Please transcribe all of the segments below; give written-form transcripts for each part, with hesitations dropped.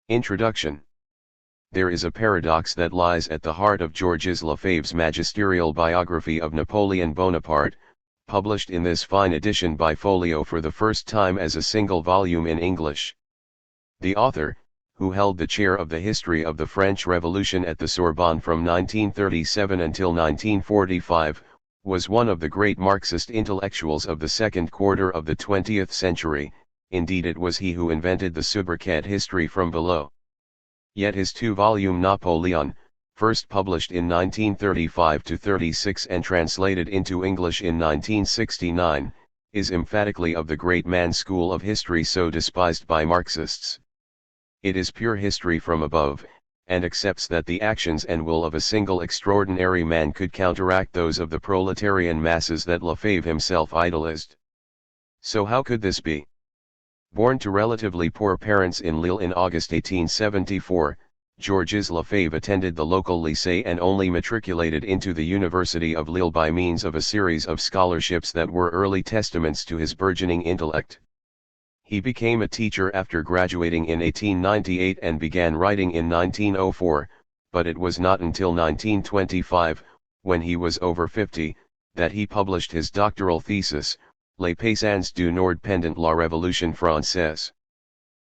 Introduction. There is a paradox that lies at the heart of Georges Lefebvre's magisterial biography of Napoleon Bonaparte, published in this fine edition by Folio for the first time as a single volume in English. The author, who held the chair of the history of the French Revolution at the Sorbonne from 1937 until 1945, was one of the great Marxist intellectuals of the second quarter of the 20th century. Indeed, it was he who invented the sobriquet history from below. Yet his two-volume Napoleon, first published in 1935-36 and translated into English in 1969, is emphatically of the great man's school of history so despised by Marxists. It is pure history from above, and accepts that the actions and will of a single extraordinary man could counteract those of the proletarian masses that Lefebvre himself idolized. So how could this be? Born to relatively poor parents in Lille in August 1874, Georges Lefebvre attended the local lycée and only matriculated into the University of Lille by means of a series of scholarships that were early testaments to his burgeoning intellect. He became a teacher after graduating in 1898 and began writing in 1904, but it was not until 1925, when he was over 50, that he published his doctoral thesis, Les paysans du Nord pendant la Révolution française.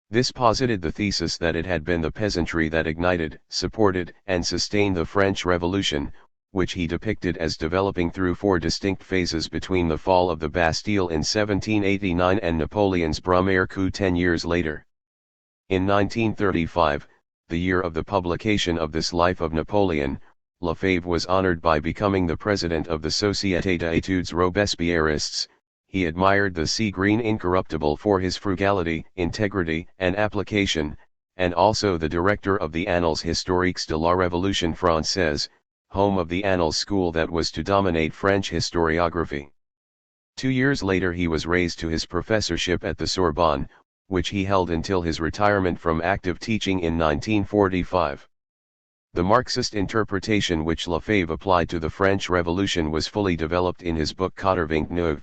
This posited the thesis that it had been the peasantry that ignited, supported, and sustained the French Revolution, which he depicted as developing through four distinct phases between the fall of the Bastille in 1789 and Napoleon's Brumaire coup 10 years later. In 1935, the year of the publication of this Life of Napoleon, Lefebvre was honored by becoming the president of the Société d'études Robespierristes. He admired the sea green incorruptible for his frugality, integrity, and application, and also the director of the Annales historiques de la Révolution française, home of the Annales school that was to dominate French historiography. 2 years later he was raised to his professorship at the Sorbonne, which he held until his retirement from active teaching in 1945. The Marxist interpretation which Lefebvre applied to the French Revolution was fully developed in his book 89,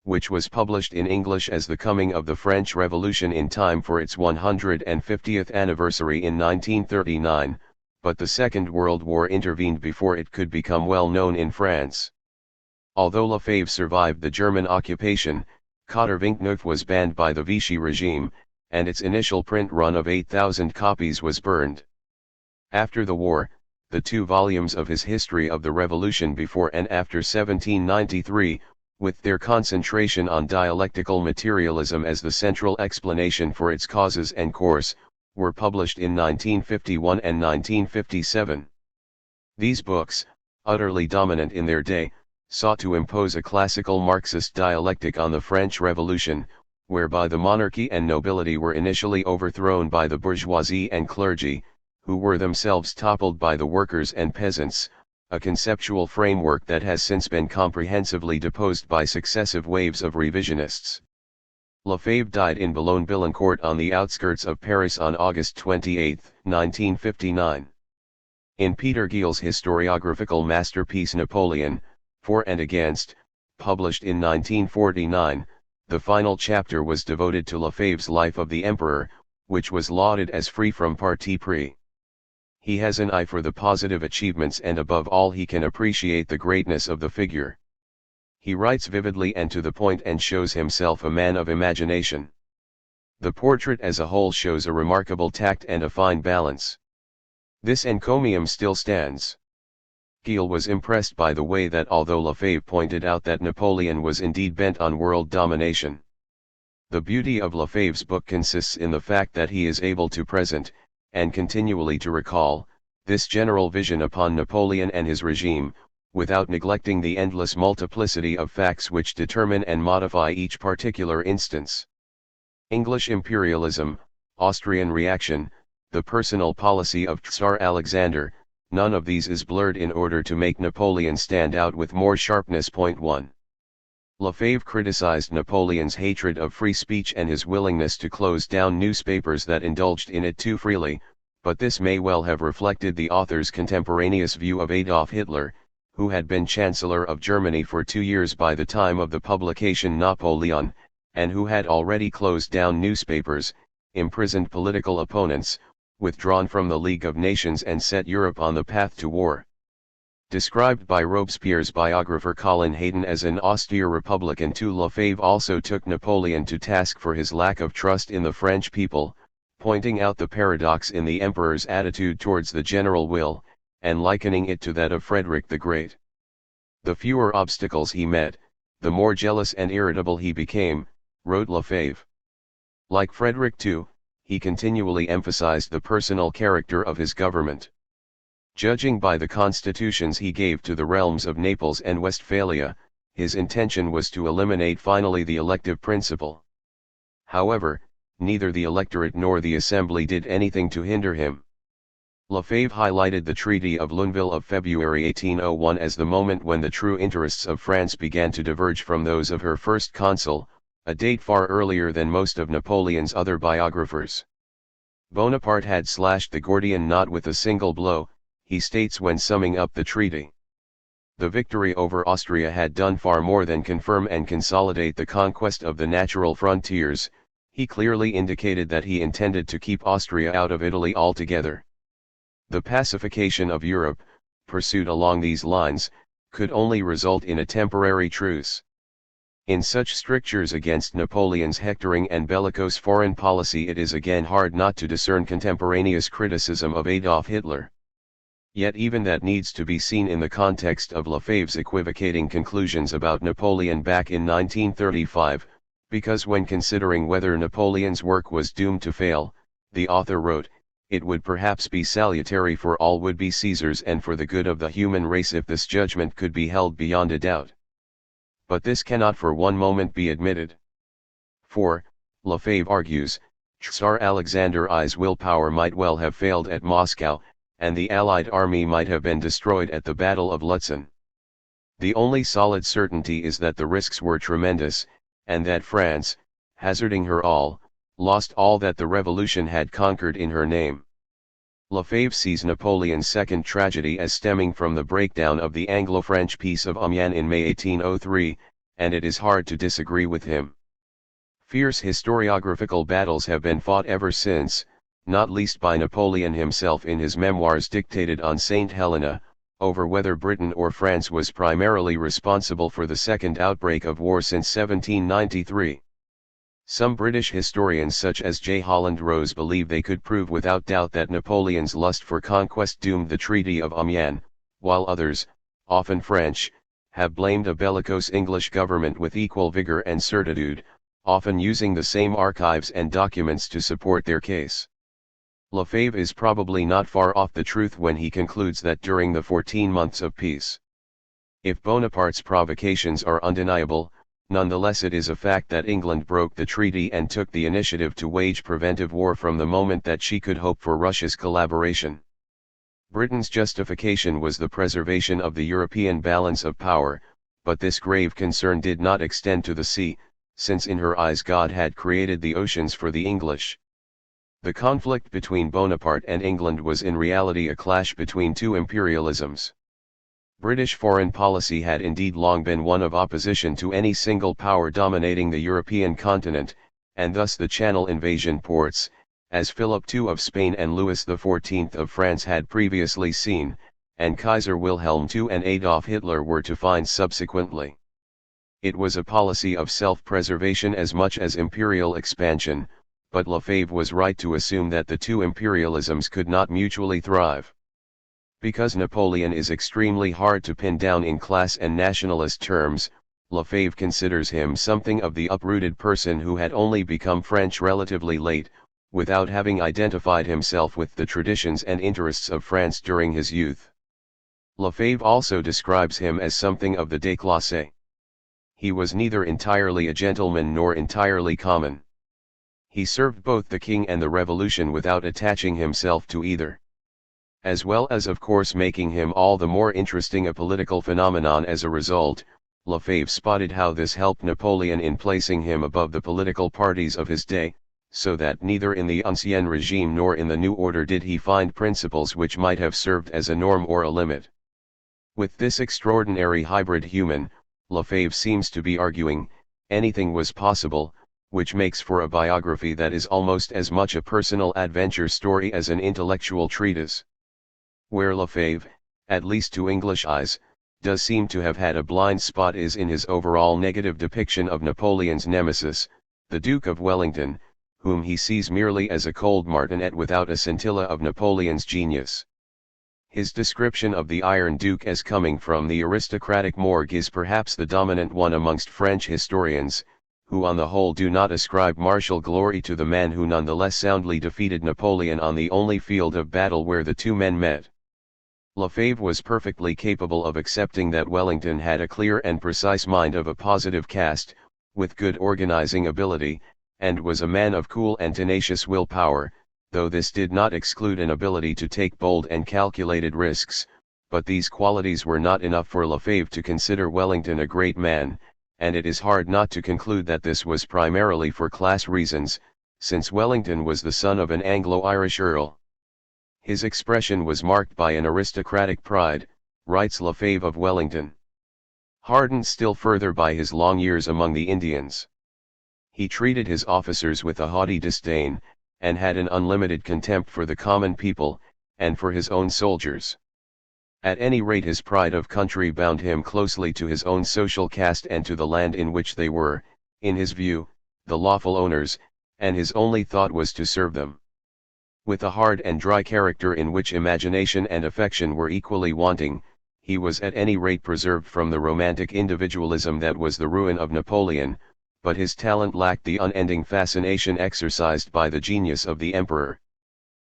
which was published in English as The Coming of the French Revolution in time for its 150th anniversary in 1939, but the Second World War intervened before it could become well known in France. Although Lefebvre survived the German occupation, 89 was banned by the Vichy regime, and its initial print run of 8,000 copies was burned. After the war, the 2 volumes of his History of the Revolution before and after 1793, with their concentration on dialectical materialism as the central explanation for its causes and course, were published in 1951 and 1957. These books, utterly dominant in their day, sought to impose a classical Marxist dialectic on the French Revolution, whereby the monarchy and nobility were initially overthrown by the bourgeoisie and clergy, who were themselves toppled by the workers and peasants, a conceptual framework that has since been comprehensively deposed by successive waves of revisionists. Lefebvre died in Boulogne-Billancourt on the outskirts of Paris on August 28, 1959. In Peter Gill's historiographical masterpiece Napoleon, For and Against, published in 1949, the final chapter was devoted to Lefebvre's life of the emperor, which was lauded as free from parti pris. He has an eye for the positive achievements and above all he can appreciate the greatness of the figure. He writes vividly and to the point and shows himself a man of imagination. The portrait as a whole shows a remarkable tact and a fine balance. This encomium still stands. Gill was impressed by the way that although Lefebvre pointed out that Napoleon was indeed bent on world domination. The beauty of Lefebvre's book consists in the fact that he is able to present, and continually to recall, this general vision upon Napoleon and his regime, without neglecting the endless multiplicity of facts which determine and modify each particular instance. English imperialism, Austrian reaction, the personal policy of Tsar Alexander, none of these is blurred in order to make Napoleon stand out with more sharpness. 1. Lefebvre criticized Napoleon's hatred of free speech and his willingness to close down newspapers that indulged in it too freely, but this may well have reflected the author's contemporaneous view of Adolf Hitler, who had been Chancellor of Germany for 2 years by the time of the publication Napoleon, and who had already closed down newspapers, imprisoned political opponents, withdrawn from the League of Nations and set Europe on the path to war. Described by Robespierre's biographer Colin Hayden as an austere republican too, Lefebvre also took Napoleon to task for his lack of trust in the French people, pointing out the paradox in the emperor's attitude towards the general will, and likening it to that of Frederick the Great. The fewer obstacles he met, the more jealous and irritable he became, wrote Lefebvre. Like Frederick too, he continually emphasized the personal character of his government. Judging by the constitutions he gave to the realms of Naples and Westphalia, his intention was to eliminate finally the elective principle. However, neither the electorate nor the assembly did anything to hinder him. Lefebvre highlighted the Treaty of Luneville of February 1801 as the moment when the true interests of France began to diverge from those of her first consul, a date far earlier than most of Napoleon's other biographers. Bonaparte had slashed the Gordian knot with a single blow, he states when summing up the treaty. The victory over Austria had done far more than confirm and consolidate the conquest of the natural frontiers. He clearly indicated that he intended to keep Austria out of Italy altogether. The pacification of Europe, pursued along these lines, could only result in a temporary truce. In such strictures against Napoleon's hectoring and bellicose foreign policy, it is again hard not to discern contemporaneous criticism of Adolf Hitler. Yet even that needs to be seen in the context of Lefebvre's equivocating conclusions about Napoleon back in 1935, because when considering whether Napoleon's work was doomed to fail, the author wrote, "It would perhaps be salutary for all would-be Caesars and for the good of the human race if this judgment could be held beyond a doubt. But this cannot for one moment be admitted. For, Lefebvre argues, Tsar Alexander I's willpower might well have failed at Moscow, and the Allied army might have been destroyed at the Battle of Lutzen. The only solid certainty is that the risks were tremendous, and that France, hazarding her all, lost all that the revolution had conquered in her name." Lefebvre sees Napoleon's second tragedy as stemming from the breakdown of the Anglo-French Peace of Amiens in May 1803, and it is hard to disagree with him. Fierce historiographical battles have been fought ever since, not least by Napoleon himself in his memoirs dictated on St. Helena, over whether Britain or France was primarily responsible for the second outbreak of war since 1793. Some British historians such as J. Holland Rose believe they could prove without doubt that Napoleon's lust for conquest doomed the Treaty of Amiens, while others, often French, have blamed a bellicose English government with equal vigor and certitude, often using the same archives and documents to support their case. Lefebvre is probably not far off the truth when he concludes that during the 14 months of peace, if Bonaparte's provocations are undeniable, nonetheless it is a fact that England broke the treaty and took the initiative to wage preventive war from the moment that she could hope for Russia's collaboration. Britain's justification was the preservation of the European balance of power, but this grave concern did not extend to the sea, since in her eyes God had created the oceans for the English. The conflict between Bonaparte and England was in reality a clash between two imperialisms. British foreign policy had indeed long been one of opposition to any single power dominating the European continent, and thus the Channel invasion ports, as Philip II of Spain and Louis XIV of France had previously seen, and Kaiser Wilhelm II and Adolf Hitler were to find subsequently. It was a policy of self-preservation as much as imperial expansion, but Lefebvre was right to assume that the two imperialisms could not mutually thrive. Because Napoleon is extremely hard to pin down in class and nationalist terms, Lefebvre considers him something of the uprooted person who had only become French relatively late, without having identified himself with the traditions and interests of France during his youth. Lefebvre also describes him as something of the déclassé. He was neither entirely a gentleman nor entirely common. He served both the king and the revolution without attaching himself to either. As well as of course making him all the more interesting a political phenomenon as a result, Lefebvre spotted how this helped Napoleon in placing him above the political parties of his day, so that neither in the Ancien regime nor in the New Order did he find principles which might have served as a norm or a limit. With this extraordinary hybrid human, Lefebvre seems to be arguing, anything was possible, which makes for a biography that is almost as much a personal adventure story as an intellectual treatise. Where Lefebvre, at least to English eyes, does seem to have had a blind spot is in his overall negative depiction of Napoleon's nemesis, the Duke of Wellington, whom he sees merely as a cold martinet without a scintilla of Napoleon's genius. His description of the Iron Duke as coming from the aristocratic morgue is perhaps the dominant one amongst French historians, who on the whole do not ascribe martial glory to the man who nonetheless soundly defeated Napoleon on the only field of battle where the two men met. Lefebvre was perfectly capable of accepting that Wellington had a clear and precise mind of a positive cast, with good organizing ability, and was a man of cool and tenacious willpower, though this did not exclude an ability to take bold and calculated risks, but these qualities were not enough for Lefebvre to consider Wellington a great man, and it is hard not to conclude that this was primarily for class reasons, since Wellington was the son of an Anglo-Irish earl. His expression was marked by an aristocratic pride, writes Lefebvre of Wellington, hardened still further by his long years among the Indians. He treated his officers with a haughty disdain, and had an unlimited contempt for the common people, and for his own soldiers. At any rate his pride of country bound him closely to his own social caste and to the land in which they were, in his view, the lawful owners, and his only thought was to serve them. With a hard and dry character in which imagination and affection were equally wanting, he was at any rate preserved from the romantic individualism that was the ruin of Napoleon, but his talent lacked the unending fascination exercised by the genius of the emperor.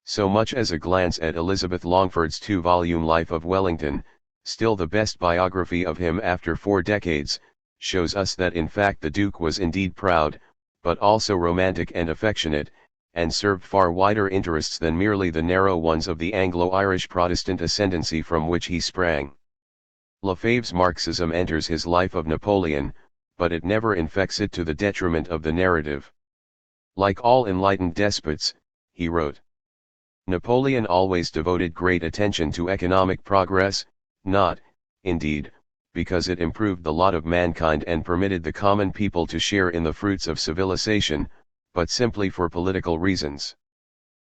So much as a glance at Elizabeth Longford's two-volume Life of Wellington, still the best biography of him after 4 decades, shows us that in fact the Duke was indeed proud, but also romantic and affectionate, and served far wider interests than merely the narrow ones of the Anglo-Irish Protestant ascendancy from which he sprang. Lefebvre's Marxism enters his Life of Napoleon, but it never infects it to the detriment of the narrative. Like all enlightened despots, he wrote, Napoleon always devoted great attention to economic progress, not, indeed, because it improved the lot of mankind and permitted the common people to share in the fruits of civilization, but simply for political reasons.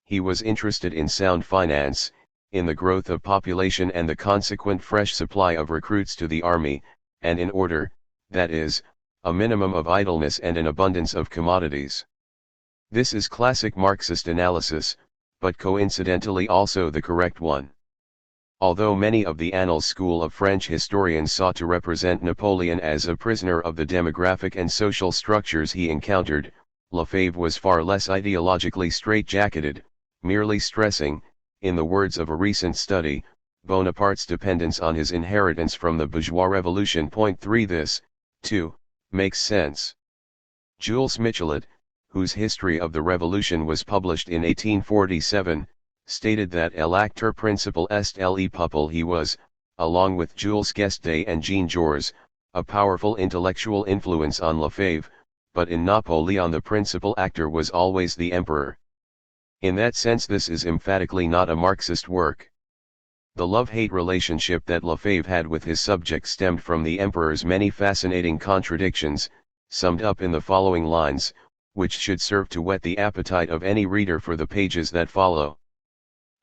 He was interested in sound finance, in the growth of population and the consequent fresh supply of recruits to the army, and in order, that is, a minimum of idleness and an abundance of commodities. This is classic Marxist analysis, but coincidentally also the correct one. Although many of the Annales school of French historians sought to represent Napoleon as a prisoner of the demographic and social structures he encountered, Lefebvre was far less ideologically straitjacketed, merely stressing, in the words of a recent study, Bonaparte's dependence on his inheritance from the bourgeois revolution. 3 This, too, makes sense. Jules Michelet, whose History of the Revolution was published in 1847, stated that l'acteur principal est le peuple. He was, along with Jules Guesde and Jean Jaurès, a powerful intellectual influence on Lefebvre, but in Napoleon the principal actor was always the emperor. In that sense this is emphatically not a Marxist work. The love-hate relationship that Lefebvre had with his subject stemmed from the emperor's many fascinating contradictions, summed up in the following lines, which should serve to whet the appetite of any reader for the pages that follow.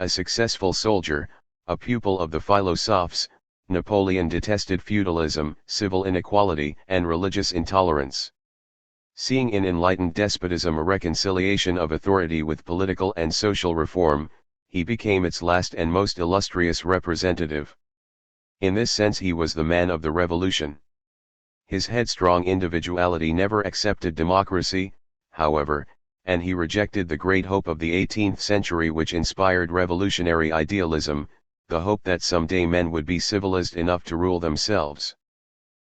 A successful soldier, a pupil of the philosophes, Napoleon detested feudalism, civil inequality, and religious intolerance. Seeing in enlightened despotism a reconciliation of authority with political and social reform, he became its last and most illustrious representative. In this sense he was the man of the revolution. His headstrong individuality never accepted democracy, however, and he rejected the great hope of the 18th century which inspired revolutionary idealism, the hope that someday men would be civilized enough to rule themselves.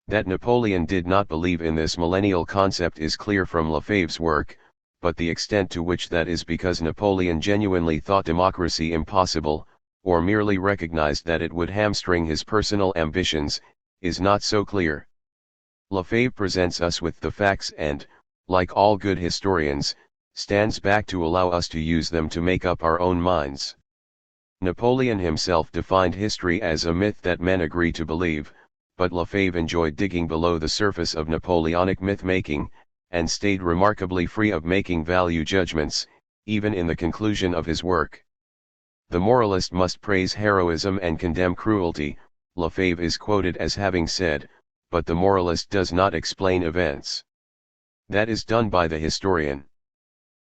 That Napoleon did not believe in this millennial concept is clear from Lefebvre's work, but the extent to which that is because Napoleon genuinely thought democracy impossible, or merely recognized that it would hamstring his personal ambitions, is not so clear. Lefebvre presents us with the facts and, like all good historians, stands back to allow us to use them to make up our own minds. Napoleon himself defined history as a myth that men agree to believe, but Lefebvre enjoyed digging below the surface of Napoleonic myth-making, and stayed remarkably free of making value judgments, even in the conclusion of his work. The moralist must praise heroism and condemn cruelty, Lefebvre is quoted as having said, but the moralist does not explain events. That is done by the historian.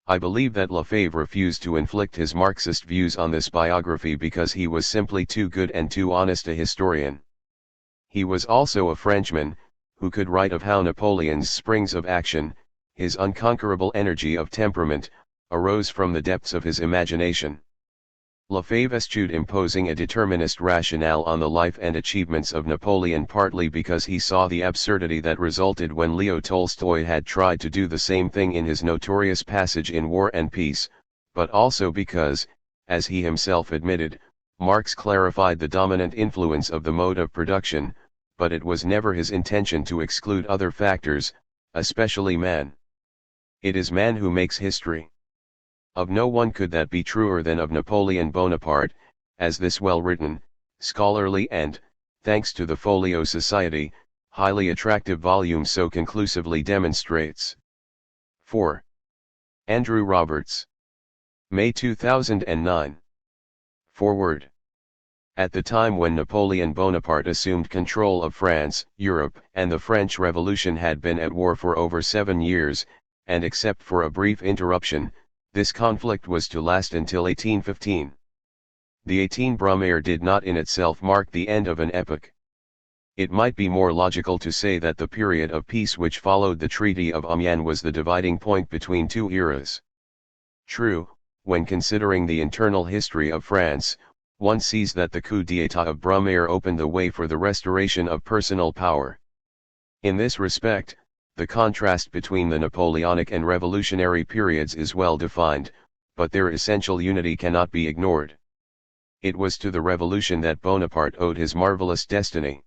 I believe that Lefebvre refused to inflict his Marxist views on this biography because he was simply too good and too honest a historian. He was also a Frenchman, who could write of how Napoleon's springs of action, his unconquerable energy of temperament, arose from the depths of his imagination. Lefebvre eschewed imposing a determinist rationale on the life and achievements of Napoleon partly because he saw the absurdity that resulted when Leo Tolstoy had tried to do the same thing in his notorious passage in War and Peace, but also because, as he himself admitted, Marx clarified the dominant influence of the mode of production, but it was never his intention to exclude other factors, especially man. It is man who makes history. Of no one could that be truer than of Napoleon Bonaparte, as this well-written, scholarly and, thanks to the Folio Society, highly attractive volume so conclusively demonstrates. 4. Andrew Roberts. May 2009. Forward. At the time when Napoleon Bonaparte assumed control of France, Europe, and the French Revolution had been at war for over 7 years, and except for a brief interruption, this conflict was to last until 1815. The 18 Brumaire did not in itself mark the end of an epoch. It might be more logical to say that the period of peace which followed the Treaty of Amiens was the dividing point between two eras. True, when considering the internal history of France, one sees that the coup d'état of Brumaire opened the way for the restoration of personal power. In this respect, the contrast between the Napoleonic and revolutionary periods is well defined, but their essential unity cannot be ignored. It was to the revolution that Bonaparte owed his marvelous destiny.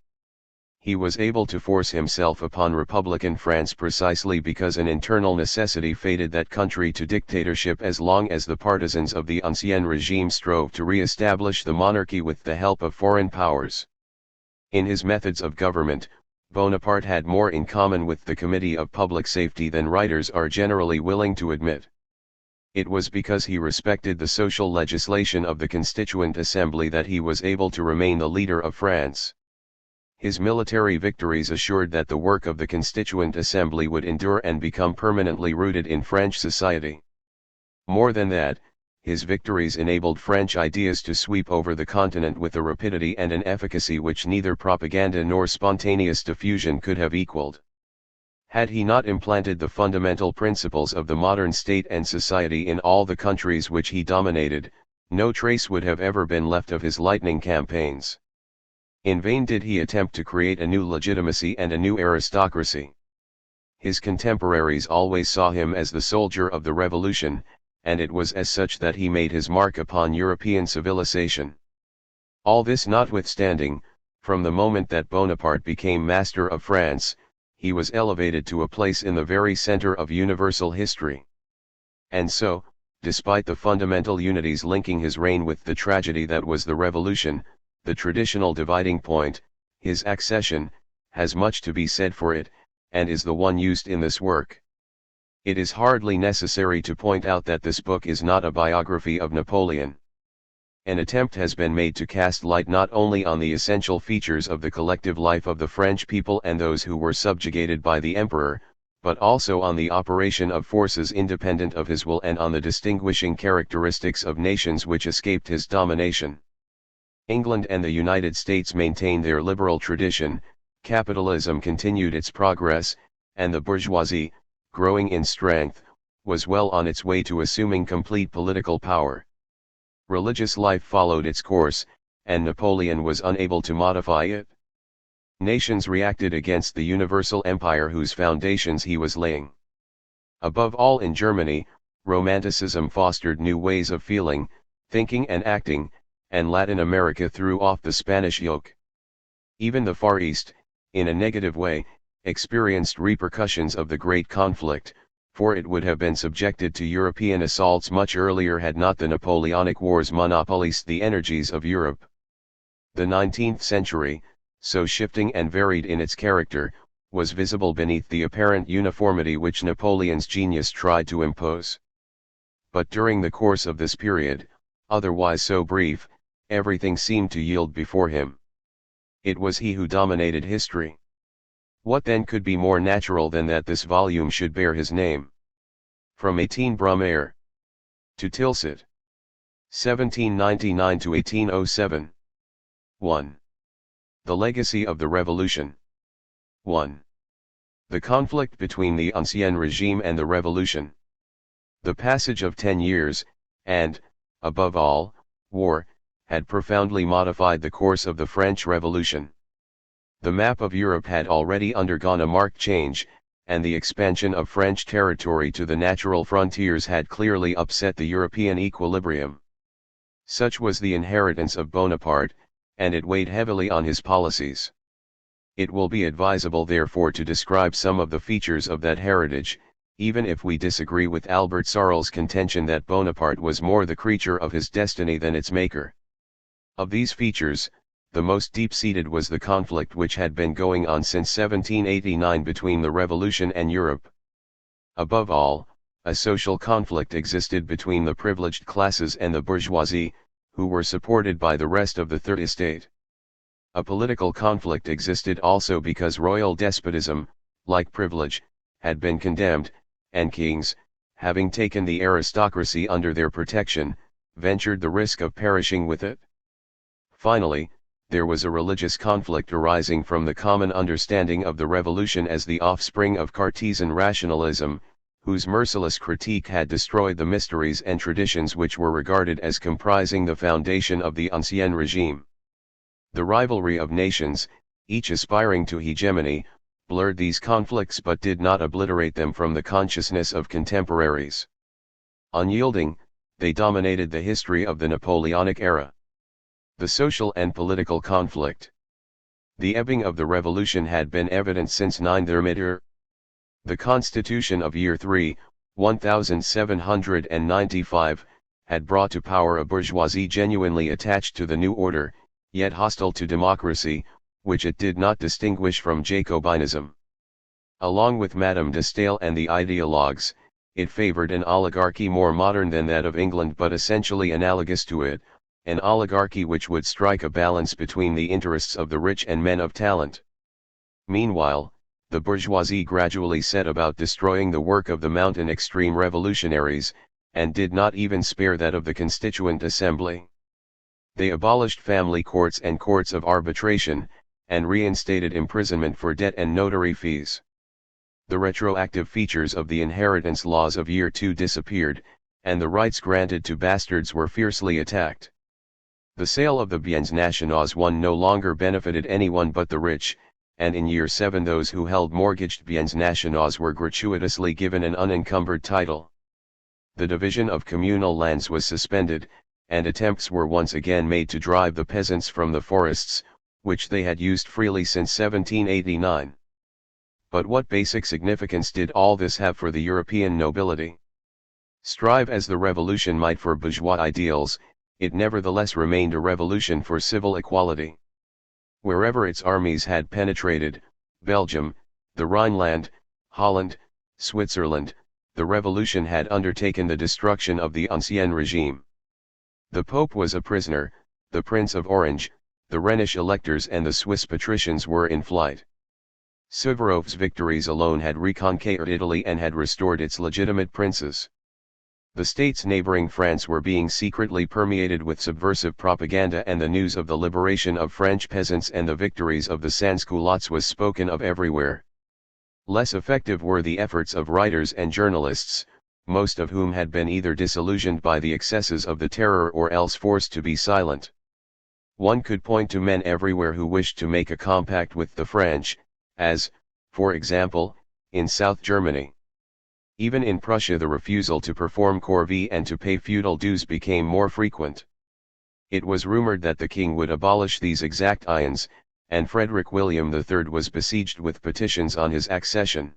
He was able to force himself upon Republican France precisely because an internal necessity fated that country to dictatorship as long as the partisans of the Ancien regime strove to re-establish the monarchy with the help of foreign powers. In his methods of government, Bonaparte had more in common with the Committee of Public Safety than writers are generally willing to admit. It was because he respected the social legislation of the Constituent Assembly that he was able to remain the leader of France. His military victories assured that the work of the Constituent Assembly would endure and become permanently rooted in French society. More than that, his victories enabled French ideas to sweep over the continent with a rapidity and an efficacy which neither propaganda nor spontaneous diffusion could have equaled. Had he not implanted the fundamental principles of the modern state and society in all the countries which he dominated, no trace would have ever been left of his lightning campaigns. In vain did he attempt to create a new legitimacy and a new aristocracy. His contemporaries always saw him as the soldier of the revolution, and it was as such that he made his mark upon European civilization. All this notwithstanding, from the moment that Bonaparte became master of France, he was elevated to a place in the very center of universal history. And so, despite the fundamental unities linking his reign with the tragedy that was the revolution, the traditional dividing point, his accession, has much to be said for it, and is the one used in this work. It is hardly necessary to point out that this book is not a biography of Napoleon. An attempt has been made to cast light not only on the essential features of the collective life of the French people and those who were subjugated by the emperor, but also on the operation of forces independent of his will and on the distinguishing characteristics of nations which escaped his domination. England and the United States maintained their liberal tradition, capitalism continued its progress, and the bourgeoisie, growing in strength, was well on its way to assuming complete political power. Religious life followed its course, and Napoleon was unable to modify it. Nations reacted against the universal empire whose foundations he was laying. Above all in Germany, Romanticism fostered new ways of feeling, thinking and acting, and Latin America threw off the Spanish yoke. Even the Far East, in a negative way, experienced repercussions of the great conflict, for it would have been subjected to European assaults much earlier had not the Napoleonic Wars monopolized the energies of Europe. The 19th century, so shifting and varied in its character, was visible beneath the apparent uniformity which Napoleon's genius tried to impose. But during the course of this period, otherwise so brief, everything seemed to yield before him. It was he who dominated history. What then could be more natural than that this volume should bear his name? From 18 Brumaire to Tilsit, 1799 to 1807. 1. The legacy of the Revolution. 1. The conflict between the Ancien Regime and the Revolution. The passage of 10 years, and, above all, war, had profoundly modified the course of the French Revolution. The map of Europe had already undergone a marked change, and the expansion of French territory to the natural frontiers had clearly upset the European equilibrium. Such was the inheritance of Bonaparte, and it weighed heavily on his policies. It will be advisable therefore to describe some of the features of that heritage, even if we disagree with Albert Sarrail's contention that Bonaparte was more the creature of his destiny than its maker. Of these features, the most deep-seated was the conflict which had been going on since 1789 between the Revolution and Europe. Above all, a social conflict existed between the privileged classes and the bourgeoisie, who were supported by the rest of the Third Estate. A political conflict existed also because royal despotism, like privilege, had been condemned, and kings, having taken the aristocracy under their protection, ventured the risk of perishing with it. Finally, there was a religious conflict arising from the common understanding of the Revolution as the offspring of Cartesian rationalism, whose merciless critique had destroyed the mysteries and traditions which were regarded as comprising the foundation of the Ancien Regime. The rivalry of nations, each aspiring to hegemony, blurred these conflicts but did not obliterate them from the consciousness of contemporaries. Unyielding, they dominated the history of the Napoleonic era. The social and political conflict. The ebbing of the Revolution had been evident since 9 Thermidor. The Constitution of Year 3, 1795, had brought to power a bourgeoisie genuinely attached to the new order, yet hostile to democracy, which it did not distinguish from Jacobinism. Along with Madame de Staël and the ideologues, it favored an oligarchy more modern than that of England but essentially analogous to it, an oligarchy which would strike a balance between the interests of the rich and men of talent. Meanwhile, the bourgeoisie gradually set about destroying the work of the mountain extreme revolutionaries, and did not even spare that of the Constituent Assembly. They abolished family courts and courts of arbitration, and reinstated imprisonment for debt and notary fees. The retroactive features of the inheritance laws of Year 2 disappeared, and the rights granted to bastards were fiercely attacked. The sale of the biens nationaux no longer benefited anyone but the rich, and in Year 7 those who held mortgaged biens nationaux were gratuitously given an unencumbered title. The division of communal lands was suspended, and attempts were once again made to drive the peasants from the forests, which they had used freely since 1789. But what basic significance did all this have for the European nobility? Strive as the revolution might for bourgeois ideals, it nevertheless remained a revolution for civil equality. Wherever its armies had penetrated, Belgium, the Rhineland, Holland, Switzerland, the revolution had undertaken the destruction of the Ancien Regime. The Pope was a prisoner, the Prince of Orange, the Rhenish electors and the Swiss patricians were in flight. Suvorow's victories alone had reconquered Italy and had restored its legitimate princes. The states neighboring France were being secretly permeated with subversive propaganda, and the news of the liberation of French peasants and the victories of the sans-culottes was spoken of everywhere. Less effective were the efforts of writers and journalists, most of whom had been either disillusioned by the excesses of the Terror or else forced to be silent. One could point to men everywhere who wished to make a compact with the French, as, for example, in South Germany. Even in Prussia the refusal to perform corvée and to pay feudal dues became more frequent. It was rumored that the king would abolish these exactions, and Frederick William III was besieged with petitions on his accession.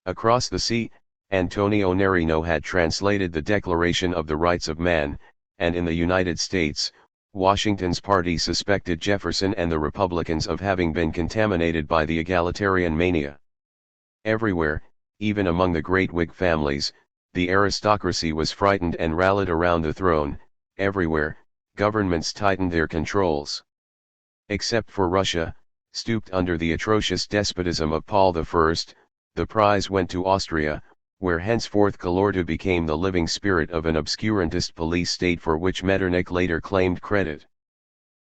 Across the sea, Antonio Nerino had translated the Declaration of the Rights of Man, and in the United States, Washington's party suspected Jefferson and the Republicans of having been contaminated by the egalitarian mania. Everywhere, even among the great Whig families, the aristocracy was frightened and rallied around the throne. Everywhere, governments tightened their controls. Except for Russia, stooped under the atrocious despotism of Paul I, the prize went to Austria, where henceforth Kalerta became the living spirit of an obscurantist police state for which Metternich later claimed credit.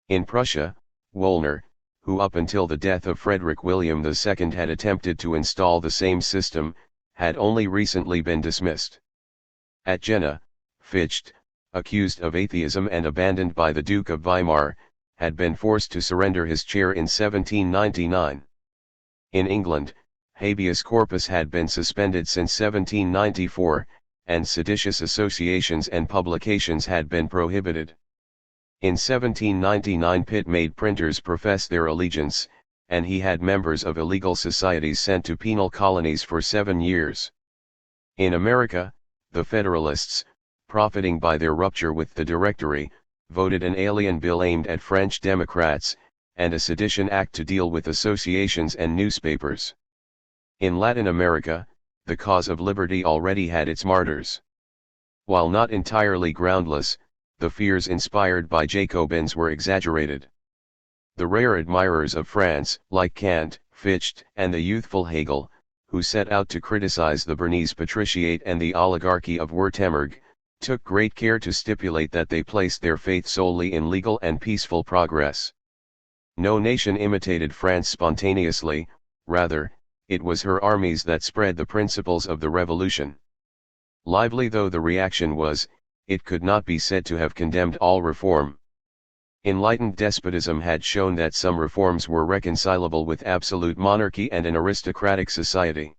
In Prussia, Wöllner, who up until the death of Frederick William II had attempted to install the same system, had only recently been dismissed. At Jena, Fichte, accused of atheism and abandoned by the Duke of Weimar, had been forced to surrender his chair in 1799. In England, habeas corpus had been suspended since 1794, and seditious associations and publications had been prohibited. In 1799 Pitt made printers profess their allegiance, and he had members of illegal societies sent to penal colonies for 7 years. In America, the Federalists, profiting by their rupture with the Directory, voted an alien bill aimed at French Democrats, and a sedition act to deal with associations and newspapers. In Latin America, the cause of liberty already had its martyrs. While not entirely groundless, the fears inspired by Jacobins were exaggerated. The rare admirers of France, like Kant, Fichte, and the youthful Hegel, who set out to criticize the Bernese patriciate and the oligarchy of Württemberg, took great care to stipulate that they placed their faith solely in legal and peaceful progress. No nation imitated France spontaneously, rather, it was her armies that spread the principles of the revolution. Lively though the reaction was, it could not be said to have condemned all reform. Enlightened despotism had shown that some reforms were reconcilable with absolute monarchy and an aristocratic society.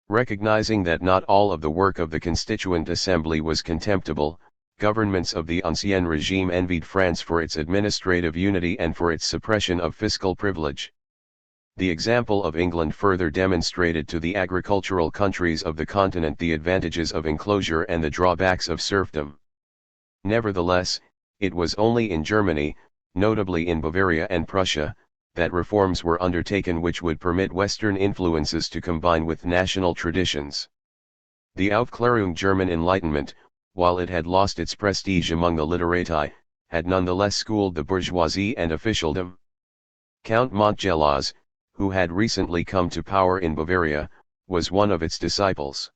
Recognizing that not all of the work of the Constituent Assembly was contemptible, governments of the Ancien regime envied France for its administrative unity and for its suppression of fiscal privilege. The example of England further demonstrated to the agricultural countries of the continent the advantages of enclosure and the drawbacks of serfdom. Nevertheless, it was only in Germany, notably in Bavaria and Prussia, that reforms were undertaken which would permit Western influences to combine with national traditions. The Aufklärung German Enlightenment, while it had lost its prestige among the literati, had nonetheless schooled the bourgeoisie and officialdom. Count Montgelas, who had recently come to power in Bavaria, was one of its disciples.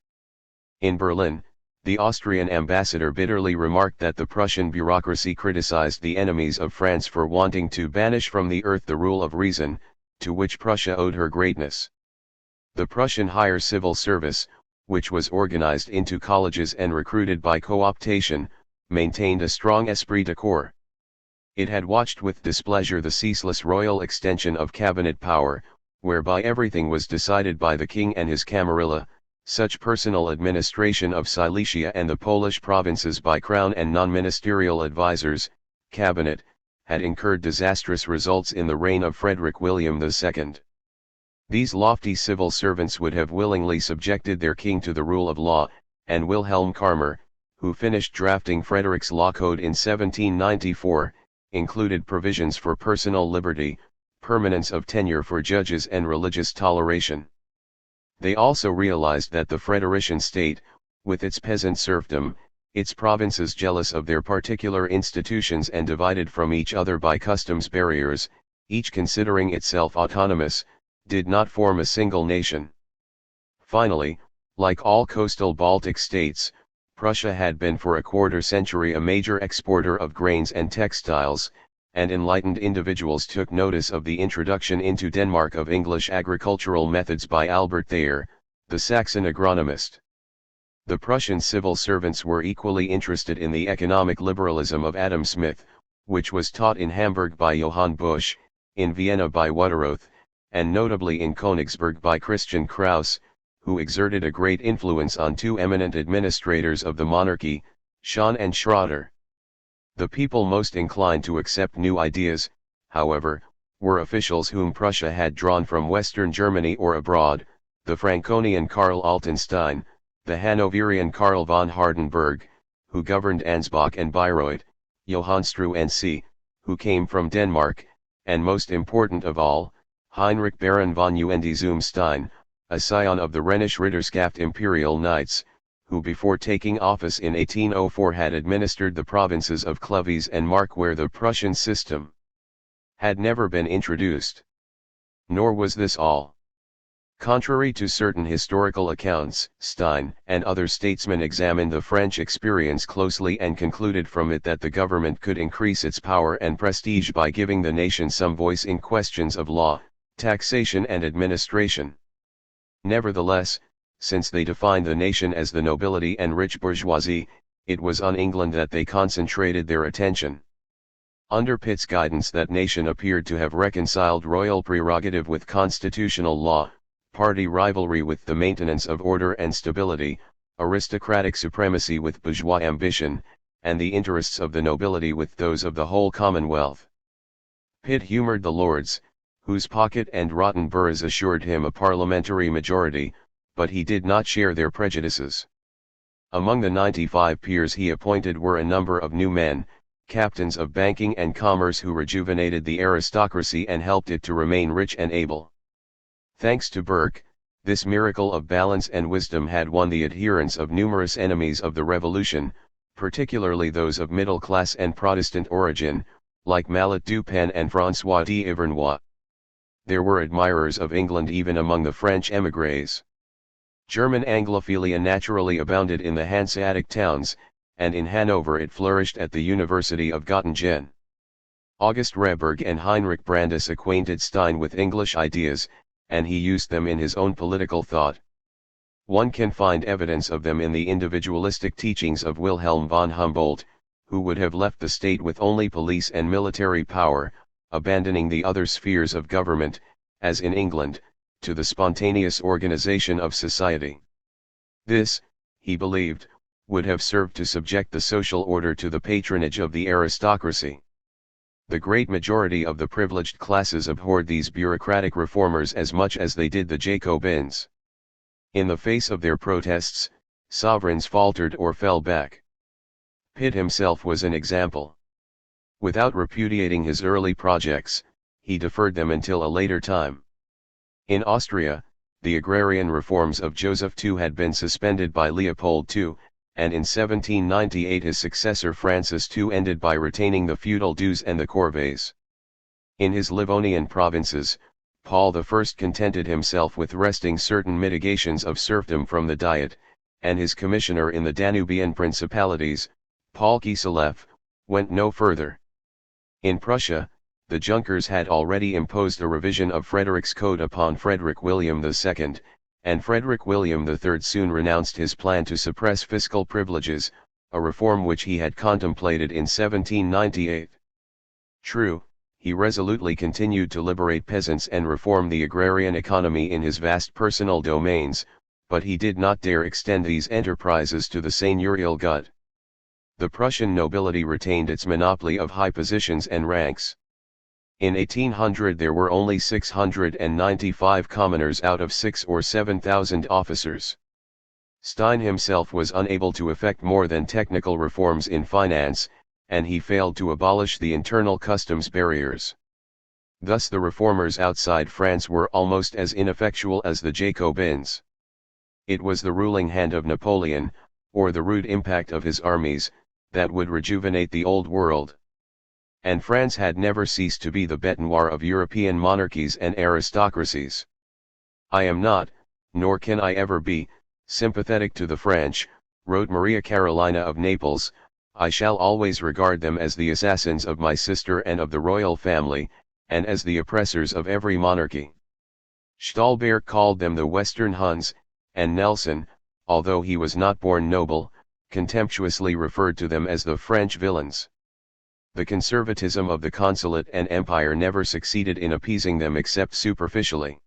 In Berlin, the Austrian ambassador bitterly remarked that the Prussian bureaucracy criticized the enemies of France for wanting to banish from the earth the rule of reason, to which Prussia owed her greatness. The Prussian higher civil service, which was organized into colleges and recruited by co-optation, maintained a strong esprit de corps. It had watched with displeasure the ceaseless royal extension of cabinet power, whereby everything was decided by the king and his camarilla, such personal administration of Silesia and the Polish provinces by crown and non-ministerial advisers, cabinet, had incurred disastrous results in the reign of Frederick William II. These lofty civil servants would have willingly subjected their king to the rule of law, and Wilhelm Karmer, who finished drafting Frederick's Law Code in 1794, included provisions for personal liberty, permanence of tenure for judges and religious toleration. They also realized that the Frederican state, with its peasant serfdom, its provinces jealous of their particular institutions and divided from each other by customs barriers, each considering itself autonomous, did not form a single nation. Finally, like all coastal Baltic states, Prussia had been for a quarter century a major exporter of grains and textiles, and enlightened individuals took notice of the introduction into Denmark of English agricultural methods by Albert Thayer, the Saxon agronomist. The Prussian civil servants were equally interested in the economic liberalism of Adam Smith, which was taught in Hamburg by Johann Busch, in Vienna by Wutteroth, and notably in Königsberg by Christian Kraus, who exerted a great influence on two eminent administrators of the monarchy, Schahn and Schroeder. The people most inclined to accept new ideas, however, were officials whom Prussia had drawn from Western Germany or abroad, the Franconian Karl Altenstein, the Hanoverian Karl von Hardenberg, who governed Ansbach and Bayreuth, Johann Struensee, who came from Denmark, and most important of all, Heinrich Baron von Uende zum Stein, a scion of the Rhenish Ritterschaft Imperial Knights, who before taking office in 1804 had administered the provinces of Clovis and Mark, where the Prussian system had never been introduced. Nor was this all. Contrary to certain historical accounts, Stein and other statesmen examined the French experience closely and concluded from it that the government could increase its power and prestige by giving the nation some voice in questions of law, taxation and administration. Nevertheless, since they defined the nation as the nobility and rich bourgeoisie, it was on England that they concentrated their attention. Under Pitt's guidance, that nation appeared to have reconciled royal prerogative with constitutional law, party rivalry with the maintenance of order and stability, aristocratic supremacy with bourgeois ambition, and the interests of the nobility with those of the whole Commonwealth. Pitt humoured the Lords, whose pocket and rotten boroughs assured him a parliamentary majority, but he did not share their prejudices. Among the 95 peers he appointed were a number of new men, captains of banking and commerce, who rejuvenated the aristocracy and helped it to remain rich and able. Thanks to Burke, this miracle of balance and wisdom had won the adherence of numerous enemies of the Revolution, particularly those of middle class and Protestant origin, like Mallet du Pen and François d'Ivernois. There were admirers of England even among the French émigrés. German Anglophilia naturally abounded in the Hanseatic towns, and in Hanover it flourished at the University of Göttingen. August Rehberg and Heinrich Brandes acquainted Stein with English ideas, and he used them in his own political thought. One can find evidence of them in the individualistic teachings of Wilhelm von Humboldt, who would have left the state with only police and military power, abandoning the other spheres of government, as in England, to the spontaneous organization of society. This, he believed, would have served to subject the social order to the patronage of the aristocracy. The great majority of the privileged classes abhorred these bureaucratic reformers as much as they did the Jacobins. In the face of their protests, sovereigns faltered or fell back. Pitt himself was an example. Without repudiating his early projects, he deferred them until a later time. In Austria, the agrarian reforms of Joseph II had been suspended by Leopold II, and in 1798 his successor Francis II ended by retaining the feudal dues and the corvées. In his Livonian provinces, Paul I contented himself with wresting certain mitigations of serfdom from the Diet, and his commissioner in the Danubian principalities, Paul Kiselev, went no further. In Prussia, the Junkers had already imposed a revision of Frederick's Code upon Frederick William II, and Frederick William III soon renounced his plan to suppress fiscal privileges, a reform which he had contemplated in 1798. True, he resolutely continued to liberate peasants and reform the agrarian economy in his vast personal domains, but he did not dare extend these enterprises to the seigneurial gut. The Prussian nobility retained its monopoly of high positions and ranks. In 1800 there were only 695 commoners out of 6,000 or 7,000 officers. Stein himself was unable to effect more than technical reforms in finance, and he failed to abolish the internal customs barriers. Thus the reformers outside France were almost as ineffectual as the Jacobins. It was the ruling hand of Napoleon, or the rude impact of his armies, that would rejuvenate the old world. And France had never ceased to be the bête noire of European monarchies and aristocracies. "I am not, nor can I ever be, sympathetic to the French," wrote Maria Carolina of Naples. "I shall always regard them as the assassins of my sister and of the royal family, and as the oppressors of every monarchy." Stolberg called them the Western Huns, and Nelson, although he was not born noble, contemptuously referred to them as the French villains. The conservatism of the consulate and empire never succeeded in appeasing them except superficially.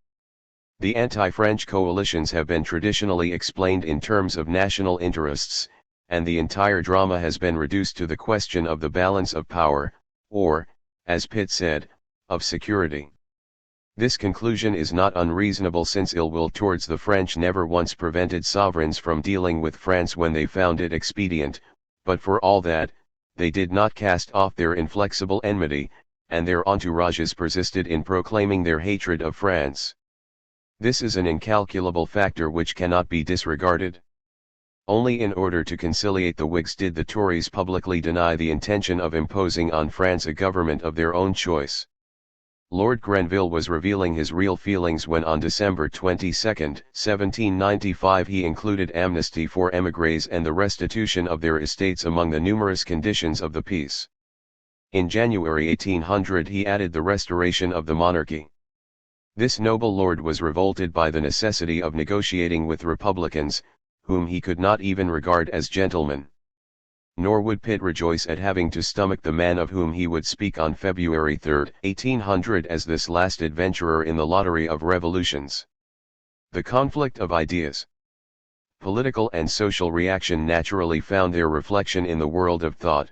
The anti-French coalitions have been traditionally explained in terms of national interests, and the entire drama has been reduced to the question of the balance of power, or, as Pitt said, of security. This conclusion is not unreasonable, since ill will towards the French never once prevented sovereigns from dealing with France when they found it expedient, but for all that, they did not cast off their inflexible enmity, and their entourages persisted in proclaiming their hatred of France. This is an incalculable factor which cannot be disregarded. Only in order to conciliate the Whigs did the Tories publicly deny the intention of imposing on France a government of their own choice. Lord Grenville was revealing his real feelings when on December 22, 1795 he included amnesty for émigrés and the restitution of their estates among the numerous conditions of the peace. In January 1800 he added the restoration of the monarchy. This noble lord was revolted by the necessity of negotiating with republicans, whom he could not even regard as gentlemen. Nor would Pitt rejoice at having to stomach the man of whom he would speak on February 3, 1800 as this last adventurer in the lottery of revolutions. The conflict of ideas. Political and social reaction naturally found their reflection in the world of thought.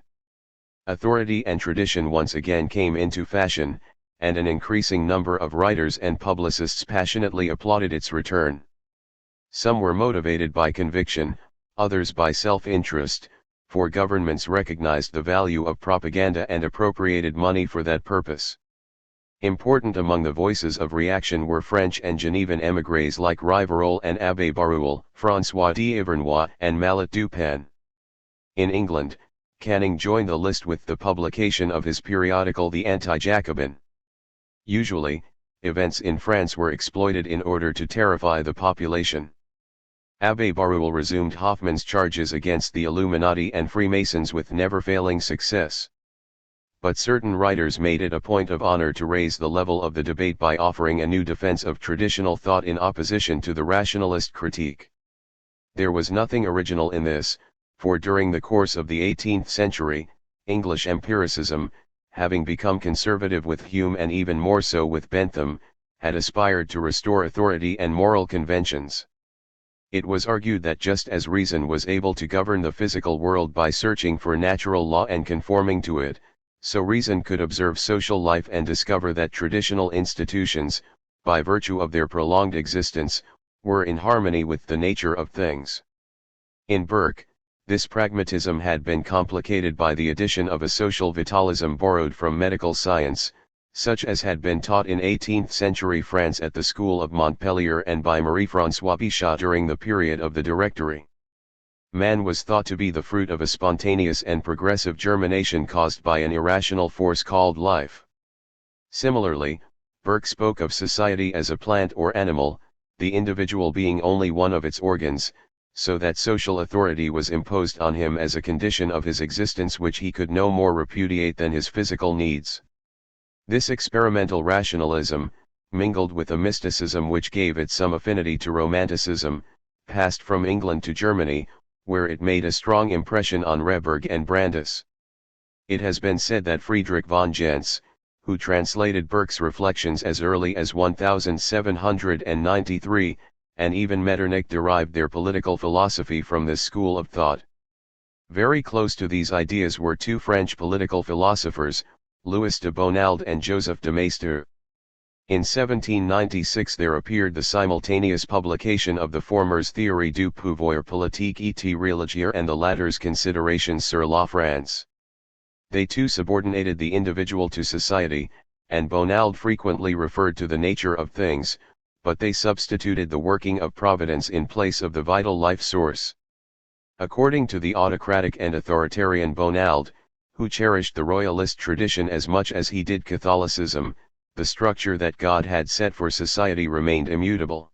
Authority and tradition once again came into fashion, and an increasing number of writers and publicists passionately applauded its return. Some were motivated by conviction, others by self-interest, for governments recognized the value of propaganda and appropriated money for that purpose. Important among the voices of reaction were French and Genevan émigrés like Rivarol and Abbé Barruel, François d'Ivernois and Mallet du Pan. In England, Canning joined the list with the publication of his periodical The Anti-Jacobin. Usually, events in France were exploited in order to terrify the population. Abbé Barruel resumed Hoffman's charges against the Illuminati and Freemasons with never-failing success. But certain writers made it a point of honor to raise the level of the debate by offering a new defense of traditional thought in opposition to the rationalist critique. There was nothing original in this, for during the course of the 18th century, English empiricism, having become conservative with Hume and even more so with Bentham, had aspired to restore authority and moral conventions. It was argued that just as reason was able to govern the physical world by searching for natural law and conforming to it, so reason could observe social life and discover that traditional institutions, by virtue of their prolonged existence, were in harmony with the nature of things. In Burke, this pragmatism had been complicated by the addition of a social vitalism borrowed from medical science, such as had been taught in 18th-century France at the School of Montpellier and by Marie-François Bichat during the period of the Directory. Man was thought to be the fruit of a spontaneous and progressive germination caused by an irrational force called life. Similarly, Burke spoke of society as a plant or animal, the individual being only one of its organs, so that social authority was imposed on him as a condition of his existence which he could no more repudiate than his physical needs. This experimental rationalism, mingled with a mysticism which gave it some affinity to Romanticism, passed from England to Germany, where it made a strong impression on Rehberg and Brandes. It has been said that Friedrich von Gentz, who translated Burke's reflections as early as 1793, and even Metternich derived their political philosophy from this school of thought. Very close to these ideas were two French political philosophers, Louis de Bonald and Joseph de Maistre. In 1796 there appeared the simultaneous publication of the former's Théorie du pouvoir politique et religieux and the latter's Considérations sur la France. They too subordinated the individual to society, and Bonald frequently referred to the nature of things, but they substituted the working of providence in place of the vital life source. According to the autocratic and authoritarian Bonald, who cherished the royalist tradition as much as he did Catholicism, the structure that God had set for society remained immutable.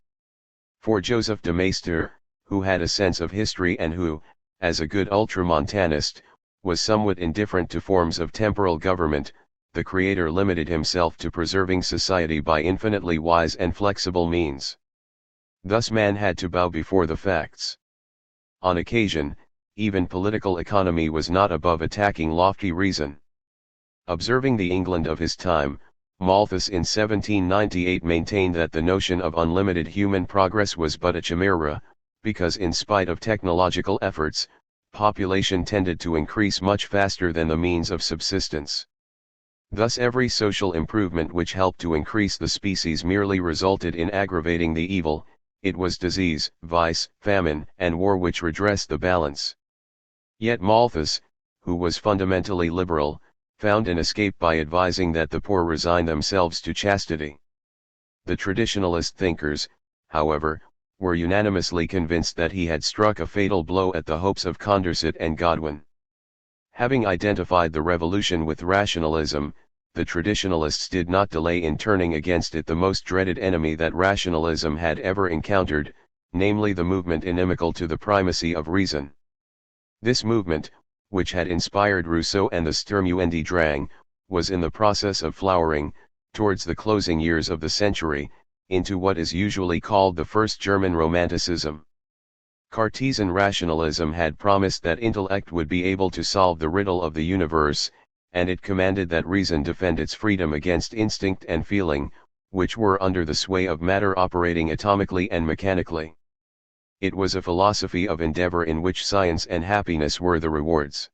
For Joseph de Maistre, who had a sense of history and who, as a good ultramontanist, was somewhat indifferent to forms of temporal government, the Creator limited himself to preserving society by infinitely wise and flexible means. Thus man had to bow before the facts. On occasion, even political economy was not above attacking lofty reason. Observing the England of his time, Malthus in 1798 maintained that the notion of unlimited human progress was but a chimera, because in spite of technological efforts, population tended to increase much faster than the means of subsistence. Thus every social improvement which helped to increase the species merely resulted in aggravating the evil. It was disease, vice, famine, and war which redressed the balance. Yet Malthus, who was fundamentally liberal, found an escape by advising that the poor resign themselves to chastity. The traditionalist thinkers, however, were unanimously convinced that he had struck a fatal blow at the hopes of Condorcet and Godwin. Having identified the revolution with rationalism, the traditionalists did not delay in turning against it the most dreaded enemy that rationalism had ever encountered, namely the movement inimical to the primacy of reason. This movement, which had inspired Rousseau and the Sturm und Drang, was in the process of flowering, towards the closing years of the century, into what is usually called the First German Romanticism. Cartesian rationalism had promised that intellect would be able to solve the riddle of the universe, and it commanded that reason defend its freedom against instinct and feeling, which were under the sway of matter operating atomically and mechanically. It was a philosophy of endeavor in which science and happiness were the rewards.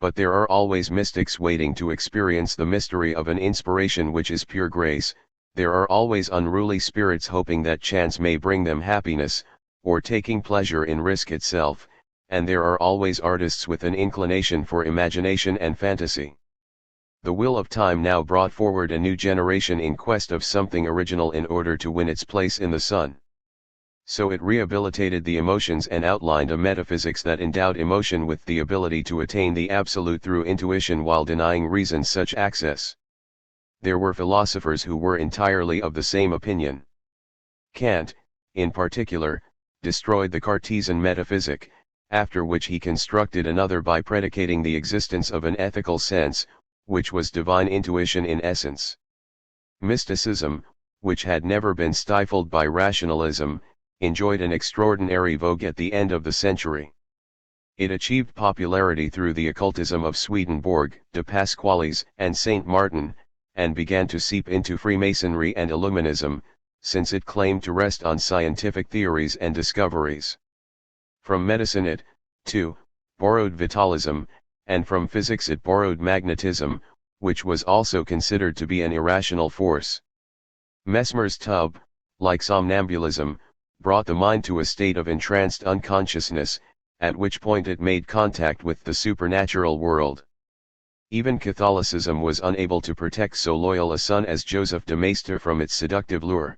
But there are always mystics waiting to experience the mystery of an inspiration which is pure grace, there are always unruly spirits hoping that chance may bring them happiness, or taking pleasure in risk itself, and there are always artists with an inclination for imagination and fantasy. The will of time now brought forward a new generation in quest of something original in order to win its place in the sun. So it rehabilitated the emotions and outlined a metaphysics that endowed emotion with the ability to attain the absolute through intuition while denying reason such access. There were philosophers who were entirely of the same opinion. Kant, in particular, destroyed the Cartesian metaphysic, after which he constructed another by predicating the existence of an ethical sense, which was divine intuition in essence. Mysticism, which had never been stifled by rationalism, enjoyed an extraordinary vogue at the end of the century. It achieved popularity through the occultism of Swedenborg, de Pasqualis, and Saint Martin, and began to seep into Freemasonry and Illuminism, since it claimed to rest on scientific theories and discoveries. From medicine it, too, borrowed vitalism, and from physics it borrowed magnetism, which was also considered to be an irrational force. Mesmer's tub, like somnambulism, brought the mind to a state of entranced unconsciousness, at which point it made contact with the supernatural world. Even Catholicism was unable to protect so loyal a son as Joseph de Maistre from its seductive lure.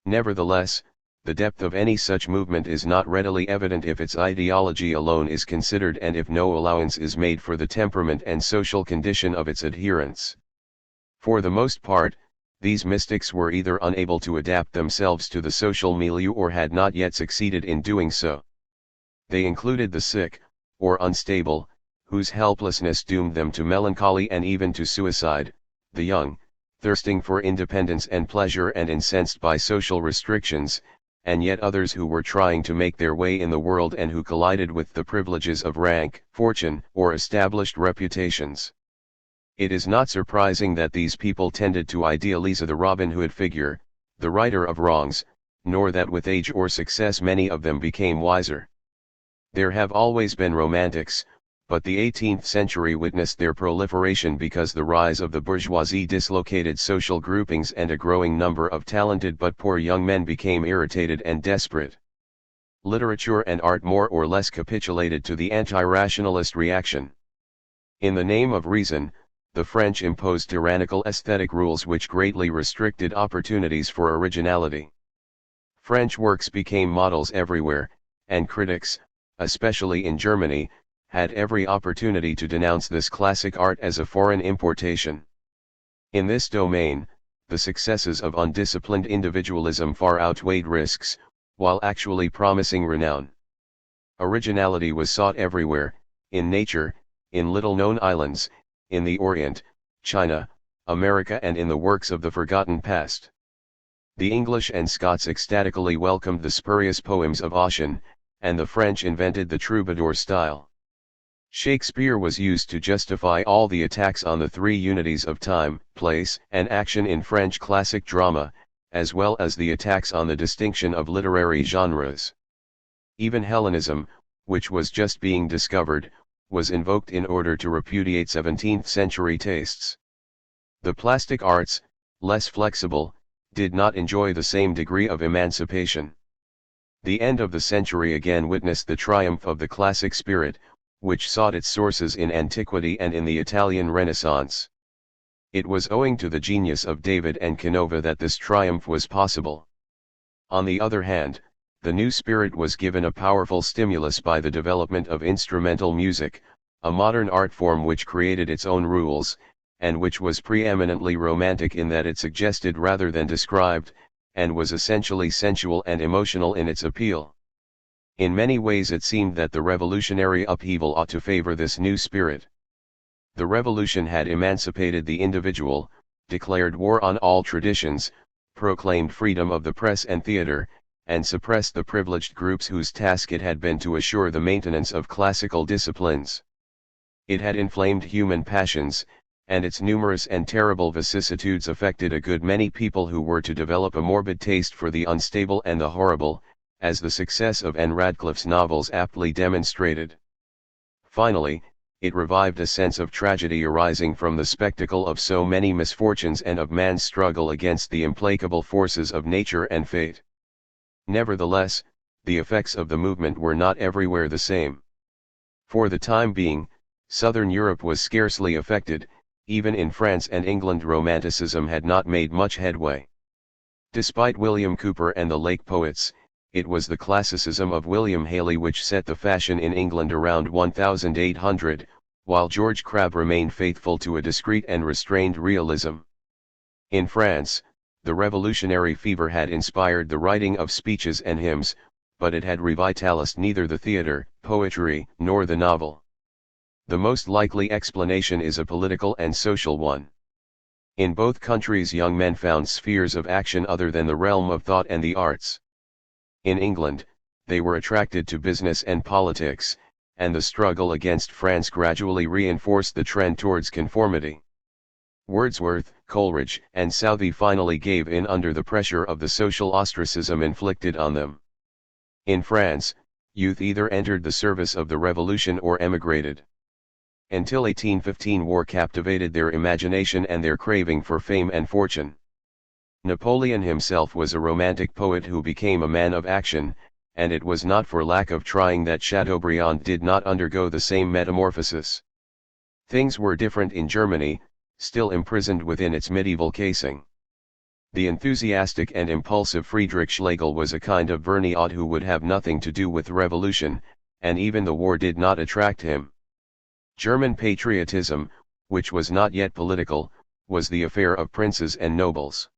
Nevertheless, the depth of any such movement is not readily evident if its ideology alone is considered and if no allowance is made for the temperament and social condition of its adherents. For the most part, these mystics were either unable to adapt themselves to the social milieu or had not yet succeeded in doing so. They included the sick, or unstable, whose helplessness doomed them to melancholy and even to suicide, the young, thirsting for independence and pleasure and incensed by social restrictions, and yet others who were trying to make their way in the world and who collided with the privileges of rank, fortune, or established reputations. It is not surprising that these people tended to idealize the Robin Hood figure, the righter of wrongs, nor that with age or success many of them became wiser. There have always been romantics, but the 18th century witnessed their proliferation because the rise of the bourgeoisie dislocated social groupings and a growing number of talented but poor young men became irritated and desperate. Literature and art more or less capitulated to the anti-rationalist reaction. In the name of reason, the French imposed tyrannical aesthetic rules which greatly restricted opportunities for originality. French works became models everywhere, and critics, especially in Germany, had every opportunity to denounce this classic art as a foreign importation. In this domain, the successes of undisciplined individualism far outweighed risks, while actually promising renown. Originality was sought everywhere, in nature, in little-known islands, in the Orient, China, America and in the works of the forgotten past. The English and Scots ecstatically welcomed the spurious poems of Ossian, and the French invented the troubadour style. Shakespeare was used to justify all the attacks on the three unities of time, place, and action in French classic drama, as well as the attacks on the distinction of literary genres. Even Hellenism, which was just being discovered, was invoked in order to repudiate 17th-century tastes. The plastic arts, less flexible, did not enjoy the same degree of emancipation. The end of the century again witnessed the triumph of the classic spirit, which sought its sources in antiquity and in the Italian Renaissance. It was owing to the genius of David and Canova that this triumph was possible. On the other hand, the new spirit was given a powerful stimulus by the development of instrumental music, a modern art form which created its own rules, and which was preeminently romantic in that it suggested rather than described, and was essentially sensual and emotional in its appeal. In many ways it seemed that the revolutionary upheaval ought to favor this new spirit. The revolution had emancipated the individual, declared war on all traditions, proclaimed freedom of the press and theater, and suppressed the privileged groups whose task it had been to assure the maintenance of classical disciplines. It had inflamed human passions, and its numerous and terrible vicissitudes affected a good many people who were to develop a morbid taste for the unstable and the horrible, as the success of Anne Radcliffe's novels aptly demonstrated. Finally, it revived a sense of tragedy arising from the spectacle of so many misfortunes and of man's struggle against the implacable forces of nature and fate. Nevertheless, the effects of the movement were not everywhere the same. For the time being, Southern Europe was scarcely affected. Even in France and England Romanticism had not made much headway. Despite William Cowper and the Lake poets, it was the classicism of William Hayley which set the fashion in England around 1800, while George Crabbe remained faithful to a discreet and restrained realism. In France, the revolutionary fever had inspired the writing of speeches and hymns, but it had revitalized neither the theatre, poetry, nor the novel. The most likely explanation is a political and social one. In both countries young men found spheres of action other than the realm of thought and the arts. In England, they were attracted to business and politics, and the struggle against France gradually reinforced the trend towards conformity. Wordsworth, Coleridge, and Southey finally gave in under the pressure of the social ostracism inflicted on them. In France, youth either entered the service of the revolution or emigrated. Until 1815 war captivated their imagination and their craving for fame and fortune. Napoleon himself was a romantic poet who became a man of action, and it was not for lack of trying that Chateaubriand did not undergo the same metamorphosis. Things were different in Germany, still imprisoned within its medieval casing. The enthusiastic and impulsive Friedrich Schlegel was a kind of Vergniaud who would have nothing to do with revolution, and even the war did not attract him. German patriotism, which was not yet political, was the affair of princes and nobles.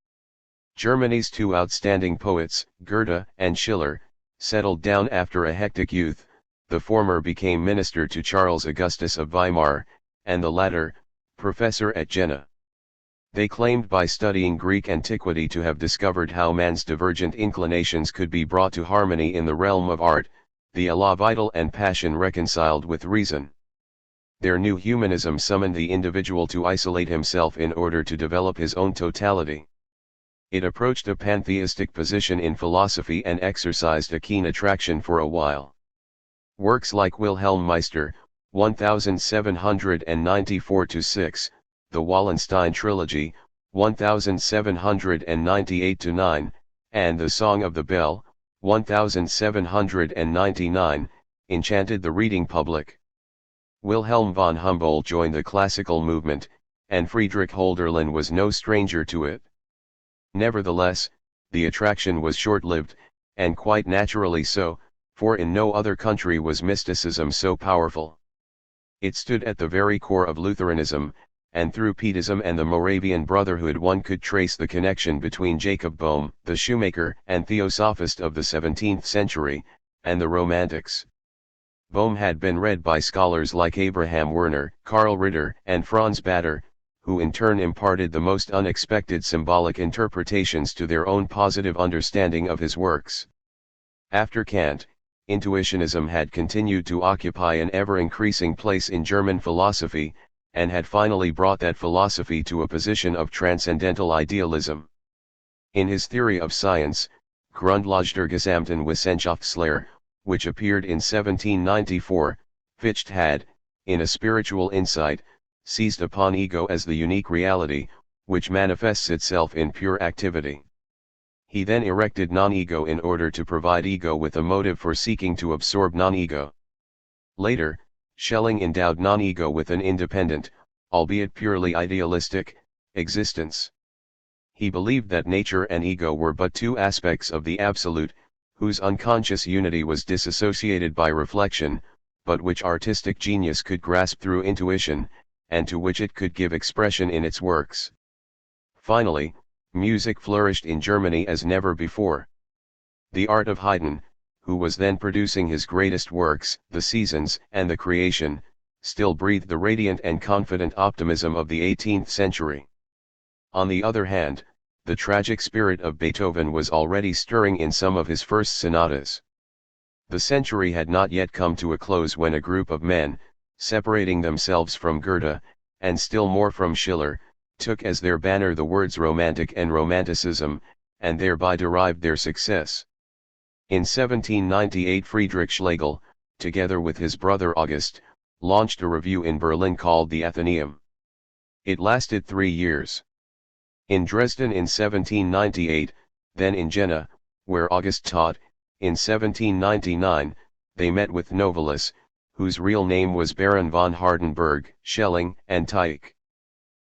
Germany's two outstanding poets, Goethe and Schiller, settled down after a hectic youth. The former became minister to Charles Augustus of Weimar, and the latter, professor at Jena. They claimed by studying Greek antiquity to have discovered how man's divergent inclinations could be brought to harmony in the realm of art, the élan vital and passion reconciled with reason. Their new humanism summoned the individual to isolate himself in order to develop his own totality. It approached a pantheistic position in philosophy and exercised a keen attraction for a while. Works like Wilhelm Meister, 1794-6, the Wallenstein Trilogy, 1798-9, and The Song of the Bell, 1799, enchanted the reading public. Wilhelm von Humboldt joined the classical movement, and Friedrich Hölderlin was no stranger to it. Nevertheless, the attraction was short-lived, and quite naturally so, for in no other country was mysticism so powerful. It stood at the very core of Lutheranism, and through Pietism and the Moravian Brotherhood one could trace the connection between Jacob Boehme, the shoemaker and theosophist of the 17th century, and the Romantics. Boehme had been read by scholars like Abraham Werner, Karl Ritter, and Franz Bader, who in turn imparted the most unexpected symbolic interpretations to their own positive understanding of his works. After Kant, intuitionism had continued to occupy an ever-increasing place in German philosophy, and had finally brought that philosophy to a position of transcendental idealism. In his theory of science, Grundlage der gesamten Wissenschaftslehre, which appeared in 1794, Fichte had, in a spiritual insight, seized upon ego as the unique reality, which manifests itself in pure activity. He then erected non-ego in order to provide ego with a motive for seeking to absorb non-ego. Later, Schelling endowed non-ego with an independent, albeit purely idealistic, existence. He believed that nature and ego were but two aspects of the absolute, whose unconscious unity was disassociated by reflection, but which artistic genius could grasp through intuition, and to which it could give expression in its works. Finally, music flourished in Germany as never before. The art of Haydn, who was then producing his greatest works, The Seasons and The Creation, still breathed the radiant and confident optimism of the 18th century. On the other hand, the tragic spirit of Beethoven was already stirring in some of his first sonatas. The century had not yet come to a close when a group of men, separating themselves from Goethe, and still more from Schiller, took as their banner the words romantic and romanticism, and thereby derived their success. In 1798 Friedrich Schlegel, together with his brother August, launched a revue in Berlin called the Athenaeum. It lasted 3 years. In Dresden in 1798, then in Jena, where August taught, in 1799, they met with Novalis, whose real name was Baron von Hardenberg, Schelling, and Tieck.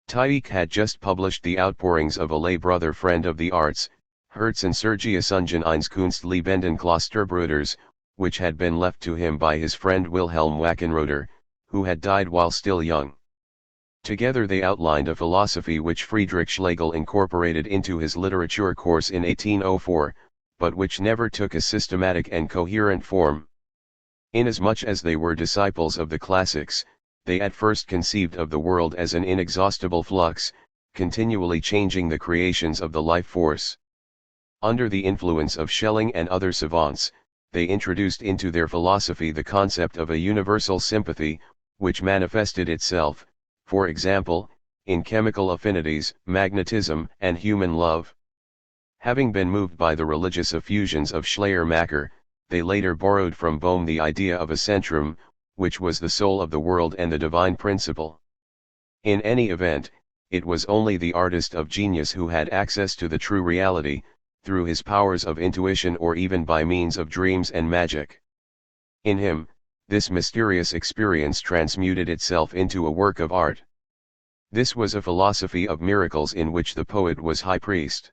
Tieck had just published The Outpourings of a Lay Brother Friend of the Arts, Herzen Sergiusungen eines Kunstlebenden Klosterbruders, which had been left to him by his friend Wilhelm Wackenroder, who had died while still young. Together they outlined a philosophy which Friedrich Schlegel incorporated into his literature course in 1804, but which never took a systematic and coherent form. Inasmuch as they were disciples of the classics, they at first conceived of the world as an inexhaustible flux, continually changing the creations of the life force. Under the influence of Schelling and other savants, they introduced into their philosophy the concept of a universal sympathy, which manifested itself, for example, in chemical affinities, magnetism, and human love. Having been moved by the religious effusions of Schleiermacher, they later borrowed from Bohm the idea of a centrum, which was the soul of the world and the divine principle. In any event, it was only the artist of genius who had access to the true reality, through his powers of intuition or even by means of dreams and magic. In him, this mysterious experience transmuted itself into a work of art. This was a philosophy of miracles in which the poet was high priest.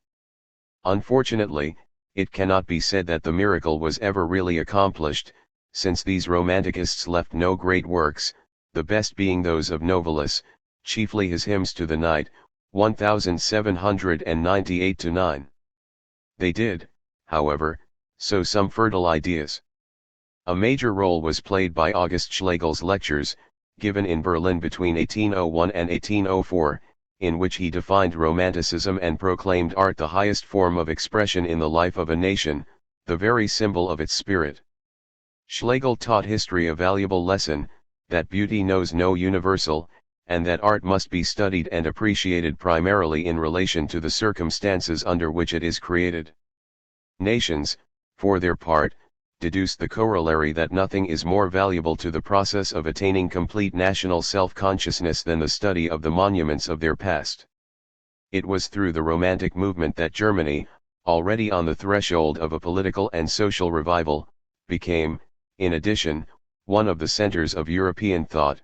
Unfortunately, it cannot be said that the miracle was ever really accomplished, since these romanticists left no great works, the best being those of Novalis, chiefly his Hymns to the Night, 1798-9. They did, however, sow some fertile ideas. A major role was played by August Schlegel's lectures, given in Berlin between 1801 and 1804, in which he defined Romanticism and proclaimed art the highest form of expression in the life of a nation, the very symbol of its spirit. Schlegel taught history a valuable lesson, that beauty knows no universal, and that art must be studied and appreciated primarily in relation to the circumstances under which it is created. Nations, for their part, deduce the corollary that nothing is more valuable to the process of attaining complete national self-consciousness than the study of the monuments of their past. It was through the Romantic movement that Germany, already on the threshold of a political and social revival, became, in addition, one of the centers of European thought.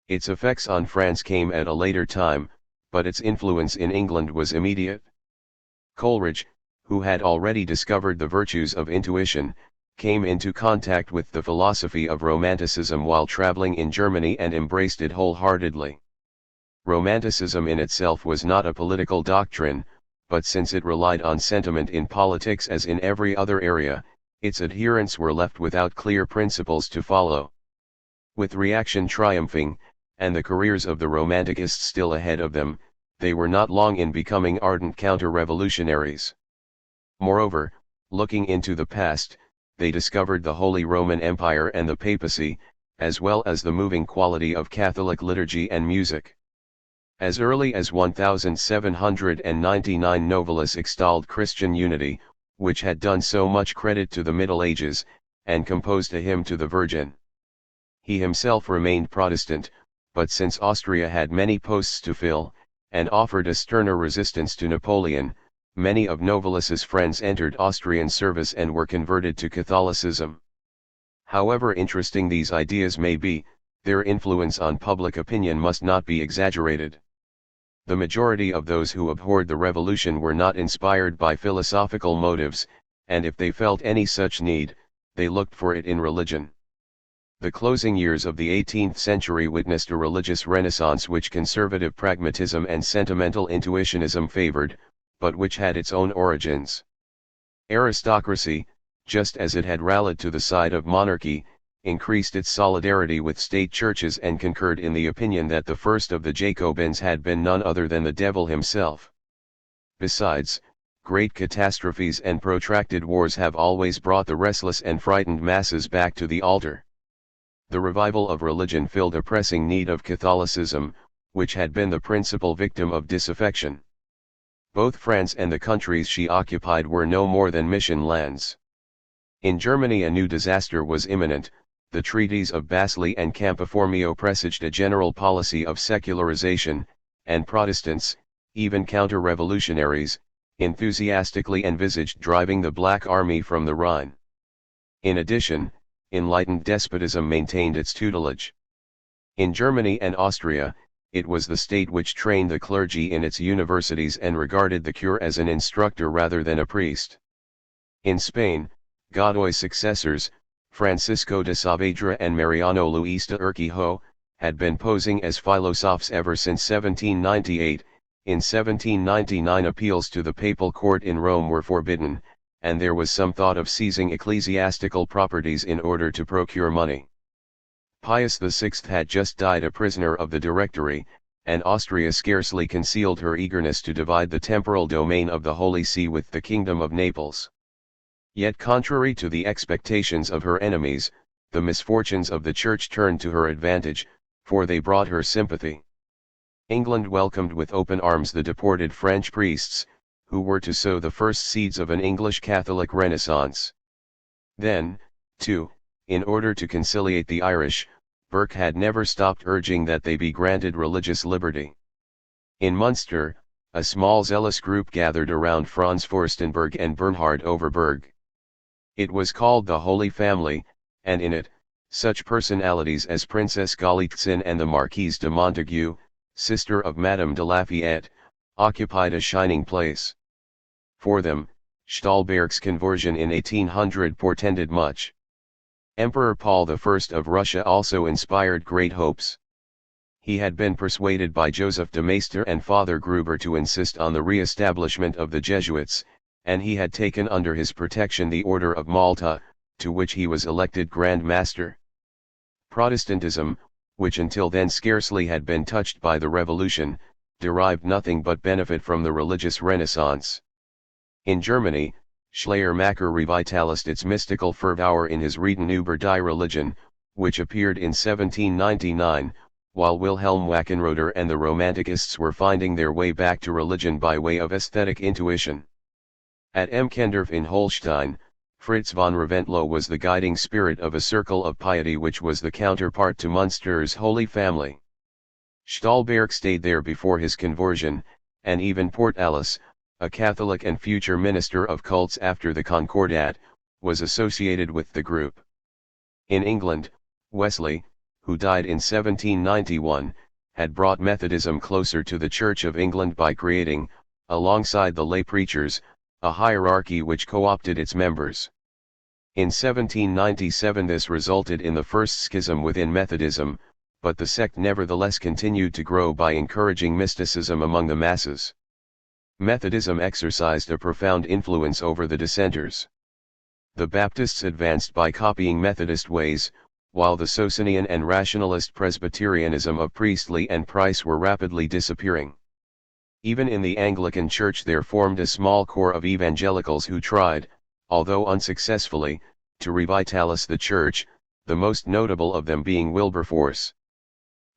Its effects on France came at a later time, but its influence in England was immediate. Coleridge, who had already discovered the virtues of intuition, came into contact with the philosophy of Romanticism while traveling in Germany and embraced it wholeheartedly. Romanticism in itself was not a political doctrine, but since it relied on sentiment in politics as in every other area, its adherents were left without clear principles to follow. With reaction triumphing, and the careers of the Romanticists still ahead of them, they were not long in becoming ardent counter-revolutionaries. Moreover, looking into the past, they discovered the Holy Roman Empire and the papacy, as well as the moving quality of Catholic liturgy and music. As early as 1799 Novalis extolled Christian unity, which had done so much credit to the Middle Ages, and composed a hymn to the Virgin. He himself remained Protestant, but since Austria had many posts to fill, and offered a sterner resistance to Napoleon, many of Novalis's friends entered Austrian service and were converted to Catholicism. However interesting these ideas may be, their influence on public opinion must not be exaggerated. The majority of those who abhorred the revolution were not inspired by philosophical motives, and if they felt any such need, they looked for it in religion. The closing years of the 18th century witnessed a religious renaissance which conservative pragmatism and sentimental intuitionism favored, but which had its own origins. Aristocracy, just as it had rallied to the side of monarchy, increased its solidarity with state churches and concurred in the opinion that the first of the Jacobins had been none other than the devil himself. Besides, great catastrophes and protracted wars have always brought the restless and frightened masses back to the altar. The revival of religion filled a pressing need of Catholicism, which had been the principal victim of disaffection. Both France and the countries she occupied were no more than mission lands. In Germany a new disaster was imminent. The treaties of Basle and Campiformio presaged a general policy of secularization, and Protestants, even counter-revolutionaries, enthusiastically envisaged driving the Black Army from the Rhine. In addition, enlightened despotism maintained its tutelage. In Germany and Austria, it was the state which trained the clergy in its universities and regarded the cure as an instructor rather than a priest. In Spain, Godoy's successors, Francisco de Saavedra and Mariano Luis de Urquijo, had been posing as philosophers ever since 1798. In 1799 appeals to the papal court in Rome were forbidden, and there was some thought of seizing ecclesiastical properties in order to procure money. Pius VI had just died a prisoner of the Directory, and Austria scarcely concealed her eagerness to divide the temporal domain of the Holy See with the Kingdom of Naples. Yet contrary to the expectations of her enemies, the misfortunes of the Church turned to her advantage, for they brought her sympathy. England welcomed with open arms the deported French priests, who were to sow the first seeds of an English Catholic Renaissance. Then, too, in order to conciliate the Irish, Burke had never stopped urging that they be granted religious liberty. In Munster, a small zealous group gathered around Franz Furstenberg and Bernhard Overberg. It was called the Holy Family, and in it, such personalities as Princess Galitzin and the Marquise de Montague, sister of Madame de Lafayette, occupied a shining place. For them, Stolberg's conversion in 1800 portended much. Emperor Paul I of Russia also inspired great hopes. He had been persuaded by Joseph de Maistre and Father Gruber to insist on the re-establishment of the Jesuits, and he had taken under his protection the Order of Malta, to which he was elected Grand Master. Protestantism, which until then scarcely had been touched by the Revolution, derived nothing but benefit from the religious Renaissance. In Germany, Schleiermacher revitalized its mystical fervor in his Reden über die Religion, which appeared in 1799, while Wilhelm Wackenroder and the Romanticists were finding their way back to religion by way of aesthetic intuition. At Emkendorf in Holstein, Fritz von Reventlow was the guiding spirit of a circle of piety which was the counterpart to Munster's Holy Family. Stolberg stayed there before his conversion, and even Port Alice, a Catholic and future minister of cults after the Concordat, was associated with the group. In England, Wesley, who died in 1791, had brought Methodism closer to the Church of England by creating, alongside the lay preachers, a hierarchy which co-opted its members. In 1797 this resulted in the first schism within Methodism, but the sect nevertheless continued to grow by encouraging mysticism among the masses. Methodism exercised a profound influence over the dissenters. The Baptists advanced by copying Methodist ways, while the Socinian and rationalist Presbyterianism of Priestley and Price were rapidly disappearing. Even in the Anglican Church there formed a small core of evangelicals who tried, although unsuccessfully, to revitalize the Church, the most notable of them being Wilberforce.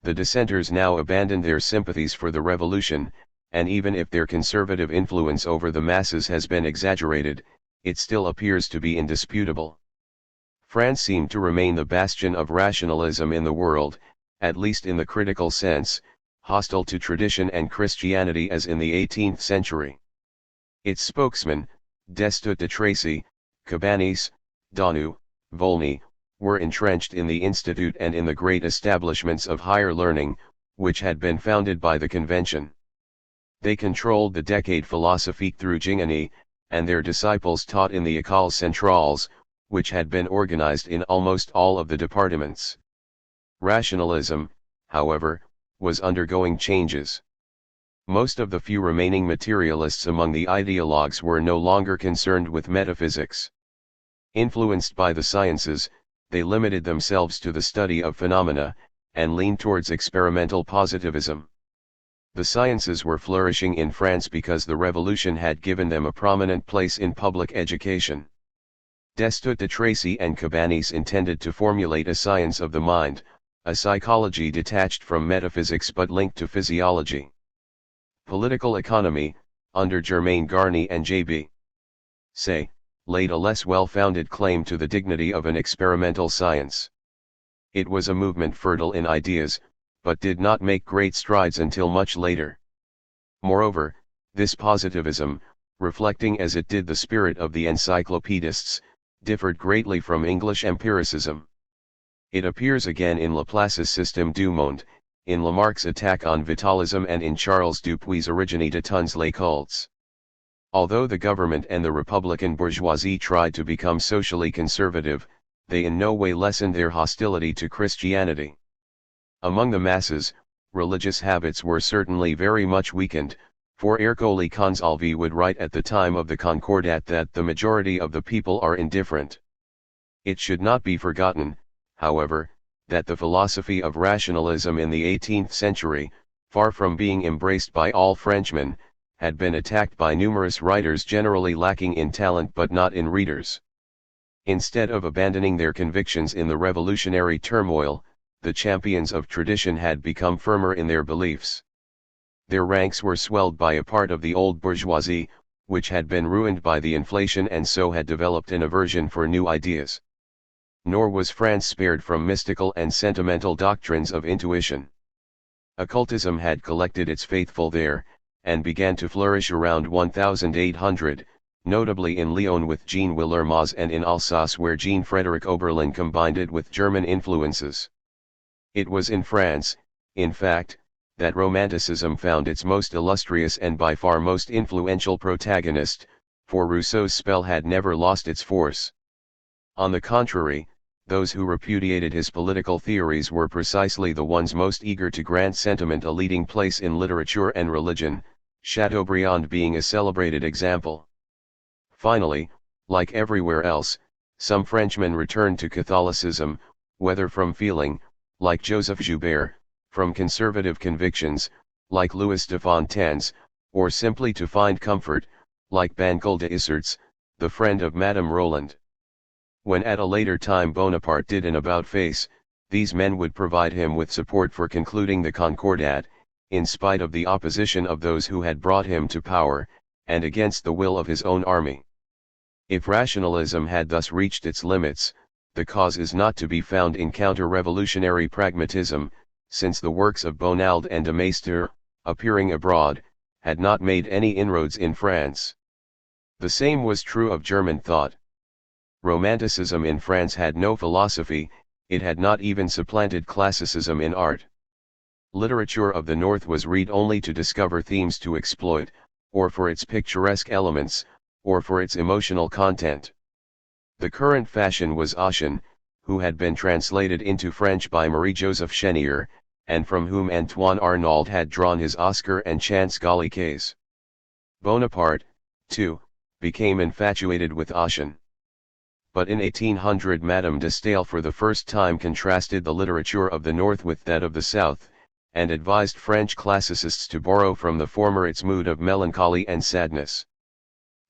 The dissenters now abandoned their sympathies for the Revolution, and even if their conservative influence over the masses has been exaggerated, it still appears to be indisputable. France seemed to remain the bastion of rationalism in the world, at least in the critical sense, hostile to tradition and Christianity as in the 18th century. Its spokesmen, Destutt de Tracy, Cabanis, Danu, Volney, were entrenched in the institute and in the great establishments of higher learning, which had been founded by the convention. They controlled the decade philosophique through Gingani, and their disciples taught in the écoles centrales, which had been organized in almost all of the departments. Rationalism, however, was undergoing changes. Most of the few remaining materialists among the ideologues were no longer concerned with metaphysics. Influenced by the sciences, they limited themselves to the study of phenomena, and leaned towards experimental positivism. The sciences were flourishing in France because the Revolution had given them a prominent place in public education. Destutt de Tracy and Cabanis intended to formulate a science of the mind, a psychology detached from metaphysics but linked to physiology. Political economy, under Germain Garny and J.B. Say, laid a less well-founded claim to the dignity of an experimental science. It was a movement fertile in ideas, but did not make great strides until much later. Moreover, this positivism, reflecting as it did the spirit of the encyclopedists, differed greatly from English empiricism. It appears again in Laplace's Système du Monde, in Lamarck's attack on vitalism and in Charles Dupuy's Origine de tous les cultes. Although the government and the Republican bourgeoisie tried to become socially conservative, they in no way lessened their hostility to Christianity. Among the masses, religious habits were certainly very much weakened, for Ercole Consalvi would write at the time of the Concordat that the majority of the people are indifferent. It should not be forgotten, however, that the philosophy of rationalism in the 18th century, far from being embraced by all Frenchmen, had been attacked by numerous writers generally lacking in talent but not in readers. Instead of abandoning their convictions in the revolutionary turmoil, the champions of tradition had become firmer in their beliefs. Their ranks were swelled by a part of the old bourgeoisie, which had been ruined by the inflation and so had developed an aversion for new ideas. Nor was France spared from mystical and sentimental doctrines of intuition. Occultism had collected its faithful there, and began to flourish around 1800, notably in Lyon with Jean Willermoz and in Alsace where Jean-Frédéric Oberlin combined it with German influences. It was in France, in fact, that Romanticism found its most illustrious and by far most influential protagonist, for Rousseau's spell had never lost its force. On the contrary, those who repudiated his political theories were precisely the ones most eager to grant sentiment a leading place in literature and religion, Chateaubriand being a celebrated example. Finally, like everywhere else, some Frenchmen returned to Catholicism, whether from feeling, like Joseph Joubert, from conservative convictions, like Louis de Fontanes, or simply to find comfort, like Banquille de Isserts, the friend of Madame Roland. When at a later time Bonaparte did an about-face, these men would provide him with support for concluding the Concordat, in spite of the opposition of those who had brought him to power, and against the will of his own army. If rationalism had thus reached its limits, the cause is not to be found in counter-revolutionary pragmatism, since the works of Bonald and de Maistre, appearing abroad, had not made any inroads in France. The same was true of German thought. Romanticism in France had no philosophy, it had not even supplanted classicism in art. Literature of the North was read only to discover themes to exploit, or for its picturesque elements, or for its emotional content. The current fashion was Ossian, who had been translated into French by Marie-Joseph Chenier, and from whom Antoine Arnauld had drawn his Oscar and Chance Galliques. Bonaparte, too, became infatuated with Ossian. But in 1800 Madame de Staël for the first time contrasted the literature of the North with that of the South, and advised French classicists to borrow from the former its mood of melancholy and sadness.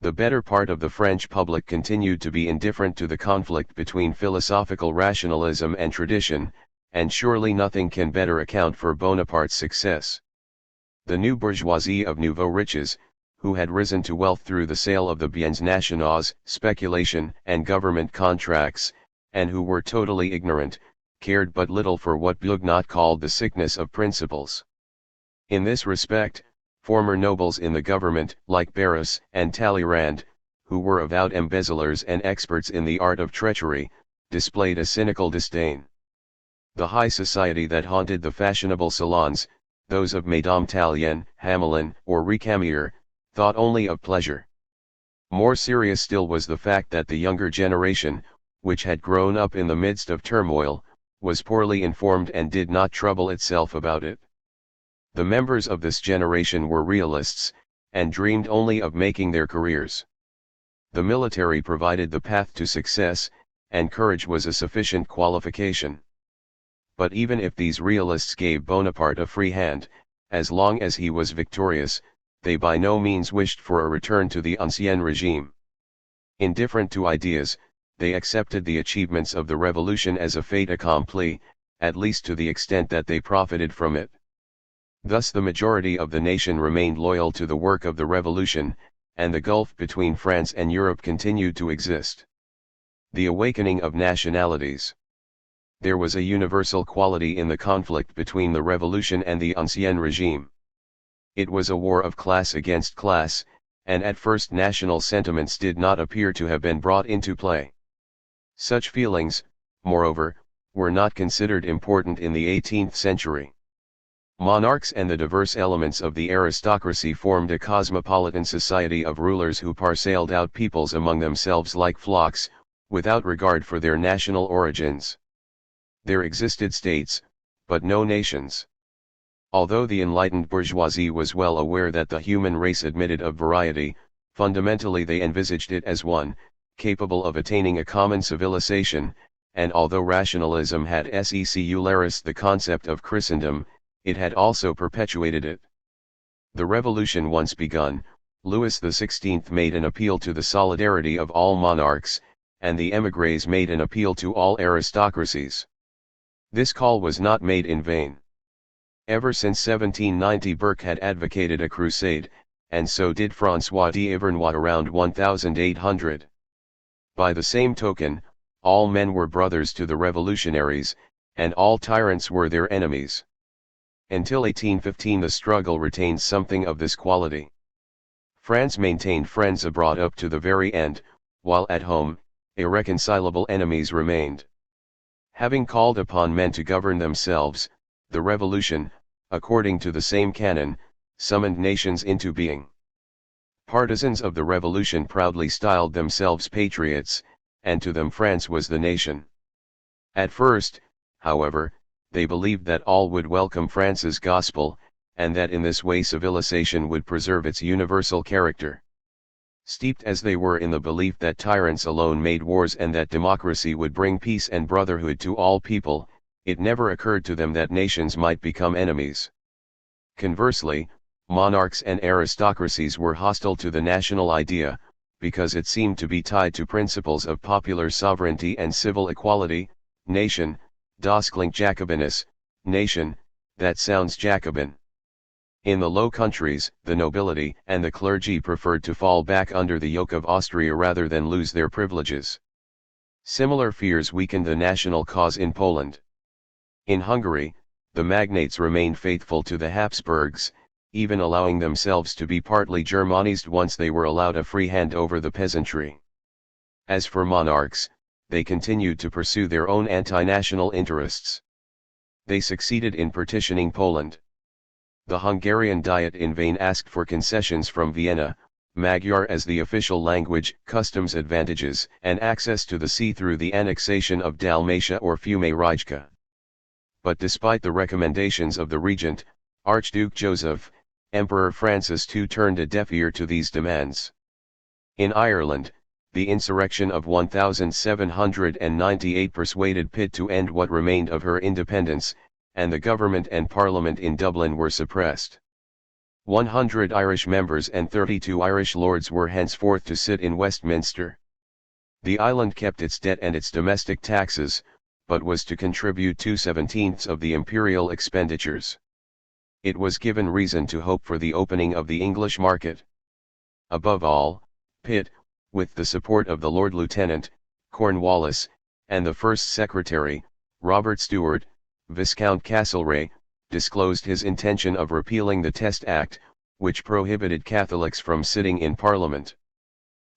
The better part of the French public continued to be indifferent to the conflict between philosophical rationalism and tradition, and surely nothing can better account for Bonaparte's success. The new bourgeoisie of nouveau riches, who had risen to wealth through the sale of the biens nationaux, speculation and government contracts, and who were totally ignorant, cared but little for what Beugnot called the sickness of principles. In this respect, former nobles in the government, like Barras and Talleyrand, who were avowed embezzlers and experts in the art of treachery, displayed a cynical disdain. The high society that haunted the fashionable salons, those of Madame Tallien, Hamelin, or Recamier, thought only of pleasure. More serious still was the fact that the younger generation, which had grown up in the midst of turmoil, was poorly informed and did not trouble itself about it. The members of this generation were realists, and dreamed only of making their careers. The military provided the path to success, and courage was a sufficient qualification. But even if these realists gave Bonaparte a free hand, as long as he was victorious, they by no means wished for a return to the ancien regime. Indifferent to ideas, they accepted the achievements of the revolution as a fait accompli, at least to the extent that they profited from it. Thus the majority of the nation remained loyal to the work of the revolution, and the gulf between France and Europe continued to exist. The awakening of nationalities. There was a universal quality in the conflict between the revolution and the ancien regime. It was a war of class against class, and at first national sentiments did not appear to have been brought into play. Such feelings, moreover, were not considered important in the 18th century. Monarchs and the diverse elements of the aristocracy formed a cosmopolitan society of rulers who parceled out peoples among themselves like flocks, without regard for their national origins. There existed states, but no nations. Although the enlightened bourgeoisie was well aware that the human race admitted of variety, fundamentally they envisaged it as one, capable of attaining a common civilization, and although rationalism had secularized the concept of Christendom, it had also perpetuated it. The revolution once begun, Louis XVI made an appeal to the solidarity of all monarchs, and the émigrés made an appeal to all aristocracies. This call was not made in vain. Ever since 1790 Burke had advocated a crusade, and so did François d'Ivernois around 1800. By the same token, all men were brothers to the revolutionaries, and all tyrants were their enemies. Until 1815 the struggle retained something of this quality. France maintained friends abroad up to the very end, while at home, irreconcilable enemies remained. Having called upon men to govern themselves, the revolution, according to the same canon, summoned nations into being. Partisans of the revolution proudly styled themselves patriots, and to them France was the nation. At first, however, they believed that all would welcome France's gospel, and that in this way civilization would preserve its universal character. Steeped as they were in the belief that tyrants alone made wars and that democracy would bring peace and brotherhood to all people, it never occurred to them that nations might become enemies. Conversely, monarchs and aristocracies were hostile to the national idea, because it seemed to be tied to principles of popular sovereignty and civil equality. Nation, das klingt Jacobinis, nation, that sounds Jacobin. In the Low Countries, the nobility and the clergy preferred to fall back under the yoke of Austria rather than lose their privileges. Similar fears weakened the national cause in Poland. In Hungary, the magnates remained faithful to the Habsburgs, even allowing themselves to be partly Germanized once they were allowed a free hand over the peasantry. As for monarchs, they continued to pursue their own anti-national interests. They succeeded in partitioning Poland. The Hungarian Diet in vain asked for concessions from Vienna, Magyar as the official language, customs advantages, and access to the sea through the annexation of Dalmatia or Fiume Rijeka. But despite the recommendations of the regent, Archduke Joseph, Emperor Francis II turned a deaf ear to these demands. In Ireland, the insurrection of 1798 persuaded Pitt to end what remained of her independence, and the government and parliament in Dublin were suppressed. 100 Irish members and 32 Irish lords were henceforth to sit in Westminster. The island kept its debt and its domestic taxes, but was to contribute 2/17 of the imperial expenditures. It was given reason to hope for the opening of the English market. Above all, Pitt, with the support of the Lord Lieutenant, Cornwallis, and the First Secretary, Robert Stewart, Viscount Castlereagh, disclosed his intention of repealing the Test Act, which prohibited Catholics from sitting in Parliament.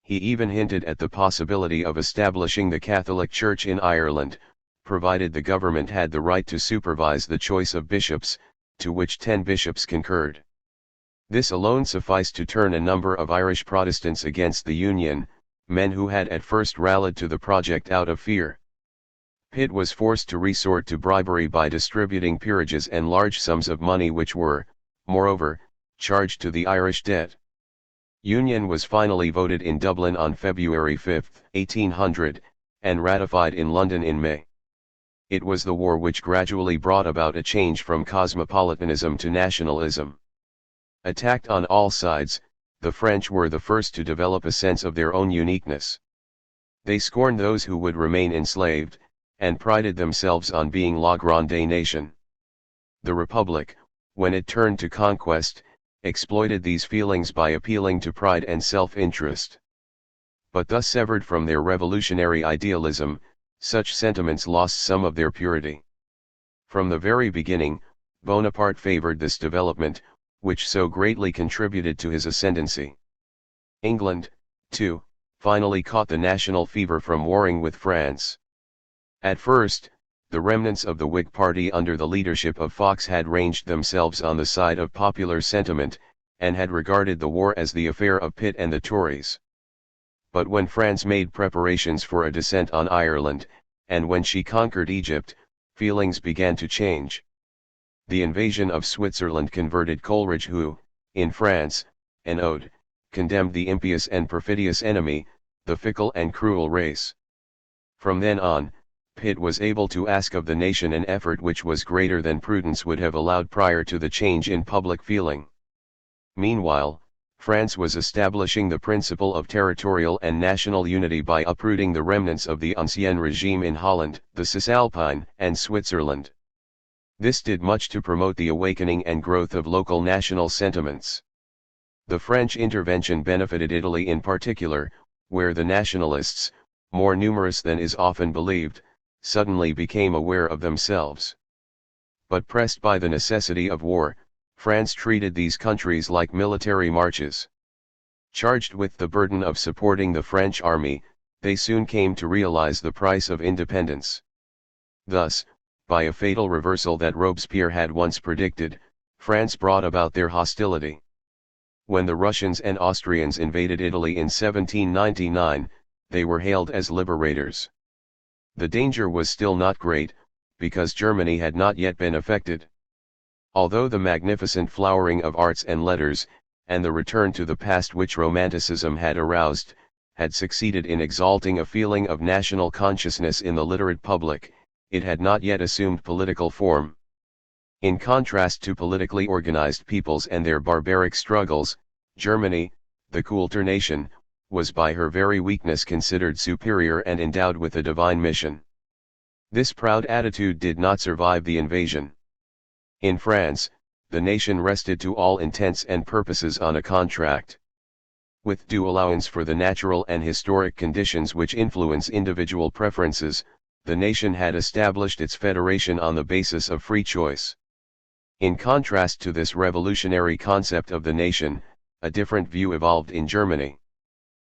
He even hinted at the possibility of establishing the Catholic Church in Ireland, provided the government had the right to supervise the choice of bishops, to which 10 bishops concurred. This alone sufficed to turn a number of Irish Protestants against the Union, men who had at first rallied to the project out of fear. Pitt was forced to resort to bribery by distributing peerages and large sums of money which were, moreover, charged to the Irish debt. Union was finally voted in Dublin on February 5, 1800, and ratified in London in May. It was the war which gradually brought about a change from cosmopolitanism to nationalism. Attacked on all sides, the French were the first to develop a sense of their own uniqueness. They scorned those who would remain enslaved, and prided themselves on being la grande nation. The Republic, when it turned to conquest, exploited these feelings by appealing to pride and self-interest. But thus severed from their revolutionary idealism, such sentiments lost some of their purity. From the very beginning, Bonaparte favored this development, which so greatly contributed to his ascendancy. England, too, finally caught the national fever from warring with France. At first, the remnants of the Whig party under the leadership of Fox had ranged themselves on the side of popular sentiment, and had regarded the war as the affair of Pitt and the Tories. But when France made preparations for a descent on Ireland, and when she conquered Egypt, feelings began to change. The invasion of Switzerland converted Coleridge who, in France, an ode, condemned the impious and perfidious enemy, the fickle and cruel race. From then on, Pitt was able to ask of the nation an effort which was greater than prudence would have allowed prior to the change in public feeling. Meanwhile, France was establishing the principle of territorial and national unity by uprooting the remnants of the Ancien regime in Holland, the Cisalpine, and Switzerland. This did much to promote the awakening and growth of local national sentiments. The French intervention benefited Italy in particular, where the nationalists, more numerous than is often believed, suddenly became aware of themselves. But pressed by the necessity of war, France treated these countries like military marches. Charged with the burden of supporting the French army, they soon came to realize the price of independence. Thus, by a fatal reversal that Robespierre had once predicted, France brought about their hostility. When the Russians and Austrians invaded Italy in 1799, they were hailed as liberators. The danger was still not great, because Germany had not yet been affected. Although the magnificent flowering of arts and letters, and the return to the past which Romanticism had aroused, had succeeded in exalting a feeling of national consciousness in the literate public, it had not yet assumed political form. In contrast to politically organized peoples and their barbaric struggles, Germany, the Kultur nation, was by her very weakness considered superior and endowed with a divine mission. This proud attitude did not survive the invasion. In France, the nation rested to all intents and purposes on a contract. With due allowance for the natural and historic conditions which influence individual preferences, the nation had established its federation on the basis of free choice. In contrast to this revolutionary concept of the nation, a different view evolved in Germany.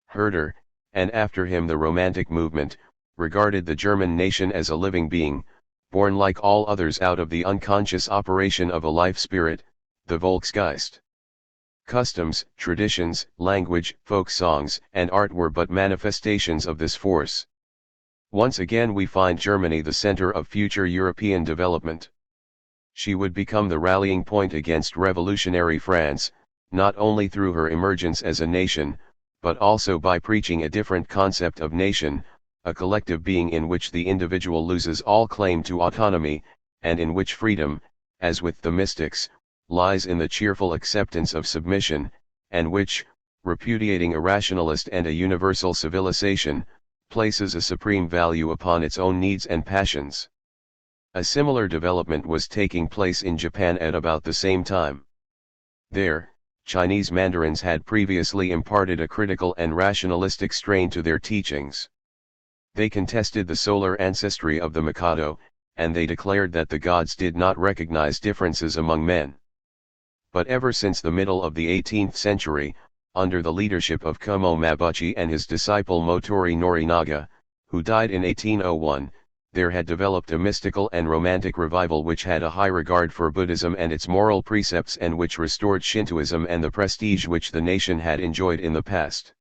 Herder, and after him the Romantic movement, regarded the German nation as a living being, born like all others out of the unconscious operation of a life spirit, the Volksgeist. Customs, traditions, language, folk songs, and art were but manifestations of this force. Once again we find Germany the center of future European development. She would become the rallying point against revolutionary France, not only through her emergence as a nation, but also by preaching a different concept of nation, a collective being in which the individual loses all claim to autonomy, and in which freedom, as with the mystics, lies in the cheerful acceptance of submission, and which, repudiating a rationalist and a universal civilization, places a supreme value upon its own needs and passions. A similar development was taking place in Japan at about the same time. There, Chinese mandarins had previously imparted a critical and rationalistic strain to their teachings. They contested the solar ancestry of the Mikado, and they declared that the gods did not recognize differences among men. But ever since the middle of the 18th century, under the leadership of Kumo Mabuchi and his disciple Motori Norinaga, who died in 1801, there had developed a mystical and romantic revival which had a high regard for Buddhism and its moral precepts, and which restored Shintoism and the prestige which the nation had enjoyed in the past.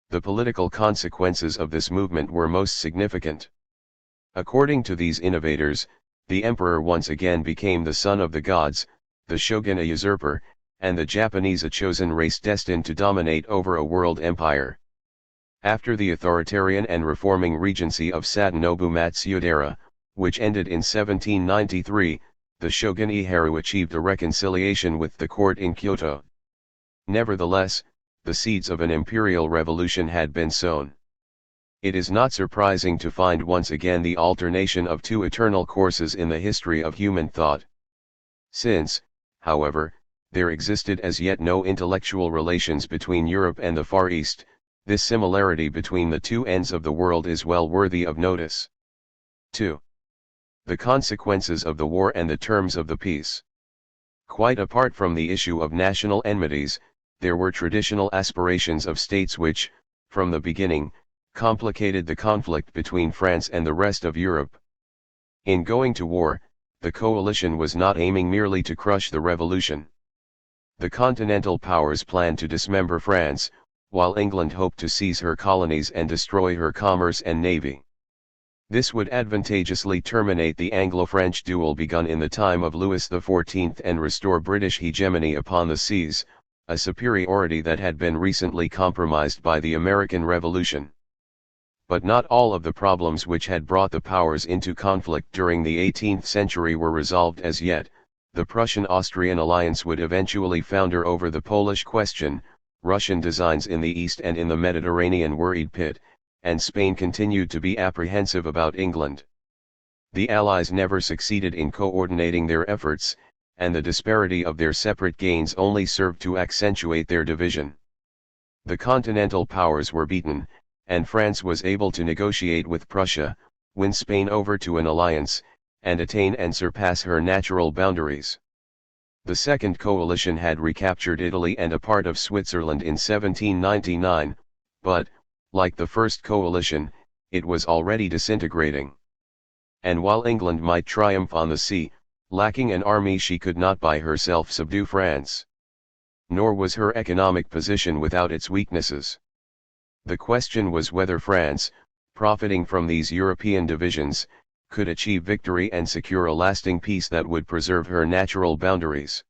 The political consequences of this movement were most significant. According to these innovators, the emperor once again became the son of the gods, the shogun a usurper, and the Japanese a chosen race destined to dominate over a world empire. After the authoritarian and reforming regency of Sadanobu Matsudaira, which ended in 1793, the shogun Ieyasu achieved a reconciliation with the court in Kyoto. Nevertheless, the seeds of an imperial revolution had been sown. It is not surprising to find once again the alternation of two eternal courses in the history of human thought. Since, however, there existed as yet no intellectual relations between Europe and the Far East, this similarity between the two ends of the world is well worthy of notice. 2. The consequences of the war and the terms of the peace. Quite apart from the issue of national enmities, there were traditional aspirations of states which, from the beginning, complicated the conflict between France and the rest of Europe. In going to war, the coalition was not aiming merely to crush the revolution. The Continental powers planned to dismember France, while England hoped to seize her colonies and destroy her commerce and navy. This would advantageously terminate the Anglo-French duel begun in the time of Louis XIV and restore British hegemony upon the seas, a superiority that had been recently compromised by the American Revolution. But not all of the problems which had brought the powers into conflict during the 18th century were resolved as yet. The Prussian-Austrian alliance would eventually founder over the Polish question, Russian designs in the east and in the Mediterranean worried Pitt, and Spain continued to be apprehensive about England. The Allies never succeeded in coordinating their efforts, and the disparity of their separate gains only served to accentuate their division. The Continental powers were beaten, and France was able to negotiate with Prussia, win Spain over to an alliance, and attain and surpass her natural boundaries. The Second Coalition had recaptured Italy and a part of Switzerland in 1799, but, like the First Coalition, it was already disintegrating. And while England might triumph on the sea, lacking an army she could not by herself subdue France. Nor was her economic position without its weaknesses. The question was whether France, profiting from these European divisions, could achieve victory and secure a lasting peace that would preserve her natural boundaries.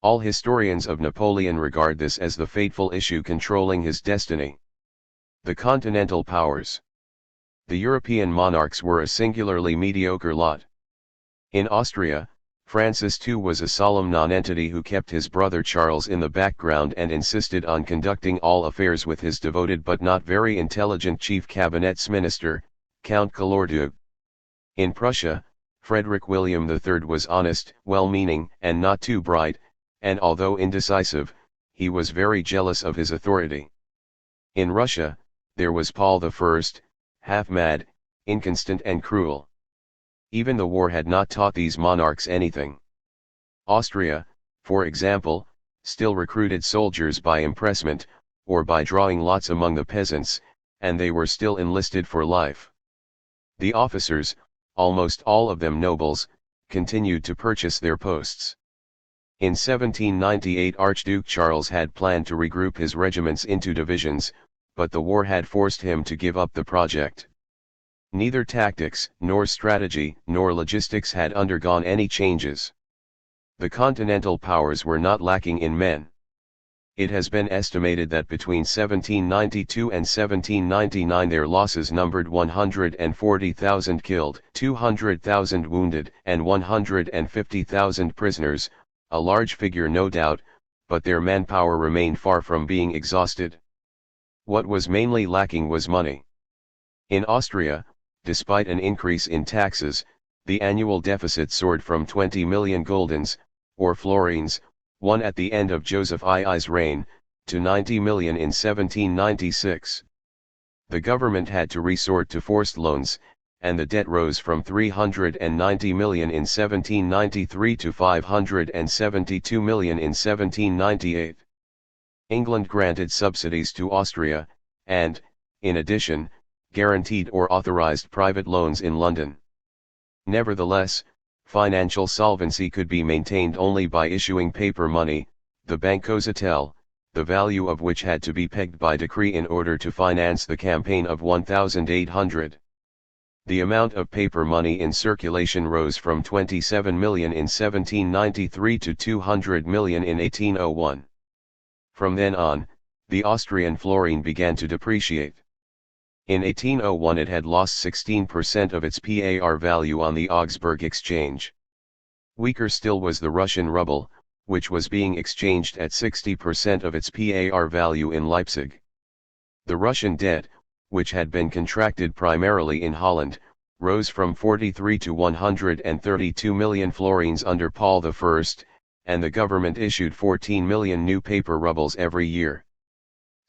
All historians of Napoleon regard this as the fateful issue controlling his destiny. The Continental powers. The European monarchs were a singularly mediocre lot. In Austria, Francis II was a solemn nonentity who kept his brother Charles in the background and insisted on conducting all affairs with his devoted but not very intelligent chief cabinet's minister, Count Colordu. In Prussia, Frederick William III was honest, well-meaning, and not too bright, and although indecisive, he was very jealous of his authority. In Russia, there was Paul I, half-mad, inconstant and cruel. Even the war had not taught these monarchs anything. Austria, for example, still recruited soldiers by impressment, or by drawing lots among the peasants, and they were still enlisted for life. The officers, almost all of them nobles, continued to purchase their posts. In 1798 Archduke Charles had planned to regroup his regiments into divisions, but the war had forced him to give up the project. Neither tactics, nor strategy, nor logistics had undergone any changes. The Continental powers were not lacking in men. It has been estimated that between 1792 and 1799 their losses numbered 140,000 killed, 200,000 wounded, and 150,000 prisoners, a large figure no doubt, but their manpower remained far from being exhausted. What was mainly lacking was money. In Austria, despite an increase in taxes, the annual deficit soared from 20 million guldens, or florins, one at the end of Joseph II's reign, to 90 million in 1796. The government had to resort to forced loans, and the debt rose from 390 million in 1793 to 572 million in 1798. England granted subsidies to Austria, and, in addition, guaranteed or authorized private loans in London. Nevertheless, financial solvency could be maintained only by issuing paper money, the bancosetelle, the value of which had to be pegged by decree in order to finance the campaign of 1800. The amount of paper money in circulation rose from 27 million in 1793 to 200 million in 1801. From then on, the Austrian florin began to depreciate. In 1801 it had lost 16% of its PAR value on the Augsburg exchange. Weaker still was the Russian ruble, which was being exchanged at 60% of its PAR value in Leipzig. The Russian debt, which had been contracted primarily in Holland, rose from 43 to 132 million florins under Paul I, and the government issued 14 million new paper rubles every year.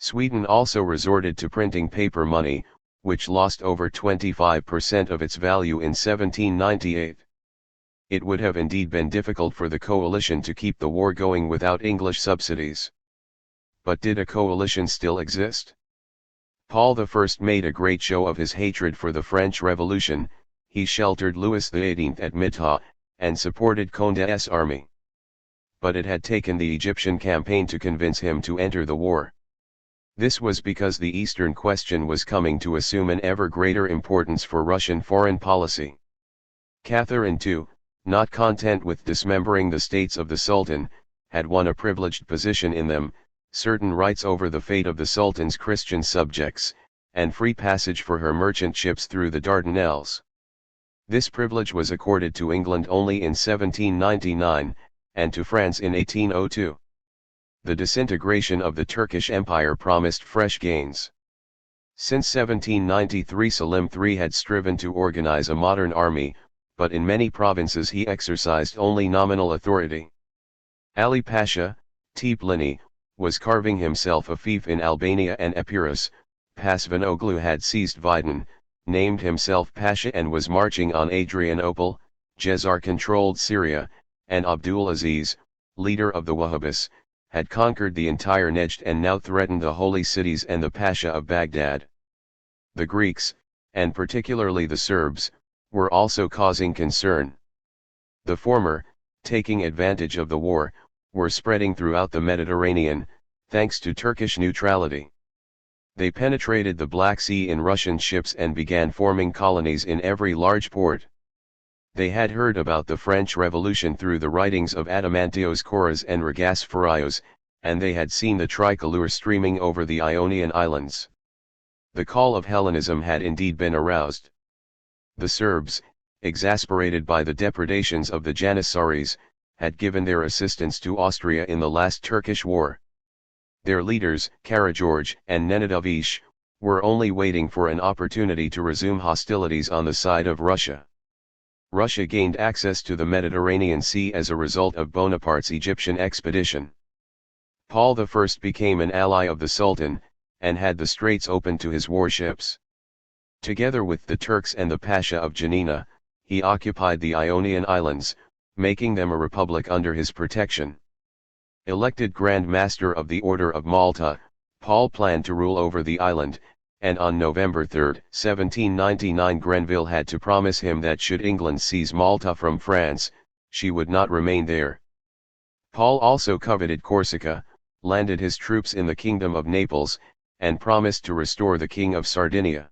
Sweden also resorted to printing paper money, which lost over 25% of its value in 1798. It would have indeed been difficult for the coalition to keep the war going without English subsidies. But did a coalition still exist? Paul I made a great show of his hatred for the French Revolution. He sheltered Louis XVIII at Mita, and supported Conde's army. But it had taken the Egyptian campaign to convince him to enter the war. This was because the Eastern question was coming to assume an ever greater importance for Russian foreign policy. Catherine too, not content with dismembering the states of the Sultan, had won a privileged position in them, certain rights over the fate of the Sultan's Christian subjects, and free passage for her merchant ships through the Dardanelles. This privilege was accorded to England only in 1799, and to France in 1802. The disintegration of the Turkish Empire promised fresh gains. Since 1793 Selim III had striven to organize a modern army, but in many provinces he exercised only nominal authority. Ali Pasha, Teplini, was carving himself a fief in Albania and Epirus. Pasvanoglu had seized Vidin, named himself Pasha and was marching on Adrianople. Jezar controlled Syria, and Abdulaziz, leader of the Wahhabis, had conquered the entire Nejd and now threatened the holy cities and the Pasha of Baghdad. The Greeks, and particularly the Serbs, were also causing concern. The former, taking advantage of the war, were spreading throughout the Mediterranean, thanks to Turkish neutrality. They penetrated the Black Sea in Russian ships and began forming colonies in every large port. They had heard about the French Revolution through the writings of Adamantios Koras and Ragaspharios, and they had seen the tricolor streaming over the Ionian Islands. The call of Hellenism had indeed been aroused. The Serbs, exasperated by the depredations of the Janissaries, had given their assistance to Austria in the last Turkish war. Their leaders, Karageorge and Nenadovish, were only waiting for an opportunity to resume hostilities on the side of Russia. Russia gained access to the Mediterranean Sea as a result of Bonaparte's Egyptian expedition. Paul I became an ally of the Sultan, and had the straits open to his warships. Together with the Turks and the Pasha of Janina, he occupied the Ionian Islands, making them a republic under his protection. Elected Grand Master of the Order of Malta, Paul planned to rule over the island, and on November 3, 1799 Grenville had to promise him that should England seize Malta from France, she would not remain there. Paul also coveted Corsica, landed his troops in the Kingdom of Naples, and promised to restore the King of Sardinia.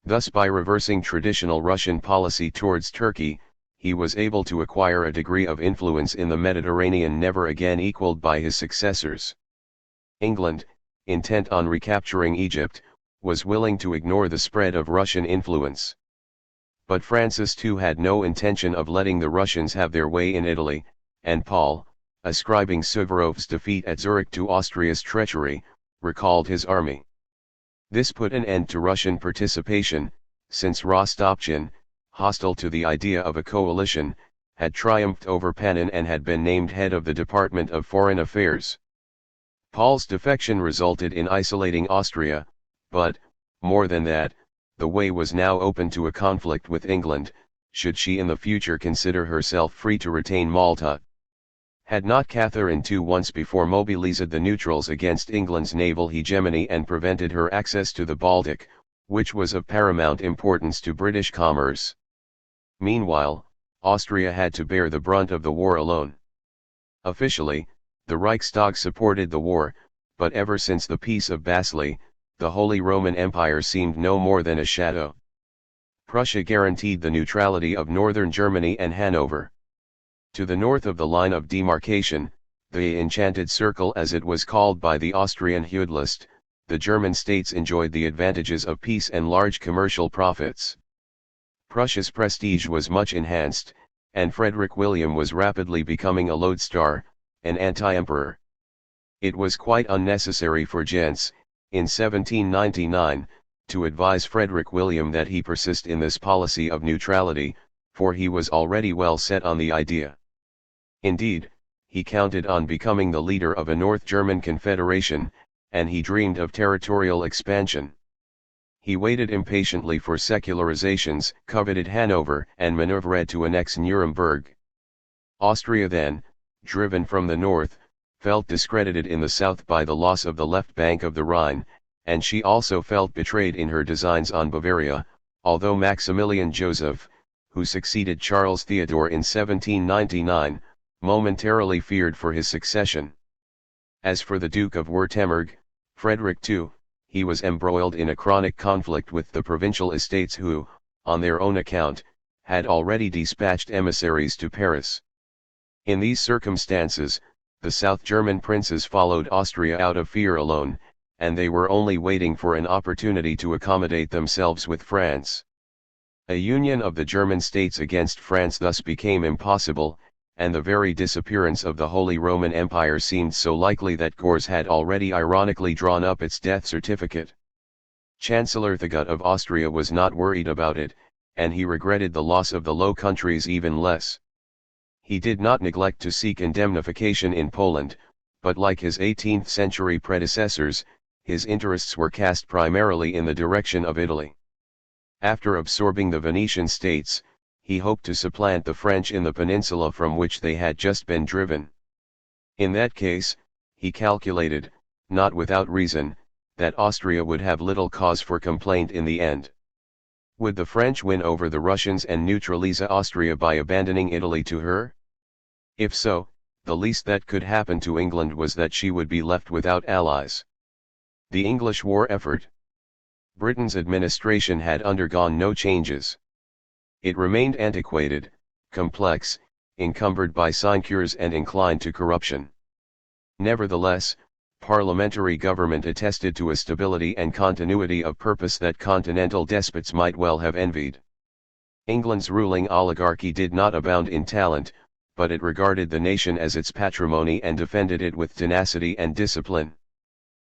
Thus by reversing traditional Russian policy towards Turkey, he was able to acquire a degree of influence in the Mediterranean never again equaled by his successors. England, intent on recapturing Egypt, was willing to ignore the spread of Russian influence. But Francis too had no intention of letting the Russians have their way in Italy, and Paul, ascribing Suvorov's defeat at Zurich to Austria's treachery, recalled his army. This put an end to Russian participation, since Rostopchin, hostile to the idea of a coalition, had triumphed over Panin and had been named head of the Department of Foreign Affairs. Paul's defection resulted in isolating Austria, but, more than that, the way was now open to a conflict with England, should she in the future consider herself free to retain Malta. Had not Catherine II once before mobilized the neutrals against England's naval hegemony and prevented her access to the Baltic, which was of paramount importance to British commerce? Meanwhile, Austria had to bear the brunt of the war alone. Officially, the Reichstag supported the war, but ever since the Peace of Basel, the Holy Roman Empire seemed no more than a shadow. Prussia guaranteed the neutrality of northern Germany and Hanover. To the north of the line of demarcation, the Enchanted Circle as it was called by the Austrian feudalist, the German states enjoyed the advantages of peace and large commercial profits. Prussia's prestige was much enhanced, and Frederick William was rapidly becoming a lodestar, an anti-emperor. It was quite unnecessary for Jens, in 1799, to advise Frederick William that he persist in this policy of neutrality, for he was already well set on the idea. Indeed, he counted on becoming the leader of a North German confederation, and he dreamed of territorial expansion. He waited impatiently for secularizations, coveted Hanover, and maneuvered to annex Nuremberg. Austria then, driven from the north, felt discredited in the south by the loss of the left bank of the Rhine, and she also felt betrayed in her designs on Bavaria, although Maximilian Joseph, who succeeded Charles Theodore in 1799, momentarily feared for his succession. As for the Duke of Württemberg, Frederick II, he was embroiled in a chronic conflict with the provincial estates who, on their own account, had already dispatched emissaries to Paris. In these circumstances, the South German princes followed Austria out of fear alone, and they were only waiting for an opportunity to accommodate themselves with France. A union of the German states against France thus became impossible, and the very disappearance of the Holy Roman Empire seemed so likely that Gors had already ironically drawn up its death certificate. Chancellor Thigut of Austria was not worried about it, and he regretted the loss of the Low Countries even less. He did not neglect to seek indemnification in Poland, but like his 18th-century predecessors, his interests were cast primarily in the direction of Italy. After absorbing the Venetian states, he hoped to supplant the French in the peninsula from which they had just been driven. In that case, he calculated, not without reason, that Austria would have little cause for complaint in the end. Would the French win over the Russians and neutralize Austria by abandoning Italy to her? If so, the least that could happen to England was that she would be left without allies. The English war effort. Britain's administration had undergone no changes. It remained antiquated, complex, encumbered by sinecures and inclined to corruption. Nevertheless, parliamentary government attested to a stability and continuity of purpose that continental despots might well have envied. England's ruling oligarchy did not abound in talent, but it regarded the nation as its patrimony and defended it with tenacity and discipline.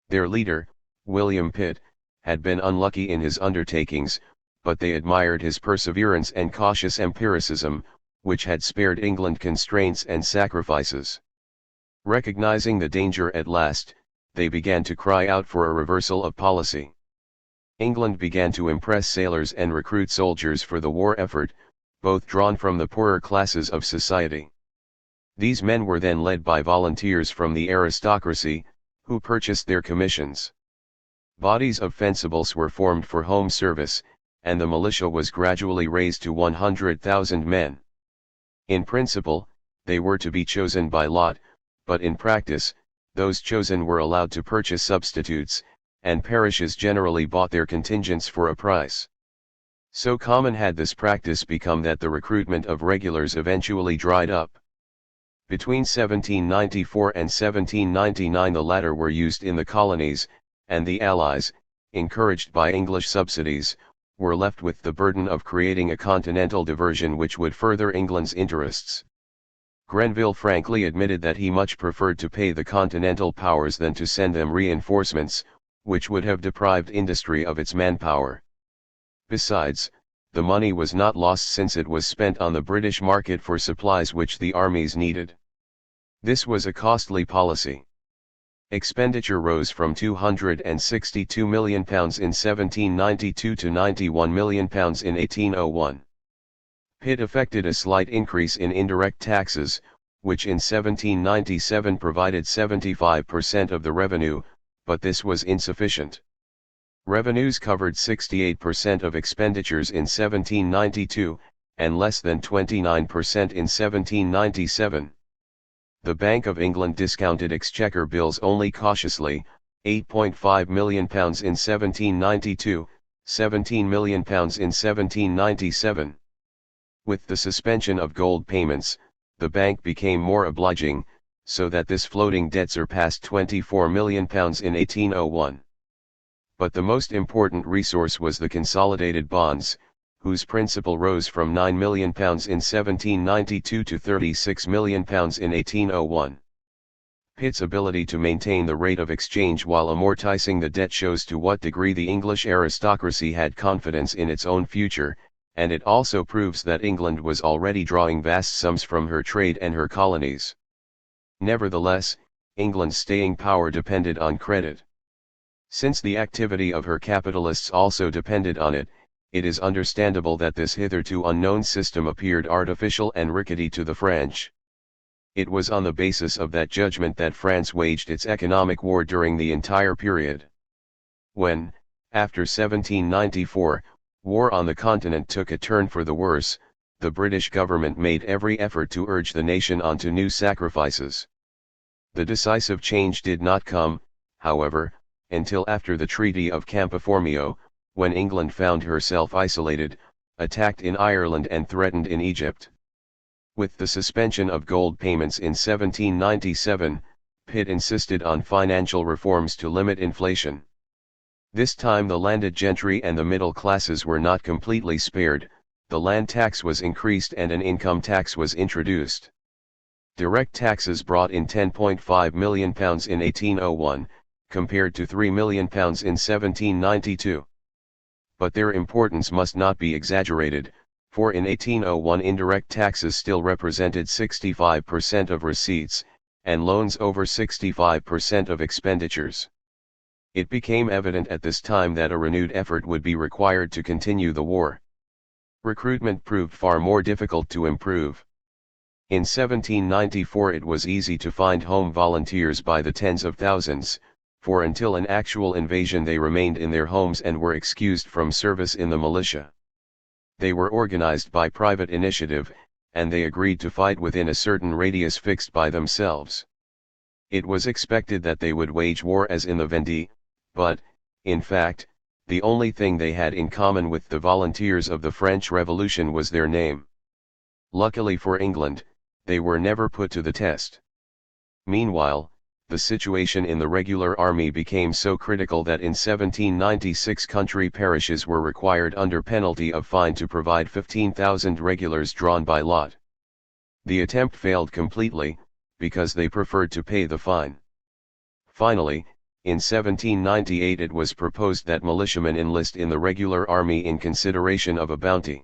Their leader, William Pitt, had been unlucky in his undertakings, but they admired his perseverance and cautious empiricism, which had spared England constraints and sacrifices. Recognizing the danger at last, they began to cry out for a reversal of policy. England began to impress sailors and recruit soldiers for the war effort, both drawn from the poorer classes of society. These men were then led by volunteers from the aristocracy, who purchased their commissions. Bodies of fencibles were formed for home service, and the militia was gradually raised to 100,000 men. In principle, they were to be chosen by lot, but in practice, those chosen were allowed to purchase substitutes, and parishes generally bought their contingents for a price. So common had this practice become that the recruitment of regulars eventually dried up. Between 1794 and 1799 the latter were used in the colonies, and the Allies, encouraged by English subsidies, were left with the burden of creating a continental diversion which would further England's interests. Grenville frankly admitted that he much preferred to pay the continental powers than to send them reinforcements, which would have deprived industry of its manpower. Besides, the money was not lost since it was spent on the British market for supplies which the armies needed. This was a costly policy. Expenditure rose from £262 million in 1792 to £91 million in 1801. Pitt effected a slight increase in indirect taxes, which in 1797 provided 75% of the revenue, but this was insufficient. Revenues covered 68% of expenditures in 1792, and less than 29% in 1797. The Bank of England discounted exchequer bills only cautiously, £8.5 million in 1792, £17 million in 1797. With the suspension of gold payments, the bank became more obliging, so that this floating debt surpassed £24 million in 1801. But the most important resource was the consolidated bonds, whose principal rose from £9 million in 1792 to £36 million in 1801. Pitt's ability to maintain the rate of exchange while amortizing the debt shows to what degree the English aristocracy had confidence in its own future, and it also proves that England was already drawing vast sums from her trade and her colonies. Nevertheless, England's staying power depended on credit. Since the activity of her capitalists also depended on it, it is understandable that this hitherto unknown system appeared artificial and rickety to the French. It was on the basis of that judgment that France waged its economic war during the entire period. When, after 1794, war on the continent took a turn for the worse, the British government made every effort to urge the nation on to new sacrifices. The decisive change did not come, however, until after the Treaty of Campoformio, when England found herself isolated, attacked in Ireland and threatened in Egypt. With the suspension of gold payments in 1797, Pitt insisted on financial reforms to limit inflation. This time the landed gentry and the middle classes were not completely spared, the land tax was increased and an income tax was introduced. Direct taxes brought in £10.5 million in 1801, compared to £3 million in 1792. But their importance must not be exaggerated, for in 1801 indirect taxes still represented 65% of receipts, and loans over 65% of expenditures. It became evident at this time that a renewed effort would be required to continue the war. Recruitment proved far more difficult to improve. In 1794 it was easy to find home volunteers by the tens of thousands, for until an actual invasion they remained in their homes and were excused from service in the militia. They were organized by private initiative, and they agreed to fight within a certain radius fixed by themselves. It was expected that they would wage war as in the Vendée, but, in fact, the only thing they had in common with the volunteers of the French Revolution was their name. Luckily for England, they were never put to the test. Meanwhile, the situation in the regular army became so critical that in 1796 country parishes were required under penalty of fine to provide 15,000 regulars drawn by lot. The attempt failed completely, because they preferred to pay the fine. Finally, in 1798 it was proposed that militiamen enlist in the regular army in consideration of a bounty.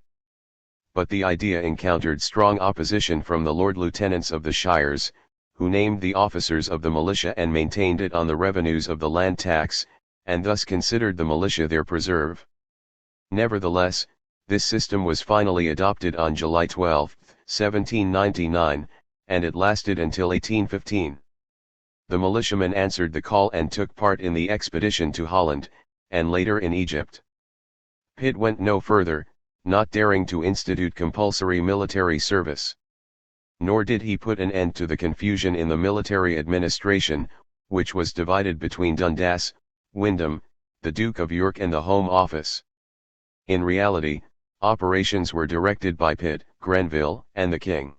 But the idea encountered strong opposition from the Lord Lieutenants of the shires, who named the officers of the militia and maintained it on the revenues of the land tax, and thus considered the militia their preserve. Nevertheless, this system was finally adopted on July 12, 1799, and it lasted until 1815. The militiamen answered the call and took part in the expedition to Holland, and later in Egypt. Pitt went no further, not daring to institute compulsory military service. Nor did he put an end to the confusion in the military administration, which was divided between Dundas, Wyndham, the Duke of York and the Home Office. In reality, operations were directed by Pitt, Grenville, and the King.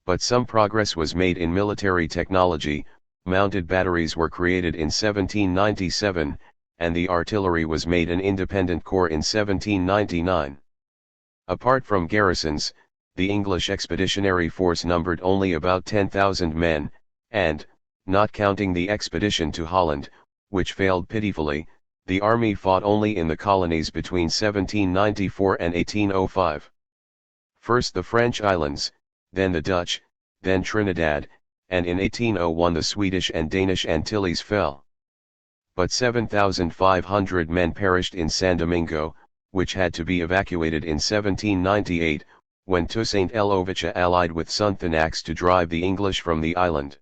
But some progress was made in military technology, mounted batteries were created in 1797, and the artillery was made an independent corps in 1799. Apart from garrisons, the English expeditionary force numbered only about 10,000 men, and, not counting the expedition to Holland, which failed pitifully, the army fought only in the colonies between 1794 and 1805. First the French islands, then the Dutch, then Trinidad, and in 1801 the Swedish and Danish Antilles fell. But 7,500 men perished in San Domingo, which had to be evacuated in 1798, when Toussaint L'Ouverture allied with Sonthonax to drive the English from the island.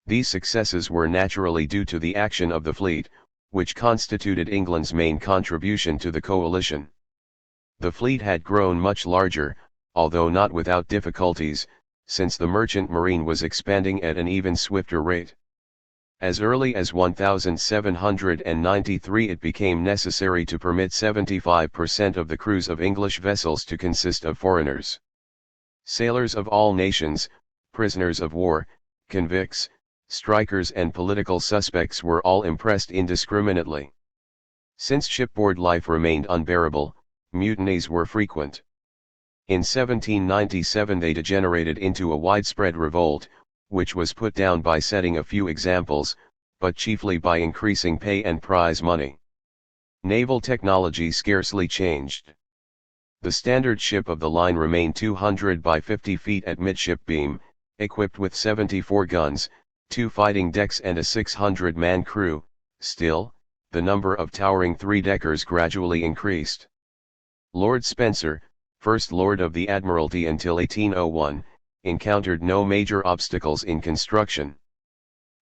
These successes were naturally due to the action of the fleet, which constituted England's main contribution to the coalition. The fleet had grown much larger, although not without difficulties, since the merchant marine was expanding at an even swifter rate. As early as 1793 it became necessary to permit 75% of the crews of English vessels to consist of foreigners. Sailors of all nations, prisoners of war, convicts, strikers and political suspects were all impressed indiscriminately. Since shipboard life remained unbearable, mutinies were frequent. In 1797 they degenerated into a widespread revolt, which was put down by setting a few examples, but chiefly by increasing pay and prize money. Naval technology scarcely changed. The standard ship of the line remained 200 by 50 feet at midship beam, equipped with 74 guns, 2 fighting decks and a 600-man crew. Still, the number of towering three-deckers gradually increased. Lord Spencer, First Lord of the Admiralty until 1801, encountered no major obstacles in construction.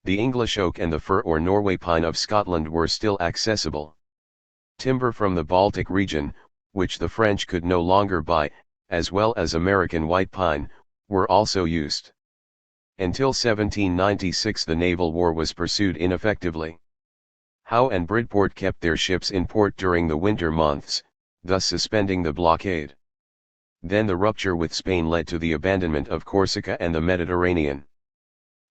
The English oak and the fir or Norway pine of Scotland were still accessible. Timber from the Baltic region, which the French could no longer buy, as well as American white pine, were also used. Until 1796 the naval war was pursued ineffectively. Howe and Bridport kept their ships in port during the winter months, thus suspending the blockade. Then the rupture with Spain led to the abandonment of Corsica and the Mediterranean.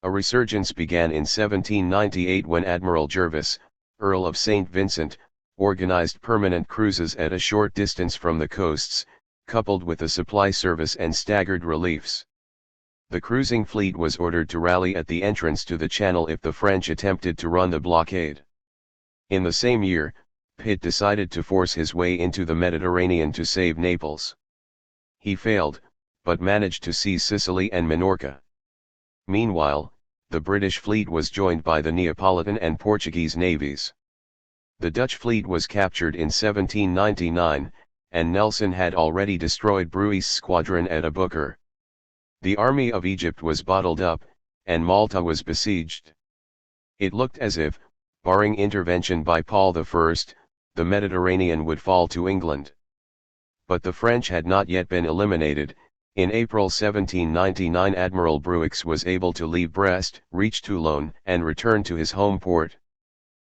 A resurgence began in 1798 when Admiral Jervis, Earl of St. Vincent, organized permanent cruises at a short distance from the coasts, coupled with a supply service and staggered reliefs. The cruising fleet was ordered to rally at the entrance to the Channel if the French attempted to run the blockade. In the same year, Pitt decided to force his way into the Mediterranean to save Naples. He failed, but managed to seize Sicily and Minorca. Meanwhile, the British fleet was joined by the Neapolitan and Portuguese navies. The Dutch fleet was captured in 1799, and Nelson had already destroyed Brueys' squadron at Aboukir. The army of Egypt was bottled up, and Malta was besieged. It looked as if, barring intervention by Paul I, the Mediterranean would fall to England. But the French had not yet been eliminated. In April 1799 Admiral Brueys was able to leave Brest, reach Toulon, and return to his home port.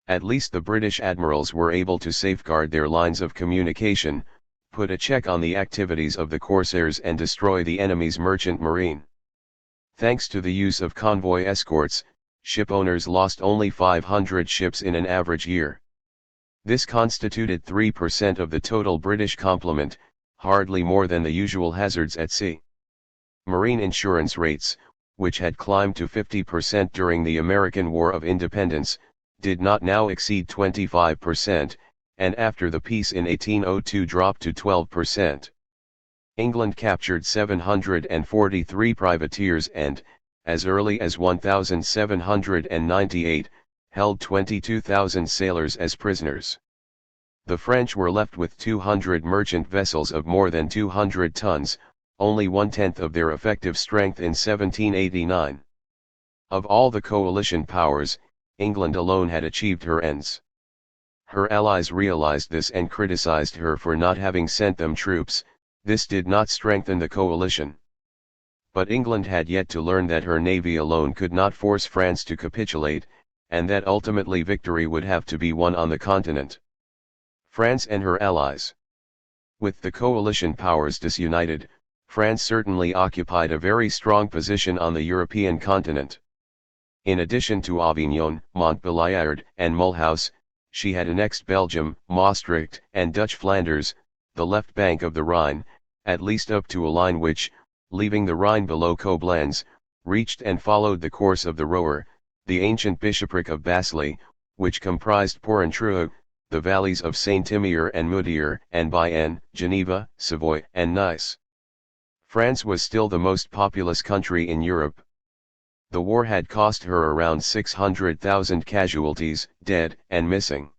At least the British admirals were able to safeguard their lines of communication, put a check on the activities of the corsairs and destroy the enemy's merchant marine. Thanks to the use of convoy escorts, shipowners lost only 500 ships in an average year. This constituted 3% of the total British complement, hardly more than the usual hazards at sea. Marine insurance rates, which had climbed to 50% during the American War of Independence, did not now exceed 25%, and after the peace in 1802 dropped to 12%. England captured 743 privateers and, as early as 1798, held 22,000 sailors as prisoners. The French were left with 200 merchant vessels of more than 200 tons, only one-tenth of their effective strength in 1789. Of all the coalition powers, England alone had achieved her ends. Her allies realized this and criticized her for not having sent them troops. This did not strengthen the coalition. But England had yet to learn that her navy alone could not force France to capitulate, and that ultimately victory would have to be won on the continent. France and her allies. With the coalition powers disunited, France certainly occupied a very strong position on the European continent. In addition to Avignon, Montbéliard, and Mulhouse, she had annexed Belgium, Maastricht, and Dutch Flanders, the left bank of the Rhine, at least up to a line which, leaving the Rhine below Koblenz, reached and followed the course of the Roer, the ancient bishopric of Basel, which comprised Porrentruy, the valleys of Saint-Imier and Moutier, and Bayonne, Geneva, Savoy, and Nice. France was still the most populous country in Europe. The war had cost her around 600,000 casualties, dead and missing.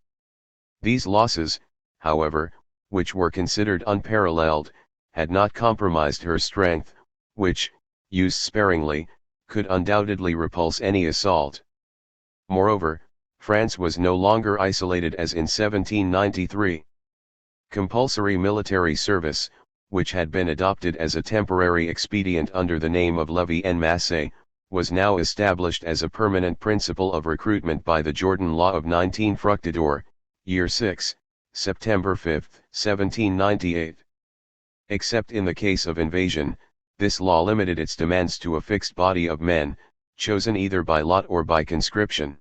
These losses, however, which were considered unparalleled, had not compromised her strength, which, used sparingly, could undoubtedly repulse any assault. Moreover, France was no longer isolated as in 1793. Compulsory military service, which had been adopted as a temporary expedient under the name of levée en masse, was now established as a permanent principle of recruitment by the Jordan Law of 19 Fructidor, Year 6, September 5, 1798. Except in the case of invasion, this law limited its demands to a fixed body of men, chosen either by lot or by conscription.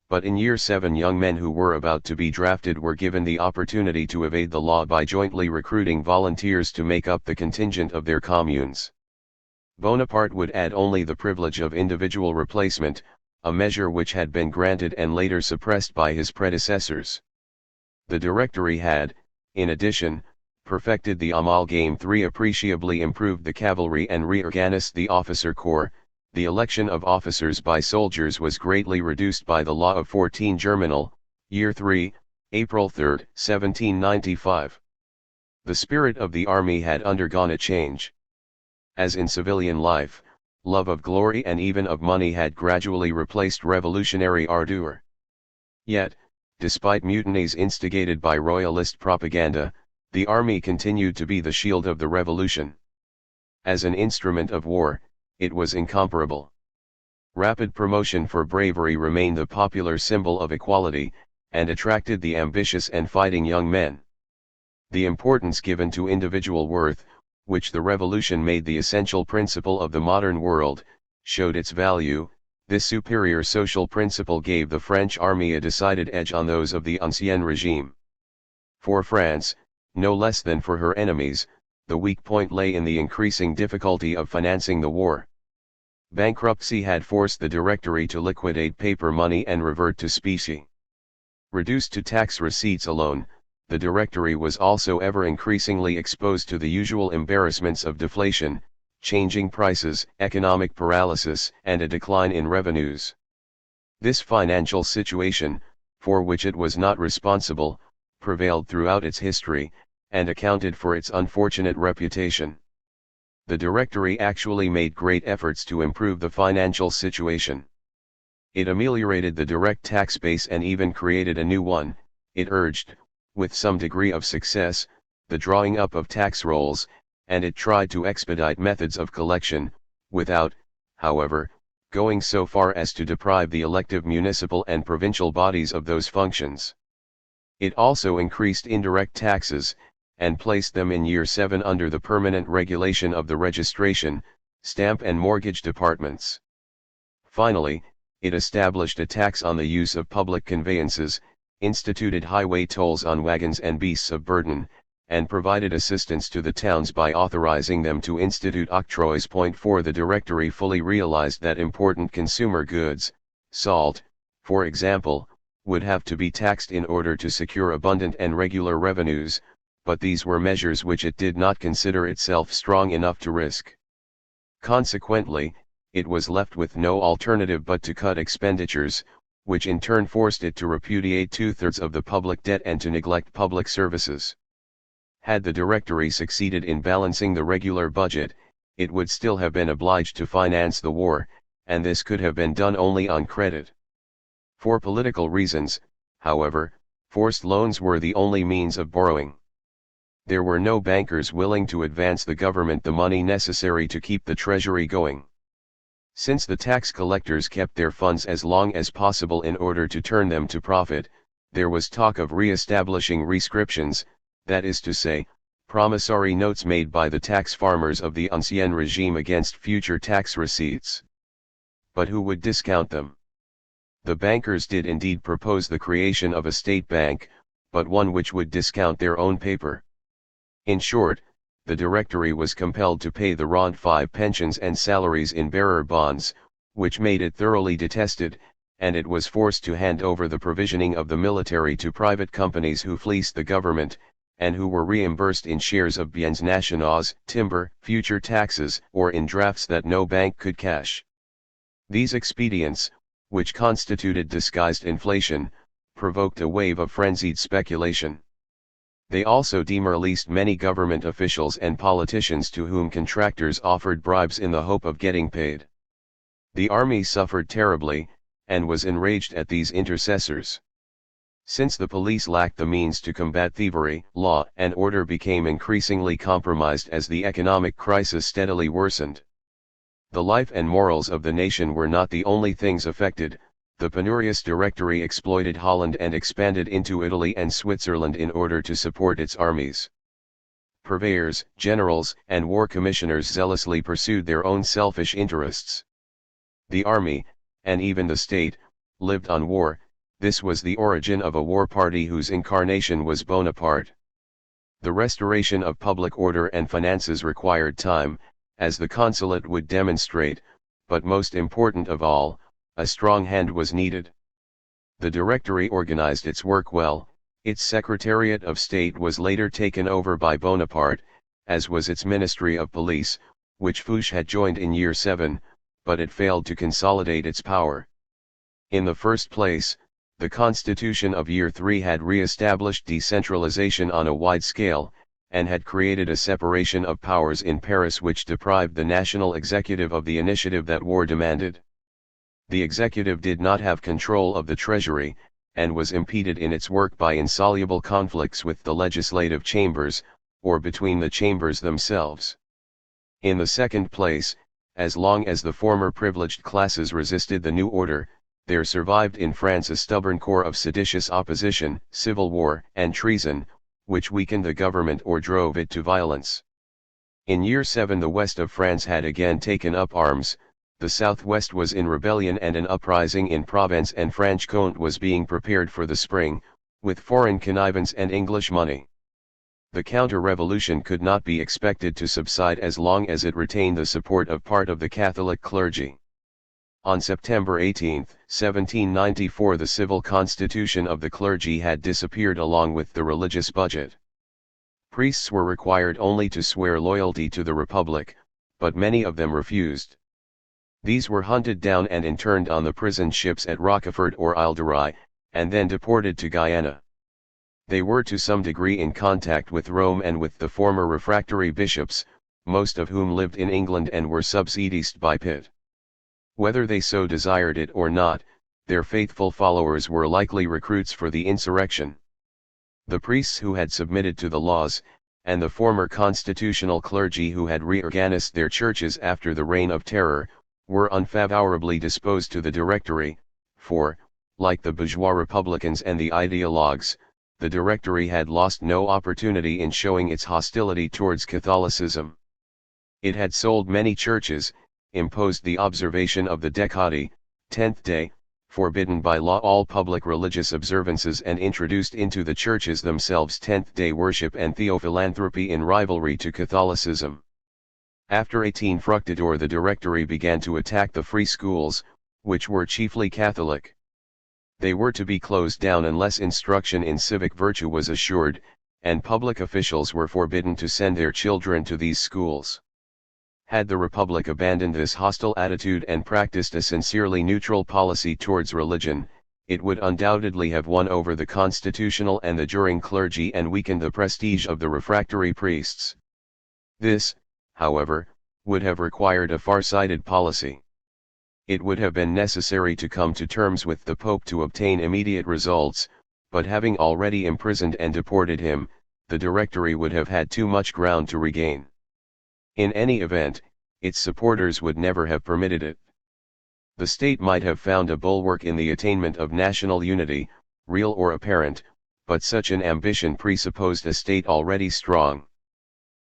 But in Year 7 young men who were about to be drafted were given the opportunity to evade the law by jointly recruiting volunteers to make up the contingent of their communes. Bonaparte would add only the privilege of individual replacement, a measure which had been granted and later suppressed by his predecessors. The Directory had, in addition, perfected the amalgame 3, appreciably improved the cavalry and reorganized the officer corps. The election of officers by soldiers was greatly reduced by the Law of 14 Germinal, Year 3, April 3, 1795. The spirit of the army had undergone a change. As in civilian life, love of glory and even of money had gradually replaced revolutionary ardor. Yet, despite mutinies instigated by royalist propaganda, the army continued to be the shield of the revolution. As an instrument of war, it was incomparable. Rapid promotion for bravery remained the popular symbol of equality, and attracted the ambitious and fighting young men. The importance given to individual worth, which the revolution made the essential principle of the modern world, showed its value. This superior social principle gave the French army a decided edge on those of the Ancien Regime. For France, no less than for her enemies, the weak point lay in the increasing difficulty of financing the war. Bankruptcy had forced the Directory to liquidate paper money and revert to specie. Reduced to tax receipts alone, the Directory was also ever increasingly exposed to the usual embarrassments of deflation, changing prices, economic paralysis, and a decline in revenues. This financial situation, for which it was not responsible, prevailed throughout its history, and accounted for its unfortunate reputation. The Directory actually made great efforts to improve the financial situation. It ameliorated the direct tax base and even created a new one. It urged, with some degree of success, the drawing up of tax rolls, and it tried to expedite methods of collection, without, however, going so far as to deprive the elective municipal and provincial bodies of those functions. It also increased indirect taxes, and placed them in Year 7 under the permanent regulation of the registration, stamp and mortgage departments. Finally, it established a tax on the use of public conveyances, instituted highway tolls on wagons and beasts of burden, and provided assistance to the towns by authorizing them to institute octroys. 4 The Directory fully realized that important consumer goods, salt, for example, would have to be taxed in order to secure abundant and regular revenues, but these were measures which it did not consider itself strong enough to risk. Consequently, it was left with no alternative but to cut expenditures, which in turn forced it to repudiate 2/3 of the public debt and to neglect public services. Had the Directory succeeded in balancing the regular budget, it would still have been obliged to finance the war, and this could have been done only on credit. For political reasons, however, forced loans were the only means of borrowing. There were no bankers willing to advance the government the money necessary to keep the treasury going. Since the tax collectors kept their funds as long as possible in order to turn them to profit, there was talk of re-establishing rescriptions, that is to say, promissory notes made by the tax farmers of the Ancien Regime against future tax receipts. But who would discount them? The bankers did indeed propose the creation of a state bank, but one which would discount their own paper. In short, the Directory was compelled to pay the Rente 5 pensions and salaries in bearer bonds, which made it thoroughly detested, and it was forced to hand over the provisioning of the military to private companies who fleeced the government, and who were reimbursed in shares of biens nationaux, timber, future taxes, or in drafts that no bank could cash. These expedients, which constituted disguised inflation, provoked a wave of frenzied speculation. They also demoralized many government officials and politicians to whom contractors offered bribes in the hope of getting paid. The army suffered terribly, and was enraged at these intercessors. Since the police lacked the means to combat thievery, law and order became increasingly compromised as the economic crisis steadily worsened. The life and morals of the nation were not the only things affected. The penurious Directory exploited Holland and expanded into Italy and Switzerland in order to support its armies. Purveyors, generals, and war commissioners zealously pursued their own selfish interests. The army, and even the state, lived on war. This was the origin of a war party whose incarnation was Bonaparte. The restoration of public order and finances required time, as the consulate would demonstrate, but most important of all, a strong hand was needed. The Directory organized its work well. Its Secretariat of State was later taken over by Bonaparte, as was its Ministry of Police, which Fouché had joined in year 7, but it failed to consolidate its power. In the first place, the Constitution of year 3 had re-established decentralization on a wide scale, and had created a separation of powers in Paris which deprived the national executive of the initiative that war demanded. The executive did not have control of the treasury, and was impeded in its work by insoluble conflicts with the legislative chambers, or between the chambers themselves. In the second place, as long as the former privileged classes resisted the new order, there survived in France a stubborn core of seditious opposition, civil war, and treason, which weakened the government or drove it to violence. In year 7 the west of France had again taken up arms, the southwest was in rebellion, and an uprising in Provence and Franche-Comté was being prepared for the spring, with foreign connivance and English money. The counter-revolution could not be expected to subside as long as it retained the support of part of the Catholic clergy. On September 18, 1794 the civil constitution of the clergy had disappeared along with the religious budget. Priests were required only to swear loyalty to the Republic, but many of them refused. These were hunted down and interned on the prison ships at Rochefort or Ile de Ré, and then deported to Guyana. They were to some degree in contact with Rome and with the former refractory bishops, most of whom lived in England and were subsidized by Pitt. Whether they so desired it or not, their faithful followers were likely recruits for the insurrection. The priests who had submitted to the laws, and the former constitutional clergy who had reorganized their churches after the Reign of Terror, were unfavorably disposed to the Directory, for, like the bourgeois republicans and the ideologues, the Directory had lost no opportunity in showing its hostility towards Catholicism. It had sold many churches, imposed the observation of the Decadi, 10th day, forbidden by law all public religious observances, and introduced into the churches themselves 10th-day worship and theophilanthropy in rivalry to Catholicism. After 18 Fructidor the Directory began to attack the free schools, which were chiefly Catholic. They were to be closed down unless instruction in civic virtue was assured, and public officials were forbidden to send their children to these schools. Had the Republic abandoned this hostile attitude and practiced a sincerely neutral policy towards religion, it would undoubtedly have won over the constitutional and the juring clergy and weakened the prestige of the refractory priests. This, however, would have required a far-sighted policy. It would have been necessary to come to terms with the Pope to obtain immediate results, but having already imprisoned and deported him, the Directory would have had too much ground to regain. In any event, its supporters would never have permitted it. The state might have found a bulwark in the attainment of national unity, real or apparent, but such an ambition presupposed a state already strong.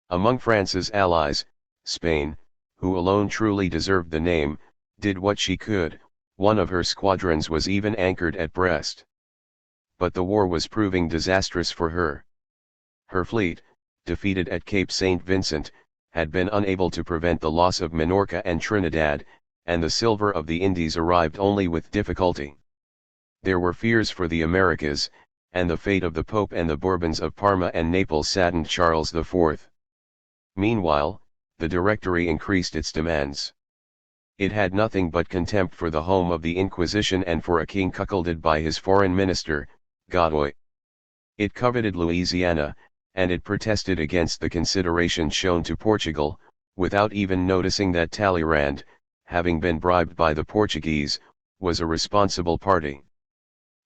Among France's allies, Spain, who alone truly deserved the name, did what she could. One of her squadrons was even anchored at Brest. But the war was proving disastrous for her. Her fleet, defeated at Cape St. Vincent, had been unable to prevent the loss of Minorca and Trinidad, and the silver of the Indies arrived only with difficulty. There were fears for the Americas, and the fate of the Pope and the Bourbons of Parma and Naples saddened Charles IV. Meanwhile, the Directory increased its demands. It had nothing but contempt for the home of the Inquisition and for a king cuckolded by his foreign minister, Godoy. It coveted Louisiana, and it protested against the consideration shown to Portugal, without even noticing that Talleyrand, having been bribed by the Portuguese, was a responsible party.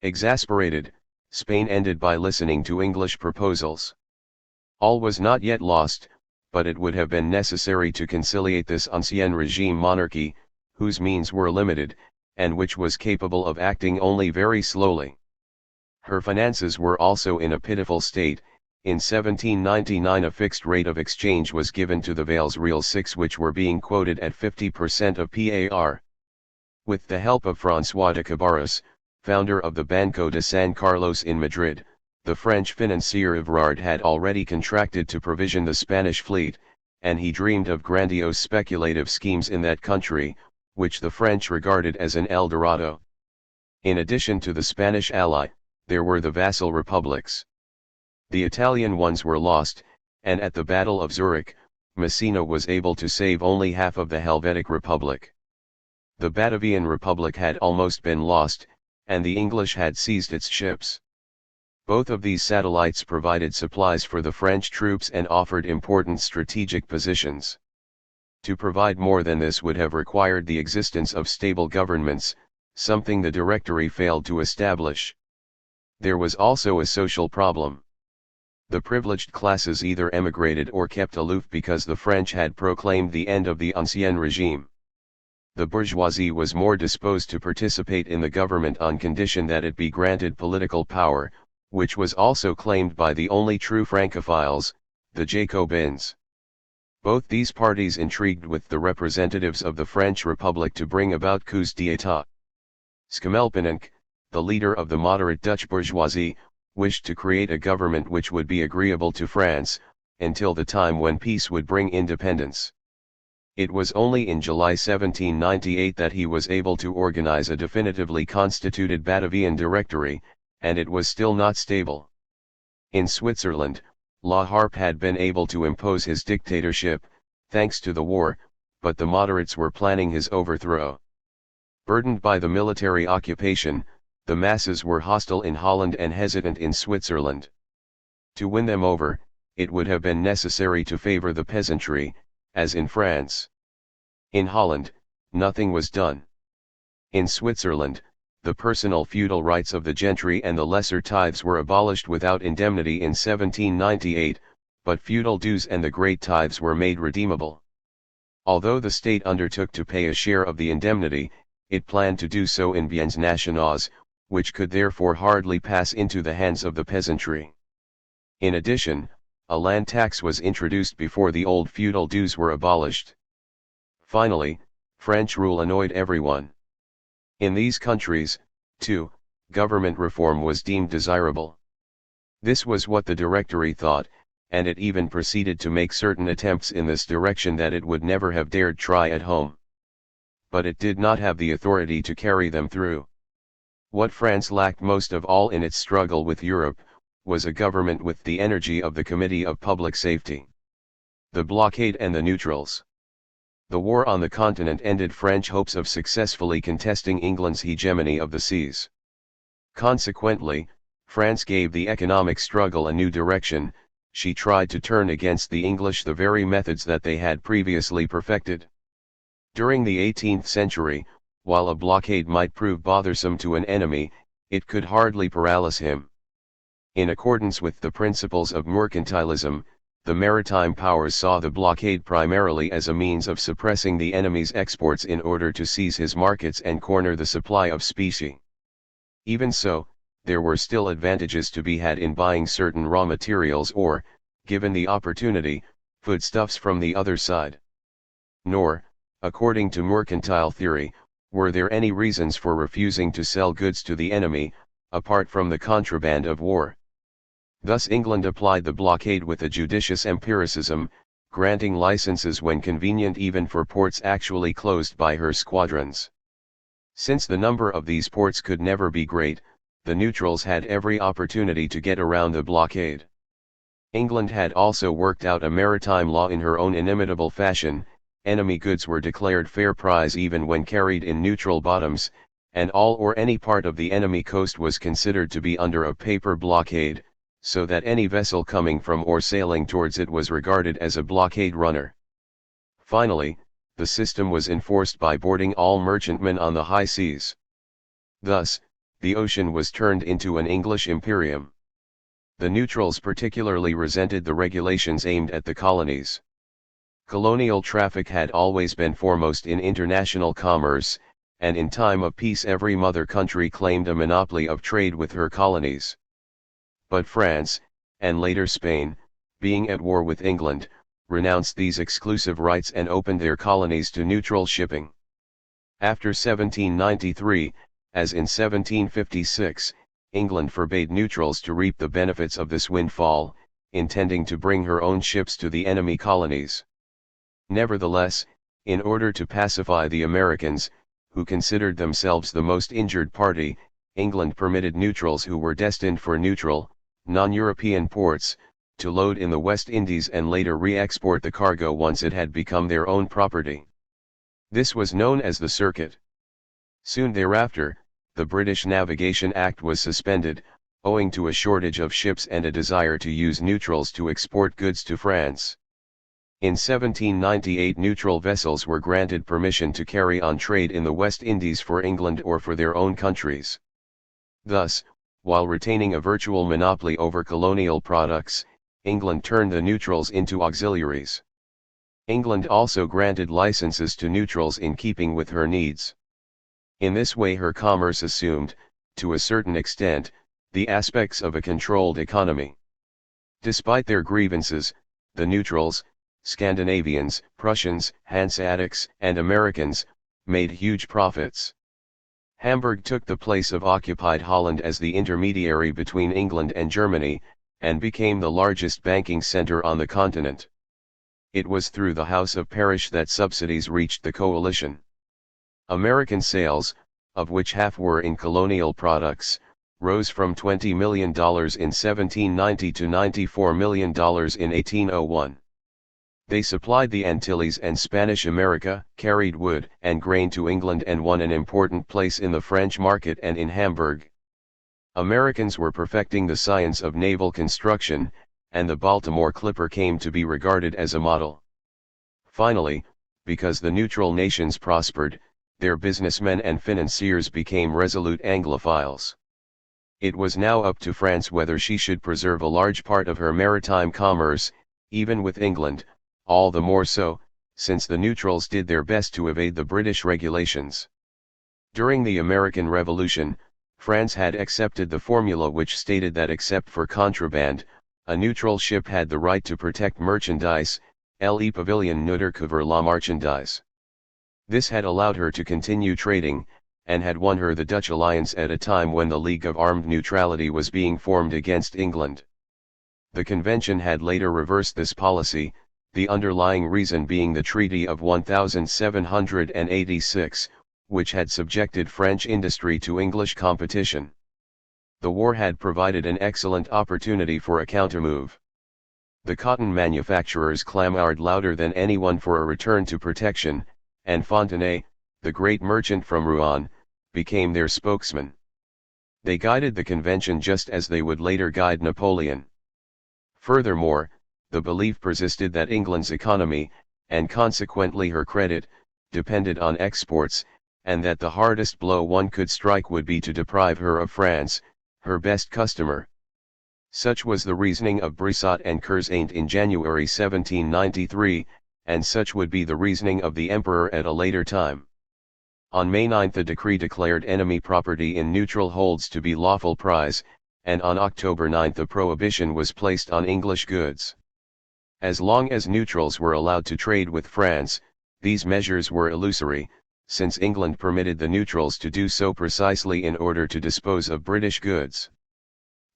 Exasperated, Spain ended by listening to English proposals. All was not yet lost, but it would have been necessary to conciliate this ancien regime monarchy, whose means were limited, and which was capable of acting only very slowly. Her finances were also in a pitiful state. In 1799 a fixed rate of exchange was given to the Vales Reals 6 which were being quoted at 50% of par. With the help of François de Cabarrus, founder of the Banco de San Carlos in Madrid, the French financier Evrard had already contracted to provision the Spanish fleet, and he dreamed of grandiose speculative schemes in that country, which the French regarded as an El Dorado. In addition to the Spanish ally, there were the vassal republics. The Italian ones were lost, and at the Battle of Zurich, Messina was able to save only half of the Helvetic Republic. The Batavian Republic had almost been lost, and the English had seized its ships. Both of these satellites provided supplies for the French troops and offered important strategic positions. To provide more than this would have required the existence of stable governments, something the Directory failed to establish. There was also a social problem. The privileged classes either emigrated or kept aloof because the French had proclaimed the end of the ancien regime. The bourgeoisie was more disposed to participate in the government on condition that it be granted political power, which was also claimed by the only true Francophiles, the Jacobins. Both these parties intrigued with the representatives of the French Republic to bring about coups d'état. Schimmelpenninck, the leader of the moderate Dutch bourgeoisie, wished to create a government which would be agreeable to France, until the time when peace would bring independence. It was only in July 1798 that he was able to organize a definitively constituted Batavian Directory, and it was still not stable. In Switzerland, La Harpe had been able to impose his dictatorship, thanks to the war, but the moderates were planning his overthrow. Burdened by the military occupation, the masses were hostile in Holland and hesitant in Switzerland. To win them over, it would have been necessary to favor the peasantry, as in France. In Holland, nothing was done. In Switzerland, the personal feudal rights of the gentry and the lesser tithes were abolished without indemnity in 1798, but feudal dues and the great tithes were made redeemable. Although the state undertook to pay a share of the indemnity, it planned to do so in biens nationaux, which could therefore hardly pass into the hands of the peasantry. In addition, a land tax was introduced before the old feudal dues were abolished. Finally, French rule annoyed everyone. In these countries, too, government reform was deemed desirable. This was what the Directory thought, and it even proceeded to make certain attempts in this direction that it would never have dared try at home. But it did not have the authority to carry them through. What France lacked most of all in its struggle with Europe, was a government with the energy of the Committee of Public Safety. The blockade and the neutrals. The war on the continent ended French hopes of successfully contesting England's hegemony of the seas. Consequently, France gave the economic struggle a new direction. She tried to turn against the English the very methods that they had previously perfected. During the 18th century, while a blockade might prove bothersome to an enemy, it could hardly paralyze him. In accordance with the principles of mercantilism, the maritime powers saw the blockade primarily as a means of suppressing the enemy's exports in order to seize his markets and corner the supply of specie. Even so, there were still advantages to be had in buying certain raw materials or, given the opportunity, foodstuffs from the other side. Nor, according to mercantile theory, were there any reasons for refusing to sell goods to the enemy, apart from the contraband of war. Thus England applied the blockade with a judicious empiricism, granting licenses when convenient even for ports actually closed by her squadrons. Since the number of these ports could never be great, the neutrals had every opportunity to get around the blockade. England had also worked out a maritime law in her own inimitable fashion. Enemy goods were declared fair price even when carried in neutral bottoms, and all or any part of the enemy coast was considered to be under a paper blockade, so that any vessel coming from or sailing towards it was regarded as a blockade runner. Finally, the system was enforced by boarding all merchantmen on the high seas. Thus, the ocean was turned into an English imperium. The neutrals particularly resented the regulations aimed at the colonies. Colonial traffic had always been foremost in international commerce, and in time of peace every mother country claimed a monopoly of trade with her colonies. But France, and later Spain, being at war with England, renounced these exclusive rights and opened their colonies to neutral shipping. After 1793, as in 1756, England forbade neutrals to reap the benefits of this windfall, intending to bring her own ships to the enemy colonies. Nevertheless, in order to pacify the Americans, who considered themselves the most injured party, England permitted neutrals who were destined for neutral, non-European ports, to load in the West Indies and later re-export the cargo once it had become their own property. This was known as the Circuit. Soon thereafter, the British Navigation Act was suspended, owing to a shortage of ships and a desire to use neutrals to export goods to France. In 1798 neutral vessels were granted permission to carry on trade in the West Indies for England or for their own countries. Thus, while retaining a virtual monopoly over colonial products, England turned the neutrals into auxiliaries. England also granted licenses to neutrals in keeping with her needs. In this way her commerce assumed, to a certain extent, the aspects of a controlled economy. Despite their grievances, the neutrals, Scandinavians, Prussians, Hanseatics, and Americans, made huge profits. Hamburg took the place of occupied Holland as the intermediary between England and Germany, and became the largest banking center on the continent. It was through the House of Parrish that subsidies reached the coalition. American sales, of which half were in colonial products, rose from $20 million in 1790 to $94 million in 1801. They supplied the Antilles and Spanish America, carried wood and grain to England and won an important place in the French market and in Hamburg. Americans were perfecting the science of naval construction, and the Baltimore Clipper came to be regarded as a model. Finally, because the neutral nations prospered, their businessmen and financiers became resolute Anglophiles. It was now up to France whether she should preserve a large part of her maritime commerce, even with England, all the more so, since the neutrals did their best to evade the British regulations. During the American Revolution, France had accepted the formula which stated that except for contraband, a neutral ship had the right to protect merchandise, le pavillon ne recouvre la marchandise. This had allowed her to continue trading, and had won her the Dutch alliance at a time when the League of Armed Neutrality was being formed against England. The convention had later reversed this policy, the underlying reason being the Treaty of 1786, which had subjected French industry to English competition. The war had provided an excellent opportunity for a countermove. The cotton manufacturers clamored louder than anyone for a return to protection, and Fontenay, the great merchant from Rouen, became their spokesman. They guided the convention just as they would later guide Napoleon. Furthermore, the belief persisted that England's economy, and consequently her credit, depended on exports, and that the hardest blow one could strike would be to deprive her of France, her best customer. Such was the reasoning of Brissot and Curzant in January 1793, and such would be the reasoning of the Emperor at a later time. On May 9 the decree declared enemy property in neutral holds to be lawful prize, and on October 9 the prohibition was placed on English goods. As long as neutrals were allowed to trade with France, these measures were illusory, since England permitted the neutrals to do so precisely in order to dispose of British goods.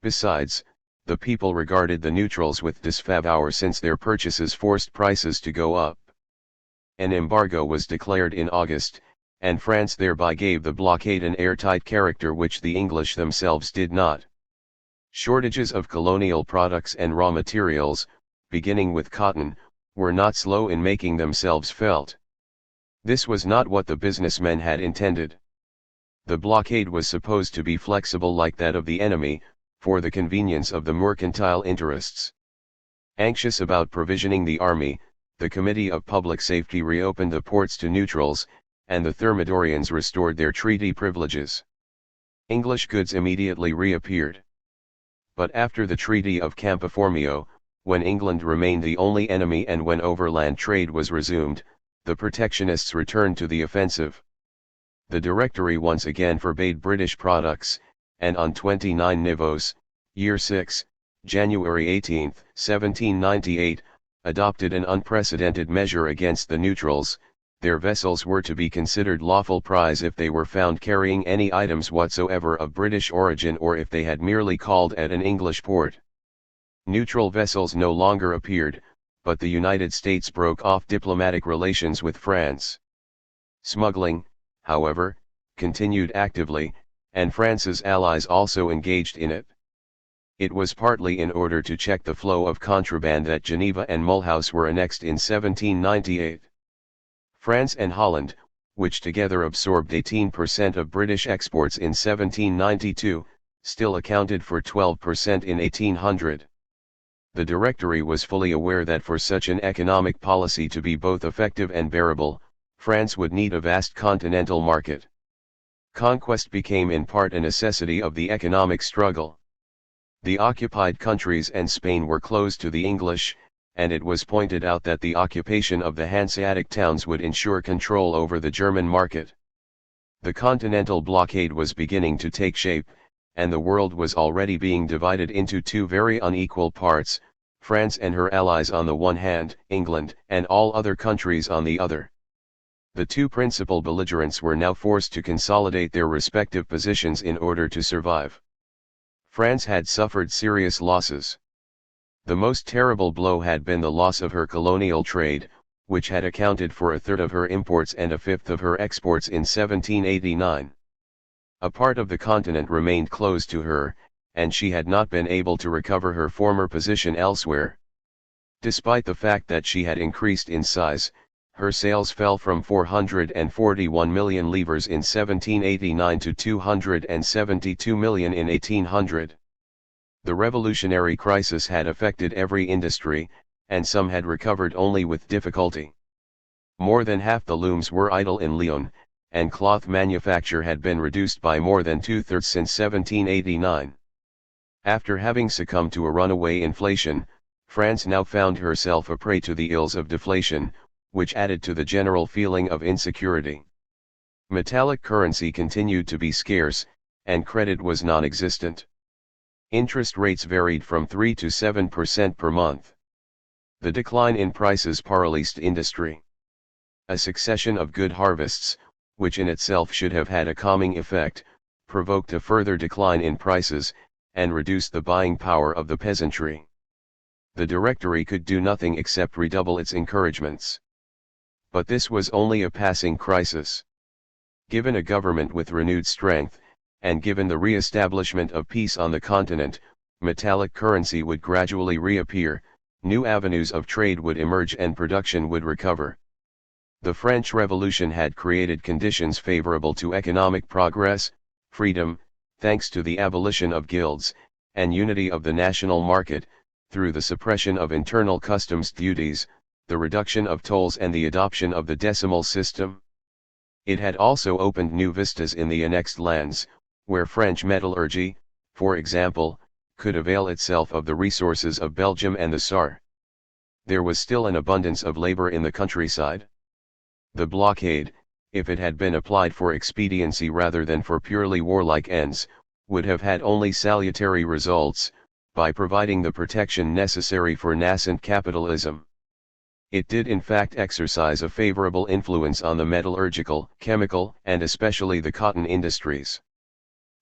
Besides, the people regarded the neutrals with disfavor since their purchases forced prices to go up. An embargo was declared in August, and France thereby gave the blockade an airtight character which the English themselves did not. Shortages of colonial products and raw materials, beginning with cotton, were not slow in making themselves felt. This was not what the businessmen had intended. The blockade was supposed to be flexible like that of the enemy, for the convenience of the mercantile interests. Anxious about provisioning the army, the Committee of Public Safety reopened the ports to neutrals, and the Thermidorians restored their treaty privileges. English goods immediately reappeared. But after the Treaty of Campoformio, when England remained the only enemy and when overland trade was resumed, the protectionists returned to the offensive. The Directory once again forbade British products, and on 29 Nivos, Year 6, January 18, 1798, adopted an unprecedented measure against the neutrals. Their vessels were to be considered lawful prize if they were found carrying any items whatsoever of British origin or if they had merely called at an English port. Neutral vessels no longer appeared, but the United States broke off diplomatic relations with France. Smuggling, however, continued actively, and France's allies also engaged in it. It was partly in order to check the flow of contraband that Geneva and Mulhouse were annexed in 1798. France and Holland, which together absorbed 18% of British exports in 1792, still accounted for 12% in 1800. The Directory was fully aware that for such an economic policy to be both effective and bearable, France would need a vast continental market. Conquest became in part a necessity of the economic struggle. The occupied countries and Spain were closed to the English, and it was pointed out that the occupation of the Hanseatic towns would ensure control over the German market. The continental blockade was beginning to take shape, and the world was already being divided into two very unequal parts, France and her allies on the one hand, England and all other countries on the other. The two principal belligerents were now forced to consolidate their respective positions in order to survive. France had suffered serious losses. The most terrible blow had been the loss of her colonial trade, which had accounted for a third of her imports and a fifth of her exports in 1789. A part of the continent remained closed to her, and she had not been able to recover her former position elsewhere. Despite the fact that she had increased in size, her sales fell from 441 million livres in 1789 to 272 million in 1800. The revolutionary crisis had affected every industry, and some had recovered only with difficulty. More than half the looms were idle in Lyon, and cloth manufacture had been reduced by more than two-thirds since 1789. After having succumbed to a runaway inflation, France now found herself a prey to the ills of deflation, which added to the general feeling of insecurity. Metallic currency continued to be scarce, and credit was non-existent. Interest rates varied from 3 to 7% per month. The decline in prices paralyzed industry. A succession of good harvests, which in itself should have had a calming effect, provoked a further decline in prices, and reduced the buying power of the peasantry. The Directory could do nothing except redouble its encouragements. But this was only a passing crisis. Given a government with renewed strength, and given the re-establishment of peace on the continent, metallic currency would gradually reappear, new avenues of trade would emerge and production would recover. The French Revolution had created conditions favorable to economic progress, freedom, thanks to the abolition of guilds, and unity of the national market, through the suppression of internal customs duties, the reduction of tolls and the adoption of the decimal system. It had also opened new vistas in the annexed lands, where French metallurgy, for example, could avail itself of the resources of Belgium and the Saar. There was still an abundance of labor in the countryside. The blockade, if it had been applied for expediency rather than for purely warlike ends, would have had only salutary results, by providing the protection necessary for nascent capitalism. It did in fact exercise a favorable influence on the metallurgical, chemical, and especially the cotton industries.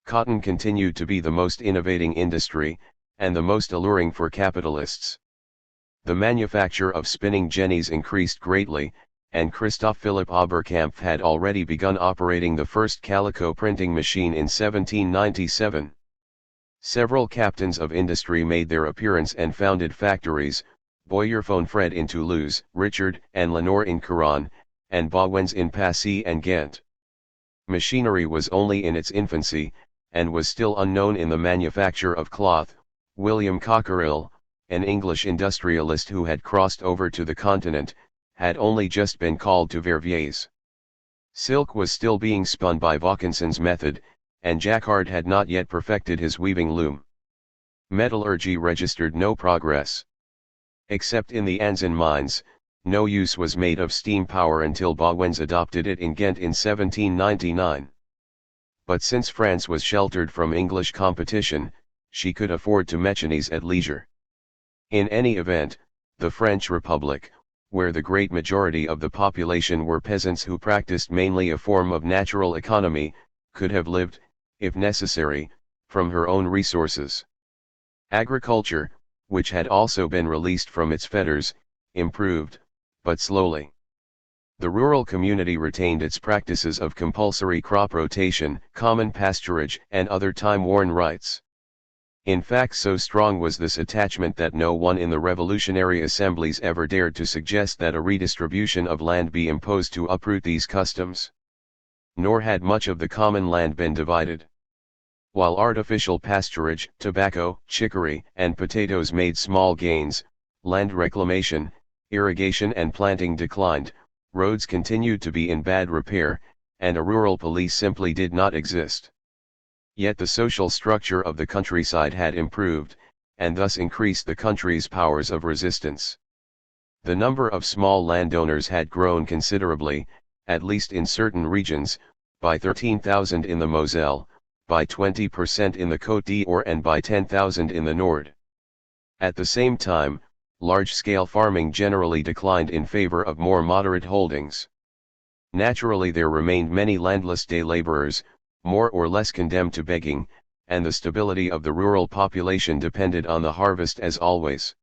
Cotton continued to be the most innovating industry, and the most alluring for capitalists. The manufacture of spinning jennies increased greatly, and Christoph Philipp Oberkampf had already begun operating the first calico printing machine in 1797. Several captains of industry made their appearance and founded factories, Boyer Fonfred in Toulouse, Richard and Lenore in Caron, and Bauwens in Passy and Ghent. Machinery was only in its infancy, and was still unknown in the manufacture of cloth. William Cockerill, an English industrialist who had crossed over to the continent, had only just been called to Verviers. Silk was still being spun by Vaucanson's method, and Jacquard had not yet perfected his weaving loom. Metallurgy registered no progress. Except in the Anzin mines, no use was made of steam power until Bauwens adopted it in Ghent in 1799. But since France was sheltered from English competition, she could afford to mechanize at leisure. In any event, the French Republic, where the great majority of the population were peasants who practiced mainly a form of natural economy, could have lived, if necessary, from her own resources. Agriculture, which had also been released from its fetters, improved, but slowly. The rural community retained its practices of compulsory crop rotation, common pasturage, and other time-worn rights. In fact, so strong was this attachment that no one in the revolutionary assemblies ever dared to suggest that a redistribution of land be imposed to uproot these customs. Nor had much of the common land been divided. While artificial pasturage, tobacco, chicory, and potatoes made small gains, land reclamation, irrigation and planting declined, roads continued to be in bad repair, and a rural police simply did not exist. Yet the social structure of the countryside had improved, and thus increased the country's powers of resistance. The number of small landowners had grown considerably, at least in certain regions, by 13,000 in the Moselle, by 20% in the Côte d'Or and by 10,000 in the Nord. At the same time, large-scale farming generally declined in favor of more moderate holdings. Naturally, there remained many landless day laborers, more or less condemned to begging, and the stability of the rural population depended on the harvest as always.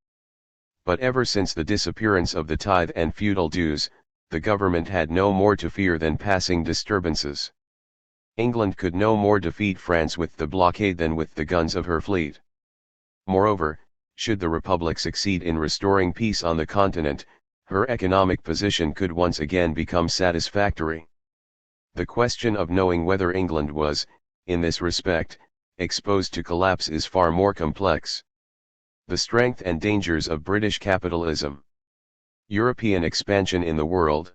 But ever since the disappearance of the tithe and feudal dues, the government had no more to fear than passing disturbances. England could no more defeat France with the blockade than with the guns of her fleet. Moreover, should the Republic succeed in restoring peace on the continent, her economic position could once again become satisfactory. The question of knowing whether England was, in this respect, exposed to collapse is far more complex. The strength and dangers of British capitalism. European expansion in the world.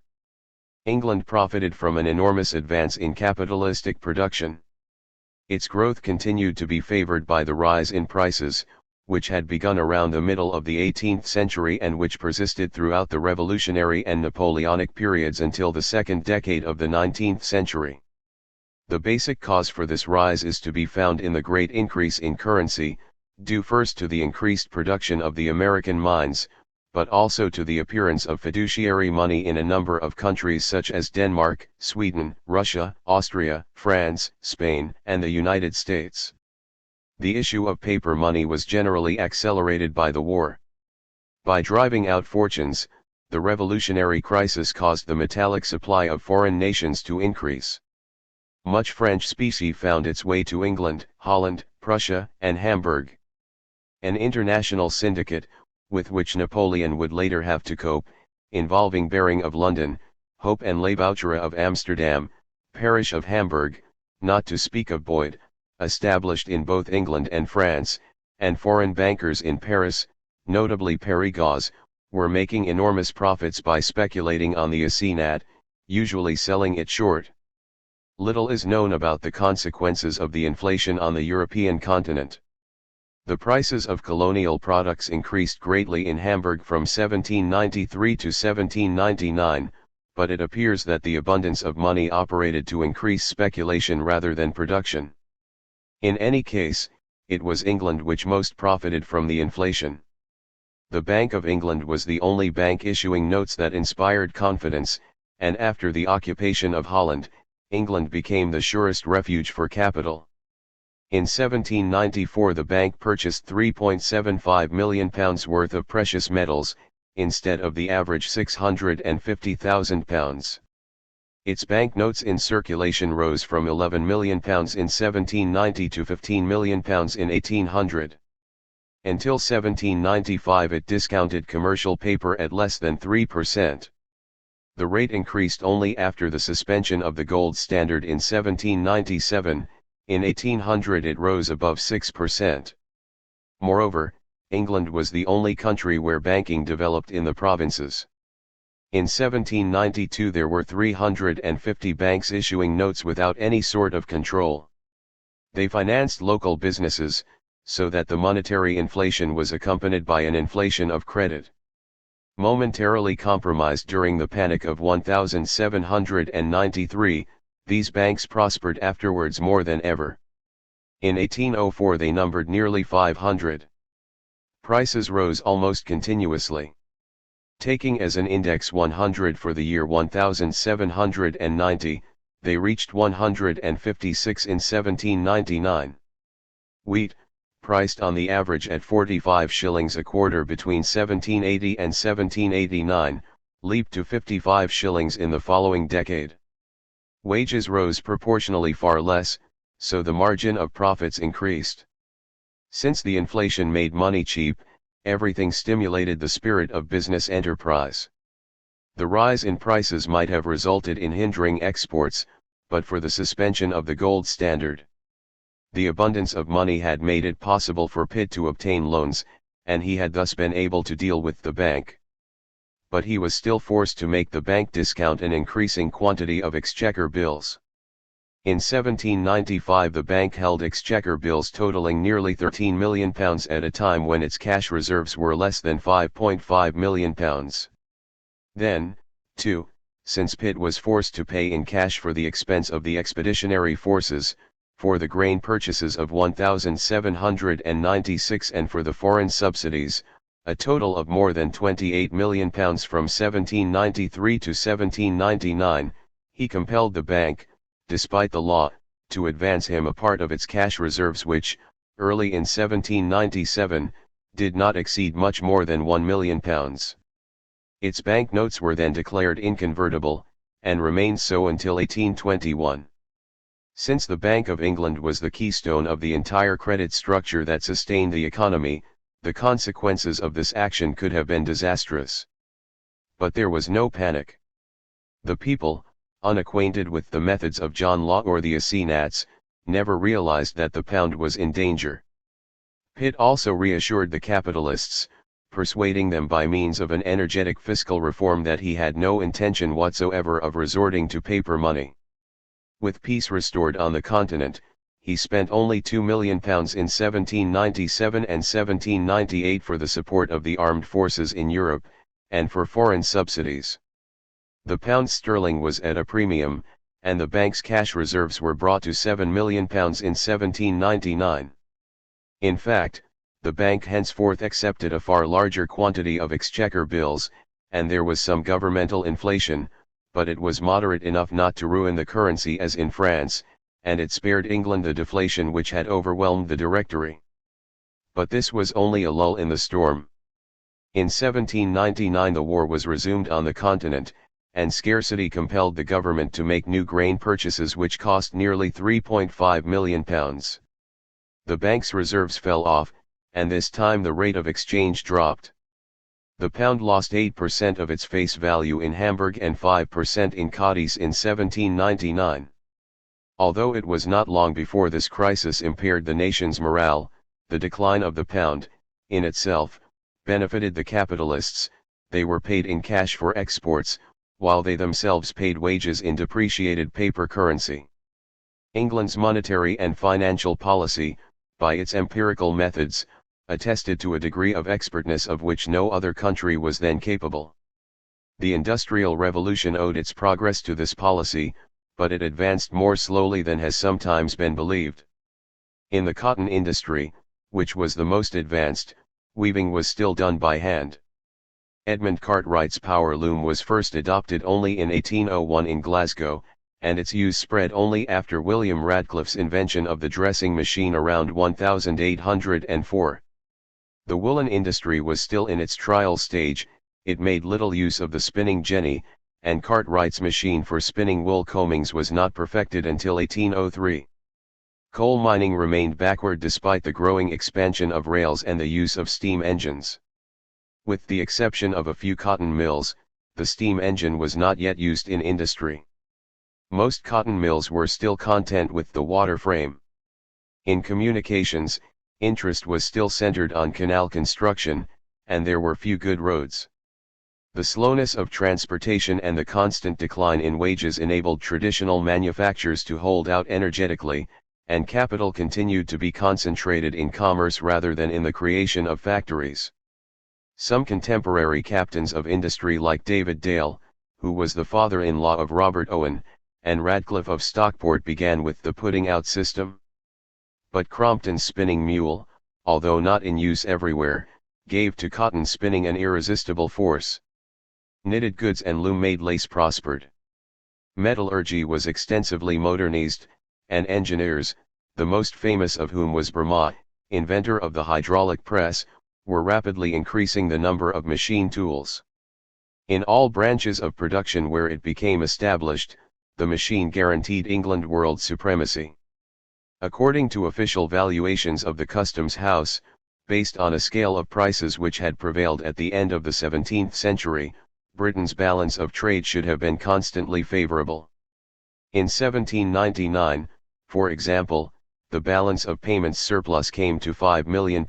England profited from an enormous advance in capitalistic production. Its growth continued to be favored by the rise in prices, which had begun around the middle of the 18th century and which persisted throughout the Revolutionary and Napoleonic periods until the second decade of the 19th century. The basic cause for this rise is to be found in the great increase in currency, due first to the increased production of the American mines, but also to the appearance of fiduciary money in a number of countries such as Denmark, Sweden, Russia, Austria, France, Spain, and the United States. The issue of paper money was generally accelerated by the war. By driving out fortunes, the revolutionary crisis caused the metallic supply of foreign nations to increase. Much French specie found its way to England, Holland, Prussia, and Hamburg. An international syndicate, with which Napoleon would later have to cope, involving Baring of London, Hope and Lefebvre of Amsterdam, Parrish of Hamburg, not to speak of Boyd, established in both England and France, and foreign bankers in Paris, notably Périgord, were making enormous profits by speculating on the assignat, usually selling it short. Little is known about the consequences of the inflation on the European continent. The prices of colonial products increased greatly in Hamburg from 1793 to 1799, but it appears that the abundance of money operated to increase speculation rather than production. In any case, it was England which most profited from the inflation. The Bank of England was the only bank issuing notes that inspired confidence, and after the occupation of Holland, England became the surest refuge for capital. In 1794 the bank purchased £3.75 million worth of precious metals, instead of the average £650,000. Its banknotes in circulation rose from £11 million in 1790 to £15 million in 1800. Until 1795 it discounted commercial paper at less than 3%. The rate increased only after the suspension of the gold standard in 1797, In 1800 it rose above 6%. Moreover, England was the only country where banking developed in the provinces. In 1792 there were 350 banks issuing notes without any sort of control. They financed local businesses, so that the monetary inflation was accompanied by an inflation of credit. Momentarily compromised during the Panic of 1793, these banks prospered afterwards more than ever. In 1804 they numbered nearly 500. Prices rose almost continuously. Taking as an index 100 for the year 1790, they reached 156 in 1799. Wheat, priced on the average at 45 shillings a quarter between 1780 and 1789, leaped to 55 shillings in the following decade. Wages rose proportionally far less, so the margin of profits increased. Since the inflation made money cheap, everything stimulated the spirit of business enterprise. The rise in prices might have resulted in hindering exports, but for the suspension of the gold standard. The abundance of money had made it possible for Pitt to obtain loans, and he had thus been able to deal with the bank. But he was still forced to make the bank discount an increasing quantity of exchequer bills. In 1795 the bank held exchequer bills totaling nearly £13 million at a time when its cash reserves were less than £5.5 million. Then, too, since Pitt was forced to pay in cash for the expense of the expeditionary forces, for the grain purchases of 1796 and for the foreign subsidies, a total of more than £28 million from 1793 to 1799, he compelled the bank, despite the law, to advance him a part of its cash reserves which, early in 1797, did not exceed much more than £1 million. Its bank notes were then declared inconvertible, and remained so until 1821. Since the Bank of England was the keystone of the entire credit structure that sustained the economy, the consequences of this action could have been disastrous. But there was no panic. The people, unacquainted with the methods of John Law or the assignats, never realized that the pound was in danger. Pitt also reassured the capitalists, persuading them by means of an energetic fiscal reform that he had no intention whatsoever of resorting to paper money. With peace restored on the continent, he spent only £2 million in 1797 and 1798 for the support of the armed forces in Europe, and for foreign subsidies. The pound sterling was at a premium, and the bank's cash reserves were brought to £7 million in 1799. In fact, the bank henceforth accepted a far larger quantity of exchequer bills, and there was some governmental inflation, but it was moderate enough not to ruin the currency as in France, and it spared England the deflation which had overwhelmed the Directory. But this was only a lull in the storm. In 1799 the war was resumed on the continent, and scarcity compelled the government to make new grain purchases which cost nearly £3.5 million. The bank's reserves fell off, and this time the rate of exchange dropped. The pound lost 8% of its face value in Hamburg and 5% in Cadiz in 1799. Although it was not long before this crisis impaired the nation's morale, the decline of the pound, in itself, benefited the capitalists. They were paid in cash for exports, while they themselves paid wages in depreciated paper currency. England's monetary and financial policy, by its empirical methods, attested to a degree of expertness of which no other country was then capable. The Industrial Revolution owed its progress to this policy, but it advanced more slowly than has sometimes been believed. In the cotton industry, which was the most advanced, weaving was still done by hand. Edmund Cartwright's power loom was first adopted only in 1801 in Glasgow, and its use spread only after William Radcliffe's invention of the dressing machine around 1804. The woolen industry was still in its trial stage. It made little use of the spinning jenny, and Cartwright's machine for spinning wool combings was not perfected until 1803. Coal mining remained backward despite the growing expansion of rails and the use of steam engines. With the exception of a few cotton mills, the steam engine was not yet used in industry. Most cotton mills were still content with the water frame. In communications, interest was still centered on canal construction, and there were few good roads. The slowness of transportation and the constant decline in wages enabled traditional manufactures to hold out energetically, and capital continued to be concentrated in commerce rather than in the creation of factories. Some contemporary captains of industry like David Dale, who was the father-in-law of Robert Owen, and Radcliffe of Stockport began with the putting out system. But Crompton's spinning mule, although not in use everywhere, gave to cotton spinning an irresistible force. Knitted goods and loom-made lace prospered. Metallurgy was extensively modernized, and engineers, the most famous of whom was Brahma, inventor of the hydraulic press, were rapidly increasing the number of machine tools. In all branches of production where it became established, the machine guaranteed England world supremacy. According to official valuations of the Customs House, based on a scale of prices which had prevailed at the end of the 17th century, Britain's balance of trade should have been constantly favorable. In 1799, for example, the balance of payments surplus came to £5 million.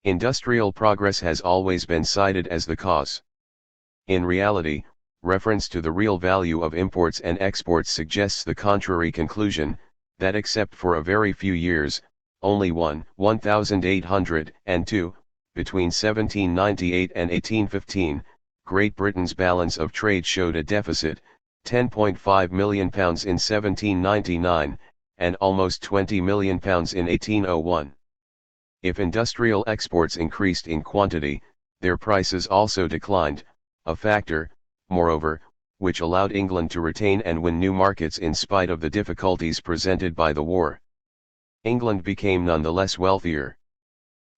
Industrial progress has always been cited as the cause. In reality, reference to the real value of imports and exports suggests the contrary conclusion, that except for a very few years, only 1802, between 1798 and 1815, Great Britain's balance of trade showed a deficit, £10.5 million in 1799, and almost £20 million in 1801. If industrial exports increased in quantity, their prices also declined, a factor, moreover, which allowed England to retain and win new markets in spite of the difficulties presented by the war. England became nonetheless wealthier.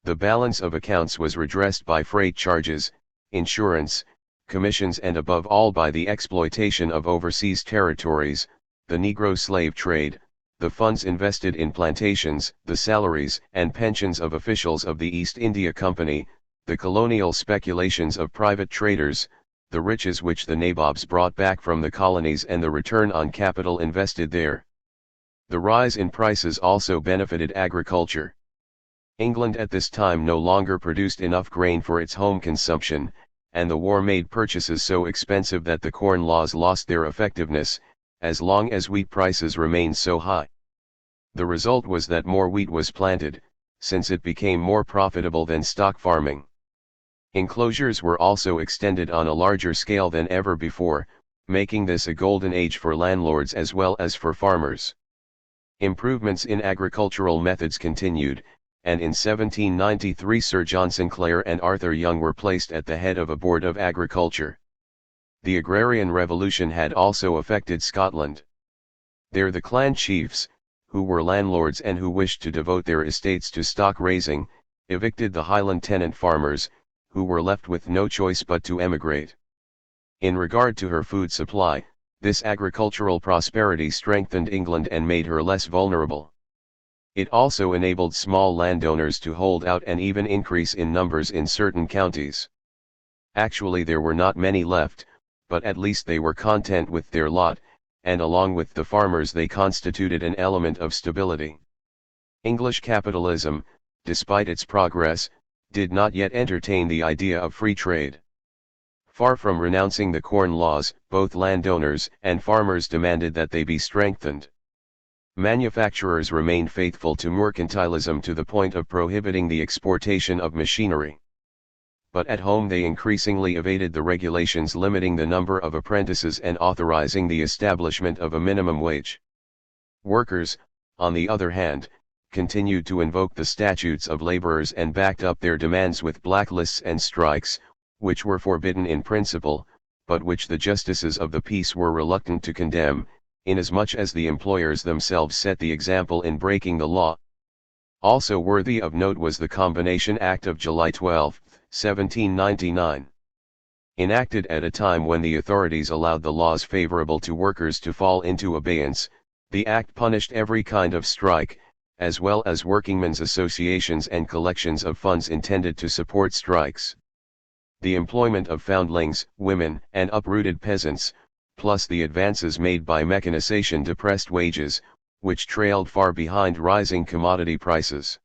The balance of accounts was redressed by freight charges, insurance, commissions, and above all by the exploitation of overseas territories, the Negro slave trade, the funds invested in plantations, the salaries and pensions of officials of the East India Company, the colonial speculations of private traders, the riches which the nabobs brought back from the colonies, and the return on capital invested there. The rise in prices also benefited agriculture. England at this time no longer produced enough grain for its home consumption, and the war made purchases so expensive that the Corn Laws lost their effectiveness, as long as wheat prices remained so high. The result was that more wheat was planted, since it became more profitable than stock farming. Enclosures were also extended on a larger scale than ever before, making this a golden age for landlords as well as for farmers. Improvements in agricultural methods continued, and in 1793 Sir John Sinclair and Arthur Young were placed at the head of a Board of Agriculture. The agrarian revolution had also affected Scotland. There the clan chiefs, who were landlords and who wished to devote their estates to stock raising, evicted the Highland tenant farmers, who were left with no choice but to emigrate. In regard to her food supply, this agricultural prosperity strengthened England and made her less vulnerable. It also enabled small landowners to hold out and even increase in numbers in certain counties. Actually there were not many left, but at least they were content with their lot, and along with the farmers they constituted an element of stability. English capitalism, despite its progress, did not yet entertain the idea of free trade. Far from renouncing the Corn Laws, both landowners and farmers demanded that they be strengthened. Manufacturers remained faithful to mercantilism to the point of prohibiting the exportation of machinery. But at home they increasingly evaded the regulations limiting the number of apprentices and authorizing the establishment of a minimum wage. Workers, on the other hand, continued to invoke the statutes of laborers and backed up their demands with blacklists and strikes, which were forbidden in principle, but which the justices of the peace were reluctant to condemn, inasmuch as the employers themselves set the example in breaking the law. Also worthy of note was the Combination Act of July 12, 1799. Enacted at a time when the authorities allowed the laws favorable to workers to fall into abeyance, the act punished every kind of strike, as well as workingmen's associations and collections of funds intended to support strikes. The employment of foundlings, women, and uprooted peasants, plus the advances made by mechanization depressed wages, which trailed far behind rising commodity prices.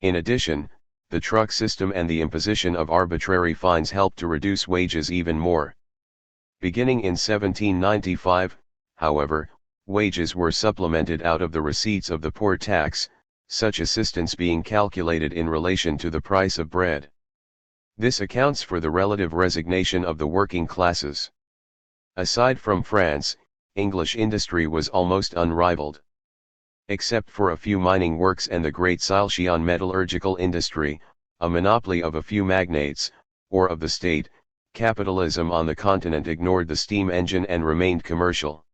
In addition, the truck system and the imposition of arbitrary fines helped to reduce wages even more. Beginning in 1795, however, wages were supplemented out of the receipts of the poor tax, such assistance being calculated in relation to the price of bread. This accounts for the relative resignation of the working classes. Aside from France, English industry was almost unrivaled. Except for a few mining works and the great Silesian metallurgical industry, a monopoly of a few magnates, or of the state, capitalism on the continent ignored the steam engine and remained commercial.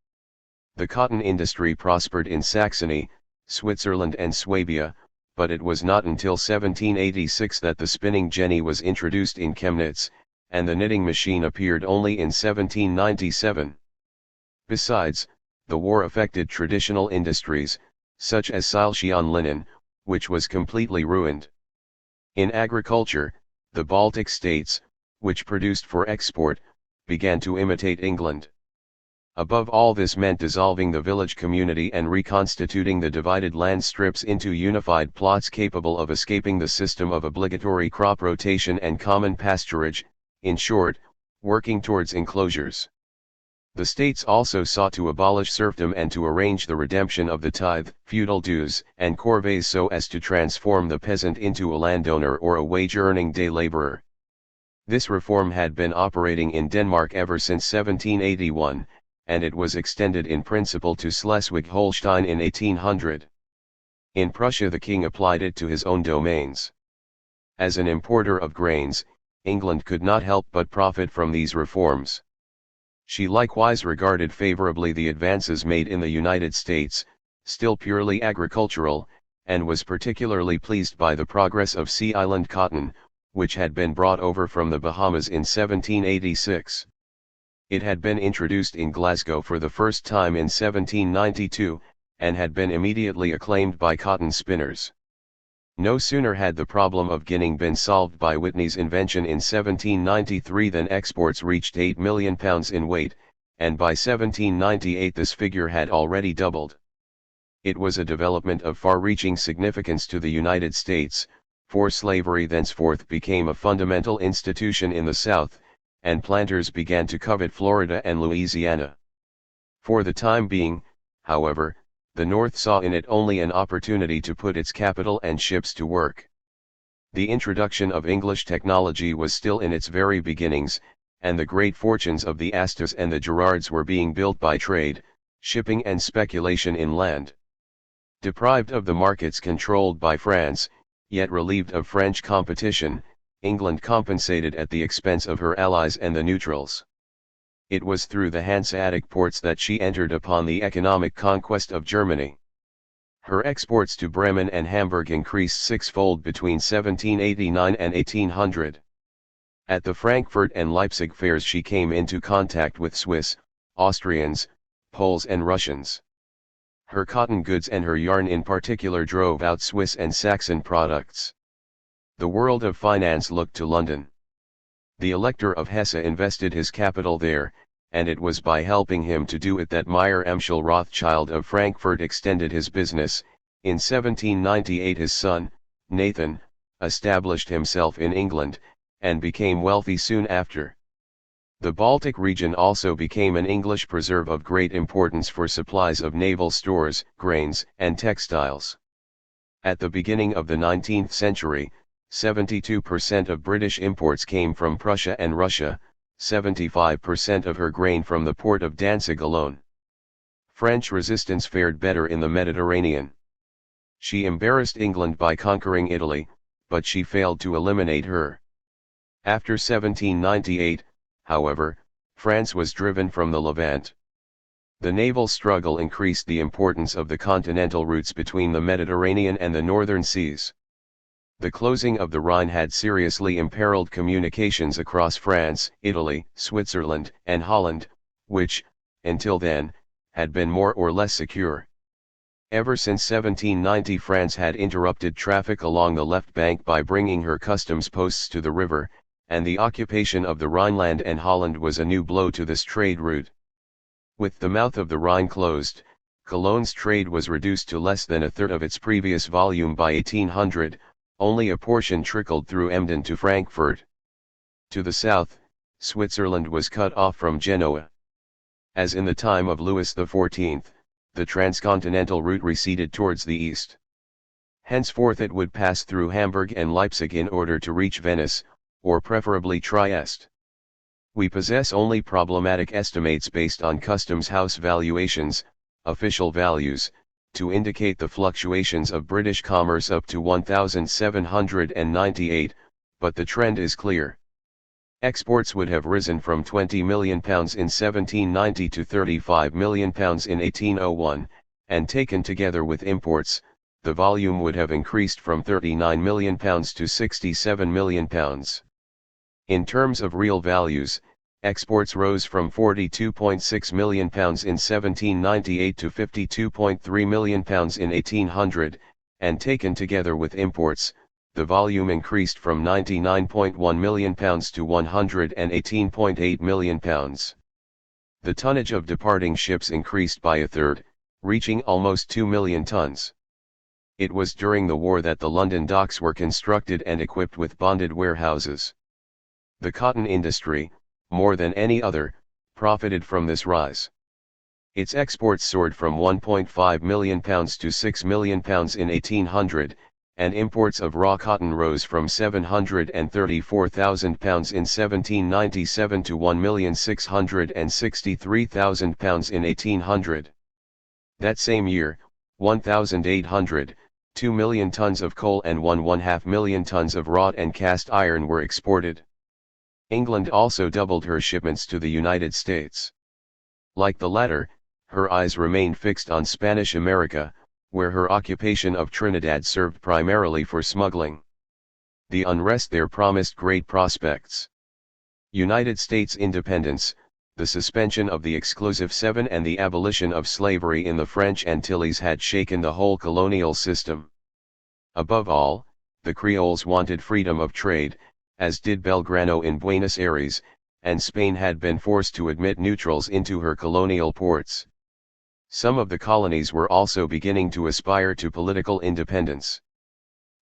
The cotton industry prospered in Saxony, Switzerland and Swabia, but it was not until 1786 that the spinning jenny was introduced in Chemnitz, and the knitting machine appeared only in 1797. Besides, the war affected traditional industries, such as Silesian linen, which was completely ruined. In agriculture, the Baltic states, which produced for export, began to imitate England. Above all, this meant dissolving the village community and reconstituting the divided land strips into unified plots capable of escaping the system of obligatory crop rotation and common pasturage, in short, working towards enclosures. The states also sought to abolish serfdom and to arrange the redemption of the tithe, feudal dues, and corvées so as to transform the peasant into a landowner or a wage-earning day laborer. This reform had been operating in Denmark ever since 1781, and it was extended in principle to Schleswig-Holstein in 1800. In Prussia the king applied it to his own domains. As an importer of grains, England could not help but profit from these reforms. She likewise regarded favorably the advances made in the United States, still purely agricultural, and was particularly pleased by the progress of Sea Island cotton, which had been brought over from the Bahamas in 1786. It had been introduced in Glasgow for the first time in 1792, and had been immediately acclaimed by cotton spinners. No sooner had the problem of ginning been solved by Whitney's invention in 1793 than exports reached £8 million in weight, and by 1798 this figure had already doubled. It was a development of far-reaching significance to the United States, for slavery thenceforth became a fundamental institution in the South, and planters began to covet Florida and Louisiana. For the time being, however, the North saw in it only an opportunity to put its capital and ships to work. The introduction of English technology was still in its very beginnings, and the great fortunes of the Astas and the Gerards were being built by trade, shipping and speculation in land. Deprived of the markets controlled by France, yet relieved of French competition, England compensated at the expense of her allies and the neutrals. It was through the Hanseatic ports that she entered upon the economic conquest of Germany. Her exports to Bremen and Hamburg increased sixfold between 1789 and 1800. At the Frankfurt and Leipzig fairs she came into contact with Swiss, Austrians, Poles and Russians. Her cotton goods and her yarn in particular drove out Swiss and Saxon products. The world of finance looked to London. The Elector of Hesse invested his capital there, and it was by helping him to do it that Meyer Emschel Rothschild of Frankfurt extended his business. In 1798 his son, Nathan, established himself in England, and became wealthy soon after. The Baltic region also became an English preserve of great importance for supplies of naval stores, grains, and textiles. At the beginning of the 19th century, 72% of British imports came from Prussia and Russia, 75% of her grain from the port of Danzig alone. French resistance fared better in the Mediterranean. She embarrassed England by conquering Italy, but she failed to eliminate her. After 1798, however, France was driven from the Levant. The naval struggle increased the importance of the continental routes between the Mediterranean and the northern seas. The closing of the Rhine had seriously imperiled communications across France, Italy, Switzerland, and Holland, which, until then, had been more or less secure. Ever since 1790 France had interrupted traffic along the left bank by bringing her customs posts to the river, and the occupation of the Rhineland and Holland was a new blow to this trade route. With the mouth of the Rhine closed, Cologne's trade was reduced to less than a third of its previous volume by 1800, only a portion trickled through Emden to Frankfurt. To the south, Switzerland was cut off from Genoa. As in the time of Louis XIV, the transcontinental route receded towards the east. Henceforth it would pass through Hamburg and Leipzig in order to reach Venice, or preferably Trieste. We possess only problematic estimates based on customs house valuations, official values, to indicate the fluctuations of British commerce up to 1798, but the trend is clear. Exports would have risen from £20 million in 1790 to £35 million in 1801, and taken together with imports, the volume would have increased from £39 million to £67 million. In terms of real values, exports rose from £42.6 million in 1798 to £52.3 million in 1800, and taken together with imports, the volume increased from £99.1 million to £118.8 million. The tonnage of departing ships increased by a third, reaching almost 2 million tons. It was during the war that the London docks were constructed and equipped with bonded warehouses. The cotton industry, more than any other, profited from this rise. Its exports soared from £1.5 million to £6 million in 1800, and imports of raw cotton rose from £734,000 in 1797 to £1,663,000 in 1800. That same year, 1,800, 2 million tons of coal and 1.5 million tons of wrought and cast iron were exported. England also doubled her shipments to the United States. Like the latter, her eyes remained fixed on Spanish America, where her occupation of Trinidad served primarily for smuggling. The unrest there promised great prospects. United States independence, the suspension of the Exclusive Seven and the abolition of slavery in the French Antilles had shaken the whole colonial system. Above all, the Creoles wanted freedom of trade, as did Belgrano in Buenos Aires, and Spain had been forced to admit neutrals into her colonial ports. Some of the colonies were also beginning to aspire to political independence.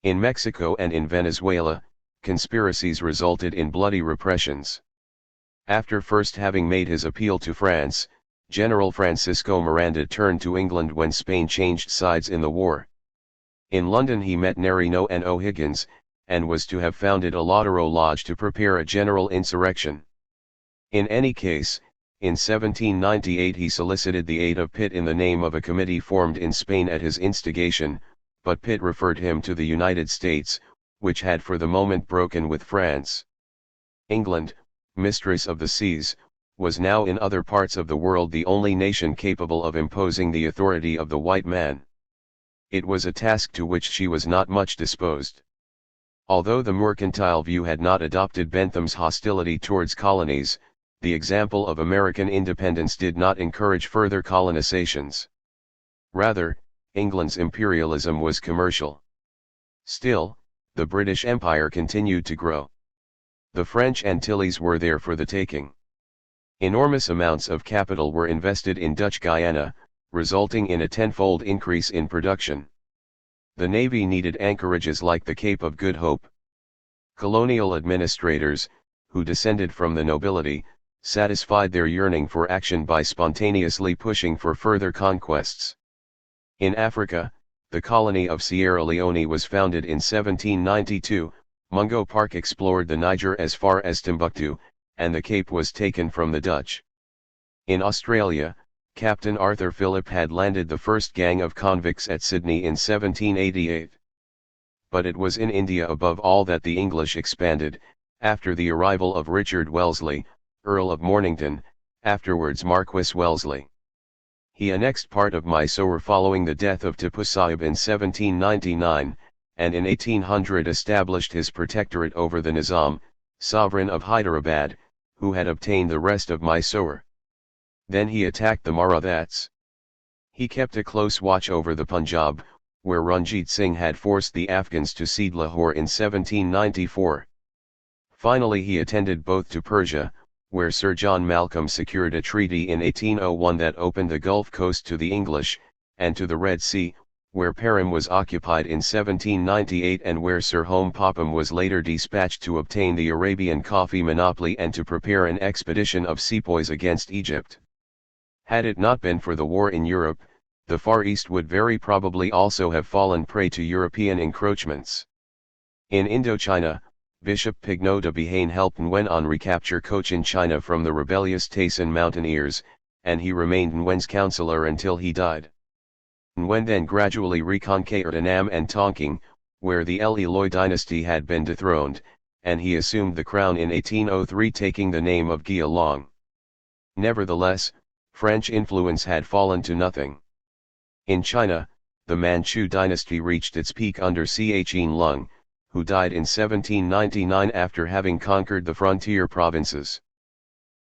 In Mexico and in Venezuela, conspiracies resulted in bloody repressions. After first having made his appeal to France, General Francisco Miranda turned to England when Spain changed sides in the war. In London he met Nerino and O'Higgins, and was to have founded a Lautaro Lodge to prepare a general insurrection. In any case, in 1798 he solicited the aid of Pitt in the name of a committee formed in Spain at his instigation, but Pitt referred him to the United States, which had for the moment broken with France. England, mistress of the seas, was now in other parts of the world the only nation capable of imposing the authority of the white man. It was a task to which she was not much disposed. Although the mercantile view had not adopted Bentham's hostility towards colonies, the example of American independence did not encourage further colonizations. Rather, England's imperialism was commercial. Still, the British Empire continued to grow. The French Antilles were there for the taking. Enormous amounts of capital were invested in Dutch Guyana, resulting in a tenfold increase in production. The Navy needed anchorages like the Cape of Good Hope. Colonial administrators, who descended from the nobility, satisfied their yearning for action by spontaneously pushing for further conquests. In Africa, the colony of Sierra Leone was founded in 1792, Mungo Park explored the Niger as far as Timbuktu, and the Cape was taken from the Dutch. In Australia, Captain Arthur Phillip had landed the first gang of convicts at Sydney in 1788. But it was in India above all that the English expanded, after the arrival of Richard Wellesley, Earl of Mornington, afterwards Marquis Wellesley. He annexed part of Mysore following the death of Tipu Sahib in 1799, and in 1800 established his protectorate over the Nizam, sovereign of Hyderabad, who had obtained the rest of Mysore. Then he attacked the Marathas. He kept a close watch over the Punjab, where Ranjit Singh had forced the Afghans to cede Lahore in 1794. Finally he attended both to Persia, where Sir John Malcolm secured a treaty in 1801 that opened the Gulf coast to the English, and to the Red Sea, where Perim was occupied in 1798 and where Sir Home Popham was later dispatched to obtain the Arabian coffee monopoly and to prepare an expedition of sepoys against Egypt. Had it not been for the war in Europe, the Far East would very probably also have fallen prey to European encroachments. In Indochina, Bishop Pignot de Béhaine helped Nguyen on recapture Cochin China from the rebellious Taysan mountaineers, and he remained Nguyen's counselor until he died. Nguyen then gradually reconquered Annam and Tonking, where the El Eloy dynasty had been dethroned, and he assumed the crown in 1803 taking the name of Gia Long. Nevertheless, French influence had fallen to nothing. In China, the Manchu dynasty reached its peak under Chien Lung, who died in 1799 after having conquered the frontier provinces.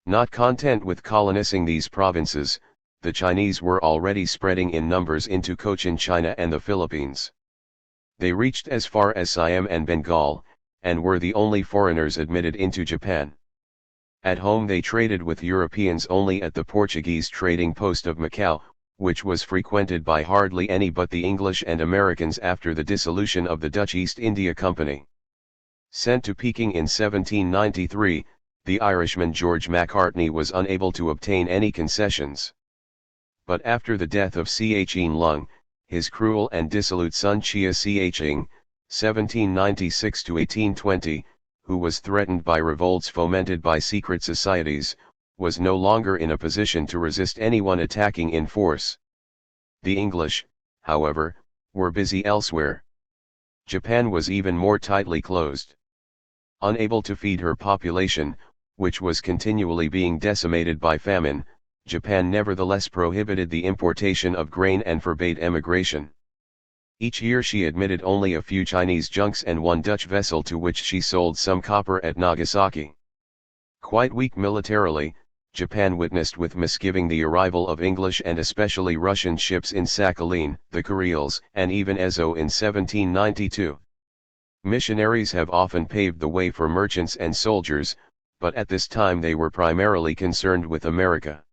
Not content with colonizing these provinces, the Chinese were already spreading in numbers into Cochin China and the Philippines. They reached as far as Siam and Bengal, and were the only foreigners admitted into Japan. At home they traded with Europeans only at the Portuguese trading post of Macau, which was frequented by hardly any but the English and Americans after the dissolution of the Dutch East India Company. Sent to Peking in 1793, the Irishman George Macartney was unable to obtain any concessions. But after the death of Chien Lung, his cruel and dissolute son Chia Ching, 1796–1820, who was threatened by revolts fomented by secret societies, was no longer in a position to resist anyone attacking in force. The English, however, were busy elsewhere. Japan was even more tightly closed. Unable to feed her population, which was continually being decimated by famine, Japan nevertheless prohibited the importation of grain and forbade emigration. Each year she admitted only a few Chinese junks and one Dutch vessel to which she sold some copper at Nagasaki. Quite weak militarily, Japan witnessed with misgiving the arrival of English and especially Russian ships in Sakhalin, the Kurils, and even Ezo in 1792. Missionaries have often paved the way for merchants and soldiers, but at this time they were primarily concerned with America.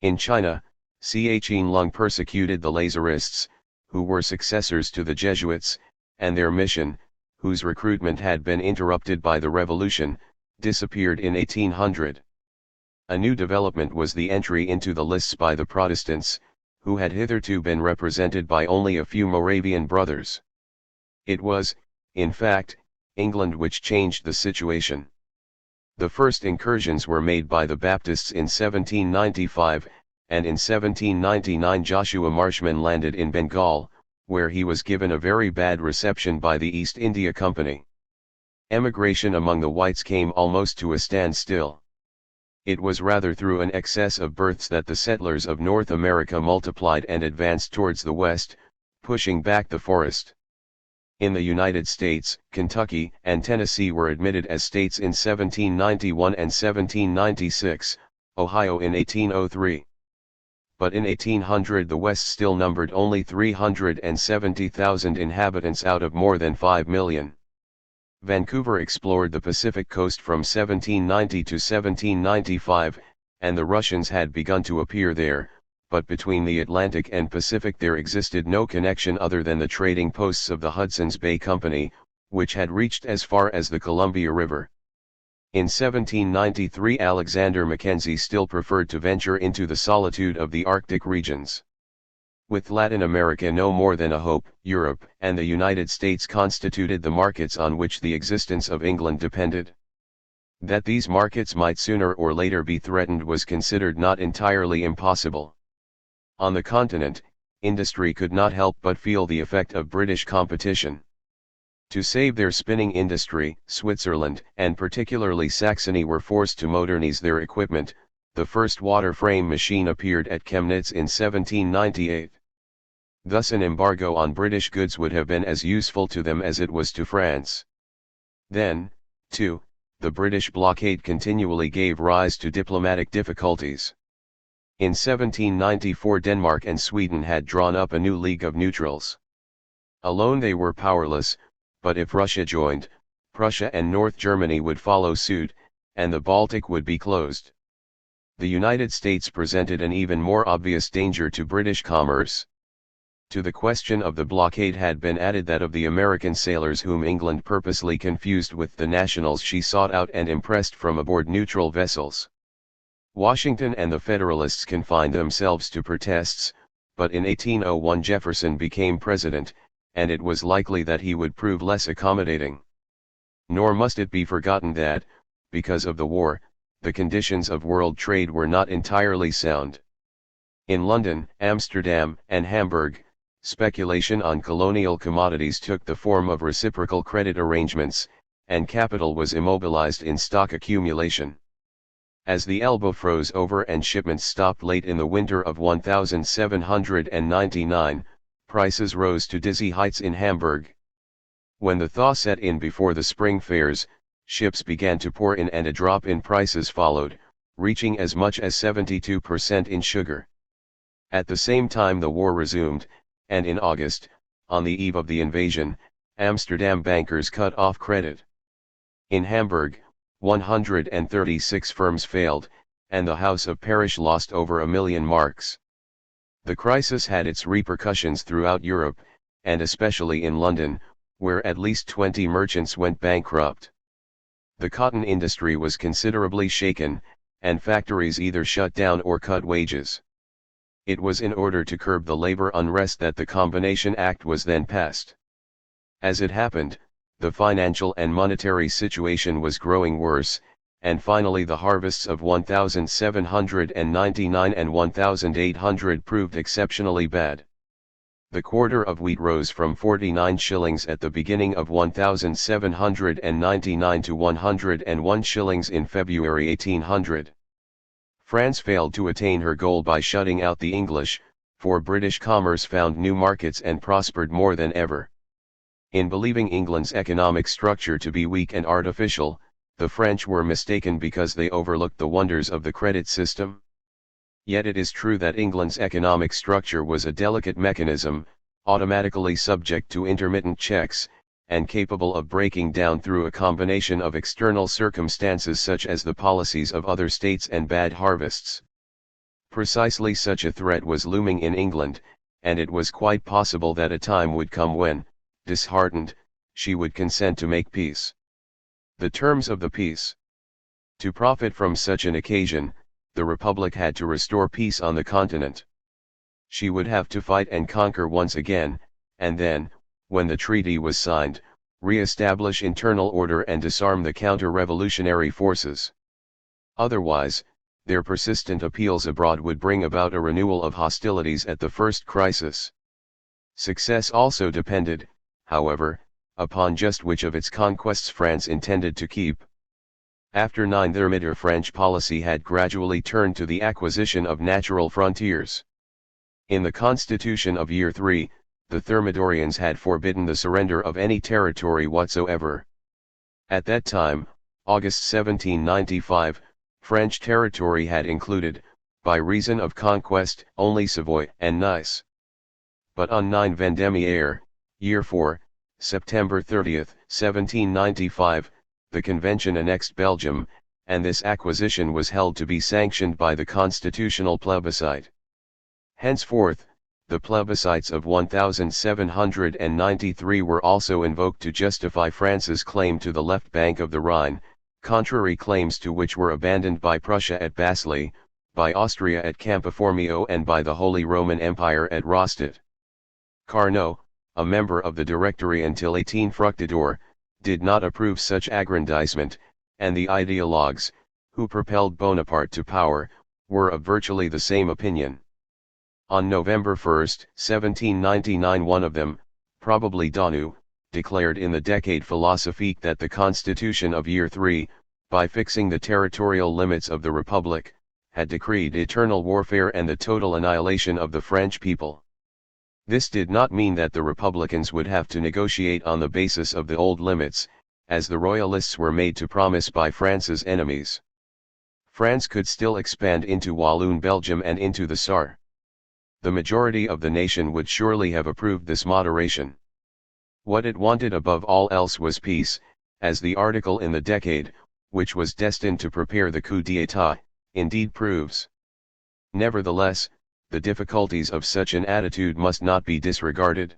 In China, Chien Lung persecuted the Lazarists, who were successors to the Jesuits, and their mission, whose recruitment had been interrupted by the Revolution, disappeared in 1800. A new development was the entry into the lists by the Protestants, who had hitherto been represented by only a few Moravian brothers. It was, in fact, England which changed the situation. The first incursions were made by the Baptists in 1795, and in 1799 Joshua Marshman landed in Bengal, where he was given a very bad reception by the East India Company. Emigration among the whites came almost to a standstill. It was rather through an excess of births that the settlers of North America multiplied and advanced towards the west, pushing back the forest. In the United States, Kentucky and Tennessee were admitted as states in 1791 and 1796, Ohio in 1803. But in 1800 the West still numbered only 370,000 inhabitants out of more than 5 million. Vancouver explored the Pacific coast from 1790 to 1795, and the Russians had begun to appear there, but between the Atlantic and Pacific there existed no connection other than the trading posts of the Hudson's Bay Company, which had reached as far as the Columbia River. In 1793 Alexander Mackenzie still preferred to venture into the solitude of the Arctic regions. With Latin America no more than a hope, Europe and the United States constituted the markets on which the existence of England depended. That these markets might sooner or later be threatened was considered not entirely impossible. On the continent, industry could not help but feel the effect of British competition. To save their spinning industry, Switzerland and particularly Saxony were forced to modernize their equipment. The first water frame machine appeared at Chemnitz in 1798. Thus an embargo on British goods would have been as useful to them as it was to France. Then, too, the British blockade continually gave rise to diplomatic difficulties. In 1794 Denmark and Sweden had drawn up a new League of Neutrals. Alone they were powerless, but if Russia joined, Prussia and North Germany would follow suit, and the Baltic would be closed. The United States presented an even more obvious danger to British commerce. To the question of the blockade had been added that of the American sailors whom England purposely confused with the nationals she sought out and impressed from aboard neutral vessels. Washington and the Federalists confined themselves to protests, but in 1801 Jefferson became president, and it was likely that he would prove less accommodating. Nor must it be forgotten that, because of the war, the conditions of world trade were not entirely sound. In London, Amsterdam, and Hamburg, speculation on colonial commodities took the form of reciprocal credit arrangements, and capital was immobilized in stock accumulation. As the Elbe froze over and shipments stopped late in the winter of 1799, prices rose to dizzy heights in Hamburg. When the thaw set in before the spring fairs, ships began to pour in and a drop in prices followed, reaching as much as 72% in sugar. At the same time the war resumed, and in August, on the eve of the invasion, Amsterdam bankers cut off credit. In Hamburg, 136 firms failed, and the House of Parish lost over 1,000,000 marks. The crisis had its repercussions throughout Europe, and especially in London, where at least 20 merchants went bankrupt. The cotton industry was considerably shaken, and factories either shut down or cut wages. It was in order to curb the labor unrest that the Combination Act was then passed. As it happened, the financial and monetary situation was growing worse, and finally the harvests of 1799 and 1800 proved exceptionally bad. The quarter of wheat rose from 49 shillings at the beginning of 1799 to 101 shillings in February 1800. France failed to attain her goal by shutting out the English, for British commerce found new markets and prospered more than ever. In believing England's economic structure to be weak and artificial, the French were mistaken because they overlooked the wonders of the credit system. Yet it is true that England's economic structure was a delicate mechanism, automatically subject to intermittent checks, and capable of breaking down through a combination of external circumstances such as the policies of other states and bad harvests. Precisely such a threat was looming in England, and it was quite possible that a time would come when, disheartened, she would consent to make peace. The terms of the peace. To profit from such an occasion, the Republic had to restore peace on the continent. She would have to fight and conquer once again, and then, when the treaty was signed, re-establish internal order and disarm the counter-revolutionary forces. Otherwise, their persistent appeals abroad would bring about a renewal of hostilities at the first crisis. Success also depended, however, upon just which of its conquests France intended to keep. After 9 Thermidor French policy had gradually turned to the acquisition of natural frontiers. In the Constitution of Year 3, the Thermidorians had forbidden the surrender of any territory whatsoever. At that time, August 1795, French territory had included, by reason of conquest, only Savoy and Nice. But on 9 Vendémiaire, Year 4, September 30, 1795, the Convention annexed Belgium, and this acquisition was held to be sanctioned by the constitutional plebiscite. Henceforth, the plebiscites of 1793 were also invoked to justify France's claim to the left bank of the Rhine, contrary claims to which were abandoned by Prussia at Basel, by Austria at Campoformio and by the Holy Roman Empire at Rastatt. Carnot, a member of the Directory until 18 Fructidor, did not approve such aggrandizement, and the ideologues, who propelled Bonaparte to power, were of virtually the same opinion. On November 1, 1799 one of them, probably Danu, declared in the Decade Philosophique that the Constitution of Year 3, by fixing the territorial limits of the Republic, had decreed eternal warfare and the total annihilation of the French people. This did not mean that the Republicans would have to negotiate on the basis of the old limits, as the Royalists were made to promise by France's enemies. France could still expand into Walloon Belgium and into the Sarre. The majority of the nation would surely have approved this moderation. What it wanted above all else was peace, as the article in the Decade, which was destined to prepare the coup d'état, indeed proves. Nevertheless, the difficulties of such an attitude must not be disregarded.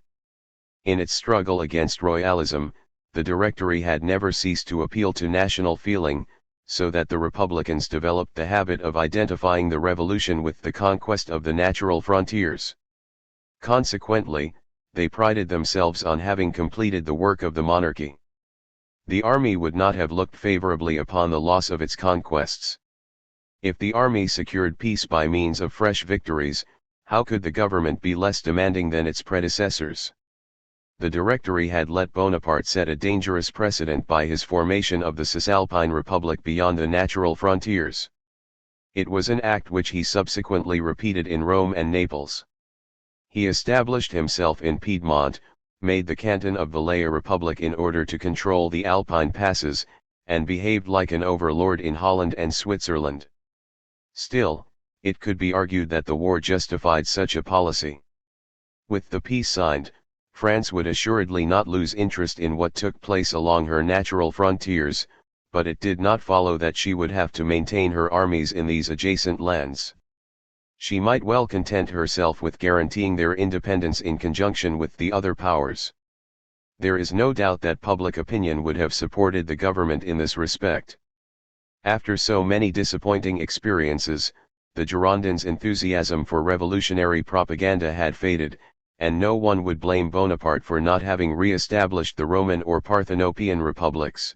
In its struggle against royalism, the Directory had never ceased to appeal to national feeling, so that the Republicans developed the habit of identifying the revolution with the conquest of the natural frontiers. Consequently, they prided themselves on having completed the work of the monarchy. The army would not have looked favorably upon the loss of its conquests. If the army secured peace by means of fresh victories, how could the government be less demanding than its predecessors? The Directory had let Bonaparte set a dangerous precedent by his formation of the Cisalpine Republic beyond the natural frontiers. It was an act which he subsequently repeated in Rome and Naples. He established himself in Piedmont, made the canton of Valais a republic in order to control the Alpine passes, and behaved like an overlord in Holland and Switzerland. Still, it could be argued that the war justified such a policy. With the peace signed, France would assuredly not lose interest in what took place along her natural frontiers, but it did not follow that she would have to maintain her armies in these adjacent lands. She might well content herself with guaranteeing their independence in conjunction with the other powers. There is no doubt that public opinion would have supported the government in this respect. After so many disappointing experiences, the Girondins' enthusiasm for revolutionary propaganda had faded, and no one would blame Bonaparte for not having re-established the Roman or Parthenopean republics.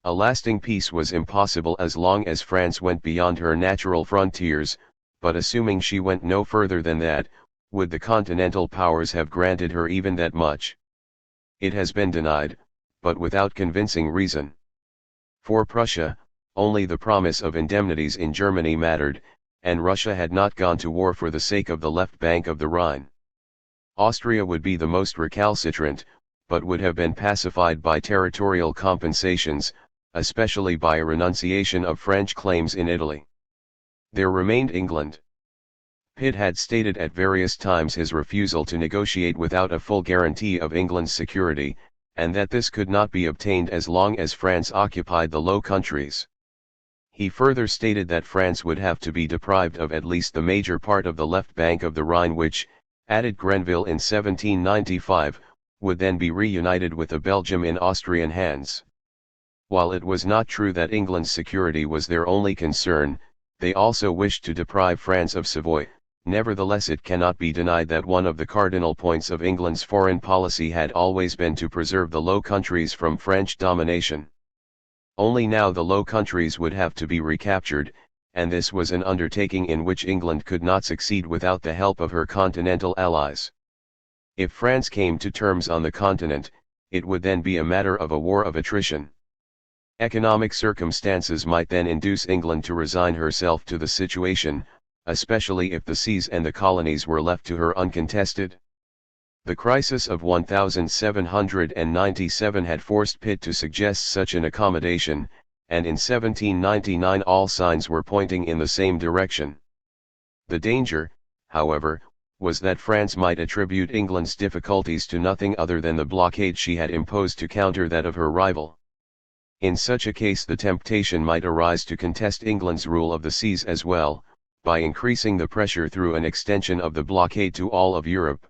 A lasting peace was impossible as long as France went beyond her natural frontiers, but assuming she went no further than that, would the continental powers have granted her even that much? It has been denied, but without convincing reason. For Prussia, only the promise of indemnities in Germany mattered, and Russia had not gone to war for the sake of the left bank of the Rhine. Austria would be the most recalcitrant, but would have been pacified by territorial compensations, especially by a renunciation of French claims in Italy. There remained England. Pitt had stated at various times his refusal to negotiate without a full guarantee of England's security, and that this could not be obtained as long as France occupied the Low Countries. He further stated that France would have to be deprived of at least the major part of the left bank of the Rhine which, added Grenville in 1795, would then be reunited with a Belgium in Austrian hands. While it was not true that England's security was their only concern, they also wished to deprive France of Savoy. Nevertheless, it cannot be denied that one of the cardinal points of England's foreign policy had always been to preserve the Low Countries from French domination. Only now the Low Countries would have to be recaptured, and this was an undertaking in which England could not succeed without the help of her continental allies. If France came to terms on the continent, it would then be a matter of a war of attrition. Economic circumstances might then induce England to resign herself to the situation, especially if the seas and the colonies were left to her uncontested. The crisis of 1797 had forced Pitt to suggest such an accommodation, and in 1799 all signs were pointing in the same direction. The danger, however, was that France might attribute England's difficulties to nothing other than the blockade she had imposed to counter that of her rival. In such a case the temptation might arise to contest England's rule of the seas as well, by increasing the pressure through an extension of the blockade to all of Europe.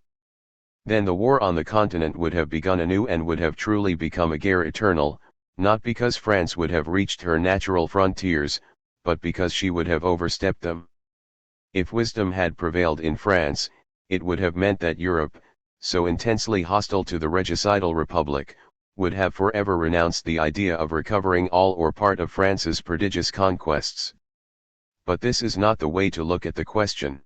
Then the war on the continent would have begun anew and would have truly become a guerre eternal, not because France would have reached her natural frontiers, but because she would have overstepped them. If wisdom had prevailed in France, it would have meant that Europe, so intensely hostile to the regicidal republic, would have forever renounced the idea of recovering all or part of France's prodigious conquests. But this is not the way to look at the question.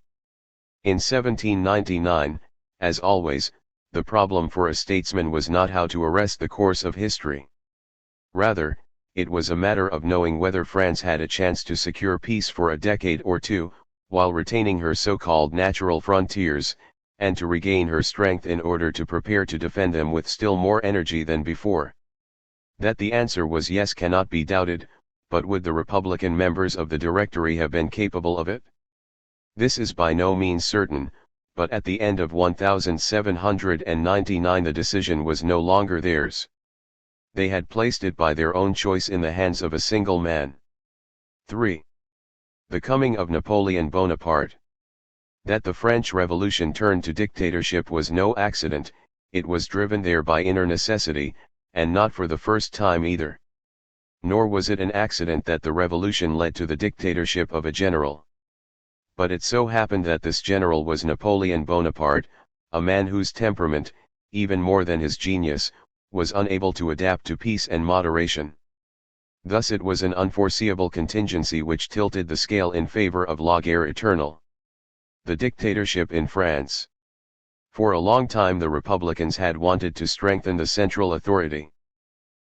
In 1799, as always, the problem for a statesman was not how to arrest the course of history. Rather, it was a matter of knowing whether France had a chance to secure peace for a decade or two, while retaining her so-called natural frontiers, and to regain her strength in order to prepare to defend them with still more energy than before. That the answer was yes cannot be doubted, but would the Republican members of the Directory have been capable of it? This is by no means certain, but at the end of 1799 the decision was no longer theirs. They had placed it by their own choice in the hands of a single man. 3. The coming of Napoleon Bonaparte. That the French Revolution turned to dictatorship was no accident, it was driven there by inner necessity, and not for the first time either. Nor was it an accident that the revolution led to the dictatorship of a general. But it so happened that this general was Napoleon Bonaparte, a man whose temperament, even more than his genius, was unable to adapt to peace and moderation. Thus it was an unforeseeable contingency which tilted the scale in favor of la guerre éternelle. The dictatorship in France. For a long time the Republicans had wanted to strengthen the central authority.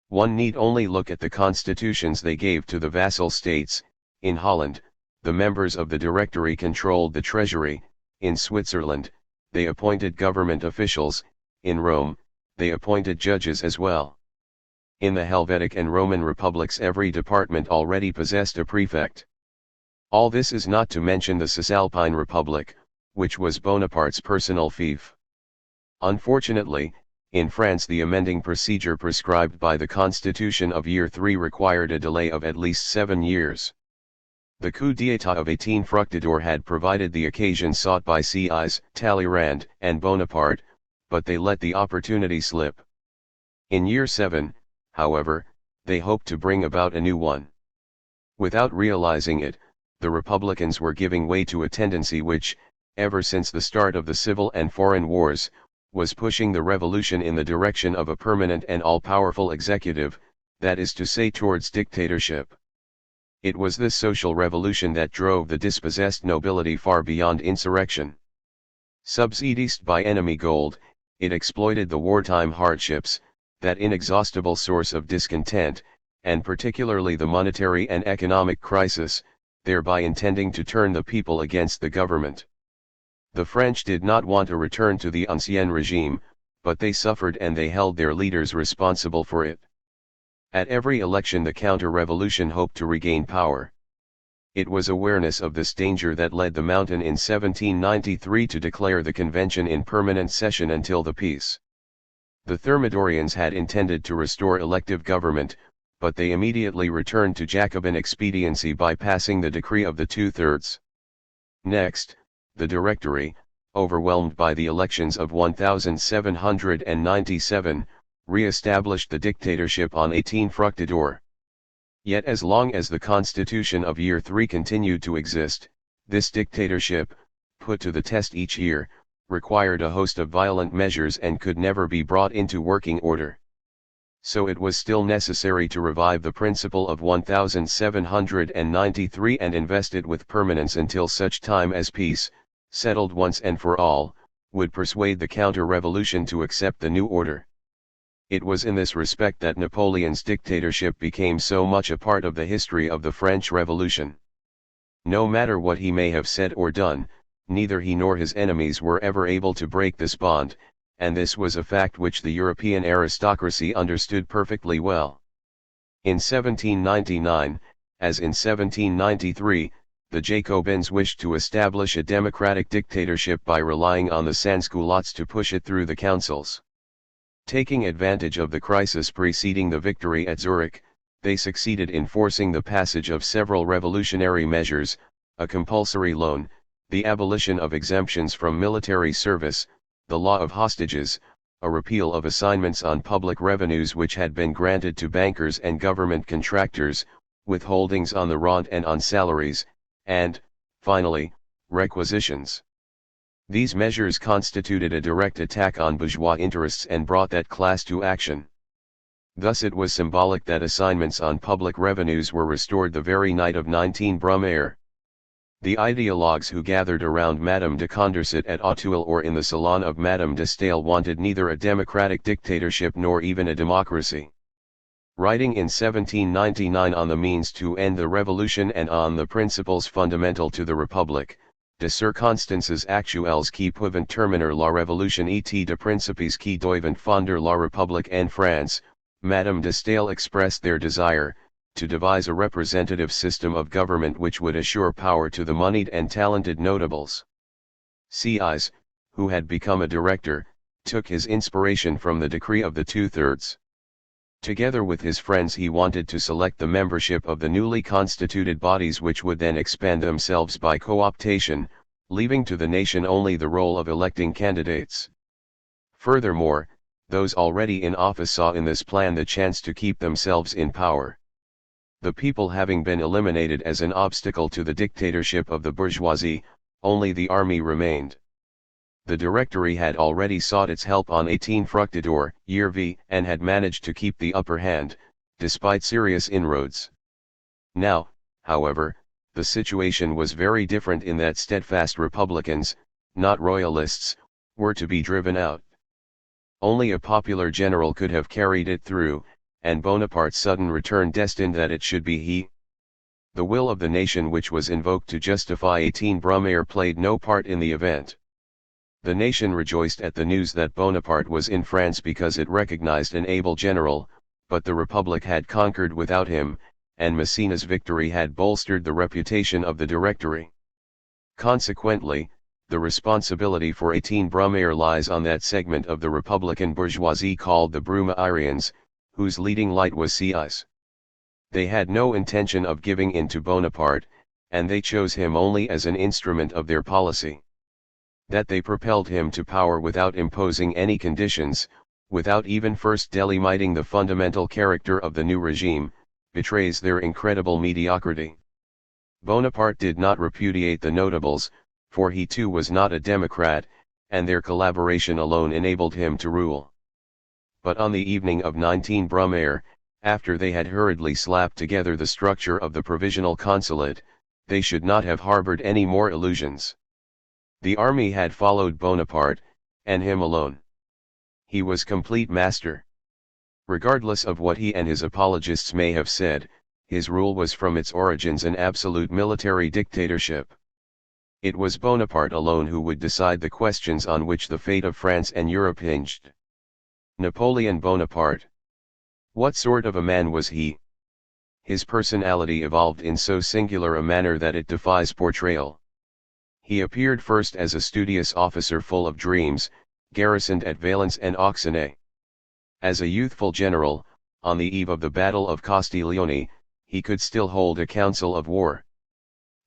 One need only look at the constitutions they gave to the vassal states. In Holland, the members of the Directory controlled the treasury; in Switzerland, they appointed government officials; in Rome, they appointed judges as well. In the Helvetic and Roman republics every department already possessed a prefect. All this is not to mention the Cisalpine Republic, which was Bonaparte's personal fief. Unfortunately, in France the amending procedure prescribed by the Constitution of Year III required a delay of at least 7 years. The coup d'état of 18 Fructidor had provided the occasion sought by Sieyes, Talleyrand, and Bonaparte, but they let the opportunity slip. In Year VII, however, they hoped to bring about a new one. Without realizing it, the Republicans were giving way to a tendency which, ever since the start of the civil and foreign wars, was pushing the revolution in the direction of a permanent and all-powerful executive, that is to say towards dictatorship. It was this social revolution that drove the dispossessed nobility far beyond insurrection. Subsidized by enemy gold, it exploited the wartime hardships, that inexhaustible source of discontent, and particularly the monetary and economic crisis, thereby intending to turn the people against the government. The French did not want a return to the ancien regime, but they suffered and they held their leaders responsible for it. At every election the counter-revolution hoped to regain power. It was awareness of this danger that led the Mountain in 1793 to declare the convention in permanent session until the peace. The Thermidorians had intended to restore elective government, but they immediately returned to Jacobin expediency by passing the decree of the 2/3. Next, the Directory, overwhelmed by the elections of 1797, re-established the dictatorship on 18 Fructidor. Yet as long as the Constitution of Year III continued to exist, this dictatorship, put to the test each year, required a host of violent measures and could never be brought into working order. So it was still necessary to revive the principle of 1793 and invest it with permanence until such time as peace, settled once and for all, would persuade the counter-revolution to accept the new order. It was in this respect that Napoleon's dictatorship became so much a part of the history of the French Revolution. No matter what he may have said or done, neither he nor his enemies were ever able to break this bond, and this was a fact which the European aristocracy understood perfectly well. In 1799, as in 1793, the Jacobins wished to establish a democratic dictatorship by relying on the sans-culottes to push it through the councils. Taking advantage of the crisis preceding the victory at Zurich, they succeeded in forcing the passage of several revolutionary measures, a compulsory loan, the abolition of exemptions from military service, the law of hostages, a repeal of assignments on public revenues which had been granted to bankers and government contractors, withholdings on the rent and on salaries, and, finally, requisitions. These measures constituted a direct attack on bourgeois interests and brought that class to action. Thus it was symbolic that assignments on public revenues were restored the very night of 19 Brumaire. The ideologues who gathered around Madame de Condorcet at Auteuil or in the salon of Madame de Staël wanted neither a democratic dictatorship nor even a democracy. Writing in 1799 on the means to end the revolution and on the principles fundamental to the Republic, de circonstances actuelles qui peuvent terminer la révolution et de principes qui doivent fonder la République en France, Madame de Staël expressed their desire to devise a representative system of government which would assure power to the moneyed and talented notables. Sieyes, who had become a director, took his inspiration from the decree of the 2/3. Together with his friends he wanted to select the membership of the newly constituted bodies which would then expand themselves by co-optation, leaving to the nation only the role of electing candidates. Furthermore, those already in office saw in this plan the chance to keep themselves in power. The people having been eliminated as an obstacle to the dictatorship of the bourgeoisie, only the army remained. The Directory had already sought its help on 18 Fructidor, year V, and had managed to keep the upper hand, despite serious inroads. Now, however, the situation was very different in that steadfast Republicans, not Royalists, were to be driven out. Only a popular general could have carried it through, and Bonaparte's sudden return destined that it should be he. The will of the nation which was invoked to justify 18 Brumaire played no part in the event. The nation rejoiced at the news that Bonaparte was in France because it recognized an able general, but the Republic had conquered without him, and Massena's victory had bolstered the reputation of the Directory. Consequently, the responsibility for 18 Brumaire lies on that segment of the Republican bourgeoisie called the Brumairians, whose leading light was Sieyes. They had no intention of giving in to Bonaparte, and they chose him only as an instrument of their policy. That they propelled him to power without imposing any conditions, without even first delimiting the fundamental character of the new regime, betrays their incredible mediocrity. Bonaparte did not repudiate the notables, for he too was not a democrat, and their collaboration alone enabled him to rule. But on the evening of 19 Brumaire, after they had hurriedly slapped together the structure of the provisional consulate, they should not have harbored any more illusions. The army had followed Bonaparte, and him alone. He was complete master. Regardless of what he and his apologists may have said, his rule was from its origins an absolute military dictatorship. It was Bonaparte alone who would decide the questions on which the fate of France and Europe hinged. Napoleon Bonaparte. What sort of a man was he? His personality evolved in so singular a manner that it defies portrayal. He appeared first as a studious officer full of dreams, garrisoned at Valence and Auxonne. As a youthful general, on the eve of the Battle of Castiglione, he could still hold a council of war.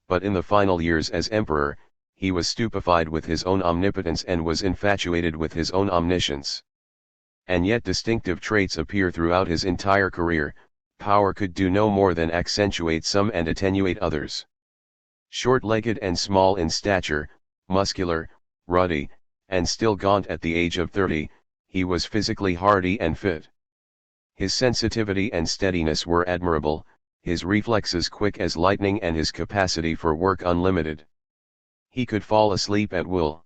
But in the final years as emperor, he was stupefied with his own omnipotence and was infatuated with his own omniscience. And yet distinctive traits appear throughout his entire career. Power could do no more than accentuate some and attenuate others. Short-legged and small in stature, muscular, ruddy, and still gaunt at the age of 30, he was physically hardy and fit. His sensitivity and steadiness were admirable, his reflexes quick as lightning and his capacity for work unlimited. He could fall asleep at will.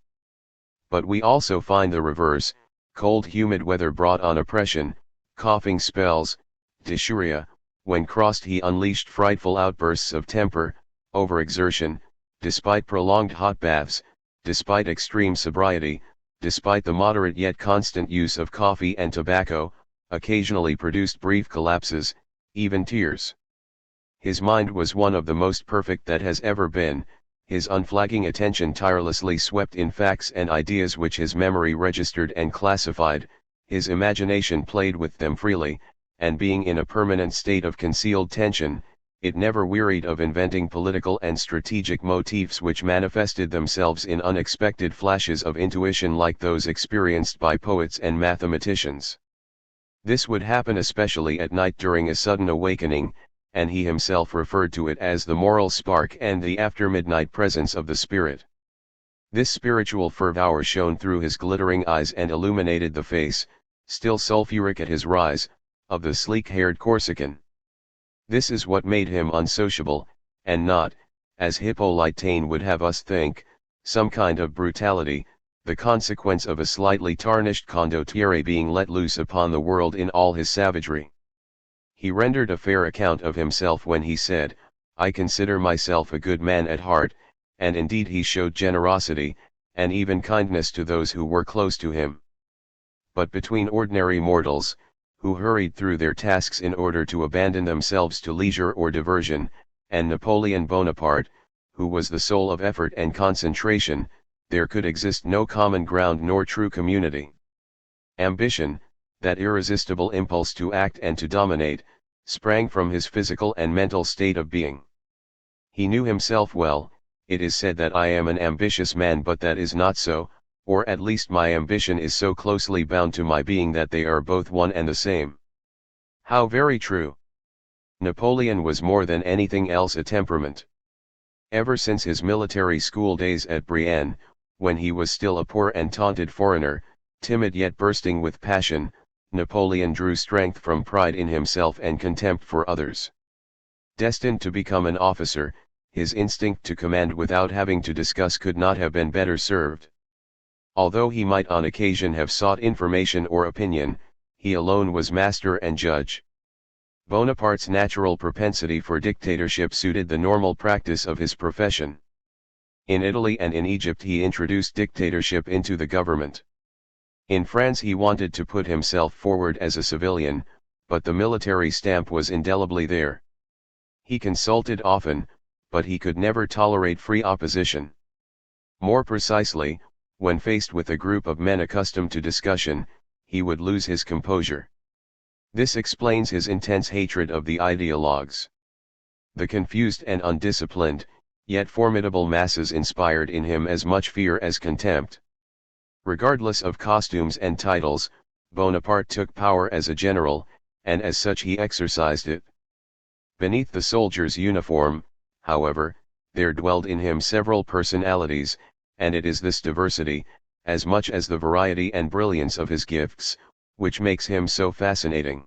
But we also find the reverse. Cold humid weather brought on oppression, coughing spells, dysuria. When crossed he unleashed frightful outbursts of temper, overexertion, despite prolonged hot baths, despite extreme sobriety, despite the moderate yet constant use of coffee and tobacco, occasionally produced brief collapses, even tears. His mind was one of the most perfect that has ever been. His unflagging attention tirelessly swept in facts and ideas which his memory registered and classified, his imagination played with them freely, and being in a permanent state of concealed tension, it never wearied of inventing political and strategic motifs which manifested themselves in unexpected flashes of intuition like those experienced by poets and mathematicians. This would happen especially at night during a sudden awakening, and he himself referred to it as the moral spark and the after-midnight presence of the spirit. This spiritual fervor shone through his glittering eyes and illuminated the face, still sulphuric at his rise, of the sleek-haired Corsican. This is what made him unsociable, and not, as Hippolyte Taine would have us think, some kind of brutality, the consequence of a slightly tarnished condottiere being let loose upon the world in all his savagery. He rendered a fair account of himself when he said, "I consider myself a good man at heart," and indeed he showed generosity, and even kindness to those who were close to him. But between ordinary mortals, who hurried through their tasks in order to abandon themselves to leisure or diversion, and Napoleon Bonaparte, who was the soul of effort and concentration, there could exist no common ground nor true community. Ambition, that irresistible impulse to act and to dominate, sprang from his physical and mental state of being. He knew himself well, it is said that I am an ambitious man, but that is not so, or at least my ambition is so closely bound to my being that they are both one and the same. How very true! Napoleon was more than anything else a temperament. Ever since his military school days at Brienne, when he was still a poor and taunted foreigner, timid yet bursting with passion, Napoleon drew strength from pride in himself and contempt for others. Destined to become an officer, his instinct to command without having to discuss could not have been better served. Although he might on occasion have sought information or opinion, he alone was master and judge. Bonaparte's natural propensity for dictatorship suited the normal practice of his profession. In Italy and in Egypt he introduced dictatorship into the government. In France he wanted to put himself forward as a civilian, but the military stamp was indelibly there. He consulted often, but he could never tolerate free opposition. More precisely, when faced with a group of men accustomed to discussion, he would lose his composure. This explains his intense hatred of the ideologues. The confused and undisciplined, yet formidable masses inspired in him as much fear as contempt. Regardless of costumes and titles, Bonaparte took power as a general, and as such he exercised it. Beneath the soldier's uniform, however, there dwelled in him several personalities, and it is this diversity, as much as the variety and brilliance of his gifts, which makes him so fascinating.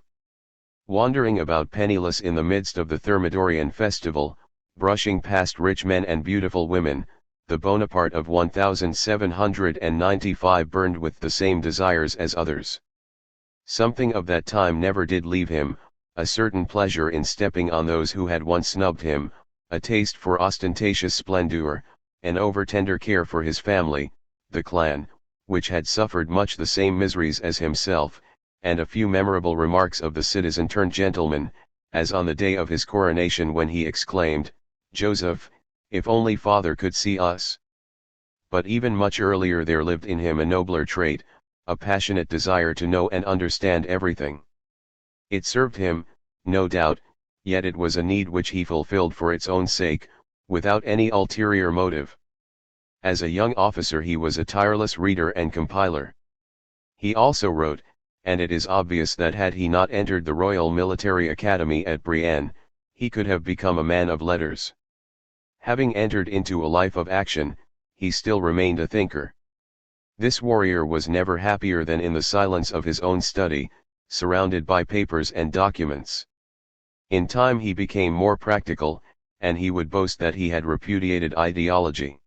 Wandering about penniless in the midst of the Thermidorian festival, brushing past rich men and beautiful women, the Bonaparte of 1795 burned with the same desires as others. Something of that time never did leave him, a certain pleasure in stepping on those who had once snubbed him, a taste for ostentatious splendor, an over-tender care for his family, the clan, which had suffered much the same miseries as himself, and a few memorable remarks of the citizen-turned-gentleman, as on the day of his coronation when he exclaimed, "Joseph, if only father could see us." But even much earlier there lived in him a nobler trait, a passionate desire to know and understand everything. It served him, no doubt, yet it was a need which he fulfilled for its own sake, without any ulterior motive. As a young officer he was a tireless reader and compiler. He also wrote, and it is obvious that had he not entered the Royal Military Academy at Brienne, he could have become a man of letters. Having entered into a life of action, he still remained a thinker. This warrior was never happier than in the silence of his own study, surrounded by papers and documents. In time he became more practical, and he would boast that he had repudiated ideology.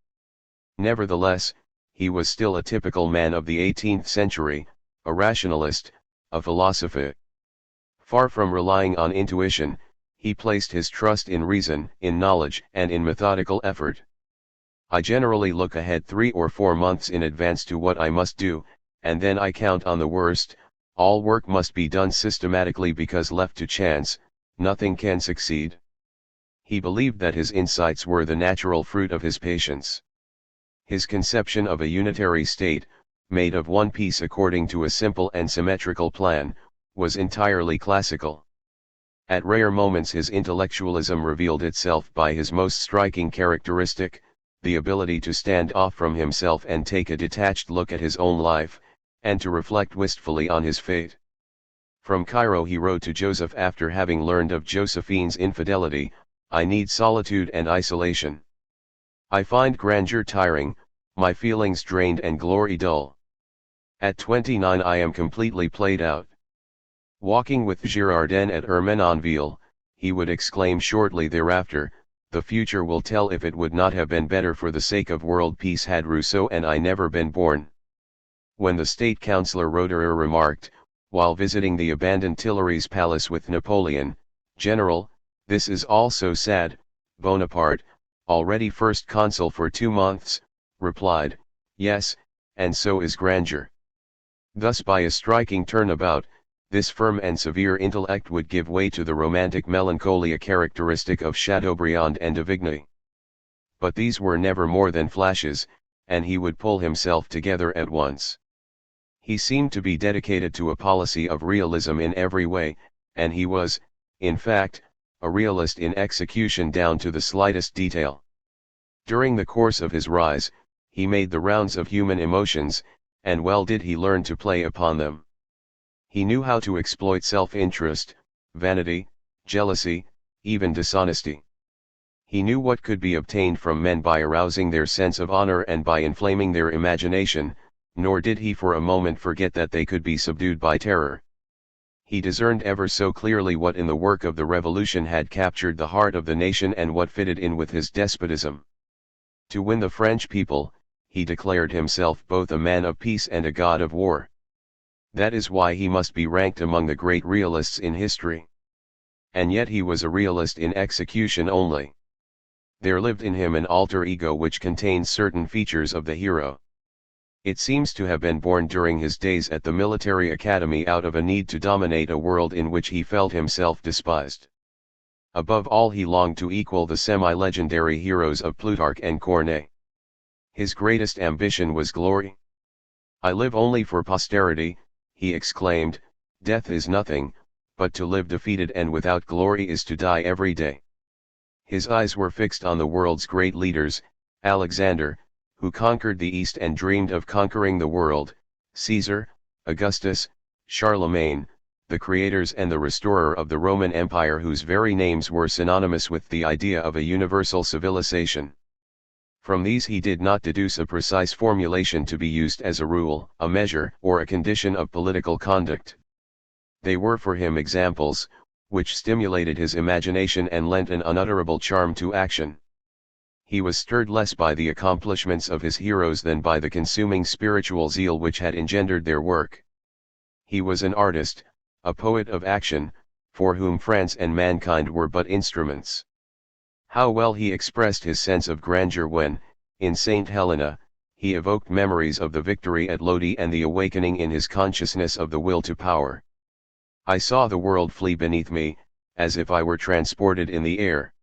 Nevertheless, he was still a typical man of the 18th century, a rationalist, a philosopher. Far from relying on intuition, he placed his trust in reason, in knowledge, and in methodical effort. I generally look ahead 3 or 4 months in advance to what I must do, and then I count on the worst. All work must be done systematically because left to chance, nothing can succeed. He believed that his insights were the natural fruit of his patience. His conception of a unitary state, made of one piece according to a simple and symmetrical plan, was entirely classical. At rare moments his intellectualism revealed itself by his most striking characteristic, the ability to stand off from himself and take a detached look at his own life, and to reflect wistfully on his fate. From Cairo he wrote to Joseph after having learned of Josephine's infidelity, "I need solitude and isolation. I find grandeur tiring, my feelings drained and glory dull. At 29 I am completely played out." Walking with Girardin at Ermenonville, he would exclaim shortly thereafter, "The future will tell if it would not have been better for the sake of world peace had Rousseau and I never been born." When the state councillor Roederer remarked, while visiting the abandoned Tuileries Palace with Napoleon, "General, this is all so sad," Bonaparte, already first consul for 2 months, replied, "Yes, and so is grandeur." Thus by a striking turnabout, this firm and severe intellect would give way to the romantic melancholia characteristic of Chateaubriand and de Vigny. But these were never more than flashes, and he would pull himself together at once. He seemed to be dedicated to a policy of realism in every way, and he was, in fact, a realist in execution down to the slightest detail. During the course of his rise, he made the rounds of human emotions, and well did he learn to play upon them. He knew how to exploit self-interest, vanity, jealousy, even dishonesty. He knew what could be obtained from men by arousing their sense of honor and by inflaming their imagination, nor did he for a moment forget that they could be subdued by terror. He discerned ever so clearly what in the work of the revolution had captured the heart of the nation and what fitted in with his despotism. To win the French people, he declared himself both a man of peace and a god of war. That is why he must be ranked among the great realists in history. And yet he was a realist in execution only. There lived in him an alter ego which contained certain features of the hero. It seems to have been born during his days at the military academy out of a need to dominate a world in which he felt himself despised. Above all, he longed to equal the semi-legendary heroes of Plutarch and Corneille. His greatest ambition was glory. "I live only for posterity," he exclaimed. "Death is nothing, but to live defeated and without glory is to die every day." His eyes were fixed on the world's great leaders: Alexander, who conquered the East and dreamed of conquering the world; Caesar, Augustus, Charlemagne, the creators and the restorer of the Roman Empire, whose very names were synonymous with the idea of a universal civilization. From these he did not deduce a precise formulation to be used as a rule, a measure, or a condition of political conduct. They were for him examples, which stimulated his imagination and lent an unutterable charm to action. He was stirred less by the accomplishments of his heroes than by the consuming spiritual zeal which had engendered their work. He was an artist, a poet of action, for whom France and mankind were but instruments. How well he expressed his sense of grandeur when, in St. Helena, he evoked memories of the victory at Lodi and the awakening in his consciousness of the will to power. "I saw the world flee beneath me, as if I were transported in the air."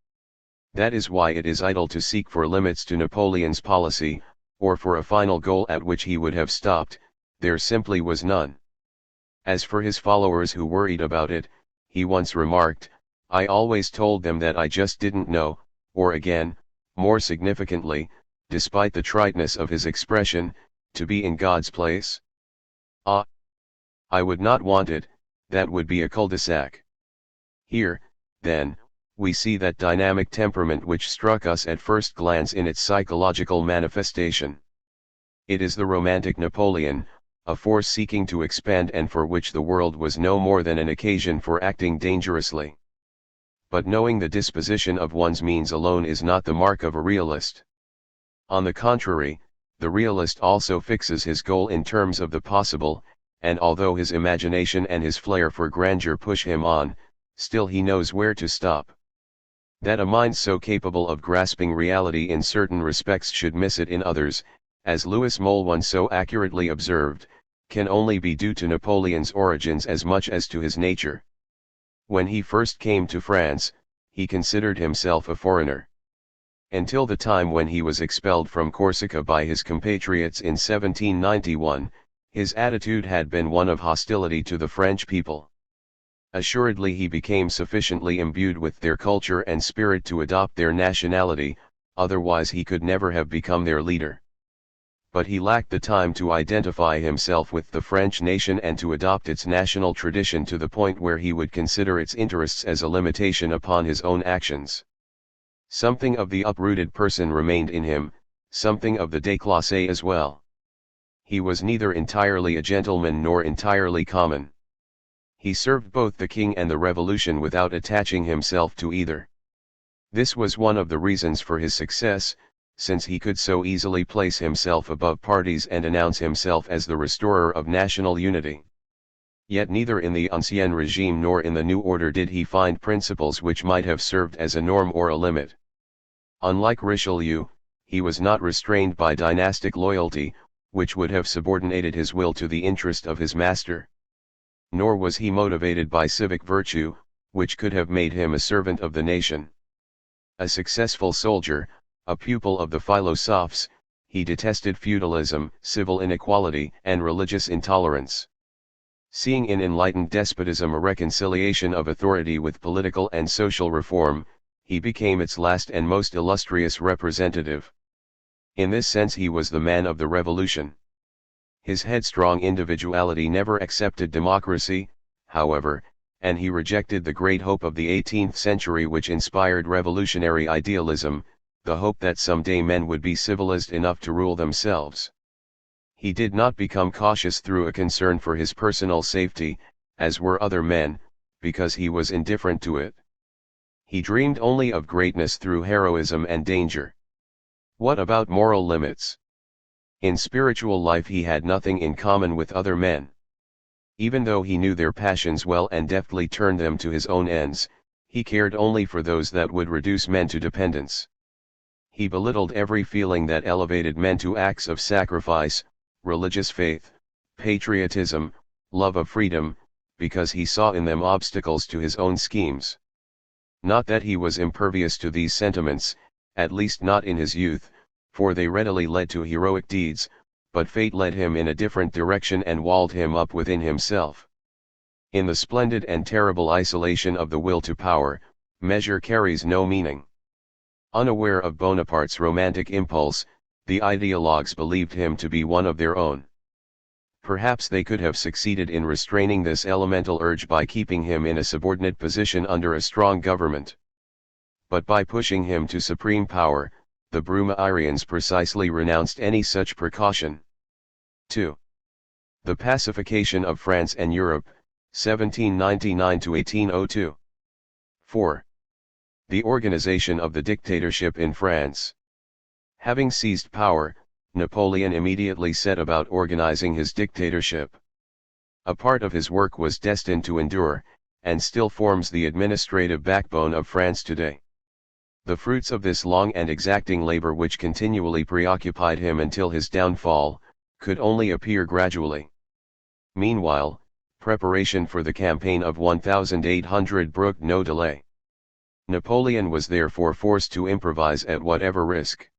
That is why it is idle to seek for limits to Napoleon's policy, or for a final goal at which he would have stopped. There simply was none. As for his followers who worried about it, he once remarked, "I always told them that I just didn't know," or again, more significantly, despite the triteness of his expression, "to be in God's place? Ah! I would not want it, that would be a cul-de-sac." Here, then, we see that dynamic temperament which struck us at first glance in its psychological manifestation. It is the romantic Napoleon, a force seeking to expand and for which the world was no more than an occasion for acting dangerously. But knowing the disposition of one's means alone is not the mark of a realist. On the contrary, the realist also fixes his goal in terms of the possible, and although his imagination and his flair for grandeur push him on, still he knows where to stop. That a mind so capable of grasping reality in certain respects should miss it in others, as Louis Mole once so accurately observed, can only be due to Napoleon's origins as much as to his nature. When he first came to France, he considered himself a foreigner. Until the time when he was expelled from Corsica by his compatriots in 1791, his attitude had been one of hostility to the French people. Assuredly he became sufficiently imbued with their culture and spirit to adopt their nationality, otherwise he could never have become their leader. But he lacked the time to identify himself with the French nation and to adopt its national tradition to the point where he would consider its interests as a limitation upon his own actions. Something of the uprooted person remained in him, something of the déclassé as well. He was neither entirely a gentleman nor entirely common. He served both the king and the revolution without attaching himself to either. This was one of the reasons for his success, since he could so easily place himself above parties and announce himself as the restorer of national unity. Yet neither in the Ancien Regime nor in the New Order did he find principles which might have served as a norm or a limit. Unlike Richelieu, he was not restrained by dynastic loyalty, which would have subordinated his will to the interest of his master. Nor was he motivated by civic virtue, which could have made him a servant of the nation. A successful soldier, a pupil of the philosophes, he detested feudalism, civil inequality, and religious intolerance. Seeing in enlightened despotism a reconciliation of authority with political and social reform, he became its last and most illustrious representative. In this sense he was the man of the revolution. His headstrong individuality never accepted democracy, however, and he rejected the great hope of the 18th century which inspired revolutionary idealism, the hope that someday men would be civilized enough to rule themselves. He did not become cautious through a concern for his personal safety, as were other men, because he was indifferent to it. He dreamed only of greatness through heroism and danger. What about moral limits? In spiritual life he had nothing in common with other men. Even though he knew their passions well and deftly turned them to his own ends, he cared only for those that would reduce men to dependence. He belittled every feeling that elevated men to acts of sacrifice, religious faith, patriotism, love of freedom, because he saw in them obstacles to his own schemes. Not that he was impervious to these sentiments, at least not in his youth, for they readily led to heroic deeds, but fate led him in a different direction and walled him up within himself. In the splendid and terrible isolation of the will to power, measure carries no meaning. Unaware of Bonaparte's romantic impulse, the ideologues believed him to be one of their own. Perhaps they could have succeeded in restraining this elemental urge by keeping him in a subordinate position under a strong government. But by pushing him to supreme power, the Brumairians precisely renounced any such precaution. 2. The pacification of France and Europe, 1799–1802. 4. The organization of the dictatorship in France. Having seized power, Napoleon immediately set about organizing his dictatorship. A part of his work was destined to endure, and still forms the administrative backbone of France today. The fruits of this long and exacting labor which continually preoccupied him until his downfall, could only appear gradually. Meanwhile, preparation for the campaign of 1800 brooked no delay. Napoleon was therefore forced to improvise at whatever risk.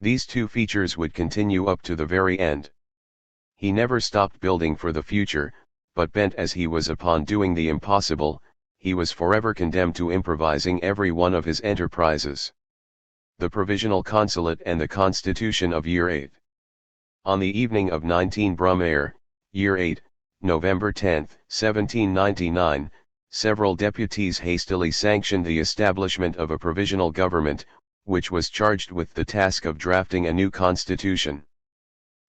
These two features would continue up to the very end. He never stopped building for the future, but bent as he was upon doing the impossible, he was forever condemned to improvising every one of his enterprises. The Provisional Consulate and the Constitution of Year 8. On the evening of 19 Brumaire, Year 8, November 10, 1799, several deputies hastily sanctioned the establishment of a provisional government, which was charged with the task of drafting a new constitution.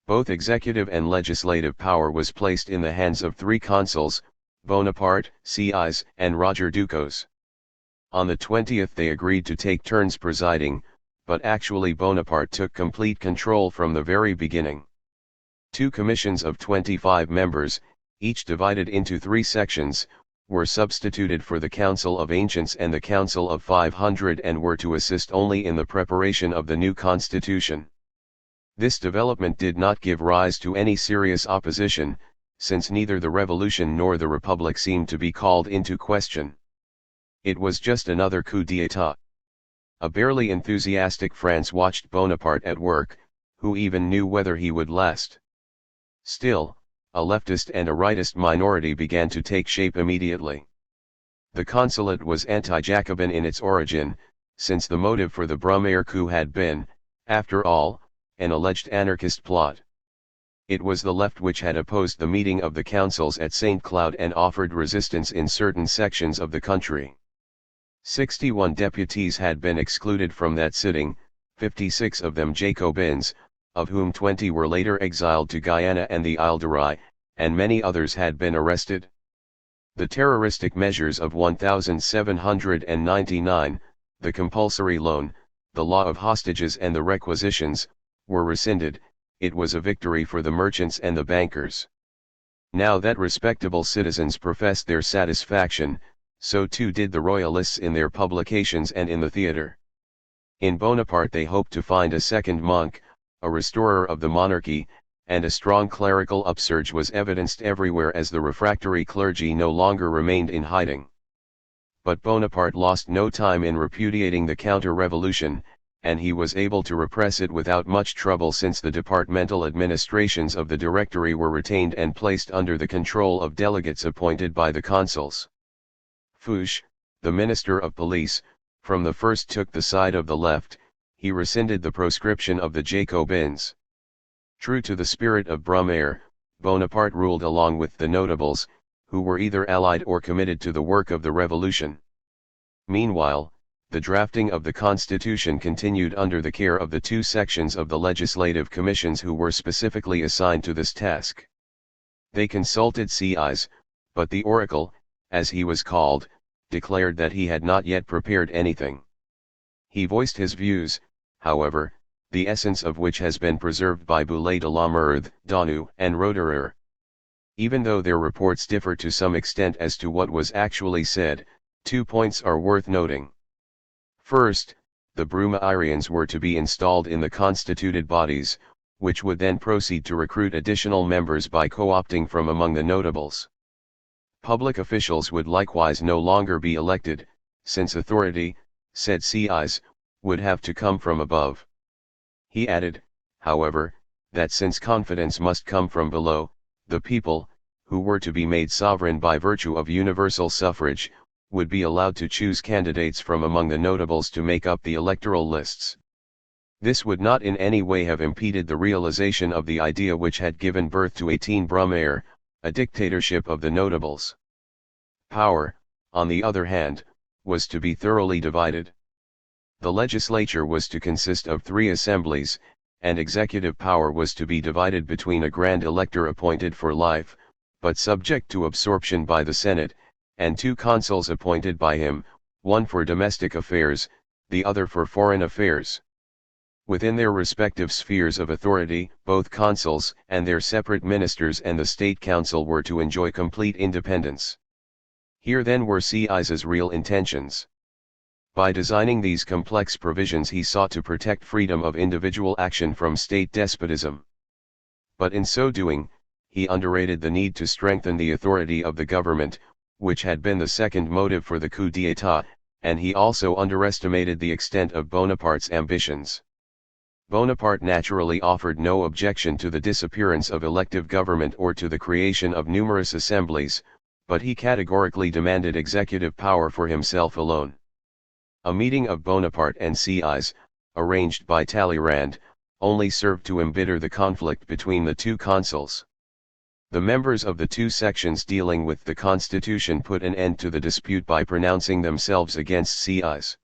Both executive and legislative power was placed in the hands of three consuls, Bonaparte, Sieyes, and Roger Ducos. On the 20th they agreed to take turns presiding, but actually Bonaparte took complete control from the very beginning. Two commissions of 25 members, each divided into three sections, were substituted for the Council of Ancients and the Council of 500 and were to assist only in the preparation of the new constitution. This development did not give rise to any serious opposition, since neither the Revolution nor the Republic seemed to be called into question. It was just another coup d'état. A barely enthusiastic France watched Bonaparte at work, who even knew whether he would last. Still, a leftist and a rightist minority began to take shape immediately. The consulate was anti-Jacobin in its origin, since the motive for the Brumaire coup had been, after all, an alleged anarchist plot. It was the left which had opposed the meeting of the councils at St. Cloud and offered resistance in certain sections of the country. 61 deputies had been excluded from that sitting, 56 of them Jacobins, of whom 20 were later exiled to Guyana and the Ile de Ré, and many others had been arrested. The terroristic measures of 1799, the compulsory loan, the law of hostages and the requisitions, were rescinded. It was a victory for the merchants and the bankers. Now that respectable citizens professed their satisfaction, so too did the royalists in their publications and in the theatre. In Bonaparte they hoped to find a second Monk, a restorer of the monarchy, and a strong clerical upsurge was evidenced everywhere as the refractory clergy no longer remained in hiding. But Bonaparte lost no time in repudiating the counter-revolution, and he was able to repress it without much trouble since the departmental administrations of the Directory were retained and placed under the control of delegates appointed by the consuls. Fouché, the Minister of Police, from the first took the side of the left, he rescinded the proscription of the Jacobins. True to the spirit of Brumaire, Bonaparte ruled along with the notables, who were either allied or committed to the work of the revolution. Meanwhile, the drafting of the constitution continued under the care of the two sections of the legislative commissions who were specifically assigned to this task. They consulted Sieyes, but the oracle, as he was called, declared that he had not yet prepared anything. He voiced his views, however, the essence of which has been preserved by Boulay de la Merde, Danu, and Roederer. Even though their reports differ to some extent as to what was actually said, 2 points are worth noting. First, the Brumairians were to be installed in the constituted bodies, which would then proceed to recruit additional members by co-opting from among the notables. Public officials would likewise no longer be elected, since authority, said Sieyes, would have to come from above. He added, however, that since confidence must come from below, the people, who were to be made sovereign by virtue of universal suffrage, would be allowed to choose candidates from among the notables to make up the electoral lists. This would not in any way have impeded the realization of the idea which had given birth to 18 Brumaire, a dictatorship of the notables. Power, on the other hand, was to be thoroughly divided. The legislature was to consist of 3 assemblies, and executive power was to be divided between a grand elector appointed for life, but subject to absorption by the Senate, and 2 consuls appointed by him, one for domestic affairs, the other for foreign affairs. Within their respective spheres of authority, both consuls and their separate ministers and the State Council were to enjoy complete independence. Here then were Sieyes's real intentions. By designing these complex provisions he sought to protect freedom of individual action from state despotism. But in so doing, he underrated the need to strengthen the authority of the government, which had been the second motive for the coup d'état, and he also underestimated the extent of Bonaparte's ambitions. Bonaparte naturally offered no objection to the disappearance of elective government or to the creation of numerous assemblies, but he categorically demanded executive power for himself alone. A meeting of Bonaparte and Sieyes, arranged by Talleyrand, only served to embitter the conflict between the 2 consuls. The members of the 2 sections dealing with the constitution put an end to the dispute by pronouncing themselves against Sieyes.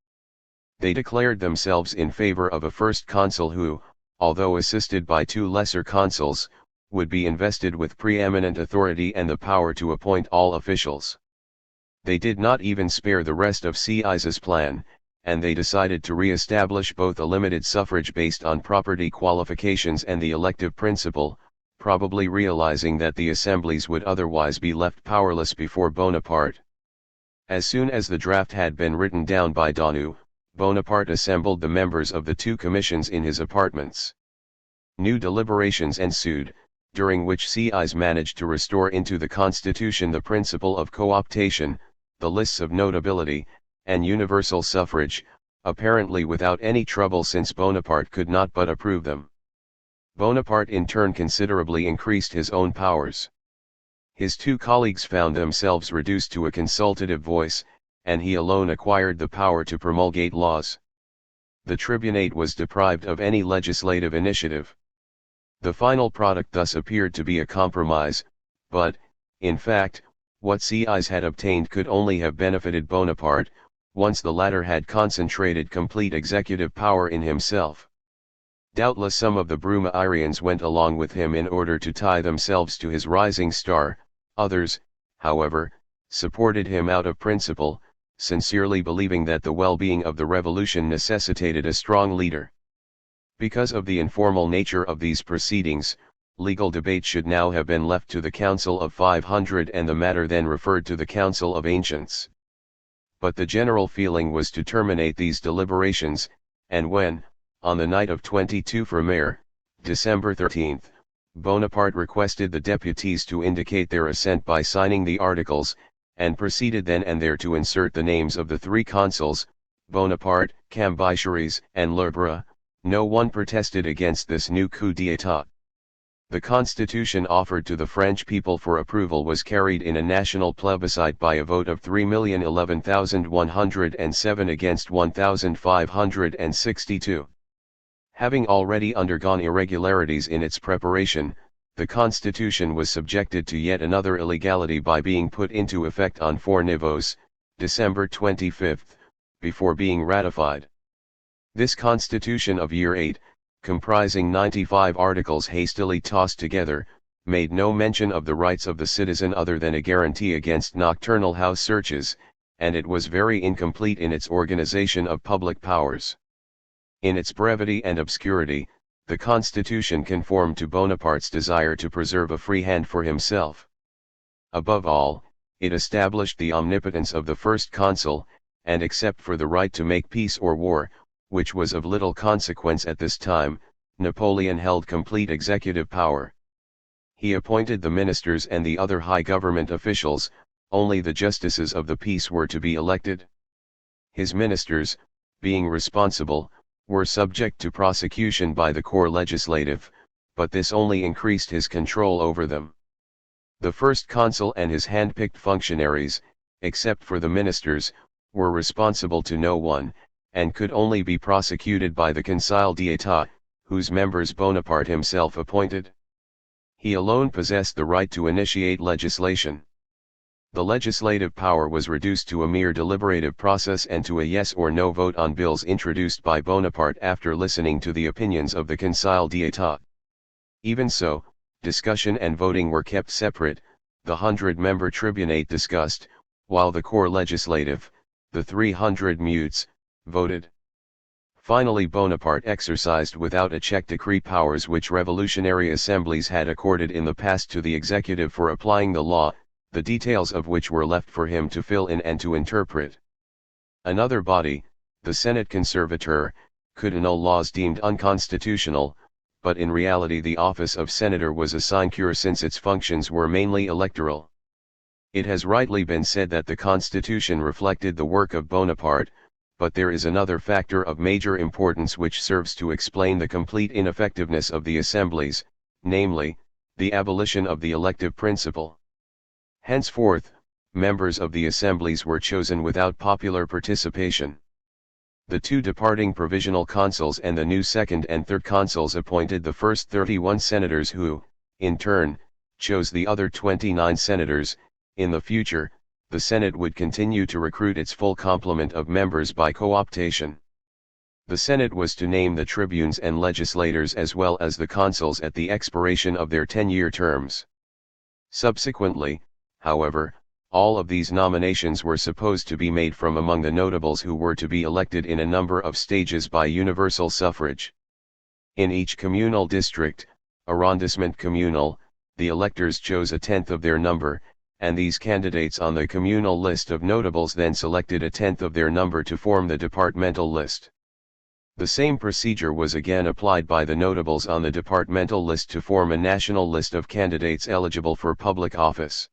They declared themselves in favor of a first consul who, although assisted by 2 lesser consuls, would be invested with preeminent authority and the power to appoint all officials. They did not even spare the rest of Sieyes's plan, and they decided to re-establish both a limited suffrage based on property qualifications and the elective principle, probably realizing that the assemblies would otherwise be left powerless before Bonaparte. As soon as the draft had been written down by Danu, Bonaparte assembled the members of the 2 commissions in his apartments. New deliberations ensued, during which Sieyes managed to restore into the constitution the principle of co-optation, the lists of notability, and universal suffrage, apparently without any trouble since Bonaparte could not but approve them. Bonaparte in turn considerably increased his own powers. His 2 colleagues found themselves reduced to a consultative voice, and he alone acquired the power to promulgate laws. The tribunate was deprived of any legislative initiative. The final product thus appeared to be a compromise, but, in fact, what Sieyes had obtained could only have benefited Bonaparte, once the latter had concentrated complete executive power in himself. Doubtless some of the Brumairians went along with him in order to tie themselves to his rising star, others, however, supported him out of principle, sincerely believing that the well-being of the revolution necessitated a strong leader. Because of the informal nature of these proceedings, legal debate should now have been left to the Council of 500 and the matter then referred to the Council of Ancients. But the general feeling was to terminate these deliberations, and when, on the night of 22 Brumaire, December 13, Bonaparte requested the deputies to indicate their assent by signing the articles, and proceeded then and there to insert the names of the 3 consuls, Bonaparte, Cambycheres, and Lefebvre, no one protested against this new coup d'état. The constitution offered to the French people for approval was carried in a national plebiscite by a vote of 3,011,107 against 1,562. Having already undergone irregularities in its preparation, the constitution was subjected to yet another illegality by being put into effect on 4 niveaus, December 25, before being ratified. This constitution of year 8, comprising 95 articles hastily tossed together, made no mention of the rights of the citizen other than a guarantee against nocturnal house searches, and it was very incomplete in its organization of public powers. In its brevity and obscurity, the Constitution conformed to Bonaparte's desire to preserve a free hand for himself. Above all, it established the omnipotence of the first consul, and except for the right to make peace or war, which was of little consequence at this time, Napoleon held complete executive power. He appointed the ministers and the other high government officials, only the justices of the peace were to be elected. His ministers, being responsible, were subject to prosecution by the corps legislative, but this only increased his control over them. The first consul and his hand-picked functionaries, except for the ministers, were responsible to no one, and could only be prosecuted by the Conseil d'État, whose members Bonaparte himself appointed. He alone possessed the right to initiate legislation. The legislative power was reduced to a mere deliberative process and to a yes or no vote on bills introduced by Bonaparte after listening to the opinions of the Conseil d'État. Even so, discussion and voting were kept separate, the 100-member tribunate discussed, while the corps legislative, the 300 mutes, voted. Finally Bonaparte exercised without a check decree powers which revolutionary assemblies had accorded in the past to the executive for applying the law, the details of which were left for him to fill in and to interpret. Another body, the Senate Conservateur, could annul laws deemed unconstitutional, but in reality the office of senator was a sinecure since its functions were mainly electoral. It has rightly been said that the Constitution reflected the work of Bonaparte, but there is another factor of major importance which serves to explain the complete ineffectiveness of the assemblies, namely, the abolition of the elective principle. Henceforth, members of the assemblies were chosen without popular participation. The 2 departing provisional consuls and the new second and third consuls appointed the first 31 senators who, in turn, chose the other 29 senators. In the future, the Senate would continue to recruit its full complement of members by co-optation. The Senate was to name the tribunes and legislators as well as the consuls at the expiration of their 10-year terms. Subsequently, however, all of these nominations were supposed to be made from among the notables who were to be elected in a number of stages by universal suffrage. In each communal district, arrondissement communal, the electors chose a tenth of their number, and these candidates on the communal list of notables then selected a tenth of their number to form the departmental list. The same procedure was again applied by the notables on the departmental list to form a national list of candidates eligible for public office.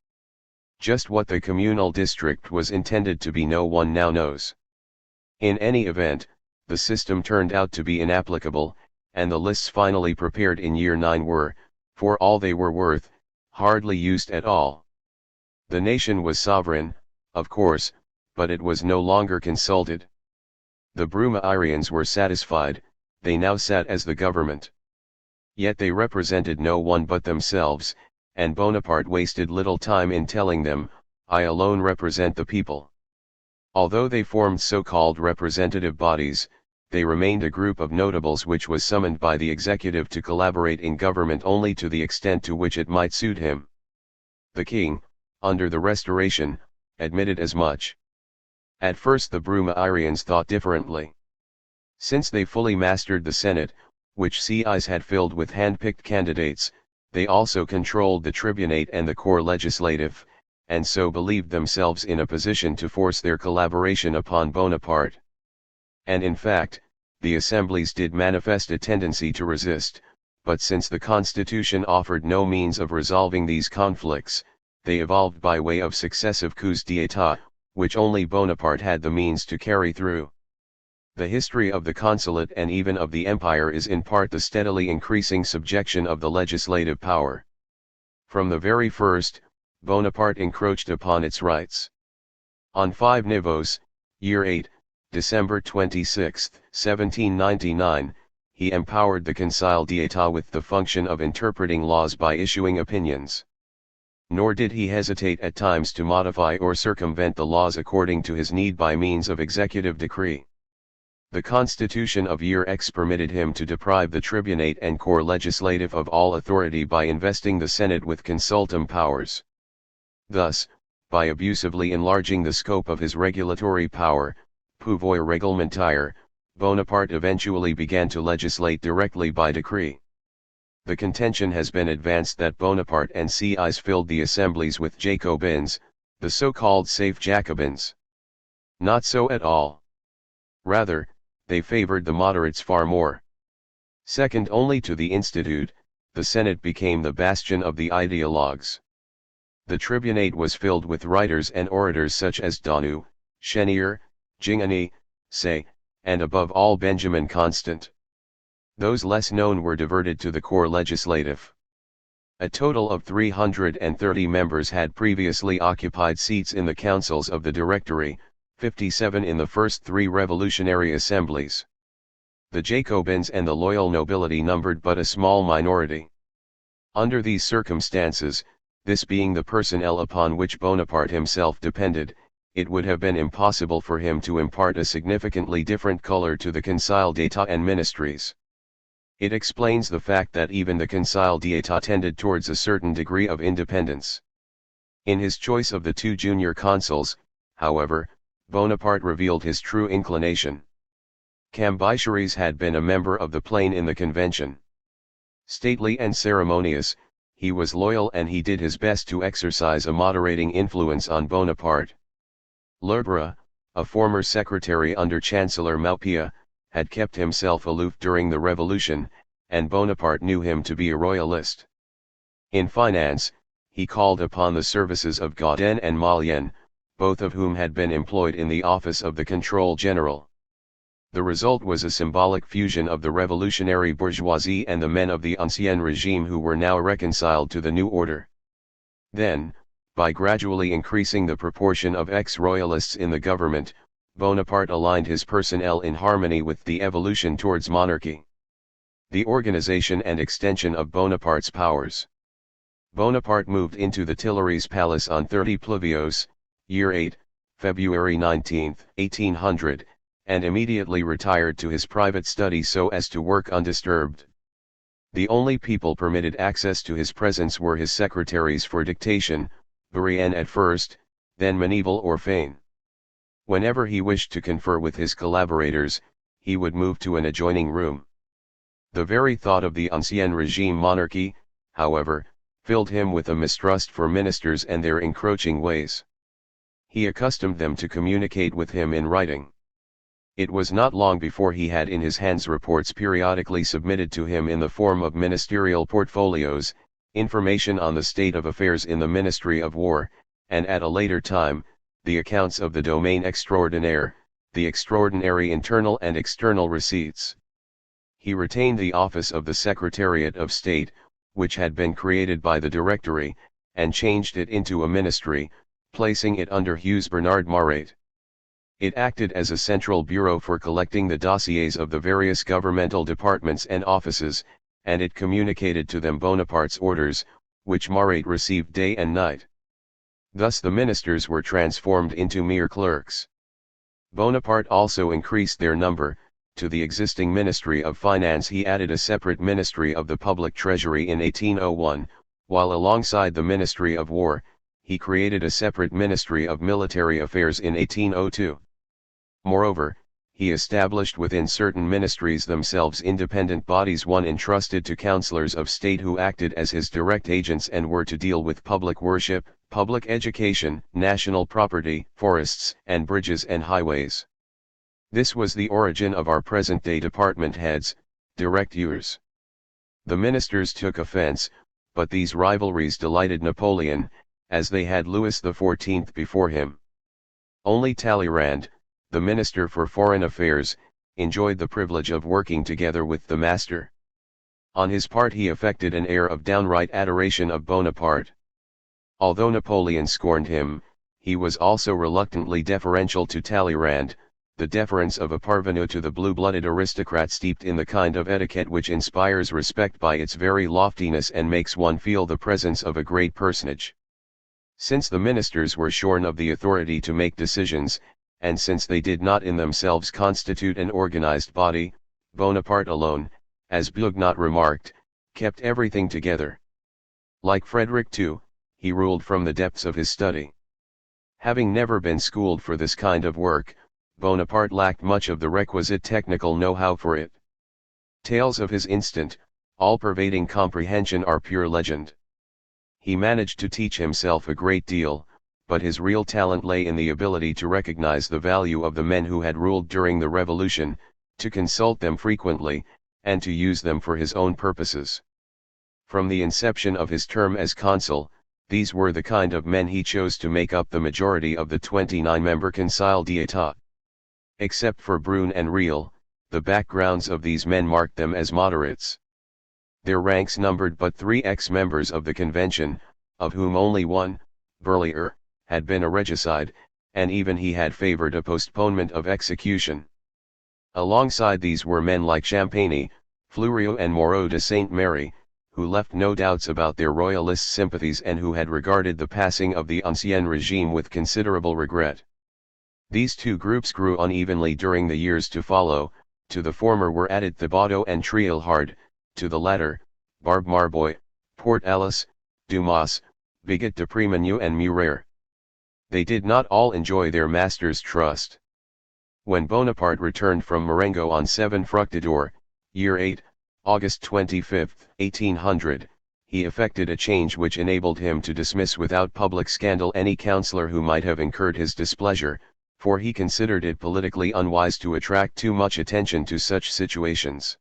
Just what the communal district was intended to be no one now knows. In any event, the system turned out to be inapplicable, and the lists finally prepared in year 9 were, for all they were worth, hardly used at all. The nation was sovereign, of course, but it was no longer consulted. The Brumairians were satisfied, they now sat as the government. Yet they represented no one but themselves, and Bonaparte wasted little time in telling them, I alone represent the people. Although they formed so-called representative bodies, they remained a group of notables which was summoned by the executive to collaborate in government only to the extent to which it might suit him. The king, under the Restoration, admitted as much. At first the Brumairians thought differently. Since they fully mastered the Senate, which Sieyes had filled with hand-picked candidates, they also controlled the tribunate and the corps legislative, and so believed themselves in a position to force their collaboration upon Bonaparte. And in fact, the assemblies did manifest a tendency to resist, but since the Constitution offered no means of resolving these conflicts, they evolved by way of successive coups d'état, which only Bonaparte had the means to carry through. The history of the consulate and even of the empire is in part the steadily increasing subjection of the legislative power. From the very first, Bonaparte encroached upon its rights. On 5 Nivôs, year 8, December 26, 1799, he empowered the Conseil d'État with the function of interpreting laws by issuing opinions. Nor did he hesitate at times to modify or circumvent the laws according to his need by means of executive decree. The Constitution of Year X permitted him to deprive the tribunate and corps legislative of all authority by investing the Senate with consultum powers. Thus, by abusively enlarging the scope of his regulatory power, pouvoir réglementaire, Bonaparte eventually began to legislate directly by decree. The contention has been advanced that Bonaparte and Sieyès filled the assemblies with Jacobins, the so-called safe Jacobins. Not so at all. Rather, they favored the moderates far more. Second only to the Institute, the Senate became the bastion of the ideologues. The tribunate was filled with writers and orators such as Danu, Chenier, Gingani, Say, and above all Benjamin Constant. Those less known were diverted to the corps legislative. A total of 330 members had previously occupied seats in the councils of the Directory, 57 in the first 3 revolutionary assemblies. The Jacobins and the loyal nobility numbered but a small minority. Under these circumstances, this being the personnel upon which Bonaparte himself depended, it would have been impossible for him to impart a significantly different color to the Conseil d'État and ministries. It explains the fact that even the Conseil d'État tended towards a certain degree of independence. In his choice of the 2 junior consuls, however, Bonaparte revealed his true inclination. Cambycheres had been a member of the Plain in the convention. Stately and ceremonious, he was loyal and he did his best to exercise a moderating influence on Bonaparte. Lefebvre, a former secretary under Chancellor Maupeou, had kept himself aloof during the Revolution, and Bonaparte knew him to be a royalist. In finance, he called upon the services of Gaudin and Mollien, both of whom had been employed in the office of the Control General. The result was a symbolic fusion of the revolutionary bourgeoisie and the men of the Ancien Regime who were now reconciled to the new order. Then, by gradually increasing the proportion of ex-royalists in the government, Bonaparte aligned his personnel in harmony with the evolution towards monarchy. The organization and extension of Bonaparte's powers. Bonaparte moved into the Tuileries Palace on 30 Pluvios, year 8, February 19, 1800, and immediately retired to his private study so as to work undisturbed. The only people permitted access to his presence were his secretaries for dictation, Bourrienne at first, then Méneval or Fain. Whenever he wished to confer with his collaborators, he would move to an adjoining room. The very thought of the Ancien Regime monarchy, however, filled him with a mistrust for ministers and their encroaching ways. He accustomed them to communicate with him in writing. It was not long before he had in his hands reports periodically submitted to him in the form of ministerial portfolios, information on the state of affairs in the Ministry of War, and at a later time, the accounts of the domaine extraordinaire, the extraordinary internal and external receipts. He retained the office of the Secretariat of State, which had been created by the Directory, and changed it into a ministry, placing it under Hugues Bernard Marat. It acted as a central bureau for collecting the dossiers of the various governmental departments and offices, and it communicated to them Bonaparte's orders, which Marat received day and night. Thus the ministers were transformed into mere clerks. Bonaparte also increased their number. To the existing Ministry of Finance he added a separate Ministry of the Public Treasury in 1801, while alongside the Ministry of War, he created a separate Ministry of Military Affairs in 1802. Moreover, he established within certain ministries themselves independent bodies, one entrusted to councillors of state who acted as his direct agents and were to deal with public worship, public education, national property, forests, and bridges and highways. This was the origin of our present-day department heads, directeurs. The ministers took offense, but these rivalries delighted Napoleon, as they had Louis XIV before him. Only Talleyrand, the Minister for Foreign Affairs, enjoyed the privilege of working together with the master. On his part he affected an air of downright adoration of Bonaparte. Although Napoleon scorned him, he was also reluctantly deferential to Talleyrand, the deference of a parvenu to the blue-blooded aristocrat steeped in the kind of etiquette which inspires respect by its very loftiness and makes one feel the presence of a great personage. Since the ministers were shorn of the authority to make decisions, and since they did not in themselves constitute an organized body, Bonaparte alone, as Bugnot remarked, kept everything together. Like Frederick II, he ruled from the depths of his study. Having never been schooled for this kind of work, Bonaparte lacked much of the requisite technical know-how for it. Tales of his instant, all-pervading comprehension are pure legend. He managed to teach himself a great deal, but his real talent lay in the ability to recognize the value of the men who had ruled during the Revolution, to consult them frequently, and to use them for his own purposes. From the inception of his term as consul, these were the kind of men he chose to make up the majority of the 29-member Conseil d'État. Except for Brune and Riel, the backgrounds of these men marked them as moderates. Their ranks numbered but 3 ex-members of the convention, of whom only one, Berlier, had been a regicide, and even he had favored a postponement of execution. Alongside these were men like Champagny, Fleuriot and Moreau de Saint-Méry, who left no doubts about their royalist sympathies and who had regarded the passing of the Ancien Regime with considerable regret. These two groups grew unevenly during the years to follow. To the former were added Thibaudot and Trielhard, to the latter, Barbe Marboy, Port Alice, Dumas, Bigot de Prémenu and Murer. They did not all enjoy their master's trust. When Bonaparte returned from Marengo on 7 Fructidor, year 8, August 25, 1800, he effected a change which enabled him to dismiss without public scandal any councillor who might have incurred his displeasure, for he considered it politically unwise to attract too much attention to such situations.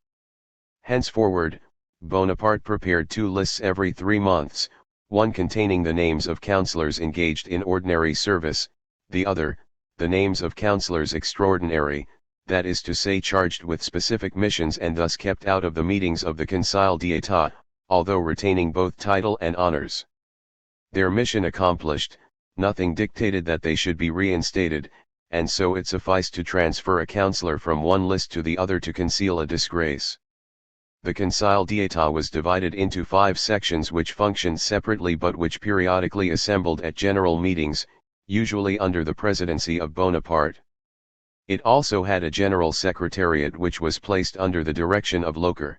Henceforward, Bonaparte prepared 2 lists every 3 months, one containing the names of councillors engaged in ordinary service, the other, the names of councillors extraordinary, that is to say charged with specific missions and thus kept out of the meetings of the Conseil d'État, although retaining both title and honors. Their mission accomplished, nothing dictated that they should be reinstated, and so it sufficed to transfer a councillor from one list to the other to conceal a disgrace. The Conseil d'État was divided into 5 sections which functioned separately but which periodically assembled at general meetings, usually under the presidency of Bonaparte. It also had a general secretariat which was placed under the direction of Locher.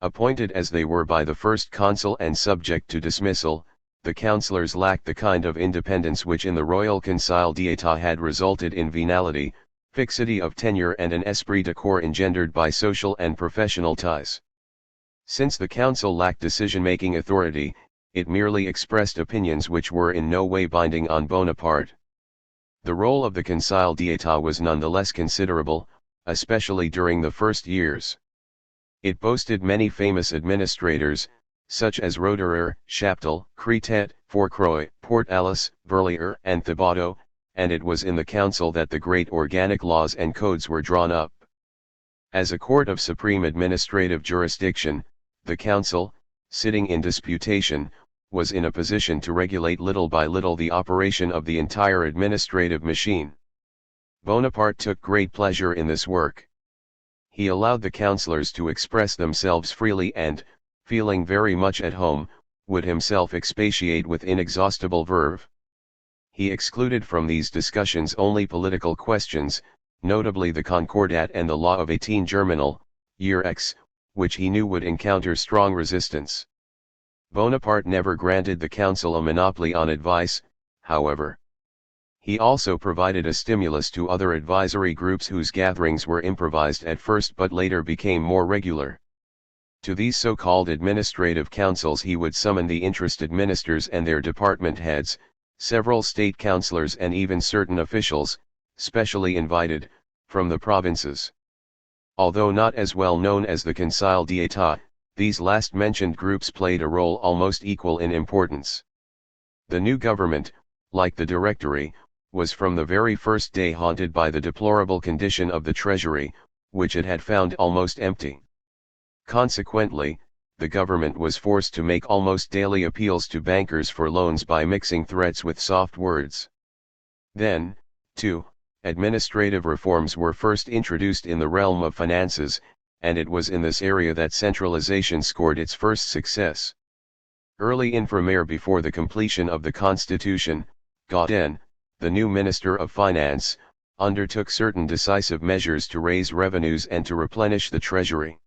Appointed as they were by the first consul and subject to dismissal, the councillors lacked the kind of independence which in the Royal Conseil d'État had resulted in venality, fixity of tenure and an esprit de corps engendered by social and professional ties. Since the council lacked decision-making authority, it merely expressed opinions which were in no way binding on Bonaparte. The role of the Conseil d'État was nonetheless considerable, especially during the first years. It boasted many famous administrators, such as Roederer, Chaptal, Cretet, Fourcroy, Port Alice, Berlier and Thibaudot, and it was in the council that the great organic laws and codes were drawn up. As a court of supreme administrative jurisdiction, the council, sitting in disputation, was in a position to regulate little by little the operation of the entire administrative machine. Bonaparte took great pleasure in this work. He allowed the councillors to express themselves freely and, feeling very much at home, would himself expatiate with inexhaustible verve. He excluded from these discussions only political questions, notably the Concordat and the law of 18 Germinal, year X, which he knew would encounter strong resistance. Bonaparte never granted the council a monopoly on advice, however. He also provided a stimulus to other advisory groups whose gatherings were improvised at first but later became more regular. To these so-called administrative councils he would summon the interested ministers and their department heads, several state councillors and even certain officials, specially invited, from the provinces. Although not as well known as the Conseil d'État, these last-mentioned groups played a role almost equal in importance. The new government, like the Directory, was from the very first day haunted by the deplorable condition of the treasury, which it had found almost empty. Consequently, the government was forced to make almost daily appeals to bankers for loans by mixing threats with soft words. Then, too, administrative reforms were first introduced in the realm of finances, and it was in this area that centralization scored its first success. Early in Brumaire, before the completion of the Constitution, Gaudin, the new Minister of Finance, undertook certain decisive measures to raise revenues and to replenish the treasury.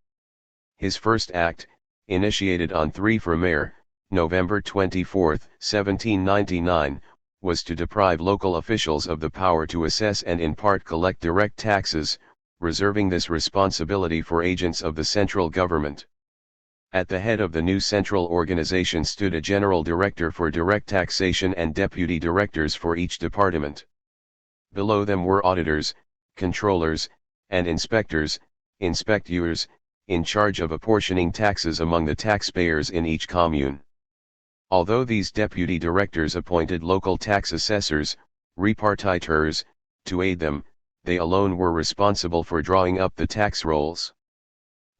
His first act, initiated on 3 Brumaire, November 24, 1799, was to deprive local officials of the power to assess and in part collect direct taxes, reserving this responsibility for agents of the central government. At the head of the new central organization stood a general director for direct taxation and deputy directors for each department. Below them were auditors, controllers, and inspectors, inspecteurs, in charge of apportioning taxes among the taxpayers in each commune. Although these deputy directors appointed local tax assessors, repartiteurs, to aid them, they alone were responsible for drawing up the tax rolls.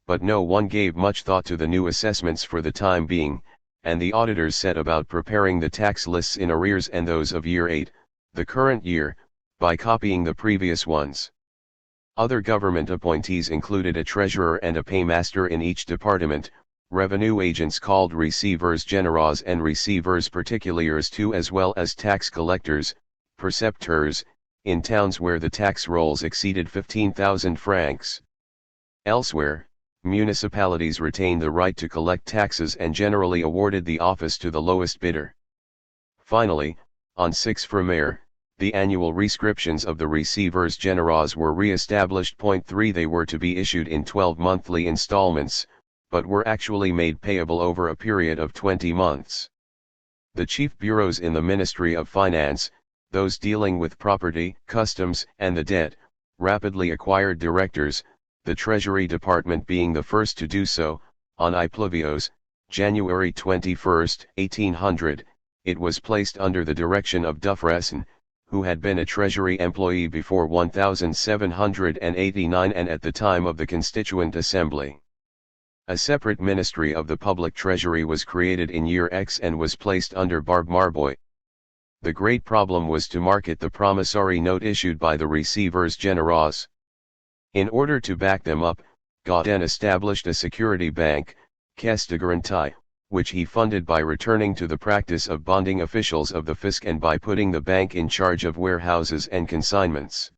But no one gave much thought to the new assessments for the time being, and the auditors set about preparing the tax lists in arrears and those of year 8, the current year, by copying the previous ones. Other government appointees included a treasurer and a paymaster in each department, revenue agents called receiveurs généraux and receiveurs particuliers too, as well as tax collectors, percepteurs, in towns where the tax rolls exceeded 15,000 francs. Elsewhere, municipalities retained the right to collect taxes and generally awarded the office to the lowest bidder. Finally, on 6 Brumaire, the annual rescriptions of the receiveurs généraux were re-established. 3 They were to be issued in 12 monthly installments, but were actually made payable over a period of 20 months. The chief bureaus in the Ministry of Finance, those dealing with property, customs, and the debt, rapidly acquired directors, the Treasury Department being the first to do so. On Iplevios, January 21, 1800, it was placed under the direction of Dufresne, who had been a Treasury employee before 1789 and at the time of the Constituent Assembly. A separate Ministry of the Public Treasury was created in year X and was placed under Barbe Marbois. The great problem was to market the promissory note issued by the receiveurs généraux. In order to back them up, Gaudin established a security bank, Caisse de Garantie, which he funded by returning to the practice of bonding officials of the fisc and by putting the bank in charge of warehouses and consignments.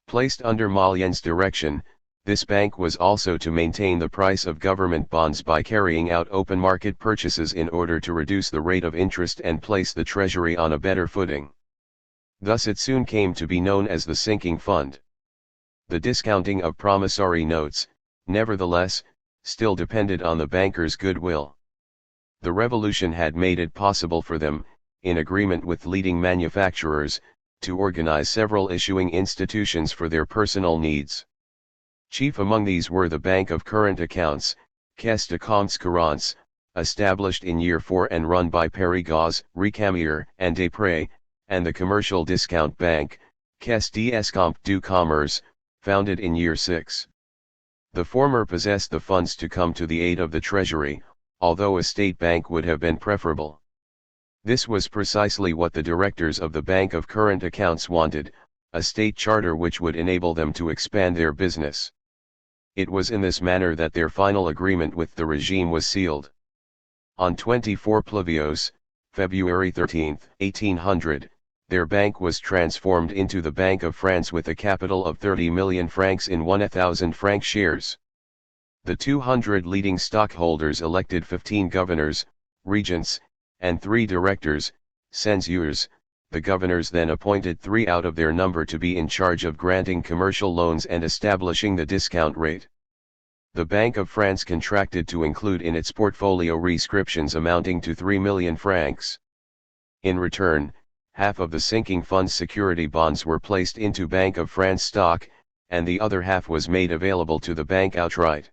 Placed under Molien's direction, this bank was also to maintain the price of government bonds by carrying out open market purchases in order to reduce the rate of interest and place the treasury on a better footing. Thus it soon came to be known as the sinking fund. The discounting of promissory notes, nevertheless, still depended on the bankers' goodwill. The revolution had made it possible for them, in agreement with leading manufacturers, to organize several issuing institutions for their personal needs. Chief among these were the Bank of Current Accounts, Caisse de Comptes Courants, established in year 4 and run by Périgord, Recamier, and Després, and the Commercial Discount Bank, Caisse d'Escompte du Commerce, founded in year 6. The former possessed the funds to come to the aid of the Treasury, although a state bank would have been preferable. This was precisely what the directors of the Bank of Current Accounts wanted, a state charter which would enable them to expand their business. It was in this manner that their final agreement with the regime was sealed. On 24 Plévios, February 13, 1800, their bank was transformed into the Bank of France with a capital of 30 million francs in 1,000 franc shares. The 200 leading stockholders elected 15 governors, regents, and 3 directors, censeurs. The governors then appointed 3 out of their number to be in charge of granting commercial loans and establishing the discount rate. The Bank of France contracted to include in its portfolio rescriptions amounting to 3 million francs. In return, half of the sinking fund's security bonds were placed into Bank of France stock, and the other half was made available to the bank outright.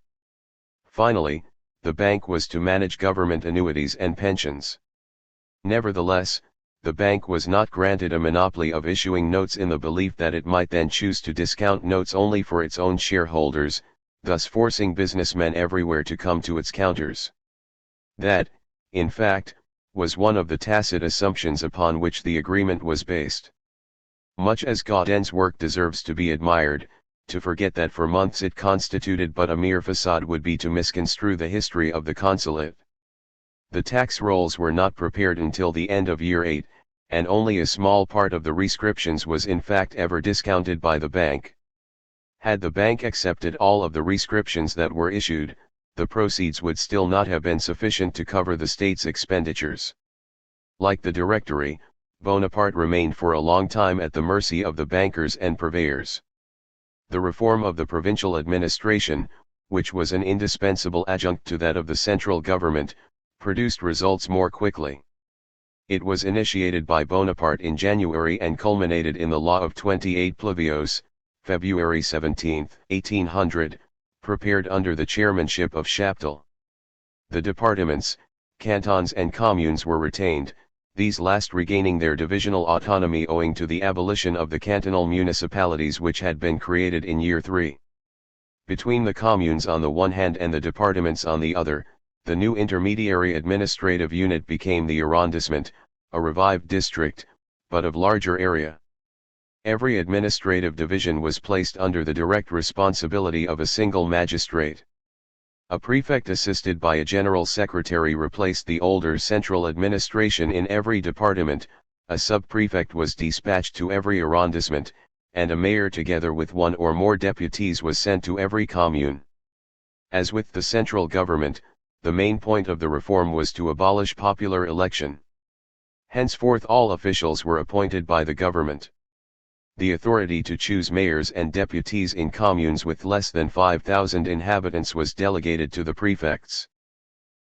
Finally, the bank was to manage government annuities and pensions. Nevertheless, the bank was not granted a monopoly of issuing notes in the belief that it might then choose to discount notes only for its own shareholders, thus forcing businessmen everywhere to come to its counters. That, in fact, was one of the tacit assumptions upon which the agreement was based. Much as Gaudin's work deserves to be admired, to forget that for months it constituted but a mere facade would be to misconstrue the history of the consulate. The tax rolls were not prepared until the end of year 8, and only a small part of the rescriptions was in fact ever discounted by the bank. Had the bank accepted all of the rescriptions that were issued, the proceeds would still not have been sufficient to cover the state's expenditures. Like the Directory, Bonaparte remained for a long time at the mercy of the bankers and purveyors. The reform of the provincial administration, which was an indispensable adjunct to that of the central government, produced results more quickly. It was initiated by Bonaparte in January and culminated in the Law of 28 Plevios, February 17, 1800, prepared under the chairmanship of Chaptal. The departments, cantons and communes were retained, these last regaining their divisional autonomy owing to the abolition of the cantonal municipalities which had been created in year 3. Between the communes on the one hand and the departments on the other, the new intermediary administrative unit became the arrondissement, a revived district, but of larger area. Every administrative division was placed under the direct responsibility of a single magistrate. A prefect assisted by a general secretary replaced the older central administration in every department, a sub-prefect was dispatched to every arrondissement, and a mayor together with one or more deputies was sent to every commune. As with the central government, the main point of the reform was to abolish popular election. Henceforth all officials were appointed by the government. The authority to choose mayors and deputies in communes with less than 5,000 inhabitants was delegated to the prefects.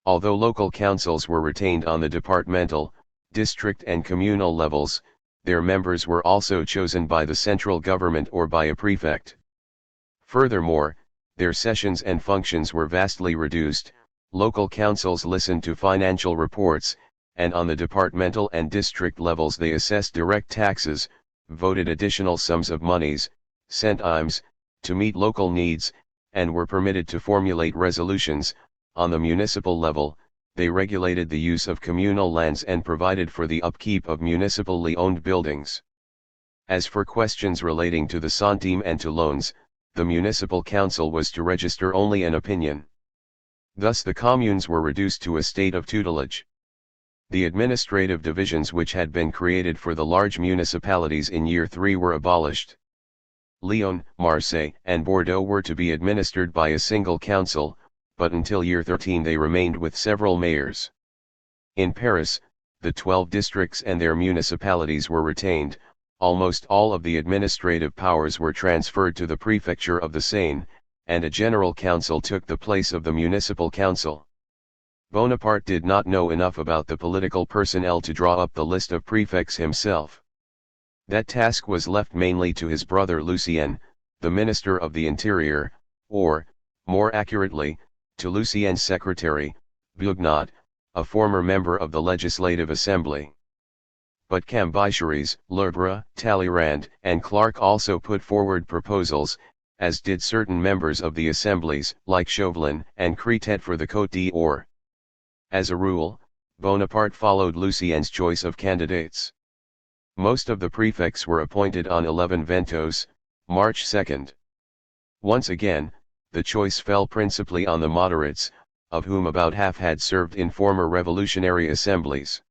Although local councils were retained on the departmental, district and communal levels, their members were also chosen by the central government or by a prefect. Furthermore, their sessions and functions were vastly reduced. Local councils listened to financial reports, and on the departmental and district levels they assessed direct taxes, voted additional sums of monies, centimes, to meet local needs, and were permitted to formulate resolutions. On the municipal level, they regulated the use of communal lands and provided for the upkeep of municipally owned buildings. As for questions relating to the centime and to loans, the municipal council was to register only an opinion. Thus the communes were reduced to a state of tutelage. The administrative divisions which had been created for the large municipalities in year 3 were abolished. Lyon, Marseille, and Bordeaux were to be administered by a single council, but until year 13 they remained with several mayors. In Paris, the 12 districts and their municipalities were retained. Almost all of the administrative powers were transferred to the prefecture of the Seine, and a general council took the place of the municipal council. Bonaparte did not know enough about the political personnel to draw up the list of prefects himself. That task was left mainly to his brother Lucien, the Minister of the Interior, or, more accurately, to Lucien's secretary, Bugnot, a former member of the Legislative Assembly. But Cambycheres, Lefebvre, Talleyrand, and Clark also put forward proposals, as did certain members of the assemblies, like Chauvelin and Cretet for the Côte d'Or. As a rule, Bonaparte followed Lucien's choice of candidates. Most of the prefects were appointed on 11 Ventos, March 2. Once again, the choice fell principally on the moderates, of whom about half had served in former revolutionary assemblies.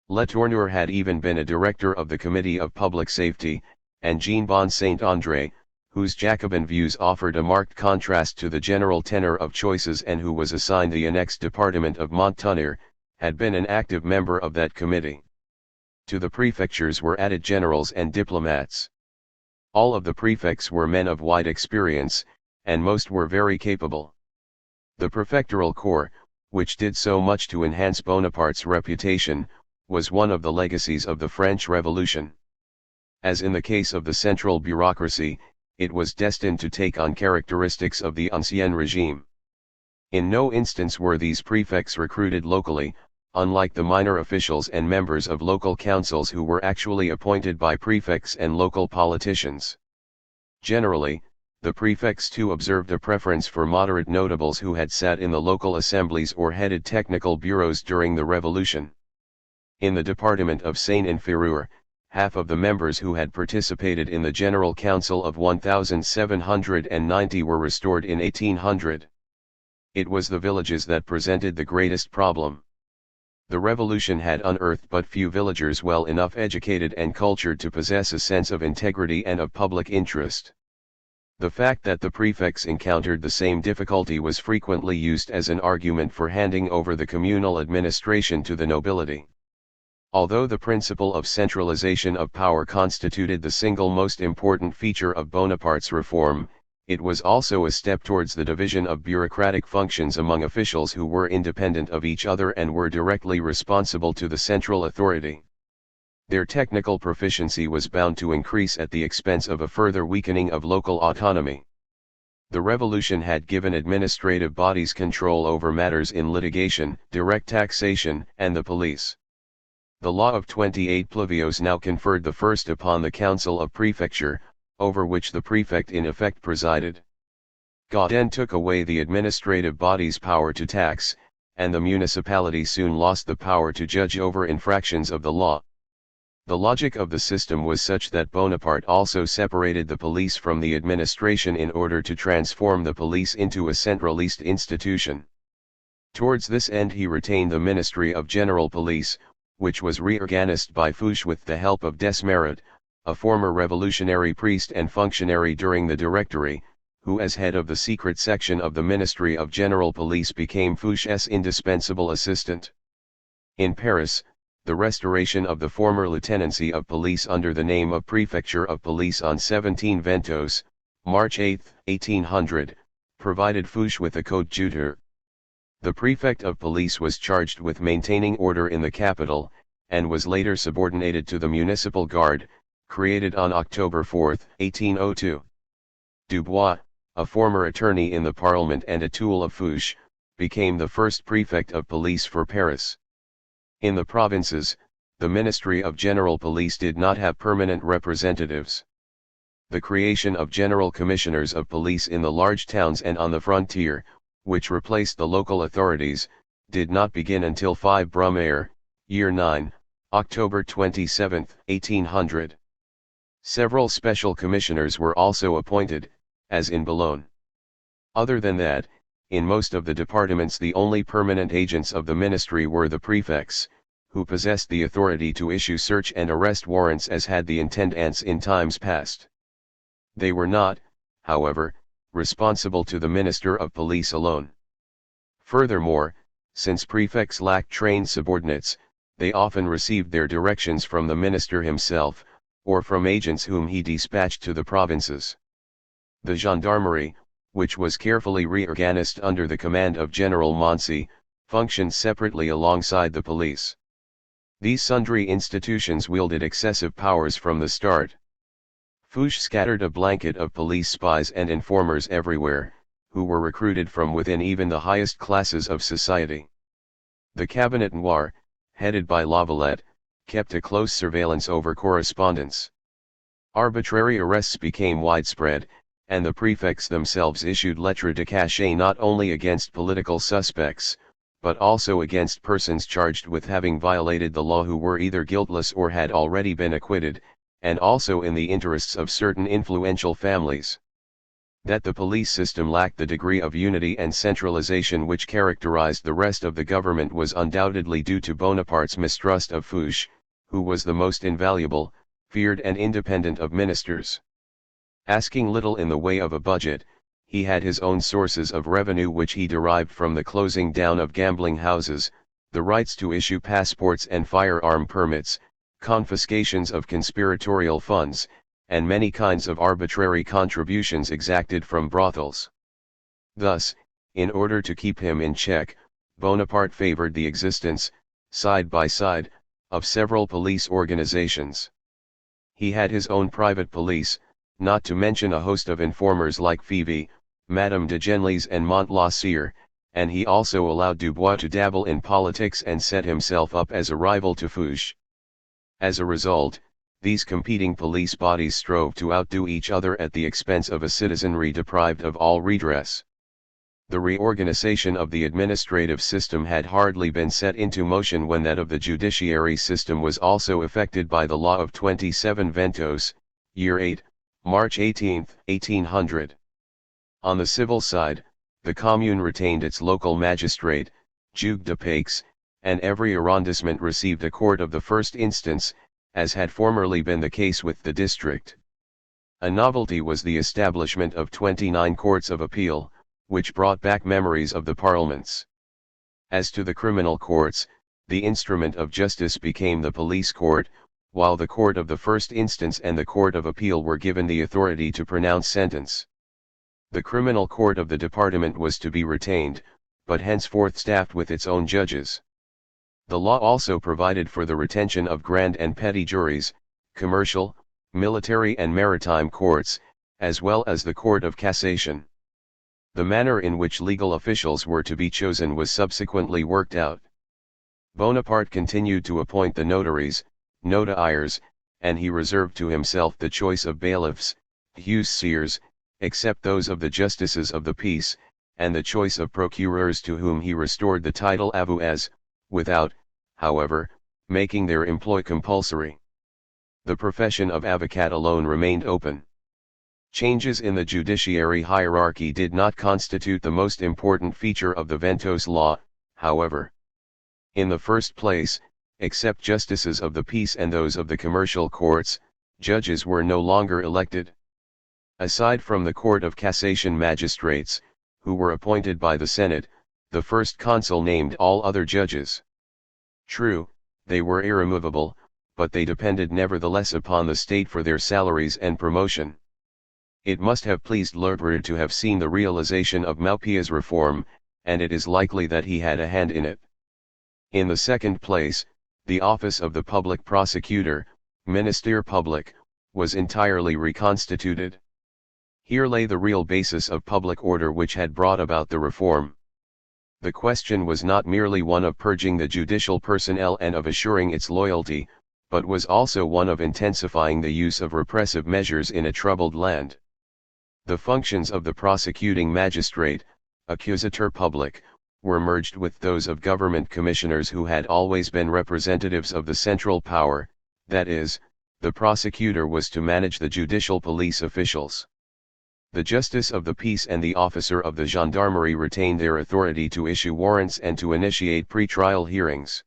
Letourneur had even been a director of the Committee of Public Safety, and Jean Bon Saint-André, whose Jacobin views offered a marked contrast to the general tenor of choices and who was assigned the annexed department of Monttonner, had been an active member of that committee. To the prefectures were added generals and diplomats. All of the prefects were men of wide experience, and most were very capable. The prefectural corps, which did so much to enhance Bonaparte's reputation, was one of the legacies of the French Revolution. As in the case of the central bureaucracy, it was destined to take on characteristics of the Ancien Regime. In no instance were these prefects recruited locally, unlike the minor officials and members of local councils who were actually appointed by prefects and local politicians. Generally, the prefects too observed a preference for moderate notables who had sat in the local assemblies or headed technical bureaus during the revolution. In the department of Seine-Inférieure, half of the members who had participated in the General Council of 1790 were restored in 1800. It was the villages that presented the greatest problem. The revolution had unearthed but few villagers well enough educated and cultured to possess a sense of integrity and of public interest. The fact that the prefects encountered the same difficulty was frequently used as an argument for handing over the communal administration to the nobility. Although the principle of centralization of power constituted the single most important feature of Bonaparte's reform, it was also a step towards the division of bureaucratic functions among officials who were independent of each other and were directly responsible to the central authority. Their technical proficiency was bound to increase at the expense of a further weakening of local autonomy. The revolution had given administrative bodies control over matters in litigation, direct taxation, and the police. The law of 28 Plevios now conferred the first upon the Council of Prefecture, over which the prefect in effect presided. Gaudin took away the administrative body's power to tax, and the municipality soon lost the power to judge over infractions of the law. The logic of the system was such that Bonaparte also separated the police from the administration in order to transform the police into a centralist institution. Towards this end he retained the Ministry of General Police, which was reorganized by Fouché with the help of Desmarets, a former revolutionary priest and functionary during the Directory, who as head of the secret section of the Ministry of General Police became Fouché's indispensable assistant. In Paris, the restoration of the former Lieutenancy of Police under the name of Prefecture of Police on 17 Ventos, March 8, 1800, provided Fouché with a Côte Juteur. The Prefect of Police was charged with maintaining order in the capital, and was later subordinated to the Municipal Guard, created on October 4, 1802. Dubois, a former attorney in the Parliament and a tool of Fouché, became the first Prefect of Police for Paris. In the provinces, the Ministry of General Police did not have permanent representatives. The creation of General Commissioners of Police in the large towns and on the frontier, which replaced the local authorities, did not begin until 5 Brumaire, Year 9, October 27, 1800. Several special commissioners were also appointed, as in Boulogne. Other than that, in most of the departments the only permanent agents of the ministry were the prefects, who possessed the authority to issue search and arrest warrants as had the intendants in times past. They were not, however, responsible to the Minister of Police alone. Furthermore, since prefects lacked trained subordinates, they often received their directions from the minister himself, or from agents whom he dispatched to the provinces. The gendarmerie, which was carefully reorganized under the command of General Moncey, functioned separately alongside the police. These sundry institutions wielded excessive powers from the start. Fouché scattered a blanket of police spies and informers everywhere, who were recruited from within even the highest classes of society. The Cabinet Noir, headed by Lavalette, kept a close surveillance over correspondence. Arbitrary arrests became widespread, and the prefects themselves issued lettres de cachet not only against political suspects, but also against persons charged with having violated the law who were either guiltless or had already been acquitted, and also in the interests of certain influential families. That the police system lacked the degree of unity and centralization which characterized the rest of the government was undoubtedly due to Bonaparte's mistrust of Fouché, who was the most invaluable, feared and independent of ministers. Asking little in the way of a budget, he had his own sources of revenue which he derived from the closing down of gambling houses, the rights to issue passports and firearm permits, confiscations of conspiratorial funds, and many kinds of arbitrary contributions exacted from brothels. Thus, in order to keep him in check, Bonaparte favored the existence, side by side, of several police organizations. He had his own private police, not to mention a host of informers like Lefebvre, Madame de Genlis and Montlosier, and he also allowed Dubois to dabble in politics and set himself up as a rival to Fouché. As a result, these competing police bodies strove to outdo each other at the expense of a citizenry deprived of all redress. The reorganization of the administrative system had hardly been set into motion when that of the judiciary system was also affected by the law of 27 Ventos, year 8, March 18, 1800. On the civil side, the commune retained its local magistrate, juge de paix, and every arrondissement received a court of the first instance, as had formerly been the case with the district. A novelty was the establishment of 29 courts of appeal, which brought back memories of the parliaments. As to the criminal courts, the instrument of justice became the police court, while the court of the first instance and the court of appeal were given the authority to pronounce sentence. The criminal court of the department was to be retained, but henceforth staffed with its own judges. The law also provided for the retention of grand and petty juries, commercial, military and maritime courts, as well as the Court of Cassation. The manner in which legal officials were to be chosen was subsequently worked out. Bonaparte continued to appoint the notaries, notaires, and he reserved to himself the choice of bailiffs, huissiers, except those of the justices of the peace, and the choice of procureurs, to whom he restored the title avoués, without, however, making their employ compulsory. The profession of avocat alone remained open. Changes in the judiciary hierarchy did not constitute the most important feature of the Ventos law, however. In the first place, except justices of the peace and those of the commercial courts, judges were no longer elected. Aside from the Court of Cassation magistrates, who were appointed by the Senate, the first consul named all other judges. True, they were irremovable, but they depended nevertheless upon the state for their salaries and promotion. It must have pleased Lefebvre to have seen the realization of Maupeou's reform, and it is likely that he had a hand in it. In the second place, the office of the public prosecutor, ministère public, was entirely reconstituted. Here lay the real basis of public order which had brought about the reform. The question was not merely one of purging the judicial personnel and of assuring its loyalty, but was also one of intensifying the use of repressive measures in a troubled land. The functions of the prosecuting magistrate, accusateur public, were merged with those of government commissioners who had always been representatives of the central power, that is, the prosecutor was to manage the judicial police officials. The justice of the peace and the officer of the gendarmerie retained their authority to issue warrants and to initiate pre-trial hearings.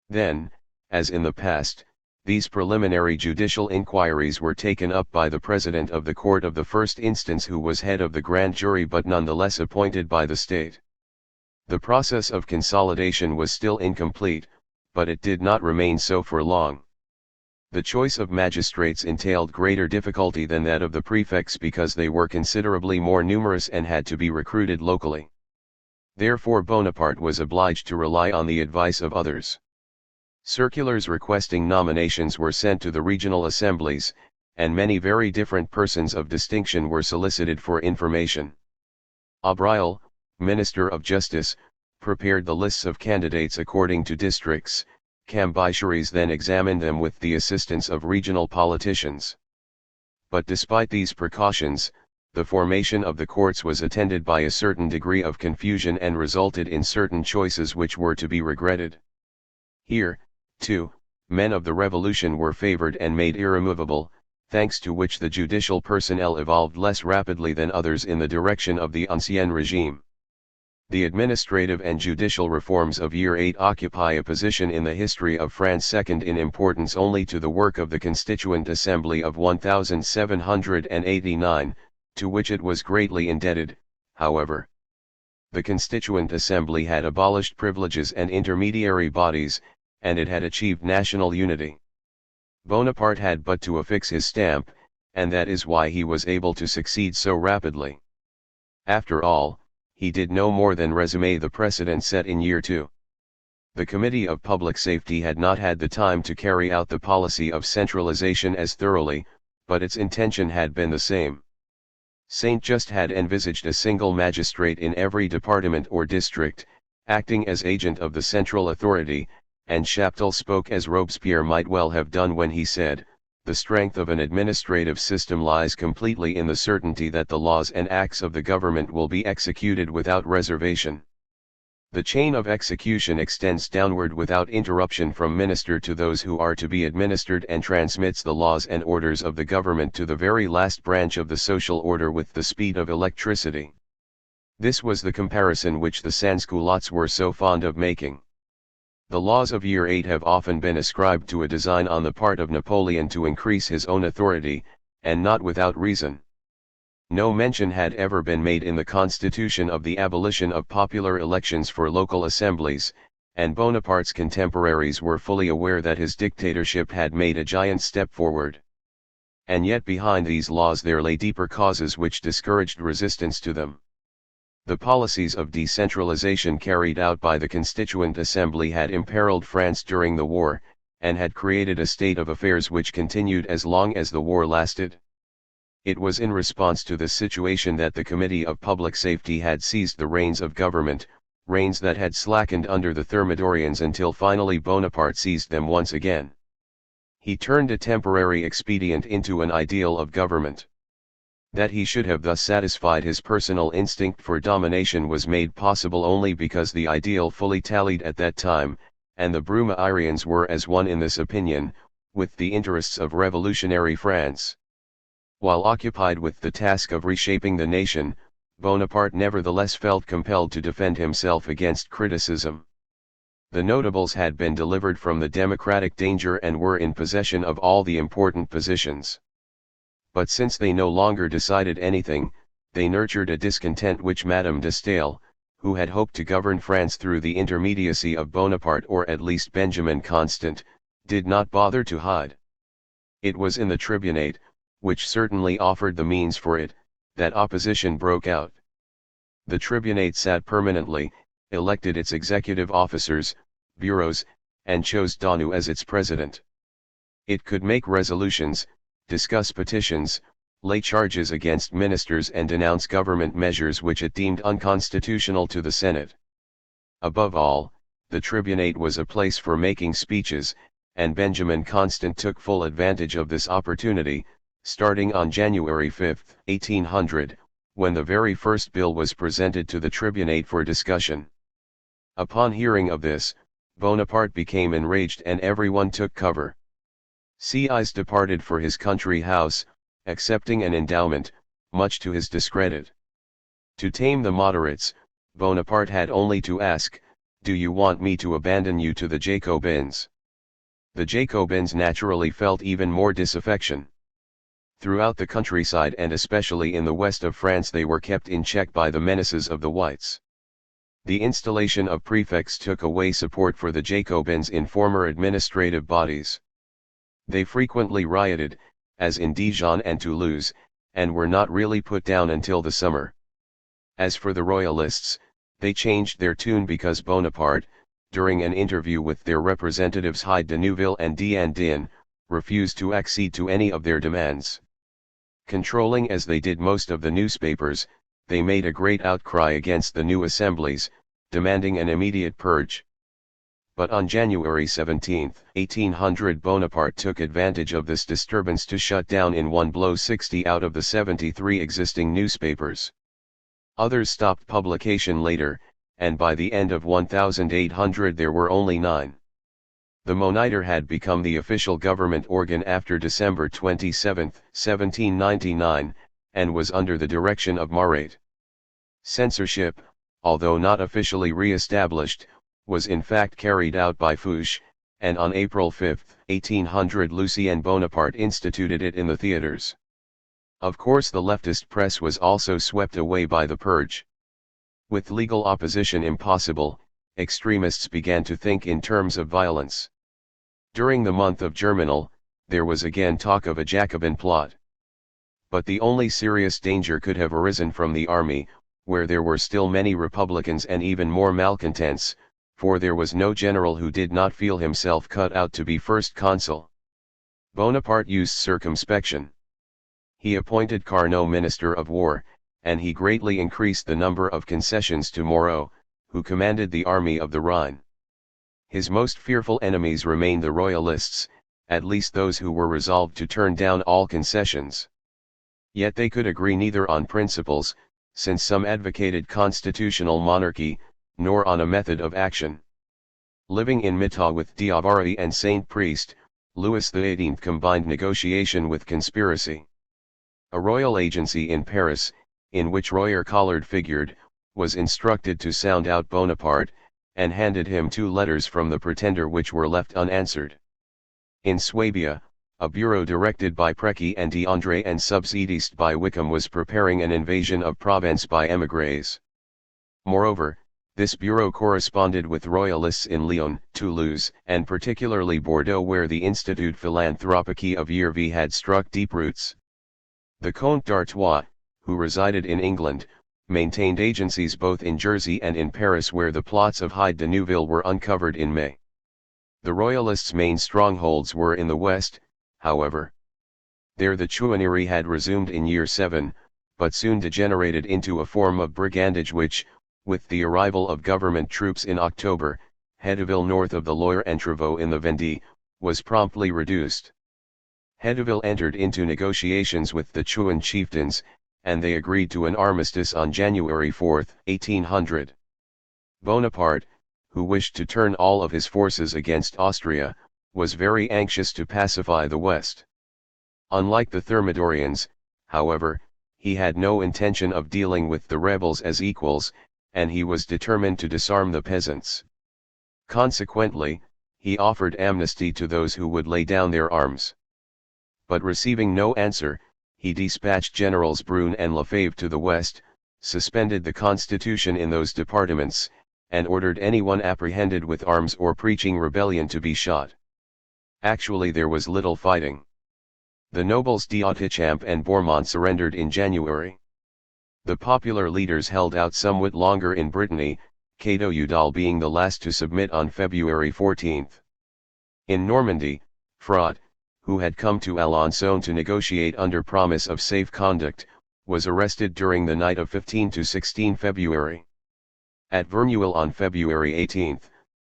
Then, as in the past, these preliminary judicial inquiries were taken up by the president of the court of the first instance, who was head of the grand jury but nonetheless appointed by the state. The process of consolidation was still incomplete, but it did not remain so for long. The choice of magistrates entailed greater difficulty than that of the prefects because they were considerably more numerous and had to be recruited locally. Therefore Bonaparte was obliged to rely on the advice of others. Circulars requesting nominations were sent to the regional assemblies, and many very different persons of distinction were solicited for information. Abril, Minister of Justice, prepared the lists of candidates according to districts. Cambicheries then examined them with the assistance of regional politicians. But despite these precautions, the formation of the courts was attended by a certain degree of confusion and resulted in certain choices which were to be regretted. Here, too, men of the Revolution were favored and made irremovable, thanks to which the judicial personnel evolved less rapidly than others in the direction of the Ancien Régime. The administrative and judicial reforms of year 8 occupy a position in the history of France second in importance only to the work of the Constituent Assembly of 1789, to which it was greatly indebted, however. The Constituent Assembly had abolished privileges and intermediary bodies, and it had achieved national unity. Bonaparte had but to affix his stamp, and that is why he was able to succeed so rapidly. After all, he did no more than resume the precedent set in year 2. The Committee of Public Safety had not had the time to carry out the policy of centralization as thoroughly, but its intention had been the same. Saint Just had envisaged a single magistrate in every department or district, acting as agent of the central authority, and Chaptal spoke as Robespierre might well have done when he said, "The strength of an administrative system lies completely in the certainty that the laws and acts of the government will be executed without reservation. The chain of execution extends downward without interruption from minister to those who are to be administered and transmits the laws and orders of the government to the very last branch of the social order with the speed of electricity." This was the comparison which the sans-culottes were so fond of making. The laws of Year 8 have often been ascribed to a design on the part of Napoleon to increase his own authority, and not without reason. No mention had ever been made in the Constitution of the abolition of popular elections for local assemblies, and Bonaparte's contemporaries were fully aware that his dictatorship had made a giant step forward. And yet behind these laws there lay deeper causes which discouraged resistance to them. The policies of decentralization carried out by the Constituent Assembly had imperiled France during the war, and had created a state of affairs which continued as long as the war lasted. It was in response to this situation that the Committee of Public Safety had seized the reins of government, reins that had slackened under the Thermidorians until finally Bonaparte seized them once again. He turned a temporary expedient into an ideal of government. That he should have thus satisfied his personal instinct for domination was made possible only because the ideal fully tallied at that time, and the Brumairians were as one in this opinion, with the interests of revolutionary France. While occupied with the task of reshaping the nation, Bonaparte nevertheless felt compelled to defend himself against criticism. The notables had been delivered from the democratic danger and were in possession of all the important positions. But since they no longer decided anything, they nurtured a discontent which Madame de Staël, who had hoped to govern France through the intermediacy of Bonaparte or at least Benjamin Constant, did not bother to hide. It was in the tribunate, which certainly offered the means for it, that opposition broke out. The tribunate sat permanently, elected its executive officers, bureaus, and chose Danu as its president. It could make resolutions, discuss petitions, lay charges against ministers and denounce government measures which it deemed unconstitutional to the Senate. Above all, the tribunate was a place for making speeches, and Benjamin Constant took full advantage of this opportunity, starting on January 5, 1800, when the very first bill was presented to the tribunate for discussion. Upon hearing of this, Bonaparte became enraged and everyone took cover. Sieyes departed for his country house, accepting an endowment, much to his discredit. To tame the moderates, Bonaparte had only to ask, "Do you want me to abandon you to the Jacobins?" The Jacobins naturally felt even more disaffection. Throughout the countryside and especially in the west of France they were kept in check by the menaces of the whites. The installation of prefects took away support for the Jacobins in former administrative bodies. They frequently rioted, as in Dijon and Toulouse, and were not really put down until the summer. As for the royalists, they changed their tune because Bonaparte, during an interview with their representatives Hyde de Neuville and d'Antin, refused to accede to any of their demands. Controlling as they did most of the newspapers, they made a great outcry against the new assemblies, demanding an immediate purge. But on January 17, 1800 Bonaparte took advantage of this disturbance to shut down in one blow 60 out of the 73 existing newspapers. Others stopped publication later, and by the end of 1800 there were only 9. The Moniteur had become the official government organ after December 27, 1799, and was under the direction of Marat. Censorship, although not officially re-established, was in fact carried out by Fouché, and on April 5, 1800 Lucien Bonaparte instituted it in the theaters. Of course the leftist press was also swept away by the purge. With legal opposition impossible, extremists began to think in terms of violence. During the month of Germinal, there was again talk of a Jacobin plot. But the only serious danger could have arisen from the army, where there were still many Republicans and even more malcontents, for there was no general who did not feel himself cut out to be first consul. Bonaparte used circumspection. He appointed Carnot Minister of War, and he greatly increased the number of concessions to Moreau, who commanded the army of the Rhine. His most fearful enemies remained the Royalists, at least those who were resolved to turn down all concessions. Yet they could agree neither on principles, since some advocated constitutional monarchy, nor on a method of action. Living in Mittau with D'Avary and Saint Priest, Louis XVIII combined negotiation with conspiracy. A royal agency in Paris, in which Royer Collard figured, was instructed to sound out Bonaparte, and handed him 2 letters from the pretender which were left unanswered. In Swabia, a bureau directed by Précy and d'André and subsidized by Wickham was preparing an invasion of Provence by émigrés. Moreover, this bureau corresponded with royalists in Lyon, Toulouse, and particularly Bordeaux, where the Institut Philanthropique of Yervi had struck deep roots. The Comte d'Artois, who resided in England, maintained agencies both in Jersey and in Paris, where the plots of Hyde de Neuville were uncovered in May. The Royalists' main strongholds were in the west, however. There the chouannerie had resumed in year 7, but soon degenerated into a form of brigandage which, with the arrival of government troops in October, Hedeville north of the Loire and Trevaux in the Vendée, was promptly reduced. Hedeville entered into negotiations with the Chouan chieftains, and they agreed to an armistice on January 4, 1800. Bonaparte, who wished to turn all of his forces against Austria, was very anxious to pacify the West. Unlike the Thermidorians, however, he had no intention of dealing with the rebels as equals, and he was determined to disarm the peasants. Consequently, he offered amnesty to those who would lay down their arms. But receiving no answer, he dispatched Generals Brune and Lefebvre to the west, suspended the constitution in those departments, and ordered anyone apprehended with arms or preaching rebellion to be shot. Actually, there was little fighting. The nobles d'Autichamp and Bourmont surrendered in January. The popular leaders held out somewhat longer in Brittany, Cateau-Udal being the last to submit on February 14. In Normandy, Fraud, who had come to Alençon to negotiate under promise of safe conduct, was arrested during the night of 15 to 16 February. At Verneuil on February 18,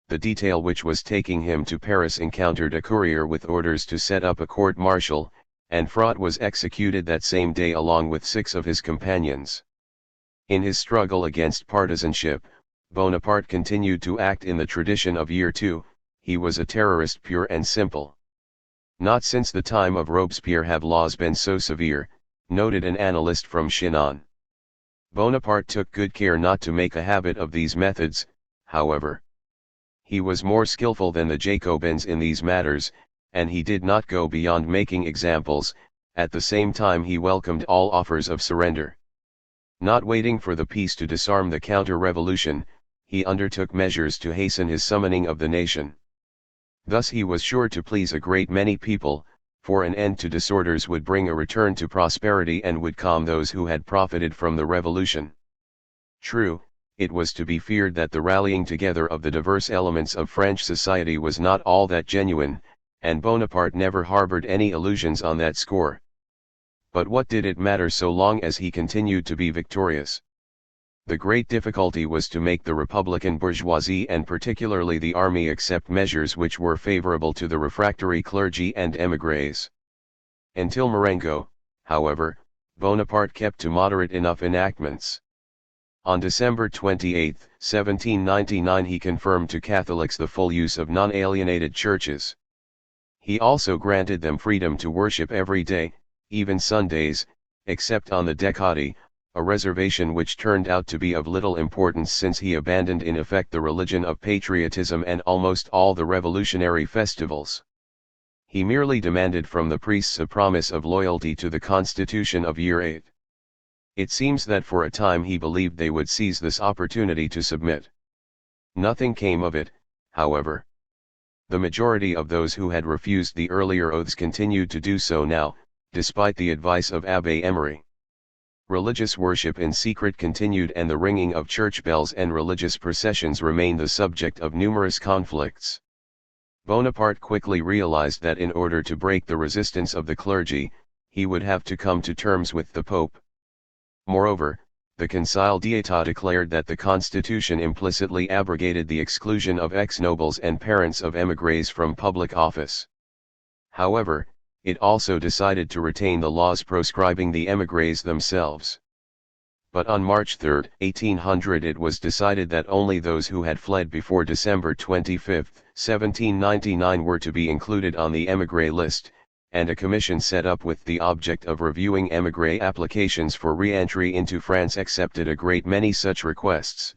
the detail which was taking him to Paris encountered a courier with orders to set up a court-martial, and Fraud was executed that same day along with 6 of his companions. In his struggle against partisanship, Bonaparte continued to act in the tradition of year 2, he was a terrorist pure and simple. Not since the time of Robespierre have laws been so severe, noted an analyst from Chinon. Bonaparte took good care not to make a habit of these methods, however. He was more skillful than the Jacobins in these matters, and he did not go beyond making examples. At the same time he welcomed all offers of surrender. Not waiting for the peace to disarm the counter-revolution, he undertook measures to hasten his summoning of the nation. Thus he was sure to please a great many people, for an end to disorders would bring a return to prosperity and would calm those who had profited from the revolution. True, it was to be feared that the rallying together of the diverse elements of French society was not all that genuine, and Bonaparte never harbored any illusions on that score. But what did it matter so long as he continued to be victorious? The great difficulty was to make the republican bourgeoisie and particularly the army accept measures which were favorable to the refractory clergy and émigrés. Until Marengo, however, Bonaparte kept to moderate enough enactments. On December 28, 1799 he confirmed to Catholics the full use of non-alienated churches. He also granted them freedom to worship every day, even Sundays, except on the Decadi, a reservation which turned out to be of little importance since he abandoned in effect the religion of patriotism and almost all the revolutionary festivals. He merely demanded from the priests a promise of loyalty to the Constitution of Year 8. It seems that for a time he believed they would seize this opportunity to submit. Nothing came of it, however. The majority of those who had refused the earlier oaths continued to do so now, despite the advice of Abbé Emery. Religious worship in secret continued and the ringing of church bells and religious processions remained the subject of numerous conflicts. Bonaparte quickly realized that in order to break the resistance of the clergy, he would have to come to terms with the Pope. Moreover, the Concile d'État declared that the constitution implicitly abrogated the exclusion of ex-nobles and parents of émigrés from public office. However, it also decided to retain the laws proscribing the émigrés themselves. But on March 3, 1800 it was decided that only those who had fled before December 25, 1799 were to be included on the émigré list, and a commission set up with the object of reviewing émigré applications for re-entry into France accepted a great many such requests.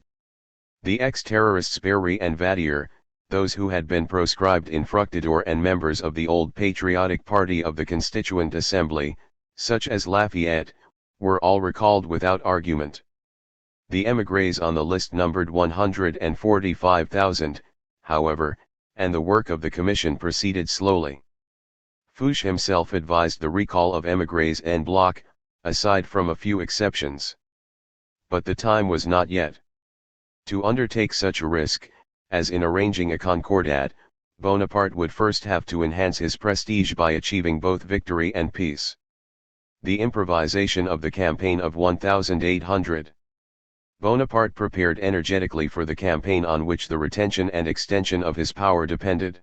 The ex-terrorists Berry and Vadier, those who had been proscribed in Fructidor, and members of the old patriotic party of the Constituent Assembly, such as Lafayette, were all recalled without argument. The émigrés on the list numbered 145,000, however, and the work of the commission proceeded slowly. Fouché himself advised the recall of émigrés en bloc, aside from a few exceptions. But the time was not yet. To undertake such a risk, as in arranging a concordat, Bonaparte would first have to enhance his prestige by achieving both victory and peace. The improvisation of the campaign of 1800. Bonaparte prepared energetically for the campaign on which the retention and extension of his power depended.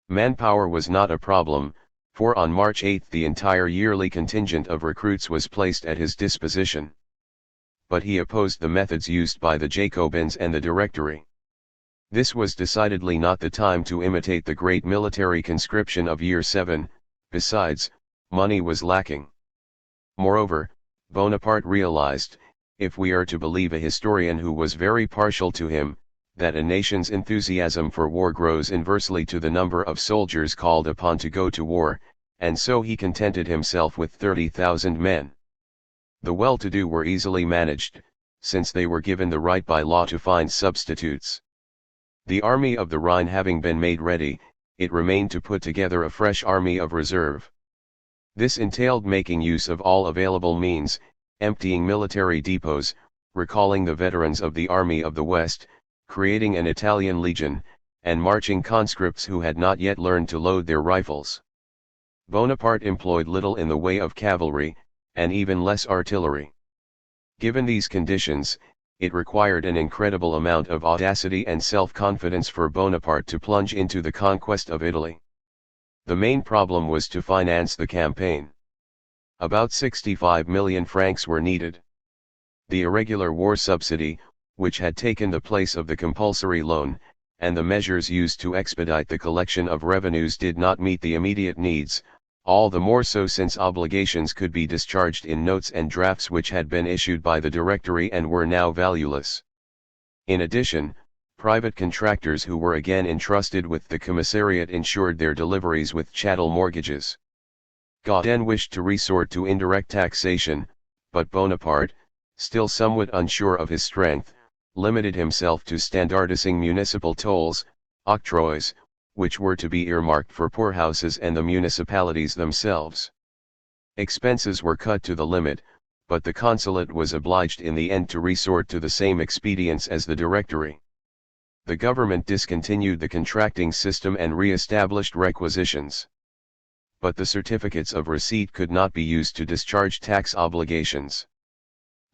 Manpower was not a problem, for on March 8 the entire yearly contingent of recruits was placed at his disposition. But he opposed the methods used by the Jacobins and the Directory. This was decidedly not the time to imitate the great military conscription of year 7, besides, money was lacking. Moreover, Bonaparte realized, if we are to believe a historian who was very partial to him, that a nation's enthusiasm for war grows inversely to the number of soldiers called upon to go to war, and so he contented himself with 30,000 men. The well-to-do were easily managed, since they were given the right by law to find substitutes. The army of the Rhine having been made ready, it remained to put together a fresh army of reserve. This entailed making use of all available means, emptying military depots, recalling the veterans of the Army of the West, creating an Italian legion, and marching conscripts who had not yet learned to load their rifles. Bonaparte employed little in the way of cavalry, and even less artillery. Given these conditions, it required an incredible amount of audacity and self-confidence for Bonaparte to plunge into the conquest of Italy. The main problem was to finance the campaign. About 65 million francs were needed. The irregular war subsidy, which had taken the place of the compulsory loan, and the measures used to expedite the collection of revenues did not meet the immediate needs, all the more so since obligations could be discharged in notes and drafts which had been issued by the Directory and were now valueless. In addition, private contractors who were again entrusted with the commissariat insured their deliveries with chattel mortgages. Gaudin wished to resort to indirect taxation, but Bonaparte, still somewhat unsure of his strength, limited himself to standardizing municipal tolls, octroys, which were to be earmarked for poorhouses and the municipalities themselves. Expenses were cut to the limit, but the consulate was obliged in the end to resort to the same expedients as the Directory. The government discontinued the contracting system and re-established requisitions. But the certificates of receipt could not be used to discharge tax obligations.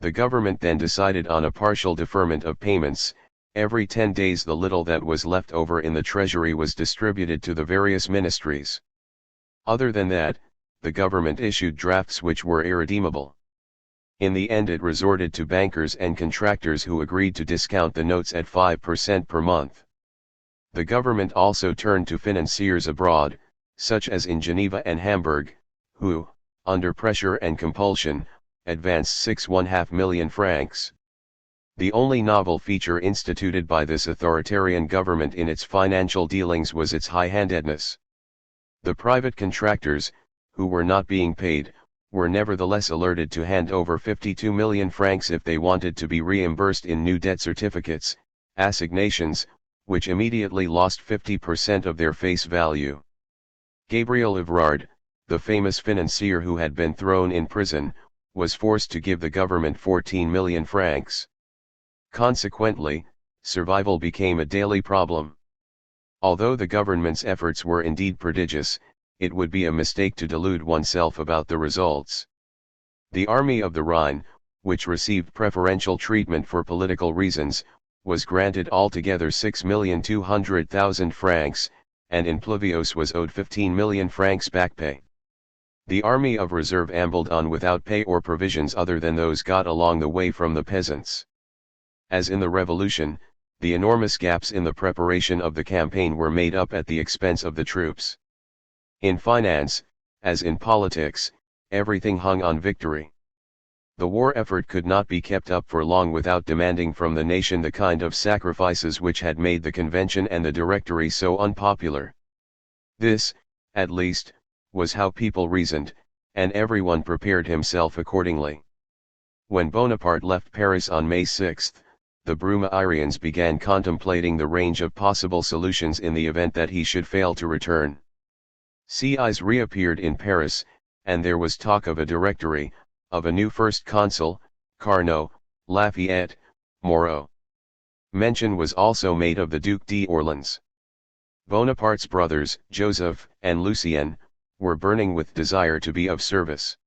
The government then decided on a partial deferment of payments. Every 10 days the little that was left over in the treasury was distributed to the various ministries. Other than that, the government issued drafts which were irredeemable. In the end it resorted to bankers and contractors who agreed to discount the notes at 5% per month. The government also turned to financiers abroad, such as in Geneva and Hamburg, who, under pressure and compulsion, advanced 6.5 million francs. The only novel feature instituted by this authoritarian government in its financial dealings was its high-handedness. The private contractors, who were not being paid, were nevertheless alerted to hand over 52 million francs if they wanted to be reimbursed in new debt certificates, assignations, which immediately lost 50% of their face value. Gabriel Evrard, the famous financier who had been thrown in prison, was forced to give the government 14 million francs. Consequently, survival became a daily problem. Although the government's efforts were indeed prodigious, it would be a mistake to delude oneself about the results. The Army of the Rhine, which received preferential treatment for political reasons, was granted altogether 6,200,000 francs, and in Pluvios was owed 15 million francs back pay. The Army of Reserve ambled on without pay or provisions other than those got along the way from the peasants. As in the Revolution, the enormous gaps in the preparation of the campaign were made up at the expense of the troops. In finance, as in politics, everything hung on victory. The war effort could not be kept up for long without demanding from the nation the kind of sacrifices which had made the Convention and the Directory so unpopular. This, at least, was how people reasoned, and everyone prepared himself accordingly. When Bonaparte left Paris on May 6, the Brumairians began contemplating the range of possible solutions in the event that he should fail to return. CIs reappeared in Paris, and there was talk of a Directory, of a new first consul, Carnot, Lafayette, Moreau. Mention was also made of the Duc d'Orléans. Bonaparte's brothers, Joseph and Lucien, were burning with desire to be of service.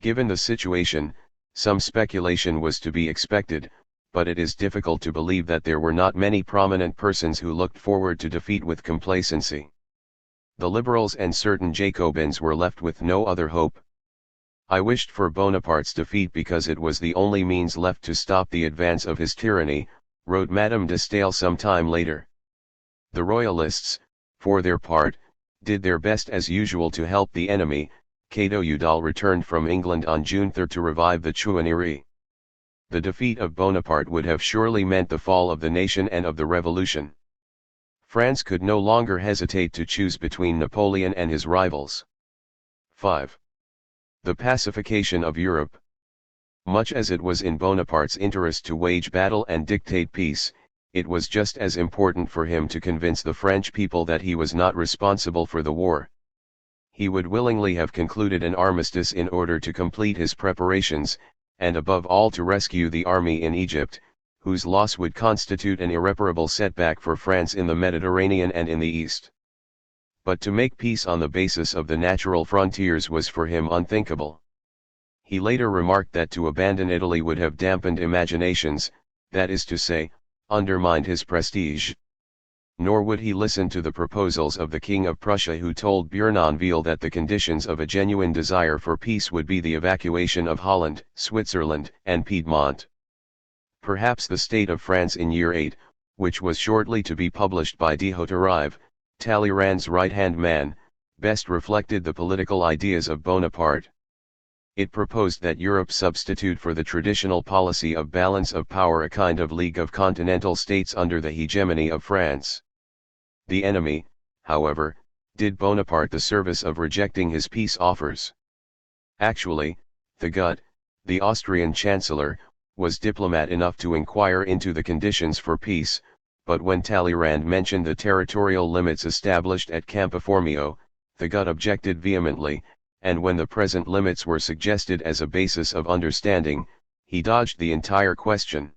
Given the situation, some speculation was to be expected, but it is difficult to believe that there were not many prominent persons who looked forward to defeat with complacency. The liberals and certain Jacobins were left with no other hope. I wished for Bonaparte's defeat because it was the only means left to stop the advance of his tyranny, wrote Madame de Staël some time later. The Royalists, for their part, did their best as usual to help the enemy. Cato Udal returned from England on June 3 to revive the Chouannerie. The defeat of Bonaparte would have surely meant the fall of the nation and of the revolution. France could no longer hesitate to choose between Napoleon and his rivals. 5. The pacification of Europe. Much as it was in Bonaparte's interest to wage battle and dictate peace, it was just as important for him to convince the French people that he was not responsible for the war. He would willingly have concluded an armistice in order to complete his preparations, and above all to rescue the army in Egypt, whose loss would constitute an irreparable setback for France in the Mediterranean and in the East. But to make peace on the basis of the natural frontiers was for him unthinkable. He later remarked that to abandon Italy would have dampened imaginations, that is to say, undermined his prestige. Nor would he listen to the proposals of the King of Prussia, who told Bournonville that the conditions of a genuine desire for peace would be the evacuation of Holland, Switzerland, and Piedmont. Perhaps the state of France in year 8, which was shortly to be published by de Hautarive, Talleyrand's right-hand man, best reflected the political ideas of Bonaparte. It proposed that Europe substitute for the traditional policy of balance of power a kind of league of continental states under the hegemony of France. The enemy, however, did Bonaparte the service of rejecting his peace offers. Actually, THIRD, the Austrian chancellor, was diplomat enough to inquire into the conditions for peace, but when Talleyrand mentioned the territorial limits established at Campo Formio, THIRD objected vehemently, and when the present limits were suggested as a basis of understanding, he dodged the entire question.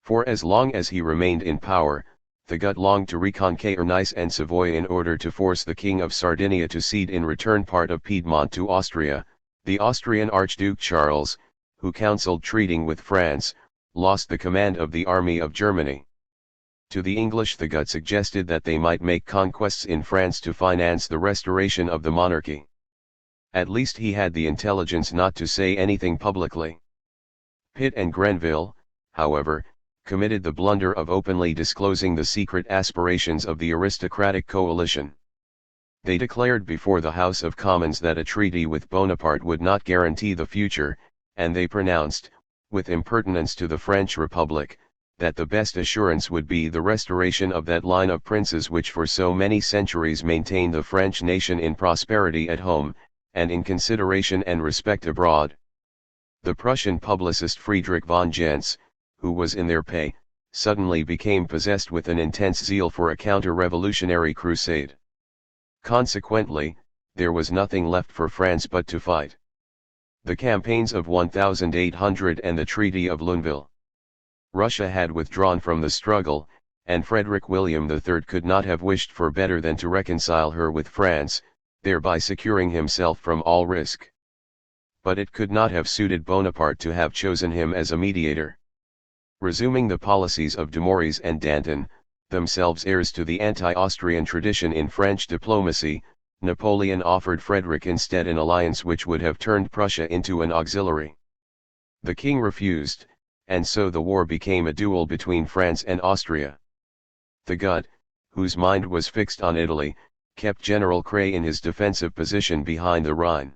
For as long as he remained in power, THIRD longed to reconquer Nice and Savoy in order to force the King of Sardinia to cede in return part of Piedmont to Austria. The Austrian Archduke Charles, who counselled treating with France, lost the command of the army of Germany. To the English THIRD suggested that they might make conquests in France to finance the restoration of the monarchy. At least he had the intelligence not to say anything publicly. Pitt and Grenville, however, committed the blunder of openly disclosing the secret aspirations of the aristocratic coalition. They declared before the House of Commons that a treaty with Bonaparte would not guarantee the future, and they pronounced, with impertinence to the French Republic, that the best assurance would be the restoration of that line of princes which for so many centuries maintained the French nation in prosperity at home, and in consideration and respect abroad. The Prussian publicist Friedrich von Gentz, who was in their pay, suddenly became possessed with an intense zeal for a counter-revolutionary crusade. Consequently, there was nothing left for France but to fight. The campaigns of 1800 and the Treaty of Luneville. Russia had withdrawn from the struggle, and Frederick William III could not have wished for better than to reconcile her with France, thereby securing himself from all risk. But it could not have suited Bonaparte to have chosen him as a mediator. Resuming the policies of Dumouriez and Danton, themselves heirs to the anti-Austrian tradition in French diplomacy, Napoleon offered Frederick instead an alliance which would have turned Prussia into an auxiliary. The king refused, and so the war became a duel between France and Austria. The Gut, whose mind was fixed on Italy, kept General Kray in his defensive position behind the Rhine.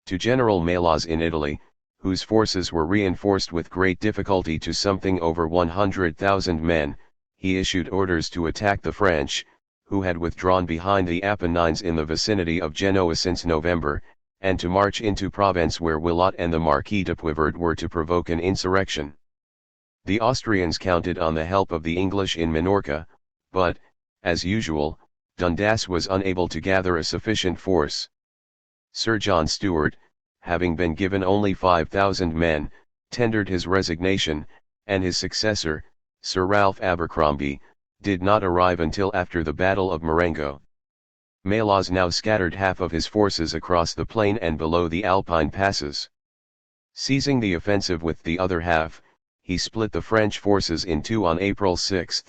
To General Melas in Italy, whose forces were reinforced with great difficulty to something over 100,000 men, he issued orders to attack the French, who had withdrawn behind the Apennines in the vicinity of Genoa since November, and to march into Provence where Willot and the Marquis de Poivert were to provoke an insurrection. The Austrians counted on the help of the English in Minorca, but, as usual, Dundas was unable to gather a sufficient force. Sir John Stuart, having been given only 5,000 men, tendered his resignation, and his successor, Sir Ralph Abercrombie, did not arrive until after the Battle of Marengo. Melas now scattered half of his forces across the plain and below the Alpine passes. Seizing the offensive with the other half, he split the French forces in two on April 6,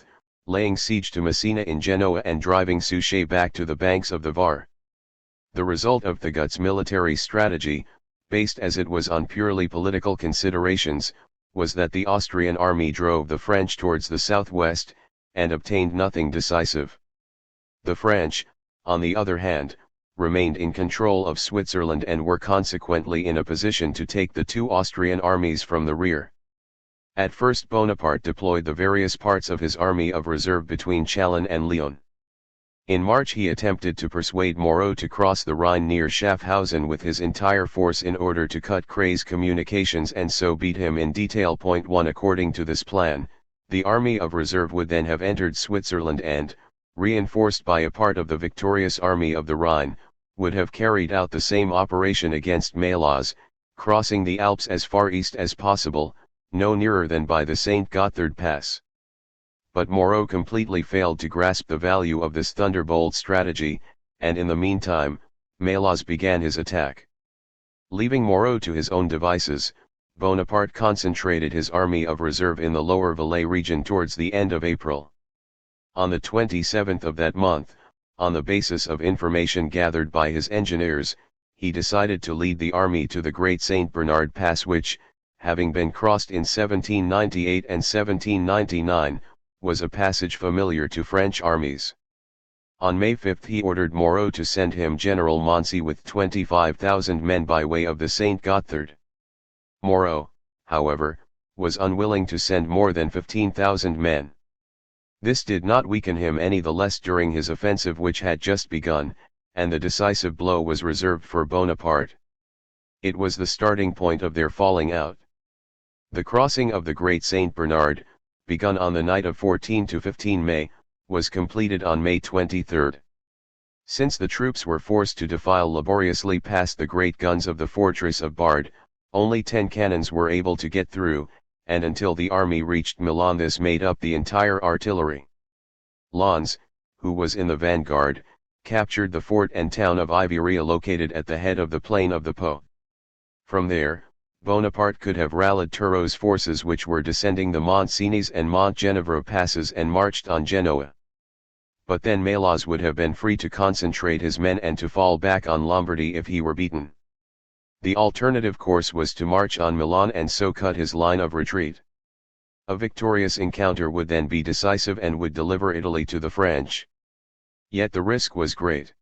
laying siege to Messina in Genoa and driving Suchet back to the banks of the Var. The result of the Gut's military strategy, based as it was on purely political considerations, was that the Austrian army drove the French towards the southwest, and obtained nothing decisive. The French, on the other hand, remained in control of Switzerland and were consequently in a position to take the two Austrian armies from the rear. At first Bonaparte deployed the various parts of his army of reserve between Chalon and Lyon. In March he attempted to persuade Moreau to cross the Rhine near Schaffhausen with his entire force in order to cut Kray's communications and so beat him in detail. 1 According to this plan, the army of reserve would then have entered Switzerland and, reinforced by a part of the victorious army of the Rhine, would have carried out the same operation against Melas, crossing the Alps as far east as possible, no nearer than by the St. Gothard Pass. But Moreau completely failed to grasp the value of this thunderbolt strategy, and in the meantime, Melas began his attack. Leaving Moreau to his own devices, Bonaparte concentrated his army of reserve in the lower Valais region towards the end of April. On the 27th of that month, on the basis of information gathered by his engineers, he decided to lead the army to the Great St. Bernard Pass which, having been crossed in 1798 and 1799, was a passage familiar to French armies. On May 5 he ordered Moreau to send him General Moncey with 25,000 men by way of the St. Gothard. Moreau, however, was unwilling to send more than 15,000 men. This did not weaken him any the less during his offensive which had just begun, and the decisive blow was reserved for Bonaparte. It was the starting point of their falling out. The crossing of the Great St. Bernard, begun on the night of 14 to 15 May, was completed on May 23. Since the troops were forced to defile laboriously past the great guns of the fortress of Bard, only 10 cannons were able to get through, and until the army reached Milan this made up the entire artillery. Lens, who was in the vanguard, captured the fort and town of Iveria located at the head of the plain of the Po. From there, Bonaparte could have rallied Turreau's forces which were descending the Mont Cenis and Mont Genevre passes and marched on Genoa. But then Melas would have been free to concentrate his men and to fall back on Lombardy if he were beaten. The alternative course was to march on Milan and so cut his line of retreat. A victorious encounter would then be decisive and would deliver Italy to the French. Yet the risk was great.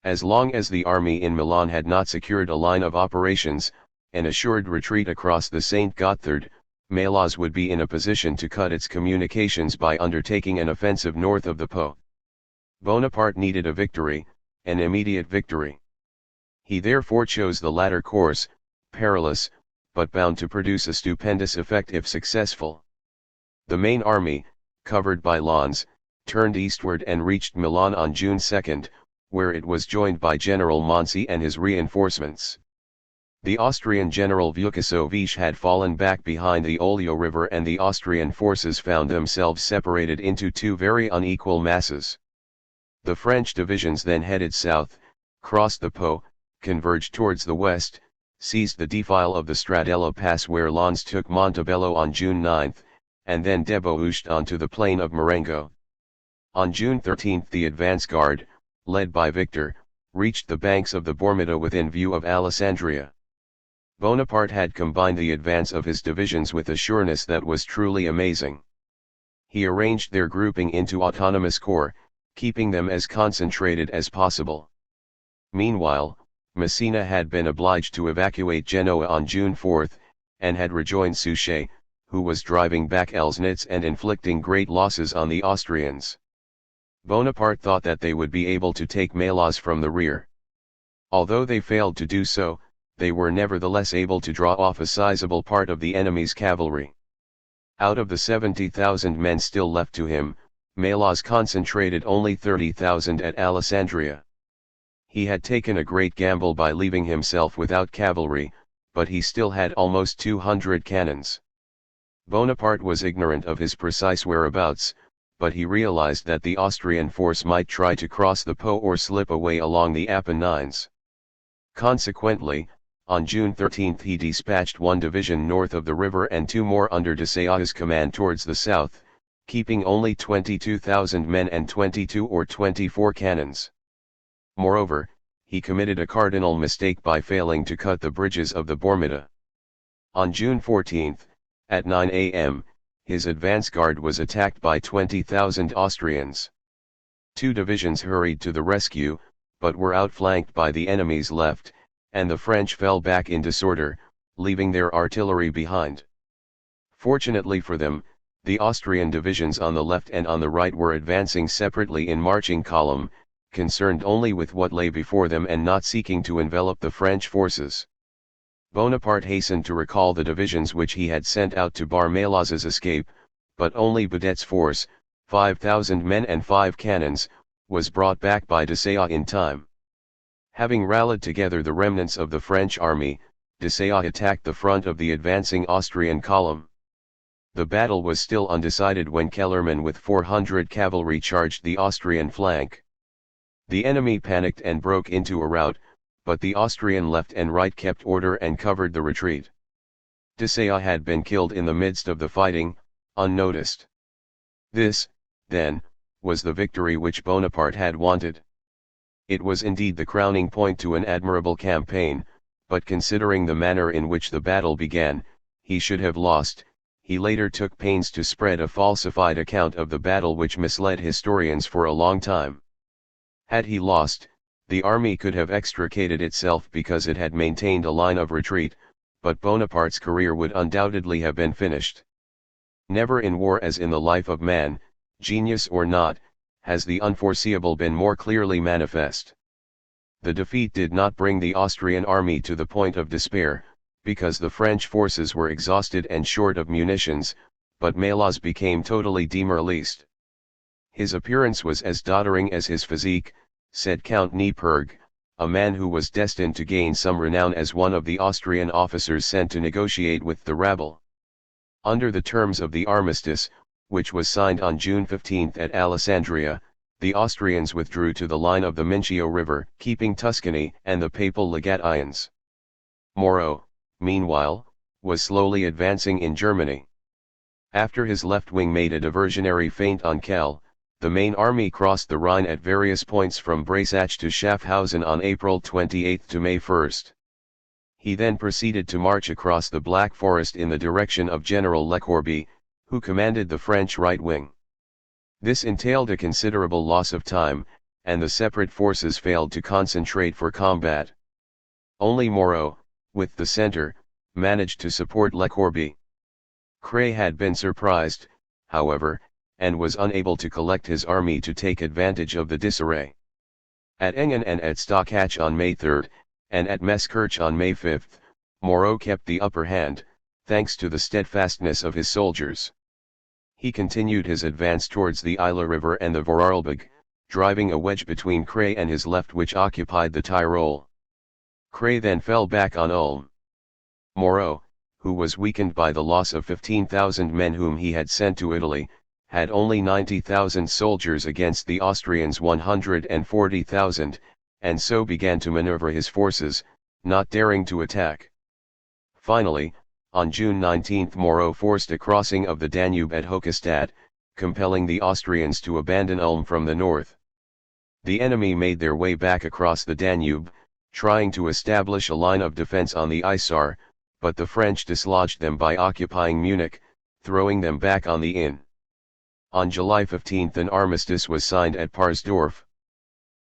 As long as the army in Milan had not secured a line of operations, an assured retreat across the St. Gothard, Melas would be in a position to cut its communications by undertaking an offensive north of the Po. Bonaparte needed a victory, an immediate victory. He therefore chose the latter course, perilous, but bound to produce a stupendous effect if successful. The main army, covered by Lens, turned eastward and reached Milan on June 2, where it was joined by General Moncey and his reinforcements. The Austrian General Vukasovic had fallen back behind the Oglio River and the Austrian forces found themselves separated into two very unequal masses. The French divisions then headed south, crossed the Po, converged towards the west, seized the defile of the Stradella Pass where Lens took Montebello on June 9, and then debouched onto the plain of Marengo. On June 13 the advance guard, led by Victor, reached the banks of the Bormida within view of Alessandria. Bonaparte had combined the advance of his divisions with a sureness that was truly amazing. He arranged their grouping into autonomous corps, keeping them as concentrated as possible. Meanwhile, Messina had been obliged to evacuate Genoa on June 4, and had rejoined Suchet, who was driving back Elsnitz and inflicting great losses on the Austrians. Bonaparte thought that they would be able to take Melas from the rear. Although they failed to do so, they were nevertheless able to draw off a sizable part of the enemy's cavalry. Out of the 70,000 men still left to him, Melas concentrated only 30,000 at Alessandria. He had taken a great gamble by leaving himself without cavalry, but he still had almost 200 cannons. Bonaparte was ignorant of his precise whereabouts, but he realized that the Austrian force might try to cross the Po or slip away along the Apennines. Consequently, on June 13 he dispatched one division north of the river and two more under Desailly's command towards the south, keeping only 22,000 men and 22 or 24 cannons. Moreover, he committed a cardinal mistake by failing to cut the bridges of the Bormida. On June 14, at 9 a.m., his advance guard was attacked by 20,000 Austrians. Two divisions hurried to the rescue, but were outflanked by the enemy's left, and the French fell back in disorder, leaving their artillery behind. Fortunately for them, the Austrian divisions on the left and on the right were advancing separately in marching column, concerned only with what lay before them and not seeking to envelop the French forces. Bonaparte hastened to recall the divisions which he had sent out to bar Melas's escape, but only Badet's force, 5,000 men and 5 cannons, was brought back by Desailly in time. Having rallied together the remnants of the French army, Desailly attacked the front of the advancing Austrian column. The battle was still undecided when Kellerman with 400 cavalry charged the Austrian flank. The enemy panicked and broke into a rout, but the Austrian left and right kept order and covered the retreat. Desailly had been killed in the midst of the fighting, unnoticed. This, then, was the victory which Bonaparte had wanted. It was indeed the crowning point to an admirable campaign, but considering the manner in which the battle began, he should have lost. He later took pains to spread a falsified account of the battle which misled historians for a long time. Had he lost, the army could have extricated itself because it had maintained a line of retreat, but Bonaparte's career would undoubtedly have been finished. Never in war as in the life of man, genius or not, has the unforeseeable been more clearly manifest. The defeat did not bring the Austrian army to the point of despair, because the French forces were exhausted and short of munitions, but Melas became totally demoralized. His appearance was as doddering as his physique, said Count Neipperg, a man who was destined to gain some renown as one of the Austrian officers sent to negotiate with the rabble. Under the terms of the armistice, which was signed on June 15 at Alessandria, the Austrians withdrew to the line of the Mincio River, keeping Tuscany and the Papal Legatians. Moreau, meanwhile, was slowly advancing in Germany. After his left wing made a diversionary feint on Kehl, the main army crossed the Rhine at various points from Breisach to Schaffhausen on April 28 to May 1. He then proceeded to march across the Black Forest in the direction of General Lecourbe, who commanded the French right wing. This entailed a considerable loss of time, and the separate forces failed to concentrate for combat. Only Moreau, with the center, managed to support Lecourbe. Kray had been surprised, however, and was unable to collect his army to take advantage of the disarray. At Engen and at Stockach on May 3, and at Meeskirch on May 5, Moreau kept the upper hand, thanks to the steadfastness of his soldiers. He continued his advance towards the Ila River and the Vorarlberg, driving a wedge between Kray and his left which occupied the Tyrol. Kray then fell back on Ulm. Moreau, who was weakened by the loss of 15,000 men whom he had sent to Italy, had only 90,000 soldiers against the Austrians' 140,000, and so began to maneuver his forces, not daring to attack. Finally, on June 19 Moreau forced a crossing of the Danube at Hochstadt, compelling the Austrians to abandon Ulm from the north. The enemy made their way back across the Danube, trying to establish a line of defense on the Isar, but the French dislodged them by occupying Munich, throwing them back on the Inn. On July 15 an armistice was signed at Parsdorf.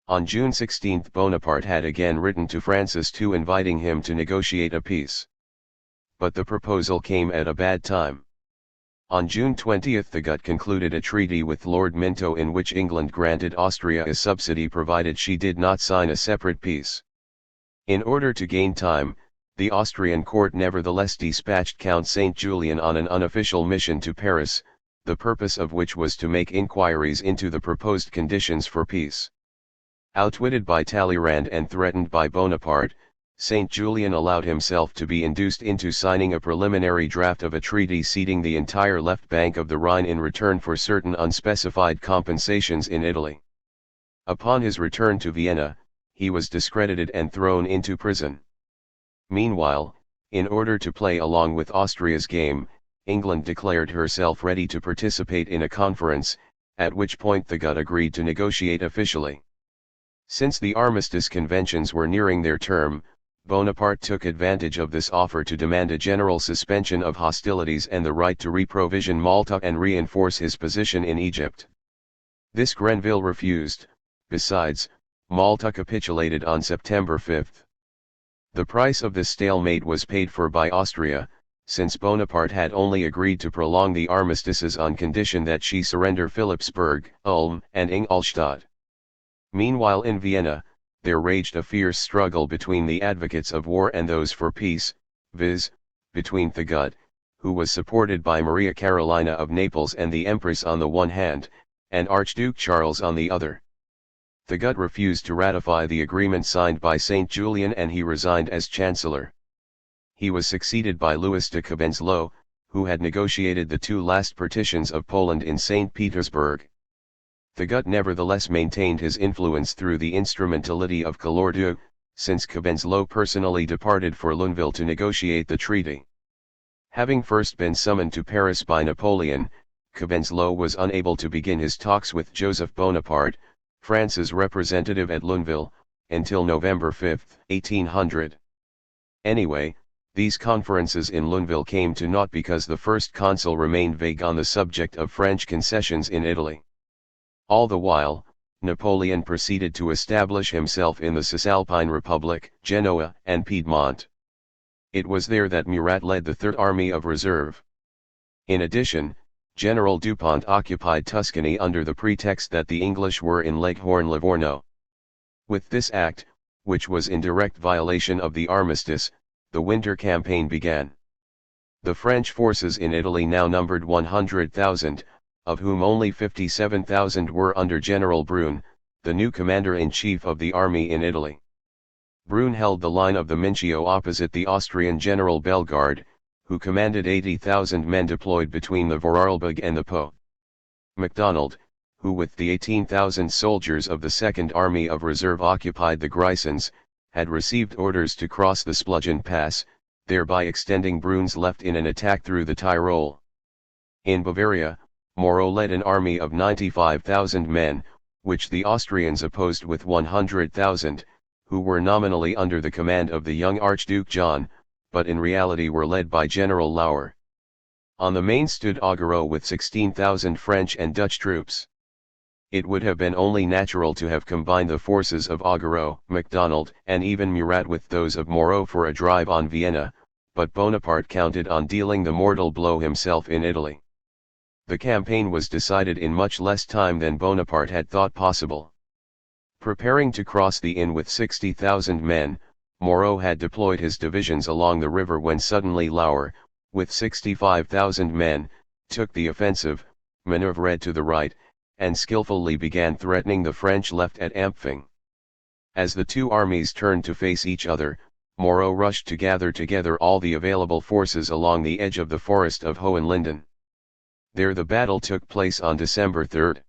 On June 16 Bonaparte had again written to Francis II inviting him to negotiate a peace. But the proposal came at a bad time. On June 20 the GUT concluded a treaty with Lord Minto in which England granted Austria a subsidy provided she did not sign a separate peace. In order to gain time, the Austrian court nevertheless dispatched Count St. Julian on an unofficial mission to Paris, the purpose of which was to make inquiries into the proposed conditions for peace. Outwitted by Talleyrand and threatened by Bonaparte, St. Julian allowed himself to be induced into signing a preliminary draft of a treaty ceding the entire left bank of the Rhine in return for certain unspecified compensations in Italy. Upon his return to Vienna, he was discredited and thrown into prison. Meanwhile, in order to play along with Austria's game, England declared herself ready to participate in a conference, at which point the GUT agreed to negotiate officially. Since the armistice conventions were nearing their term, Bonaparte took advantage of this offer to demand a general suspension of hostilities and the right to reprovision Malta and reinforce his position in Egypt. This Grenville refused. Besides, Malta capitulated on September 5. The price of this stalemate was paid for by Austria, since Bonaparte had only agreed to prolong the armistices on condition that she surrender Philipsburg, Ulm, and Ingolstadt. Meanwhile in Vienna, there raged a fierce struggle between the advocates of war and those for peace, viz., between the GUT, who was supported by Maria Carolina of Naples and the Empress on the one hand, and Archduke Charles on the other. The GUT refused to ratify the agreement signed by St. Julian and he resigned as Chancellor. He was succeeded by Louis de Cobenzlo, who had negotiated the two last partitions of Poland in St. Petersburg. The GUT nevertheless maintained his influence through the instrumentality of Colordu, since Cobenzlo personally departed for Lunéville to negotiate the treaty. Having first been summoned to Paris by Napoleon, Cobenzlo was unable to begin his talks with Joseph Bonaparte, France's representative at Lunéville, until November 5, 1800. Anyway, these conferences in Lunéville came to naught because the first consul remained vague on the subject of French concessions in Italy. All the while, Napoleon proceeded to establish himself in the Cisalpine Republic, Genoa, and Piedmont. It was there that Murat led the Third Army of Reserve. In addition, General Dupont occupied Tuscany under the pretext that the English were in Leghorn Livorno. With this act, which was in direct violation of the armistice, the winter campaign began. The French forces in Italy now numbered 100,000, of whom only 57,000 were under General Brune, the new commander-in-chief of the army in Italy. Brune held the line of the Mincio opposite the Austrian General Bellegarde, who commanded 80,000 men deployed between the Vorarlberg and the Po. MacDonald, who with the 18,000 soldiers of the Second Army of Reserve occupied the Grisons, had received orders to cross the Splugen Pass, thereby extending Brune's left in an attack through the Tyrol. In Bavaria, Moreau led an army of 95,000 men, which the Austrians opposed with 100,000, who were nominally under the command of the young Archduke John, but in reality were led by General Lauer. On the Main stood Augereau with 16,000 French and Dutch troops. It would have been only natural to have combined the forces of Augereau, MacDonald, and even Murat with those of Moreau for a drive on Vienna, but Bonaparte counted on dealing the mortal blow himself in Italy. The campaign was decided in much less time than Bonaparte had thought possible. Preparing to cross the Inn with 60,000 men, Moreau had deployed his divisions along the river when suddenly Lauer, with 65,000 men, took the offensive, maneuvered to the right, and skillfully began threatening the French left at Ampfing. As the two armies turned to face each other, Moreau rushed to gather together all the available forces along the edge of the forest of Hohenlinden. There the battle took place on December 3.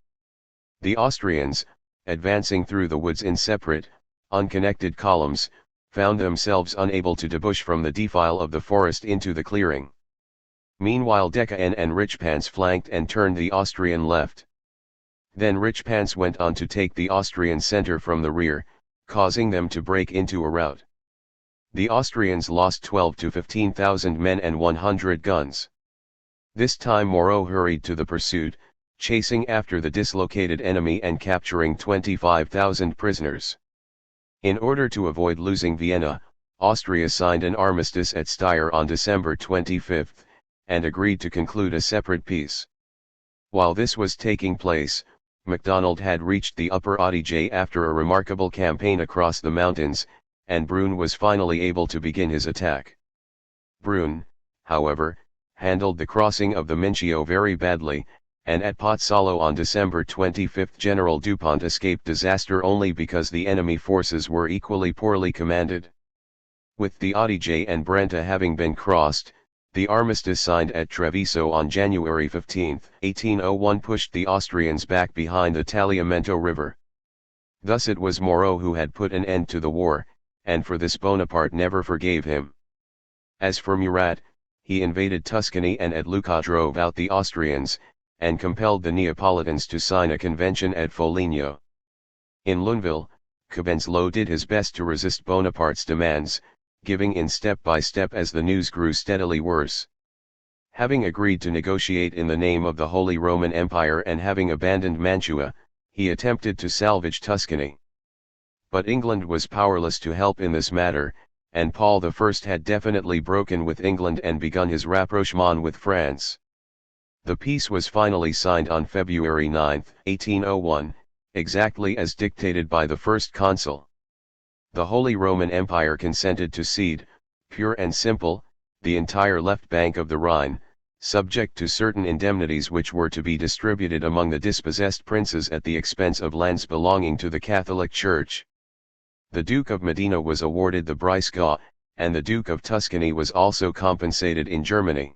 The Austrians, advancing through the woods in separate, unconnected columns, found themselves unable to debouch from the defile of the forest into the clearing. Meanwhile Deccan and Richpans flanked and turned the Austrian left. Then Richpans went on to take the Austrian center from the rear, causing them to break into a rout. The Austrians lost 12 to 15,000 men and 100 guns. This time Moreau hurried to the pursuit, chasing after the dislocated enemy and capturing 25,000 prisoners. In order to avoid losing Vienna, Austria signed an armistice at Steyr on December 25, and agreed to conclude a separate peace. While this was taking place, MacDonald had reached the Upper Adige after a remarkable campaign across the mountains, and Brune was finally able to begin his attack. Brune, however, handled the crossing of the Mincio very badly, and at Pozzallo on December 25 General Dupont escaped disaster only because the enemy forces were equally poorly commanded. With the Adige and Brenta having been crossed, the armistice signed at Treviso on January 15, 1801 pushed the Austrians back behind the Tagliamento River. Thus it was Moreau who had put an end to the war, and for this Bonaparte never forgave him. As for Murat, he invaded Tuscany and at Lucca drove out the Austrians, and compelled the Neapolitans to sign a convention at Foligno. In Luneville, Cabenzlo did his best to resist Bonaparte's demands, giving in step by step as the news grew steadily worse. Having agreed to negotiate in the name of the Holy Roman Empire and having abandoned Mantua, he attempted to salvage Tuscany. But England was powerless to help in this matter, and Paul I had definitely broken with England and begun his rapprochement with France. The peace was finally signed on February 9, 1801, exactly as dictated by the first consul. The Holy Roman Empire consented to cede, pure and simple, the entire left bank of the Rhine, subject to certain indemnities which were to be distributed among the dispossessed princes at the expense of lands belonging to the Catholic Church. The Duke of Modena was awarded the Breisgau, and the Duke of Tuscany was also compensated in Germany.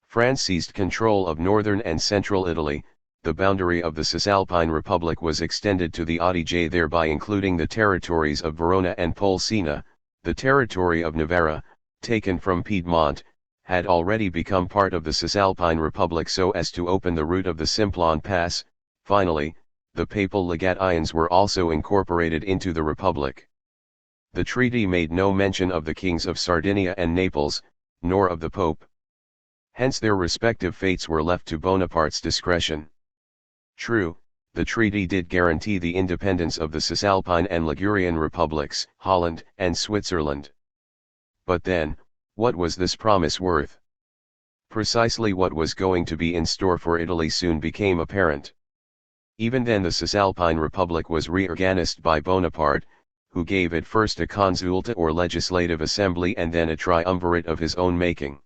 France seized control of northern and central Italy. The boundary of the Cisalpine Republic was extended to the Adige, thereby including the territories of Verona and Polsena. The territory of Navarra, taken from Piedmont, had already become part of the Cisalpine Republic so as to open the route of the Simplon Pass. Finally, the Papal Legations were also incorporated into the Republic. The treaty made no mention of the kings of Sardinia and Naples, nor of the Pope. Hence their respective fates were left to Bonaparte's discretion. True, the treaty did guarantee the independence of the Cisalpine and Ligurian republics, Holland and Switzerland. But then, what was this promise worth? Precisely what was going to be in store for Italy soon became apparent. Even then the Cisalpine Republic was reorganized by Bonaparte, who gave it first a consulta or legislative assembly and then a triumvirate of his own making.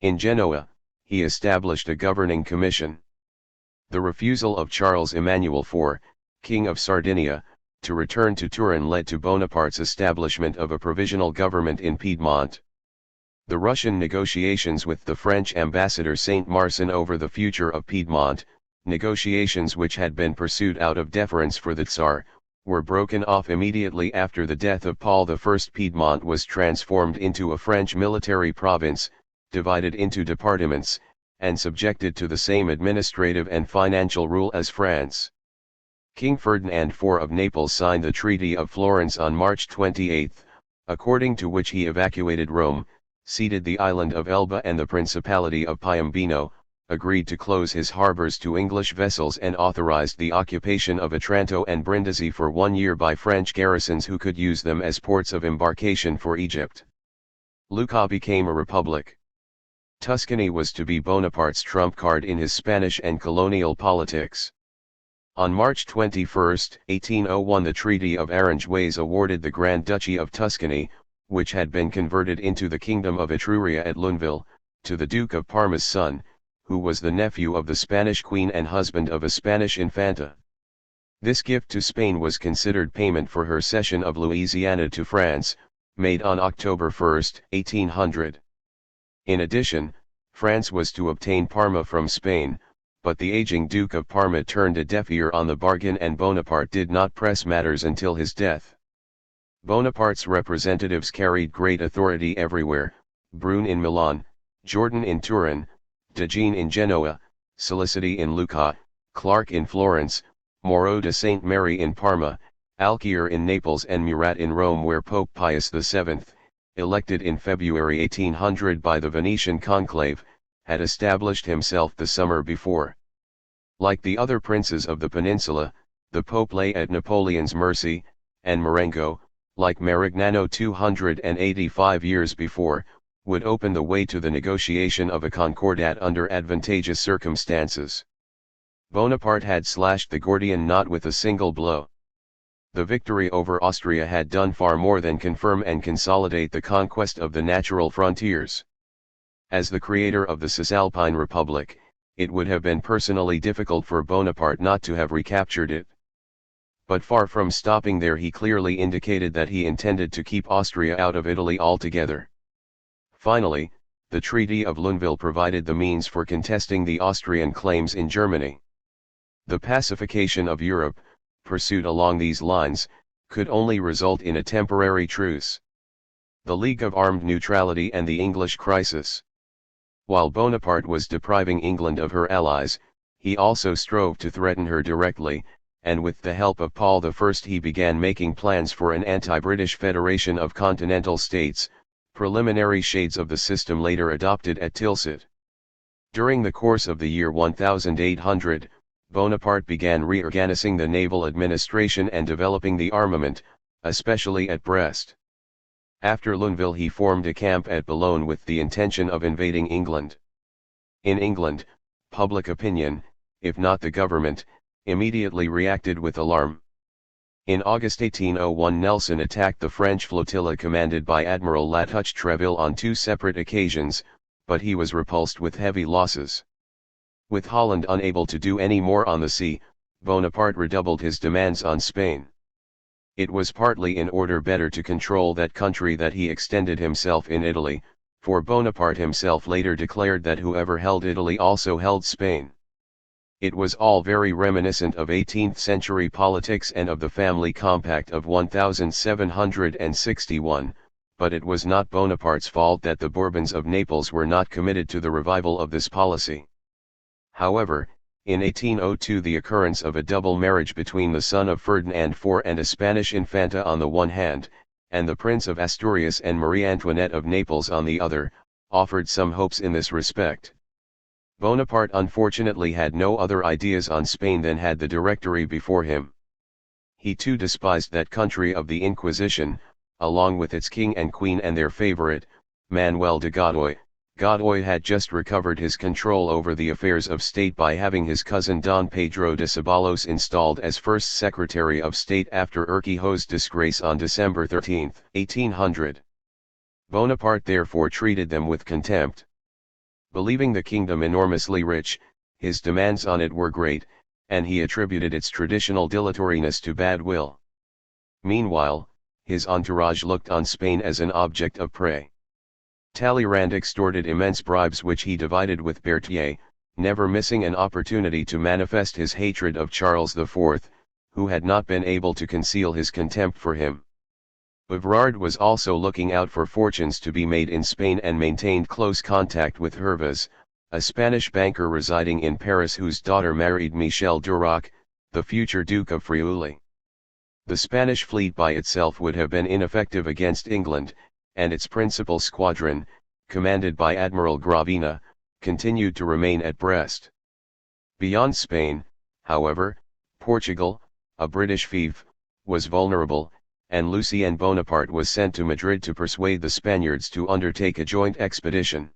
In Genoa, he established a governing commission. The refusal of Charles Emmanuel IV, King of Sardinia, to return to Turin led to Bonaparte's establishment of a provisional government in Piedmont. The Russian negotiations with the French ambassador Saint Marsin over the future of Piedmont, negotiations which had been pursued out of deference for the Tsar, were broken off immediately after the death of Paul I. Piedmont was transformed into a French military province, divided into departments, and subjected to the same administrative and financial rule as France. King Ferdinand IV of Naples signed the Treaty of Florence on March 28, according to which he evacuated Rome, ceded the island of Elba and the Principality of Piombino, agreed to close his harbors to English vessels and authorized the occupation of Otranto and Brindisi for 1 year by French garrisons who could use them as ports of embarkation for Egypt. Lucca became a republic. Tuscany was to be Bonaparte's trump card in his Spanish and colonial politics. On March 21, 1801 the Treaty of Aranjuez awarded the Grand Duchy of Tuscany, which had been converted into the Kingdom of Etruria at Luneville, to the Duke of Parma's son, who was the nephew of the Spanish queen and husband of a Spanish infanta. This gift to Spain was considered payment for her cession of Louisiana to France, made on October 1, 1800. In addition, France was to obtain Parma from Spain, but the aging Duke of Parma turned a deaf ear on the bargain and Bonaparte did not press matters until his death. Bonaparte's representatives carried great authority everywhere: Brune in Milan, Jordan in Turin, D'Egine in Genoa, Saliceti in Lucca, Clark in Florence, Moreau de Saint Mary in Parma, Alquier in Naples, and Murat in Rome, where Pope Pius VII, elected in February 1800 by the Venetian conclave, had established himself the summer before. Like the other princes of the peninsula, the Pope lay at Napoleon's mercy, and Marengo, like Marignano 285 years before, would open the way to the negotiation of a concordat under advantageous circumstances. Bonaparte had slashed the Gordian knot with a single blow. The victory over Austria had done far more than confirm and consolidate the conquest of the natural frontiers. As the creator of the Cisalpine Republic, it would have been personally difficult for Bonaparte not to have recaptured it. But far from stopping there, he clearly indicated that he intended to keep Austria out of Italy altogether. Finally, the Treaty of Lunéville provided the means for contesting the Austrian claims in Germany. The pacification of Europe, pursued along these lines, could only result in a temporary truce. The League of Armed Neutrality and the English crisis. While Bonaparte was depriving England of her allies, he also strove to threaten her directly, and with the help of Paul I he began making plans for an anti-British federation of continental states, preliminary shades of the system later adopted at Tilsit. During the course of the year 1800, Bonaparte began reorganizing the naval administration and developing the armament, especially at Brest. After Lunéville he formed a camp at Boulogne with the intention of invading England. In England, public opinion, if not the government, immediately reacted with alarm. In August 1801 Nelson attacked the French flotilla commanded by Admiral Latouche Treville on 2 separate occasions, but he was repulsed with heavy losses. With Holland unable to do any more on the sea, Bonaparte redoubled his demands on Spain. It was partly in order better to control that country that he extended himself in Italy, for Bonaparte himself later declared that whoever held Italy also held Spain. It was all very reminiscent of 18th-century politics and of the Family Compact of 1761, but it was not Bonaparte's fault that the Bourbons of Naples were not committed to the revival of this policy. However, in 1802 the occurrence of a double marriage between the son of Ferdinand IV and a Spanish infanta on the one hand, and the Prince of Asturias and Marie Antoinette of Naples on the other, offered some hopes in this respect. Bonaparte unfortunately had no other ideas on Spain than had the Directory before him. He too despised that country of the Inquisition, along with its king and queen and their favorite, Manuel de Godoy. Godoy had just recovered his control over the affairs of state by having his cousin Don Pedro de Ceballos installed as first Secretary of State after Urquijo's disgrace on December 13, 1800. Bonaparte therefore treated them with contempt. Believing the kingdom enormously rich, his demands on it were great, and he attributed its traditional dilatoriness to bad will. Meanwhile, his entourage looked on Spain as an object of prey. Talleyrand extorted immense bribes which he divided with Berthier, never missing an opportunity to manifest his hatred of Charles IV, who had not been able to conceal his contempt for him. Evrard was also looking out for fortunes to be made in Spain and maintained close contact with Hervas, a Spanish banker residing in Paris whose daughter married Michel Duroc, the future Duke of Friuli. The Spanish fleet by itself would have been ineffective against England, and its principal squadron, commanded by Admiral Gravina, continued to remain at Brest. Beyond Spain, however, Portugal, a British fief, was vulnerable, and Lucien Bonaparte was sent to Madrid to persuade the Spaniards to undertake a joint expedition.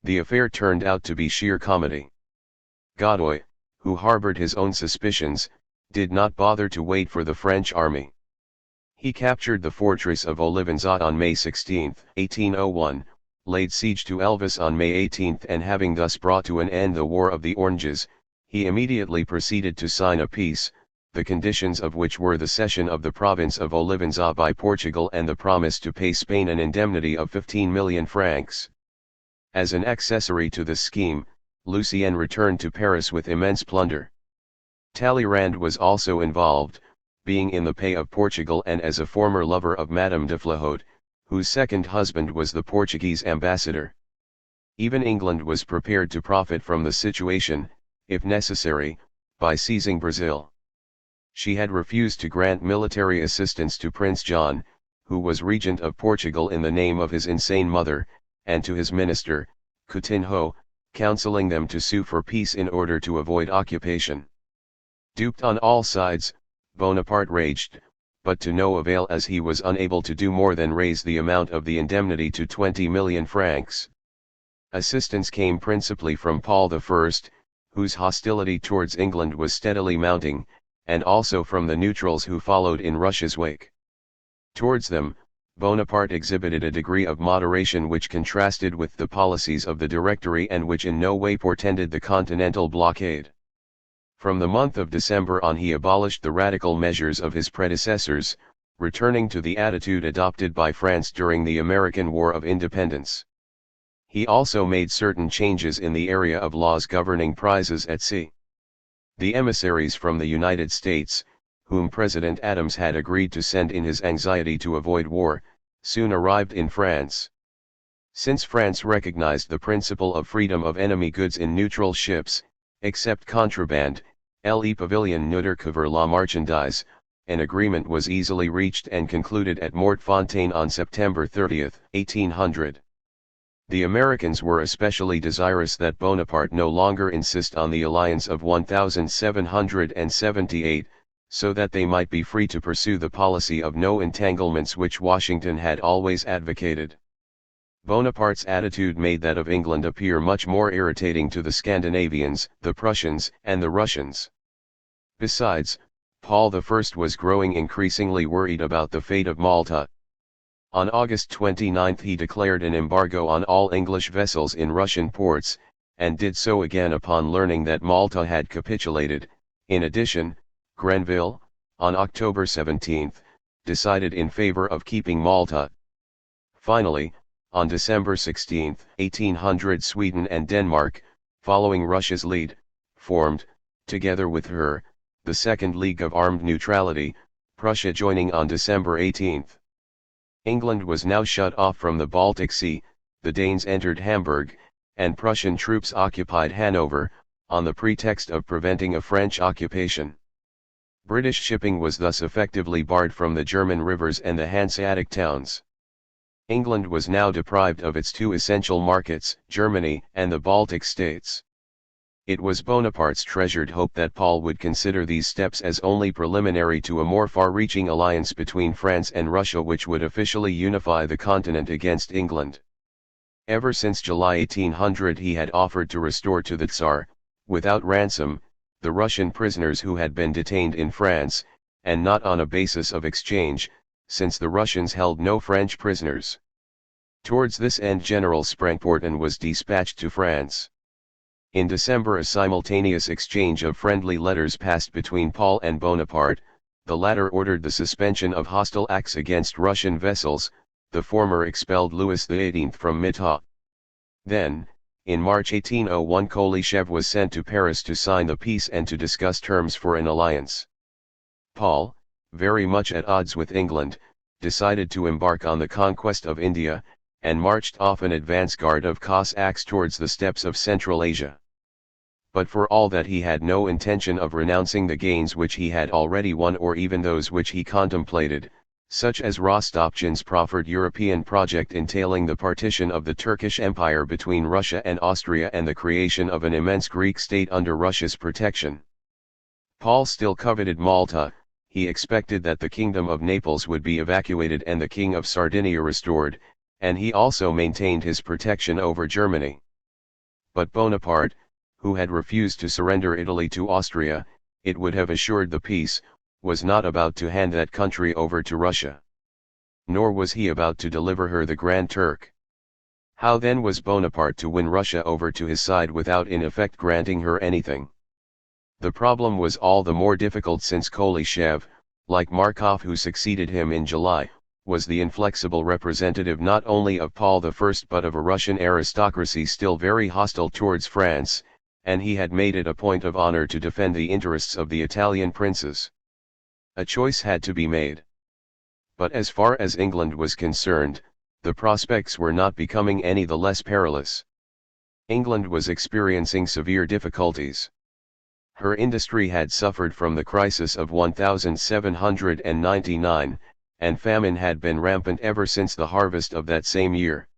The affair turned out to be sheer comedy. Godoy, who harbored his own suspicions, did not bother to wait for the French army. He captured the fortress of Olivenza on May 16, 1801, laid siege to Elvas on May 18 and having thus brought to an end the War of the Oranges, he immediately proceeded to sign a peace, the conditions of which were the cession of the province of Olivenza by Portugal and the promise to pay Spain an indemnity of 15 million francs. As an accessory to this scheme, Lucien returned to Paris with immense plunder. Talleyrand was also involved, being in the pay of Portugal and as a former lover of Madame de Flahaut, whose second husband was the Portuguese ambassador. Even England was prepared to profit from the situation, if necessary, by seizing Brazil. She had refused to grant military assistance to Prince John, who was regent of Portugal in the name of his insane mother, and to his minister, Coutinho, counseling them to sue for peace in order to avoid occupation. Duped on all sides, Bonaparte raged, but to no avail, as he was unable to do more than raise the amount of the indemnity to 20 million francs. Assistance came principally from Paul I, whose hostility towards England was steadily mounting, and also from the neutrals who followed in Russia's wake. Towards them, Bonaparte exhibited a degree of moderation which contrasted with the policies of the Directory and which in no way portended the continental blockade. From the month of December on he abolished the radical measures of his predecessors, returning to the attitude adopted by France during the American War of Independence. He also made certain changes in the area of laws governing prizes at sea. The emissaries from the United States, whom President Adams had agreed to send in his anxiety to avoid war, soon arrived in France. Since France recognized the principle of freedom of enemy goods in neutral ships, except contraband, le pavillon ne recouvre la marchandise, an agreement was easily reached and concluded at Mortefontaine on September 30, 1800. The Americans were especially desirous that Bonaparte no longer insist on the alliance of 1778, so that they might be free to pursue the policy of no entanglements which Washington had always advocated. Bonaparte's attitude made that of England appear much more irritating to the Scandinavians, the Prussians, and the Russians. Besides, Paul I was growing increasingly worried about the fate of Malta. On August 29 he declared an embargo on all English vessels in Russian ports, and did so again upon learning that Malta had capitulated. In addition, Grenville, on October 17, decided in favor of keeping Malta. Finally, on December 16, 1800, Sweden and Denmark, following Russia's lead, formed, together with her, the Second League of Armed Neutrality, Prussia joining on December 18. England was now shut off from the Baltic Sea, the Danes entered Hamburg, and Prussian troops occupied Hanover, on the pretext of preventing a French occupation. British shipping was thus effectively barred from the German rivers and the Hanseatic towns. England was now deprived of its two essential markets, Germany and the Baltic states. It was Bonaparte's treasured hope that Paul would consider these steps as only preliminary to a more far-reaching alliance between France and Russia which would officially unify the continent against England. Ever since July 1800 he had offered to restore to the Tsar, without ransom, the Russian prisoners who had been detained in France, and not on a basis of exchange, since the Russians held no French prisoners. Towards this end General Sprengporten was dispatched to France. In December a simultaneous exchange of friendly letters passed between Paul and Bonaparte. The latter ordered the suspension of hostile acts against Russian vessels, the former expelled Louis XVIII from Mita. Then, in March 1801 Lefebvre was sent to Paris to sign the peace and to discuss terms for an alliance. Paul, very much at odds with England, decided to embark on the conquest of India, and marched off an advance guard of Cossacks towards the steppes of Central Asia. But for all that he had no intention of renouncing the gains which he had already won or even those which he contemplated, such as Rostopchin's proffered European project entailing the partition of the Turkish Empire between Russia and Austria and the creation of an immense Greek state under Russia's protection. Paul still coveted Malta. He expected that the kingdom of Naples would be evacuated and the king of Sardinia restored, and he also maintained his protection over Germany. But Bonaparte, who had refused to surrender Italy to Austria, it would have assured the peace, was not about to hand that country over to Russia. Nor was he about to deliver her the Grand Turk. How then was Bonaparte to win Russia over to his side without in effect granting her anything? The problem was all the more difficult since Lefebvre, like Markov who succeeded him in July, was the inflexible representative not only of Paul I but of a Russian aristocracy still very hostile towards France, and he had made it a point of honor to defend the interests of the Italian princes. A choice had to be made. But as far as England was concerned, the prospects were not becoming any the less perilous. England was experiencing severe difficulties. Her industry had suffered from the crisis of 1799, and famine had been rampant ever since the harvest of that same year.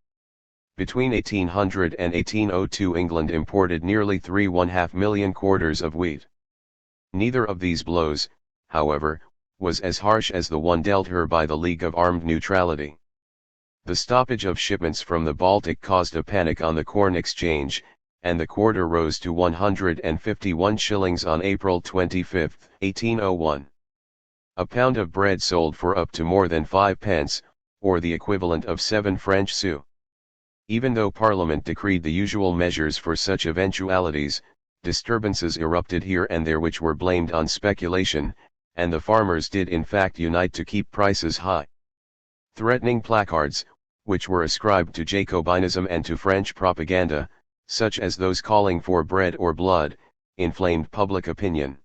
Between 1800 and 1802 England imported nearly 3.5 million quarters of wheat. Neither of these blows, however, was as harsh as the one dealt her by the League of Armed Neutrality. The stoppage of shipments from the Baltic caused a panic on the corn exchange, and the quarter rose to 151 shillings on April 25, 1801. A pound of bread sold for up to more than 5 pence, or the equivalent of 7 French sous. Even though Parliament decreed the usual measures for such eventualities, disturbances erupted here and there which were blamed on speculation, and the farmers did in fact unite to keep prices high. Threatening placards, which were ascribed to Jacobinism and to French propaganda, such as those calling for bread or blood, inflamed public opinion.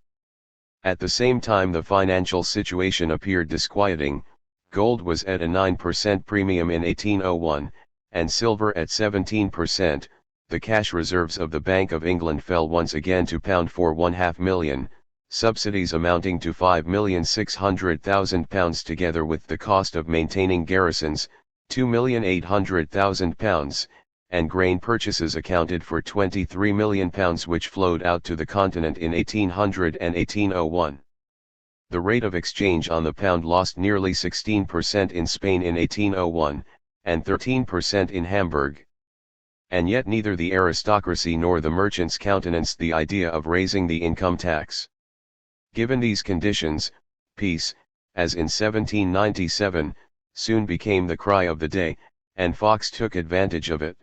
At the same time the financial situation appeared disquieting. Gold was at a 9% premium in 1801, and silver at 17%, the cash reserves of the Bank of England fell once again to £4.5 million, subsidies amounting to £5,600,000 together with the cost of maintaining garrisons, £2,800,000, and grain purchases accounted for £23 million which flowed out to the continent in 1800 and 1801. The rate of exchange on the pound lost nearly 16% in Spain in 1801, and 13% in Hamburg. And yet neither the aristocracy nor the merchants countenanced the idea of raising the income tax. Given these conditions, peace, as in 1797, soon became the cry of the day, and Fox took advantage of it.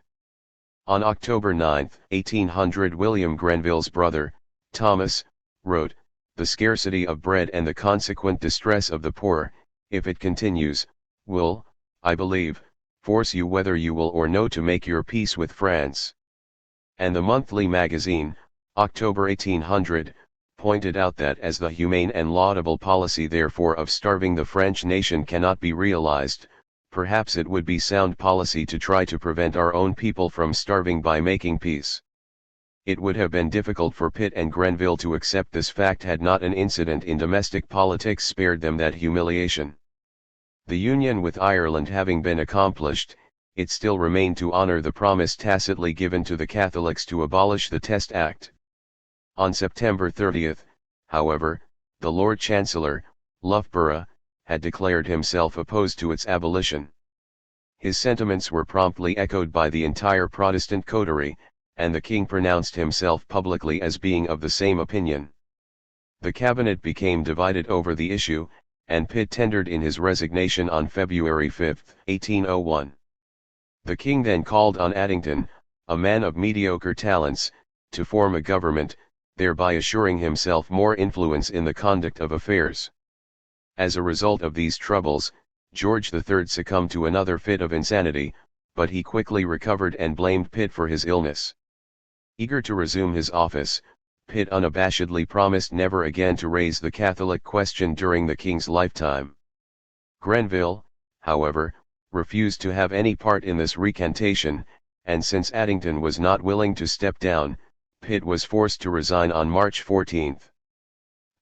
On October 9, 1800 William Grenville's brother, Thomas, wrote, "The scarcity of bread and the consequent distress of the poor, if it continues, will, I believe, force you whether you will or no to make your peace with France." And the monthly magazine, October 1800, pointed out that as the humane and laudable policy therefore of starving the French nation cannot be realized, perhaps it would be sound policy to try to prevent our own people from starving by making peace. It would have been difficult for Pitt and Grenville to accept this fact had not an incident in domestic politics spared them that humiliation. The union with Ireland having been accomplished, it still remained to honor the promise tacitly given to the Catholics to abolish the Test Act. On September 30, however, the Lord Chancellor, Lefebvre, had declared himself opposed to its abolition. His sentiments were promptly echoed by the entire Protestant coterie, and the king pronounced himself publicly as being of the same opinion. The cabinet became divided over the issue, and Pitt tendered in his resignation on February 5, 1801. The king then called on Addington, a man of mediocre talents, to form a government, thereby assuring himself more influence in the conduct of affairs. As a result of these troubles, George III succumbed to another fit of insanity, but he quickly recovered and blamed Pitt for his illness. Eager to resume his office, Pitt unabashedly promised never again to raise the Catholic question during the king's lifetime. Grenville, however, refused to have any part in this recantation, and since Addington was not willing to step down, Pitt was forced to resign on March 14.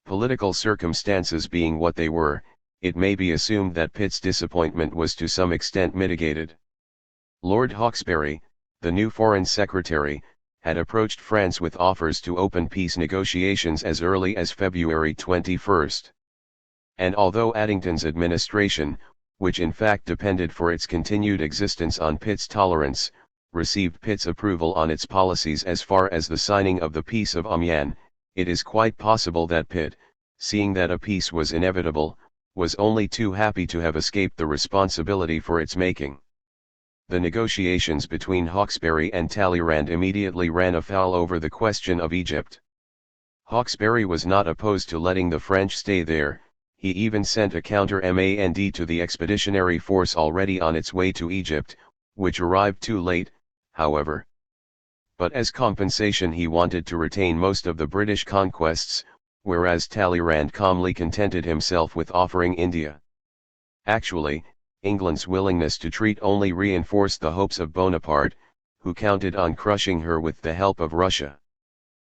Political circumstances being what they were, it may be assumed that Pitt's disappointment was to some extent mitigated. Lord Hawkesbury, the new Foreign Secretary, had approached France with offers to open peace negotiations as early as February 21. And although Addington's administration, which in fact depended for its continued existence on Pitt's tolerance, received Pitt's approval on its policies as far as the signing of the Peace of Amiens, it is quite possible that Pitt, seeing that a peace was inevitable, was only too happy to have escaped the responsibility for its making. The negotiations between Hawkesbury and Talleyrand immediately ran afoul over the question of Egypt. Hawkesbury was not opposed to letting the French stay there, he even sent a counter-mand to the expeditionary force already on its way to Egypt, which arrived too late, however. But as compensation he wanted to retain most of the British conquests, whereas Talleyrand calmly contented himself with offering India. Actually, England's willingness to treat only reinforced the hopes of Bonaparte, who counted on crushing her with the help of Russia.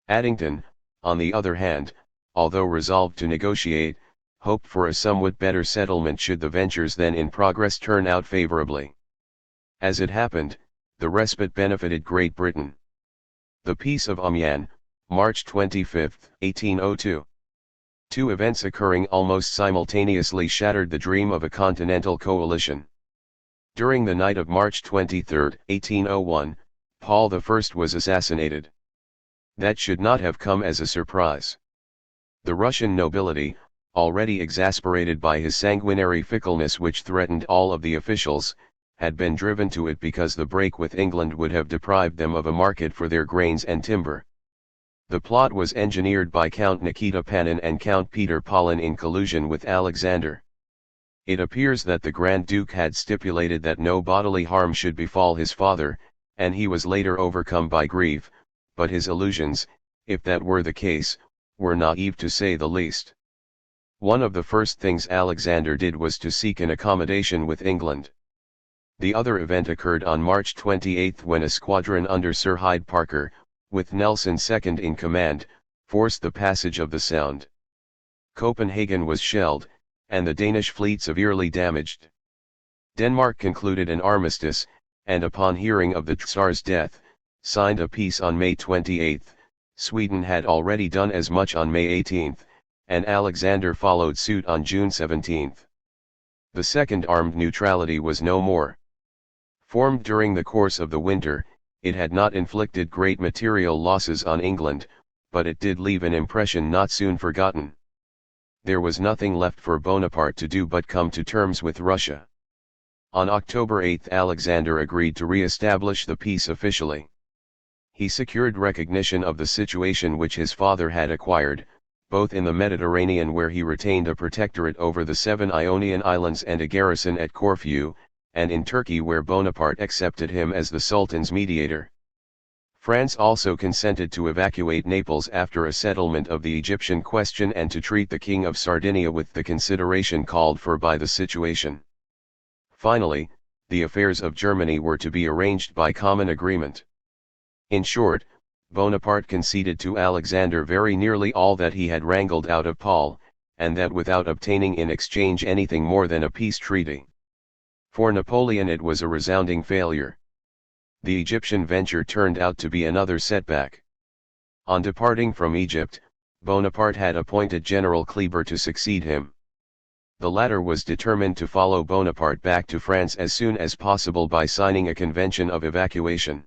Addington, on the other hand, although resolved to negotiate, hoped for a somewhat better settlement should the ventures then in progress turn out favorably. As it happened, the respite benefited Great Britain. The Peace of Amiens, March 25, 1802. Two events occurring almost simultaneously shattered the dream of a continental coalition. During the night of March 23, 1801, Paul I was assassinated. That should not have come as a surprise. The Russian nobility, already exasperated by his sanguinary fickleness which threatened all of the officials, had been driven to it because the break with England would have deprived them of a market for their grains and timber. The plot was engineered by Count Nikita Panin and Count Peter Pahlen in collusion with Alexander. It appears that the Grand Duke had stipulated that no bodily harm should befall his father, and he was later overcome by grief, but his illusions, if that were the case, were naive to say the least. One of the first things Alexander did was to seek an accommodation with England. The other event occurred on March 28 when a squadron under Sir Hyde Parker, with Nelson second in command, forced the passage of the Sound. Copenhagen was shelled, and the Danish fleet severely damaged. Denmark concluded an armistice, and upon hearing of the Tsar's death, signed a peace on May 28. Sweden had already done as much on May 18, and Alexander followed suit on June 17. The Second Armed Neutrality was no more. Formed during the course of the winter, it had not inflicted great material losses on England, but it did leave an impression not soon forgotten. There was nothing left for Bonaparte to do but come to terms with Russia. On October 8 Alexander agreed to re-establish the peace officially. He secured recognition of the situation which his father had acquired, both in the Mediterranean where he retained a protectorate over the 7 Ionian islands and a garrison at Corfu, and in Turkey where Bonaparte accepted him as the Sultan's mediator. France also consented to evacuate Naples after a settlement of the Egyptian question and to treat the King of Sardinia with the consideration called for by the situation. Finally, the affairs of Germany were to be arranged by common agreement. In short, Bonaparte conceded to Alexander very nearly all that he had wrangled out of Paul, and that without obtaining in exchange anything more than a peace treaty. For Napoleon it was a resounding failure. The Egyptian venture turned out to be another setback. On departing from Egypt, Bonaparte had appointed General Kleber to succeed him. The latter was determined to follow Bonaparte back to France as soon as possible by signing a convention of evacuation.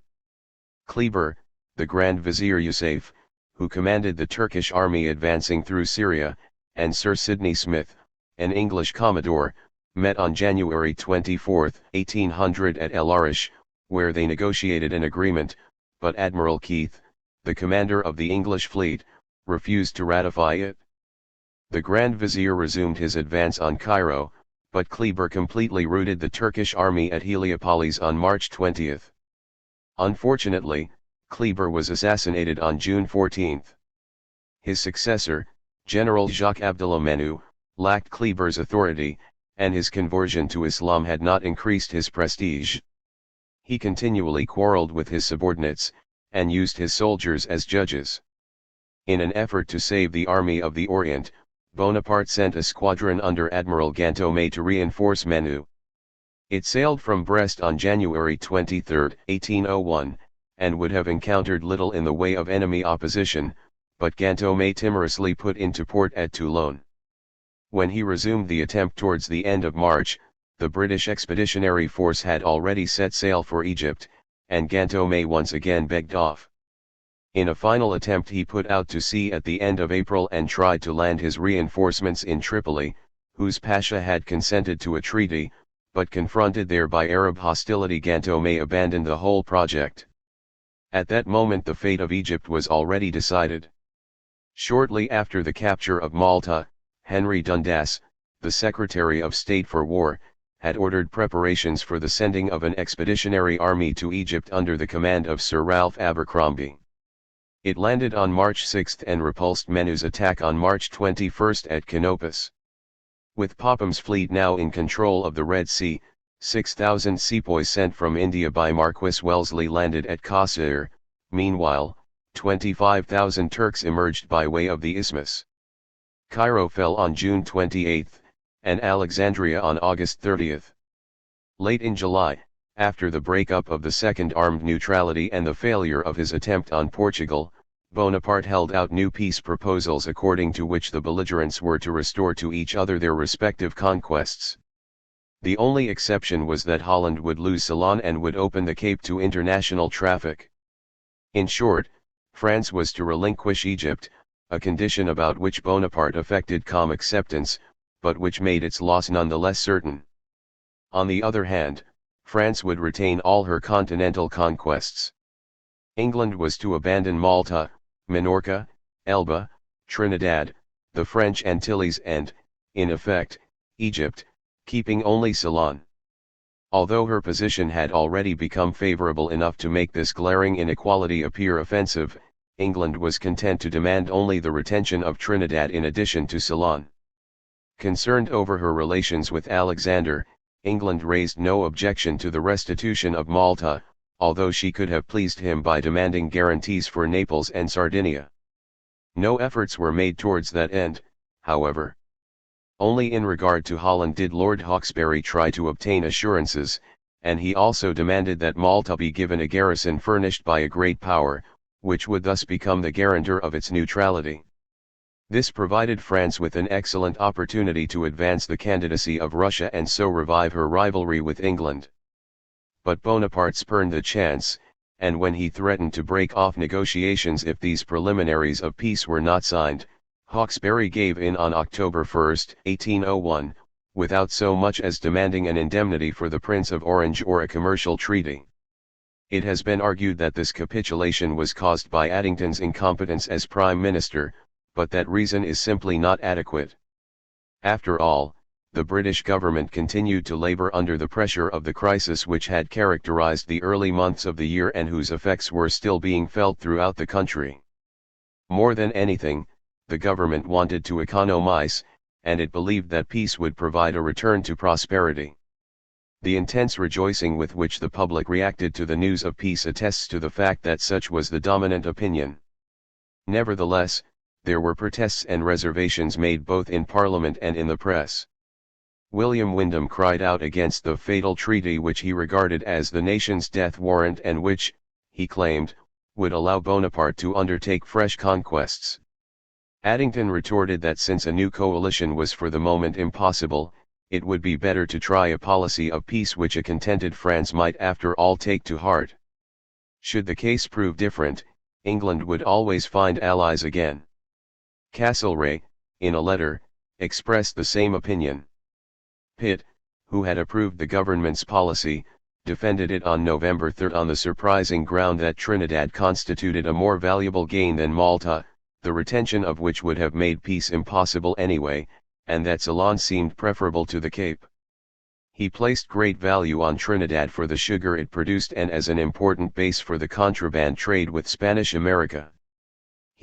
Kleber, the Grand Vizier Yusuf, who commanded the Turkish army advancing through Syria, and Sir Sidney Smith, an English commodore, met on January 24, 1800 at El Arish, where they negotiated an agreement, but Admiral Keith, the commander of the English fleet, refused to ratify it. The Grand Vizier resumed his advance on Cairo, but Kleber completely routed the Turkish army at Heliopolis on March 20. Unfortunately, Kleber was assassinated on June 14. His successor, General Jacques Abdelamenu, lacked Kleber's authority, and his conversion to Islam had not increased his prestige. He continually quarreled with his subordinates, and used his soldiers as judges. In an effort to save the army of the Orient, Bonaparte sent a squadron under Admiral Ganteaume to reinforce Menu. It sailed from Brest on January 23, 1801, and would have encountered little in the way of enemy opposition, but Ganteaume timorously put into port at Toulon. When he resumed the attempt towards the end of March, the British expeditionary force had already set sail for Egypt, and Ganteaume once again begged off. In a final attempt he put out to sea at the end of April and tried to land his reinforcements in Tripoli, whose Pasha had consented to a treaty, but confronted there by Arab hostility Ganteaume abandoned the whole project. At that moment the fate of Egypt was already decided. Shortly after the capture of Malta, Henry Dundas, the Secretary of State for War, had ordered preparations for the sending of an expeditionary army to Egypt under the command of Sir Ralph Abercrombie. It landed on March 6 and repulsed Menu's attack on March 21 at Canopus. With Popham's fleet now in control of the Red Sea, 6,000 sepoys sent from India by Marquis Wellesley landed at Qasr. Meanwhile, 25,000 Turks emerged by way of the Isthmus. Cairo fell on June 28, and Alexandria on August 30. Late in July, after the breakup of the Second Armed Neutrality and the failure of his attempt on Portugal, Bonaparte held out new peace proposals according to which the belligerents were to restore to each other their respective conquests. The only exception was that Holland would lose Ceylon and would open the Cape to international traffic. In short, France was to relinquish Egypt, a condition about which Bonaparte affected calm acceptance, but which made its loss nonetheless certain. On the other hand, France would retain all her continental conquests. England was to abandon Malta, Minorca, Elba, Trinidad, the French Antilles and, in effect, Egypt, keeping only Ceylon. Although her position had already become favorable enough to make this glaring inequality appear offensive, England was content to demand only the retention of Trinidad in addition to Ceylon. Concerned over her relations with Alexander, England raised no objection to the restitution of Malta, although she could have pleased him by demanding guarantees for Naples and Sardinia. No efforts were made towards that end, however. Only in regard to Holland did Lord Hawkesbury try to obtain assurances, and he also demanded that Malta be given a garrison furnished by a great power, which would thus become the guarantor of its neutrality. This provided France with an excellent opportunity to advance the candidacy of Russia and so revive her rivalry with England. But Bonaparte spurned the chance, and when he threatened to break off negotiations if these preliminaries of peace were not signed, Hawkesbury gave in on October 1, 1801, without so much as demanding an indemnity for the Prince of Orange or a commercial treaty. It has been argued that this capitulation was caused by Addington's incompetence as Prime Minister, but that reason is simply not adequate. After all, the British government continued to labor under the pressure of the crisis which had characterized the early months of the year and whose effects were still being felt throughout the country. More than anything, the government wanted to economize, and it believed that peace would provide a return to prosperity. The intense rejoicing with which the public reacted to the news of peace attests to the fact that such was the dominant opinion. Nevertheless, there were protests and reservations made both in Parliament and in the press. William Wyndham cried out against the fatal treaty which he regarded as the nation's death warrant and which, he claimed, would allow Bonaparte to undertake fresh conquests. Addington retorted that since a new coalition was for the moment impossible, it would be better to try a policy of peace which a contented France might after all take to heart. Should the case prove different, England would always find allies again. Castlereagh, in a letter, expressed the same opinion. Pitt, who had approved the government's policy, defended it on November 3 on the surprising ground that Trinidad constituted a more valuable gain than Malta, the retention of which would have made peace impossible anyway, and that Ceylon seemed preferable to the Cape. He placed great value on Trinidad for the sugar it produced and as an important base for the contraband trade with Spanish America.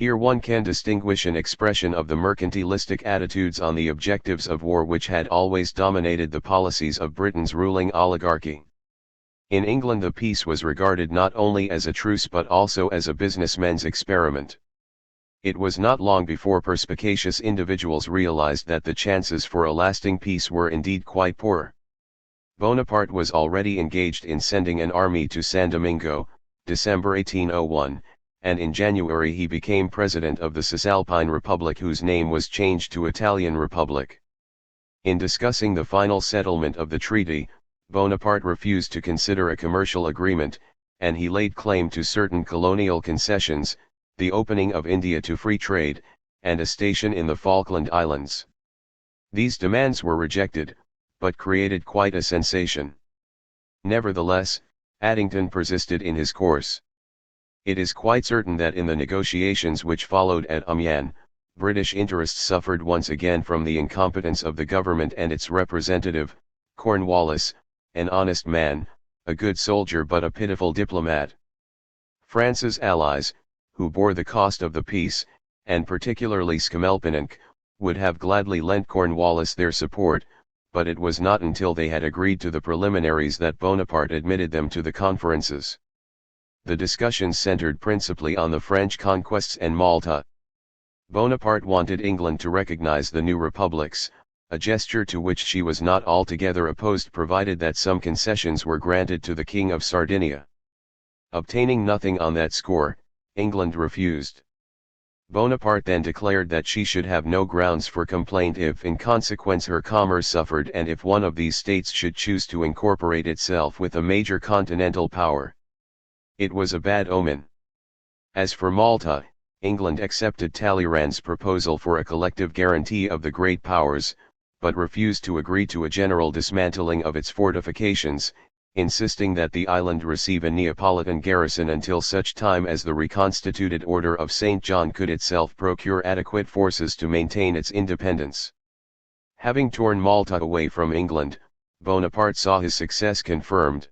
Here one can distinguish an expression of the mercantilistic attitudes on the objectives of war which had always dominated the policies of Britain's ruling oligarchy. In England the peace was regarded not only as a truce but also as a businessman's experiment. It was not long before perspicacious individuals realized that the chances for a lasting peace were indeed quite poor. Bonaparte was already engaged in sending an army to San Domingo, December 1801, and in January he became president of the Cisalpine Republic whose name was changed to Italian Republic. In discussing the final settlement of the treaty, Bonaparte refused to consider a commercial agreement, and he laid claim to certain colonial concessions, the opening of India to free trade, and a station in the Falkland Islands. These demands were rejected, but created quite a sensation. Nevertheless, Addington persisted in his course. It is quite certain that in the negotiations which followed at Amiens, British interests suffered once again from the incompetence of the government and its representative, Cornwallis, an honest man, a good soldier but a pitiful diplomat. France's allies, who bore the cost of the peace, and particularly Schimmelpenninck, would have gladly lent Cornwallis their support, but it was not until they had agreed to the preliminaries that Bonaparte admitted them to the conferences. The discussions centered principally on the French conquests and Malta. Bonaparte wanted England to recognize the new republics, a gesture to which she was not altogether opposed provided that some concessions were granted to the King of Sardinia. Obtaining nothing on that score, England refused. Bonaparte then declared that she should have no grounds for complaint if in consequence her commerce suffered and if one of these states should choose to incorporate itself with a major continental power. It was a bad omen. As for Malta, England accepted Talleyrand's proposal for a collective guarantee of the great powers, but refused to agree to a general dismantling of its fortifications, insisting that the island receive a Neapolitan garrison until such time as the reconstituted Order of St. John could itself procure adequate forces to maintain its independence. Having torn Malta away from England, Bonaparte saw his success confirmed.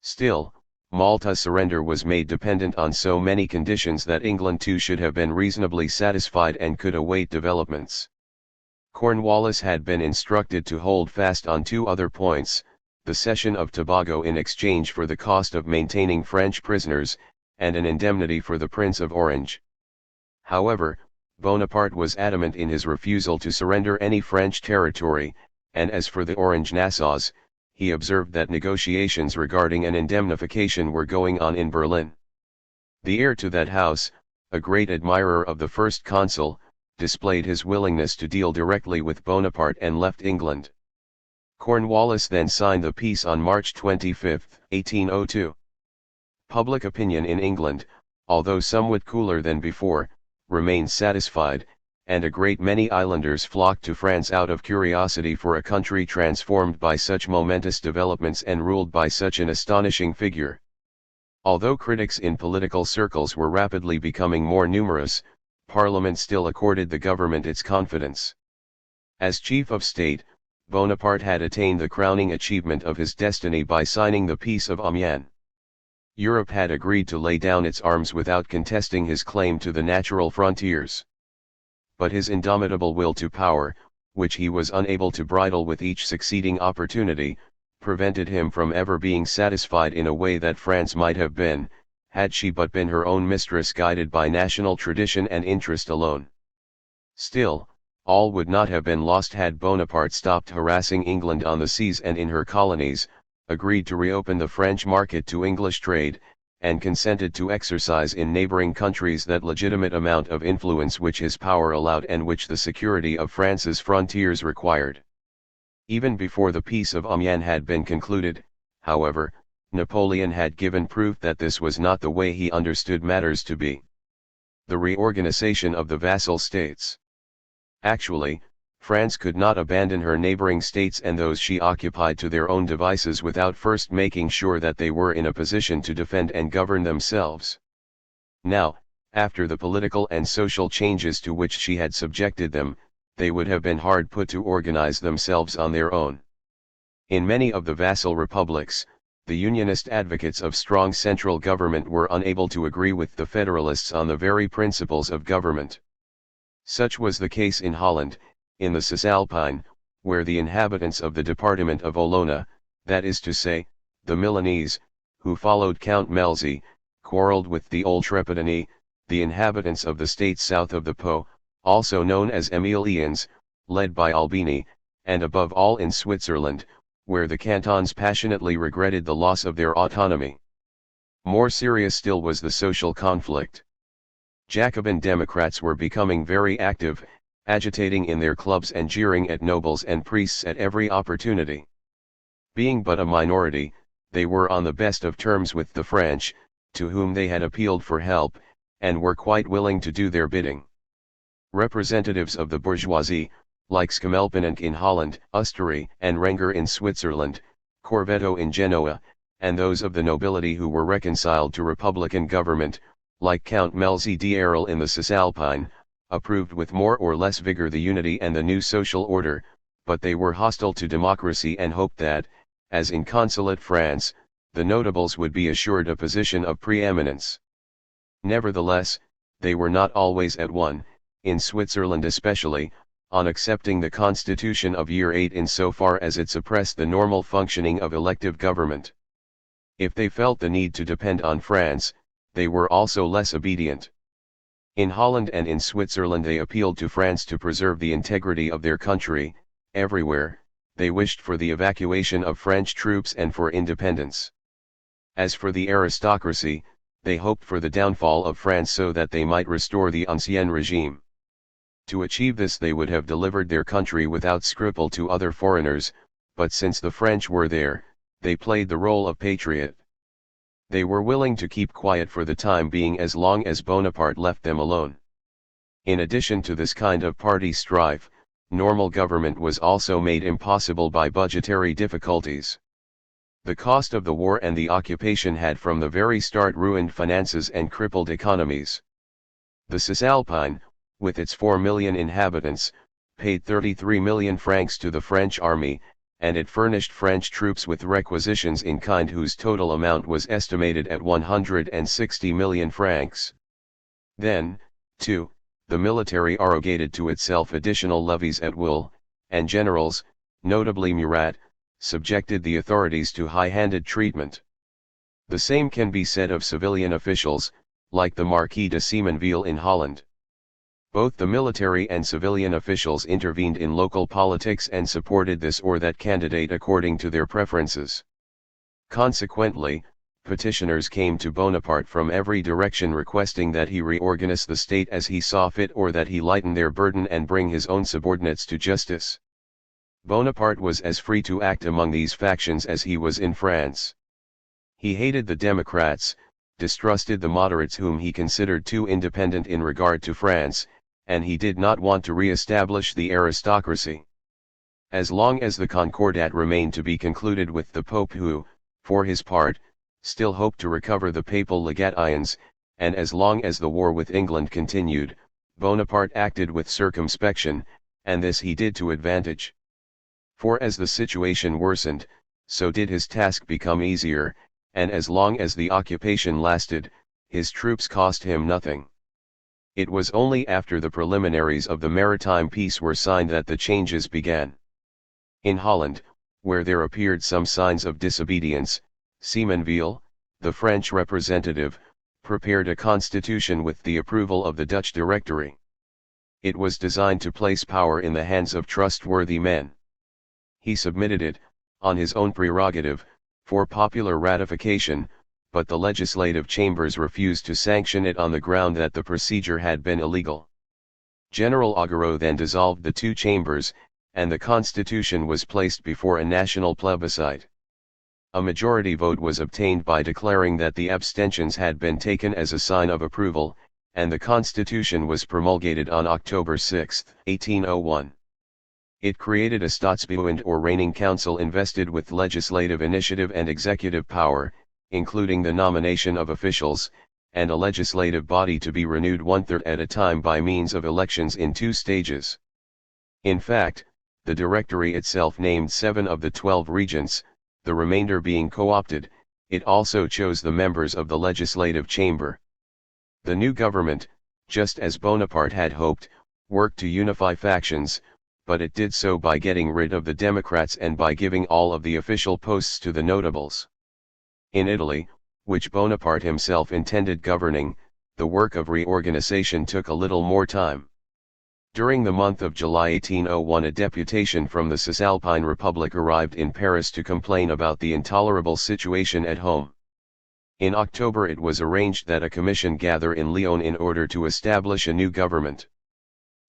Still, Malta's surrender was made dependent on so many conditions that England too should have been reasonably satisfied and could await developments. Cornwallis had been instructed to hold fast on two other points: the cession of Tobago in exchange for the cost of maintaining French prisoners, and an indemnity for the Prince of Orange. However, Bonaparte was adamant in his refusal to surrender any French territory, and as for the Orange Nassaus, he observed that negotiations regarding an indemnification were going on in Berlin. The heir to that house, a great admirer of the first consul, displayed his willingness to deal directly with Bonaparte and left England. Cornwallis then signed the peace on March 25, 1802. Public opinion in England, although somewhat cooler than before, remained satisfied, and a great many islanders flocked to France out of curiosity for a country transformed by such momentous developments and ruled by such an astonishing figure. Although critics in political circles were rapidly becoming more numerous, Parliament still accorded the government its confidence. As chief of state, Bonaparte had attained the crowning achievement of his destiny by signing the Peace of Amiens. Europe had agreed to lay down its arms without contesting his claim to the natural frontiers. But his indomitable will to power, which he was unable to bridle with each succeeding opportunity, prevented him from ever being satisfied in a way that France might have been, had she but been her own mistress guided by national tradition and interest alone. Still, all would not have been lost had Bonaparte stopped harassing England on the seas and in her colonies, agreed to reopen the French market to English trade, and consented to exercise in neighboring countries that legitimate amount of influence which his power allowed and which the security of France's frontiers required. Even before the Peace of Amiens had been concluded, however, Napoleon had given proof that this was not the way he understood matters to be. The reorganization of the vassal states. Actually, France could not abandon her neighboring states and those she occupied to their own devices without first making sure that they were in a position to defend and govern themselves. Now, after the political and social changes to which she had subjected them, they would have been hard put to organize themselves on their own. In many of the vassal republics, the Unionist advocates of strong central government were unable to agree with the Federalists on the very principles of government. Such was the case in Holland, in the Cisalpine, where the inhabitants of the department of Olona, that is to say, the Milanese, who followed Count Melzi, quarreled with the Oltrepidani, the inhabitants of the states south of the Po, also known as Emilians, led by Albini, and above all in Switzerland, where the cantons passionately regretted the loss of their autonomy. More serious still was the social conflict. Jacobin Democrats were becoming very active, agitating in their clubs and jeering at nobles and priests at every opportunity. Being but a minority, they were on the best of terms with the French, to whom they had appealed for help, and were quite willing to do their bidding. Representatives of the bourgeoisie, like Schimmelpenninck in Holland, Usteri and Renger in Switzerland, Corvetto in Genoa, and those of the nobility who were reconciled to republican government, like Count Melzi d'Arel in the Cisalpine, approved with more or less vigor the unity and the new social order, but they were hostile to democracy and hoped that, as in consulate France, the notables would be assured a position of preeminence. Nevertheless, they were not always at one, in Switzerland especially, on accepting the constitution of year 8 insofar as it suppressed the normal functioning of elective government. If they felt the need to depend on France, they were also less obedient. In Holland and in Switzerland they appealed to France to preserve the integrity of their country. Everywhere, they wished for the evacuation of French troops and for independence. As for the aristocracy, they hoped for the downfall of France so that they might restore the Ancien regime. To achieve this they would have delivered their country without scruple to other foreigners, but since the French were there, they played the role of patriot. They were willing to keep quiet for the time being as long as Bonaparte left them alone. In addition to this kind of party strife, normal government was also made impossible by budgetary difficulties. The cost of the war and the occupation had from the very start ruined finances and crippled economies. The Cisalpine, with its 4 million inhabitants, paid 33 million francs to the French army, and it furnished French troops with requisitions in kind whose total amount was estimated at 160 million francs. Then, too, the military arrogated to itself additional levies at will, and generals, notably Murat, subjected the authorities to high-handed treatment. The same can be said of civilian officials, like the Marquis de Semonville in Holland. Both the military and civilian officials intervened in local politics and supported this or that candidate according to their preferences. Consequently, petitioners came to Bonaparte from every direction requesting that he reorganize the state as he saw fit or that he lighten their burden and bring his own subordinates to justice. Bonaparte was as free to act among these factions as he was in France. He hated the Democrats, distrusted the moderates whom he considered too independent in regard to France, and he did not want to re-establish the aristocracy. As long as the Concordat remained to be concluded with the Pope who, for his part, still hoped to recover the papal legations, and as long as the war with England continued, Bonaparte acted with circumspection, and this he did to advantage. For as the situation worsened, so did his task become easier, and as long as the occupation lasted, his troops cost him nothing. It was only after the preliminaries of the maritime peace were signed that the changes began. In Holland, where there appeared some signs of disobedience, Semonville, the French representative, prepared a constitution with the approval of the Dutch Directory. It was designed to place power in the hands of trustworthy men. He submitted it, on his own prerogative, for popular ratification, but the legislative chambers refused to sanction it on the ground that the procedure had been illegal. General Augereau then dissolved the two chambers, and the constitution was placed before a national plebiscite. A majority vote was obtained by declaring that the abstentions had been taken as a sign of approval, and the constitution was promulgated on October 6, 1801. It created a Staatsbewend or reigning council invested with legislative initiative and executive power, including the nomination of officials, and a legislative body to be renewed one-third at a time by means of elections in 2 stages. In fact, the Directory itself named 7 of the 12 regents, the remainder being co-opted. It also chose the members of the legislative chamber. The new government, just as Bonaparte had hoped, worked to unify factions, but it did so by getting rid of the Democrats and by giving all of the official posts to the notables. In Italy, which Bonaparte himself intended governing, the work of reorganization took a little more time. During the month of July 1801 a deputation from the Cisalpine Republic arrived in Paris to complain about the intolerable situation at home. In October it was arranged that a commission gather in Lyon in order to establish a new government.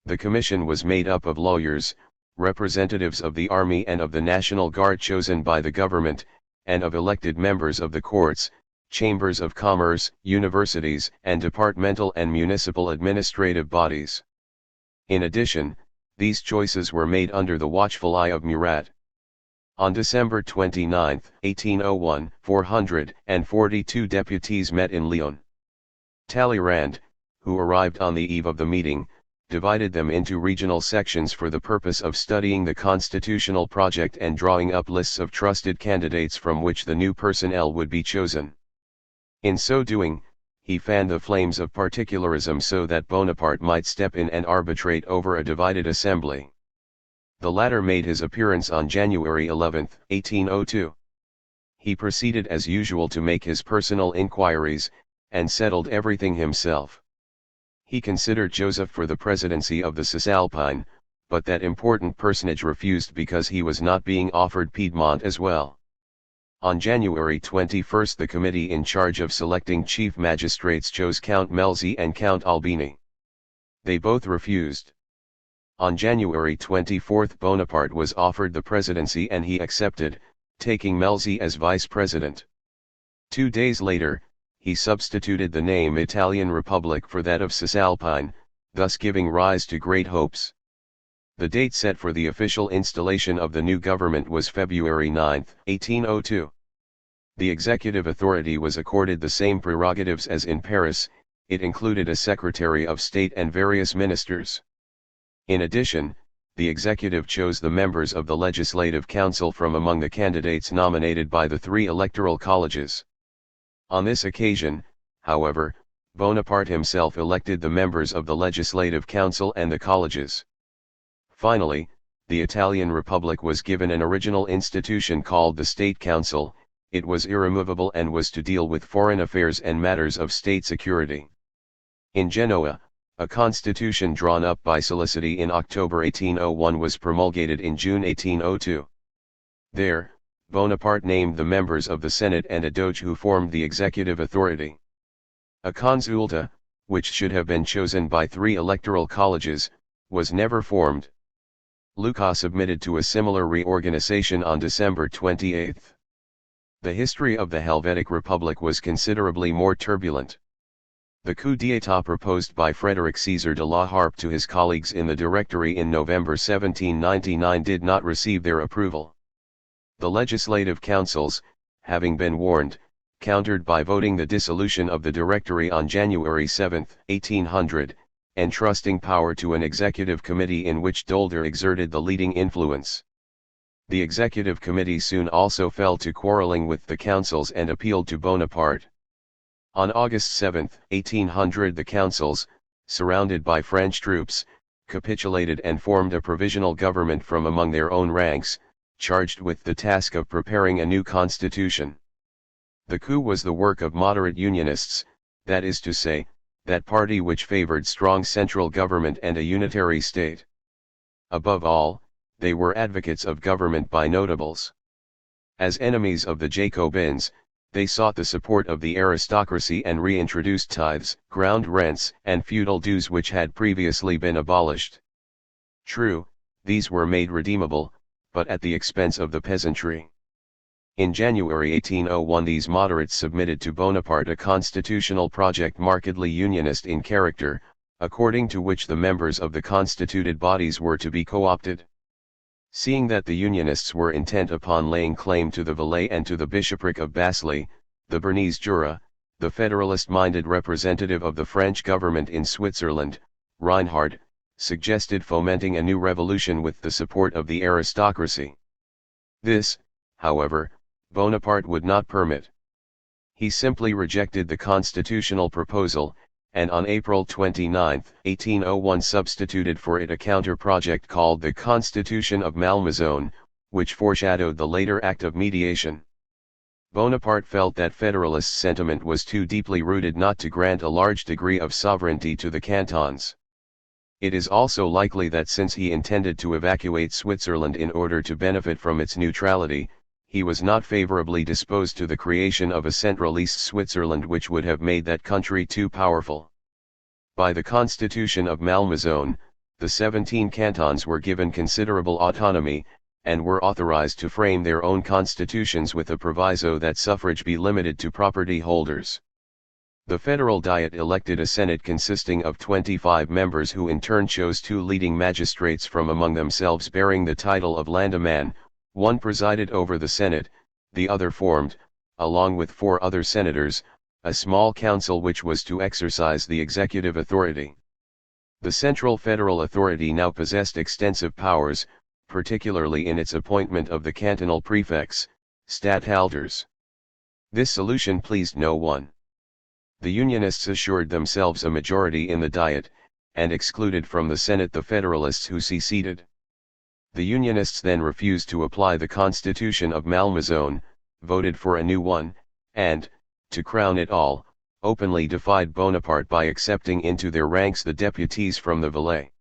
The commission was made up of lawyers, representatives of the army and of the National Guard chosen by the government, and of elected members of the courts, chambers of commerce, universities, and departmental and municipal administrative bodies. In addition, these choices were made under the watchful eye of Murat. On December 29, 1801, 442 deputies met in Lyon. Talleyrand, who arrived on the eve of the meeting, divided them into regional sections for the purpose of studying the constitutional project and drawing up lists of trusted candidates from which the new personnel would be chosen. In so doing, he fanned the flames of particularism so that Bonaparte might step in and arbitrate over a divided assembly. The latter made his appearance on January 11, 1802. He proceeded as usual to make his personal inquiries, and settled everything himself. He considered Joseph for the presidency of the Cisalpine, but that important personage refused because he was not being offered Piedmont as well. On January 21 the committee in charge of selecting chief magistrates chose Count Melzi and Count Albini. They both refused. On January 24 Bonaparte was offered the presidency and he accepted, taking Melzi as vice president. 2 days later, he substituted the name Italian Republic for that of Cisalpine, thus giving rise to great hopes. The date set for the official installation of the new government was February 9, 1802. The executive authority was accorded the same prerogatives as in Paris, it included a Secretary of State and various ministers. In addition, the executive chose the members of the Legislative Council from among the candidates nominated by the 3 electoral colleges. On this occasion, however, Bonaparte himself elected the members of the Legislative Council and the colleges. Finally, the Italian Republic was given an original institution called the State Council. It was irremovable and was to deal with foreign affairs and matters of state security. In Genoa, a constitution drawn up by Salicetti in October 1801 was promulgated in June 1802. There, Bonaparte named the members of the Senate and a Doge who formed the executive authority. A consulta, which should have been chosen by 3 electoral colleges, was never formed. Lucca submitted to a similar reorganization on December 28. The history of the Helvetic Republic was considerably more turbulent. The coup d'état proposed by Frederick César de la Harpe to his colleagues in the Directory in November 1799 did not receive their approval. The legislative councils, having been warned, countered by voting the dissolution of the Directory on January 7, 1800, entrusting power to an executive committee in which Dolder exerted the leading influence. The executive committee soon also fell to quarreling with the councils and appealed to Bonaparte. On August 7, 1800 the councils, surrounded by French troops, capitulated and formed a provisional government from among their own ranks, charged with the task of preparing a new constitution. The coup was the work of moderate Unionists, that is to say, that party which favored strong central government and a unitary state. Above all, they were advocates of government by notables. As enemies of the Jacobins, they sought the support of the aristocracy and reintroduced tithes, ground rents, and feudal dues which had previously been abolished. True, these were made redeemable, but at the expense of the peasantry. In January 1801 these moderates submitted to Bonaparte a constitutional project markedly unionist in character, according to which the members of the constituted bodies were to be co-opted. Seeing that the Unionists were intent upon laying claim to the Valais and to the bishopric of Basilie, the Bernese Jura, the federalist-minded representative of the French government in Switzerland, Reinhard, suggested fomenting a new revolution with the support of the aristocracy. This, however, Bonaparte would not permit. He simply rejected the constitutional proposal, and on April 29, 1801 substituted for it a counter-project called the Constitution of Malmaison, which foreshadowed the later Act of Mediation. Bonaparte felt that federalist sentiment was too deeply rooted not to grant a large degree of sovereignty to the cantons. It is also likely that since he intended to evacuate Switzerland in order to benefit from its neutrality, he was not favorably disposed to the creation of a Central-East Switzerland which would have made that country too powerful. By the Constitution of Malmaison, the 17 cantons were given considerable autonomy, and were authorized to frame their own constitutions with a proviso that suffrage be limited to property holders. The Federal Diet elected a Senate consisting of 25 members who in turn chose 2 leading magistrates from among themselves bearing the title of Landamman. One presided over the Senate, the other formed, along with 4 other senators, a small council which was to exercise the executive authority. The central federal authority now possessed extensive powers, particularly in its appointment of the cantonal prefects, stadthalters. This solution pleased no one. The Unionists assured themselves a majority in the Diet, and excluded from the Senate the Federalists who seceded. The Unionists then refused to apply the Constitution of Malmaison, voted for a new one, and, to crown it all, openly defied Bonaparte by accepting into their ranks the deputies from the Valais.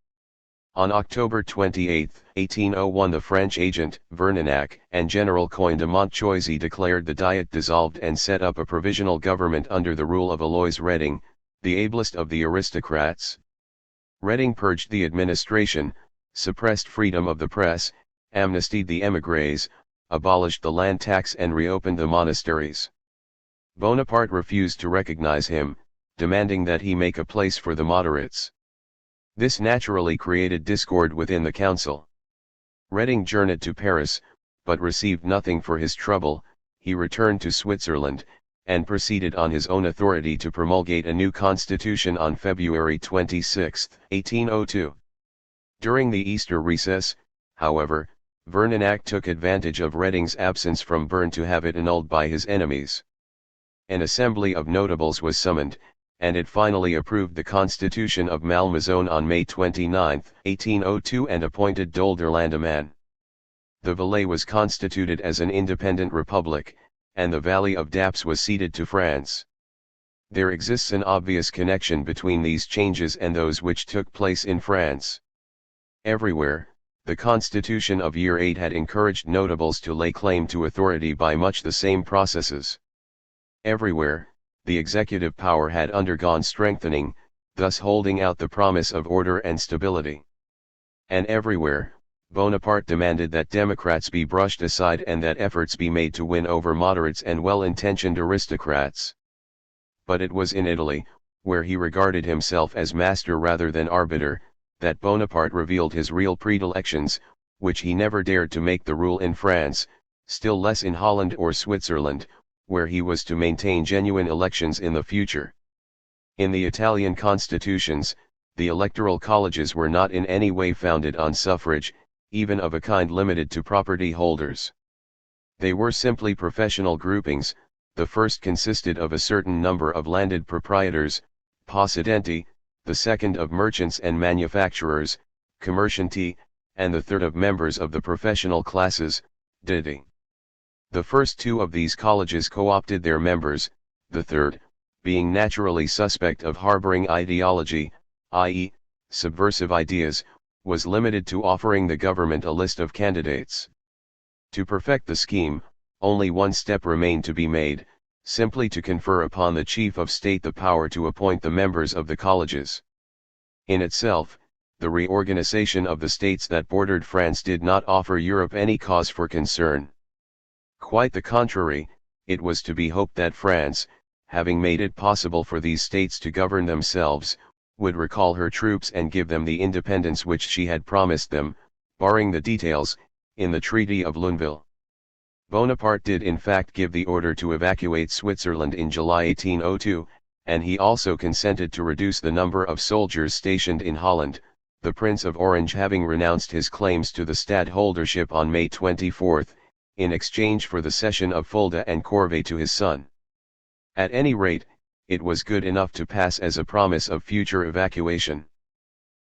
On October 28, 1801, the French agent, Verninac, and General Coin de Montchoisy declared the Diet dissolved and set up a provisional government under the rule of Aloys Reading, the ablest of the aristocrats. Reading purged the administration, suppressed freedom of the press, amnestied the émigrés, abolished the land tax and reopened the monasteries. Bonaparte refused to recognize him, demanding that he make a place for the moderates. This naturally created discord within the council. Reading journeyed to Paris, but received nothing for his trouble. He returned to Switzerland, and proceeded on his own authority to promulgate a new constitution on February 26, 1802. During the Easter recess, however, Verninac took advantage of Reading's absence from Bern to have it annulled by his enemies. An assembly of notables was summoned, and it finally approved the Constitution of Malmaison on May 29, 1802, and appointed d'Olderlandeman. The Valais was constituted as an independent republic, and the Valley of Dappes was ceded to France. There exists an obvious connection between these changes and those which took place in France. Everywhere, the Constitution of Year 8 had encouraged notables to lay claim to authority by much the same processes. Everywhere, the executive power had undergone strengthening, thus holding out the promise of order and stability. And everywhere, Bonaparte demanded that democrats be brushed aside and that efforts be made to win over moderates and well-intentioned aristocrats. But it was in Italy, where he regarded himself as master rather than arbiter, that Bonaparte revealed his real predilections, which he never dared to make the rule in France, still less in Holland or Switzerland, where he was to maintain genuine elections in the future. In the Italian constitutions, the electoral colleges were not in any way founded on suffrage, even of a kind limited to property holders. They were simply professional groupings. The first consisted of a certain number of landed proprietors, possidenti, the second of merchants and manufacturers, commercianti, and the third of members of the professional classes, diti. The first two of these colleges co-opted their members, the third, being naturally suspect of harboring ideology, i.e., subversive ideas, was limited to offering the government a list of candidates. To perfect the scheme, only one step remained to be made, simply to confer upon the chief of state the power to appoint the members of the colleges. In itself, the reorganization of the states that bordered France did not offer Europe any cause for concern. Quite the contrary, it was to be hoped that France, having made it possible for these states to govern themselves, would recall her troops and give them the independence which she had promised them, barring the details, in the Treaty of Lunéville. Bonaparte did in fact give the order to evacuate Switzerland in July 1802, and he also consented to reduce the number of soldiers stationed in Holland, the Prince of Orange having renounced his claims to the stadtholdership on May 24, in exchange for the cession of Fulda and Corvey to his son. At any rate, it was good enough to pass as a promise of future evacuation.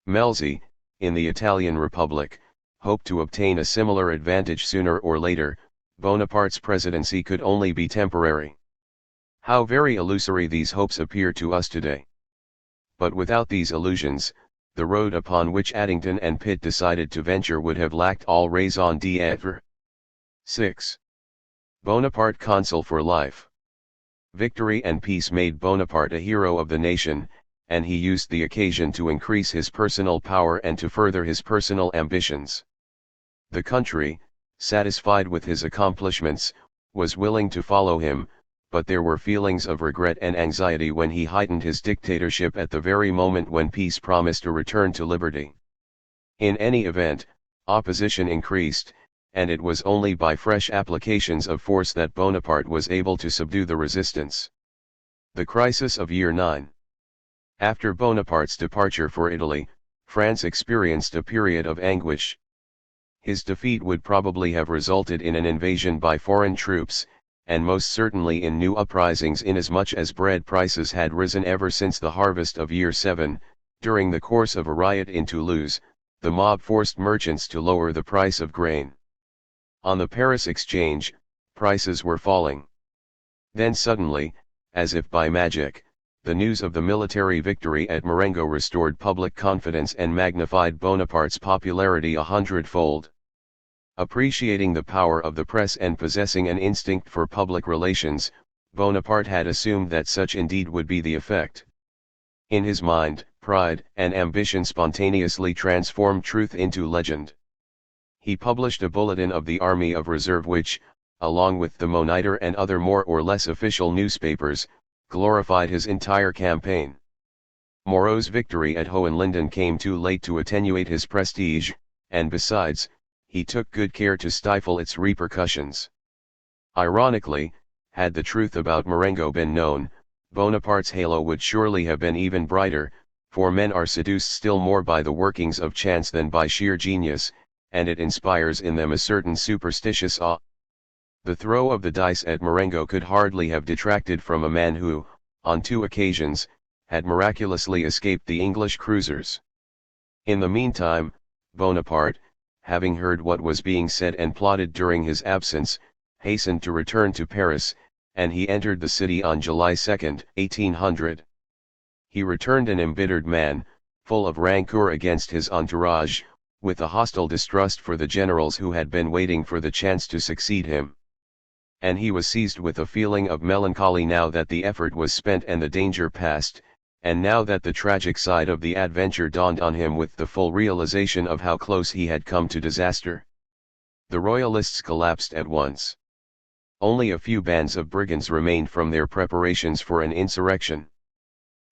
Melzi, in the Italian Republic, hoped to obtain a similar advantage sooner or later. Bonaparte's presidency could only be temporary. How very illusory these hopes appear to us today. But without these illusions, the road upon which Addington and Pitt decided to venture would have lacked all raison d'être. 6. Bonaparte consul for life. Victory and peace made Bonaparte a hero of the nation, and he used the occasion to increase his personal power and to further his personal ambitions. The country, satisfied with his accomplishments, was willing to follow him, but there were feelings of regret and anxiety when he heightened his dictatorship at the very moment when peace promised a return to liberty. In any event, opposition increased, and it was only by fresh applications of force that Bonaparte was able to subdue the resistance. The crisis of year 9. After Bonaparte's departure for Italy, France experienced a period of anguish. His defeat would probably have resulted in an invasion by foreign troops, and most certainly in new uprisings, inasmuch as bread prices had risen ever since the harvest of year 7, during the course of a riot in Toulouse, the mob forced merchants to lower the price of grain. On the Paris exchange, prices were falling. Then suddenly, as if by magic, the news of the military victory at Marengo restored public confidence and magnified Bonaparte's popularity 100-fold. Appreciating the power of the press and possessing an instinct for public relations, Bonaparte had assumed that such indeed would be the effect. In his mind, pride and ambition spontaneously transformed truth into legend. He published a bulletin of the Army of Reserve which, along with the Moniteur and other more or less official newspapers, glorified his entire campaign. Moreau's victory at Hohenlinden came too late to attenuate his prestige, and besides, he took good care to stifle its repercussions. Ironically, had the truth about Marengo been known, Bonaparte's halo would surely have been even brighter, for men are seduced still more by the workings of chance than by sheer genius, and it inspires in them a certain superstitious awe. The throw of the dice at Marengo could hardly have detracted from a man who, on 2 occasions, had miraculously escaped the English cruisers. In the meantime, Bonaparte, having heard what was being said and plotted during his absence, hastened to return to Paris, and he entered the city on July 2, 1800. He returned an embittered man, full of rancor against his entourage, with a hostile distrust for the generals who had been waiting for the chance to succeed him. And he was seized with a feeling of melancholy now that the effort was spent and the danger past, and now that the tragic side of the adventure dawned on him with the full realization of how close he had come to disaster. The royalists collapsed at once. Only a few bands of brigands remained from their preparations for an insurrection.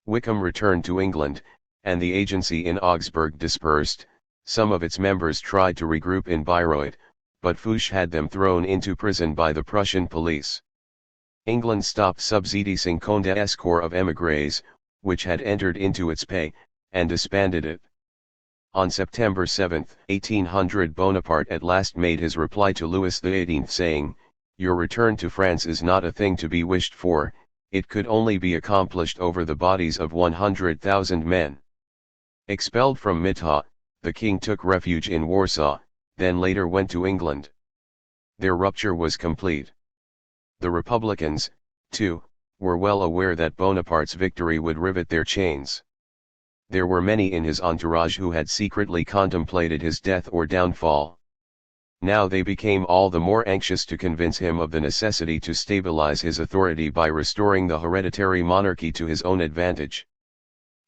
Wickham returned to England, and the agency in Augsburg dispersed. Some of its members tried to regroup in Bayreuth, but Fouché had them thrown into prison by the Prussian police. England stopped subsidizing Condé's corps of émigrés, which had entered into its pay, and disbanded it. On September 7, 1800, Bonaparte at last made his reply to Louis XVIII, saying, "Your return to France is not a thing to be wished for, it could only be accomplished over the bodies of 100,000 men." Expelled from Mitau, the king took refuge in Warsaw, then later went to England. Their rupture was complete. The Republicans, too, were well aware that Bonaparte's victory would rivet their chains. There were many in his entourage who had secretly contemplated his death or downfall. Now they became all the more anxious to convince him of the necessity to stabilize his authority by restoring the hereditary monarchy to his own advantage.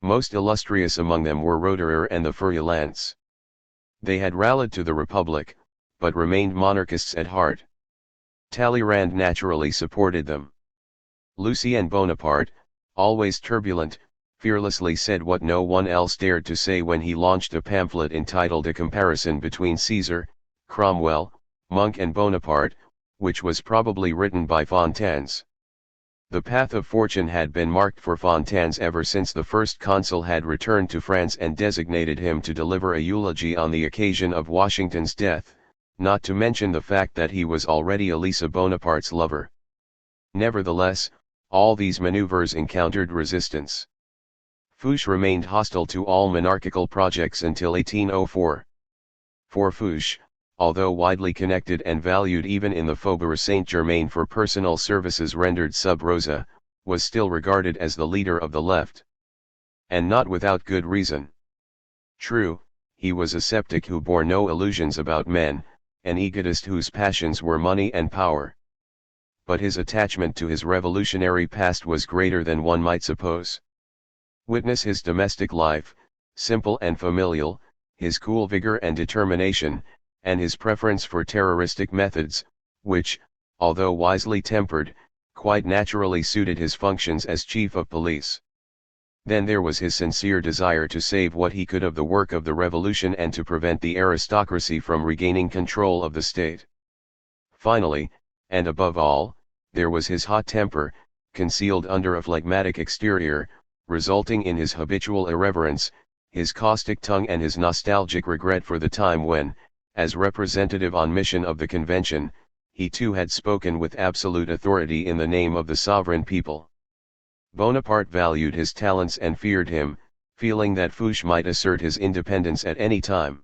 Most illustrious among them were Roederer and the Feuillants. They had rallied to the Republic, but remained monarchists at heart. Talleyrand naturally supported them. Lucien Bonaparte, always turbulent, fearlessly said what no one else dared to say when he launched a pamphlet entitled A Comparison Between Caesar, Cromwell, Monk and Bonaparte, which was probably written by Fontanes. The path of fortune had been marked for Fontanes ever since the first consul had returned to France and designated him to deliver a eulogy on the occasion of Washington's death, not to mention the fact that he was already Elisa Bonaparte's lover. Nevertheless, all these maneuvers encountered resistance. Fouché remained hostile to all monarchical projects until 1804. For Fouché, although widely connected and valued even in the Faubourg Saint-Germain for personal services rendered sub rosa, was still regarded as the leader of the left. And not without good reason. True, he was a sceptic who bore no illusions about men, an egotist whose passions were money and power. But his attachment to his revolutionary past was greater than one might suppose. Witness his domestic life, simple and familial, his cool vigor and determination, and his preference for terroristic methods, which, although wisely tempered, quite naturally suited his functions as chief of police. Then there was his sincere desire to save what he could of the work of the revolution and to prevent the aristocracy from regaining control of the state. Finally, and above all, there was his hot temper, concealed under a phlegmatic exterior, resulting in his habitual irreverence, his caustic tongue and his nostalgic regret for the time when, as representative on mission of the convention, he too had spoken with absolute authority in the name of the sovereign people. Bonaparte valued his talents and feared him, feeling that Fouché might assert his independence at any time.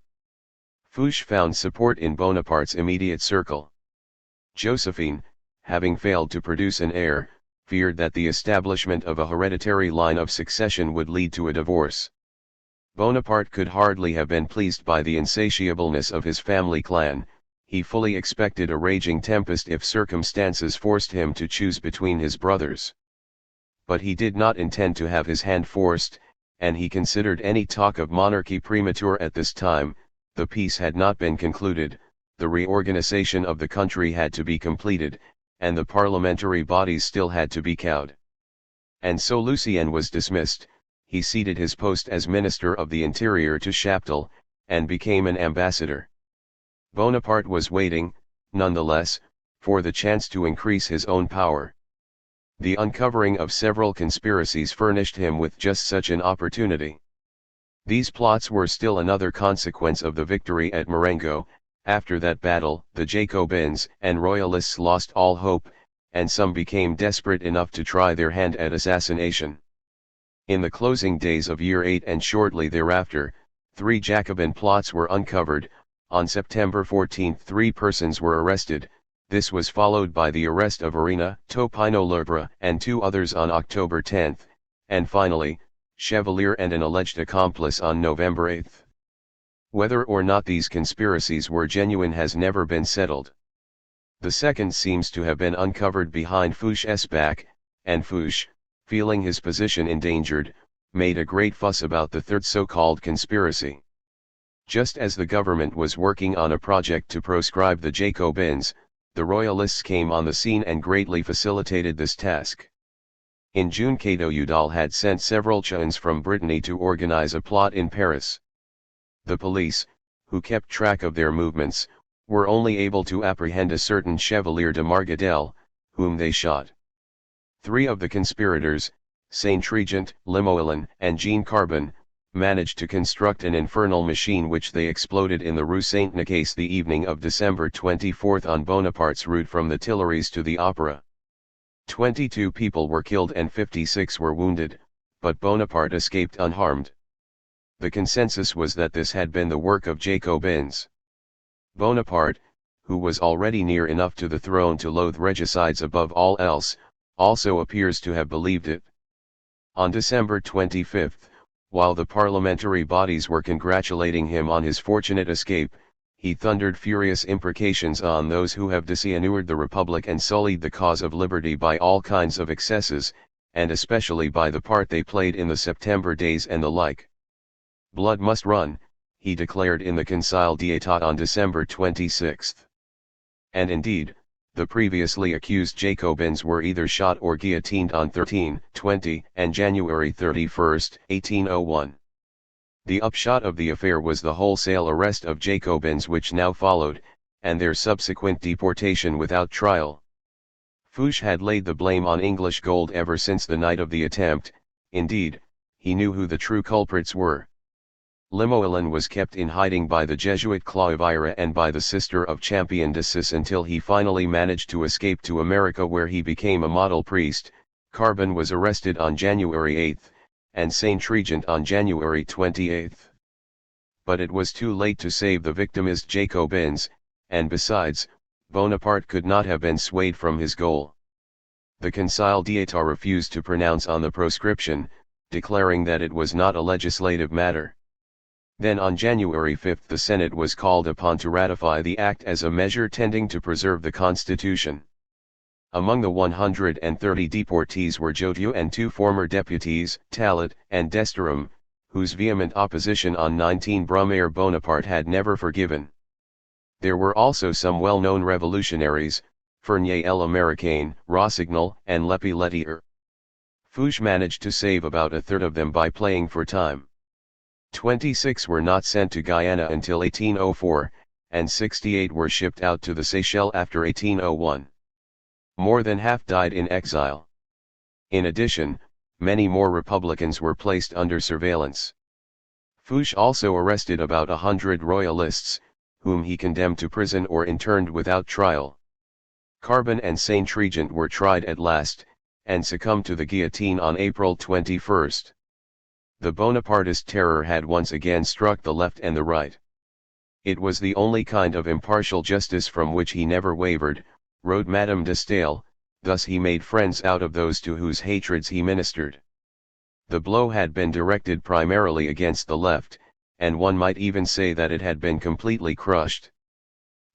Fouché found support in Bonaparte's immediate circle. Josephine, having failed to produce an heir, feared that the establishment of a hereditary line of succession would lead to a divorce. Bonaparte could hardly have been pleased by the insatiableness of his family clan. He fully expected a raging tempest if circumstances forced him to choose between his brothers. But he did not intend to have his hand forced, and he considered any talk of monarchy premature at this time. The peace had not been concluded, the reorganization of the country had to be completed, and the parliamentary bodies still had to be cowed. And so Lucien was dismissed. He ceded his post as Minister of the Interior to Chaptal, and became an ambassador. Bonaparte was waiting, nonetheless, for the chance to increase his own power. The uncovering of several conspiracies furnished him with just such an opportunity. These plots were still another consequence of the victory at Marengo. After that battle, the Jacobins and Royalists lost all hope, and some became desperate enough to try their hand at assassination. In the closing days of year 8 and shortly thereafter, 3 Jacobin plots were uncovered. On September 14 3 persons were arrested. This was followed by the arrest of Arena, Topino Lefebvre and 2 others on October 10, and finally, Chevalier and an alleged accomplice on November 8. Whether or not these conspiracies were genuine has never been settled. The second seems to have been uncovered behind Fouché's back, and Fouché, feeling his position endangered, made a great fuss about the third so-called conspiracy. Just as the government was working on a project to proscribe the Jacobins, the Royalists came on the scene and greatly facilitated this task. In June Cateau Udal had sent several chouans from Brittany to organize a plot in Paris. The police, who kept track of their movements, were only able to apprehend a certain Chevalier de Margadel, whom they shot. 3 of the conspirators, Saint-Trigent, Limoëlan, and Jean Carbon, managed to construct an infernal machine which they exploded in the Rue Saint-Nicaise the evening of December 24 on Bonaparte's route from the Tuileries to the Opera. 22 people were killed and 56 were wounded, but Bonaparte escaped unharmed. The consensus was that this had been the work of Jacobins. Bonaparte, who was already near enough to the throne to loathe regicides above all else, also appears to have believed it. On December 25, while the parliamentary bodies were congratulating him on his fortunate escape, he thundered furious imprecations on those who have dishonoured the Republic and sullied the cause of liberty by all kinds of excesses, and especially by the part they played in the September days and the like. Blood must run, he declared in the Conseil d'État on December 26. And indeed, the previously accused Jacobins were either shot or guillotined on 13, 20, and January 31, 1801. The upshot of the affair was the wholesale arrest of Jacobins which now followed, and their subsequent deportation without trial. Fouché had laid the blame on English gold ever since the night of the attempt. Indeed, he knew who the true culprits were. Limoëlan was kept in hiding by the Jesuit Clauviré and by the sister of Champion de Cis until he finally managed to escape to America, where he became a model priest. Carbon was arrested on January 8, and Saint-Trigent on January 28. But it was too late to save the victimized Jacobins, and besides, Bonaparte could not have been swayed from his goal. The Conseil d'État refused to pronounce on the proscription, declaring that it was not a legislative matter. Then on January 5 the Senate was called upon to ratify the act as a measure tending to preserve the Constitution. Among the 130 deportees were Joteux and 2 former deputies, Talat and Desterham, whose vehement opposition on 19 Brumaire Bonaparte had never forgiven. There were also some well-known revolutionaries, Fournier l'Américain, Rossignol, and Lepeletier. Fouché managed to save about a third of them by playing for time. 26 were not sent to Guyana until 1804, and 68 were shipped out to the Seychelles after 1801. More than half died in exile. In addition, many more Republicans were placed under surveillance. Fouché also arrested about 100 Royalists, whom he condemned to prison or interned without trial. Carbon and Saint-Trigent were tried at last, and succumbed to the guillotine on April 21. The Bonapartist terror had once again struck the left and the right. It was the only kind of impartial justice from which he never wavered, wrote Madame de Staël, thus he made friends out of those to whose hatreds he ministered. The blow had been directed primarily against the left, and one might even say that it had been completely crushed.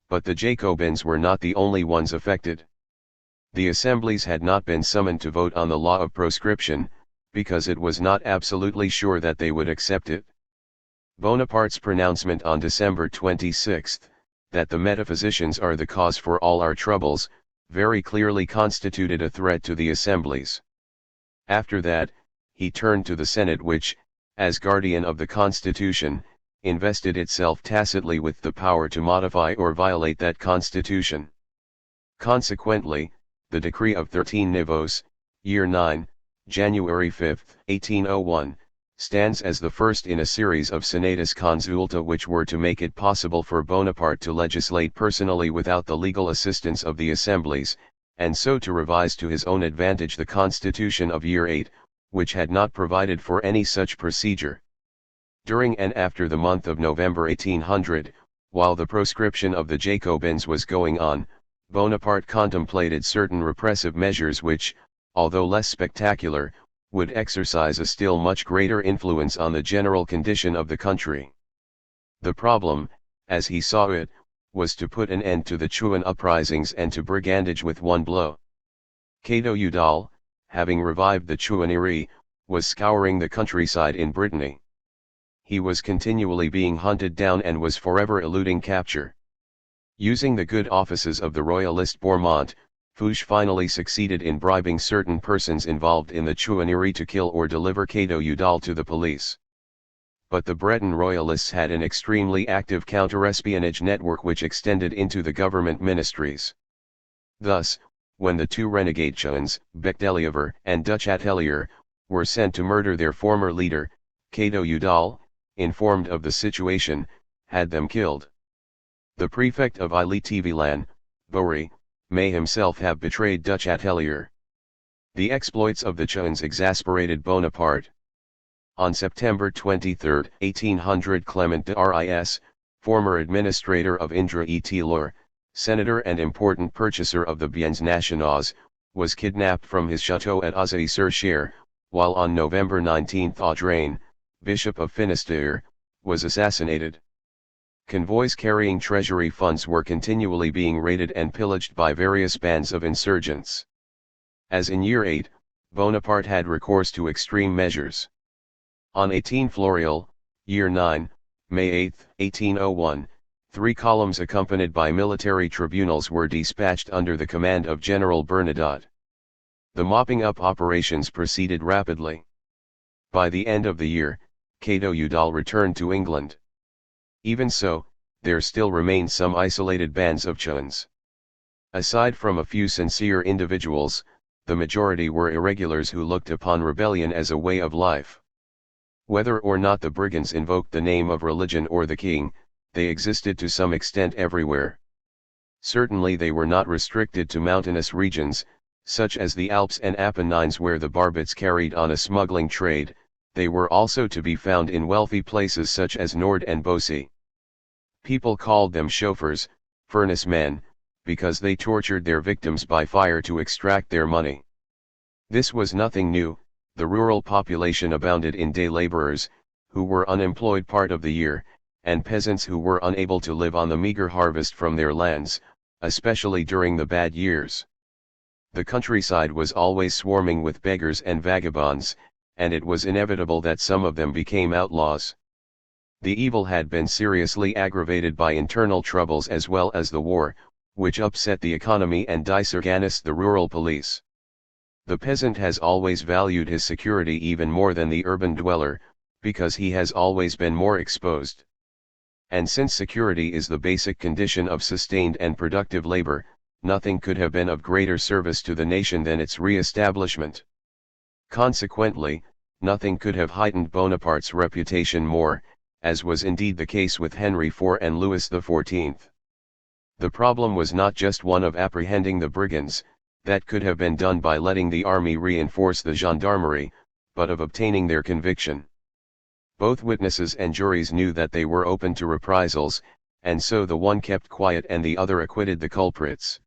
But the Jacobins were not the only ones affected. The assemblies had not been summoned to vote on the law of proscription, because it was not absolutely sure that they would accept it. Bonaparte's pronouncement on December 26, that the metaphysicians are the cause for all our troubles, very clearly constituted a threat to the assemblies. After that, he turned to the Senate which, as guardian of the Constitution, invested itself tacitly with the power to modify or violate that Constitution. Consequently, the decree of 13 Nivos, year 9, January 5, 1801, stands as the first in a series of senatus consulta which were to make it possible for Bonaparte to legislate personally without the legal assistance of the assemblies, and so to revise to his own advantage the constitution of year 8, which had not provided for any such procedure. During and after the month of November 1800, while the proscription of the Jacobins was going on, Bonaparte contemplated certain repressive measures which, although less spectacular, would exercise a still much greater influence on the general condition of the country. The problem, as he saw it, was to put an end to the Chouan uprisings and to brigandage with one blow. Cateau-Udal, having revived the Chouannerie, was scouring the countryside in Brittany. He was continually being hunted down and was forever eluding capture. Using the good offices of the royalist Bourmont, Fouché finally succeeded in bribing certain persons involved in the Chouannerie to kill or deliver Cateau-Udal to the police. But the Breton royalists had an extremely active counter-espionage network which extended into the government ministries. Thus, when the two renegade Chouans, Bec de Lefebvre and Dutch Atelier, were sent to murder their former leader, Cateau-Udal, informed of the situation, had them killed. The prefect of Ille-et-Vilaine, Bory, may himself have betrayed Dutch Atelier. The exploits of the Chouans exasperated Bonaparte. On September 23, 1800, Clement de Ris, former administrator of Indre-et-Loire, senator and important purchaser of the biens nationaux, was kidnapped from his chateau at Auzay-sur-Cher, while on November 19 Audrain, Bishop of Finistère, was assassinated. Convoys carrying treasury funds were continually being raided and pillaged by various bands of insurgents. As in year 8, Bonaparte had recourse to extreme measures. On 18 Floreal, year 9, May 8, 1801, 3 columns accompanied by military tribunals were dispatched under the command of General Bernadotte. The mopping up operations proceeded rapidly. By the end of the year, Cateau-Udal returned to England. Even so, there still remained some isolated bands of Chouans. Aside from a few sincere individuals, the majority were irregulars who looked upon rebellion as a way of life. Whether or not the brigands invoked the name of religion or the king, they existed to some extent everywhere. Certainly they were not restricted to mountainous regions, such as the Alps and Apennines where the Barbets carried on a smuggling trade. They were also to be found in wealthy places such as Nord and Beaussy. People called them chauffeurs, furnace men, because they tortured their victims by fire to extract their money. This was nothing new. The rural population abounded in day laborers, who were unemployed part of the year, and peasants who were unable to live on the meager harvest from their lands, especially during the bad years. The countryside was always swarming with beggars and vagabonds, and it was inevitable that some of them became outlaws. The evil had been seriously aggravated by internal troubles as well as the war, which upset the economy and disorganized the rural police. The peasant has always valued his security even more than the urban dweller, because he has always been more exposed. And since security is the basic condition of sustained and productive labor, nothing could have been of greater service to the nation than its re-establishment. Consequently, nothing could have heightened Bonaparte's reputation more, as was indeed the case with Henry IV and Louis XIV. The problem was not just one of apprehending the brigands, that could have been done by letting the army reinforce the gendarmerie, but of obtaining their conviction. Both witnesses and juries knew that they were open to reprisals, and so the one kept quiet and the other acquitted the culprits.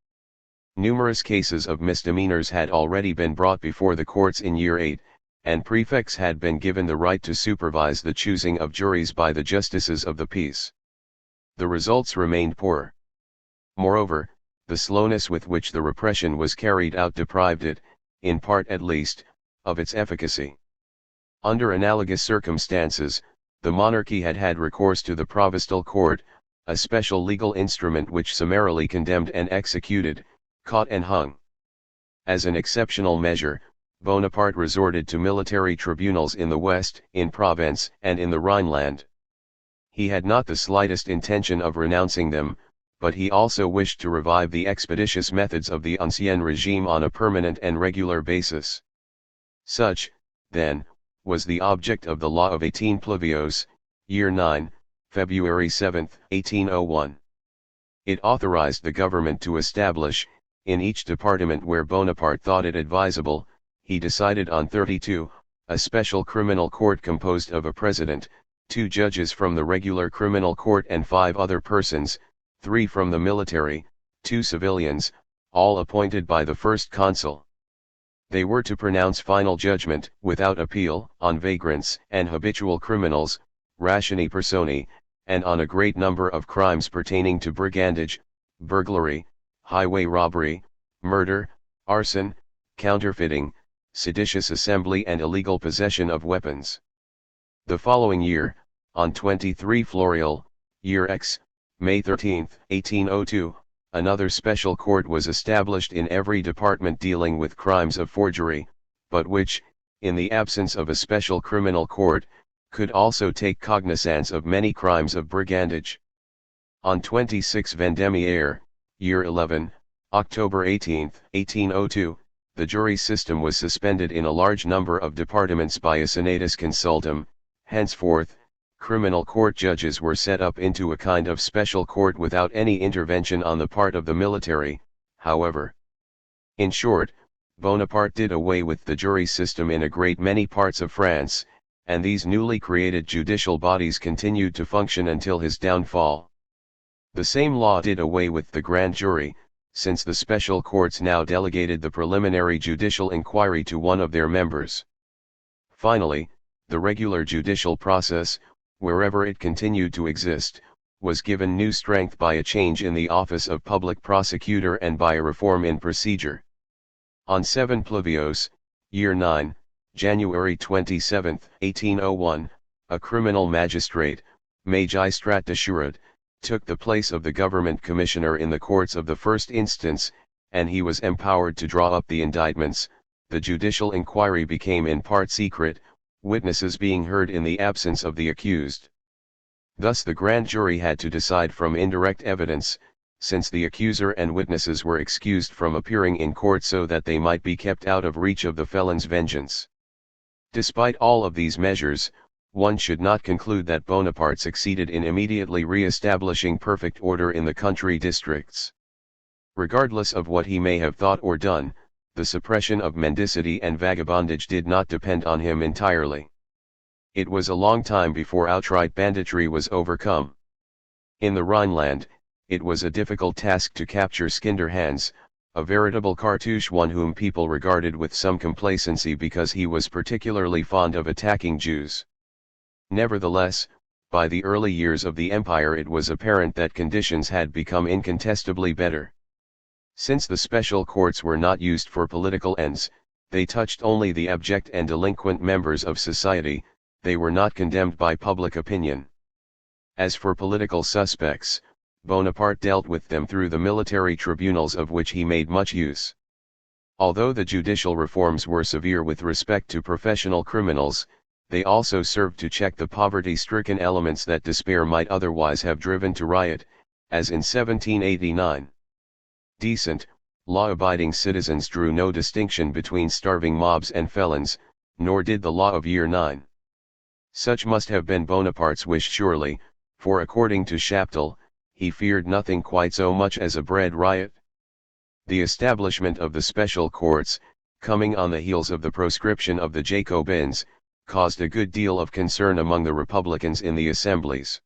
Numerous cases of misdemeanors had already been brought before the courts in year 8, and prefects had been given the right to supervise the choosing of juries by the justices of the peace. The results remained poor. Moreover, the slowness with which the repression was carried out deprived it, in part at least, of its efficacy. Under analogous circumstances, the monarchy had had recourse to the provincial court, a special legal instrument which summarily condemned and executed, caught and hung. As an exceptional measure, Bonaparte resorted to military tribunals in the West, in Provence, and in the Rhineland. He had not the slightest intention of renouncing them, but he also wished to revive the expeditious methods of the Ancien Regime on a permanent and regular basis. Such, then, was the object of the Law of 18 Pluvios, Year 9, February 7, 1801. It authorized the government to establish, in each department where Bonaparte thought it advisable, he decided on 32, a special criminal court composed of a president, 2 judges from the regular criminal court and 5 other persons, 3 from the military, 2 civilians, all appointed by the first consul. They were to pronounce final judgment, without appeal, on vagrants and habitual criminals, rationi personi, and on a great number of crimes pertaining to brigandage, burglary, highway robbery, murder, arson, counterfeiting, seditious assembly and illegal possession of weapons. The following year, on 23 Floreal, Year X, May 13, 1802, another special court was established in every department dealing with crimes of forgery, but which, in the absence of a special criminal court, could also take cognizance of many crimes of brigandage. On 26 Vendémiaire, Year 11, October 18, 1802, the jury system was suspended in a large number of departments by a senatus consultum. Henceforth, criminal court judges were set up into a kind of special court without any intervention on the part of the military, however. In short, Bonaparte did away with the jury system in a great many parts of France, and these newly created judicial bodies continued to function until his downfall. The same law did away with the grand jury, since the special courts now delegated the preliminary judicial inquiry to one of their members. Finally, the regular judicial process, wherever it continued to exist, was given new strength by a change in the office of public prosecutor and by a reform in procedure. On 7 Pluvios, Year 9, January 27, 1801, a criminal magistrate, Magistrat de Jurade, took the place of the government commissioner in the courts of the first instance, and he was empowered to draw up the indictments. The judicial inquiry became in part secret, witnesses being heard in the absence of the accused. Thus the grand jury had to decide from indirect evidence, since the accuser and witnesses were excused from appearing in court so that they might be kept out of reach of the felon's vengeance. Despite all of these measures, one should not conclude that Bonaparte succeeded in immediately re-establishing perfect order in the country districts. Regardless of what he may have thought or done, the suppression of mendicity and vagabondage did not depend on him entirely. It was a long time before outright banditry was overcome. In the Rhineland, it was a difficult task to capture Skinderhans, a veritable cartouche, one whom people regarded with some complacency because he was particularly fond of attacking Jews. Nevertheless, by the early years of the empire it was apparent that conditions had become incontestably better. Since the special courts were not used for political ends, they touched only the abject and delinquent members of society, they were not condemned by public opinion. As for political suspects, Bonaparte dealt with them through the military tribunals of which he made much use. Although the judicial reforms were severe with respect to professional criminals, they also served to check the poverty-stricken elements that despair might otherwise have driven to riot, as in 1789. Decent, law-abiding citizens drew no distinction between starving mobs and felons, nor did the law of Year 9. Such must have been Bonaparte's wish surely, for according to Chaptal, he feared nothing quite so much as a bread riot. The establishment of the special courts, coming on the heels of the proscription of the Jacobins, caused a good deal of concern among the Republicans in the assemblies.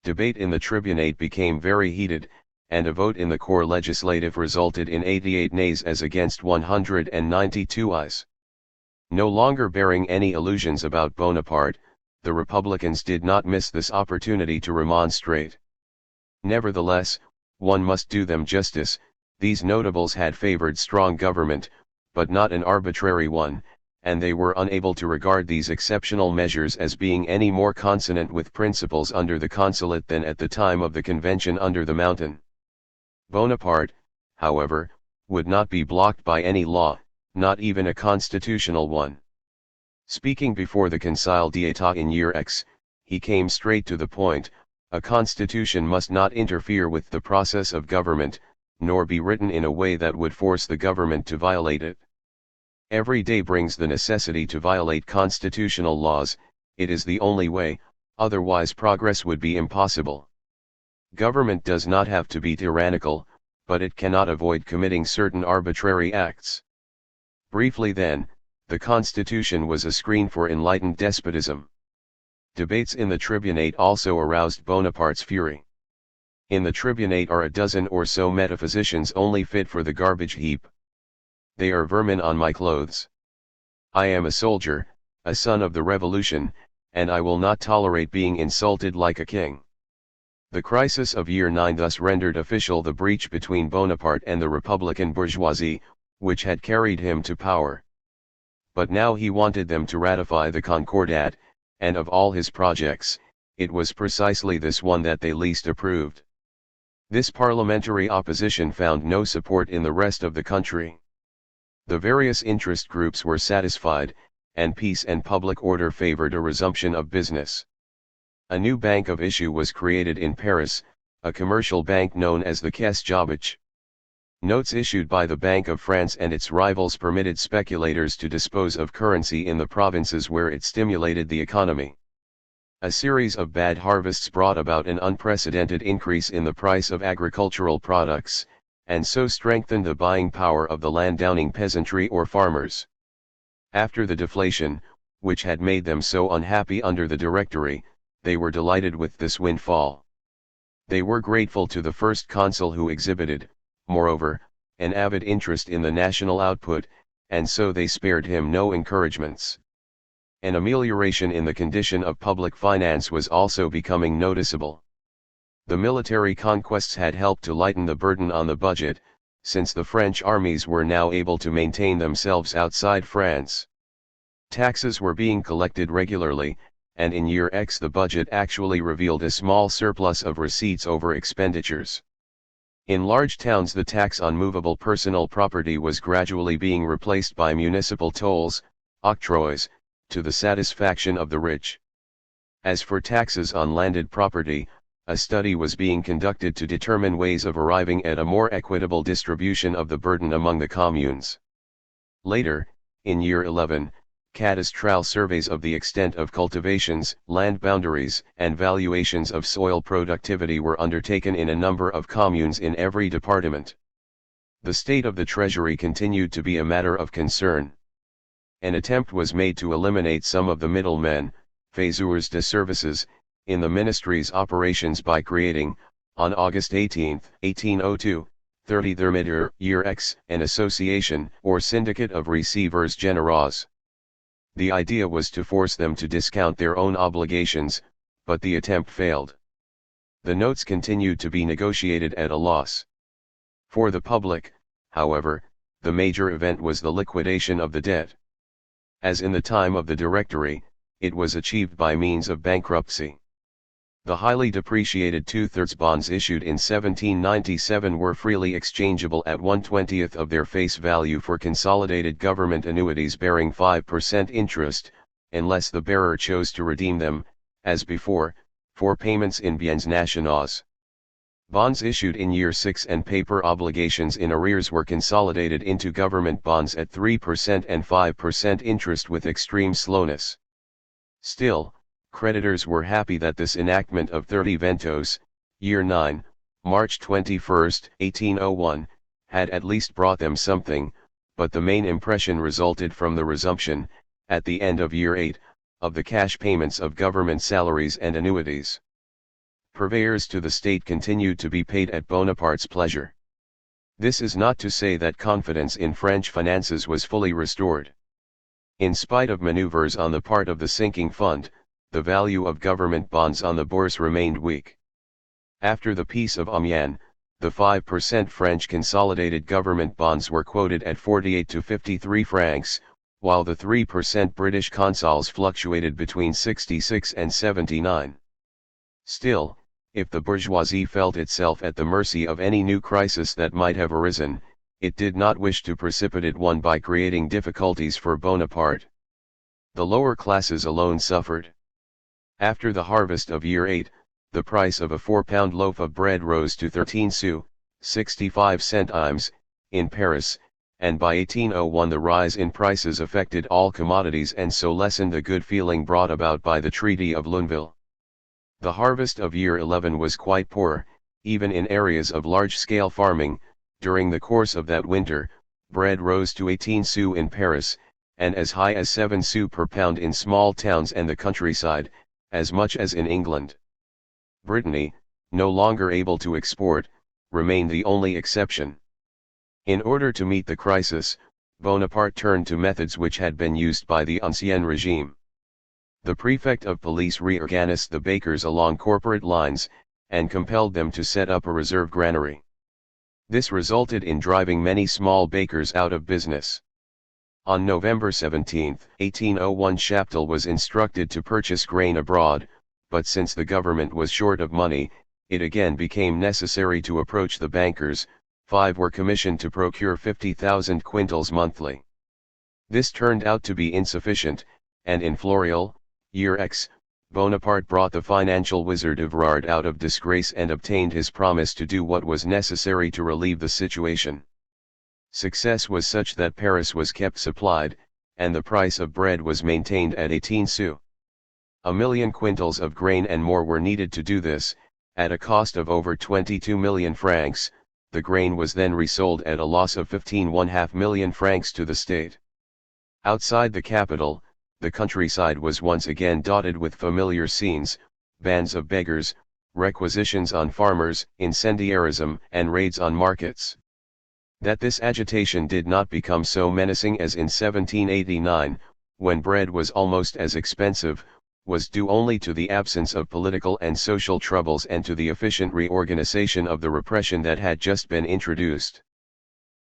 Debate in the tribunate became very heated, and a vote in the corps legislative resulted in 88 nays as against 192 ayes. No longer bearing any illusions about Bonaparte, the Republicans did not miss this opportunity to remonstrate. Nevertheless, one must do them justice, these notables had favored strong government, but not an arbitrary one, and they were unable to regard these exceptional measures as being any more consonant with principles under the consulate than at the time of the convention under the mountain. Bonaparte, however, would not be blocked by any law, not even a constitutional one. Speaking before the Conseil d'État in year X, he came straight to the point: a constitution must not interfere with the process of government, nor be written in a way that would force the government to violate it. Every day brings the necessity to violate constitutional laws, it is the only way, otherwise progress would be impossible. Government does not have to be tyrannical, but it cannot avoid committing certain arbitrary acts. Briefly then, the Constitution was a screen for enlightened despotism. Debates in the tribunate also aroused Bonaparte's fury. In the tribunate are a dozen or so metaphysicians only fit for the garbage heap. They are vermin on my clothes. I am a soldier, a son of the revolution, and I will not tolerate being insulted like a king. The crisis of year 9 thus rendered official the breach between Bonaparte and the Republican bourgeoisie, which had carried him to power. But now he wanted them to ratify the Concordat, and of all his projects, it was precisely this one that they least approved. This parliamentary opposition found no support in the rest of the country. The various interest groups were satisfied, and peace and public order favored a resumption of business. A new bank of issue was created in Paris, a commercial bank known as the Caisse Jobich. Notes issued by the Bank of France and its rivals permitted speculators to dispose of currency in the provinces where it stimulated the economy. A series of bad harvests brought about an unprecedented increase in the price of agricultural products, and so strengthened the buying power of the landowning peasantry or farmers. After the deflation, which had made them so unhappy under the Directory, they were delighted with this windfall. They were grateful to the first consul who exhibited, moreover, an avid interest in the national output, and so they spared him no encouragements. An amelioration in the condition of public finance was also becoming noticeable. The military conquests had helped to lighten the burden on the budget, since the French armies were now able to maintain themselves outside France. Taxes were being collected regularly, and in year X the budget actually revealed a small surplus of receipts over expenditures. In large towns the tax on movable personal property was gradually being replaced by municipal tolls, octroys, to the satisfaction of the rich. As for taxes on landed property, a study was being conducted to determine ways of arriving at a more equitable distribution of the burden among the communes. Later, in year 11, cadastral surveys of the extent of cultivations, land boundaries, and valuations of soil productivity were undertaken in a number of communes in every department. The state of the treasury continued to be a matter of concern. An attempt was made to eliminate some of the middlemen, faiseurs de services, in the ministry's operations by creating, on August 18, 1802, 30 year X, an association or syndicate of receivers généraux. The idea was to force them to discount their own obligations, but the attempt failed. The notes continued to be negotiated at a loss. For the public, however, the major event was the liquidation of the debt. As in the time of the Directory, it was achieved by means of bankruptcy. The highly depreciated two-thirds bonds issued in 1797 were freely exchangeable at 1/20th of their face value for consolidated government annuities bearing 5% interest, unless the bearer chose to redeem them, as before, for payments in biens nationaux. Bonds issued in year 6 and paper obligations in arrears were consolidated into government bonds at 3% and 5% interest with extreme slowness. Still, creditors were happy that this enactment of 30 ventos, Year 9, March 21, 1801, had at least brought them something, but the main impression resulted from the resumption, at the end of Year 8, of the cash payments of government salaries and annuities. Purveyors to the state continued to be paid at Bonaparte's pleasure. This is not to say that confidence in French finances was fully restored. In spite of maneuvers on the part of the sinking fund, the value of government bonds on the bourse remained weak. After the Peace of Amiens, the 5% French consolidated government bonds were quoted at 48 to 53 francs, while the 3% British consols fluctuated between 66 and 79. Still, if the bourgeoisie felt itself at the mercy of any new crisis that might have arisen, it did not wish to precipitate one by creating difficulties for Bonaparte. The lower classes alone suffered. After the harvest of Year 8, the price of a 4-pound loaf of bread rose to 13 sous, 65 centimes, in Paris, and by 1801 the rise in prices affected all commodities and so lessened the good feeling brought about by the Treaty of Luneville. The harvest of Year 11 was quite poor, even in areas of large-scale farming. During the course of that winter, bread rose to 18 sous in Paris, and as high as 7 sous per pound in small towns and the countryside, as much as in England. Brittany, no longer able to export, remained the only exception. In order to meet the crisis, Bonaparte turned to methods which had been used by the Ancien Regime. The prefect of police reorganized the bakers along corporate lines, and compelled them to set up a reserve granary. This resulted in driving many small bakers out of business. On November 17, 1801, Chaptal was instructed to purchase grain abroad, but since the government was short of money, it again became necessary to approach the bankers. 5 were commissioned to procure 50,000 quintals monthly. This turned out to be insufficient, and in Floreal, Year X, Bonaparte brought the financial wizard Évrard out of disgrace and obtained his promise to do what was necessary to relieve the situation. Success was such that Paris was kept supplied, and the price of bread was maintained at 18 sous. 1,000,000 quintals of grain and more were needed to do this. At a cost of over 22 million francs, the grain was then resold at a loss of 15.5 million francs to the state. Outside the capital, the countryside was once again dotted with familiar scenes: bands of beggars, requisitions on farmers, incendiarism, and raids on markets. That this agitation did not become so menacing as in 1789, when bread was almost as expensive, was due only to the absence of political and social troubles and to the efficient reorganization of the repression that had just been introduced.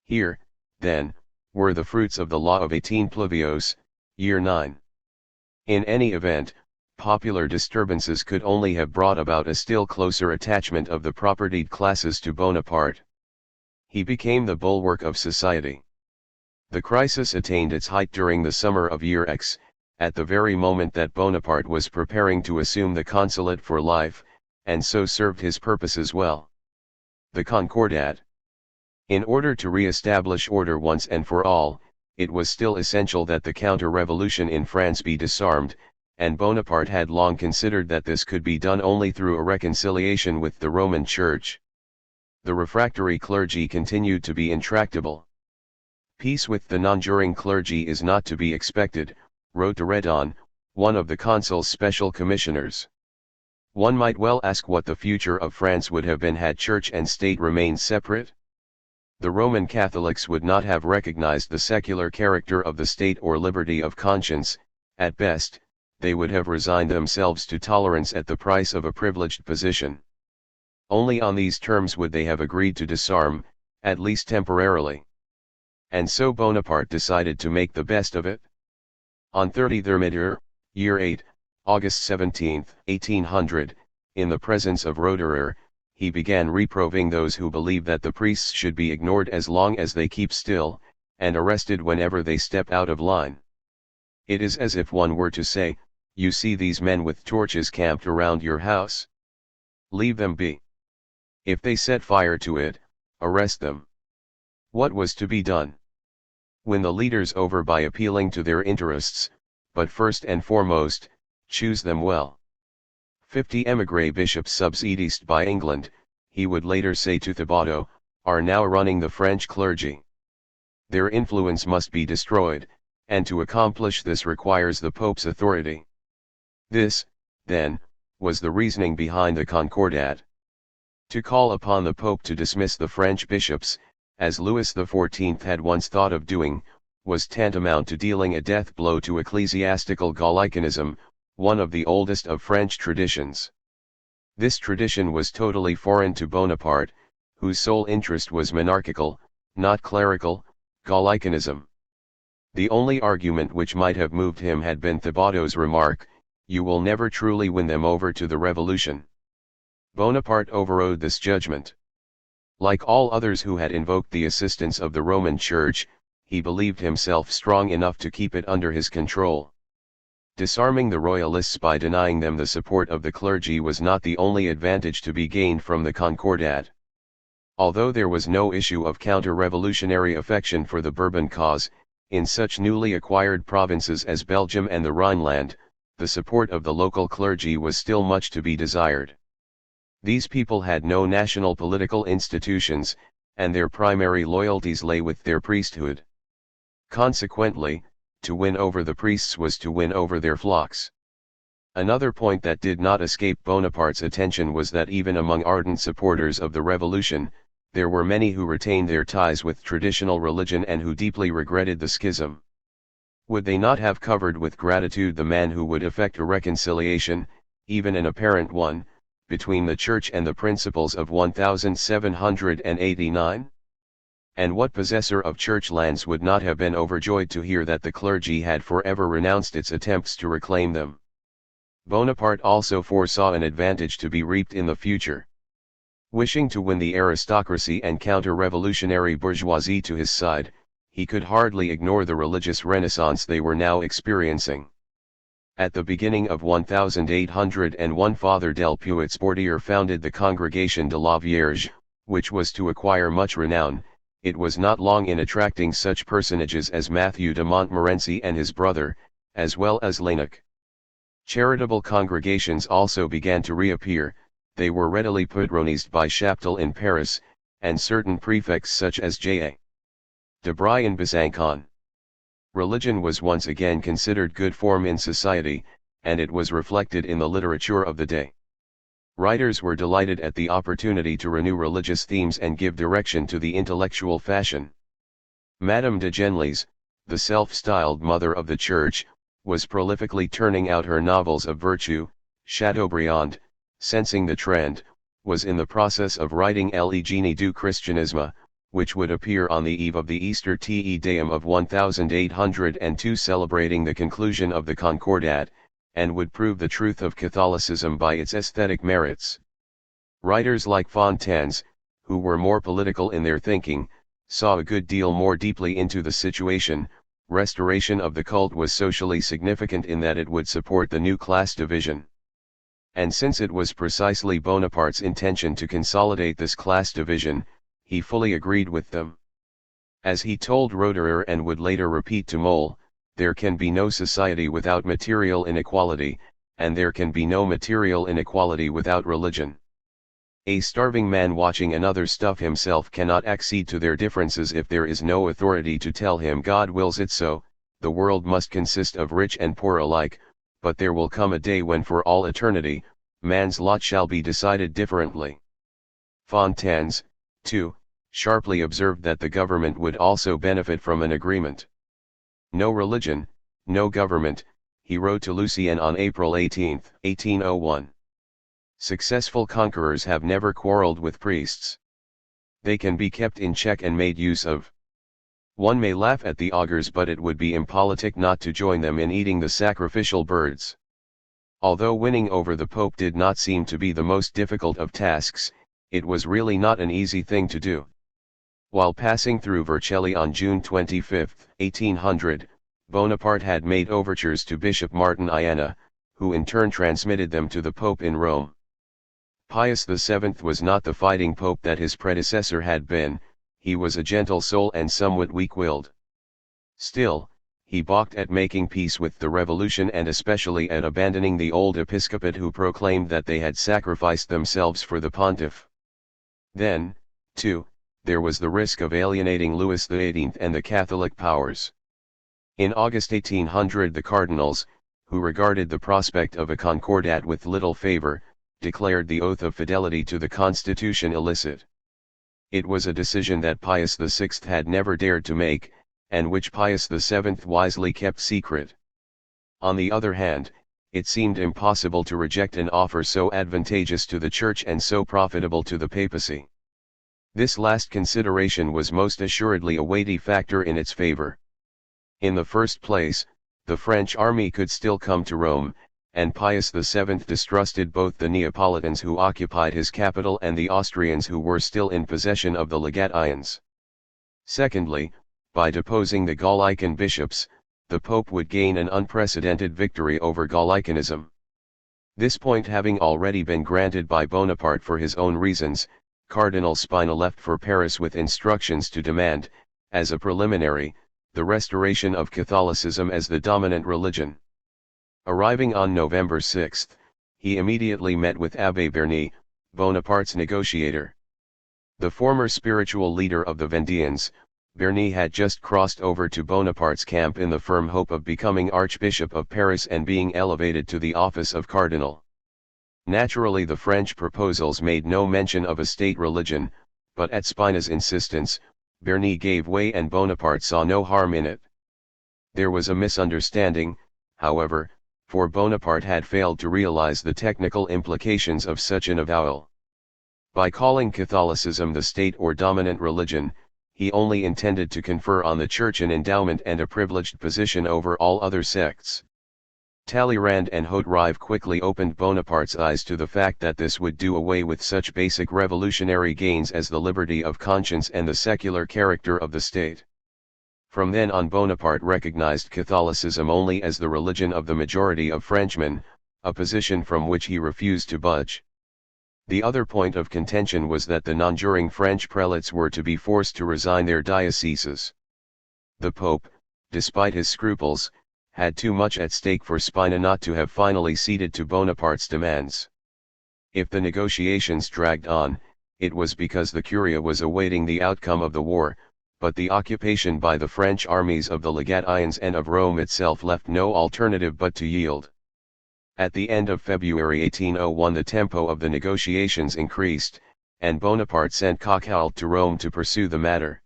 Here, then, were the fruits of the law of 18 Pluvios, Year 9. In any event, popular disturbances could only have brought about a still closer attachment of the propertied classes to Bonaparte. He became the bulwark of society. The crisis attained its height during the summer of Year X, at the very moment that Bonaparte was preparing to assume the consulate for life, and so served his purposes well. The Concordat. In order to re-establish order once and for all, it was still essential that the counter-revolution in France be disarmed, and Bonaparte had long considered that this could be done only through a reconciliation with the Roman Church. The refractory clergy continued to be intractable. Peace with the non-juring clergy is not to be expected, wrote de Redon, one of the consul's special commissioners. One might well ask what the future of France would have been had church and state remained separate. The Roman Catholics would not have recognized the secular character of the state or liberty of conscience. At best, they would have resigned themselves to tolerance at the price of a privileged position. Only on these terms would they have agreed to disarm, at least temporarily. And so Bonaparte decided to make the best of it. On 30 Thermidor, Year 8, August 17, 1800, in the presence of Roederer, he began reproving those who believe that the priests should be ignored as long as they keep still, and arrested whenever they step out of line. It is as if one were to say, "You see these men with torches camped around your house? Leave them be. If they set fire to it, arrest them." What was to be done? Win the leaders over by appealing to their interests, but first and foremost, choose them well. 50 émigré bishops subsidized by England, he would later say to Thibaut, are now running the French clergy. Their influence must be destroyed, and to accomplish this requires the Pope's authority. This, then, was the reasoning behind the Concordat. To call upon the Pope to dismiss the French bishops, as Louis XIV had once thought of doing, was tantamount to dealing a death blow to ecclesiastical Gallicanism, one of the oldest of French traditions. This tradition was totally foreign to Bonaparte, whose sole interest was monarchical, not clerical, Gallicanism. The only argument which might have moved him had been Thibaut's remark, "You will never truly win them over to the revolution." Bonaparte overrode this judgment. Like all others who had invoked the assistance of the Roman Church, he believed himself strong enough to keep it under his control. Disarming the royalists by denying them the support of the clergy was not the only advantage to be gained from the Concordat. Although there was no issue of counter-revolutionary affection for the Bourbon cause, in such newly acquired provinces as Belgium and the Rhineland, the support of the local clergy was still much to be desired. These people had no national political institutions, and their primary loyalties lay with their priesthood. Consequently, to win over the priests was to win over their flocks. Another point that did not escape Bonaparte's attention was that even among ardent supporters of the revolution, there were many who retained their ties with traditional religion and who deeply regretted the schism. Would they not have covered with gratitude the man who would effect a reconciliation, even an apparent one, between the Church and the principles of 1789? And what possessor of church lands would not have been overjoyed to hear that the clergy had forever renounced its attempts to reclaim them? Bonaparte also foresaw an advantage to be reaped in the future. Wishing to win the aristocracy and counter-revolutionary bourgeoisie to his side, he could hardly ignore the religious renaissance they were now experiencing. At the beginning of 1801, Father del Puig-Sportier founded the Congregation de la Vierge, which was to acquire much renown. It was not long in attracting such personages as Matthew de Montmorency and his brother, as well as Laennec. Charitable congregations also began to reappear. They were readily patronized by Chaptal in Paris, and certain prefects such as J.A. Debray in Besançon. Religion was once again considered good form in society, and it was reflected in the literature of the day. Writers were delighted at the opportunity to renew religious themes and give direction to the intellectual fashion. Madame de Genlis, the self-styled mother of the Church, was prolifically turning out her novels of virtue. Chateaubriand, sensing the trend, was in the process of writing Le Génie du Christianisme, which would appear on the eve of the Easter Te Deum of 1802, celebrating the conclusion of the Concordat, and would prove the truth of Catholicism by its aesthetic merits. Writers like Fontanes, who were more political in their thinking, saw a good deal more deeply into the situation. Restoration of the cult was socially significant in that it would support the new class division. And since it was precisely Bonaparte's intention to consolidate this class division, he fully agreed with them. As he told Roederer and would later repeat to Moll, there can be no society without material inequality, and there can be no material inequality without religion. A starving man watching another stuff himself cannot accede to their differences if there is no authority to tell him God wills it so. The world must consist of rich and poor alike, but there will come a day when for all eternity, man's lot shall be decided differently. Fontanes, too, sharply observed that the government would also benefit from an agreement. No religion, no government, he wrote to Lucien on April 18, 1801. Successful conquerors have never quarreled with priests. They can be kept in check and made use of. One may laugh at the augurs, but it would be impolitic not to join them in eating the sacrificial birds. Although winning over the Pope did not seem to be the most difficult of tasks, it was really not an easy thing to do. While passing through Vercelli on June 25, 1800, Bonaparte had made overtures to Bishop Martin Iana, who in turn transmitted them to the Pope in Rome. Pius VII was not the fighting Pope that his predecessor had been. He was a gentle soul and somewhat weak-willed. Still, he balked at making peace with the revolution and especially at abandoning the old episcopate who proclaimed that they had sacrificed themselves for the pontiff. Then, too, there was the risk of alienating Louis XVIII and the Catholic powers. In August 1800 the cardinals, who regarded the prospect of a concordat with little favor, declared the oath of fidelity to the Constitution illicit. It was a decision that Pius VI had never dared to make, and which Pius VII wisely kept secret. On the other hand, it seemed impossible to reject an offer so advantageous to the Church and so profitable to the papacy. This last consideration was most assuredly a weighty factor in its favor. In the first place, the French army could still come to Rome, and Pius VII distrusted both the Neapolitans who occupied his capital and the Austrians who were still in possession of the legate islands. Secondly, by deposing the Gallican bishops, the Pope would gain an unprecedented victory over Gallicanism. This point having already been granted by Bonaparte for his own reasons, Cardinal Spina left for Paris with instructions to demand, as a preliminary, the restoration of Catholicism as the dominant religion. Arriving on November 6, he immediately met with Abbé Bernis, Bonaparte's negotiator. The former spiritual leader of the Vendéens, Bernis had just crossed over to Bonaparte's camp in the firm hope of becoming Archbishop of Paris and being elevated to the office of cardinal. Naturally the French proposals made no mention of a state religion, but at Spina's insistence, Bernis gave way and Bonaparte saw no harm in it. There was a misunderstanding, however, for Bonaparte had failed to realize the technical implications of such an avowal. By calling Catholicism the state or dominant religion, he only intended to confer on the Church an endowment and a privileged position over all other sects. Talleyrand and Haut-Rive quickly opened Bonaparte's eyes to the fact that this would do away with such basic revolutionary gains as the liberty of conscience and the secular character of the state. From then on Bonaparte recognized Catholicism only as the religion of the majority of Frenchmen, a position from which he refused to budge. The other point of contention was that the nonjuring French prelates were to be forced to resign their dioceses. The Pope, despite his scruples, had too much at stake for Spina not to have finally ceded to Bonaparte's demands. If the negotiations dragged on, it was because the Curia was awaiting the outcome of the war, but the occupation by the French armies of the Legate Islands and of Rome itself left no alternative but to yield. At the end of February 1801 the tempo of the negotiations increased, and Bonaparte sent Coquehault to Rome to pursue the matter.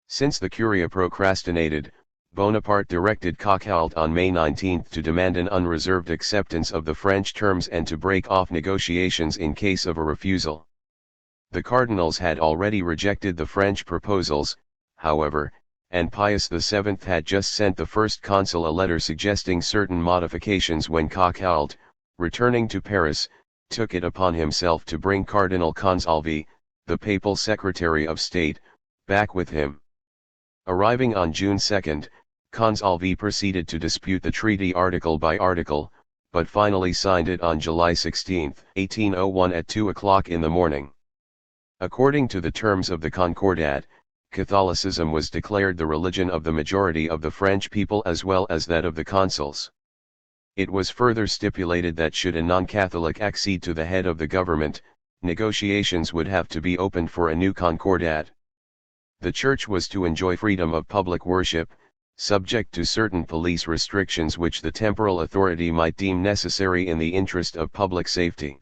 Since the Curia procrastinated, Bonaparte directed Coquehault on May 19 to demand an unreserved acceptance of the French terms and to break off negotiations in case of a refusal. The cardinals had already rejected the French proposals, however, and Pius VII had just sent the first consul a letter suggesting certain modifications when Coquehault, returning to Paris, took it upon himself to bring Cardinal Consalvi, the papal secretary of state, back with him. Arriving on June 2, Consalvi proceeded to dispute the treaty article by article, but finally signed it on July 16, 1801 at 2 o'clock in the morning. According to the terms of the Concordat, Catholicism was declared the religion of the majority of the French people as well as that of the consuls. It was further stipulated that should a non-Catholic accede to the head of the government, negotiations would have to be opened for a new Concordat. The Church was to enjoy freedom of public worship, subject to certain police restrictions which the temporal authority might deem necessary in the interest of public safety.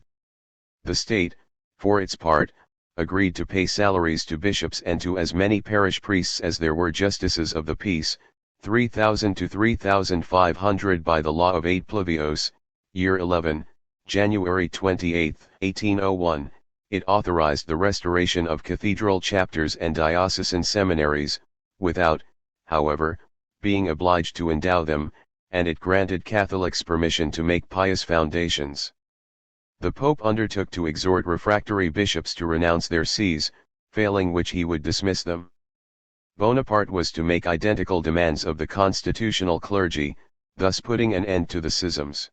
The state, for its part, agreed to pay salaries to bishops and to as many parish priests as there were justices of the peace, 3,000 to 3,500 by the law of 8 Pluvios, year 11, January 28, 1801, it authorized the restoration of cathedral chapters and diocesan seminaries, without, however, being obliged to endow them, and it granted Catholics permission to make pious foundations. The Pope undertook to exhort refractory bishops to renounce their sees, failing which he would dismiss them. Bonaparte was to make identical demands of the constitutional clergy, thus putting an end to the schisms.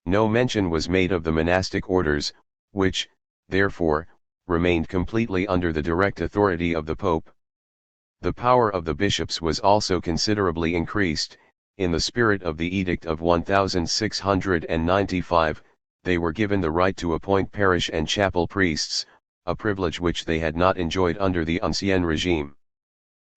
No mention was made of the monastic orders, which, therefore, remained completely under the direct authority of the Pope. The power of the bishops was also considerably increased. In the spirit of the Edict of 1695, they were given the right to appoint parish and chapel priests, a privilege which they had not enjoyed under the Ancien regime.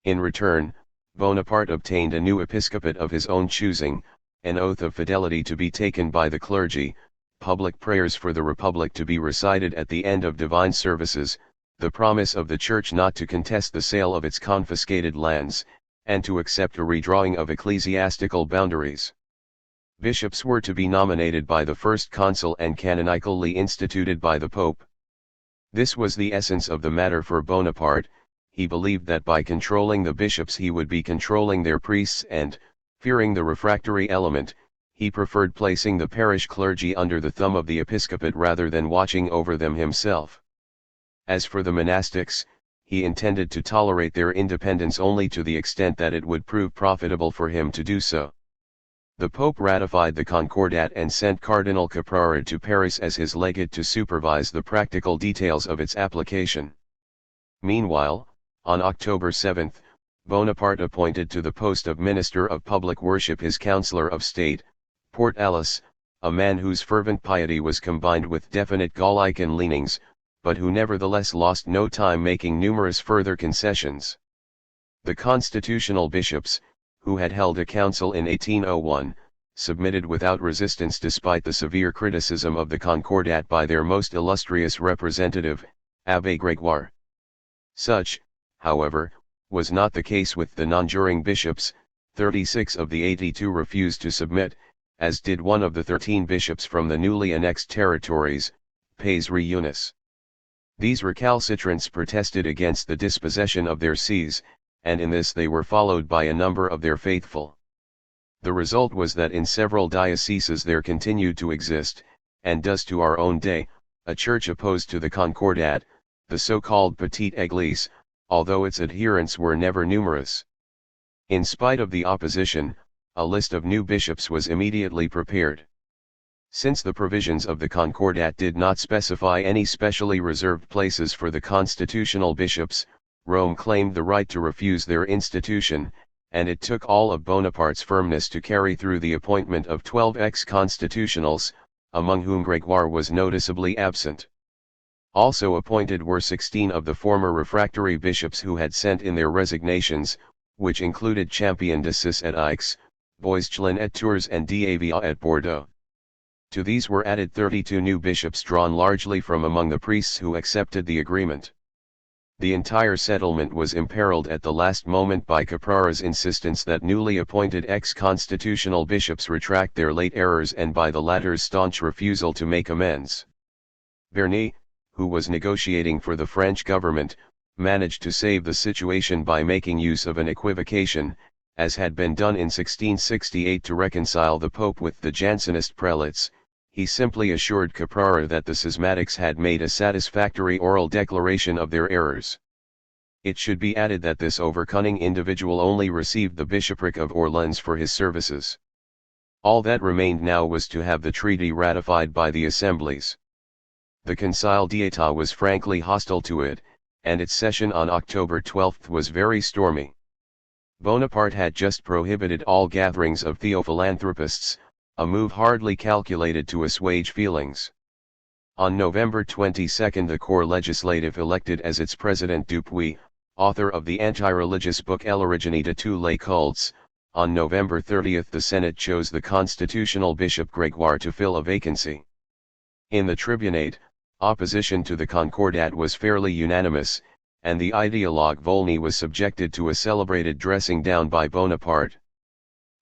In return, Bonaparte obtained a new episcopate of his own choosing, an oath of fidelity to be taken by the clergy, public prayers for the Republic to be recited at the end of divine services, the promise of the Church not to contest the sale of its confiscated lands, and to accept a redrawing of ecclesiastical boundaries. Bishops were to be nominated by the First Consul and canonically instituted by the Pope. This was the essence of the matter for Bonaparte. He believed that by controlling the bishops he would be controlling their priests and, fearing the refractory element, he preferred placing the parish clergy under the thumb of the episcopate rather than watching over them himself. As for the monastics, he intended to tolerate their independence only to the extent that it would prove profitable for him to do so. The Pope ratified the Concordat and sent Cardinal Caprara to Paris as his legate to supervise the practical details of its application. Meanwhile, on October 7, Bonaparte appointed to the post of Minister of Public Worship his Councillor of State, Port Alice, a man whose fervent piety was combined with definite Gallican leanings, but who nevertheless lost no time making numerous further concessions. The constitutional bishops, who had held a council in 1801, submitted without resistance despite the severe criticism of the Concordat by their most illustrious representative, Abbé Grégoire. Such, however, was not the case with the non-juring bishops. 36 of the 82 refused to submit, as did one of the 13 bishops from the newly annexed territories, Pays Réunis. These recalcitrants protested against the dispossession of their sees, and in this they were followed by a number of their faithful. The result was that in several dioceses there continued to exist, and does to our own day, a church opposed to the Concordat, the so-called Petite Église, although its adherents were never numerous. In spite of the opposition, a list of new bishops was immediately prepared. Since the provisions of the Concordat did not specify any specially reserved places for the constitutional bishops, Rome claimed the right to refuse their institution, and it took all of Bonaparte's firmness to carry through the appointment of 12 ex-constitutionals, among whom Grégoire was noticeably absent. Also appointed were 16 of the former refractory bishops who had sent in their resignations, which included Champion de Cis et Aix, Boiscelin et Tours and d'Avia et Bordeaux. To these were added 32 new bishops drawn largely from among the priests who accepted the agreement. The entire settlement was imperiled at the last moment by Caprara's insistence that newly appointed ex-constitutional bishops retract their late errors and by the latter's staunch refusal to make amends. Bernis, who was negotiating for the French government, managed to save the situation by making use of an equivocation, as had been done in 1668 to reconcile the Pope with the Jansenist prelates. He simply assured Caprara that the schismatics had made a satisfactory oral declaration of their errors. It should be added that this overcunning individual only received the bishopric of Orleans for his services. All that remained now was to have the treaty ratified by the assemblies. The Conseil d'État was frankly hostile to it, and its session on October 12 was very stormy. Bonaparte had just prohibited all gatherings of theophilanthropists, a move hardly calculated to assuage feelings. On November 22 the Corps Legislatif elected as its president Dupuy, author of the anti-religious book L'origine de tous les cultes. On November 30 the Senate chose the constitutional bishop Grégoire to fill a vacancy. In the tribunate, opposition to the Concordat was fairly unanimous, and the ideologue Volney was subjected to a celebrated dressing down by Bonaparte.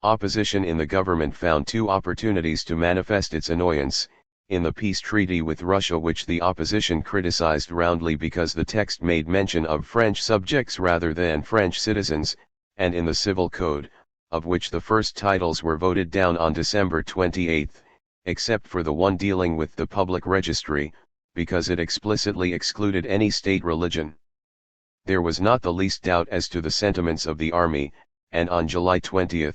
Opposition in the government found two opportunities to manifest its annoyance: in the peace treaty with Russia, which the opposition criticized roundly because the text made mention of French subjects rather than French citizens, and in the civil code, of which the first titles were voted down on December 28, except for the one dealing with the public registry, because it explicitly excluded any state religion. There was not the least doubt as to the sentiments of the army, and on July 20,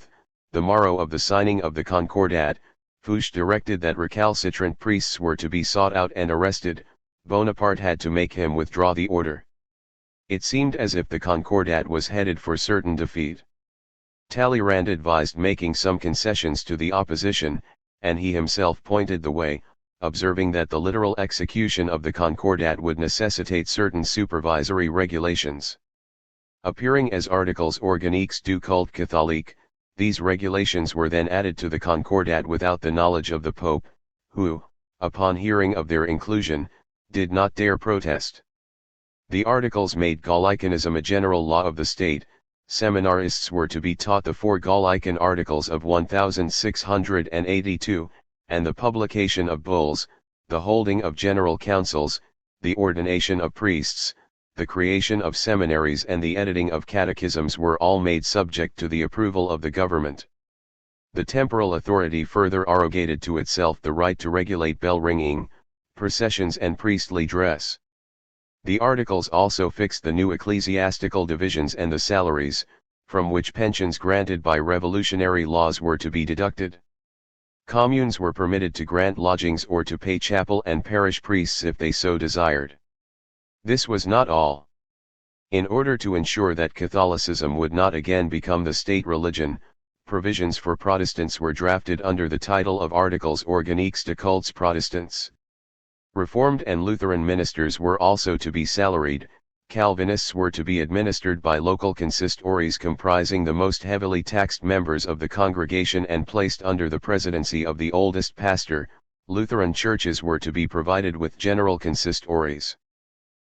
the morrow of the signing of the Concordat, Fouché directed that recalcitrant priests were to be sought out and arrested. Bonaparte had to make him withdraw the order. It seemed as if the Concordat was headed for certain defeat. Talleyrand advised making some concessions to the opposition, and he himself pointed the way, observing that the literal execution of the Concordat would necessitate certain supervisory regulations. Appearing as articles organiques du culte catholique, these regulations were then added to the Concordat without the knowledge of the Pope, who, upon hearing of their inclusion, did not dare protest. The articles made Gallicanism a general law of the state. Seminarists were to be taught the four Gallican articles of 1682, and the publication of bulls, the holding of general councils, the ordination of priests, the creation of seminaries and the editing of catechisms were all made subject to the approval of the government. The temporal authority further arrogated to itself the right to regulate bell ringing, processions and priestly dress. The articles also fixed the new ecclesiastical divisions and the salaries, from which pensions granted by revolutionary laws were to be deducted. Communes were permitted to grant lodgings or to pay chapel and parish priests if they so desired. This was not all. In order to ensure that Catholicism would not again become the state religion, provisions for Protestants were drafted under the title of Articles organiques de cultes protestants. Reformed and Lutheran ministers were also to be salaried. Calvinists were to be administered by local consistories comprising the most heavily taxed members of the congregation and placed under the presidency of the oldest pastor. Lutheran churches were to be provided with general consistories.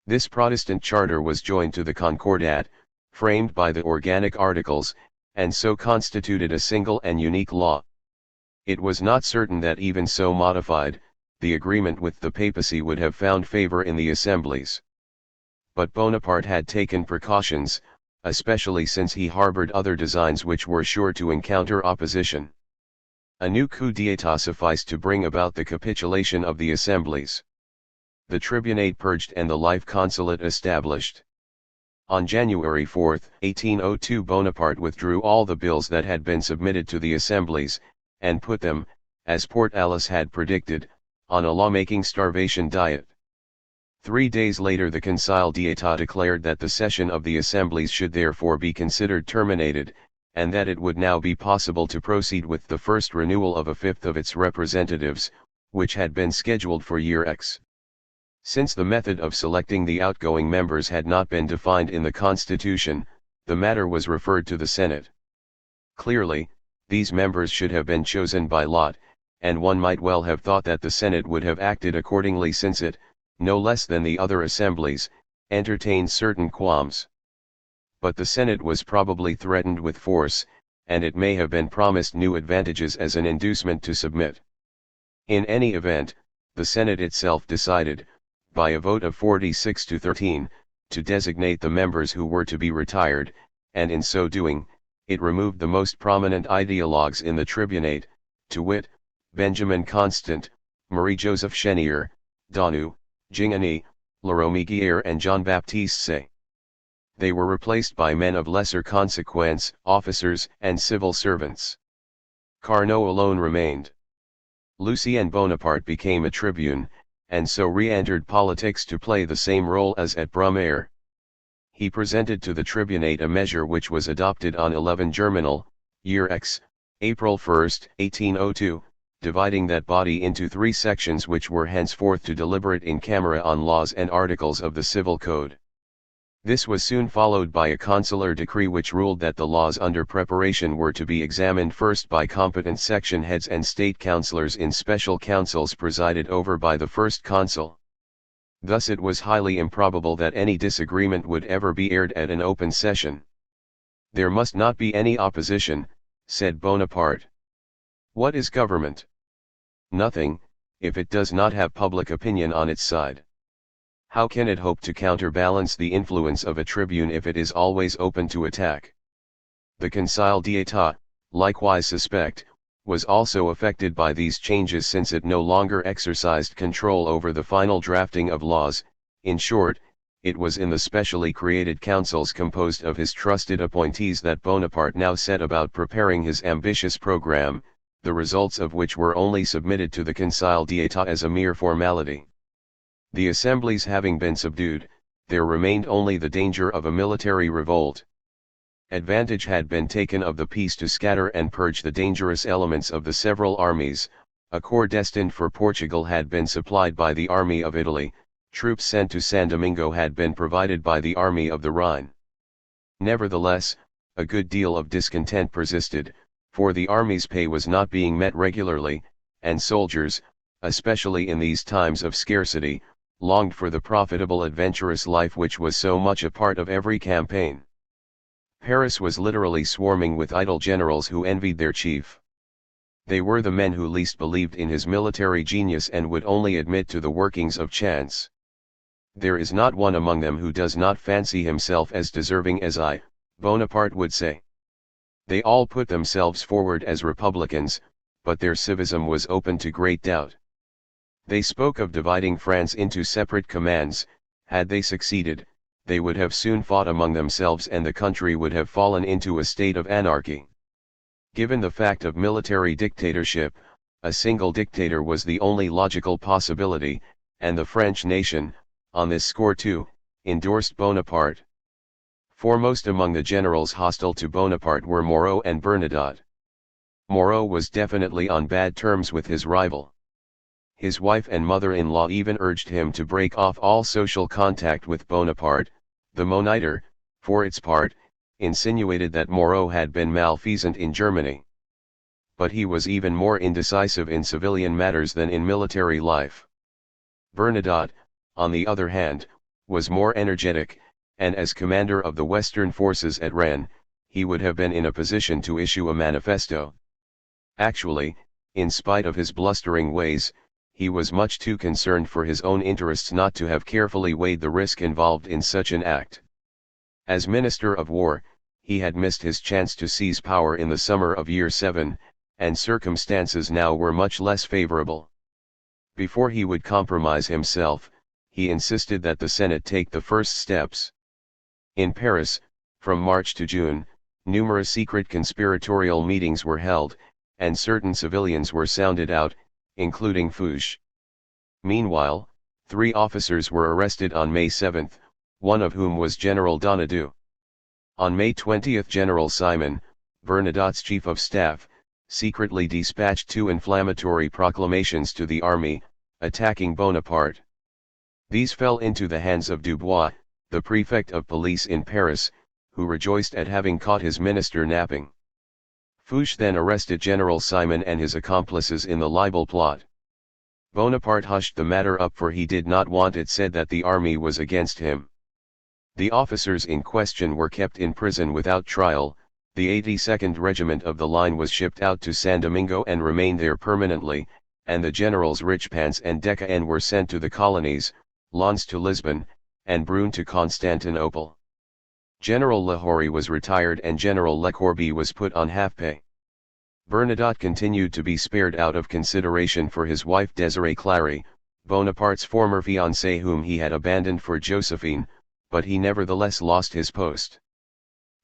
This Protestant charter was joined to the Concordat, framed by the organic articles, and so constituted a single and unique law. It was not certain that even so modified, the agreement with the papacy would have found favor in the assemblies. But Bonaparte had taken precautions, especially since he harbored other designs which were sure to encounter opposition. A new coup d'état sufficed to bring about the capitulation of the assemblies. The tribunate purged and the life consulate established. On January 4, 1802 Bonaparte withdrew all the bills that had been submitted to the assemblies, and put them, as Portalis had predicted, on a lawmaking starvation diet. 3 days later the Conseil d'État declared that the session of the assemblies should therefore be considered terminated, and that it would now be possible to proceed with the first renewal of a fifth of its representatives, which had been scheduled for year X. Since the method of selecting the outgoing members had not been defined in the Constitution, the matter was referred to the Senate. Clearly, these members should have been chosen by lot, and one might well have thought that the Senate would have acted accordingly since it, no less than the other assemblies, entertained certain qualms. But the Senate was probably threatened with force, and it may have been promised new advantages as an inducement to submit. In any event, the Senate itself decided, by a vote of 46 to 13, to designate the members who were to be retired, and in so doing, it removed the most prominent ideologues in the tribunate, to wit, Benjamin Constant, Marie-Joseph Chenier, Danu, Gingani, Laromiguier and Jean-Baptiste Say. They were replaced by men of lesser consequence, officers and civil servants. Carnot alone remained. Lucien Bonaparte became a tribune, and so re-entered politics to play the same role as at Brumaire. He presented to the tribunate a measure which was adopted on 11 Germinal, year X, April 1, 1802, dividing that body into 3 sections which were henceforth to deliberate in camera on laws and articles of the civil code. This was soon followed by a consular decree which ruled that the laws under preparation were to be examined first by competent section heads and state councillors in special councils presided over by the first consul. Thus it was highly improbable that any disagreement would ever be aired at an open session. There must not be any opposition, said Bonaparte. What is government? Nothing, if it does not have public opinion on its side. How can it hope to counterbalance the influence of a tribune if it is always open to attack? The Conseil d'État, likewise suspect, was also affected by these changes since it no longer exercised control over the final drafting of laws. In short, it was in the specially created councils composed of his trusted appointees that Bonaparte now set about preparing his ambitious program, the results of which were only submitted to the Conseil d'État as a mere formality. The assemblies having been subdued, there remained only the danger of a military revolt. Advantage had been taken of the peace to scatter and purge the dangerous elements of the several armies. A corps destined for Portugal had been supplied by the Army of Italy, troops sent to San Domingo had been provided by the Army of the Rhine. Nevertheless, a good deal of discontent persisted, for the army's pay was not being met regularly, and soldiers, especially in these times of scarcity, longed for the profitable adventurous life which was so much a part of every campaign. Paris was literally swarming with idle generals who envied their chief. They were the men who least believed in his military genius and would only admit to the workings of chance. There is not one among them who does not fancy himself as deserving as I, Bonaparte would say. They all put themselves forward as republicans, but their civism was open to great doubt. They spoke of dividing France into separate commands. Had they succeeded, they would have soon fought among themselves and the country would have fallen into a state of anarchy. Given the fact of military dictatorship, a single dictator was the only logical possibility, and the French nation, on this score too, endorsed Bonaparte. Foremost among the generals hostile to Bonaparte were Moreau and Bernadotte. Moreau was definitely on bad terms with his rival. His wife and mother-in-law even urged him to break off all social contact with Bonaparte. The Moniteur, for its part, insinuated that Moreau had been malfeasant in Germany. But he was even more indecisive in civilian matters than in military life. Bernadotte, on the other hand, was more energetic, and as commander of the Western forces at Rennes, he would have been in a position to issue a manifesto. Actually, in spite of his blustering ways, he was much too concerned for his own interests not to have carefully weighed the risk involved in such an act. As Minister of War, he had missed his chance to seize power in the summer of year 7, and circumstances now were much less favorable. Before he would compromise himself, he insisted that the Senate take the first steps. In Paris, from March to June, numerous secret conspiratorial meetings were held, and certain civilians were sounded out, including Fouché. Meanwhile, 3 officers were arrested on May 7, one of whom was General Donadieu. On May 20 General Simon, Bernadotte's chief of staff, secretly dispatched 2 inflammatory proclamations to the army, attacking Bonaparte. These fell into the hands of Dubois, the prefect of police in Paris, who rejoiced at having caught his minister napping. Fouché then arrested General Simon and his accomplices in the libel plot. Bonaparte hushed the matter up for he did not want it said that the army was against him. The officers in question were kept in prison without trial. The 82nd Regiment of the line was shipped out to San Domingo and remained there permanently, and the generals Richepance and Decaen were sent to the colonies, Lens to Lisbon, and Brune to Constantinople. General Lahorie was retired and General Lecourby was put on half-pay. Bernadotte continued to be spared out of consideration for his wife Désirée Clary, Bonaparte's former fiancée whom he had abandoned for Josephine, but he nevertheless lost his post.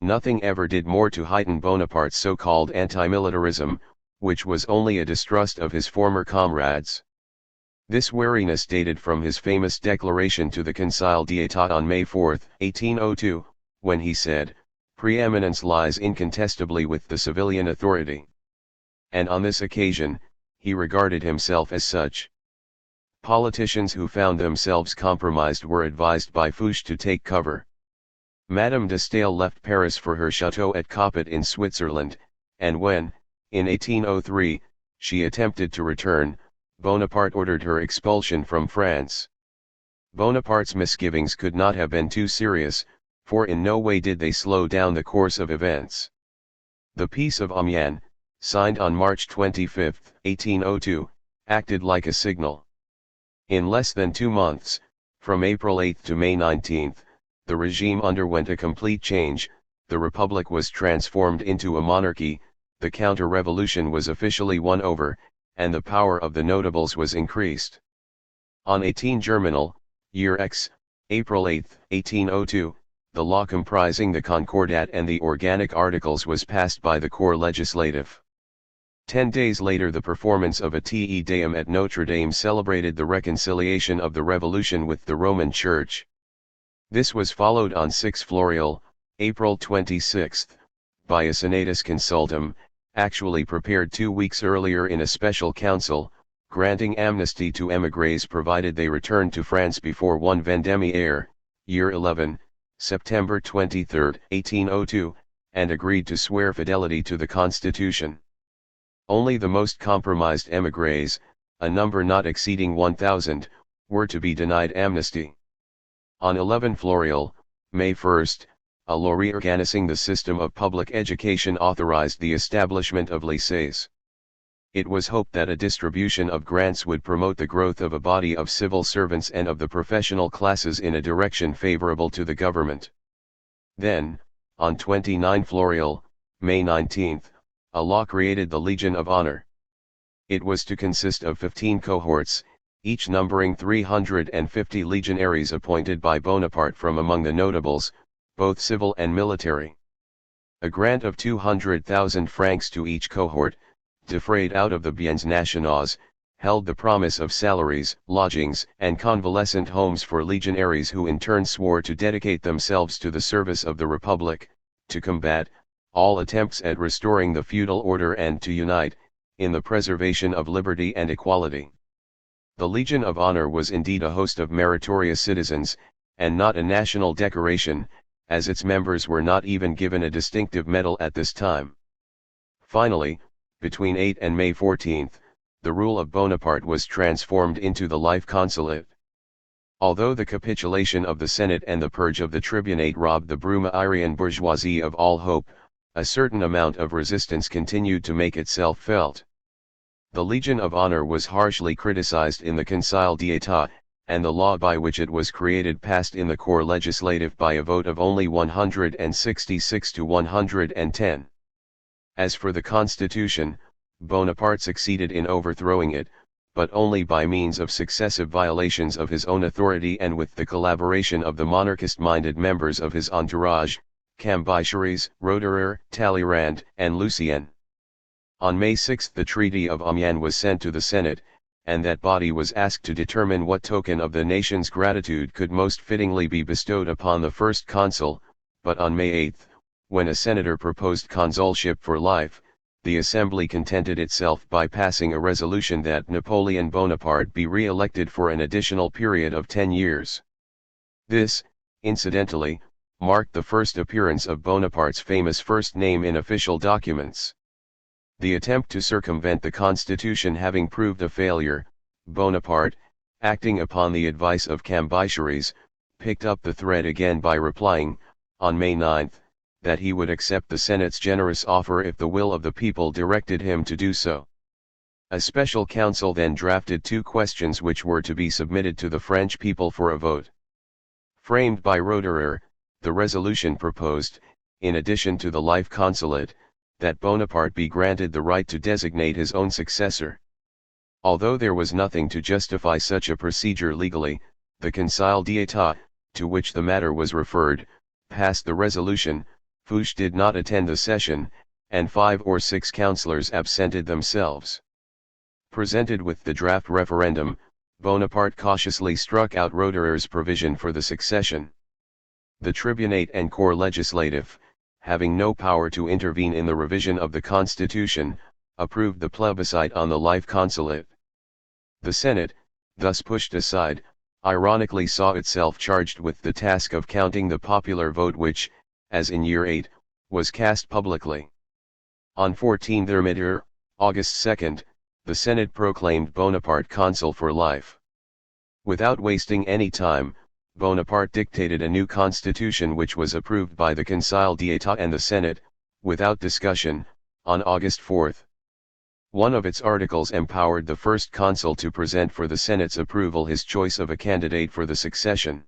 Nothing ever did more to heighten Bonaparte's so-called anti-militarism, which was only a distrust of his former comrades. This wariness dated from his famous declaration to the Conseil d'État on May 4, 1802, when he said, "Preeminence lies incontestably with the civilian authority." And on this occasion, he regarded himself as such. Politicians who found themselves compromised were advised by Fouché to take cover. Madame de Staël left Paris for her chateau at Coppet in Switzerland, and when, in 1803, she attempted to return, Bonaparte ordered her expulsion from France. Bonaparte's misgivings could not have been too serious, for in no way did they slow down the course of events. The Peace of Amiens, signed on March 25, 1802, acted like a signal. In less than 2 months, from April 8 to May 19, the regime underwent a complete change. The Republic was transformed into a monarchy, the counter-revolution was officially won over, and the power of the notables was increased. On 18 Germinal, Year X, April 8, 1802, the law comprising the Concordat and the Organic Articles was passed by the Corps Legislatif. 10 days later the performance of a Te Deum at Notre Dame celebrated the reconciliation of the revolution with the Roman Church. This was followed on 6 Floreal, April 26, by a Senatus Consultum, actually prepared 2 weeks earlier in a special council, granting amnesty to émigrés provided they returned to France before 1 Vendémiaire, year 11, September 23, 1802, and agreed to swear fidelity to the Constitution. Only the most compromised émigrés, a number not exceeding 1,000, were to be denied amnesty. On 11 Floreal, May 1, a law reorganizing the system of public education authorized the establishment of lycées. It was hoped that a distribution of grants would promote the growth of a body of civil servants and of the professional classes in a direction favorable to the government. Then, on 29 Floreal, May 19, a law created the Legion of Honor. It was to consist of 15 cohorts, each numbering 350 legionaries appointed by Bonaparte from among the notables, both civil and military. A grant of 200,000 francs to each cohort, defrayed out of the biens nationaux, held the promise of salaries, lodgings, and convalescent homes for legionaries who in turn swore to dedicate themselves to the service of the Republic, to combat all attempts at restoring the feudal order and to unite in the preservation of liberty and equality. The Legion of Honor was indeed a host of meritorious citizens, and not a national decoration, as its members were not even given a distinctive medal at this time. Finally, between 8 and May 14, the rule of Bonaparte was transformed into the life consulate. Although the capitulation of the Senate and the purge of the tribunate robbed the Brumairian bourgeoisie of all hope, a certain amount of resistance continued to make itself felt. The Legion of Honor was harshly criticized in the Conseil d'État, and the law by which it was created passed in the Corps Legislatif by a vote of only 166 to 110. As for the Constitution, Bonaparte succeeded in overthrowing it, but only by means of successive violations of his own authority and with the collaboration of the monarchist-minded members of his entourage, Cambycheres, Roederer, Talleyrand, and Lucien. On May 6 the Treaty of Amiens was sent to the Senate, and that body was asked to determine what token of the nation's gratitude could most fittingly be bestowed upon the first consul, but on May 8, when a senator proposed consulship for life, the Assembly contented itself by passing a resolution that Napoleon Bonaparte be re-elected for an additional period of 10 years. This, incidentally, marked the first appearance of Bonaparte's famous first name in official documents. The attempt to circumvent the Constitution having proved a failure, Bonaparte, acting upon the advice of Cambycheres, picked up the thread again by replying, on May 9, that he would accept the Senate's generous offer if the will of the people directed him to do so. A special council then drafted 2 questions which were to be submitted to the French people for a vote. Framed by Roederer, the resolution proposed, in addition to the life consulate, that Bonaparte be granted the right to designate his own successor. Although there was nothing to justify such a procedure legally, the Conseil d'État, to which the matter was referred, passed the resolution. Fouché did not attend the session, and 5 or 6 councillors absented themselves. Presented with the draft referendum, Bonaparte cautiously struck out Roederer's provision for the succession. The Tribunate and Corps Legislatif, having no power to intervene in the revision of the Constitution, approved the plebiscite on the life consulate. The Senate, thus pushed aside, ironically saw itself charged with the task of counting the popular vote which, as in year 8, was cast publicly. On 14 Thermidor, August 2, the Senate proclaimed Bonaparte consul for life. Without wasting any time, Bonaparte dictated a new constitution which was approved by the Conseil d'État and the Senate, without discussion, on August 4. One of its articles empowered the first consul to present for the Senate's approval his choice of a candidate for the succession.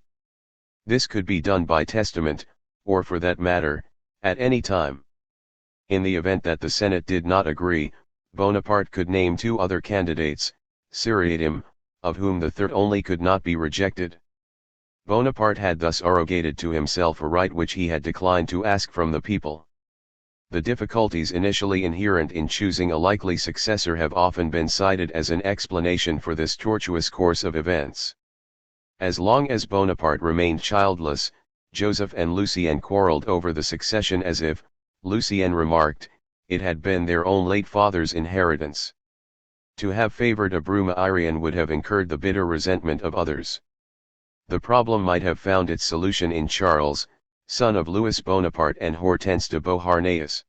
This could be done by testament, or for that matter, at any time. In the event that the Senate did not agree, Bonaparte could name 2 other candidates, seriatim, of whom the third only could not be rejected. Bonaparte had thus arrogated to himself a right which he had declined to ask from the people. The difficulties initially inherent in choosing a likely successor have often been cited as an explanation for this tortuous course of events. As long as Bonaparte remained childless, Joseph and Lucien quarreled over the succession as if, Lucien remarked, it had been their own late father's inheritance. To have favored a Brumairian would have incurred the bitter resentment of others. The problem might have found its solution in Charles, son of Louis Bonaparte and Hortense de Beauharnais.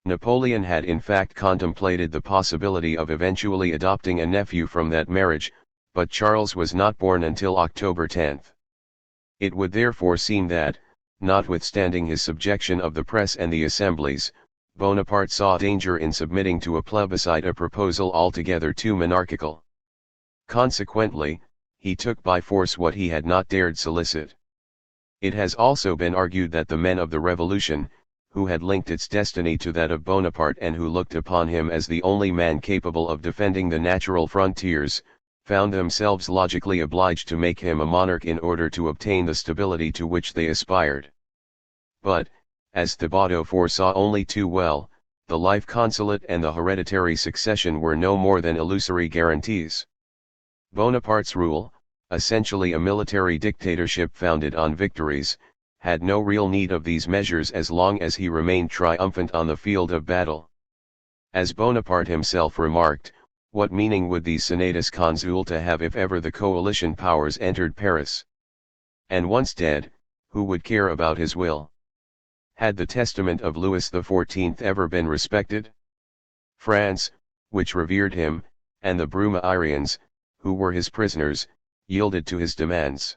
Napoleon had in fact contemplated the possibility of eventually adopting a nephew from that marriage, but Charles was not born until October 10. It would therefore seem that, notwithstanding his subjection of the press and the assemblies, Bonaparte saw danger in submitting to a plebiscite a proposal altogether too monarchical. Consequently, he took by force what he had not dared solicit. It has also been argued that the men of the Revolution, who had linked its destiny to that of Bonaparte and who looked upon him as the only man capable of defending the natural frontiers, found themselves logically obliged to make him a monarch in order to obtain the stability to which they aspired. But, as Thibaudot foresaw only too well, the life consulate and the hereditary succession were no more than illusory guarantees. Bonaparte's rule, essentially a military dictatorship founded on victories, had no real need of these measures as long as he remained triumphant on the field of battle. As Bonaparte himself remarked, what meaning would the Senatus Consulta have if ever the coalition powers entered Paris? And once dead, who would care about his will? Had the testament of Louis XIV ever been respected? France, which revered him, and the Brumairians, who were his prisoners, yielded to his demands.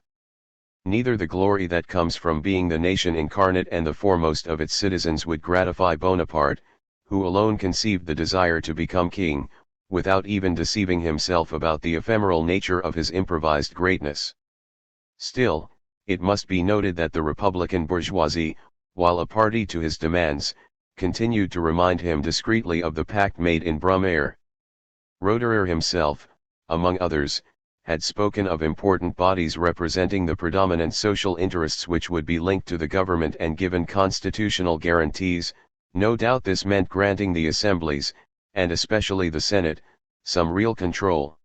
Neither the glory that comes from being the nation incarnate and the foremost of its citizens would gratify Bonaparte, who alone conceived the desire to become king, without even deceiving himself about the ephemeral nature of his improvised greatness. Still, it must be noted that the Republican bourgeoisie, while a party to his demands, continued to remind him discreetly of the pact made in Brumaire. Roederer himself, among others, had spoken of important bodies representing the predominant social interests which would be linked to the government and given constitutional guarantees. No doubt this meant granting the assemblies, and especially the Senate, some real control.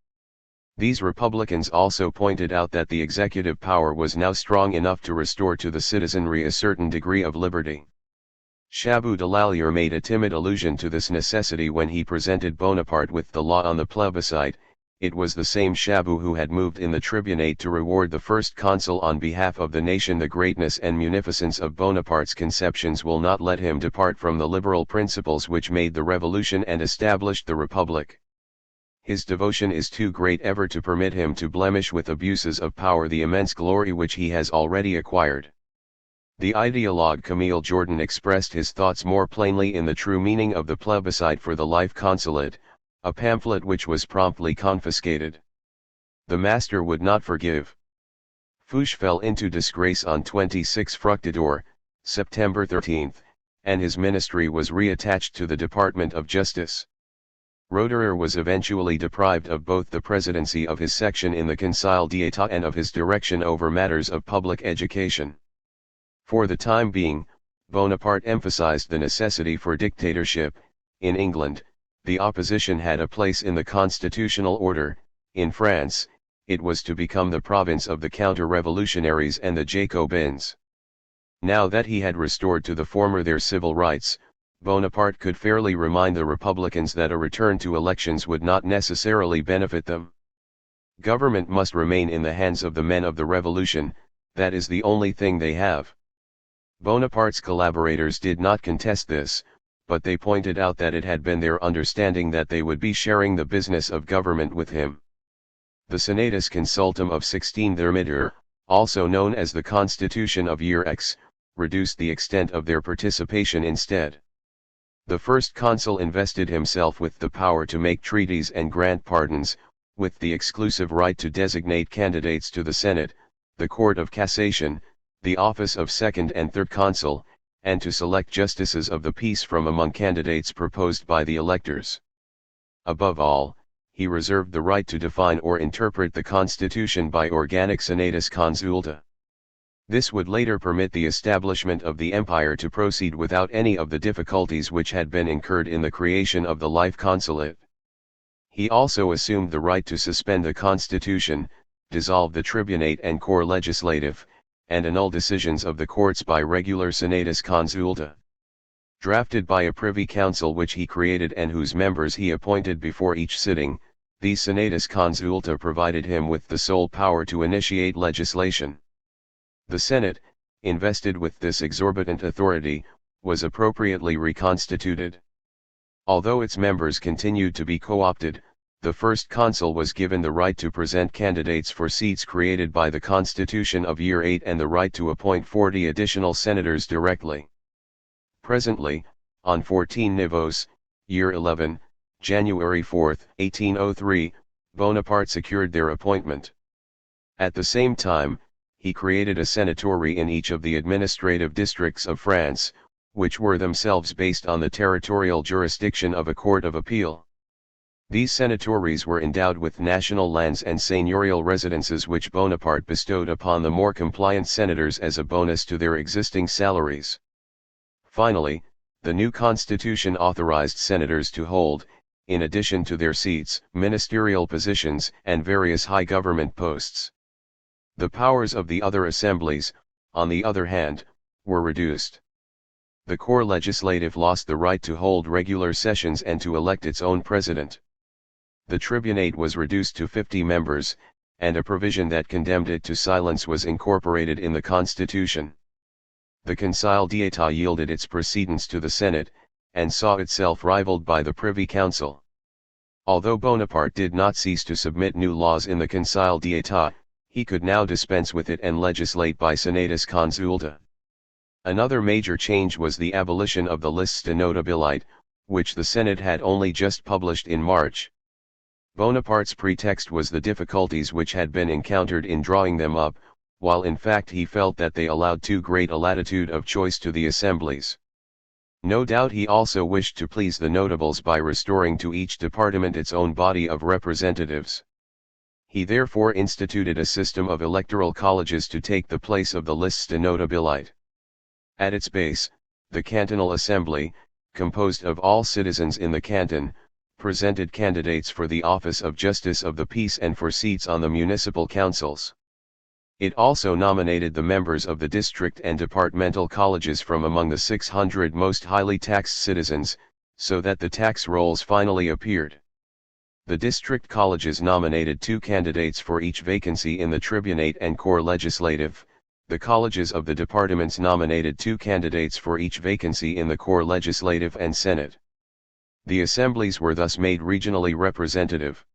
These Republicans also pointed out that the executive power was now strong enough to restore to the citizenry a certain degree of liberty. Chabut de Lallier made a timid allusion to this necessity when he presented Bonaparte with the law on the plebiscite. It was the same Chabut who had moved in the tribunate to reward the first consul on behalf of the nation. The greatness and munificence of Bonaparte's conceptions will not let him depart from the liberal principles which made the revolution and established the republic. His devotion is too great ever to permit him to blemish with abuses of power the immense glory which he has already acquired. The ideologue Camille Jordan expressed his thoughts more plainly in The True Meaning of the Plebiscite for the Life Consulate, a pamphlet which was promptly confiscated. The master would not forgive. Fouché fell into disgrace on 26 Fructidor, September 13, and his ministry was reattached to the Department of Justice. Roederer was eventually deprived of both the presidency of his section in the Conseil d'État and of his direction over matters of public education. For the time being, Bonaparte emphasized the necessity for dictatorship. In England, the opposition had a place in the constitutional order. In France, it was to become the province of the counter-revolutionaries and the Jacobins. Now that he had restored to the former their civil rights, Bonaparte could fairly remind the Republicans that a return to elections would not necessarily benefit them. Government must remain in the hands of the men of the revolution, that is the only thing they have. Bonaparte's collaborators did not contest this, but they pointed out that it had been their understanding that they would be sharing the business of government with him. The Senatus Consultum of 16 Thermidor, also known as the Constitution of Year X, reduced the extent of their participation instead. The first consul invested himself with the power to make treaties and grant pardons, with the exclusive right to designate candidates to the Senate, the Court of Cassation, the office of second and third consul, and to select justices of the peace from among candidates proposed by the electors. Above all, he reserved the right to define or interpret the Constitution by organic Senatus Consulta. This would later permit the establishment of the empire to proceed without any of the difficulties which had been incurred in the creation of the life consulate. He also assumed the right to suspend the constitution, dissolve the tribunate and corps legislative, and annul decisions of the courts by regular senatus consulta. Drafted by a privy council which he created and whose members he appointed before each sitting, these senatus consulta provided him with the sole power to initiate legislation. The Senate, invested with this exorbitant authority, was appropriately reconstituted. Although its members continued to be co-opted, the first consul was given the right to present candidates for seats created by the Constitution of Year 8 and the right to appoint 40 additional senators directly. Presently, on 14 Nivos, Year 11, January 4, 1803, Bonaparte secured their appointment. At the same time, he created a senatory in each of the administrative districts of France, which were themselves based on the territorial jurisdiction of a court of appeal. These senatories were endowed with national lands and seigneurial residences which Bonaparte bestowed upon the more compliant senators as a bonus to their existing salaries. Finally, the new constitution authorized senators to hold, in addition to their seats, ministerial positions and various high government posts. The powers of the other assemblies, on the other hand, were reduced. The corps legislative lost the right to hold regular sessions and to elect its own president. The tribunate was reduced to 50 members, and a provision that condemned it to silence was incorporated in the constitution. The Conseil d'État yielded its precedence to the Senate, and saw itself rivaled by the Privy Council. Although Bonaparte did not cease to submit new laws in the Conseil d'État, he could now dispense with it and legislate by senatus consulta. Another major change was the abolition of the listes de notabilité, which the Senate had only just published in March. Bonaparte's pretext was the difficulties which had been encountered in drawing them up, while in fact he felt that they allowed too great a latitude of choice to the assemblies. No doubt he also wished to please the notables by restoring to each department its own body of representatives. He therefore instituted a system of electoral colleges to take the place of the listes de notabilité. At its base, the cantonal assembly, composed of all citizens in the canton, presented candidates for the office of Justice of the Peace and for seats on the municipal councils. It also nominated the members of the district and departmental colleges from among the 600 most highly taxed citizens, so that the tax rolls finally appeared. The district colleges nominated 2 candidates for each vacancy in the tribunate and corps legislative. The colleges of the departments nominated 2 candidates for each vacancy in the corps legislative and senate. The assemblies were thus made regionally representative.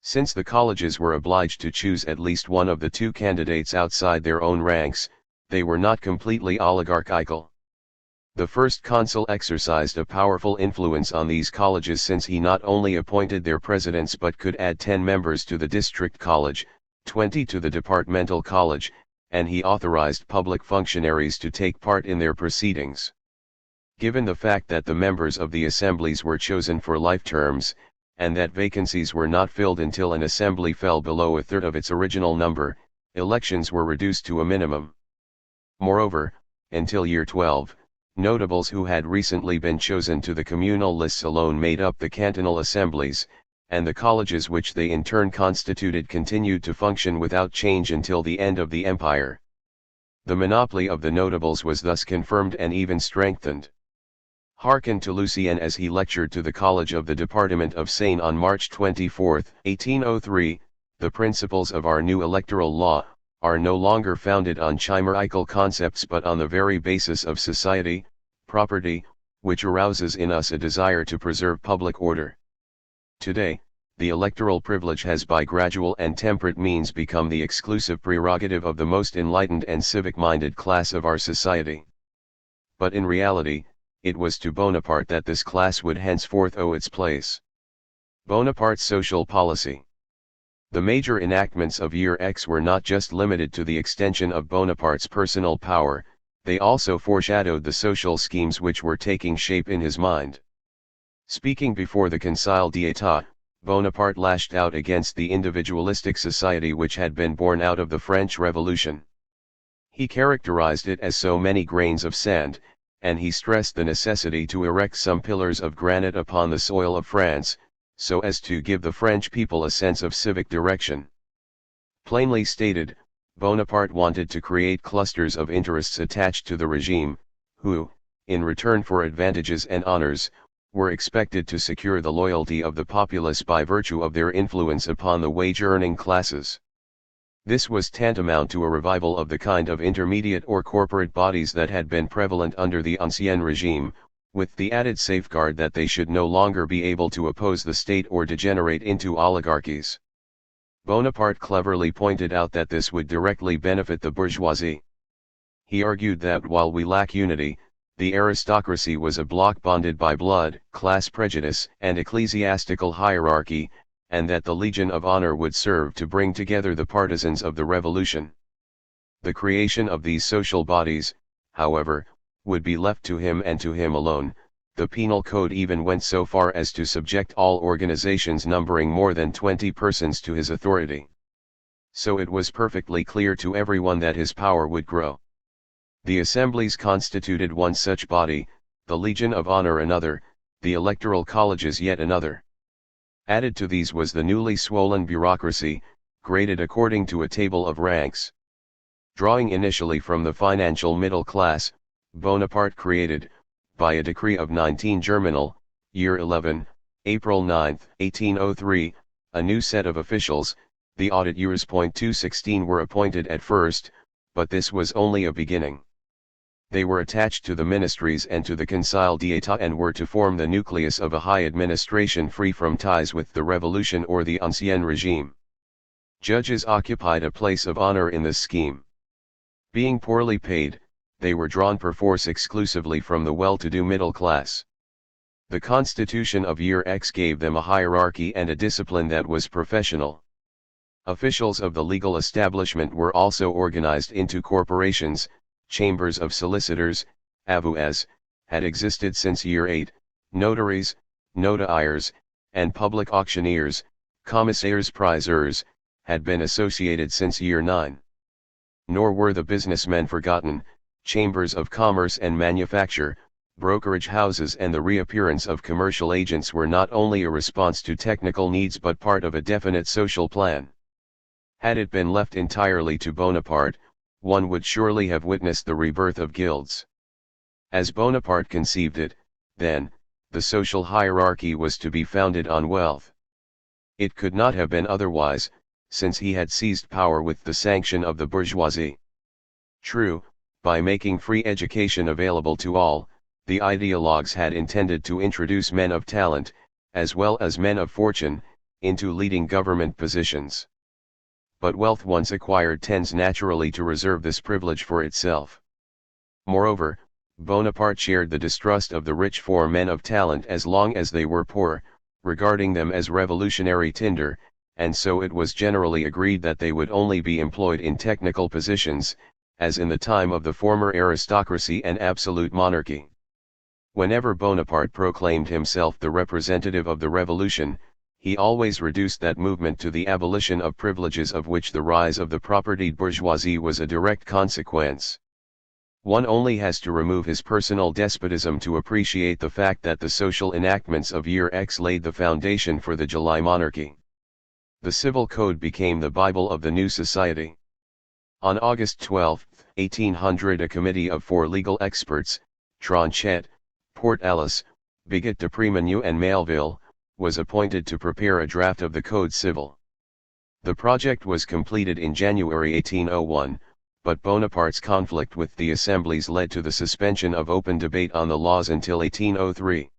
Since the colleges were obliged to choose at least one of the 2 candidates outside their own ranks, they were not completely oligarchical. The first consul exercised a powerful influence on these colleges since he not only appointed their presidents but could add 10 members to the district college, 20 to the departmental college, and he authorized public functionaries to take part in their proceedings. Given the fact that the members of the assemblies were chosen for life terms, and that vacancies were not filled until an assembly fell below a third of its original number, elections were reduced to a minimum. Moreover, until year 12, notables who had recently been chosen to the communal lists alone made up the cantonal assemblies, and the colleges which they in turn constituted continued to function without change until the end of the empire. The monopoly of the notables was thus confirmed and even strengthened. Hearken to Lucien as he lectured to the College of the Department of Seine on March 24, 1803, "The principles of our new electoral law are no longer founded on chimerical concepts but on the very basis of society, property, which arouses in us a desire to preserve public order. Today, the electoral privilege has by gradual and temperate means become the exclusive prerogative of the most enlightened and civic-minded class of our society. But in reality, it was to Bonaparte that this class would henceforth owe its place." Bonaparte's social policy. The major enactments of Year X were not just limited to the extension of Bonaparte's personal power, they also foreshadowed the social schemes which were taking shape in his mind. Speaking before the Conseil d'État, Bonaparte lashed out against the individualistic society which had been born out of the French Revolution. He characterized it as so many grains of sand, and he stressed the necessity to erect some pillars of granite upon the soil of France, so as to give the French people a sense of civic direction. Plainly stated, Bonaparte wanted to create clusters of interests attached to the regime, who, in return for advantages and honors, were expected to secure the loyalty of the populace by virtue of their influence upon the wage-earning classes. This was tantamount to a revival of the kind of intermediate or corporate bodies that had been prevalent under the Ancien regime, with the added safeguard that they should no longer be able to oppose the state or degenerate into oligarchies. Bonaparte cleverly pointed out that this would directly benefit the bourgeoisie. He argued that while we lack unity, the aristocracy was a bloc bonded by blood, class prejudice, and ecclesiastical hierarchy, and that the Legion of Honor would serve to bring together the partisans of the revolution. The creation of these social bodies, however, would be left to him and to him alone. The penal code even went so far as to subject all organizations numbering more than 20 persons to his authority. So it was perfectly clear to everyone that his power would grow. The assemblies constituted one such body, the Legion of Honor another, the electoral colleges yet another. Added to these was the newly swollen bureaucracy, graded according to a table of ranks. Drawing initially from the financial middle class, Bonaparte created, by a decree of 19 Germinal, year 11, April 9, 1803, a new set of officials. The audit years. 216 were appointed at first, but this was only a beginning. They were attached to the ministries and to the Conseil d'État and were to form the nucleus of a high administration free from ties with the revolution or the Ancien regime. Judges occupied a place of honor in this scheme. Being poorly paid, they were drawn perforce exclusively from the well-to-do middle class. The constitution of Year X gave them a hierarchy and a discipline that was professional. Officials of the legal establishment were also organized into corporations. Chambers of solicitors, avoués, had existed since Year 8, notaries, notaires, and public auctioneers, commissaires priseurs, had been associated since Year 9. Nor were the businessmen forgotten. Chambers of commerce and manufacture, brokerage houses and the reappearance of commercial agents were not only a response to technical needs but part of a definite social plan. Had it been left entirely to Bonaparte, one would surely have witnessed the rebirth of guilds. As Bonaparte conceived it, then, the social hierarchy was to be founded on wealth. It could not have been otherwise, since he had seized power with the sanction of the bourgeoisie. True, by making free education available to all, the ideologues had intended to introduce men of talent, as well as men of fortune, into leading government positions. But wealth once acquired tends naturally to reserve this privilege for itself. Moreover, Bonaparte shared the distrust of the rich for men of talent as long as they were poor, regarding them as revolutionary tinder, and so it was generally agreed that they would only be employed in technical positions, as in the time of the former aristocracy and absolute monarchy. Whenever Bonaparte proclaimed himself the representative of the revolution, he always reduced that movement to the abolition of privileges of which the rise of the propertied bourgeoisie was a direct consequence. One only has to remove his personal despotism to appreciate the fact that the social enactments of Year X laid the foundation for the July monarchy. The Civil Code became the Bible of the new society. On August 12, 1800, a committee of 4 legal experts, Tronchet, Portalis, Bigot de Prémenu and Maleville, was appointed to prepare a draft of the Code Civil. The project was completed in January 1801, but Bonaparte's conflict with the assemblies led to the suspension of open debate on the laws until 1803.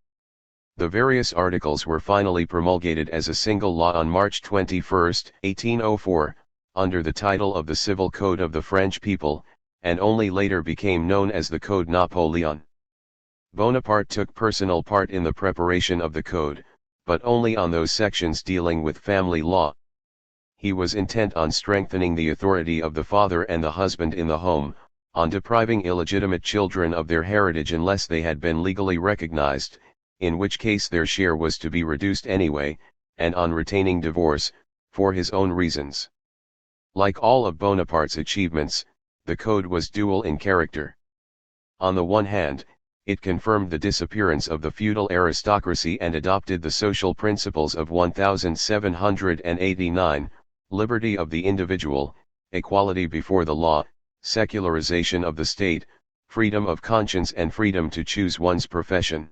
The various articles were finally promulgated as a single law on March 21, 1804, under the title of the Civil Code of the French People, and only later became known as the Code Napoleon. Bonaparte took personal part in the preparation of the code, but only on those sections dealing with family law. He was intent on strengthening the authority of the father and the husband in the home, on depriving illegitimate children of their heritage unless they had been legally recognized, in which case their share was to be reduced anyway, and on retaining divorce, for his own reasons. Like all of Bonaparte's achievements, the code was dual in character. On the one hand, it confirmed the disappearance of the feudal aristocracy and adopted the social principles of 1789, liberty of the individual, equality before the law, secularization of the state, freedom of conscience and freedom to choose one's profession.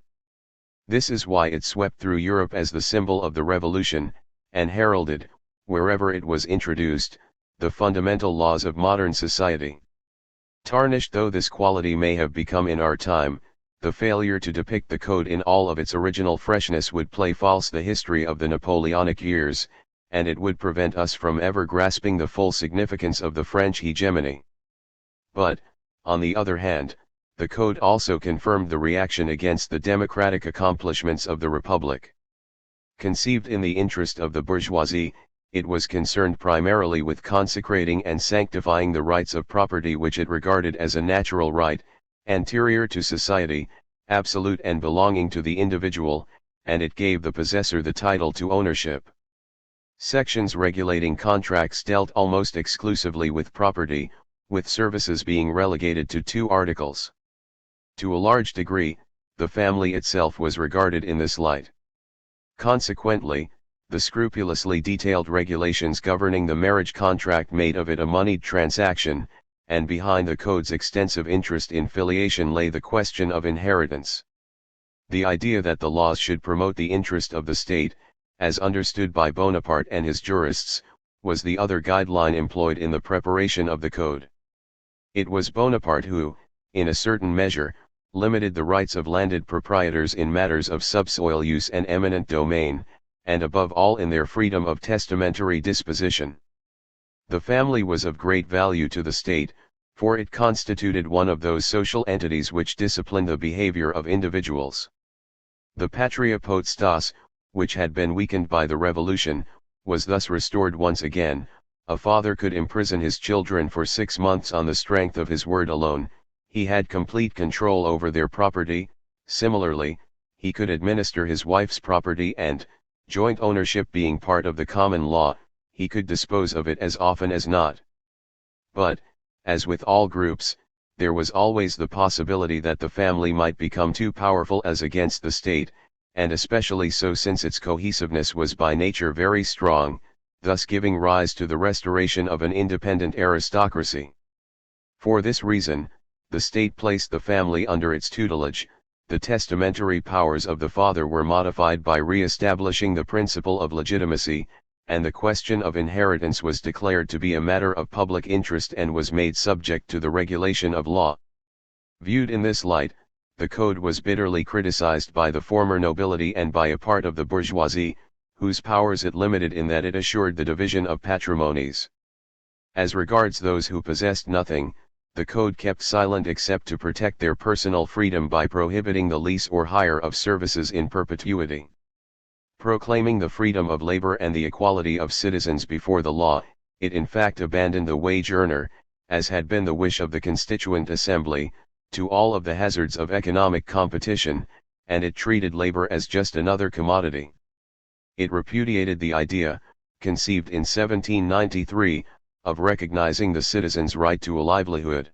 This is why it swept through Europe as the symbol of the revolution, and heralded, wherever it was introduced, the fundamental laws of modern society. Tarnished though this quality may have become in our time, the failure to depict the code in all of its original freshness would play false the history of the Napoleonic years, and it would prevent us from ever grasping the full significance of the French hegemony. But, on the other hand, the code also confirmed the reaction against the democratic accomplishments of the Republic. Conceived in the interest of the bourgeoisie, it was concerned primarily with consecrating and sanctifying the rights of property which it regarded as a natural right, anterior to society, absolute and belonging to the individual, and it gave the possessor the title to ownership. Sections regulating contracts dealt almost exclusively with property, with services being relegated to 2 articles. To a large degree, the family itself was regarded in this light. Consequently, the scrupulously detailed regulations governing the marriage contract made of it a moneyed transaction, and behind the code's extensive interest in filiation lay the question of inheritance. The idea that the laws should promote the interest of the state, as understood by Bonaparte and his jurists, was the other guideline employed in the preparation of the code. It was Bonaparte who, in a certain measure, limited the rights of landed proprietors in matters of subsoil use and eminent domain, and above all in their freedom of testamentary disposition. The family was of great value to the state, for it constituted one of those social entities which discipline the behavior of individuals. The patria potestas, which had been weakened by the revolution, was thus restored once again. A father could imprison his children for 6 months on the strength of his word alone. He had complete control over their property. Similarly, he could administer his wife's property and, joint ownership being part of the common law, he could dispose of it as often as not. But, as with all groups, there was always the possibility that the family might become too powerful as against the state, and especially so since its cohesiveness was by nature very strong, thus giving rise to the restoration of an independent aristocracy. For this reason, the state placed the family under its tutelage. The testamentary powers of the father were modified by re-establishing the principle of legitimacy, and the question of inheritance was declared to be a matter of public interest and was made subject to the regulation of law. Viewed in this light, the code was bitterly criticized by the former nobility and by a part of the bourgeoisie, whose powers it limited in that it assured the division of patrimonies. As regards those who possessed nothing, the code kept silent except to protect their personal freedom by prohibiting the lease or hire of services in perpetuity. Proclaiming the freedom of labor and the equality of citizens before the law, it in fact abandoned the wage earner, as had been the wish of the Constituent Assembly, to all of the hazards of economic competition, and it treated labor as just another commodity. It repudiated the idea, conceived in 1793, of recognizing the citizen's right to a livelihood.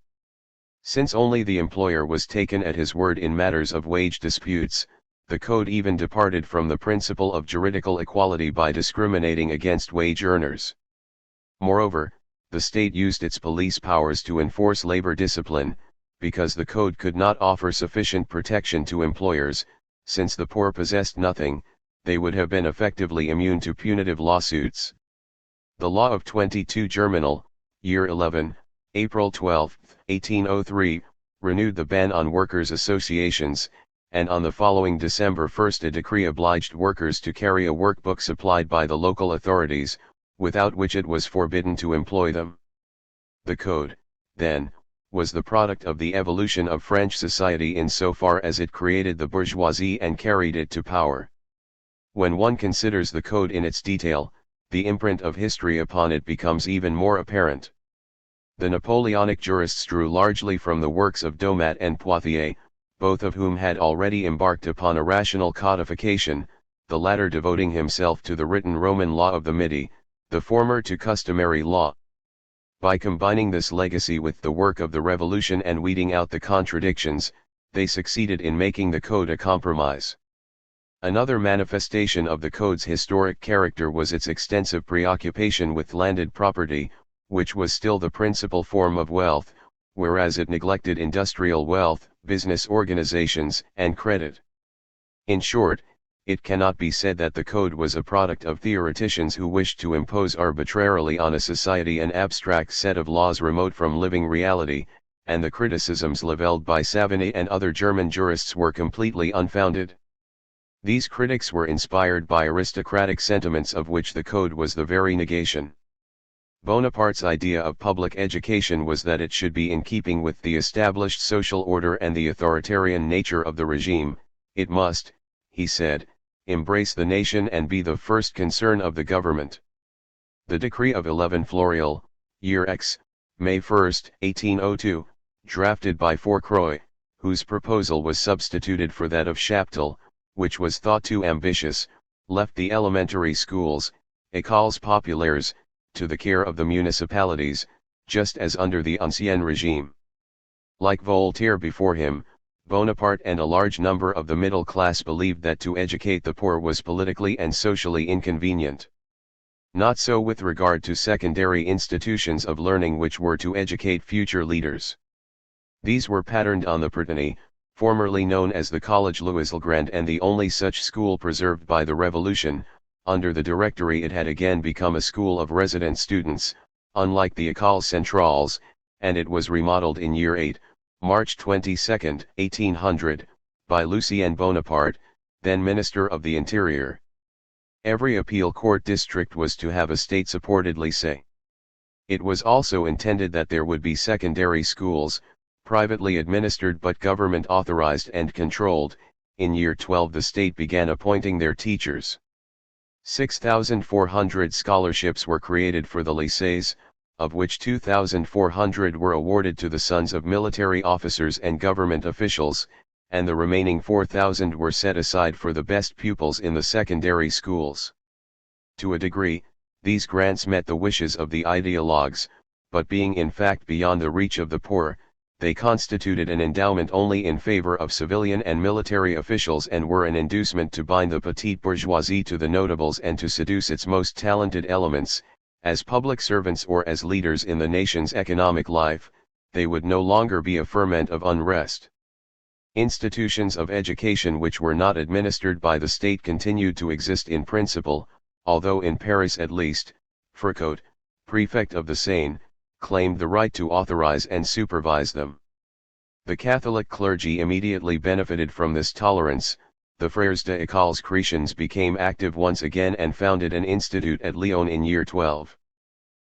Since only the employer was taken at his word in matters of wage disputes, the code even departed from the principle of juridical equality by discriminating against wage earners. Moreover, the state used its police powers to enforce labor discipline, because the code could not offer sufficient protection to employers. Since the poor possessed nothing, they would have been effectively immune to punitive lawsuits. The Law of 22 Germinal, Year 11, April 12, 1803, renewed the ban on workers' associations, and on the following December 1 a decree obliged workers to carry a workbook supplied by the local authorities, without which it was forbidden to employ them. The code, then, was the product of the evolution of French society insofar as it created the bourgeoisie and carried it to power. When one considers the code in its detail, the imprint of history upon it becomes even more apparent. The Napoleonic jurists drew largely from the works of Domat and Poitiers, both of whom had already embarked upon a rational codification, the latter devoting himself to the written Roman law of the Midi, the former to customary law. By combining this legacy with the work of the Revolution and weeding out the contradictions, they succeeded in making the code a compromise. Another manifestation of the Code's historic character was its extensive preoccupation with landed property, which was still the principal form of wealth, whereas it neglected industrial wealth, business organizations, and credit. In short, it cannot be said that the Code was a product of theoreticians who wished to impose arbitrarily on a society an abstract set of laws remote from living reality, and the criticisms leveled by Savigny and other German jurists were completely unfounded. These critics were inspired by aristocratic sentiments of which the Code was the very negation. Bonaparte's idea of public education was that it should be in keeping with the established social order and the authoritarian nature of the regime. It must, he said, embrace the nation and be the first concern of the government. The decree of 11 Floreal, year X, May 1, 1802, drafted by Fourcroy, whose proposal was substituted for that of Chaptal, which was thought too ambitious, left the elementary schools, écoles populaires, to the care of the municipalities, just as under the Ancien regime. Like Voltaire before him, Bonaparte and a large number of the middle class believed that to educate the poor was politically and socially inconvenient. Not so with regard to secondary institutions of learning which were to educate future leaders. These were patterned on the Prytanée, formerly known as the Collège Louis-le-Grand, and the only such school preserved by the Revolution. Under the Directory it had again become a school of resident students, unlike the Écoles Centrales, and it was remodeled in year 8, March 22, 1800, by Lucien Bonaparte, then Minister of the Interior. Every appeal court district was to have a state-supported lycée. It was also intended that there would be secondary schools, privately administered but government authorized and controlled. In year 12 the state began appointing their teachers. 6,400 scholarships were created for the lycées, of which 2,400 were awarded to the sons of military officers and government officials, and the remaining 4,000 were set aside for the best pupils in the secondary schools. To a degree, these grants met the wishes of the ideologues, but being in fact beyond the reach of the poor, they constituted an endowment only in favor of civilian and military officials and were an inducement to bind the petite bourgeoisie to the notables and to seduce its most talented elements. As public servants or as leaders in the nation's economic life, they would no longer be a ferment of unrest. Institutions of education which were not administered by the state continued to exist in principle, although in Paris at least, Fourcroy, prefect of the Seine, claimed the right to authorize and supervise them. The Catholic clergy immediately benefited from this tolerance. The Frères des Écoles Chrétiennes became active once again and founded an institute at Lyon in year 12.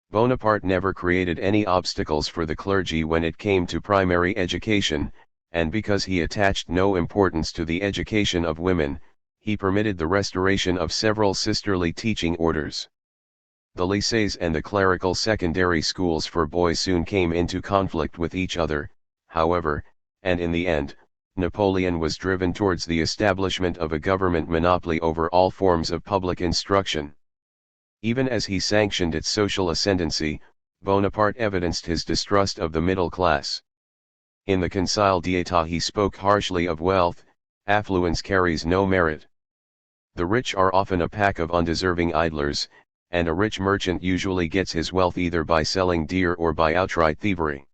Bonaparte never created any obstacles for the clergy when it came to primary education, and because he attached no importance to the education of women, he permitted the restoration of several sisterly teaching orders. The lycées and the clerical secondary schools for boys soon came into conflict with each other, however, and in the end, Napoleon was driven towards the establishment of a government monopoly over all forms of public instruction. Even as he sanctioned its social ascendancy, Bonaparte evidenced his distrust of the middle class. In the Conseil d'État he spoke harshly of wealth. Affluence carries no merit. The rich are often a pack of undeserving idlers, and a rich merchant usually gets his wealth either by selling dear or by outright thievery.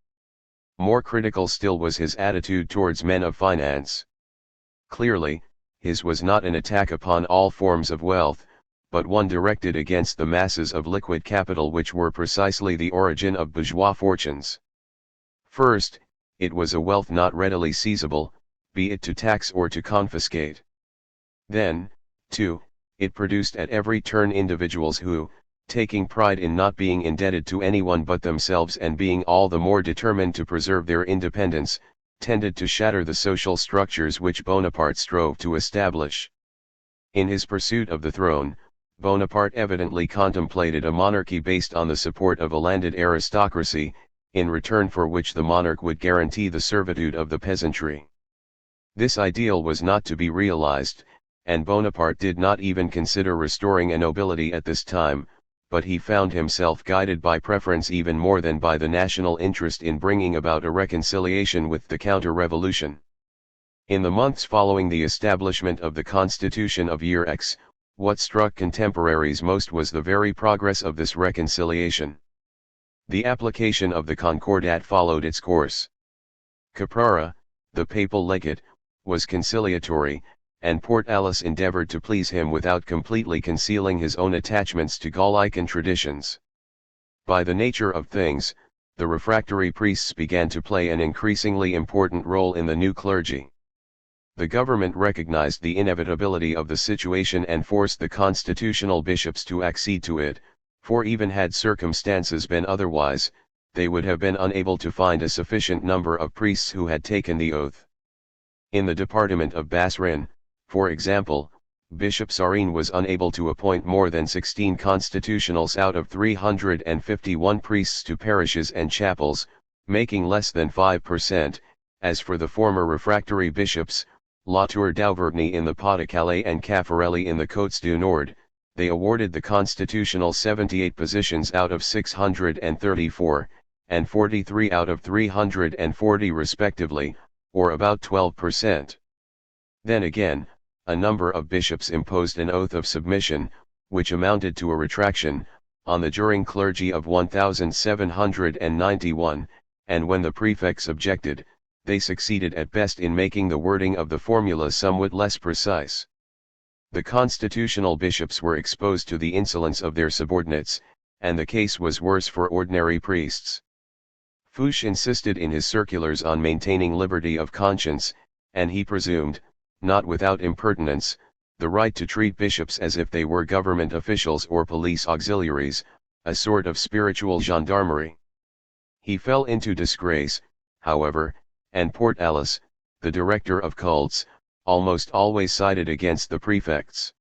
More critical still was his attitude towards men of finance. Clearly, his was not an attack upon all forms of wealth, but one directed against the masses of liquid capital which were precisely the origin of bourgeois fortunes. First, it was a wealth not readily seizable, be it to tax or to confiscate. Then, too, it produced at every turn individuals who, taking pride in not being indebted to anyone but themselves and being all the more determined to preserve their independence, tended to shatter the social structures which Bonaparte strove to establish. In his pursuit of the throne, Bonaparte evidently contemplated a monarchy based on the support of a landed aristocracy, in return for which the monarch would guarantee the servitude of the peasantry. This ideal was not to be realized, and Bonaparte did not even consider restoring a nobility at this time, but he found himself guided by preference even more than by the national interest in bringing about a reconciliation with the counter-revolution. In the months following the establishment of the Constitution of Year X, what struck contemporaries most was the very progress of this reconciliation. The application of the Concordat followed its course. Caprara, the papal legate, was conciliatory, and Portalis endeavored to please him without completely concealing his own attachments to Gallican traditions. By the nature of things, the refractory priests began to play an increasingly important role in the new clergy. The government recognized the inevitability of the situation and forced the constitutional bishops to accede to it, for even had circumstances been otherwise, they would have been unable to find a sufficient number of priests who had taken the oath. In the department of Bas-Rhin, for example, Bishop Sarine was unable to appoint more than 16 constitutionals out of 351 priests to parishes and chapels, making less than 5%. As for the former refractory bishops, Latour d'Auvergne in the Pas-de-Calais and Caffarelli in the Côtes du Nord, they awarded the constitutional 78 positions out of 634, and 43 out of 340 respectively, or about 12%. Then again, a number of bishops imposed an oath of submission, which amounted to a retraction, on the juring clergy of 1791, and when the prefects objected, they succeeded at best in making the wording of the formula somewhat less precise. The constitutional bishops were exposed to the insolence of their subordinates, and the case was worse for ordinary priests. Fouché insisted in his circulars on maintaining liberty of conscience, and he presumed, not without impertinence, the right to treat bishops as if they were government officials or police auxiliaries, a sort of spiritual gendarmerie. He fell into disgrace, however, and Portalis, the director of cults, almost always sided against the prefects.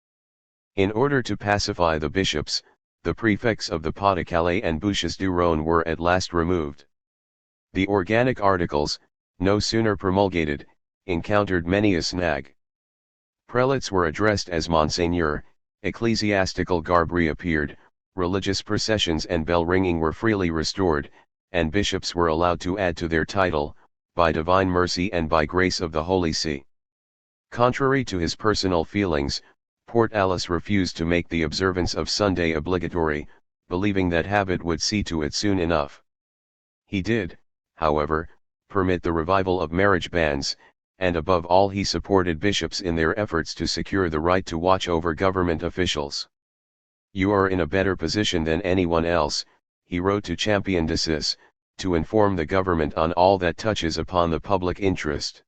In order to pacify the bishops, the prefects of the Pas-de-Calais and Bouches-du-Rhône were at last removed. The organic articles, no sooner promulgated, encountered many a snag. Prelates were addressed as Monseigneur, ecclesiastical garb reappeared, religious processions and bell ringing were freely restored, and bishops were allowed to add to their title, by divine mercy and by grace of the Holy See. Contrary to his personal feelings, Portalis refused to make the observance of Sunday obligatory, believing that habit would see to it soon enough. He did, however, permit the revival of marriage bans, and above all he supported bishops in their efforts to secure the right to watch over government officials. "You are in a better position than anyone else," he wrote to Champion d'Assis, "to inform the government on all that touches upon the public interest."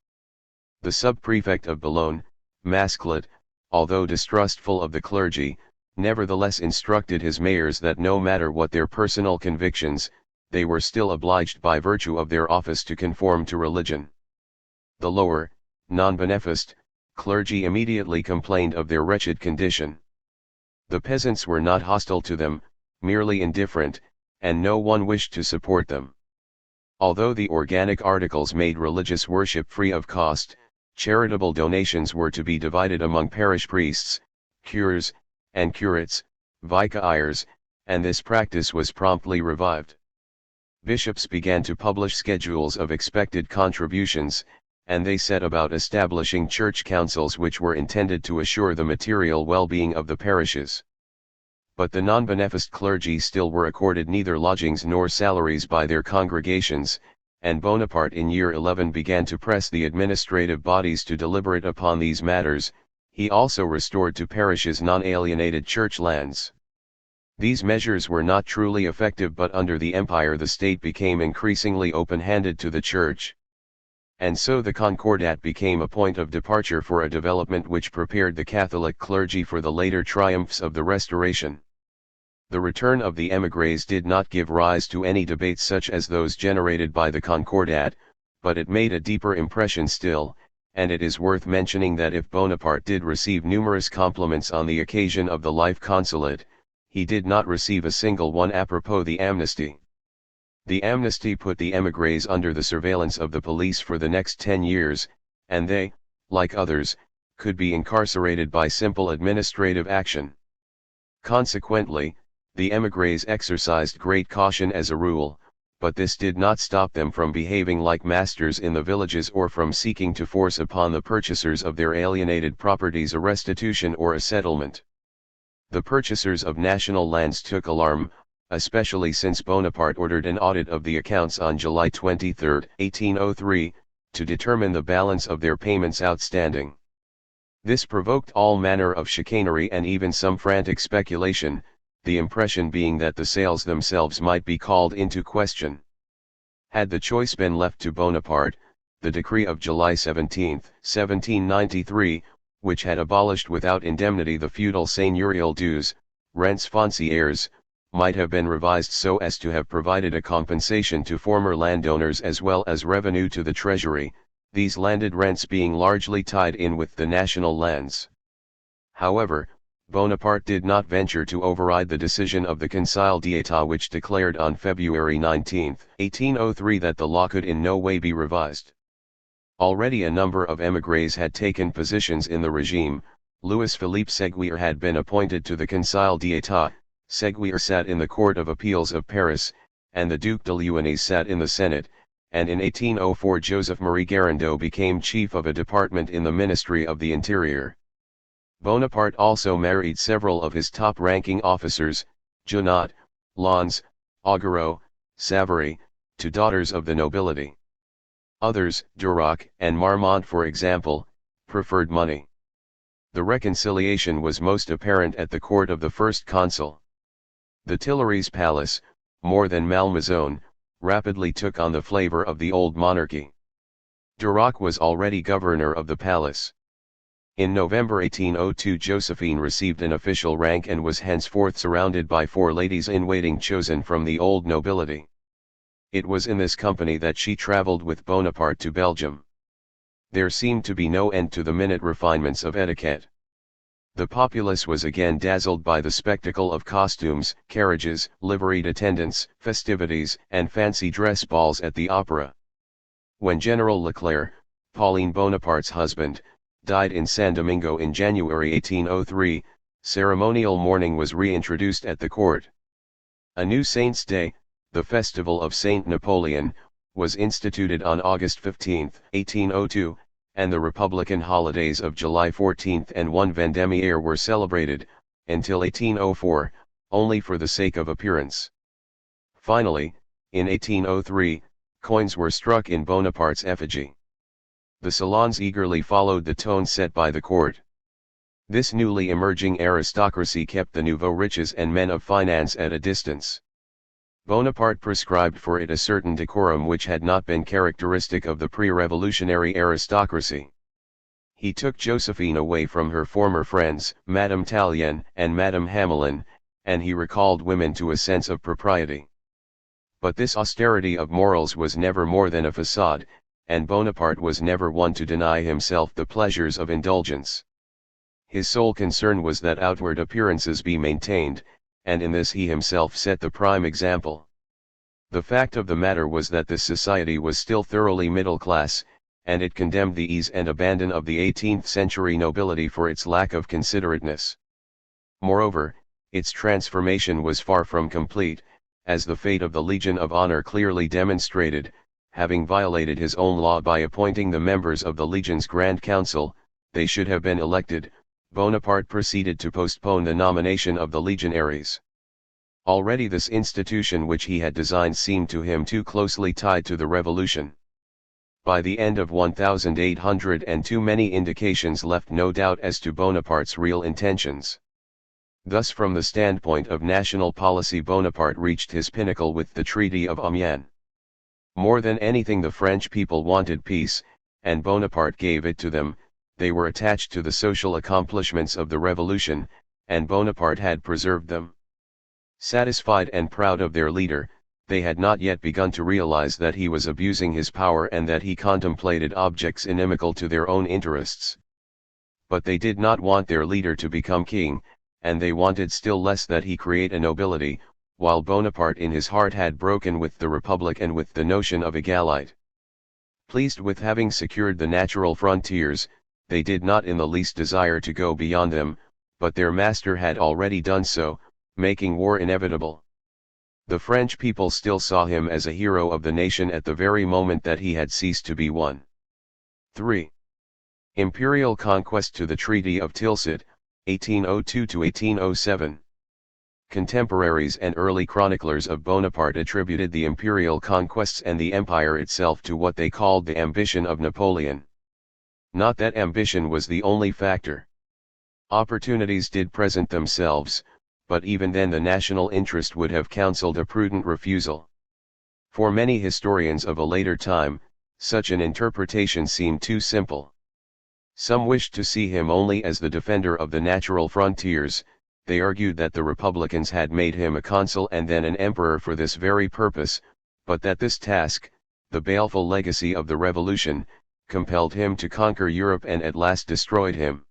The sub-prefect of Boulogne, Masclet, although distrustful of the clergy, nevertheless instructed his mayors that no matter what their personal convictions, they were still obliged by virtue of their office to conform to religion. The lower, non-beneficed, clergy immediately complained of their wretched condition. The peasants were not hostile to them, merely indifferent, and no one wished to support them. Although the organic articles made religious worship free of cost, charitable donations were to be divided among parish priests, cures, and curates, vicars, and this practice was promptly revived. Bishops began to publish schedules of expected contributions, and they set about establishing church councils which were intended to assure the material well-being of the parishes. But the non-beneficed clergy still were accorded neither lodgings nor salaries by their congregations, and Bonaparte in year 11 began to press the administrative bodies to deliberate upon these matters. He also restored to parishes non-alienated church lands. These measures were not truly effective, but under the Empire the state became increasingly open-handed to the church. And so the Concordat became a point of departure for a development which prepared the Catholic clergy for the later triumphs of the Restoration. The return of the émigrés did not give rise to any debates such as those generated by the Concordat, but it made a deeper impression still, and it is worth mentioning that if Bonaparte did receive numerous compliments on the occasion of the Life Consulate, he did not receive a single one apropos the amnesty. The amnesty put the émigrés under the surveillance of the police for the next 10 years, and they, like others, could be incarcerated by simple administrative action. Consequently, the émigrés exercised great caution as a rule, but this did not stop them from behaving like masters in the villages or from seeking to force upon the purchasers of their alienated properties a restitution or a settlement. The purchasers of national lands took alarm, especially since Bonaparte ordered an audit of the accounts on July 23, 1803, to determine the balance of their payments outstanding. This provoked all manner of chicanery and even some frantic speculation, the impression being that the sales themselves might be called into question. Had the choice been left to Bonaparte, the decree of July 17, 1793, which had abolished without indemnity the feudal seigneurial dues, rentes foncières, might have been revised so as to have provided a compensation to former landowners as well as revenue to the treasury, these landed rents being largely tied in with the national lands. However, Bonaparte did not venture to override the decision of the Conseil d'État, which declared on February 19, 1803 that the law could in no way be revised. Already a number of émigrés had taken positions in the regime. Louis-Philippe Séguier had been appointed to the Conseil d'État. Séguier sat in the Court of Appeals of Paris, and the Duc de Luynes sat in the Senate, and in 1804 Joseph-Marie Garandot became chief of a department in the Ministry of the Interior. Bonaparte also married several of his top-ranking officers, Junot, Lens, Augereau, Savary, to daughters of the nobility. Others, Duroc and Marmont for example, preferred money. The reconciliation was most apparent at the court of the first consul. The Tuileries Palace, more than Malmaison, rapidly took on the flavor of the old monarchy. Duroc was already governor of the palace. In November 1802 Josephine received an official rank and was henceforth surrounded by 4 ladies-in-waiting chosen from the old nobility. It was in this company that she travelled with Bonaparte to Belgium. There seemed to be no end to the minute refinements of etiquette. The populace was again dazzled by the spectacle of costumes, carriages, liveried attendants, festivities, and fancy dress balls at the opera. When General Leclerc, Pauline Bonaparte's husband, died in San Domingo in January 1803, ceremonial mourning was reintroduced at the court. A new Saint's Day, the festival of Saint Napoleon, was instituted on August 15, 1802, and the Republican holidays of July 14 and 1 Vendémiaire were celebrated, until 1804, only for the sake of appearance. Finally, in 1803, coins were struck in Bonaparte's effigy. The salons eagerly followed the tone set by the court. This newly emerging aristocracy kept the nouveau riches and men of finance at a distance. Bonaparte prescribed for it a certain decorum which had not been characteristic of the pre-revolutionary aristocracy. He took Josephine away from her former friends, Madame Tallien and Madame Hamelin, and he recalled women to a sense of propriety. But this austerity of morals was never more than a facade, and Bonaparte was never one to deny himself the pleasures of indulgence. His sole concern was that outward appearances be maintained, and in this he himself set the prime example. The fact of the matter was that this society was still thoroughly middle class, and it condemned the ease and abandon of the 18th century nobility for its lack of considerateness. Moreover, its transformation was far from complete, as the fate of the Legion of Honor clearly demonstrated. Having violated his own law by appointing the members of the Legion's Grand Council, they should have been elected. Bonaparte proceeded to postpone the nomination of the legionaries. Already this institution which he had designed seemed to him too closely tied to the revolution. By the end of 1802 many indications left no doubt as to Bonaparte's real intentions. Thus from the standpoint of national policy Bonaparte reached his pinnacle with the Treaty of Amiens. More than anything the French people wanted peace, and Bonaparte gave it to them. They were attached to the social accomplishments of the revolution, and Bonaparte had preserved them. Satisfied and proud of their leader, they had not yet begun to realize that he was abusing his power and that he contemplated objects inimical to their own interests. But they did not want their leader to become king, and they wanted still less that he create a nobility, while Bonaparte in his heart had broken with the Republic and with the notion of egalite. Pleased with having secured the natural frontiers, they did not in the least desire to go beyond them, but their master had already done so, making war inevitable. The French people still saw him as a hero of the nation at the very moment that he had ceased to be one. 3. Imperial conquest to the Treaty of Tilsit, 1802–1807. Contemporaries and early chroniclers of Bonaparte attributed the imperial conquests and the empire itself to what they called the ambition of Napoleon. Not that ambition was the only factor. Opportunities did present themselves, but even then the national interest would have counseled a prudent refusal. For many historians of a later time, such an interpretation seemed too simple. Some wished to see him only as the defender of the natural frontiers. They argued that the Republicans had made him a consul and then an emperor for this very purpose, but that this task, the baleful legacy of the Revolution, compelled him to conquer Europe and at last destroyed him.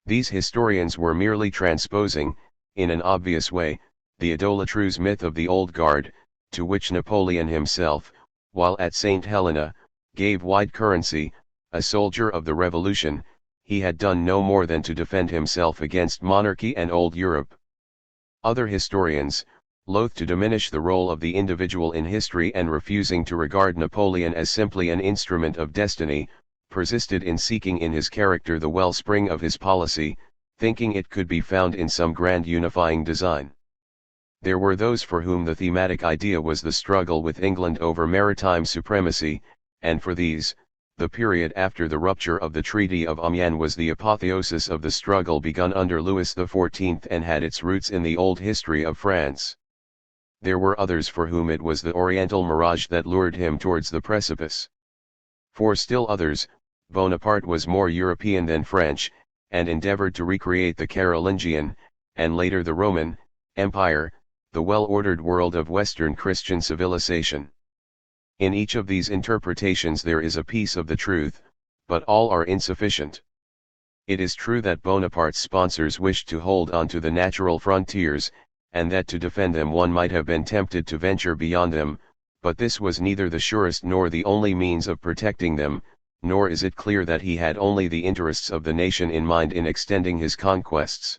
These historians were merely transposing, in an obvious way, the idolatrous myth of the Old Guard, to which Napoleon himself, while at St. Helena, gave wide currency. A soldier of the Revolution, he had done no more than to defend himself against monarchy and old Europe. Other historians, loath to diminish the role of the individual in history and refusing to regard Napoleon as simply an instrument of destiny, persisted in seeking in his character the wellspring of his policy, thinking it could be found in some grand unifying design. There were those for whom the thematic idea was the struggle with England over maritime supremacy, and for these, the period after the rupture of the Treaty of Amiens was the apotheosis of the struggle begun under Louis XIV and had its roots in the old history of France. There were others for whom it was the Oriental mirage that lured him towards the precipice. For still others, Bonaparte was more European than French, and endeavored to recreate the Carolingian, and later the Roman, Empire, the well-ordered world of Western Christian civilization. In each of these interpretations there is a piece of the truth, but all are insufficient. It is true that Bonaparte's sponsors wished to hold on to the natural frontiers, and that to defend them one might have been tempted to venture beyond them, but this was neither the surest nor the only means of protecting them, nor is it clear that he had only the interests of the nation in mind in extending his conquests.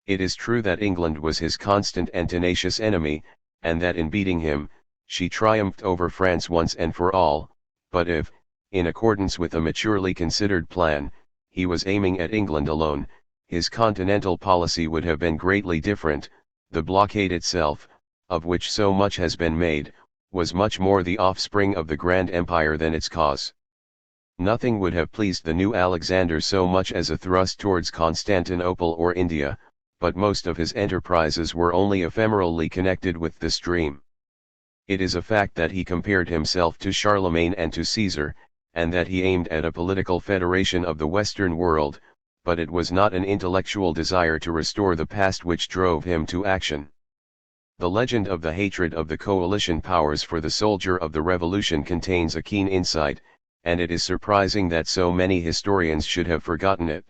It is true that England was his constant and tenacious enemy, and that in beating him, she triumphed over France once and for all, but if, in accordance with a maturely considered plan, he was aiming at England alone, his continental policy would have been greatly different. The blockade itself, of which so much has been made, was much more the offspring of the Grand Empire than its cause. Nothing would have pleased the new Alexander so much as a thrust towards Constantinople or India, but most of his enterprises were only ephemerally connected with this dream. It is a fact that he compared himself to Charlemagne and to Caesar, and that he aimed at a political federation of the Western world, but it was not an intellectual desire to restore the past which drove him to action. The legend of the hatred of the coalition powers for the soldier of the Revolution contains a keen insight, and it is surprising that so many historians should have forgotten it.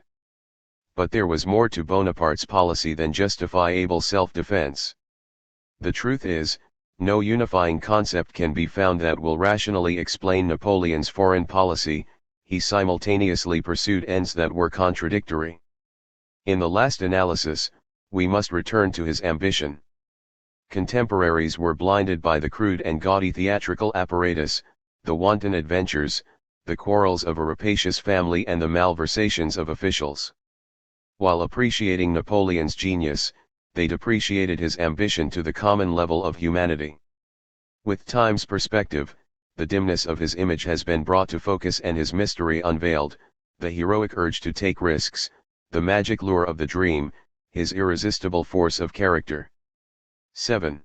But there was more to Bonaparte's policy than justifiable self-defense. The truth is, no unifying concept can be found that will rationally explain Napoleon's foreign policy. He simultaneously pursued ends that were contradictory. In the last analysis, we must return to his ambition. Contemporaries were blinded by the crude and gaudy theatrical apparatus, the wanton adventures, the quarrels of a rapacious family and the malversations of officials. While appreciating Napoleon's genius, they depreciated his ambition to the common level of humanity. With time's perspective, the dimness of his image has been brought to focus and his mystery unveiled, the heroic urge to take risks, the magic lure of the dream, his irresistible force of character. 7.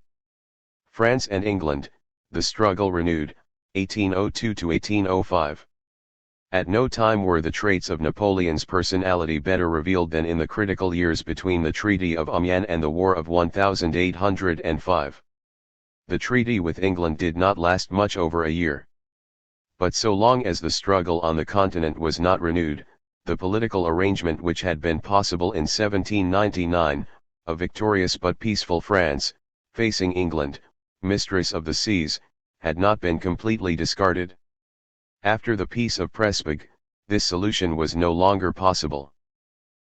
France and England, the struggle renewed, 1802–1805. At no time were the traits of Napoleon's personality better revealed than in the critical years between the Treaty of Amiens and the War of 1805. The treaty with England did not last much over a year. But so long as the struggle on the continent was not renewed, the political arrangement which had been possible in 1799, a victorious but peaceful France, facing England, mistress of the seas, had not been completely discarded. After the Peace of Prespig, this solution was no longer possible.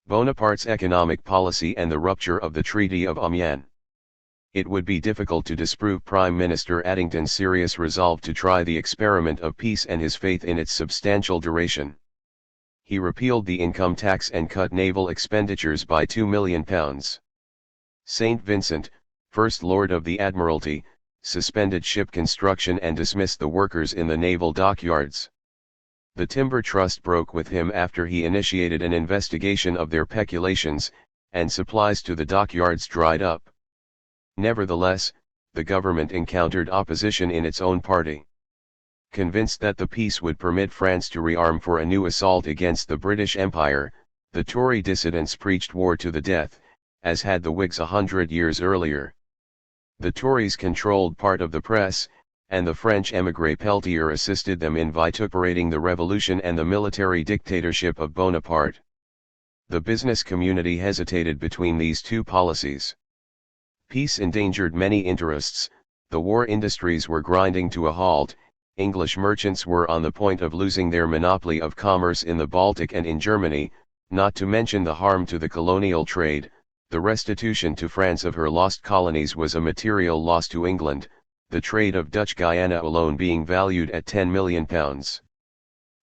Bonaparte's economic policy and the rupture of the Treaty of Amiens. It would be difficult to disprove Prime Minister Addington's serious resolve to try the experiment of peace and his faith in its substantial duration. He repealed the income tax and cut naval expenditures by £2 million. St. Vincent, First Lord of the Admiralty, suspended ship construction and dismissed the workers in the naval dockyards. The Timber Trust broke with him after he initiated an investigation of their peculations, and supplies to the dockyards dried up. Nevertheless, the government encountered opposition in its own party. Convinced that the peace would permit France to rearm for a new assault against the British Empire, the Tory dissidents preached war to the death, as had the Whigs 100 years earlier. The Tories controlled part of the press, and the French émigré Peltier assisted them in vituperating the revolution and the military dictatorship of Bonaparte. The business community hesitated between these two policies. Peace endangered many interests, the war industries were grinding to a halt, English merchants were on the point of losing their monopoly of commerce in the Baltic and in Germany, not to mention the harm to the colonial trade. The restitution to France of her lost colonies was a material loss to England, the trade of Dutch Guiana alone being valued at £10 million.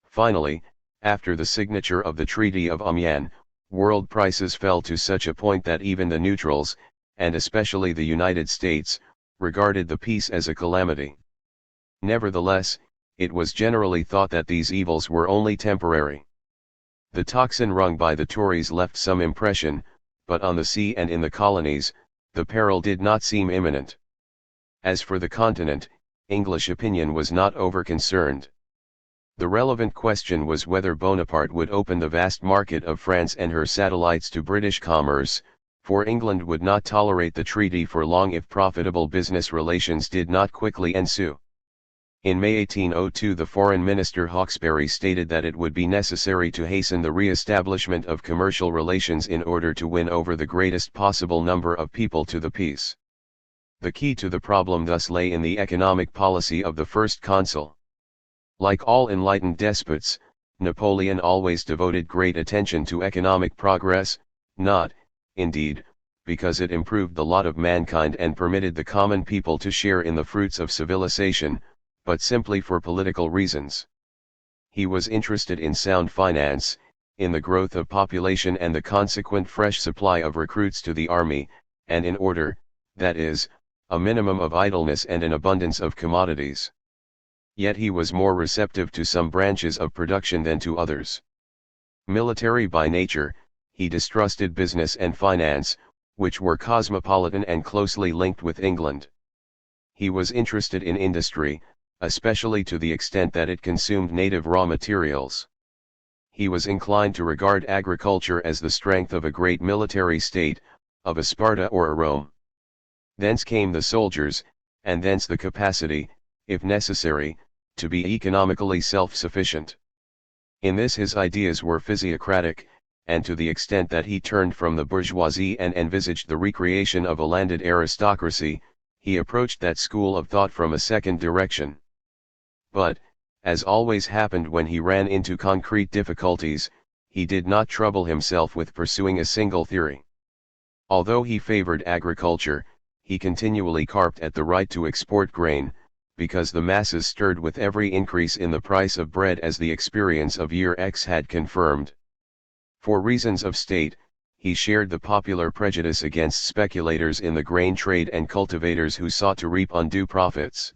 Finally, after the signature of the Treaty of Amiens, world prices fell to such a point that even the neutrals, and especially the United States, regarded the peace as a calamity. Nevertheless, it was generally thought that these evils were only temporary. The tocsin rung by the Tories left some impression, but on the sea and in the colonies, the peril did not seem imminent. As for the continent, English opinion was not over-concerned. The relevant question was whether Bonaparte would open the vast market of France and her satellites to British commerce, for England would not tolerate the treaty for long if profitable business relations did not quickly ensue. In May 1802 the Foreign Minister Hawkesbury stated that it would be necessary to hasten the re-establishment of commercial relations in order to win over the greatest possible number of people to the peace. The key to the problem thus lay in the economic policy of the first consul. Like all enlightened despots, Napoleon always devoted great attention to economic progress, not, indeed, because it improved the lot of mankind and permitted the common people to share in the fruits of civilization, but simply for political reasons. He was interested in sound finance, in the growth of population and the consequent fresh supply of recruits to the army, and in order, that is, a minimum of idleness and an abundance of commodities. Yet he was more receptive to some branches of production than to others. Military by nature, he distrusted business and finance, which were cosmopolitan and closely linked with England. He was interested in industry, especially to the extent that it consumed native raw materials. He was inclined to regard agriculture as the strength of a great military state, of a Sparta or a Rome. Thence came the soldiers, and thence the capacity, if necessary, to be economically self-sufficient. In this his ideas were physiocratic, and to the extent that he turned from the bourgeoisie and envisaged the recreation of a landed aristocracy, he approached that school of thought from a second direction. But, as always happened when he ran into concrete difficulties, he did not trouble himself with pursuing a single theory. Although he favored agriculture, he continually carped at the right to export grain, because the masses stirred with every increase in the price of bread, as the experience of year X had confirmed. For reasons of state, he shared the popular prejudice against speculators in the grain trade and cultivators who sought to reap undue profits.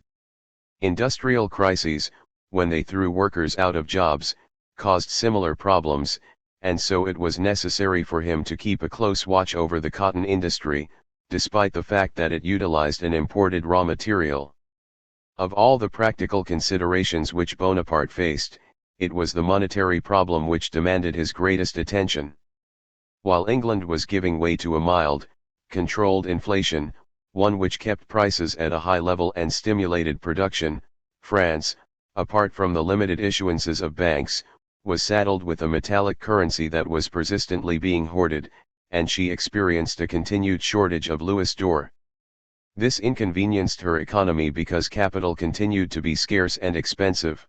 Industrial crises, when they threw workers out of jobs, caused similar problems, and so it was necessary for him to keep a close watch over the cotton industry, despite the fact that it utilized an imported raw material. Of all the practical considerations which Bonaparte faced, it was the monetary problem which demanded his greatest attention. While England was giving way to a mild, controlled inflation, one which kept prices at a high level and stimulated production, France, apart from the limited issuances of banks, was saddled with a metallic currency that was persistently being hoarded, and she experienced a continued shortage of louis d'or. This inconvenienced her economy because capital continued to be scarce and expensive.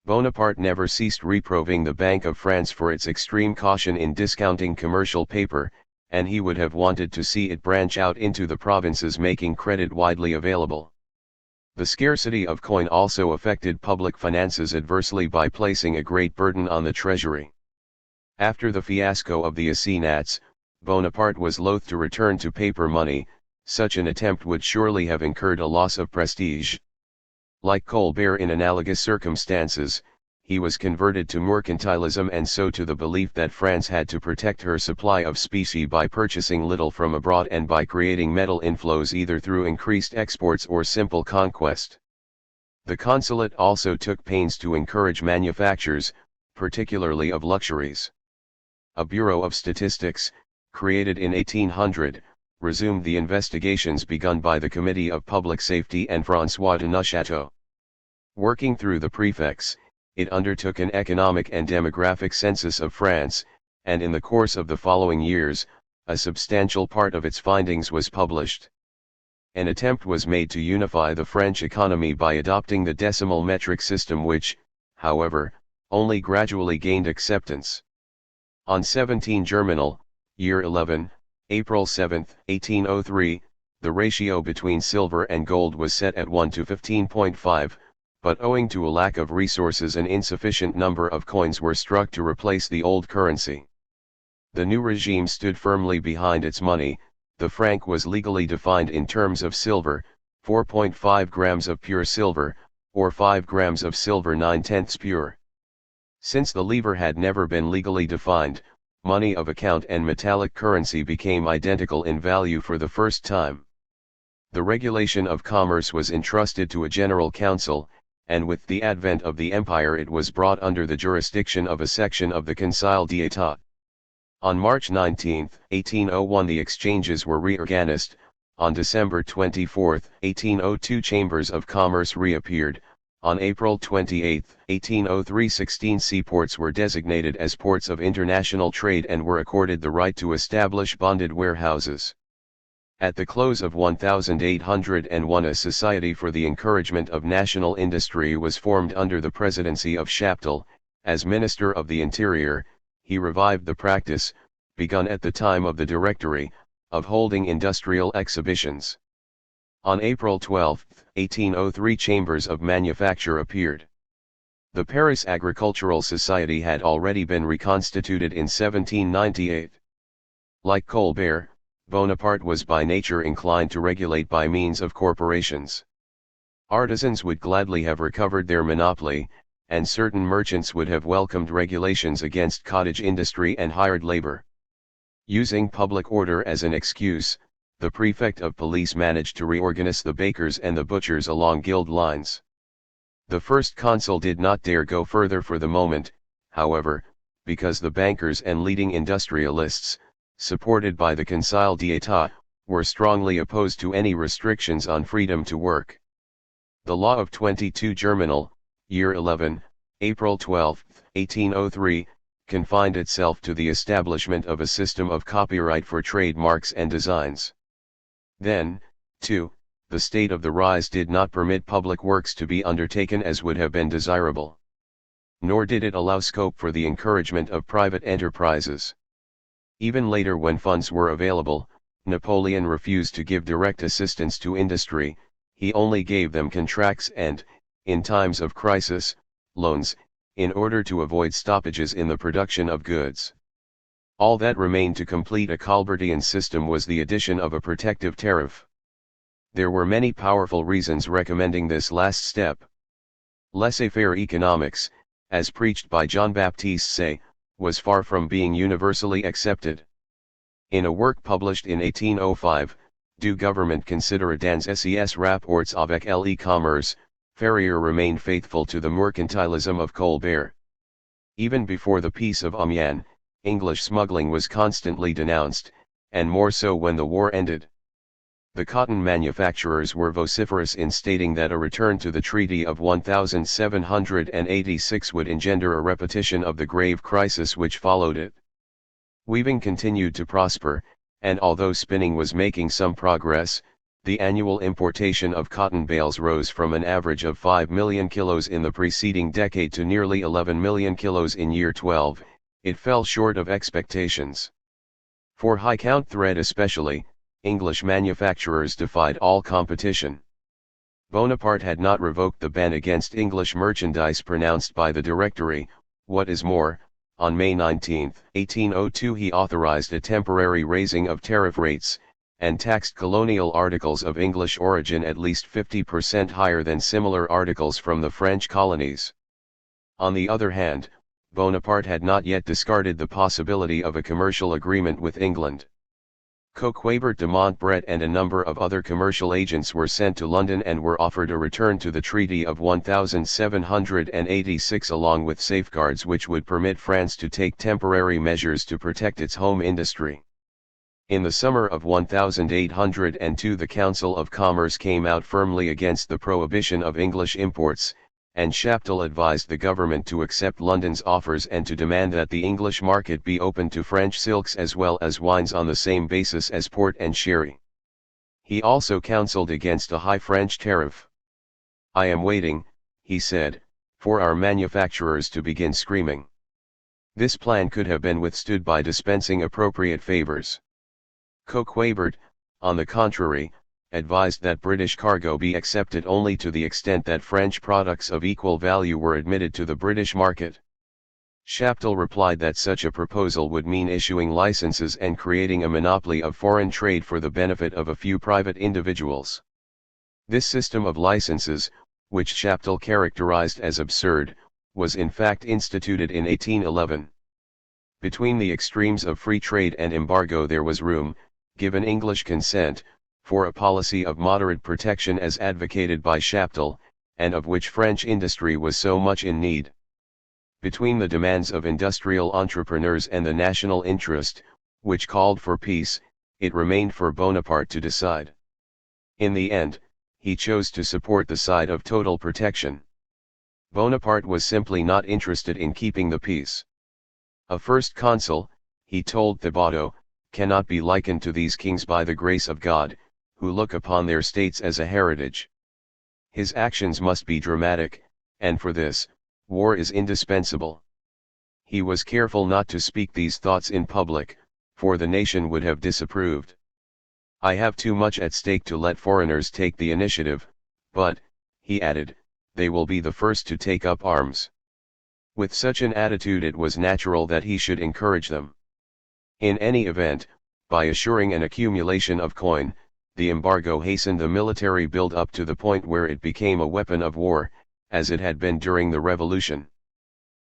Bonaparte never ceased reproving the Bank of France for its extreme caution in discounting commercial paper, and he would have wanted to see it branch out into the provinces, making credit widely available. The scarcity of coin also affected public finances adversely by placing a great burden on the treasury. After the fiasco of the assignats, Bonaparte was loath to return to paper money. Such an attempt would surely have incurred a loss of prestige. Like Colbert in analogous circumstances, he was converted to mercantilism and so to the belief that France had to protect her supply of specie by purchasing little from abroad and by creating metal inflows either through increased exports or simple conquest. The consulate also took pains to encourage manufactures, particularly of luxuries. A Bureau of Statistics, created in 1800, resumed the investigations begun by the Committee of Public Safety and François de Neufchâteau. Working through the prefects, it undertook an economic and demographic census of France, and in the course of the following years, a substantial part of its findings was published. An attempt was made to unify the French economy by adopting the decimal metric system which, however, only gradually gained acceptance. On 17 Germinal, Year 11, April 7, 1803, the ratio between silver and gold was set at 1 to 15.5, but owing to a lack of resources an insufficient number of coins were struck to replace the old currency. The new regime stood firmly behind its money. The franc was legally defined in terms of silver, 4.5 grams of pure silver, or 5 grams of silver 9/10 pure. Since the livre had never been legally defined, money of account and metallic currency became identical in value for the first time. The regulation of commerce was entrusted to a general council, and with the advent of the empire it was brought under the jurisdiction of a section of the Conseil d'État. On March 19, 1801 the exchanges were reorganized. On December 24, 1802 chambers of commerce reappeared. On April 28, 1803 16 seaports were designated as ports of international trade and were accorded the right to establish bonded warehouses. At the close of 1801 a Society for the Encouragement of National Industry was formed under the presidency of Chaptal. As Minister of the Interior, he revived the practice, begun at the time of the Directory, of holding industrial exhibitions. On April 12, 1803 chambers of manufacture appeared. The Paris Agricultural Society had already been reconstituted in 1798. Like Colbert, Bonaparte was by nature inclined to regulate by means of corporations. Artisans would gladly have recovered their monopoly, and certain merchants would have welcomed regulations against cottage industry and hired labor. Using public order as an excuse, the prefect of police managed to reorganize the bakers and the butchers along guild lines. The first consul did not dare go further for the moment, however, because the bankers and leading industrialists, supported by the Conseil d'État, were strongly opposed to any restrictions on freedom to work. The law of 22 Germinal, Year 11, April 12, 1803, confined itself to the establishment of a system of copyright for trademarks and designs. Then, too, the state of the rise did not permit public works to be undertaken as would have been desirable. Nor did it allow scope for the encouragement of private enterprises. Even later, when funds were available, Napoleon refused to give direct assistance to industry. He only gave them contracts and, in times of crisis, loans, in order to avoid stoppages in the production of goods. All that remained to complete a Colbertian system was the addition of a protective tariff. There were many powerful reasons recommending this last step. Laissez-faire economics, as preached by Jean-Baptiste Say, was far from being universally accepted. In a work published in 1805, Du Gouvernement considéré dans ses rapports avec l'e-commerce, Ferrier remained faithful to the mercantilism of Colbert. Even before the Peace of Amiens, English smuggling was constantly denounced, and more so when the war ended. The cotton manufacturers were vociferous in stating that a return to the Treaty of 1786 would engender a repetition of the grave crisis which followed it. Weaving continued to prosper, and although spinning was making some progress, the annual importation of cotton bales rose from an average of 5 million kilos in the preceding decade to nearly 11 million kilos in year 12. It fell short of expectations. For high-count thread especially, English manufacturers defied all competition. Bonaparte had not revoked the ban against English merchandise pronounced by the Directory. What is more, on May 19, 1802 he authorized a temporary raising of tariff rates, and taxed colonial articles of English origin at least 50% higher than similar articles from the French colonies. On the other hand, Bonaparte had not yet discarded the possibility of a commercial agreement with England. Coquebert de Montbret and a number of other commercial agents were sent to London and were offered a return to the Treaty of 1786 along with safeguards which would permit France to take temporary measures to protect its home industry. In the summer of 1802 the Council of Commerce came out firmly against the prohibition of English imports, and Chaptal advised the government to accept London's offers and to demand that the English market be opened to French silks as well as wines on the same basis as port and sherry. He also counseled against a high French tariff. "I am waiting," he said, "for our manufacturers to begin screaming." This plan could have been withstood by dispensing appropriate favors. Coquebert, on the contrary, advised that British cargo be accepted only to the extent that French products of equal value were admitted to the British market. Chaptal replied that such a proposal would mean issuing licenses and creating a monopoly of foreign trade for the benefit of a few private individuals. This system of licenses, which Chaptal characterized as absurd, was in fact instituted in 1811. Between the extremes of free trade and embargo there was room, given English consent, for a policy of moderate protection as advocated by Chaptal, and of which French industry was so much in need. Between the demands of industrial entrepreneurs and the national interest, which called for peace, it remained for Bonaparte to decide. In the end, he chose to support the side of total protection. Bonaparte was simply not interested in keeping the peace. A first consul, he told Thibaudot, cannot be likened to these kings by the grace of God, who look upon their states as a heritage. His actions must be dramatic, and for this, war is indispensable. He was careful not to speak these thoughts in public, for the nation would have disapproved. "I have too much at stake to let foreigners take the initiative, but," he added, "they will be the first to take up arms." With such an attitude it was natural that he should encourage them. In any event, by assuring an accumulation of coin, the embargo hastened the military build-up to the point where it became a weapon of war, as it had been during the Revolution.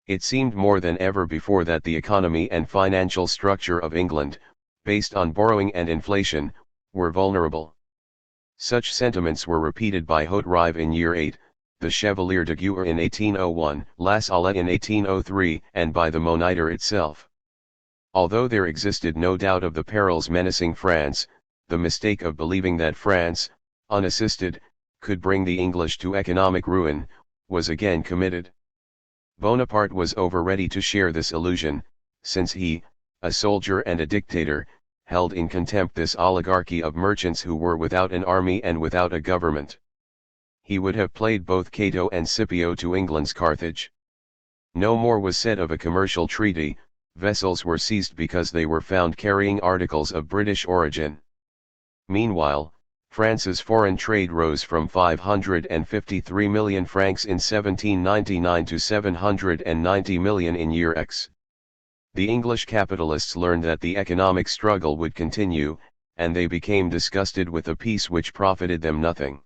It seemed more than ever before that the economy and financial structure of England, based on borrowing and inflation, were vulnerable. Such sentiments were repeated by Haut-Rive in year 8, the Chevalier de Guer in 1801, La Salle in 1803, and by the Monitor itself. Although there existed no doubt of the perils menacing France, the mistake of believing that France, unassisted, could bring the English to economic ruin, was again committed. Bonaparte was over ready to share this illusion, since he, a soldier and a dictator, held in contempt this oligarchy of merchants who were without an army and without a government. He would have played both Cato and Scipio to England's Carthage. No more was said of a commercial treaty. Vessels were seized because they were found carrying articles of British origin. Meanwhile, France's foreign trade rose from 553 million francs in 1799 to 790 million in year X. The English capitalists learned that the economic struggle would continue, and they became disgusted with a peace which profited them nothing.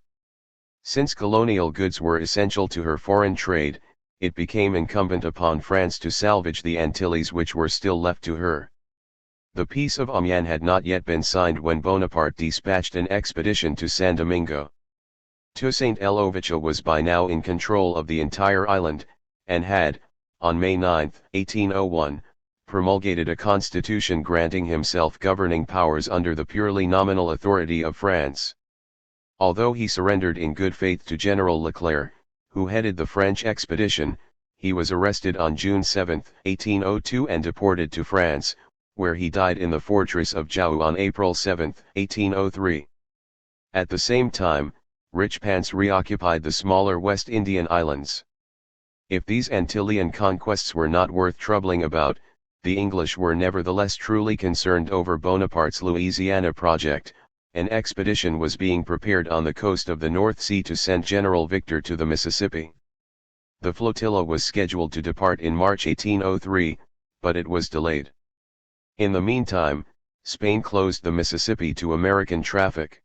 Since colonial goods were essential to her foreign trade, it became incumbent upon France to salvage the Antilles which were still left to her. The Peace of Amiens had not yet been signed when Bonaparte dispatched an expedition to San Domingo. Toussaint L'Ouverture was by now in control of the entire island, and had, on May 9, 1801, promulgated a constitution granting himself governing powers under the purely nominal authority of France. Although he surrendered in good faith to General Leclerc, who headed the French expedition, he was arrested on June 7, 1802 and deported to France, where he died in the fortress of Jau on April 7, 1803. At the same time, rich Pants reoccupied the smaller West Indian islands. If these Antillean conquests were not worth troubling about, the English were nevertheless truly concerned over Bonaparte's Louisiana project. An expedition was being prepared on the coast of the North Sea to send General Victor to the Mississippi. The flotilla was scheduled to depart in March 1803, but it was delayed. In the meantime, Spain closed the Mississippi to American traffic.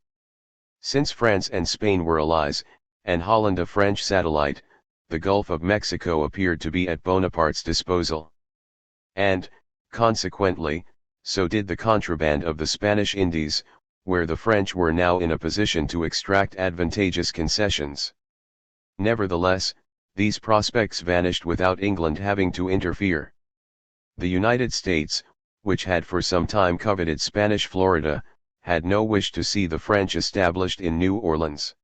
Since France and Spain were allies, and Holland a French satellite, the Gulf of Mexico appeared to be at Bonaparte's disposal. And, consequently, so did the contraband of the Spanish Indies, where the French were now in a position to extract advantageous concessions. Nevertheless, these prospects vanished without England having to interfere. The United States, which had for some time coveted Spanish Florida, had no wish to see the French established in New Orleans.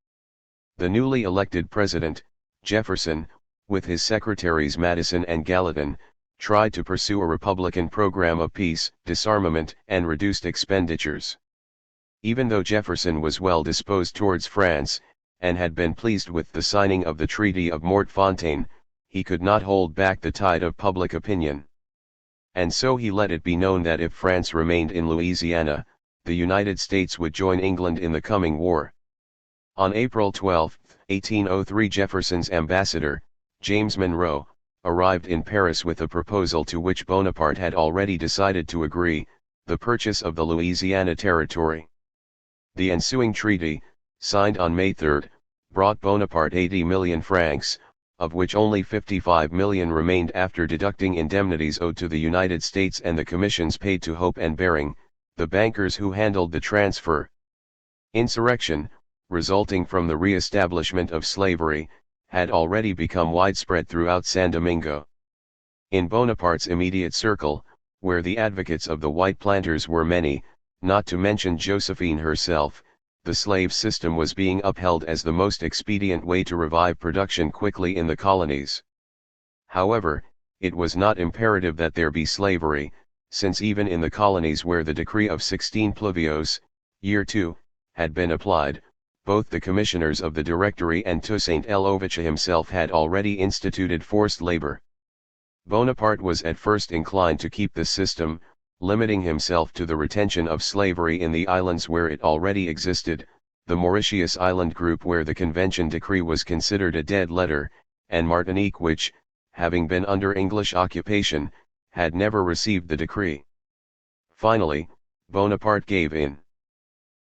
The newly elected president, Jefferson, with his secretaries Madison and Gallatin, tried to pursue a Republican program of peace, disarmament, and reduced expenditures. Even though Jefferson was well disposed towards France, and had been pleased with the signing of the Treaty of Mortefontaine, he could not hold back the tide of public opinion. And so he let it be known that if France remained in Louisiana, the United States would join England in the coming war. On April 12, 1803, Jefferson's ambassador, James Monroe, arrived in Paris with a proposal to which Bonaparte had already decided to agree, the purchase of the Louisiana territory. The ensuing treaty, signed on May 3, brought Bonaparte 80 million francs, of which only 55 million remained after deducting indemnities owed to the United States and the commissions paid to Hope and Baring, the bankers who handled the transfer. Insurrection, resulting from the re-establishment of slavery, had already become widespread throughout San Domingo. In Bonaparte's immediate circle, where the advocates of the white planters were many, not to mention Josephine herself, the slave system was being upheld as the most expedient way to revive production quickly in the colonies. However, it was not imperative that there be slavery, since even in the colonies where the decree of 16 Pluvios, year 2, had been applied, both the commissioners of the Directory and Toussaint L'Ouverture himself had already instituted forced labor. Bonaparte was at first inclined to keep this system, limiting himself to the retention of slavery in the islands where it already existed, the Mauritius Island group where the Convention decree was considered a dead letter, and Martinique which, having been under English occupation, had never received the decree. Finally, Bonaparte gave in.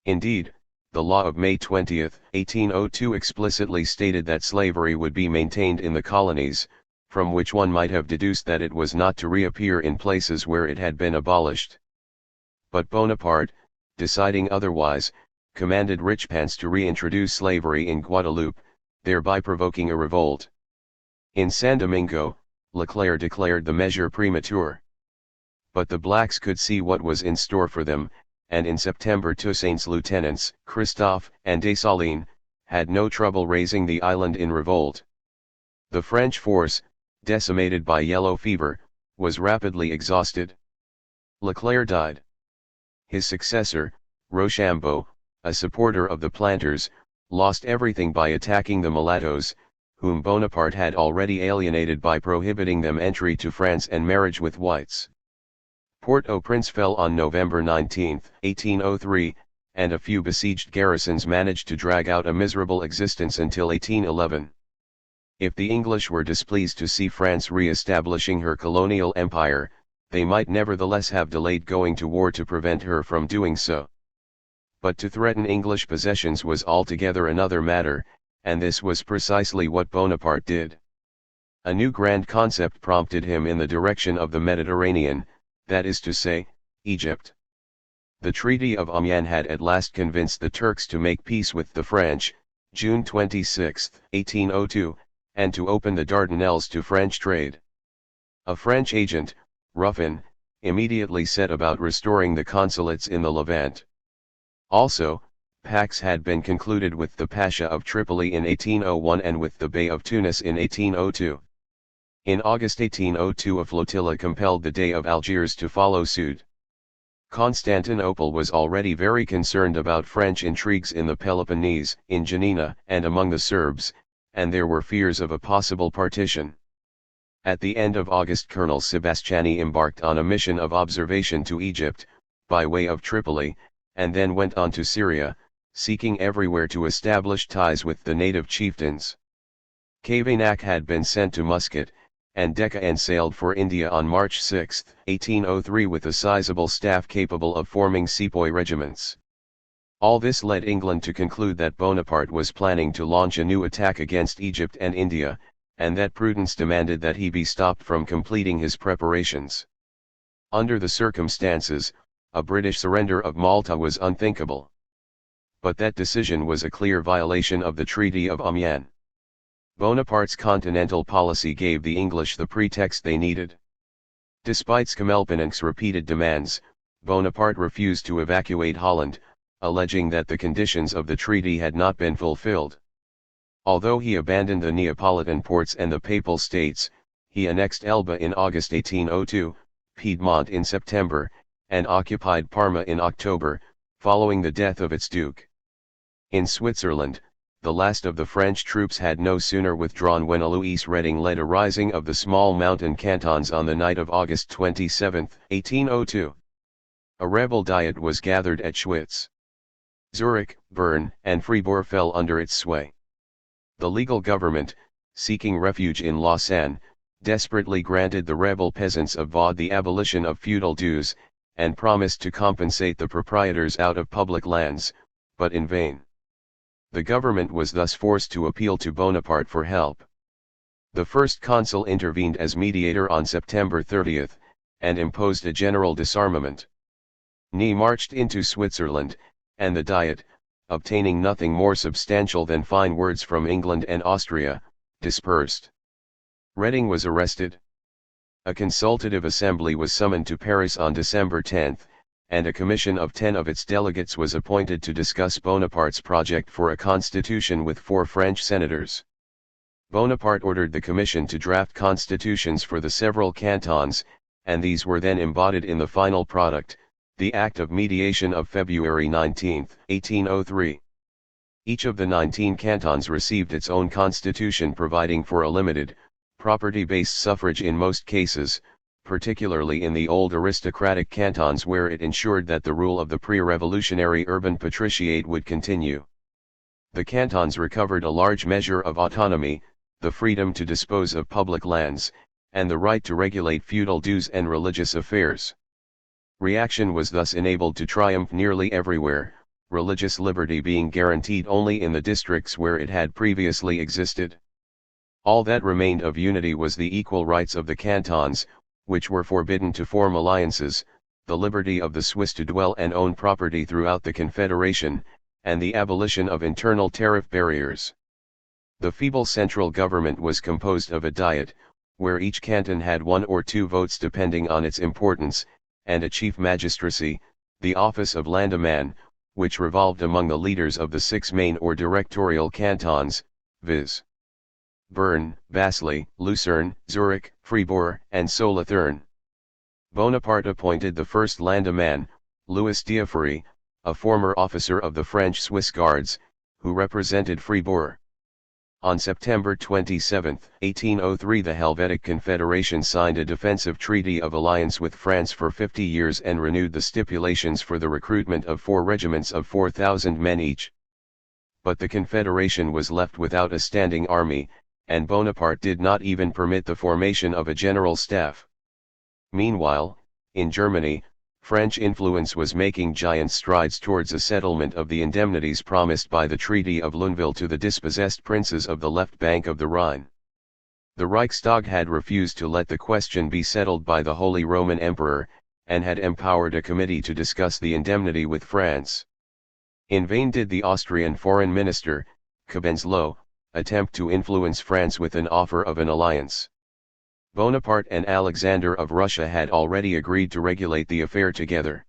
Indeed, the law of May 20, 1802 explicitly stated that slavery would be maintained in the colonies, from which one might have deduced that it was not to reappear in places where it had been abolished. But Bonaparte, deciding otherwise, commanded Richepance to reintroduce slavery in Guadeloupe, thereby provoking a revolt. In San Domingo, Leclerc declared the measure premature. But the blacks could see what was in store for them, and in September Toussaint's lieutenants, Christophe and Dessalines, had no trouble raising the island in revolt. The French force, decimated by yellow fever, was rapidly exhausted. Leclerc died. His successor, Rochambeau, a supporter of the planters, lost everything by attacking the mulattoes, whom Bonaparte had already alienated by prohibiting them entry to France and marriage with whites. Port-au-Prince fell on November 19, 1803, and a few besieged garrisons managed to drag out a miserable existence until 1811. If the English were displeased to see France re-establishing her colonial empire, they might nevertheless have delayed going to war to prevent her from doing so. But to threaten English possessions was altogether another matter, and this was precisely what Bonaparte did. A new grand concept prompted him in the direction of the Mediterranean, that is to say, Egypt. The Treaty of Amiens had at last convinced the Turks to make peace with the French, June 26, 1802, and to open the Dardanelles to French trade. A French agent, Ruffin, immediately set about restoring the consulates in the Levant. Also, pacts had been concluded with the Pasha of Tripoli in 1801 and with the Bey of Tunis in 1802. In August 1802 a flotilla compelled the Dey of Algiers to follow suit. Constantinople was already very concerned about French intrigues in the Peloponnese, in Janina, and among the Serbs, and there were fears of a possible partition. At the end of August, Colonel Sebastiani embarked on a mission of observation to Egypt, by way of Tripoli, and then went on to Syria, seeking everywhere to establish ties with the native chieftains. Cavaignac had been sent to Muscat, and Deccan sailed for India on March 6, 1803 with a sizable staff capable of forming sepoy regiments. All this led England to conclude that Bonaparte was planning to launch a new attack against Egypt and India, and that prudence demanded that he be stopped from completing his preparations. Under the circumstances, a British surrender of Malta was unthinkable. But that decision was a clear violation of the Treaty of Amiens. Bonaparte's continental policy gave the English the pretext they needed. Despite Schimmelpenninck's repeated demands, Bonaparte refused to evacuate Holland, alleging that the conditions of the treaty had not been fulfilled. Although he abandoned the Neapolitan ports and the Papal States, he annexed Elba in August 1802, Piedmont in September, and occupied Parma in October, following the death of its duke. In Switzerland, the last of the French troops had no sooner withdrawn when Alois Reading led a rising of the small mountain cantons on the night of August 27, 1802. A rebel diet was gathered at Schwitz. Zurich, Bern, and Fribourg fell under its sway. The legal government, seeking refuge in Lausanne, desperately granted the rebel peasants of Vaud the abolition of feudal dues, and promised to compensate the proprietors out of public lands, but in vain. The government was thus forced to appeal to Bonaparte for help. The first consul intervened as mediator on September 30, and imposed a general disarmament. Ney marched into Switzerland, and the Diet, obtaining nothing more substantial than fine words from England and Austria, dispersed. Reading was arrested. A consultative assembly was summoned to Paris on December 10, and a commission of 10 of its delegates was appointed to discuss Bonaparte's project for a constitution with 4 French senators. Bonaparte ordered the commission to draft constitutions for the several cantons, and these were then embodied in the final product, the Act of Mediation of February 19, 1803. Each of the 19 cantons received its own constitution providing for a limited, property-based suffrage in most cases, particularly in the old aristocratic cantons where it ensured that the rule of the pre-revolutionary urban patriciate would continue. The cantons recovered a large measure of autonomy, the freedom to dispose of public lands, and the right to regulate feudal dues and religious affairs. Reaction was thus enabled to triumph nearly everywhere, religious liberty being guaranteed only in the districts where it had previously existed. All that remained of unity was the equal rights of the cantons, which were forbidden to form alliances, the liberty of the Swiss to dwell and own property throughout the Confederation, and the abolition of internal tariff barriers. The feeble central government was composed of a diet, where each canton had 1 or 2 votes depending on its importance, and a chief magistracy, the office of landaman, which revolved among the leaders of the 6 main or directorial cantons, viz. Bern, Basel, Lucerne, Zurich, Fribourg, and Solothurn. Bonaparte appointed the first landaman, Louis d'Iffry, a former officer of the French Swiss Guards, who represented Fribourg. On September 27, 1803 the Helvetic Confederation signed a defensive treaty of alliance with France for 50 years and renewed the stipulations for the recruitment of 4 regiments of 4,000 men each. But the Confederation was left without a standing army, and Bonaparte did not even permit the formation of a general staff. Meanwhile, in Germany, French influence was making giant strides towards a settlement of the indemnities promised by the Treaty of Lunéville to the dispossessed princes of the left bank of the Rhine. The Reichstag had refused to let the question be settled by the Holy Roman Emperor, and had empowered a committee to discuss the indemnity with France. In vain did the Austrian foreign minister, Cobenzlo, attempt to influence France with an offer of an alliance. Bonaparte and Alexander of Russia had already agreed to regulate the affair together.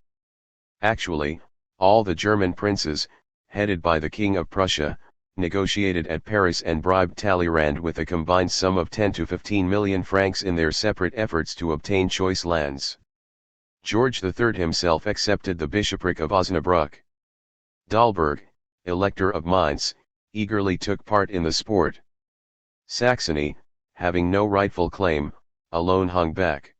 Actually, all the German princes, headed by the King of Prussia, negotiated at Paris and bribed Talleyrand with a combined sum of 10 to 15 million francs in their separate efforts to obtain choice lands. George III himself accepted the bishopric of Osnabrück. Dahlberg, Elector of Mainz, eagerly took part in the sport. Saxony, having no rightful claim, alone hung back.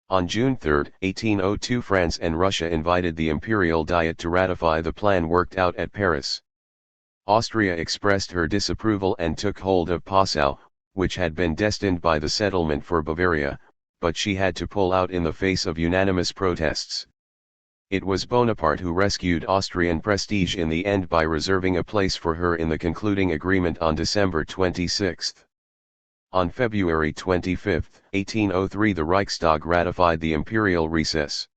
On June 3, 1802, France and Russia invited the Imperial Diet to ratify the plan worked out at Paris. Austria expressed her disapproval and took hold of Passau, which had been destined by the settlement for Bavaria, but she had to pull out in the face of unanimous protests. It was Bonaparte who rescued Austrian prestige in the end by reserving a place for her in the concluding agreement on December 26. On February 25, 1803, the Reichstag ratified the imperial recess.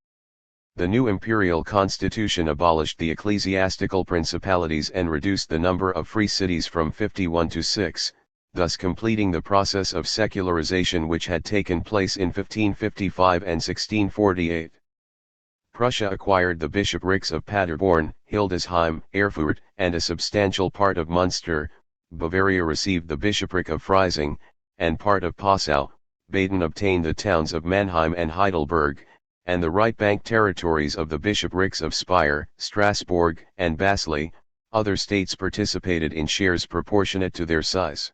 The new imperial constitution abolished the ecclesiastical principalities and reduced the number of free cities from 51 to 6, thus completing the process of secularization which had taken place in 1555 and 1648. Prussia acquired the bishoprics of Paderborn, Hildesheim, Erfurt, and a substantial part of Munster. Bavaria received the bishopric of Freising, and part of Passau. Baden obtained the towns of Mannheim and Heidelberg, and the right bank territories of the bishoprics of Speyer, Strasbourg, and Basel. Other states participated in shares proportionate to their size.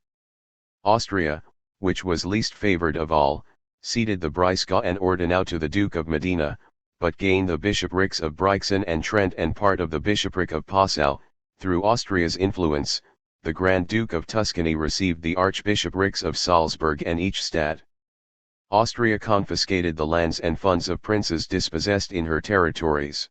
Austria, which was least favored of all, ceded the Breisgau and Ordenau to the Duke of Modena, but gained the bishoprics of Brixen and Trent and part of the bishopric of Passau. Through Austria's influence, the Grand Duke of Tuscany received the archbishoprics of Salzburg and Eichstätt. Austria confiscated the lands and funds of princes dispossessed in her territories.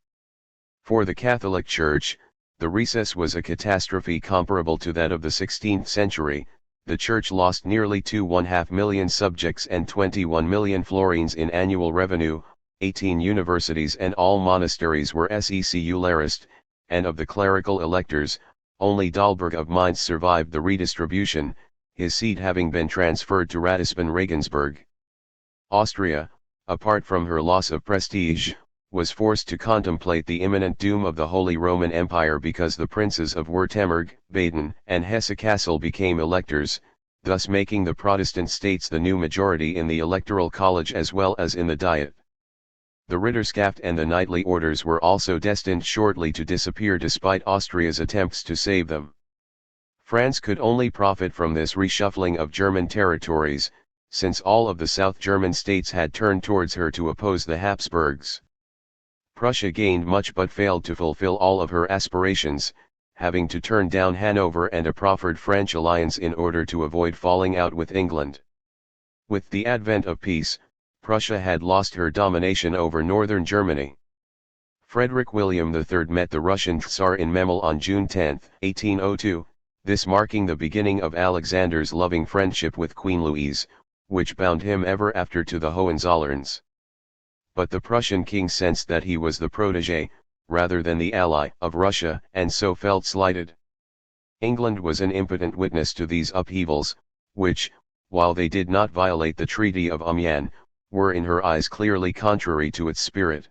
For the Catholic Church, the recess was a catastrophe comparable to that of the 16th century. The Church lost nearly 2.5 million subjects and 21 million florins in annual revenue. 18 universities and all monasteries were secularized, and of the clerical electors, only Dahlberg of Mainz survived the redistribution, his seat having been transferred to Ratisbon Regensburg. Austria, apart from her loss of prestige, was forced to contemplate the imminent doom of the Holy Roman Empire because the princes of Württemberg, Baden, and Hesse-Kassel became electors, thus making the Protestant states the new majority in the Electoral College as well as in the Diet. The Ritterschaft and the knightly orders were also destined shortly to disappear despite Austria's attempts to save them. France could only profit from this reshuffling of German territories, since all of the South German states had turned towards her to oppose the Habsburgs. Prussia gained much but failed to fulfill all of her aspirations, having to turn down Hanover and a proffered French alliance in order to avoid falling out with England. With the advent of peace, Prussia had lost her domination over northern Germany. Frederick William III met the Russian Tsar in Memel on June 10, 1802, this marking the beginning of Alexander's loving friendship with Queen Louise, which bound him ever after to the Hohenzollerns. But the Prussian king sensed that he was the protégé, rather than the ally, of Russia, and so felt slighted. England was an impotent witness to these upheavals, which, while they did not violate the Treaty of Amiens, were in her eyes clearly contrary to its spirit.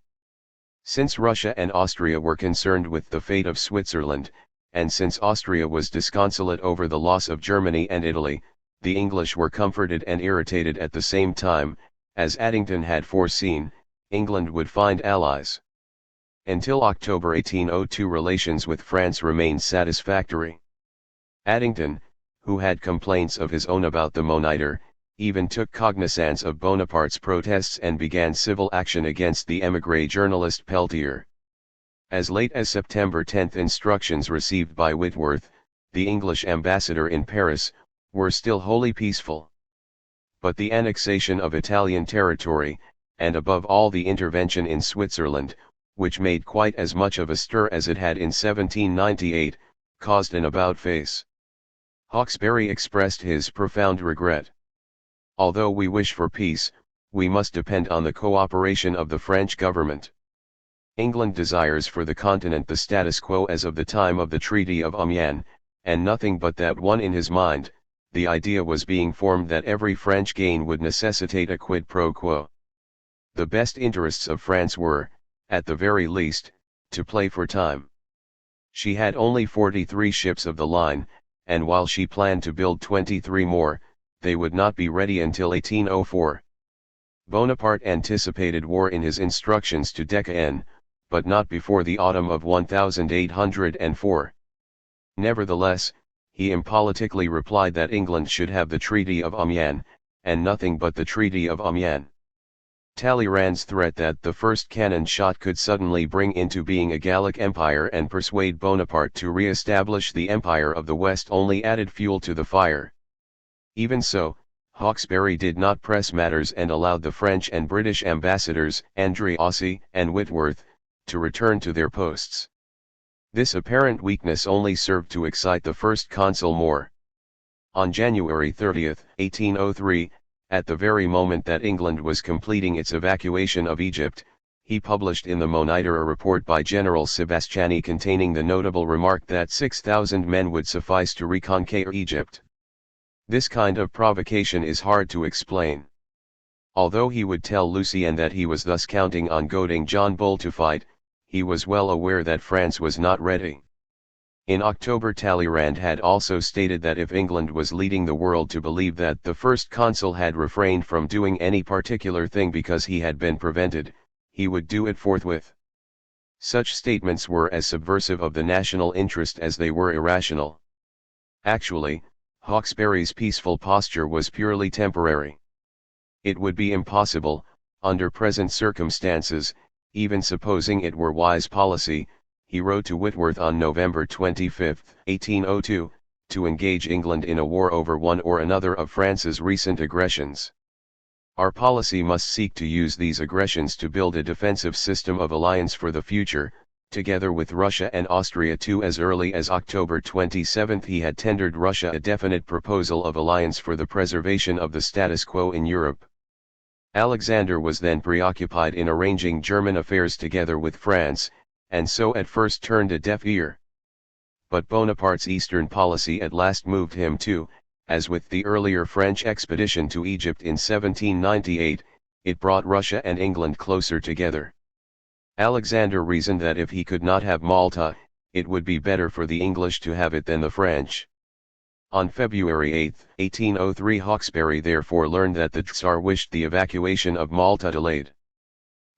Since Russia and Austria were concerned with the fate of Switzerland, and since Austria was disconsolate over the loss of Germany and Italy, the English were comforted and irritated at the same time. As Addington had foreseen, England would find allies. Until October 1802, relations with France remained satisfactory. Addington, who had complaints of his own about the Monitor, even took cognizance of Bonaparte's protests and began civil action against the émigré journalist Peltier. As late as September 10, instructions received by Whitworth, the English ambassador in Paris, were still wholly peaceful. But the annexation of Italian territory, and above all the intervention in Switzerland, which made quite as much of a stir as it had in 1798, caused an about-face. Hawkesbury expressed his profound regret. Although we wish for peace, we must depend on the cooperation of the French government. England desires for the continent the status quo as of the time of the Treaty of Amiens, and nothing but that one in his mind. The idea was being formed that every French gain would necessitate a quid pro quo. The best interests of France were, at the very least, to play for time. She had only 43 ships of the line, and while she planned to build 23 more, they would not be ready until 1804. Bonaparte anticipated war in his instructions to Decaen, but not before the autumn of 1804. Nevertheless, he impolitically replied that England should have the Treaty of Amiens, and nothing but the Treaty of Amiens. Talleyrand's threat that the first cannon shot could suddenly bring into being a Gallic empire and persuade Bonaparte to re-establish the Empire of the West only added fuel to the fire. Even so, Hawkesbury did not press matters and allowed the French and British ambassadors, Andreossi and Whitworth, to return to their posts. This apparent weakness only served to excite the first consul more. On January 30, 1803, at the very moment that England was completing its evacuation of Egypt, he published in the Monitor a report by General Sebastiani containing the notable remark that 6,000 men would suffice to reconquer Egypt. This kind of provocation is hard to explain. Although he would tell Lucien that he was thus counting on goading John Bull to fight, he was well aware that France was not ready. In October, Talleyrand had also stated that if England was leading the world to believe that the first consul had refrained from doing any particular thing because he had been prevented, he would do it forthwith. Such statements were as subversive of the national interest as they were irrational. Actually, Hawkesbury's peaceful posture was purely temporary. It would be impossible, under present circumstances, even supposing it were wise policy, he wrote to Whitworth on November 25, 1802, to engage England in a war over one or another of France's recent aggressions. Our policy must seek to use these aggressions to build a defensive system of alliance for the future, together with Russia and Austria too. As early as October 27 he had tendered Russia a definite proposal of alliance for the preservation of the status quo in Europe. Alexander was then preoccupied in arranging German affairs together with France, and so at first turned a deaf ear. But Bonaparte's eastern policy at last moved him too, as with the earlier French expedition to Egypt in 1798, it brought Russia and England closer together. Alexander reasoned that if he could not have Malta, it would be better for the English to have it than the French. On February 8, 1803, Hawkesbury therefore learned that the Tsar wished the evacuation of Malta delayed.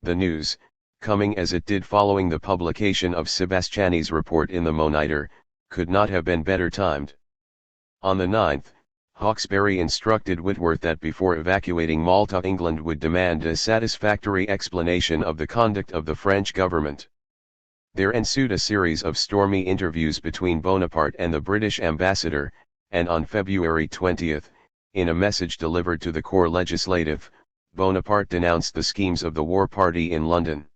The news, coming as it did following the publication of Sebastiani's report in the Monitor, could not have been better timed. On the 9th, Hawkesbury instructed Whitworth that before evacuating Malta, England would demand a satisfactory explanation of the conduct of the French government. There ensued a series of stormy interviews between Bonaparte and the British ambassador, and on February 20, in a message delivered to the Corps Legislatif, Bonaparte denounced the schemes of the war party in London.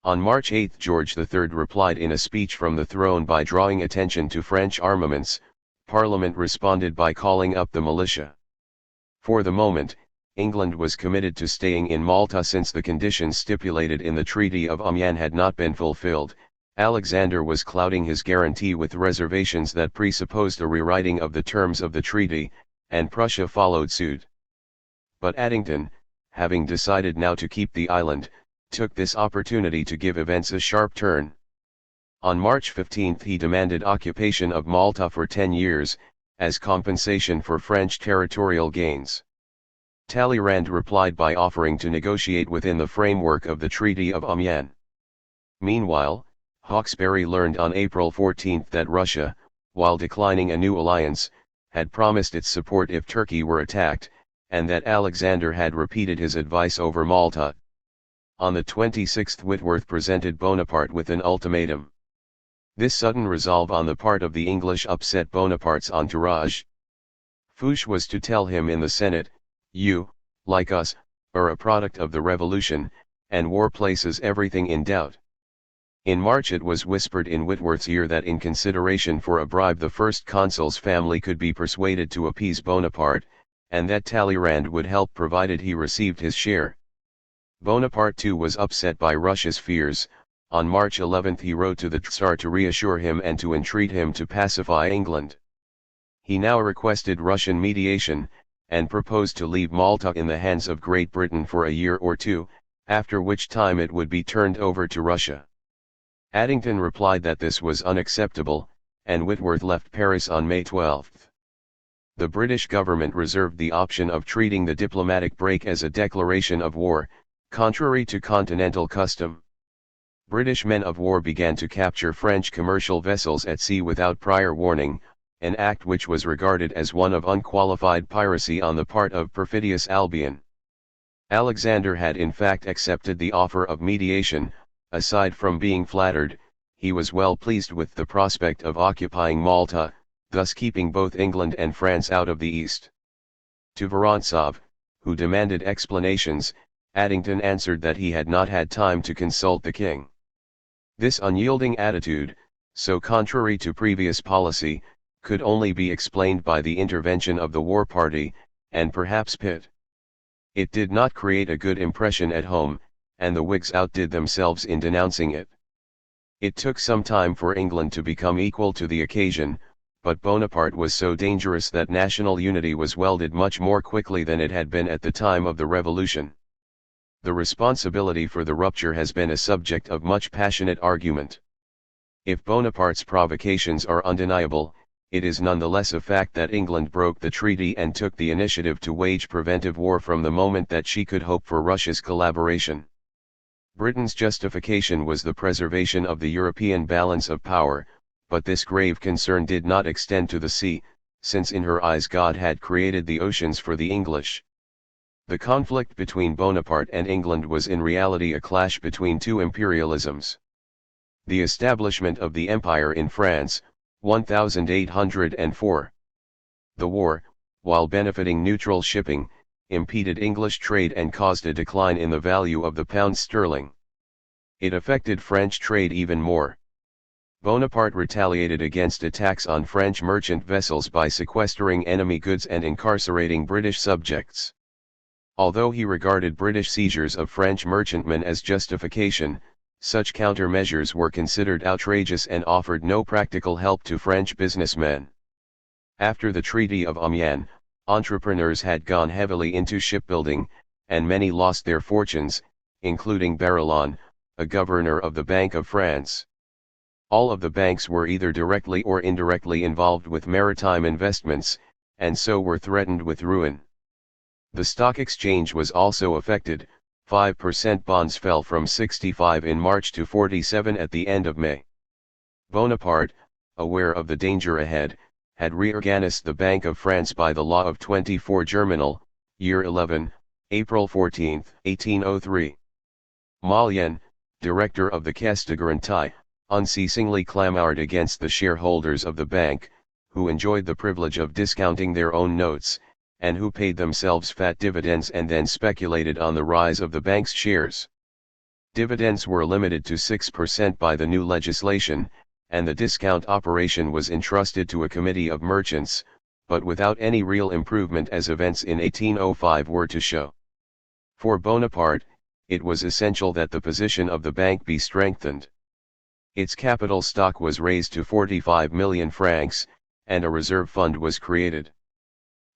On March 8, George III replied in a speech from the throne by drawing attention to French armaments. Parliament responded by calling up the militia. For the moment, England was committed to staying in Malta since the conditions stipulated in the Treaty of Amiens had not been fulfilled. Alexander was clouding his guarantee with reservations that presupposed a rewriting of the terms of the treaty, and Prussia followed suit. But Addington, having decided now to keep the island, took this opportunity to give events a sharp turn. On March 15 he demanded occupation of Malta for 10 years, as compensation for French territorial gains. Talleyrand replied by offering to negotiate within the framework of the Treaty of Amiens. Meanwhile, Hawkesbury learned on April 14 that Russia, while declining a new alliance, had promised its support if Turkey were attacked, and that Alexander had repeated his advice over Malta. On the 26th Whitworth presented Bonaparte with an ultimatum. This sudden resolve on the part of the English upset Bonaparte's entourage. Fouché was to tell him in the Senate, "You, like us, are a product of the revolution, and war places everything in doubt." In March it was whispered in Whitworth's ear that in consideration for a bribe the first consul's family could be persuaded to appease Bonaparte, and that Talleyrand would help provided he received his share. Bonaparte too was upset by Russia's fears. On March 11 he wrote to the Tsar to reassure him and to entreat him to pacify England. He now requested Russian mediation, and proposed to leave Malta in the hands of Great Britain for a year or two, after which time it would be turned over to Russia. Addington replied that this was unacceptable, and Whitworth left Paris on May 12. The British government reserved the option of treating the diplomatic break as a declaration of war, contrary to continental custom. British men of war began to capture French commercial vessels at sea without prior warning, an act which was regarded as one of unqualified piracy on the part of perfidious Albion. Alexander had in fact accepted the offer of mediation. Aside from being flattered, he was well pleased with the prospect of occupying Malta, thus keeping both England and France out of the East. To Vorontsov, who demanded explanations, Addington answered that he had not had time to consult the king. This unyielding attitude, so contrary to previous policy, could only be explained by the intervention of the war party, and perhaps Pitt. It did not create a good impression at home, and the Whigs outdid themselves in denouncing it. It took some time for England to become equal to the occasion, but Bonaparte was so dangerous that national unity was welded much more quickly than it had been at the time of the Revolution. The responsibility for the rupture has been a subject of much passionate argument. If Bonaparte's provocations are undeniable, it is nonetheless a fact that England broke the treaty and took the initiative to wage preventive war from the moment that she could hope for Russia's collaboration. Britain's justification was the preservation of the European balance of power, but this grave concern did not extend to the sea, since in her eyes God had created the oceans for the English. The conflict between Bonaparte and England was in reality a clash between two imperialisms. The establishment of the empire in France, 1804. The war, while benefiting neutral shipping, impeded English trade and caused a decline in the value of the pound sterling. It affected French trade even more. Bonaparte retaliated against attacks on French merchant vessels by sequestering enemy goods and incarcerating British subjects. Although he regarded British seizures of French merchantmen as justification, such countermeasures were considered outrageous and offered no practical help to French businessmen. After the Treaty of Amiens, entrepreneurs had gone heavily into shipbuilding, and many lost their fortunes, including Barillon, a governor of the Bank of France. All of the banks were either directly or indirectly involved with maritime investments, and so were threatened with ruin. The stock exchange was also affected. 5% bonds fell from 65 in March to 47 at the end of May. Bonaparte, aware of the danger ahead, had reorganized the Bank of France by the law of 24 Germinal, year 11, April 14, 1803. Napoleon, director of the Caisse de Garantie, unceasingly clamored against the shareholders of the bank, who enjoyed the privilege of discounting their own notes, and who paid themselves fat dividends and then speculated on the rise of the bank's shares. Dividends were limited to 6% by the new legislation, and the discount operation was entrusted to a committee of merchants, but without any real improvement as events in 1805 were to show. For Bonaparte, it was essential that the position of the bank be strengthened. Its capital stock was raised to 45 million francs, and a reserve fund was created.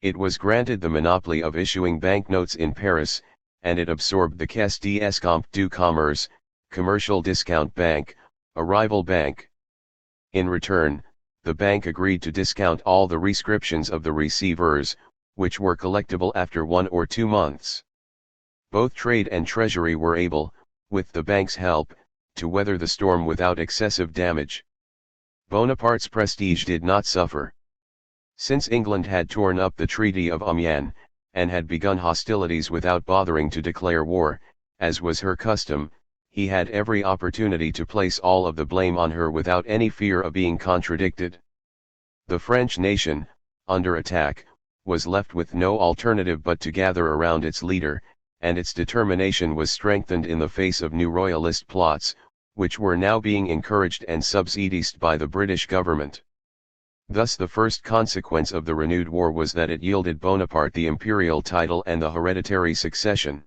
It was granted the monopoly of issuing banknotes in Paris, and it absorbed the Caisse d'Escompte du Commerce, commercial discount bank, a rival bank. In return, the bank agreed to discount all the rescriptions of the receivers, which were collectible after 1 or 2 months. Both trade and treasury were able, with the bank's help, to weather the storm without excessive damage. Bonaparte's prestige did not suffer. Since England had torn up the Treaty of Amiens, and had begun hostilities without bothering to declare war, as was her custom, he had every opportunity to place all of the blame on her without any fear of being contradicted. The French nation, under attack, was left with no alternative but to gather around its leader, and its determination was strengthened in the face of new royalist plots, which were now being encouraged and subsidized by the British government. Thus the first consequence of the renewed war was that it yielded Bonaparte the imperial title and the hereditary succession.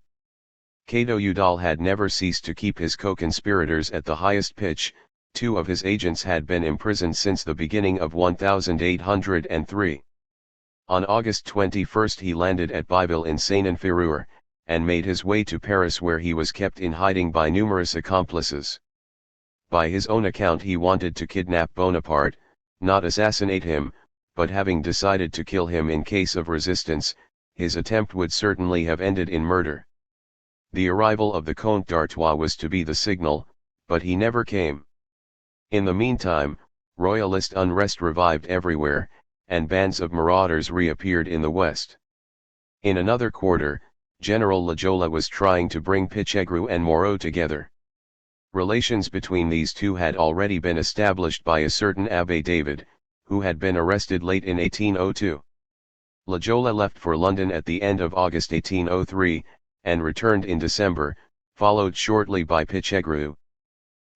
Cato Udal had never ceased to keep his co-conspirators at the highest pitch. 2 of his agents had been imprisoned since the beginning of 1803. On August 21 he landed at Biville in Seine-et-Ferrure, and made his way to Paris where he was kept in hiding by numerous accomplices. By his own account he wanted to kidnap Bonaparte, not assassinate him, but having decided to kill him in case of resistance, his attempt would certainly have ended in murder. The arrival of the Comte d'Artois was to be the signal, but he never came. In the meantime, royalist unrest revived everywhere, and bands of marauders reappeared in the west. In another quarter, General Lajola was trying to bring Pichegru and Moreau together. Relations between these two had already been established by a certain Abbé David, who had been arrested late in 1802. Lajola left for London at the end of August 1803, and returned in December, followed shortly by Pichegru.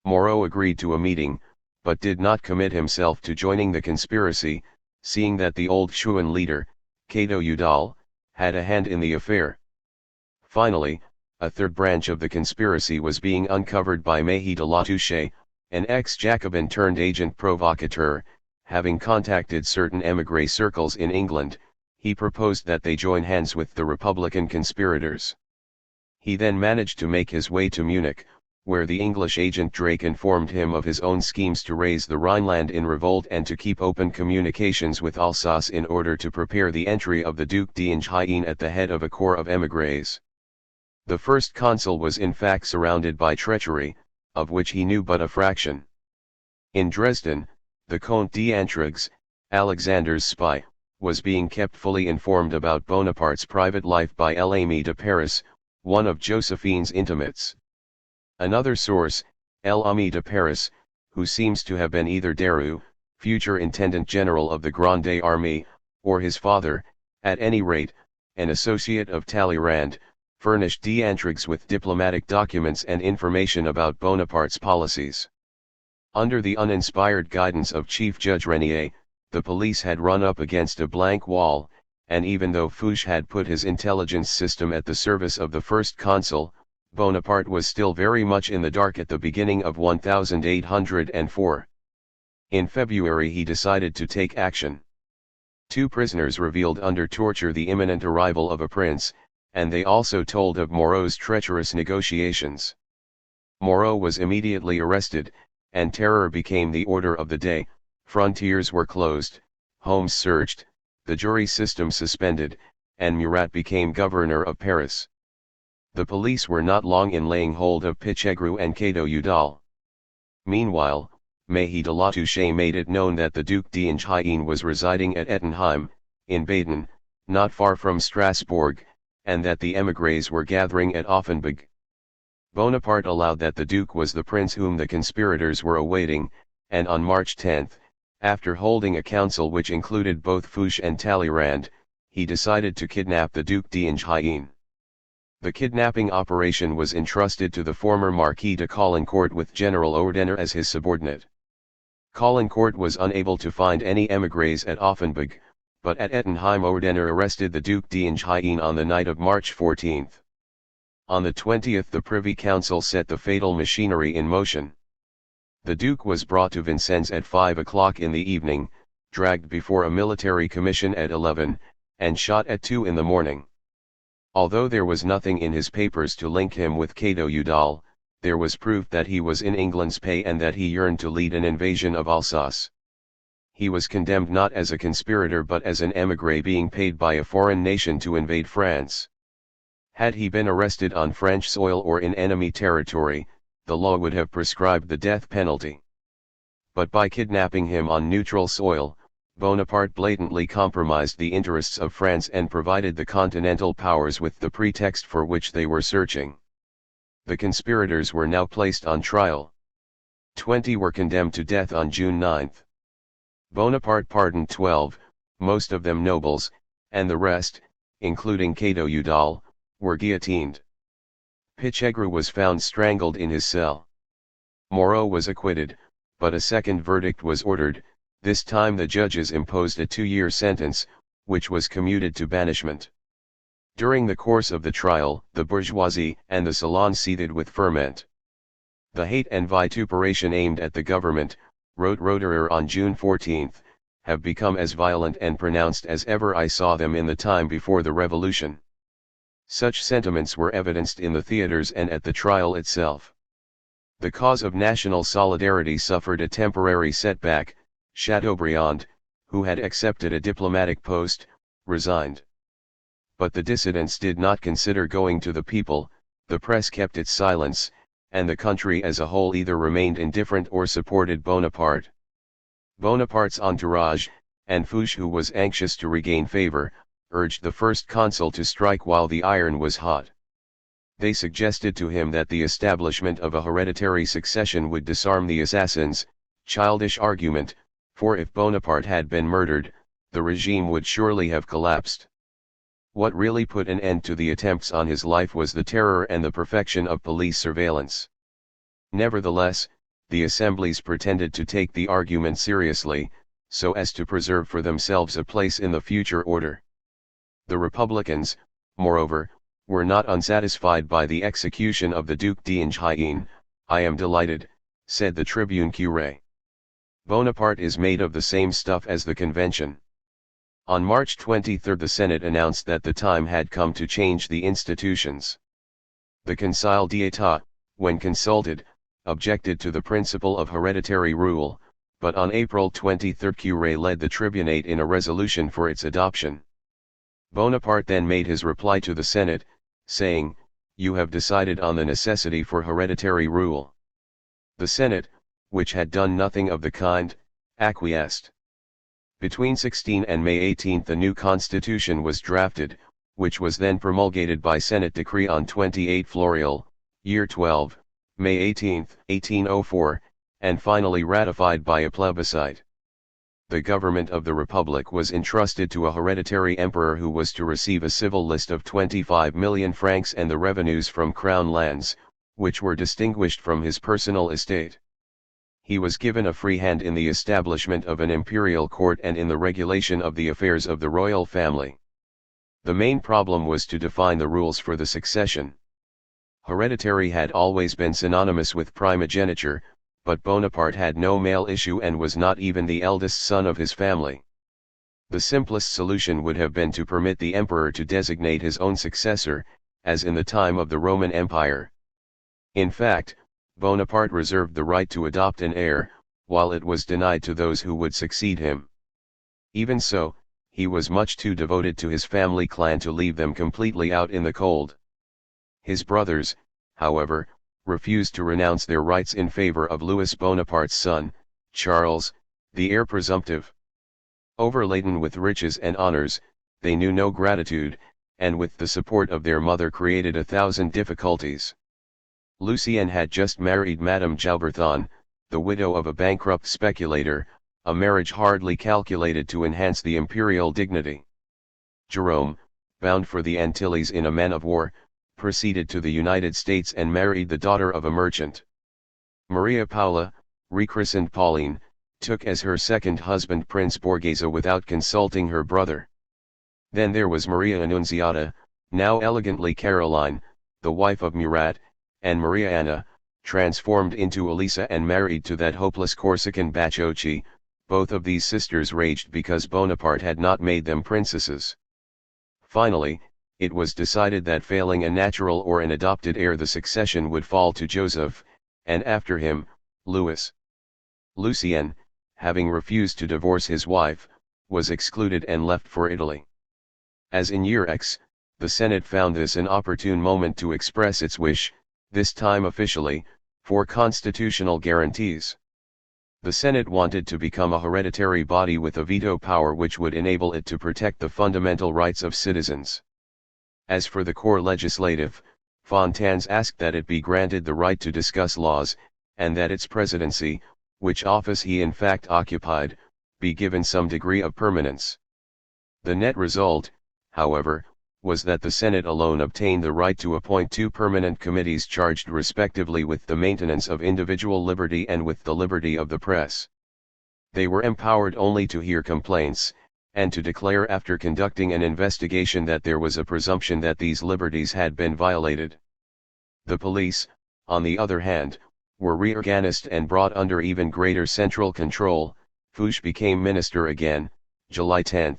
Moreau agreed to a meeting, but did not commit himself to joining the conspiracy, seeing that the old Schuan leader, Cato Udall, had a hand in the affair. Finally, a third branch of the conspiracy was being uncovered by Mahy de la Touche, an ex-Jacobin turned agent provocateur. Having contacted certain émigré circles in England, he proposed that they join hands with the Republican conspirators. He then managed to make his way to Munich, where the English agent Drake informed him of his own schemes to raise the Rhineland in revolt and to keep open communications with Alsace in order to prepare the entry of the Duc d'Enghien at the head of a corps of émigrés. The first consul was in fact surrounded by treachery, of which he knew but a fraction. In Dresden, the Comte d'Entraigues, Alexander's spy, was being kept fully informed about Bonaparte's private life by l'Ami de Paris, one of Josephine's intimates. Another source, l'Ami de Paris, who seems to have been either Deroux, future Intendant General of the Grande Armée, or his father, at any rate, an associate of Talleyrand, furnished d'Entraigues with diplomatic documents and information about Bonaparte's policies. Under the uninspired guidance of Chief Judge Renier, the police had run up against a blank wall, and even though Fouché had put his intelligence system at the service of the first consul, Bonaparte was still very much in the dark at the beginning of 1804. In February he decided to take action. Two prisoners revealed under torture the imminent arrival of a prince, and they also told of Moreau's treacherous negotiations. Moreau was immediately arrested, and terror became the order of the day. Frontiers were closed, homes searched, the jury system suspended, and Murat became governor of Paris. The police were not long in laying hold of Pichegru and Cato Udall. Meanwhile, Mahy de la Touche made it known that the Duc d'Enghien was residing at Ettenheim, in Baden, not far from Strasbourg, and that the émigrés were gathering at Offenburg. Bonaparte allowed that the Duke was the prince whom the conspirators were awaiting, and on March 10, after holding a council which included both Fouché and Talleyrand, he decided to kidnap the Duc d'Enghien. The kidnapping operation was entrusted to the former Marquis de Caulaincourt with General Ordener as his subordinate. Caulaincourt was unable to find any émigrés at Offenburg, but at Ettenheim Ordener arrested the Duc d'Enghien on the night of March 14. On the 20th the Privy Council set the fatal machinery in motion. The Duke was brought to Vincennes at 5 o'clock in the evening, dragged before a military commission at 11, and shot at 2 in the morning. Although there was nothing in his papers to link him with Cato Udall, there was proof that he was in England's pay and that he yearned to lead an invasion of Alsace. He was condemned not as a conspirator but as an émigré being paid by a foreign nation to invade France. Had he been arrested on French soil or in enemy territory, the law would have prescribed the death penalty. But by kidnapping him on neutral soil, Bonaparte blatantly compromised the interests of France and provided the Continental powers with the pretext for which they were searching. The conspirators were now placed on trial. 20 were condemned to death on June 9. Bonaparte pardoned 12, most of them nobles, and the rest, including Cato Udall, were guillotined. Pichegru was found strangled in his cell. Moreau was acquitted, but a second verdict was ordered. This time the judges imposed a 2-year sentence, which was commuted to banishment. During the course of the trial, the bourgeoisie and the salon seethed with ferment. The hate and vituperation aimed at the government, wrote Roederer on June 14, have become as violent and pronounced as ever I saw them in the time before the Revolution. Such sentiments were evidenced in the theatres and at the trial itself. The cause of national solidarity suffered a temporary setback. Chateaubriand, who had accepted a diplomatic post, resigned. But the dissidents did not consider going to the people, the press kept its silence, and the country as a whole either remained indifferent or supported Bonaparte. Bonaparte's entourage, and Fouché, who was anxious to regain favor, urged the first consul to strike while the iron was hot. They suggested to him that the establishment of a hereditary succession would disarm the assassins, childish argument, for if Bonaparte had been murdered, the regime would surely have collapsed. What really put an end to the attempts on his life was the terror and the perfection of police surveillance. Nevertheless, the assemblies pretended to take the argument seriously, so as to preserve for themselves a place in the future order. The Republicans, moreover, were not unsatisfied by the execution of the Duc d'Enghien. "I am delighted," said the Tribune Curé. "Bonaparte is made of the same stuff as the Convention." On March 23 the Senate announced that the time had come to change the institutions. The Conseil d'État, when consulted, objected to the principle of hereditary rule, but on April 23 Curé led the tribunate in a resolution for its adoption. Bonaparte then made his reply to the Senate, saying, "You have decided on the necessity for hereditary rule." The Senate, which had done nothing of the kind, acquiesced. Between 16 and May 18 a new constitution was drafted, which was then promulgated by Senate decree on 28 Floreal, year 12, May 18, 1804, and finally ratified by a plebiscite. The government of the Republic was entrusted to a hereditary emperor who was to receive a civil list of 25 million francs and the revenues from crown lands, which were distinguished from his personal estate. He was given a free hand in the establishment of an imperial court and in the regulation of the affairs of the royal family. The main problem was to define the rules for the succession. Hereditary had always been synonymous with primogeniture, but Bonaparte had no male issue and was not even the eldest son of his family. The simplest solution would have been to permit the emperor to designate his own successor, as in the time of the Roman Empire. In fact, Bonaparte reserved the right to adopt an heir, while it was denied to those who would succeed him. Even so, he was much too devoted to his family clan to leave them completely out in the cold. His brothers, however, refused to renounce their rights in favor of Louis Bonaparte's son, Charles, the heir presumptive. Overladen with riches and honors, they knew no gratitude, and with the support of their mother created 1,000 difficulties. Lucien had just married Madame Jauberthon, the widow of a bankrupt speculator, a marriage hardly calculated to enhance the imperial dignity. Jerome, bound for the Antilles in a man of war, proceeded to the United States and married the daughter of a merchant. Maria Paula, rechristened Pauline, took as her second husband Prince Borghese without consulting her brother. Then there was Maria Annunziata, now elegantly Caroline, the wife of Murat, and Maria Anna, transformed into Elisa and married to that hopeless Corsican Bacciocchi. Both of these sisters raged because Bonaparte had not made them princesses. Finally, it was decided that failing a natural or an adopted heir the succession would fall to Joseph, and after him, Louis. Lucien, having refused to divorce his wife, was excluded and left for Italy. As in year X, the Senate found this an opportune moment to express its wish, this time officially, for constitutional guarantees. The Senate wanted to become a hereditary body with a veto power which would enable it to protect the fundamental rights of citizens. As for the corps legislative, Fontanes asked that it be granted the right to discuss laws, and that its presidency, which office he in fact occupied, be given some degree of permanence. The net result, however, was that the Senate alone obtained the right to appoint 2 permanent committees charged respectively with the maintenance of individual liberty and with the liberty of the press. They were empowered only to hear complaints, and to declare after conducting an investigation that there was a presumption that these liberties had been violated. The police, on the other hand, were reorganized and brought under even greater central control. Fouché became minister again, July 10,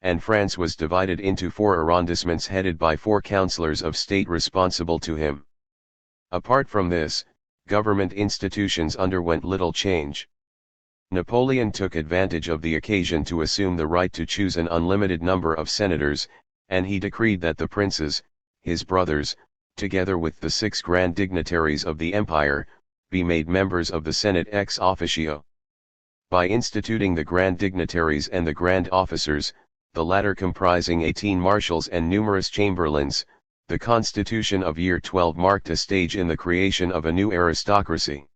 and France was divided into 4 arrondissements headed by 4 councillors of state responsible to him. Apart from this, government institutions underwent little change. Napoleon took advantage of the occasion to assume the right to choose an unlimited number of senators, and he decreed that the princes, his brothers, together with the 6 grand dignitaries of the empire, be made members of the Senate ex officio. By instituting the grand dignitaries and the grand officers, the latter comprising 18 marshals and numerous chamberlains, the constitution of year 12 marked a stage in the creation of a new aristocracy.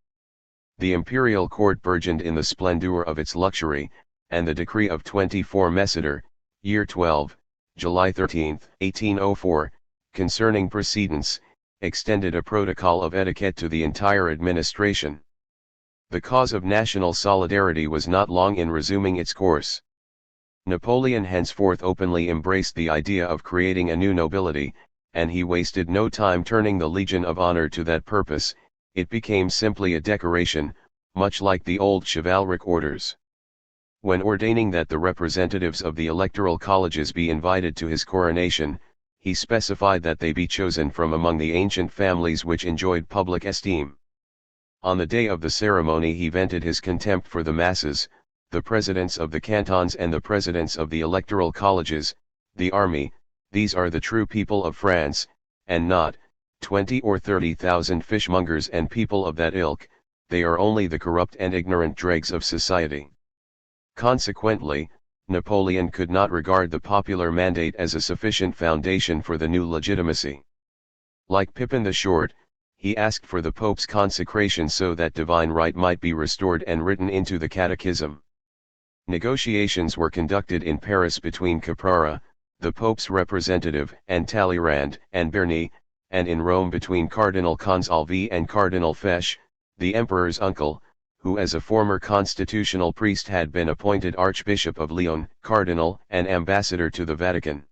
The imperial court burgeoned in the splendor of its luxury, and the decree of 24 Messeter, year 12, July 13, 1804, concerning precedence, extended a protocol of etiquette to the entire administration. The cause of national solidarity was not long in resuming its course. Napoleon henceforth openly embraced the idea of creating a new nobility, and he wasted no time turning the Legion of Honor to that purpose. It became simply a decoration, much like the old chivalric orders. When ordaining that the representatives of the electoral colleges be invited to his coronation, he specified that they be chosen from among the ancient families which enjoyed public esteem. On the day of the ceremony he vented his contempt for the masses, the presidents of the cantons and the presidents of the electoral colleges, the army. These are the true people of France, and not 20 or 30,000 fishmongers and people of that ilk. They are only the corrupt and ignorant dregs of society. Consequently, Napoleon could not regard the popular mandate as a sufficient foundation for the new legitimacy. Like Pippin the Short, he asked for the Pope's consecration so that divine right might be restored and written into the Catechism. Negotiations were conducted in Paris between Caprara, the Pope's representative, and Talleyrand and Bernis, and in Rome between Cardinal Consalvi and Cardinal Fesch, the Emperor's uncle, who as a former constitutional priest had been appointed Archbishop of Lyon, Cardinal and Ambassador to the Vatican.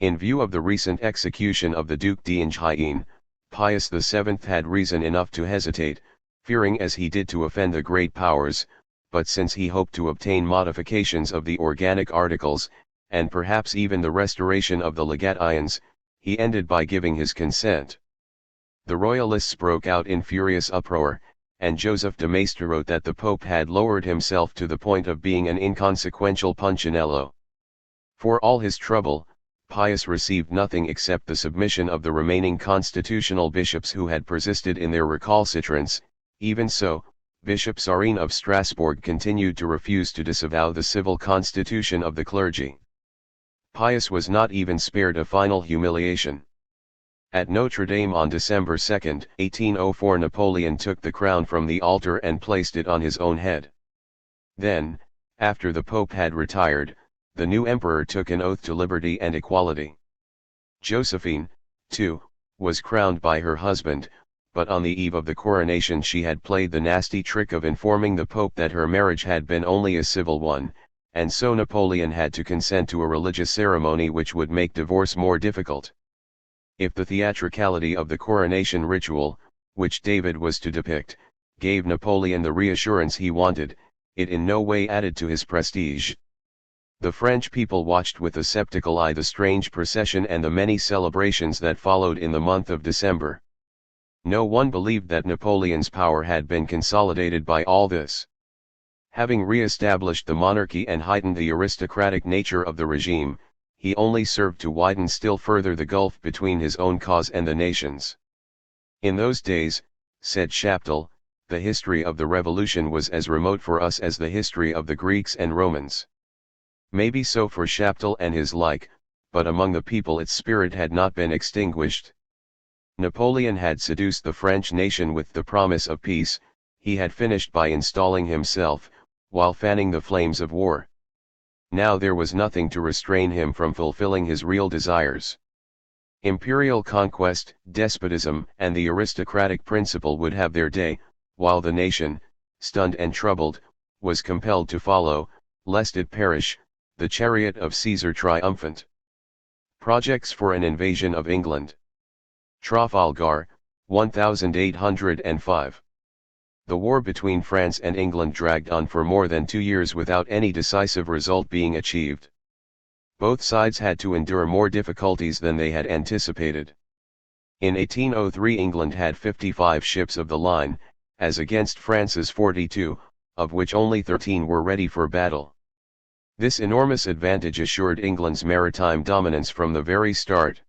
In view of the recent execution of the Duc d'Enghien, Pius VII had reason enough to hesitate, fearing as he did to offend the great powers, but since he hoped to obtain modifications of the organic articles, and perhaps even the restoration of the legations, he ended by giving his consent. The royalists broke out in furious uproar, and Joseph de Maistre wrote that the Pope had lowered himself to the point of being an inconsequential Punchinello. For all his trouble, Pius received nothing except the submission of the remaining constitutional bishops who had persisted in their recalcitrance. Even so, Bishop Saurin of Strasbourg continued to refuse to disavow the civil constitution of the clergy. Pius was not even spared a final humiliation. At Notre Dame on December 2, 1804, Napoleon took the crown from the altar and placed it on his own head. Then, after the Pope had retired, the new emperor took an oath to liberty and equality. Josephine, too, was crowned by her husband, but on the eve of the coronation she had played the nasty trick of informing the Pope that her marriage had been only a civil one, and so Napoleon had to consent to a religious ceremony which would make divorce more difficult. If the theatricality of the coronation ritual, which David was to depict, gave Napoleon the reassurance he wanted, it in no way added to his prestige. The French people watched with a sceptical eye the strange procession and the many celebrations that followed in the month of December. No one believed that Napoleon's power had been consolidated by all this. Having re-established the monarchy and heightened the aristocratic nature of the regime, he only served to widen still further the gulf between his own cause and the nation's. In those days, said Chaptal, the history of the revolution was as remote for us as the history of the Greeks and Romans. Maybe so for Chaptal and his like, but among the people its spirit had not been extinguished. Napoleon had seduced the French nation with the promise of peace. He had finished by installing himself, while fanning the flames of war. Now there was nothing to restrain him from fulfilling his real desires. Imperial conquest, despotism, and the aristocratic principle would have their day, while the nation, stunned and troubled, was compelled to follow, lest it perish, the chariot of Caesar triumphant. Projects for an invasion of England. Trafalgar, 1805. The war between France and England dragged on for more than 2 years without any decisive result being achieved. Both sides had to endure more difficulties than they had anticipated. In 1803 England had 55 ships of the line, as against France's 42, of which only 13 were ready for battle. This enormous advantage assured England's maritime dominance from the very start.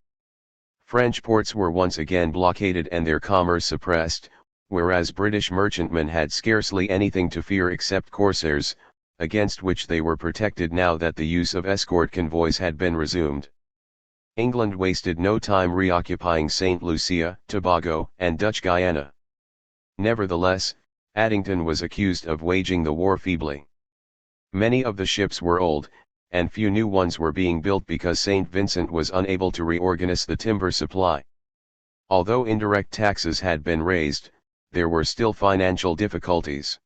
French ports were once again blockaded and their commerce suppressed, whereas British merchantmen had scarcely anything to fear except corsairs, against which they were protected now that the use of escort convoys had been resumed. England wasted no time reoccupying St. Lucia, Tobago, and Dutch Guiana. Nevertheless, Addington was accused of waging the war feebly. Many of the ships were old, and few new ones were being built because St. Vincent was unable to reorganize the timber supply. Although indirect taxes had been raised, there were still financial difficulties.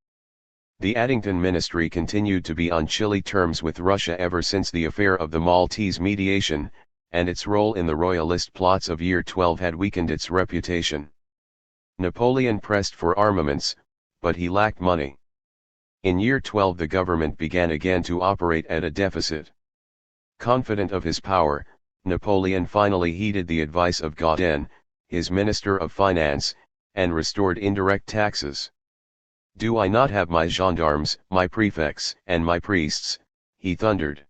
The Addington ministry continued to be on chilly terms with Russia ever since the affair of the Maltese mediation, and its role in the royalist plots of year 12 had weakened its reputation. Napoleon pressed for armaments, but he lacked money. In year 12 the government began again to operate at a deficit. Confident of his power, Napoleon finally heeded the advice of Gaudin, his Minister of Finance, and restored indirect taxes. "Do I not have my gendarmes, my prefects, and my priests?" he thundered.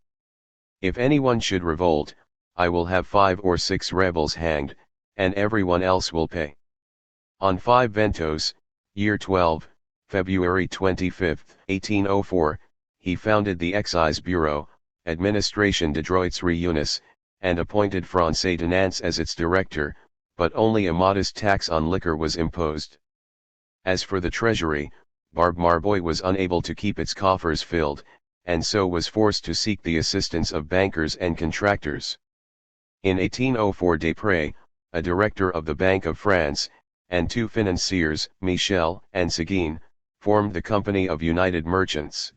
"If anyone should revolt, I will have 5 or 6 rebels hanged, and everyone else will pay." On 5 Ventos, year 12, February 25, 1804, he founded the Excise Bureau, Administration de Droits Réunis, and appointed Francais de Nantes as its director, but only a modest tax on liquor was imposed. As for the treasury, Barbe Marbois was unable to keep its coffers filled, and so was forced to seek the assistance of bankers and contractors. In 1804 Desprez, a director of the Bank of France, and 2 financiers, Michel and Seguin, formed the Company of United Merchants.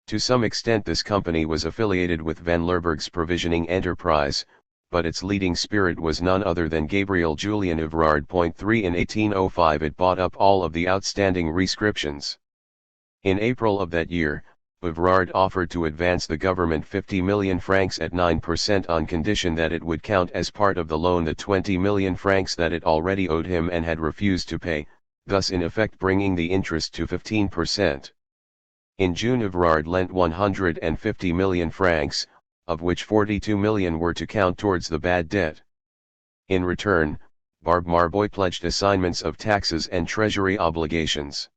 To some extent this company was affiliated with Van Lerberg's provisioning enterprise, but its leading spirit was none other than Gabriel Julien Evrard. 3 In 1805 it bought up all of the outstanding rescriptions. In April of that year, Evrard offered to advance the government 50 million francs at 9% on condition that it would count as part of the loan the 20 million francs that it already owed him and had refused to pay, thus in effect bringing the interest to 15%. In June Evrard lent 150 million francs, of which 42 million were to count towards the bad debt. In return, Barbe Marbois pledged assignments of taxes and treasury obligations.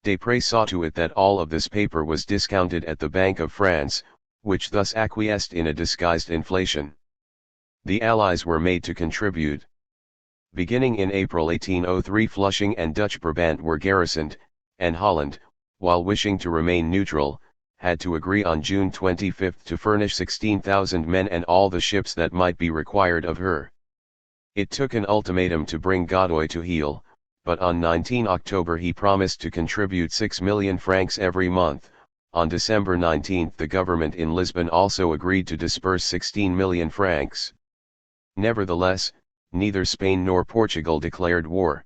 Desprez saw to it that all of this paper was discounted at the Bank of France, which thus acquiesced in a disguised inflation. The Allies were made to contribute. Beginning in April 1803 Flushing and Dutch Brabant were garrisoned, and Holland, while wishing to remain neutral, had to agree on June 25 to furnish 16,000 men and all the ships that might be required of her. It took an ultimatum to bring Godoy to heel, but on 19 October he promised to contribute 6 million francs every month. On December 19 the government in Lisbon also agreed to disburse 16 million francs. Nevertheless, neither Spain nor Portugal declared war.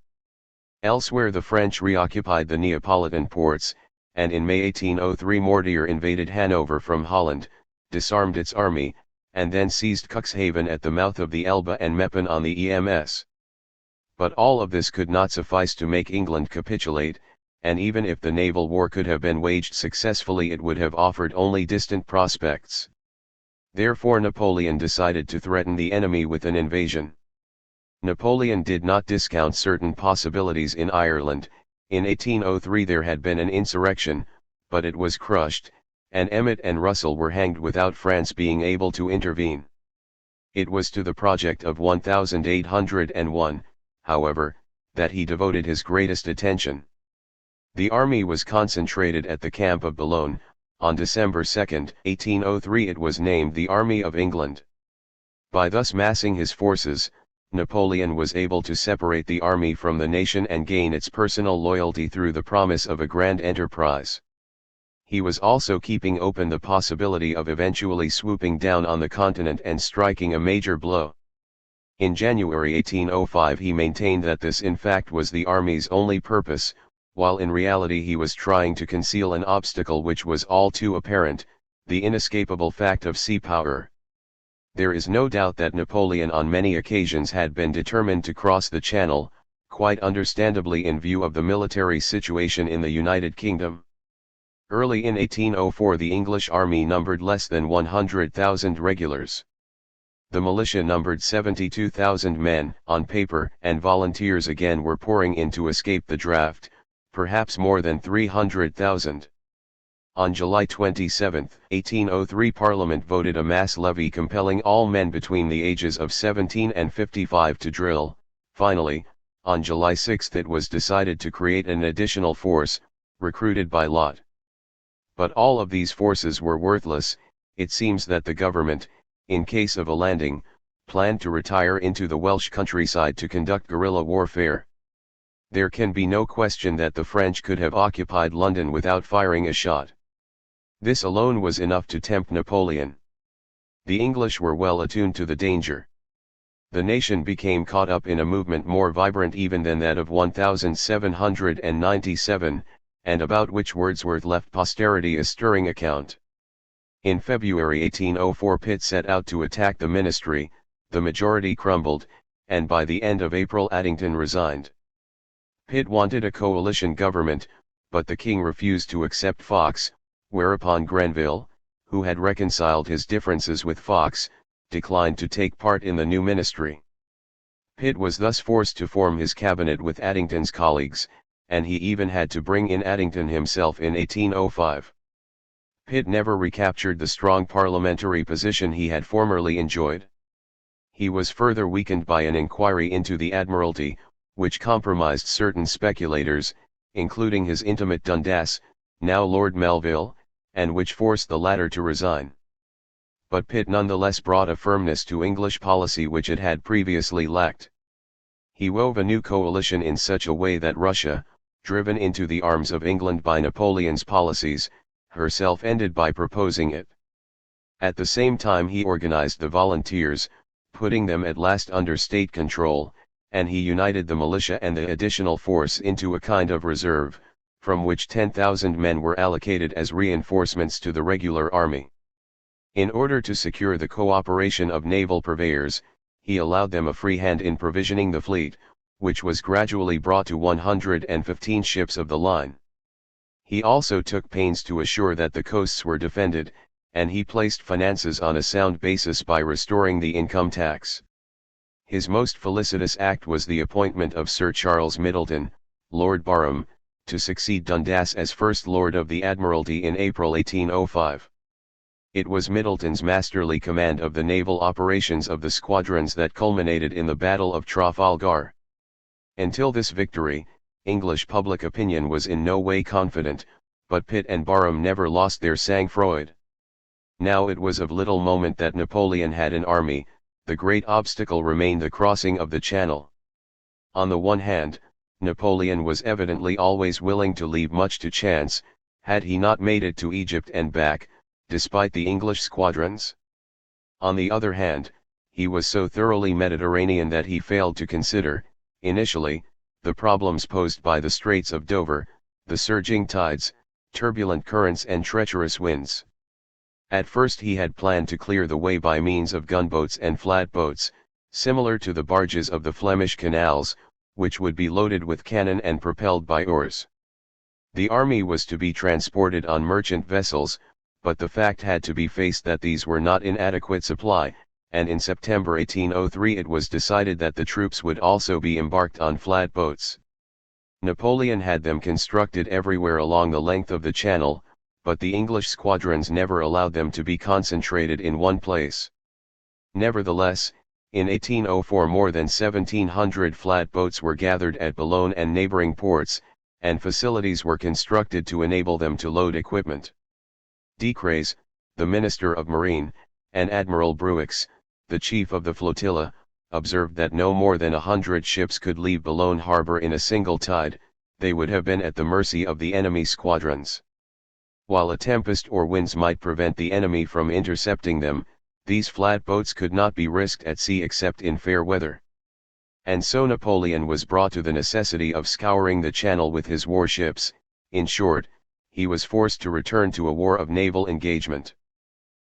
Elsewhere the French reoccupied the Neapolitan ports, and in May 1803 Mortier invaded Hanover from Holland, disarmed its army, and then seized Cuxhaven at the mouth of the Elbe and Meppen on the Ems. But all of this could not suffice to make England capitulate, and even if the naval war could have been waged successfully it would have offered only distant prospects. Therefore Napoleon decided to threaten the enemy with an invasion. Napoleon did not discount certain possibilities in Ireland. In 1803 there had been an insurrection, but it was crushed, and Emmett and Russell were hanged without France being able to intervene. It was to the project of 1801, however, that he devoted his greatest attention. The army was concentrated at the camp of Boulogne. On December 2, 1803 it was named the Army of England. By thus massing his forces, Napoleon was able to separate the army from the nation and gain its personal loyalty through the promise of a grand enterprise. He was also keeping open the possibility of eventually swooping down on the continent and striking a major blow. In January 1805 he maintained that this in fact was the army's only purpose, while in reality he was trying to conceal an obstacle which was all too apparent, the inescapable fact of sea power. There is no doubt that Napoleon on many occasions had been determined to cross the Channel, quite understandably in view of the military situation in the United Kingdom. Early in 1804 the English army numbered less than 100,000 regulars. The militia numbered 72,000 men on paper, and volunteers again were pouring in to escape the draft, perhaps more than 300,000. On July 27, 1803, Parliament voted a mass levy compelling all men between the ages of 17 and 55 to drill. Finally, on July 6 it was decided to create an additional force, recruited by lot. But all of these forces were worthless. It seems that the government, in case of a landing, planned to retire into the Welsh countryside to conduct guerrilla warfare. There can be no question that the French could have occupied London without firing a shot. This alone was enough to tempt Napoleon. The English were well attuned to the danger. The nation became caught up in a movement more vibrant even than that of 1797, and about which Wordsworth left posterity a stirring account. In February 1804 Pitt set out to attack the ministry, the majority crumbled, and by the end of April Addington resigned. Pitt wanted a coalition government, but the king refused to accept Fox, whereupon Grenville, who had reconciled his differences with Fox, declined to take part in the new ministry. Pitt was thus forced to form his cabinet with Addington's colleagues, and he even had to bring in Addington himself in 1805. Pitt never recaptured the strong parliamentary position he had formerly enjoyed. He was further weakened by an inquiry into the Admiralty, which compromised certain speculators, including his intimate Dundas, now Lord Melville, and which forced the latter to resign. But Pitt nonetheless brought a firmness to English policy which it had previously lacked. He wove a new coalition in such a way that Russia, driven into the arms of England by Napoleon's policies, herself ended by proposing it. At the same time he organized the volunteers, putting them at last under state control, and he united the militia and the additional force into a kind of reserve, from which 10,000 men were allocated as reinforcements to the regular army. In order to secure the cooperation of naval purveyors, he allowed them a free hand in provisioning the fleet, which was gradually brought to 115 ships of the line. He also took pains to assure that the coasts were defended, and he placed finances on a sound basis by restoring the income tax. His most felicitous act was the appointment of Sir Charles Middleton, Lord Barham, to succeed Dundas as First Lord of the Admiralty in April 1805. It was Middleton's masterly command of the naval operations of the squadrons that culminated in the Battle of Trafalgar. Until this victory, English public opinion was in no way confident, but Pitt and Barham never lost their sang-froid. Now it was of little moment that Napoleon had an army. The great obstacle remained the crossing of the Channel. On the one hand, Napoleon was evidently always willing to leave much to chance, had he not made it to Egypt and back, despite the English squadrons. On the other hand, he was so thoroughly Mediterranean that he failed to consider, initially, the problems posed by the Straits of Dover, the surging tides, turbulent currents and treacherous winds. At first he had planned to clear the way by means of gunboats and flatboats, similar to the barges of the Flemish canals, which would be loaded with cannon and propelled by oars. The army was to be transported on merchant vessels, but the fact had to be faced that these were not in adequate supply, and in September 1803 it was decided that the troops would also be embarked on flatboats. Napoleon had them constructed everywhere along the length of the Channel, but the English squadrons never allowed them to be concentrated in one place. Nevertheless, in 1804 more than 1,700 flatboats were gathered at Boulogne and neighboring ports, and facilities were constructed to enable them to load equipment. Decrès, the Minister of Marine, and Admiral Bruix, the chief of the flotilla, observed that no more than 100 ships could leave Boulogne harbor in a single tide. They would have been at the mercy of the enemy squadrons. While a tempest or winds might prevent the enemy from intercepting them, these flatboats could not be risked at sea except in fair weather. And so Napoleon was brought to the necessity of scouring the Channel with his warships. In short, he was forced to return to a war of naval engagement.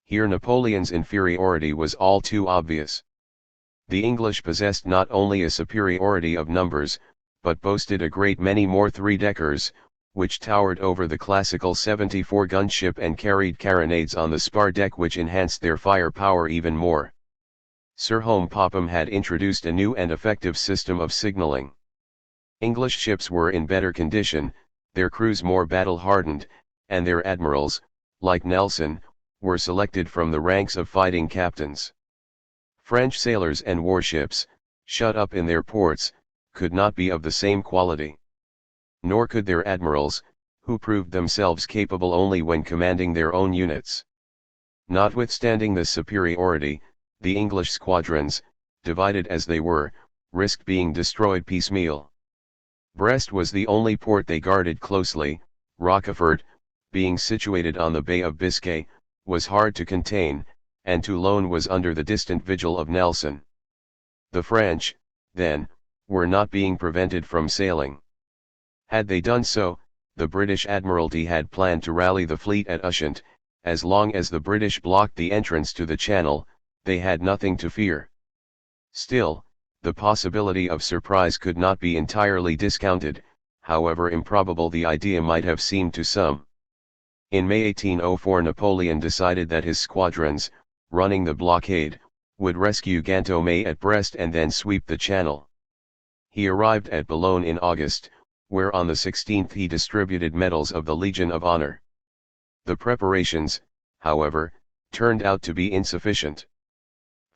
Here Napoleon's inferiority was all too obvious. The English possessed not only a superiority of numbers, but boasted a great many more three-deckers, which towered over the classical 74-gun ship and carried carronades on the spar deck which enhanced their firepower even more. Sir Home Popham had introduced a new and effective system of signaling. English ships were in better condition, their crews more battle-hardened, and their admirals, like Nelson, were selected from the ranks of fighting captains. French sailors and warships, shut up in their ports, could not be of the same quality. Nor could their admirals, who proved themselves capable only when commanding their own units. Notwithstanding this superiority, the English squadrons, divided as they were, risked being destroyed piecemeal. Brest was the only port they guarded closely. Rochefort, being situated on the Bay of Biscay, was hard to contain, and Toulon was under the distant vigil of Nelson. The French, then, were not being prevented from sailing. Had they done so, the British Admiralty had planned to rally the fleet at Ushant. As long as the British blocked the entrance to the Channel, they had nothing to fear. Still, the possibility of surprise could not be entirely discounted, however improbable the idea might have seemed to some. In May 1804 Napoleon decided that his squadrons, running the blockade, would rescue Ganteaume at Brest and then sweep the Channel. He arrived at Boulogne in August, where on the 16th he distributed medals of the Legion of Honor. The preparations, however, turned out to be insufficient.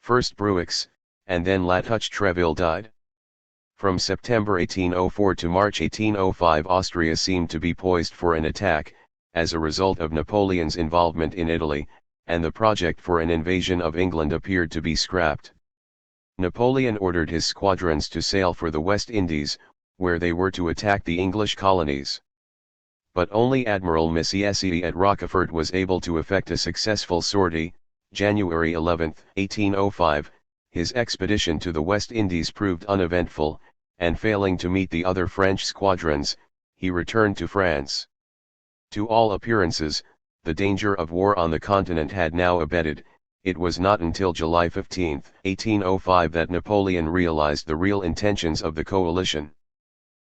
First Bruix, and then La Touche-Treville died. From September 1804 to March 1805 Austria seemed to be poised for an attack, as a result of Napoleon's involvement in Italy, and the project for an invasion of England appeared to be scrapped. Napoleon ordered his squadrons to sail for the West Indies, where they were to attack the English colonies. But only Admiral Messier at Rochefort was able to effect a successful sortie. January 11, 1805, his expedition to the West Indies proved uneventful, and failing to meet the other French squadrons, he returned to France. To all appearances, the danger of war on the continent had now abated. It was not until July 15, 1805 that Napoleon realized the real intentions of the coalition.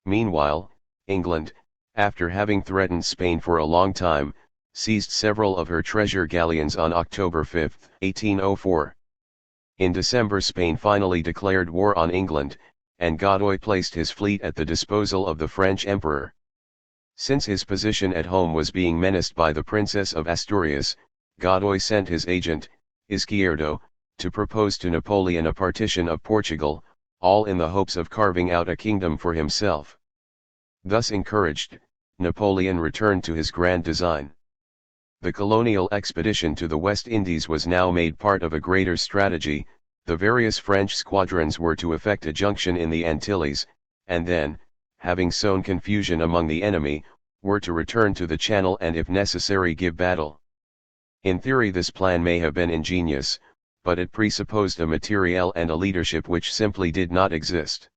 Meanwhile, England, after having threatened Spain for a long time, seized several of her treasure galleons on October 5, 1804. In December Spain finally declared war on England, and Godoy placed his fleet at the disposal of the French emperor. Since his position at home was being menaced by the Princess of Asturias, Godoy sent his agent, Izquierdo, to propose to Napoleon a partition of Portugal, all in the hopes of carving out a kingdom for himself. Thus encouraged, Napoleon returned to his grand design. The colonial expedition to the West Indies was now made part of a greater strategy. The various French squadrons were to effect a junction in the Antilles, and then, having sown confusion among the enemy, were to return to the Channel and if necessary give battle. In theory this plan may have been ingenious, but it presupposed a materiel and a leadership which simply did not exist.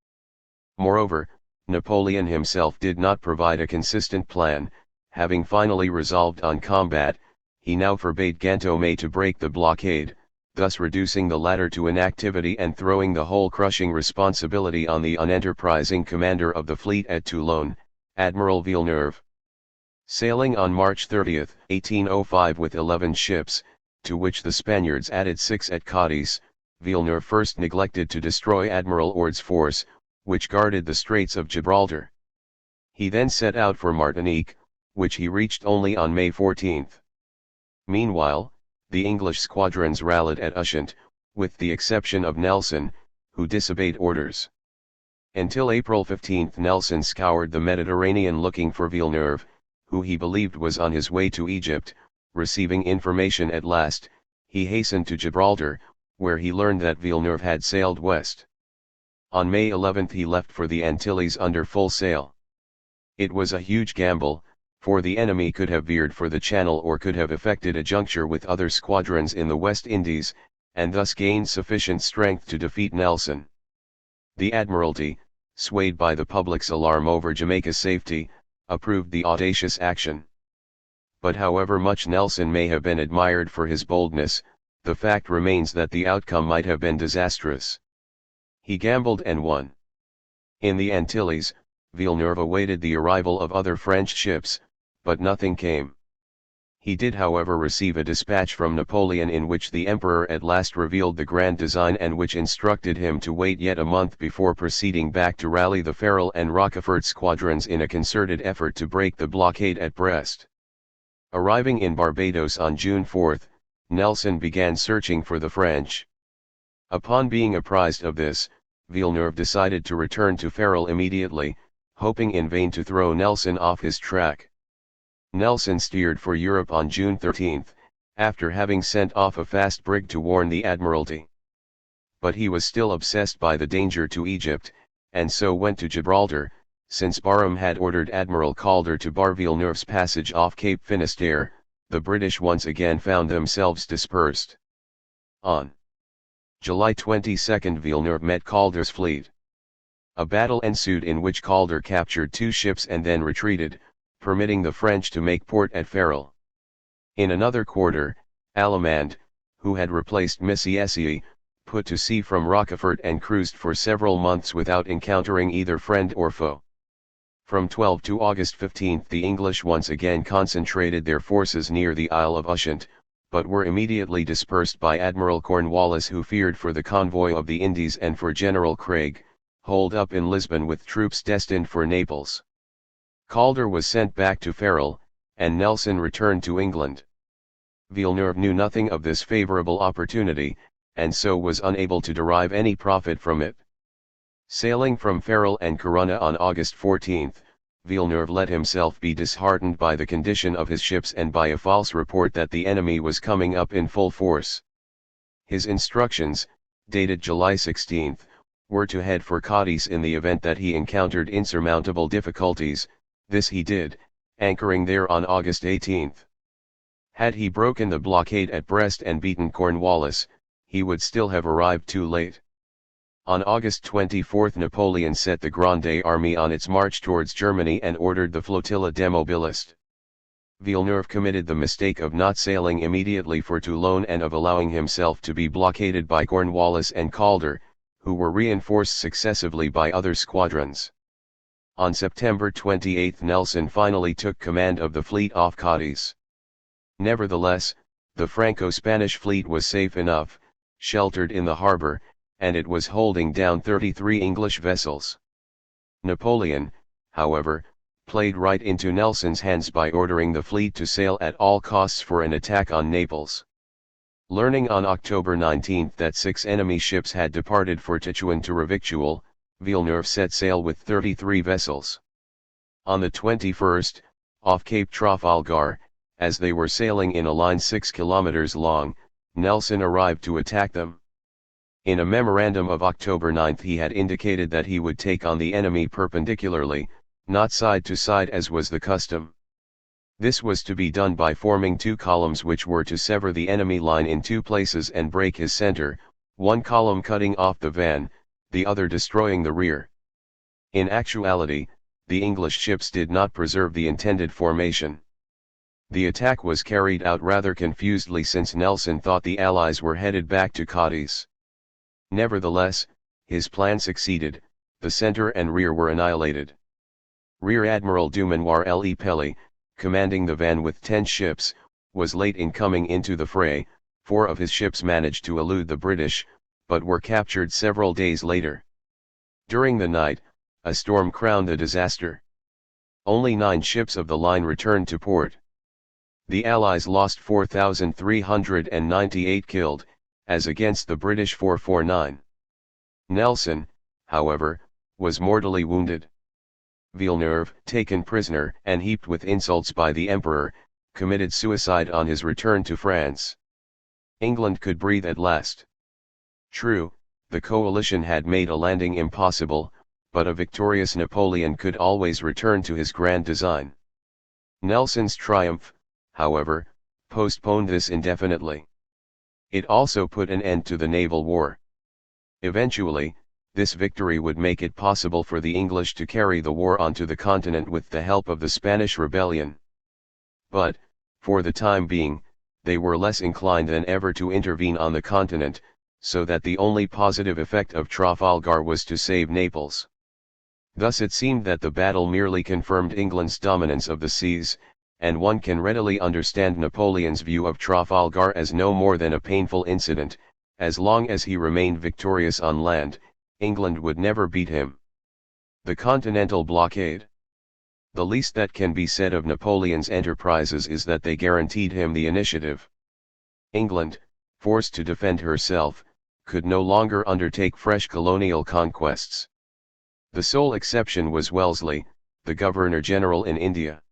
Moreover, Napoleon himself did not provide a consistent plan. Having finally resolved on combat, he now forbade Ganteaume to break the blockade, thus reducing the latter to inactivity and throwing the whole crushing responsibility on the unenterprising commander of the fleet at Toulon, Admiral Villeneuve. Sailing on March 30, 1805 with 11 ships, to which the Spaniards added 6 at Cadiz, Villeneuve first neglected to destroy Admiral Ord's force, which guarded the Straits of Gibraltar. He then set out for Martinique, which he reached only on May 14. Meanwhile, the English squadrons rallied at Ushant, with the exception of Nelson, who disobeyed orders. Until April 15 Nelson scoured the Mediterranean looking for Villeneuve, who he believed was on his way to Egypt. Receiving information at last, he hastened to Gibraltar, where he learned that Villeneuve had sailed west. On May 11 he left for the Antilles under full sail. It was a huge gamble, for the enemy could have veered for the Channel or could have effected a juncture with other squadrons in the West Indies, and thus gained sufficient strength to defeat Nelson. The Admiralty, swayed by the public's alarm over Jamaica's safety, approved the audacious action. But however much Nelson may have been admired for his boldness, the fact remains that the outcome might have been disastrous. He gambled and won. In the Antilles, Villeneuve awaited the arrival of other French ships, but nothing came. He did however receive a dispatch from Napoleon in which the emperor at last revealed the grand design and which instructed him to wait yet a month before proceeding back to rally the Farrell and Rochefort squadrons in a concerted effort to break the blockade at Brest. Arriving in Barbados on June 4, Nelson began searching for the French. Upon being apprised of this, Villeneuve decided to return to Farrell immediately, hoping in vain to throw Nelson off his track. Nelson steered for Europe on June 13, after having sent off a fast brig to warn the Admiralty. But he was still obsessed by the danger to Egypt, and so went to Gibraltar, since Barham had ordered Admiral Calder to bar Villeneuve's passage off Cape Finisterre. The British once again found themselves dispersed. On July 22 Villeneuve met Calder's fleet. A battle ensued in which Calder captured 2 ships and then retreated, permitting the French to make port at Farrell. In another quarter, Allemand, who had replaced Messier, put to sea from Rochefort and cruised for several months without encountering either friend or foe. From 12 to August 15 the English once again concentrated their forces near the Isle of Ushant, but were immediately dispersed by Admiral Cornwallis, who feared for the convoy of the Indies and for General Craig, holed up in Lisbon with troops destined for Naples. Calder was sent back to Farrell, and Nelson returned to England. Villeneuve knew nothing of this favourable opportunity, and so was unable to derive any profit from it. Sailing from Farrell and Corunna on August 14, Villeneuve let himself be disheartened by the condition of his ships and by a false report that the enemy was coming up in full force. His instructions, dated July 16, were to head for Cadiz in the event that he encountered insurmountable difficulties. This he did, anchoring there on August 18. Had he broken the blockade at Brest and beaten Cornwallis, he would still have arrived too late. On August 24 Napoleon set the Grande Armée on its march towards Germany and ordered the flotilla demobilized. Villeneuve committed the mistake of not sailing immediately for Toulon and of allowing himself to be blockaded by Cornwallis and Calder, who were reinforced successively by other squadrons. On September 28 Nelson finally took command of the fleet off Cadiz. Nevertheless, the Franco-Spanish fleet was safe enough, sheltered in the harbour, and it was holding down 33 English vessels. Napoleon, however, played right into Nelson's hands by ordering the fleet to sail at all costs for an attack on Naples. Learning on October 19 that 6 enemy ships had departed for Tetuan to revictual, Villeneuve set sail with 33 vessels. On the 21st, off Cape Trafalgar, as they were sailing in a line 6 kilometers long, Nelson arrived to attack them. In a memorandum of October 9 he had indicated that he would take on the enemy perpendicularly, not side to side as was the custom. This was to be done by forming 2 columns which were to sever the enemy line in 2 places and break his center, one column cutting off the van, the other destroying the rear. In actuality, the English ships did not preserve the intended formation. The attack was carried out rather confusedly since Nelson thought the Allies were headed back to Cadiz. Nevertheless, his plan succeeded, the center and rear were annihilated. Rear Admiral Dumanoir Lepelle, commanding the van with 10 ships, was late in coming into the fray. 4 of his ships managed to elude the British, but were captured several days later. During the night, a storm crowned the disaster. Only 9 ships of the line returned to port. The Allies lost 4,398 killed, as against the British 449. Nelson, however, was mortally wounded. Villeneuve, taken prisoner and heaped with insults by the Emperor, committed suicide on his return to France. England could breathe at last. True, the coalition had made a landing impossible, but a victorious Napoleon could always return to his grand design. Nelson's triumph, however, postponed this indefinitely. It also put an end to the naval war. Eventually, this victory would make it possible for the English to carry the war onto the continent with the help of the Spanish rebellion. But, for the time being, they were less inclined than ever to intervene on the continent, so that the only positive effect of Trafalgar was to save Naples. Thus it seemed that the battle merely confirmed England's dominance of the seas, and one can readily understand Napoleon's view of Trafalgar as no more than a painful incident. As long as he remained victorious on land, England would never beat him. The Continental Blockade. The least that can be said of Napoleon's enterprises is that they guaranteed him the initiative. England, forced to defend herself, could no longer undertake fresh colonial conquests. The sole exception was Wellesley, the Governor-General in India.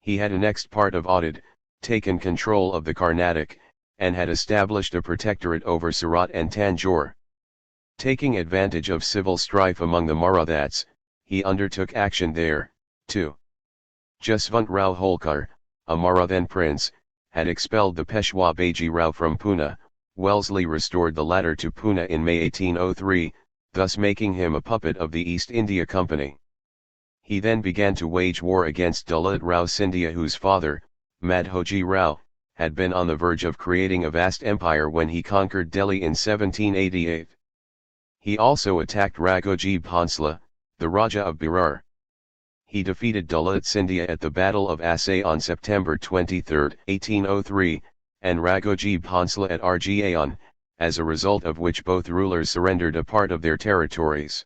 He had annexed part of Oudh, taken control of the Carnatic, and had established a protectorate over Surat and Tanjore. Taking advantage of civil strife among the Marathas, he undertook action there, too. Jaswant Rao Holkar, a Marathan prince, had expelled the Peshwa Baji Rao from Pune. Wellesley restored the latter to Pune in May 1803, thus making him a puppet of the East India Company. He then began to wage war against Dalit Rao Scindia, whose father, Madhoji Rao, had been on the verge of creating a vast empire when he conquered Delhi in 1788. He also attacked Raghoji Bhonsle, the Raja of Berar. He defeated Dalit Scindia at the Battle of Assaye on September 23, 1803, and Raghoji Bhonsle at Argiaon, as a result of which both rulers surrendered a part of their territories.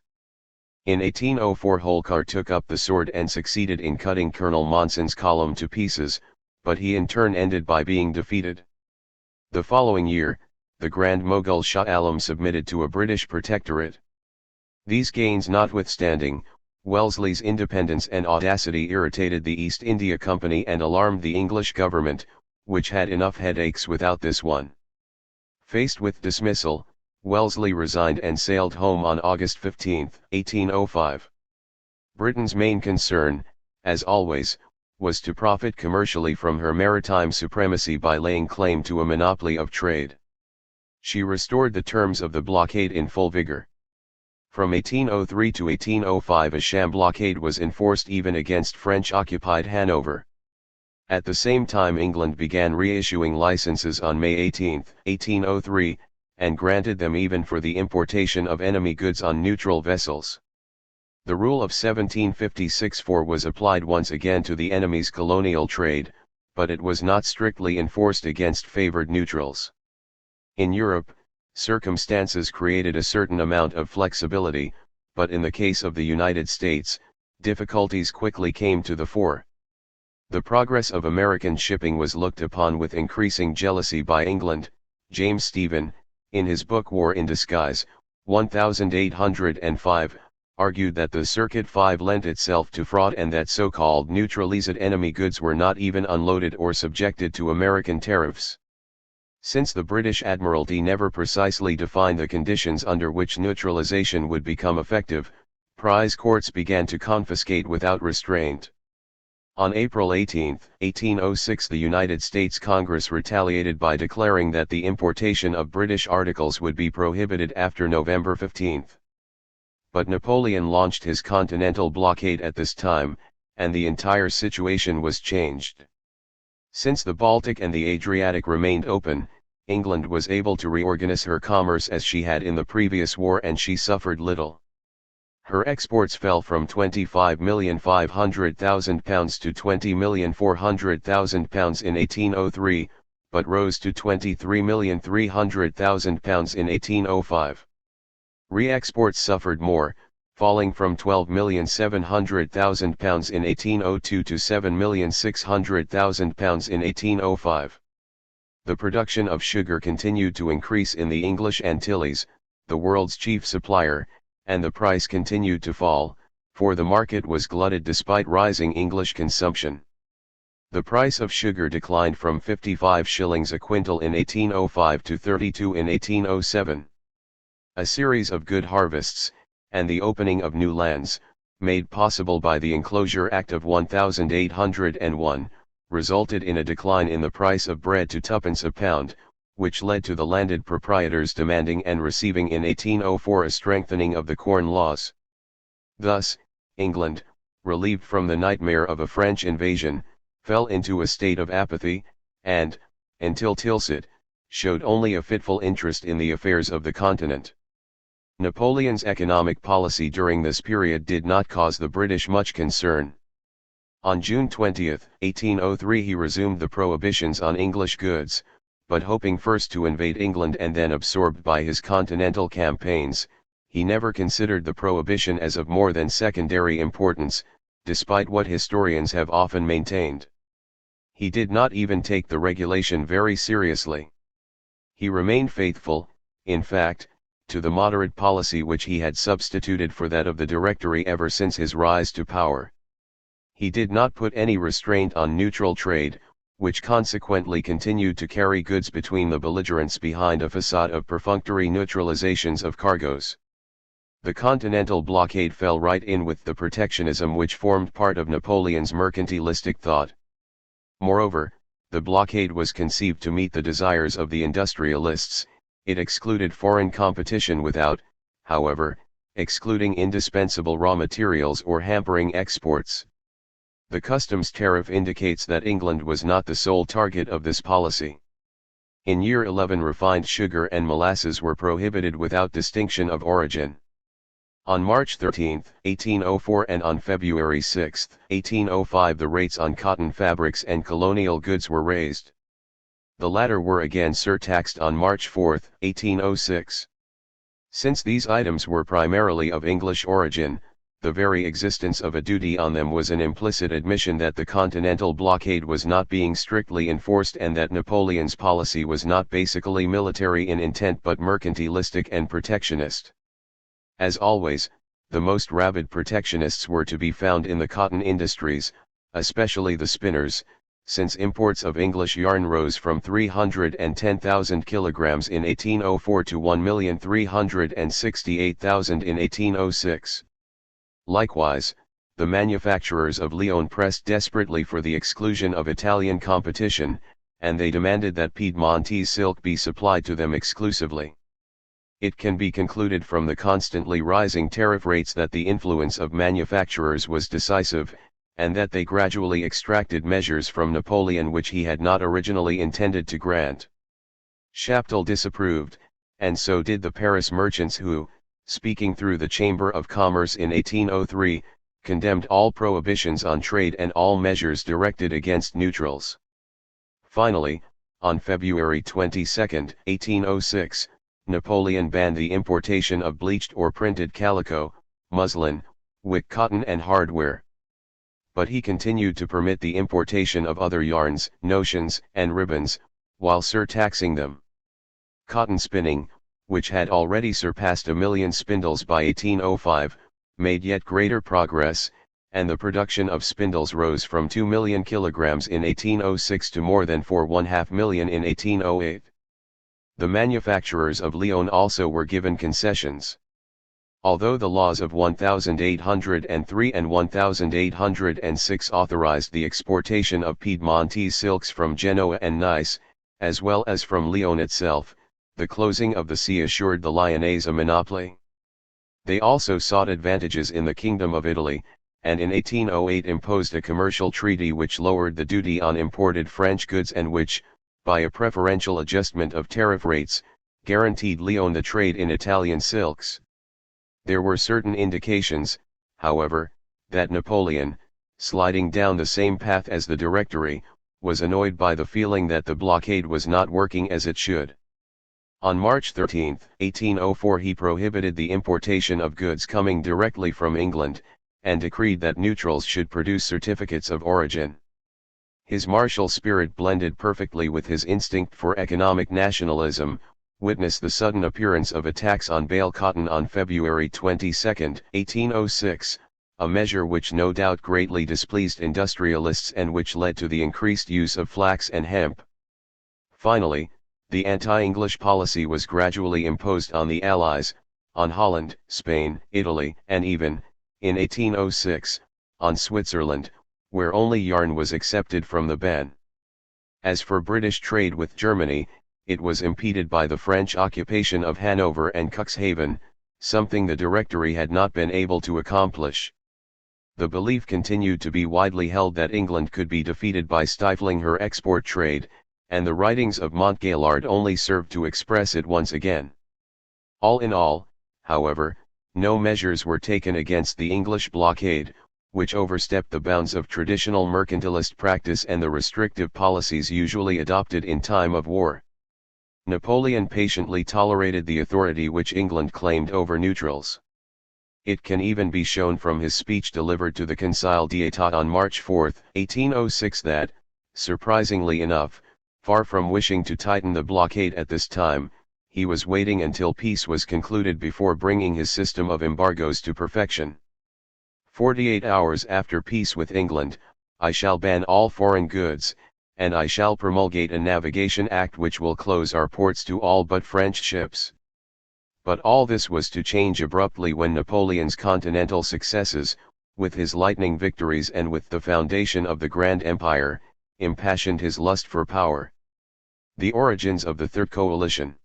In 1804 Holkar took up the sword and succeeded in cutting Colonel Monson's column to pieces, but he in turn ended by being defeated. The following year, the Grand Mughal Shah Alam submitted to a British protectorate. These gains notwithstanding, Wellesley's independence and audacity irritated the East India Company and alarmed the English government, which had enough headaches without this one. Faced with dismissal, Wellesley resigned and sailed home on August 15, 1805. Britain's main concern, as always, was to profit commercially from her maritime supremacy by laying claim to a monopoly of trade. She restored the terms of the blockade in full vigor. From 1803 to 1805 a sham blockade was enforced even against French-occupied Hanover. At the same time England began reissuing licenses on May 18, 1803, and granted them even for the importation of enemy goods on neutral vessels. The rule of 1756-4 was applied once again to the enemy's colonial trade, but it was not strictly enforced against favored neutrals. In Europe, circumstances created a certain amount of flexibility, but in the case of the United States, difficulties quickly came to the fore. The progress of American shipping was looked upon with increasing jealousy by England. James Stephen, in his book War in Disguise, 1805, argued that the Circuit 5 lent itself to fraud and that so-called neutralized enemy goods were not even unloaded or subjected to American tariffs. Since the British Admiralty never precisely defined the conditions under which neutralization would become effective, prize courts began to confiscate without restraint. On April 18, 1806 the United States Congress retaliated by declaring that the importation of British articles would be prohibited after November 15. But Napoleon launched his continental blockade at this time, and the entire situation was changed. Since the Baltic and the Adriatic remained open, England was able to reorganize her commerce as she had in the previous war, and she suffered little. Her exports fell from £25,500,000 to £20,400,000 in 1803, but rose to £23,300,000 in 1805. Re-exports suffered more, falling from £12,700,000 in 1802 to £7,600,000 in 1805. The production of sugar continued to increase in the English Antilles, the world's chief supplier, and the price continued to fall, for the market was glutted despite rising English consumption. The price of sugar declined from 55 shillings a quintal in 1805 to 32 in 1807. A series of good harvests, and the opening of new lands, made possible by the Enclosure Act of 1801, resulted in a decline in the price of bread to twopence a pound, which led to the landed proprietors demanding and receiving in 1804 a strengthening of the Corn Laws. Thus, England, relieved from the nightmare of a French invasion, fell into a state of apathy, and, until Tilsit, showed only a fitful interest in the affairs of the continent. Napoleon's economic policy during this period did not cause the British much concern. On June 20, 1803 he resumed the prohibitions on English goods, but hoping first to invade England and then absorbed by his continental campaigns, he never considered the prohibition as of more than secondary importance, despite what historians have often maintained. He did not even take the regulation very seriously. He remained faithful, in fact, to the moderate policy which he had substituted for that of the Directory ever since his rise to power. He did not put any restraint on neutral trade, which consequently continued to carry goods between the belligerents behind a facade of perfunctory neutralizations of cargoes. The continental blockade fell right in with the protectionism which formed part of Napoleon's mercantilistic thought. Moreover, the blockade was conceived to meet the desires of the industrialists. It excluded foreign competition without, however, excluding indispensable raw materials or hampering exports. The customs tariff indicates that England was not the sole target of this policy. In year 11 refined sugar and molasses were prohibited without distinction of origin. On March 13, 1804 and on February 6, 1805 the rates on cotton fabrics and colonial goods were raised. The latter were again surtaxed on March 4, 1806. Since these items were primarily of English origin, the very existence of a duty on them was an implicit admission that the continental blockade was not being strictly enforced and that Napoleon's policy was not basically military in intent but mercantilistic and protectionist. As always, the most rabid protectionists were to be found in the cotton industries, especially the spinners, since imports of English yarn rose from 310,000 kilograms in 1804 to 1,368,000 in 1806. Likewise, the manufacturers of Lyon pressed desperately for the exclusion of Italian competition, and they demanded that Piedmontese silk be supplied to them exclusively. It can be concluded from the constantly rising tariff rates that the influence of manufacturers was decisive, and that they gradually extracted measures from Napoleon which he had not originally intended to grant. Chaptal disapproved, and so did the Paris merchants who, speaking through the Chamber of Commerce in 1803, condemned all prohibitions on trade and all measures directed against neutrals. Finally, on February 22, 1806, Napoleon banned the importation of bleached or printed calico, muslin, wick cotton and hardware. But he continued to permit the importation of other yarns, notions, and ribbons, while surtaxing them. Cotton spinning, which had already surpassed 1,000,000 spindles by 1805, made yet greater progress, and the production of spindles rose from 2,000,000 kilograms in 1806 to more than 4.5 million in 1808. The manufacturers of Lyon also were given concessions. Although the laws of 1803 and 1806 authorized the exportation of Piedmontese silks from Genoa and Nice, as well as from Lyon itself, the closing of the sea assured the Lyonnese a monopoly. They also sought advantages in the Kingdom of Italy, and in 1808 imposed a commercial treaty which lowered the duty on imported French goods and which, by a preferential adjustment of tariff rates, guaranteed Lyon the trade in Italian silks. There were certain indications, however, that Napoleon, sliding down the same path as the Directory, was annoyed by the feeling that the blockade was not working as it should. On March 13, 1804 he prohibited the importation of goods coming directly from England, and decreed that neutrals should produce certificates of origin. His martial spirit blended perfectly with his instinct for economic nationalism. Witness the sudden appearance of a tax on bale cotton on February 22, 1806, a measure which no doubt greatly displeased industrialists and which led to the increased use of flax and hemp. Finally, the anti-English policy was gradually imposed on the Allies, on Holland, Spain, Italy, and even, in 1806, on Switzerland, where only yarn was accepted from the ban. As for British trade with Germany, it was impeded by the French occupation of Hanover and Cuxhaven, something the Directory had not been able to accomplish. The belief continued to be widely held that England could be defeated by stifling her export trade, and the writings of Montgaillard only served to express it once again. All in all, however, no measures were taken against the English blockade, which overstepped the bounds of traditional mercantilist practice and the restrictive policies usually adopted in time of war. Napoleon patiently tolerated the authority which England claimed over neutrals. It can even be shown from his speech delivered to the Conseil d'État on March 4, 1806 that, surprisingly enough, far from wishing to tighten the blockade at this time, he was waiting until peace was concluded before bringing his system of embargoes to perfection. 48 hours after peace with England, I shall ban all foreign goods, and I shall promulgate a navigation act which will close our ports to all but French ships. But all this was to change abruptly when Napoleon's continental successes, with his lightning victories and with the foundation of the Grand Empire, impassioned his lust for power. The origins of the Third Coalition.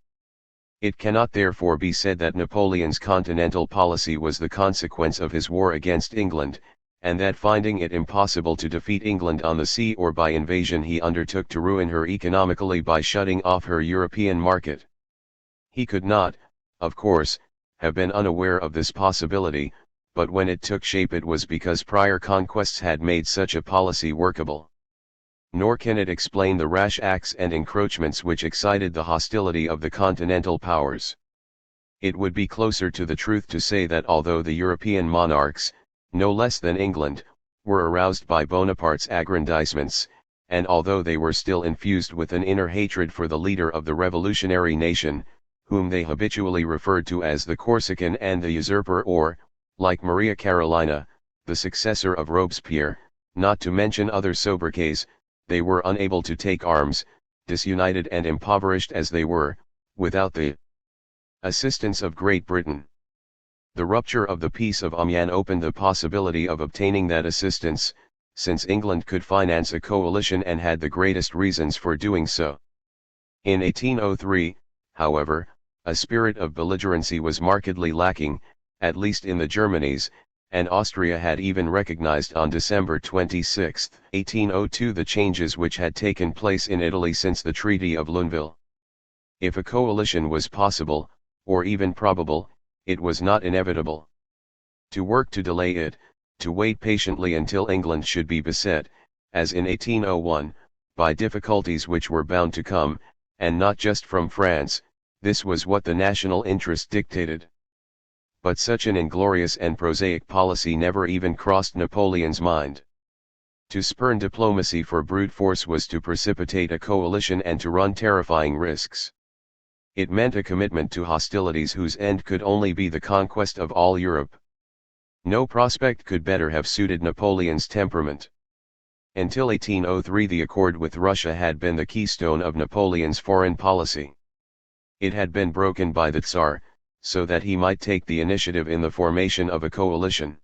It cannot therefore be said that Napoleon's continental policy was the consequence of his war against England, and that finding it impossible to defeat England on the sea or by invasion he undertook to ruin her economically by shutting off her European market. He could not, of course, have been unaware of this possibility, but when it took shape it was because prior conquests had made such a policy workable. Nor can it explain the rash acts and encroachments which excited the hostility of the continental powers. It would be closer to the truth to say that although the European monarchs, no less than England, were aroused by Bonaparte's aggrandizements, and although they were still infused with an inner hatred for the leader of the revolutionary nation, whom they habitually referred to as the Corsican and the usurper or, like Maria Carolina, the successor of Robespierre, not to mention other sobriquets, they were unable to take arms, disunited and impoverished as they were, without the assistance of Great Britain. The rupture of the Peace of Amiens opened the possibility of obtaining that assistance, since England could finance a coalition and had the greatest reasons for doing so. In 1803, however, a spirit of belligerency was markedly lacking, at least in the Germanies, and Austria had even recognized on December 26, 1802 the changes which had taken place in Italy since the Treaty of Lunéville. If a coalition was possible, or even probable, it was not inevitable. To work to delay it, to wait patiently until England should be beset, as in 1801, by difficulties which were bound to come, and not just from France, this was what the national interest dictated. But such an inglorious and prosaic policy never even crossed Napoleon's mind. To spurn diplomacy for brute force was to precipitate a coalition and to run terrifying risks. It meant a commitment to hostilities whose end could only be the conquest of all Europe. No prospect could better have suited Napoleon's temperament. Until 1803 the accord with Russia had been the keystone of Napoleon's foreign policy. It had been broken by the Tsar, so that he might take the initiative in the formation of a coalition.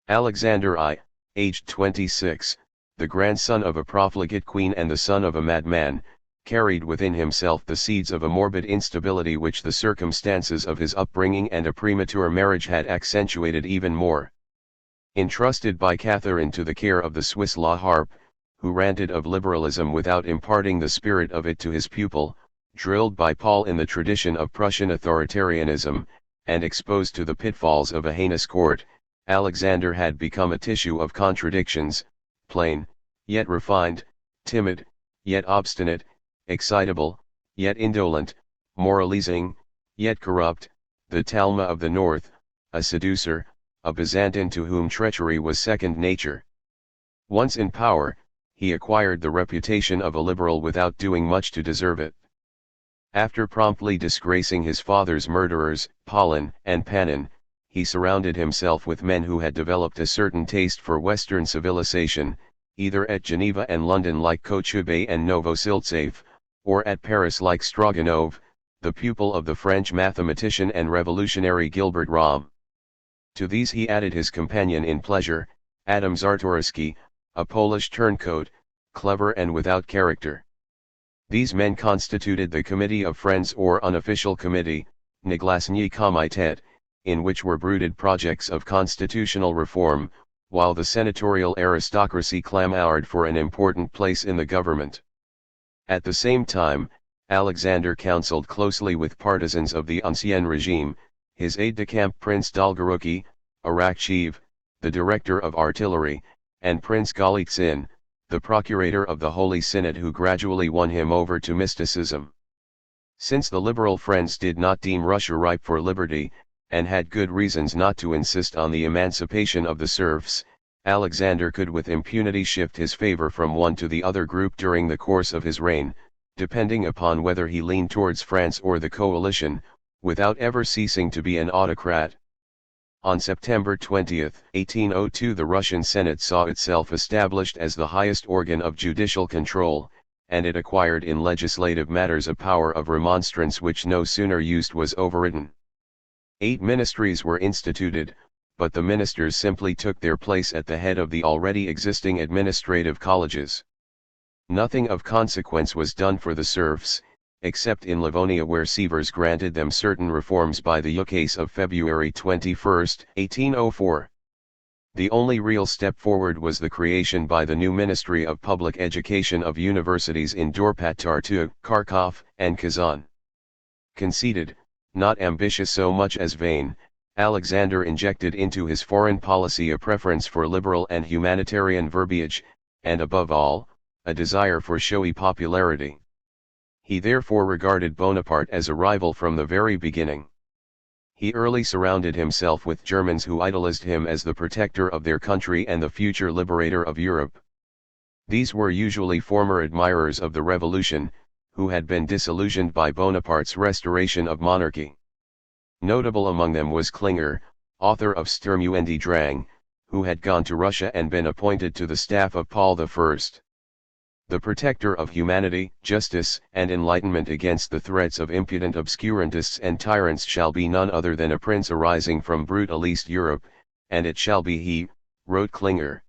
Alexander I, aged 26, the grandson of a profligate queen and the son of a madman, carried within himself the seeds of a morbid instability which the circumstances of his upbringing and a premature marriage had accentuated even more. Entrusted by Catherine to the care of the Swiss La Harpe, who ranted of liberalism without imparting the spirit of it to his pupil, drilled by Paul in the tradition of Prussian authoritarianism, and exposed to the pitfalls of a heinous court, Alexander had become a tissue of contradictions, plain, yet refined, timid, yet obstinate, excitable, yet indolent, moralizing, yet corrupt, the Talma of the North, a seducer, a Byzantine to whom treachery was second nature. Once in power, he acquired the reputation of a liberal without doing much to deserve it. After promptly disgracing his father's murderers, Pahlen and Panin, he surrounded himself with men who had developed a certain taste for Western civilization, either at Geneva and London like Kochubey and Novosiltsev, or at Paris like Stroganov, the pupil of the French mathematician and revolutionary Gilbert Röhm. To these he added his companion in pleasure, Adam Czartoryski, a Polish turncoat, clever and without character. These men constituted the Committee of Friends or unofficial committee, Naglasny Komitet, in which were brooded projects of constitutional reform, while the senatorial aristocracy clamoured for an important place in the government. At the same time, Alexander counseled closely with partisans of the Ancien Regime, his aide-de-camp Prince Dolgoruki, Arakchev, the director of artillery, and Prince Golitsyn, the procurator of the Holy Synod, who gradually won him over to mysticism. Since the liberal friends did not deem Russia ripe for liberty, and had good reasons not to insist on the emancipation of the serfs, Alexander could with impunity shift his favor from one to the other group during the course of his reign, depending upon whether he leaned towards France or the coalition, without ever ceasing to be an autocrat. On September 20, 1802, the Russian Senate saw itself established as the highest organ of judicial control, and it acquired in legislative matters a power of remonstrance which no sooner used was overridden. 8 ministries were instituted, but the ministers simply took their place at the head of the already existing administrative colleges. Nothing of consequence was done for the serfs, except in Livonia, where Sevres granted them certain reforms by the ukase of February 21, 1804. The only real step forward was the creation by the new Ministry of Public Education of universities in Dorpat, Tartu, Kharkov, and Kazan. Conceited, not ambitious so much as vain, Alexander injected into his foreign policy a preference for liberal and humanitarian verbiage, and above all, a desire for showy popularity. He therefore regarded Bonaparte as a rival from the very beginning. He early surrounded himself with Germans who idolized him as the protector of their country and the future liberator of Europe. These were usually former admirers of the revolution, who had been disillusioned by Bonaparte's restoration of monarchy. Notable among them was Klinger, author of Sturm und Drang, who had gone to Russia and been appointed to the staff of Paul I. The protector of humanity, justice, and enlightenment against the threats of impudent obscurantists and tyrants shall be none other than a prince arising from brutal East Europe, and it shall be he, wrote Klinger.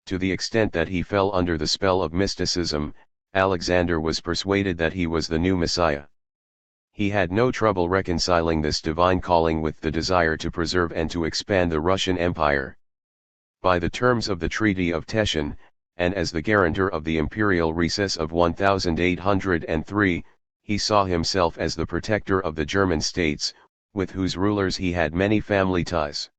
To the extent that he fell under the spell of mysticism, Alexander was persuaded that he was the new Messiah. He had no trouble reconciling this divine calling with the desire to preserve and to expand the Russian Empire. By the terms of the Treaty of Teschen, and as the guarantor of the imperial recess of 1803, he saw himself as the protector of the German states, with whose rulers he had many family ties.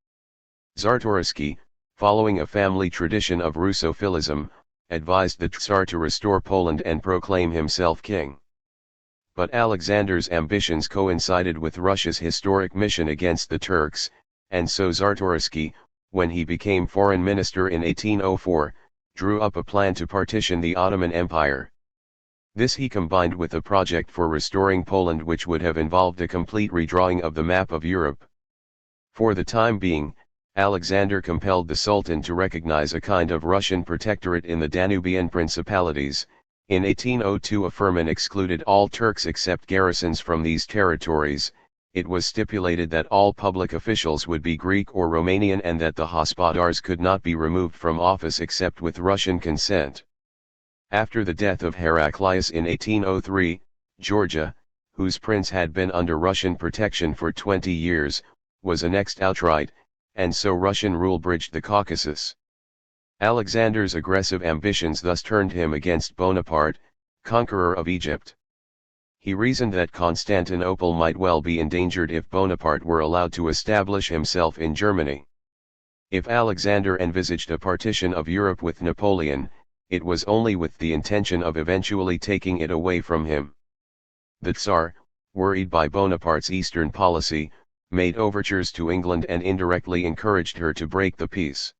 Czartoryski, following a family tradition of Russophilism, advised the Tsar to restore Poland and proclaim himself king. But Alexander's ambitions coincided with Russia's historic mission against the Turks, and so Czartoryski, when he became foreign minister in 1804, drew up a plan to partition the Ottoman Empire. This he combined with a project for restoring Poland which would have involved a complete redrawing of the map of Europe. For the time being, Alexander compelled the Sultan to recognize a kind of Russian protectorate in the Danubian principalities. In 1802 a firman excluded all Turks except garrisons from these territories. It was stipulated that all public officials would be Greek or Romanian and that the hospodars could not be removed from office except with Russian consent. After the death of Heraclius in 1803, Georgia, whose prince had been under Russian protection for 20 years, was annexed outright, and so Russian rule bridged the Caucasus. Alexander's aggressive ambitions thus turned him against Bonaparte, conqueror of Egypt. He reasoned that Constantinople might well be endangered if Bonaparte were allowed to establish himself in Germany. If Alexander envisaged a partition of Europe with Napoleon, it was only with the intention of eventually taking it away from him. The Tsar, worried by Bonaparte's Eastern policy, made overtures to England and indirectly encouraged her to break the peace.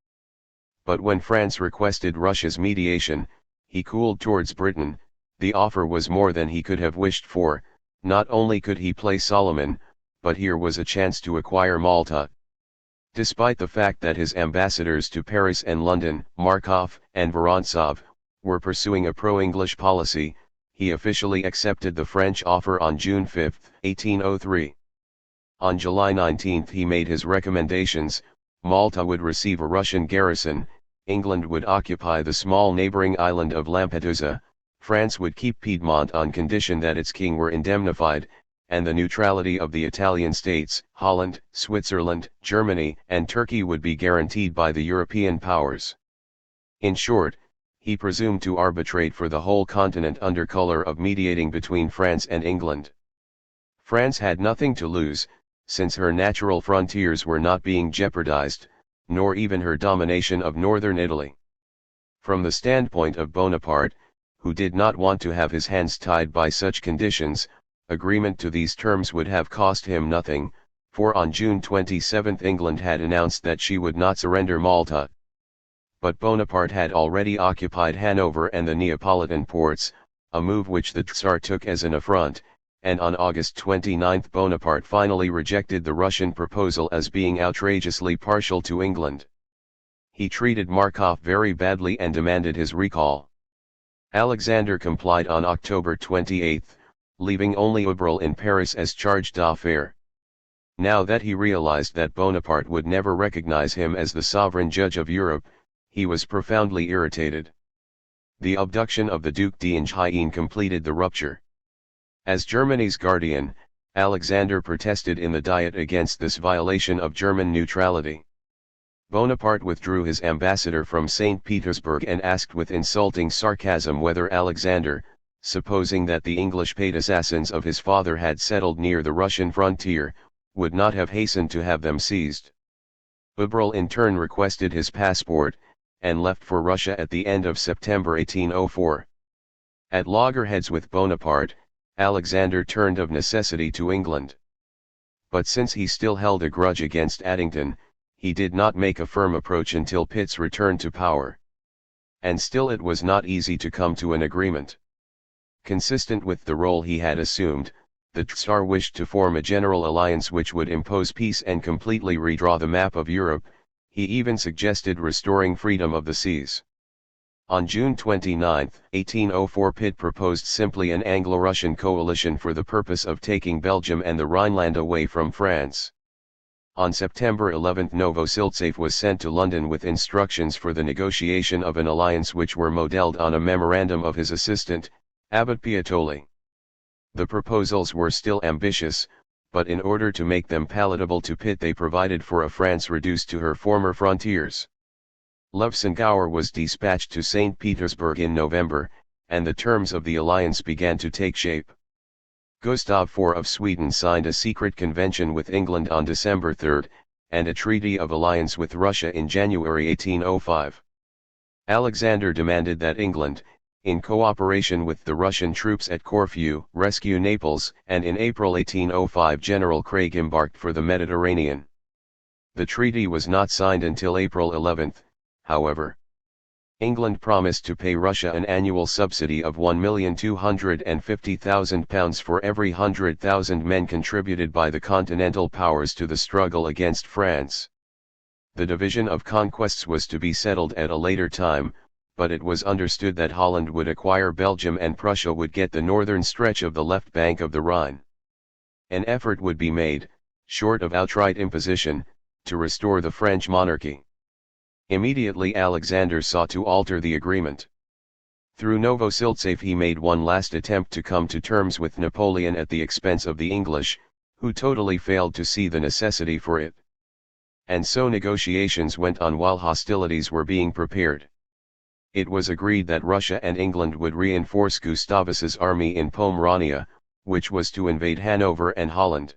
But when France requested Russia's mediation, he cooled towards Britain. The offer was more than he could have wished for. Not only could he play Solomon, but here was a chance to acquire Malta. Despite the fact that his ambassadors to Paris and London, Markov and Vorontsov, were pursuing a pro-English policy, he officially accepted the French offer on June 5, 1803. On July 19 he made his recommendations. Malta would receive a Russian garrison, England would occupy the small neighboring island of Lampedusa, France would keep Piedmont on condition that its king were indemnified, and the neutrality of the Italian states, Holland, Switzerland, Germany, and Turkey would be guaranteed by the European powers. In short, he presumed to arbitrate for the whole continent under color of mediating between France and England. France had nothing to lose, since her natural frontiers were not being jeopardized, nor even her domination of northern Italy. From the standpoint of Bonaparte, who did not want to have his hands tied by such conditions, agreement to these terms would have cost him nothing, for on June 27 England had announced that she would not surrender Malta. But Bonaparte had already occupied Hanover and the Neapolitan ports, a move which the Tsar took as an affront, and on August 29 Bonaparte finally rejected the Russian proposal as being outrageously partial to England. He treated Markov very badly and demanded his recall. Alexander complied on October 28, leaving only Ubrel in Paris as charge d'affaires. Now that he realized that Bonaparte would never recognize him as the sovereign judge of Europe, he was profoundly irritated. The abduction of the Duc d'Enghien completed the rupture. As Germany's guardian, Alexander protested in the Diet against this violation of German neutrality. Bonaparte withdrew his ambassador from St. Petersburg and asked with insulting sarcasm whether Alexander, supposing that the English paid assassins of his father had settled near the Russian frontier, would not have hastened to have them seized. Ubrel in turn requested his passport, and left for Russia at the end of September 1804. At loggerheads with Bonaparte, Alexander turned of necessity to England. But since he still held a grudge against Addington, he did not make a firm approach until Pitt's return to power. And still it was not easy to come to an agreement. Consistent with the role he had assumed, the Tsar wished to form a general alliance which would impose peace and completely redraw the map of Europe. He even suggested restoring freedom of the seas. On June 29, 1804 Pitt proposed simply an Anglo-Russian coalition for the purpose of taking Belgium and the Rhineland away from France. On September 11 Novosiltsev was sent to London with instructions for the negotiation of an alliance which were modelled on a memorandum of his assistant, Abbot Piattoli. The proposals were still ambitious, but in order to make them palatable to Pitt they provided for a France reduced to her former frontiers. Lefebvre was dispatched to St. Petersburg in November, and the terms of the alliance began to take shape. Gustav IV of Sweden signed a secret convention with England on December 3, and a treaty of alliance with Russia in January 1805. Alexander demanded that England, in cooperation with the Russian troops at Corfu, rescue Naples, and in April 1805 General Craig embarked for the Mediterranean. The treaty was not signed until April 11, however. England promised to pay Russia an annual subsidy of £1,250,000 for every 100,000 men contributed by the Continental powers to the struggle against France. The division of conquests was to be settled at a later time, but it was understood that Holland would acquire Belgium and Prussia would get the northern stretch of the left bank of the Rhine. An effort would be made, short of outright imposition, to restore the French monarchy. Immediately Alexander sought to alter the agreement. Through Novosiltsev he made one last attempt to come to terms with Napoleon at the expense of the English, who totally failed to see the necessity for it. And so negotiations went on while hostilities were being prepared. It was agreed that Russia and England would reinforce Gustavus's army in Pomerania, which was to invade Hanover and Holland.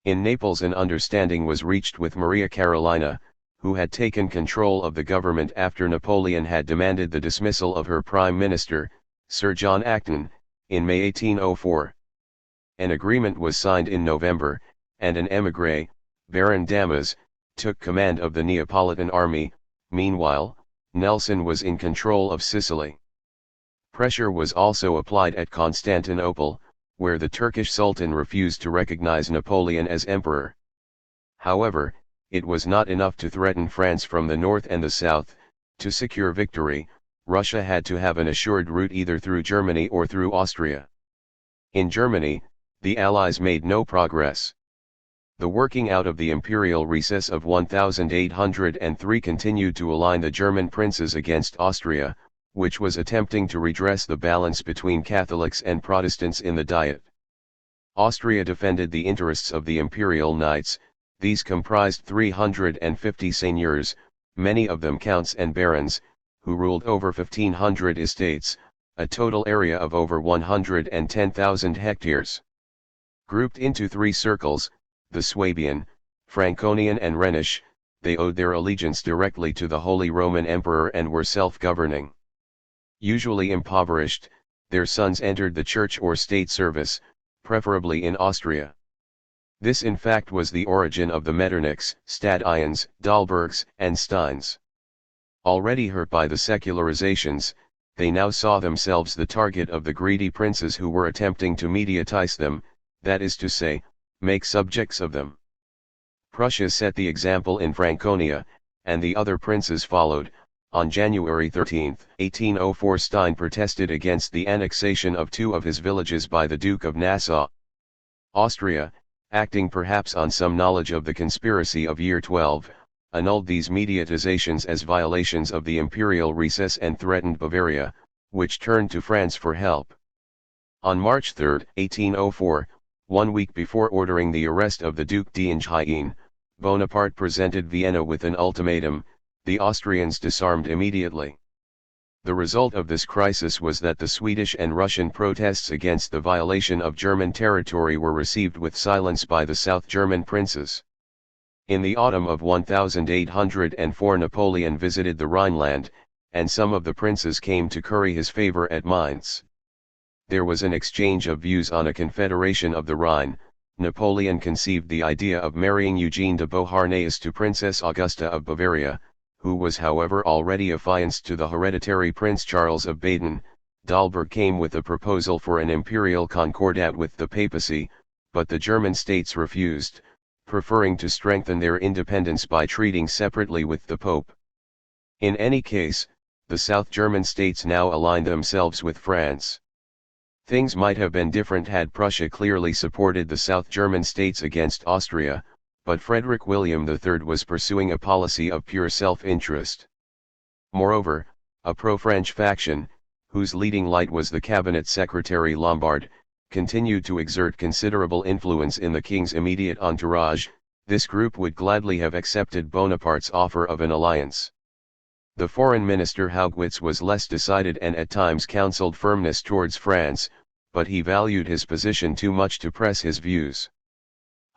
In Naples an understanding was reached with Maria Carolina, who had taken control of the government after Napoleon had demanded the dismissal of her prime minister, Sir John Acton, in May 1804. An agreement was signed in November, and an émigré, Baron Damas, took command of the Neapolitan army. Meanwhile, Nelson was in control of Sicily. Pressure was also applied at Constantinople, where the Turkish Sultan refused to recognize Napoleon as emperor. However, it was not enough to threaten France from the north and the south. To secure victory, Russia had to have an assured route either through Germany or through Austria. In Germany, the Allies made no progress. The working out of the imperial recess of 1803 continued to align the German princes against Austria, which was attempting to redress the balance between Catholics and Protestants in the Diet. Austria defended the interests of the imperial knights. These comprised 350 seigneurs, many of them counts and barons, who ruled over 1,500 estates, a total area of over 110,000 hectares. Grouped into three circles, the Swabian, Franconian and Rhenish, they owed their allegiance directly to the Holy Roman Emperor and were self-governing. Usually impoverished, their sons entered the church or state service, preferably in Austria. This in fact was the origin of the Metternichs, Stadtians, Dahlbergs, and Steins. Already hurt by the secularizations, they now saw themselves the target of the greedy princes who were attempting to mediatize them, that is to say, make subjects of them. Prussia set the example in Franconia, and the other princes followed. On January 13, 1804, Stein protested against the annexation of 2 of his villages by the Duke of Nassau. Austria, acting perhaps on some knowledge of the conspiracy of year 12, annulled these mediatizations as violations of the imperial recess and threatened Bavaria, which turned to France for help. On March 3, 1804, 1 week before ordering the arrest of the Duc d'Enghien, Bonaparte presented Vienna with an ultimatum: the Austrians disarmed immediately. The result of this crisis was that the Swedish and Russian protests against the violation of German territory were received with silence by the South German princes. In the autumn of 1804, Napoleon visited the Rhineland, and some of the princes came to curry his favor at Mainz. There was an exchange of views on a confederation of the Rhine. Napoleon conceived the idea of marrying Eugene de Beauharnais to Princess Augusta of Bavaria, who was however already affianced to the hereditary Prince Charles of Baden. Dahlberg came with a proposal for an imperial concordat with the papacy, but the German states refused, preferring to strengthen their independence by treating separately with the Pope. In any case, the South German states now aligned themselves with France. Things might have been different had Prussia clearly supported the South German states against Austria, but Frederick William III was pursuing a policy of pure self-interest. Moreover, a pro-French faction, whose leading light was the cabinet secretary Lombard, continued to exert considerable influence in the king's immediate entourage. This group would gladly have accepted Bonaparte's offer of an alliance. The foreign minister Haugwitz was less decided and at times counseled firmness towards France, but he valued his position too much to press his views.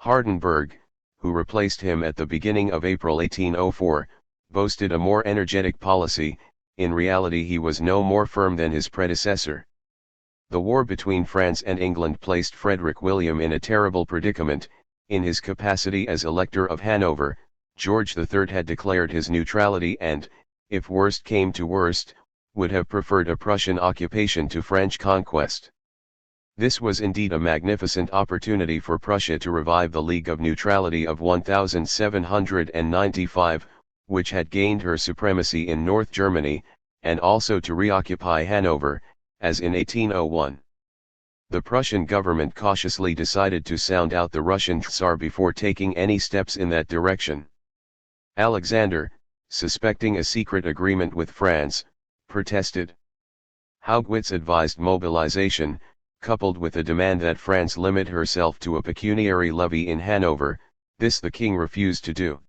Hardenberg, who replaced him at the beginning of April 1804, boasted a more energetic policy. In reality he was no more firm than his predecessor. The war between France and England placed Frederick William in a terrible predicament. In his capacity as Elector of Hanover, George III had declared his neutrality and, if worst came to worst, would have preferred a Prussian occupation to French conquest. This was indeed a magnificent opportunity for Prussia to revive the League of Neutrality of 1795, which had gained her supremacy in North Germany, and also to reoccupy Hanover, as in 1801. The Prussian government cautiously decided to sound out the Russian Tsar before taking any steps in that direction. Alexander, suspecting a secret agreement with France, protested. Haugwitz advised mobilization, coupled with a demand that France limit herself to a pecuniary levy in Hanover. This the king refused to do.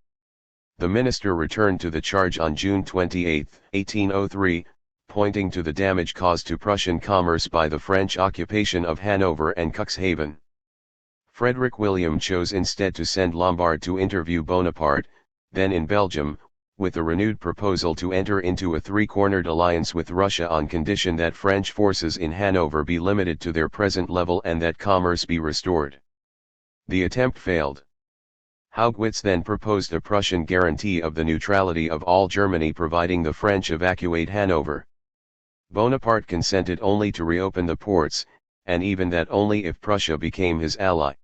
The minister returned to the charge on June 28, 1803, pointing to the damage caused to Prussian commerce by the French occupation of Hanover and Cuxhaven. Frederick William chose instead to send Lombard to interview Bonaparte, then in Belgium, with a renewed proposal to enter into a three-cornered alliance with Russia on condition that French forces in Hanover be limited to their present level and that commerce be restored. The attempt failed. Haugwitz then proposed a Prussian guarantee of the neutrality of all Germany providing the French evacuate Hanover. Bonaparte consented only to reopen the ports, and even that only if Prussia became his ally.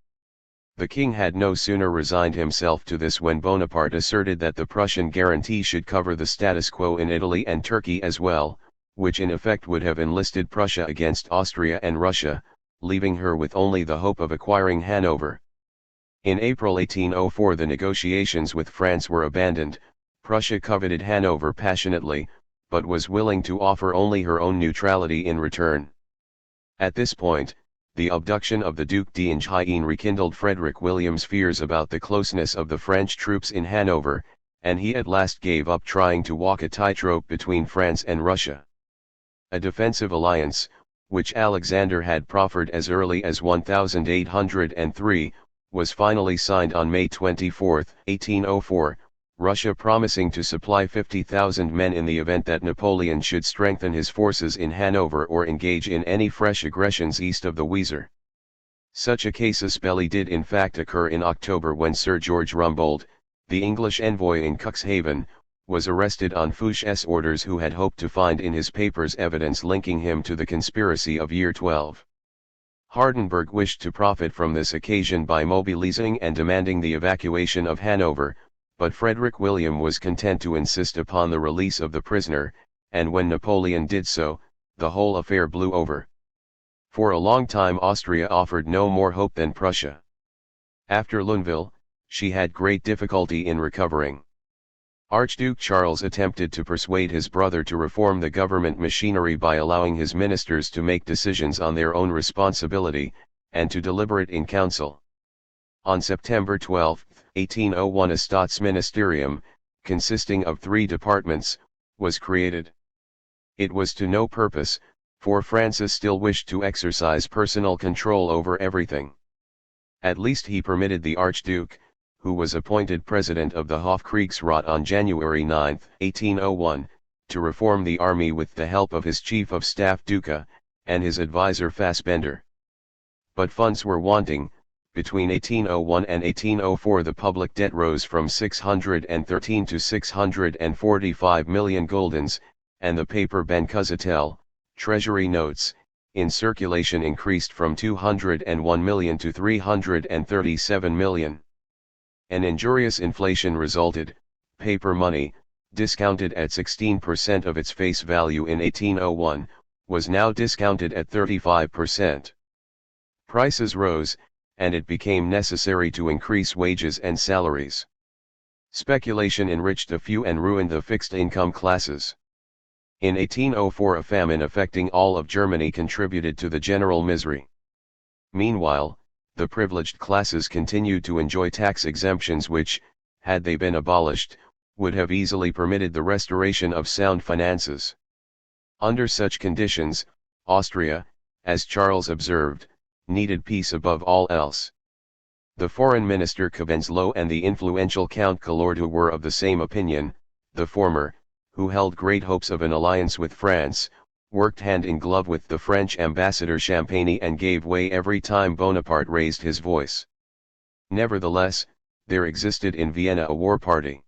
The king had no sooner resigned himself to this when Bonaparte asserted that the Prussian guarantee should cover the status quo in Italy and Turkey as well, which in effect would have enlisted Prussia against Austria and Russia, leaving her with only the hope of acquiring Hanover. In April 1804 the negotiations with France were abandoned. Prussia coveted Hanover passionately, but was willing to offer only her own neutrality in return. At this point, the abduction of the Duc d'Enghien rekindled Frederick William's fears about the closeness of the French troops in Hanover, and he at last gave up trying to walk a tightrope between France and Russia. A defensive alliance, which Alexander had proffered as early as 1803, was finally signed on May 24, 1804, Russia promising to supply 50,000 men in the event that Napoleon should strengthen his forces in Hanover or engage in any fresh aggressions east of the Weser. Such a casus belli did in fact occur in October when Sir George Rumbold, the English envoy in Cuxhaven, was arrested on Fouche's orders, who had hoped to find in his papers evidence linking him to the conspiracy of year 12. Hardenberg wished to profit from this occasion by mobilizing and demanding the evacuation of Hanover, but Frederick William was content to insist upon the release of the prisoner, and when Napoleon did so, the whole affair blew over. For a long time Austria offered no more hope than Prussia. After Lunéville, she had great difficulty in recovering. Archduke Charles attempted to persuade his brother to reform the government machinery by allowing his ministers to make decisions on their own responsibility, and to deliberate in council. On September 12, 1801 a Staatsministerium, consisting of 3 departments, was created. It was to no purpose, for Francis still wished to exercise personal control over everything. At least he permitted the Archduke, who was appointed president of the Hofkriegsrat on January 9, 1801, to reform the army with the help of his chief of staff Duca, and his advisor Fassbender. But funds were wanting. Between 1801 and 1804 the public debt rose from 613 to 645 million guldens, and the paper Bankkuzettel, treasury notes, in circulation increased from 201 million to 337 million. An injurious inflation resulted. Paper money, discounted at 16% of its face value in 1801, was now discounted at 35%. Prices rose, and it became necessary to increase wages and salaries. Speculation enriched a few and ruined the fixed income classes. In 1804 a famine affecting all of Germany contributed to the general misery. Meanwhile, the privileged classes continued to enjoy tax exemptions which, had they been abolished, would have easily permitted the restoration of sound finances. Under such conditions, Austria, as Charles observed, needed peace above all else. The foreign minister Cobenzlo and the influential Count Calordu were of the same opinion. The former, who held great hopes of an alliance with France, worked hand in glove with the French ambassador Champagny and gave way every time Bonaparte raised his voice. Nevertheless, there existed in Vienna a war party.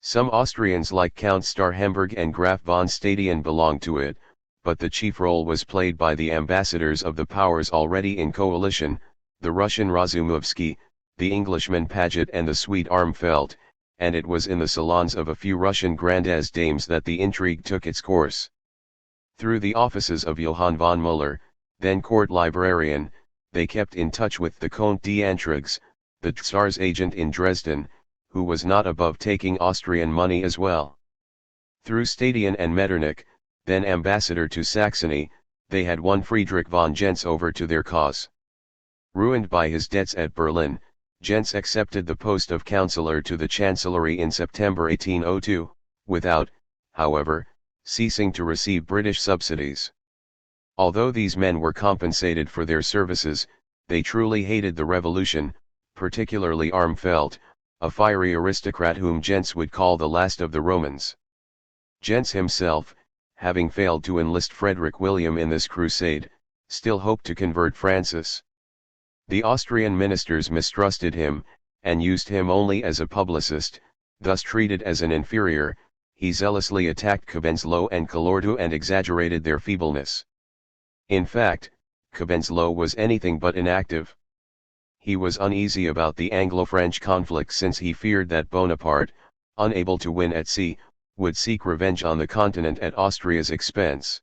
Some Austrians like Count Starhemberg and Graf von Stadion belonged to it, but the chief role was played by the ambassadors of the powers already in coalition, the Russian Razumovsky, the Englishman Paget and the Swede Armfeldt, and it was in the salons of a few Russian grandes dames that the intrigue took its course. Through the offices of Johann von Müller, then court librarian, they kept in touch with the Comte d'Intrigues, the Tsar's agent in Dresden, who was not above taking Austrian money as well. Through Stadion and Metternich, then ambassador to Saxony, they had won Friedrich von Gentz over to their cause. Ruined by his debts at Berlin, Gentz accepted the post of councillor to the Chancellery in September 1802, without, however, ceasing to receive British subsidies. Although these men were compensated for their services, they truly hated the revolution, particularly Armfeldt, a fiery aristocrat whom Gentz would call the last of the Romans. Gentz himself, having failed to enlist Frederick William in this crusade, still hoped to convert Francis. The Austrian ministers mistrusted him, and used him only as a publicist. Thus treated as an inferior, he zealously attacked Cobenzlo and Calordu and exaggerated their feebleness. In fact, Cobenzlo was anything but inactive. He was uneasy about the Anglo-French conflict since he feared that Bonaparte, unable to win at sea, would seek revenge on the continent at Austria's expense.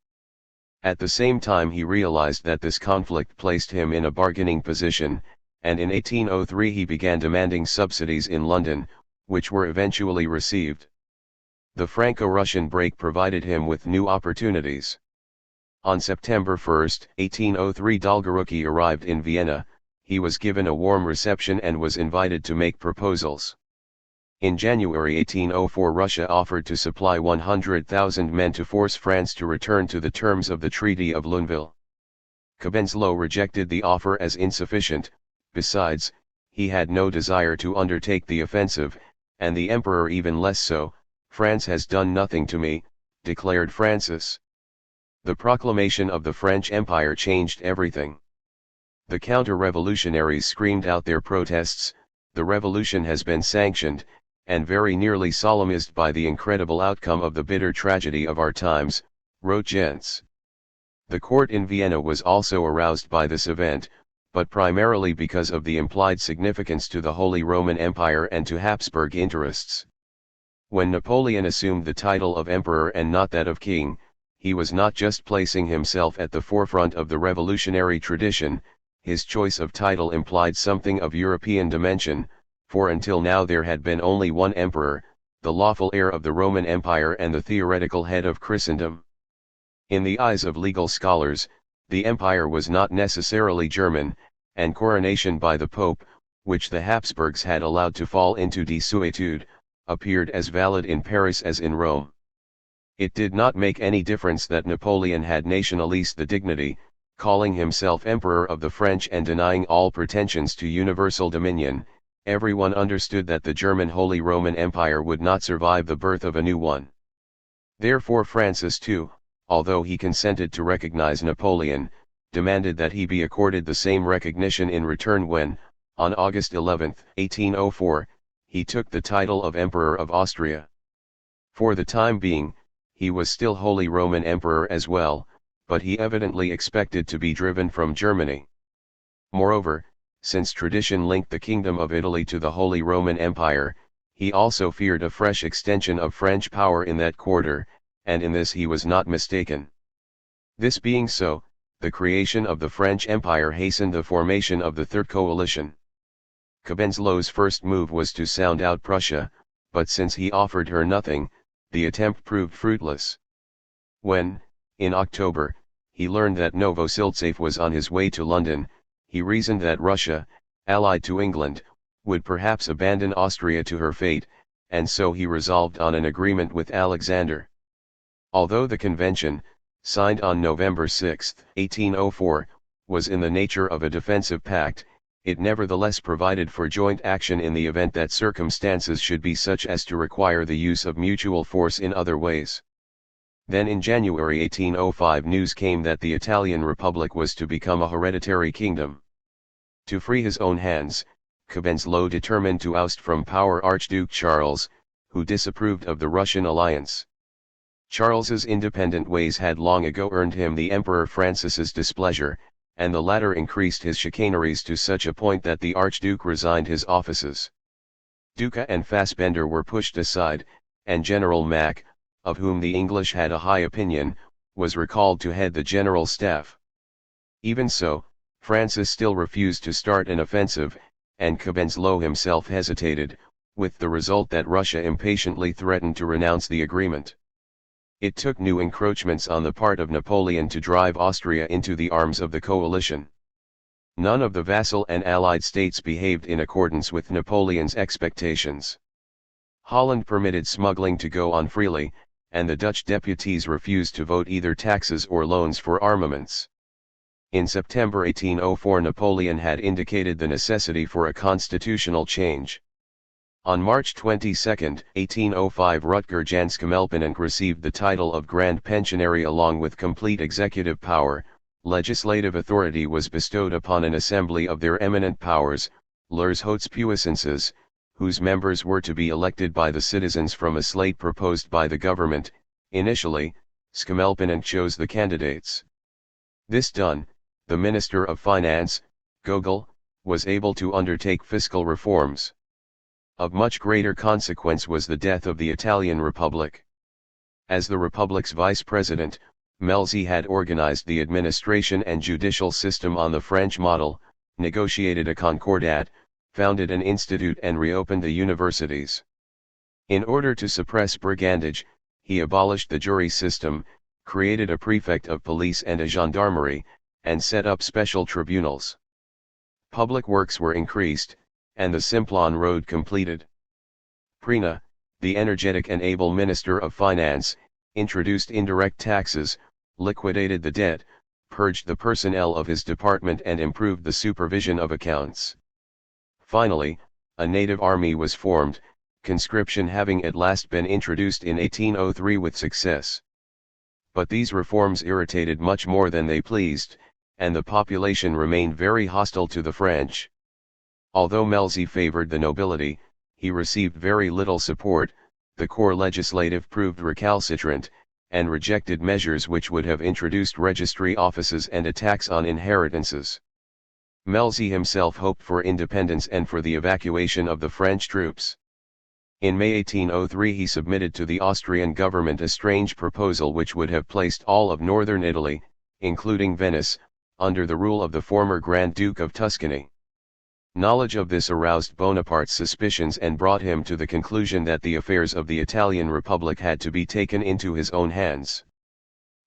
At the same time he realized that this conflict placed him in a bargaining position, and in 1803 he began demanding subsidies in London, which were eventually received. The Franco-Russian break provided him with new opportunities. On September 1, 1803 Dolgoruki arrived in Vienna. He was given a warm reception and was invited to make proposals. In January 1804 Russia offered to supply 100,000 men to force France to return to the terms of the Treaty of Lunéville. Cobenzlo rejected the offer as insufficient. Besides, he had no desire to undertake the offensive, and the emperor even less so. France has done nothing to me, declared Francis. The proclamation of the French Empire changed everything. The counter-revolutionaries screamed out their protests. The revolution has been sanctioned, and very nearly solemnized by the incredible outcome of the bitter tragedy of our times, wrote Jens. The court in Vienna was also aroused by this event, but primarily because of the implied significance to the Holy Roman Empire and to Habsburg interests. When Napoleon assumed the title of emperor and not that of king, he was not just placing himself at the forefront of the revolutionary tradition. His choice of title implied something of European dimension, for until now there had been only one emperor, the lawful heir of the Roman Empire and the theoretical head of Christendom. In the eyes of legal scholars, the empire was not necessarily German, and coronation by the Pope, which the Habsburgs had allowed to fall into desuetude, appeared as valid in Paris as in Rome. It did not make any difference that Napoleon had nationalised the dignity, calling himself Emperor of the French and denying all pretensions to universal dominion. Everyone understood that the German Holy Roman Empire would not survive the birth of a new one. Therefore Francis too, although he consented to recognize Napoleon, demanded that he be accorded the same recognition in return when, on August 11, 1804, he took the title of Emperor of Austria. For the time being, he was still Holy Roman Emperor as well, but he evidently expected to be driven from Germany. Moreover, since tradition linked the Kingdom of Italy to the Holy Roman Empire, he also feared a fresh extension of French power in that quarter, and in this he was not mistaken. This being so, the creation of the French Empire hastened the formation of the Third Coalition. Cobenzlow's first move was to sound out Prussia, but since he offered her nothing, the attempt proved fruitless. When, in October, he learned that Novosiltsev was on his way to London, he reasoned that Russia, allied to England, would perhaps abandon Austria to her fate, and so he resolved on an agreement with Alexander. Although the convention, signed on November 6, 1804, was in the nature of a defensive pact, it nevertheless provided for joint action in the event that circumstances should be such as to require the use of mutual force in other ways. Then in January 1805 news came that the Italian Republic was to become a hereditary kingdom. To free his own hands, Cobenzlow determined to oust from power Archduke Charles, who disapproved of the Russian alliance. Charles's independent ways had long ago earned him the Emperor Francis's displeasure, and the latter increased his chicaneries to such a point that the Archduke resigned his offices. Duca and Fassbender were pushed aside, and General Mack, of whom the English had a high opinion, was recalled to head the general staff. Even so, Francis still refused to start an offensive, and Cobenzlow himself hesitated, with the result that Russia impatiently threatened to renounce the agreement. It took new encroachments on the part of Napoleon to drive Austria into the arms of the coalition. None of the vassal and allied states behaved in accordance with Napoleon's expectations. Holland permitted smuggling to go on freely, and the Dutch deputies refused to vote either taxes or loans for armaments. In September 1804 Napoleon had indicated the necessity for a constitutional change. On March 22, 1805 Rutger Jansz Kamelpenninck received the title of Grand Pensionary along with complete executive power. Legislative authority was bestowed upon an assembly of their eminent powers, Les Hautes Puissances, whose members were to be elected by the citizens from a slate proposed by the government. Initially, Schimmelpenninck chose the candidates. This done, the Minister of Finance, Gogol, was able to undertake fiscal reforms. Of much greater consequence was the death of the Italian Republic. As the Republic's vice president, Melzi had organized the administration and judicial system on the French model, negotiated a concordat, founded an institute and reopened the universities. In order to suppress brigandage, he abolished the jury system, created a prefect of police and a gendarmerie, and set up special tribunals. Public works were increased, and the Simplon Road completed. Prina, the energetic and able Minister of Finance, introduced indirect taxes, liquidated the debt, purged the personnel of his department and improved the supervision of accounts. Finally, a native army was formed, conscription having at last been introduced in 1803 with success. But these reforms irritated much more than they pleased, and the population remained very hostile to the French. Although Melzi favored the nobility, he received very little support. The corps legislative proved recalcitrant, and rejected measures which would have introduced registry offices and a tax on inheritances. Melzi himself hoped for independence and for the evacuation of the French troops. In May 1803 he submitted to the Austrian government a strange proposal which would have placed all of northern Italy, including Venice, under the rule of the former Grand Duke of Tuscany. Knowledge of this aroused Bonaparte's suspicions and brought him to the conclusion that the affairs of the Italian Republic had to be taken into his own hands.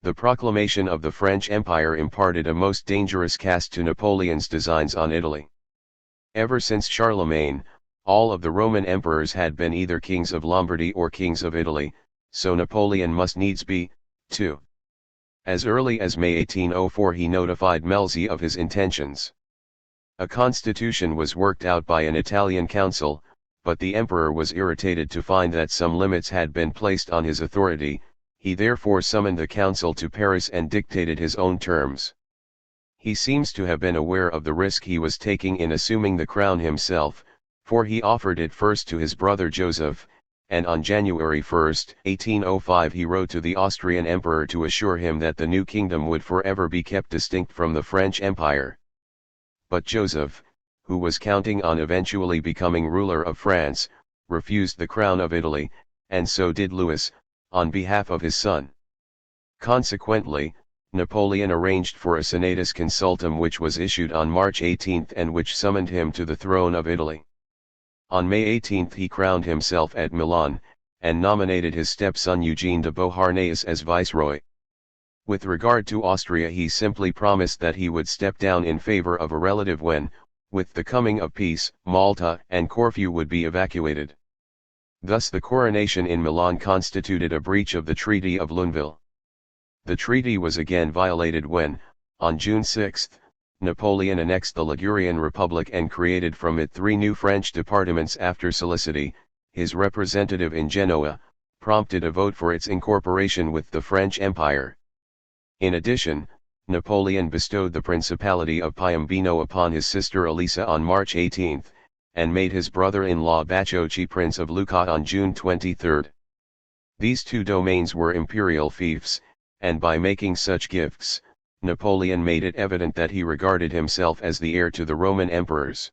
The proclamation of the French Empire imparted a most dangerous cast to Napoleon's designs on Italy. Ever since Charlemagne, all of the Roman emperors had been either kings of Lombardy or kings of Italy, so Napoleon must needs be, too. As early as May 1804 he notified Melzi of his intentions. A constitution was worked out by an Italian council, but the emperor was irritated to find that some limits had been placed on his authority. He therefore summoned the council to Paris and dictated his own terms. He seems to have been aware of the risk he was taking in assuming the crown himself, for he offered it first to his brother Joseph, and on January 1, 1805 he wrote to the Austrian emperor to assure him that the new kingdom would forever be kept distinct from the French Empire. But Joseph, who was counting on eventually becoming ruler of France, refused the crown of Italy, and so did Louis, on behalf of his son. Consequently, Napoleon arranged for a senatus consultum which was issued on March 18 and which summoned him to the throne of Italy. On May 18 he crowned himself at Milan, and nominated his stepson Eugene de Beauharnais as viceroy. With regard to Austria he simply promised that he would step down in favor of a relative when, with the coming of peace, Malta and Corfu would be evacuated. Thus the coronation in Milan constituted a breach of the Treaty of Lunéville. The treaty was again violated when, on June 6, Napoleon annexed the Ligurian Republic and created from it 3 new French departments after Sicily. His representative in Genoa prompted a vote for its incorporation with the French Empire. In addition, Napoleon bestowed the Principality of Piombino upon his sister Elisa on March 18, and made his brother-in-law Bacciocchi Prince of Lucca on June 23. These 2 domains were imperial fiefs, and by making such gifts, Napoleon made it evident that he regarded himself as the heir to the Roman emperors.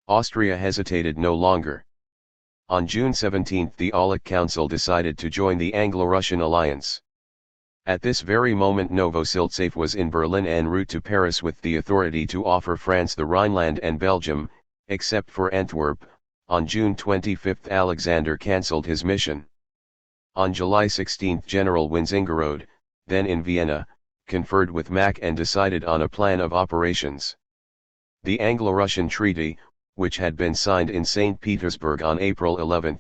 Austria hesitated no longer. On June 17 the Aulic Council decided to join the Anglo-Russian alliance. At this very moment Novosiltsev was in Berlin en route to Paris with the authority to offer France the Rhineland and Belgium, except for Antwerp. On June 25 Alexander cancelled his mission. On July 16 General Wintzingerode, then in Vienna, conferred with Mack and decided on a plan of operations. The Anglo-Russian Treaty, which had been signed in St. Petersburg on April 11,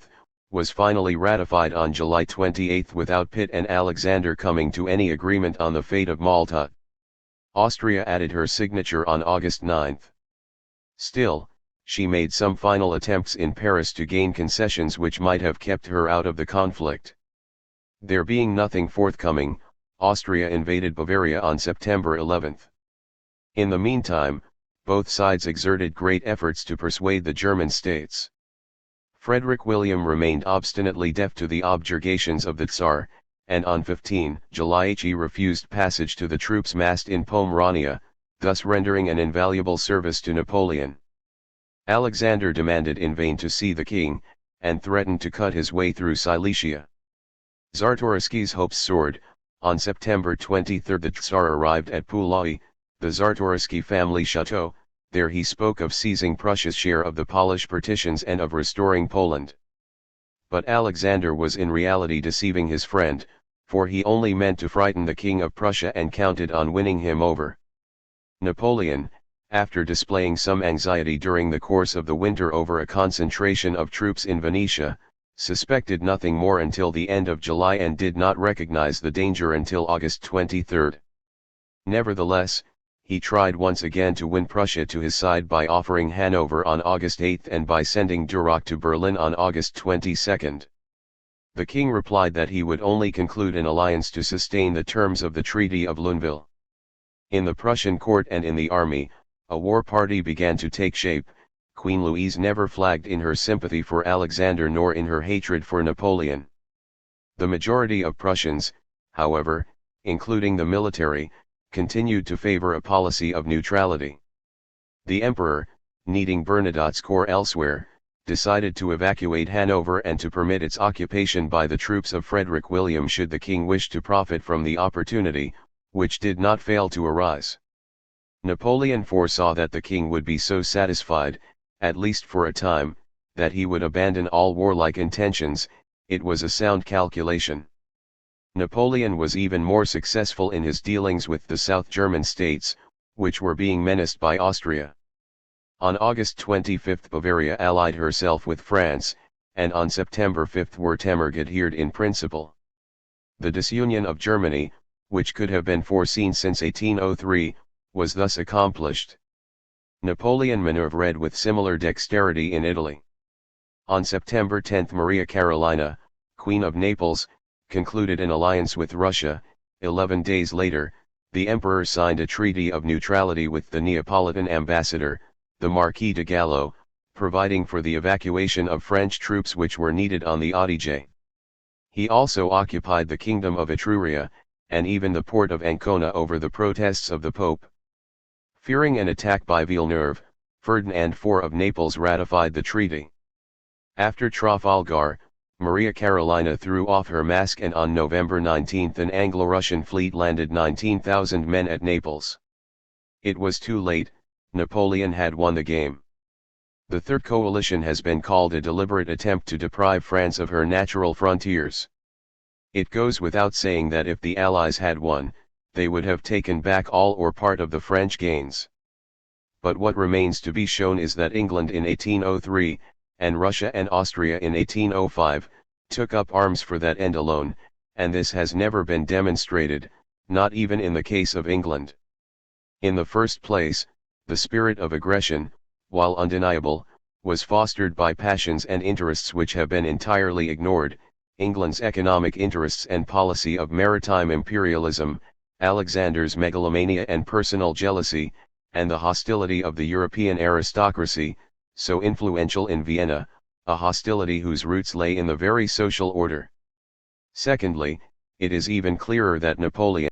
was finally ratified on July 28 without Pitt and Alexander coming to any agreement on the fate of Malta. Austria added her signature on August 9. Still, she made some final attempts in Paris to gain concessions which might have kept her out of the conflict. There being nothing forthcoming, Austria invaded Bavaria on September 11. In the meantime, both sides exerted great efforts to persuade the German states. Frederick William remained obstinately deaf to the objurgations of the Tsar, and on 15 July he refused passage to the troops massed in Pomerania, thus rendering an invaluable service to Napoleon. Alexander demanded in vain to see the king, and threatened to cut his way through Silesia. Czartoryski's hopes soared. On September 23 the Tsar arrived at Puławy, the Czartoryski family chateau. There he spoke of seizing Prussia's share of the Polish partitions and of restoring Poland. But Alexander was in reality deceiving his friend, for he only meant to frighten the King of Prussia and counted on winning him over. Napoleon, after displaying some anxiety during the course of the winter over a concentration of troops in Venetia, suspected nothing more until the end of July and did not recognize the danger until August 23. Nevertheless, he tried once again to win Prussia to his side by offering Hanover on August 8 and by sending Duroc to Berlin on August 22. The king replied that he would only conclude an alliance to sustain the terms of the Treaty of Lunéville. In the Prussian court and in the army, a war party began to take shape. Queen Louise never flagged in her sympathy for Alexander nor in her hatred for Napoleon. The majority of Prussians, however, including the military, continued to favor a policy of neutrality. The emperor, needing Bernadotte's corps elsewhere, decided to evacuate Hanover and to permit its occupation by the troops of Frederick William should the king wish to profit from the opportunity, which did not fail to arise. Napoleon foresaw that the king would be so satisfied, at least for a time, that he would abandon all warlike intentions. It was a sound calculation. Napoleon was even more successful in his dealings with the South German states, which were being menaced by Austria. On August 25 Bavaria allied herself with France, and on September 5 Württemberg adhered in principle. The disunion of Germany, which could have been foreseen since 1803, was thus accomplished. Napoleon maneuvered with similar dexterity in Italy. On September 10 Maria Carolina, Queen of Naples, concluded an alliance with Russia. 11 days later, the emperor signed a treaty of neutrality with the Neapolitan ambassador, the Marquis de Gallo, providing for the evacuation of French troops which were needed on the Adige. He also occupied the kingdom of Etruria, and even the port of Ancona over the protests of the Pope. Fearing an attack by Villeneuve, Ferdinand IV of Naples ratified the treaty. After Trafalgar, Maria Carolina threw off her mask and on November 19 an Anglo-Russian fleet landed 19,000 men at Naples. It was too late, Napoleon had won the game. The Third Coalition has been called a deliberate attempt to deprive France of her natural frontiers. It goes without saying that if the Allies had won, they would have taken back all or part of the French gains. But what remains to be shown is that England in 1803, and Russia and Austria in 1805, took up arms for that end alone, and this has never been demonstrated, not even in the case of England. In the first place, the spirit of aggression, while undeniable, was fostered by passions and interests which have been entirely ignored: England's economic interests and policy of maritime imperialism, Alexander's megalomania and personal jealousy, and the hostility of the European aristocracy, so influential in Vienna, a hostility whose roots lay in the very social order. Secondly, it is even clearer that Napoleon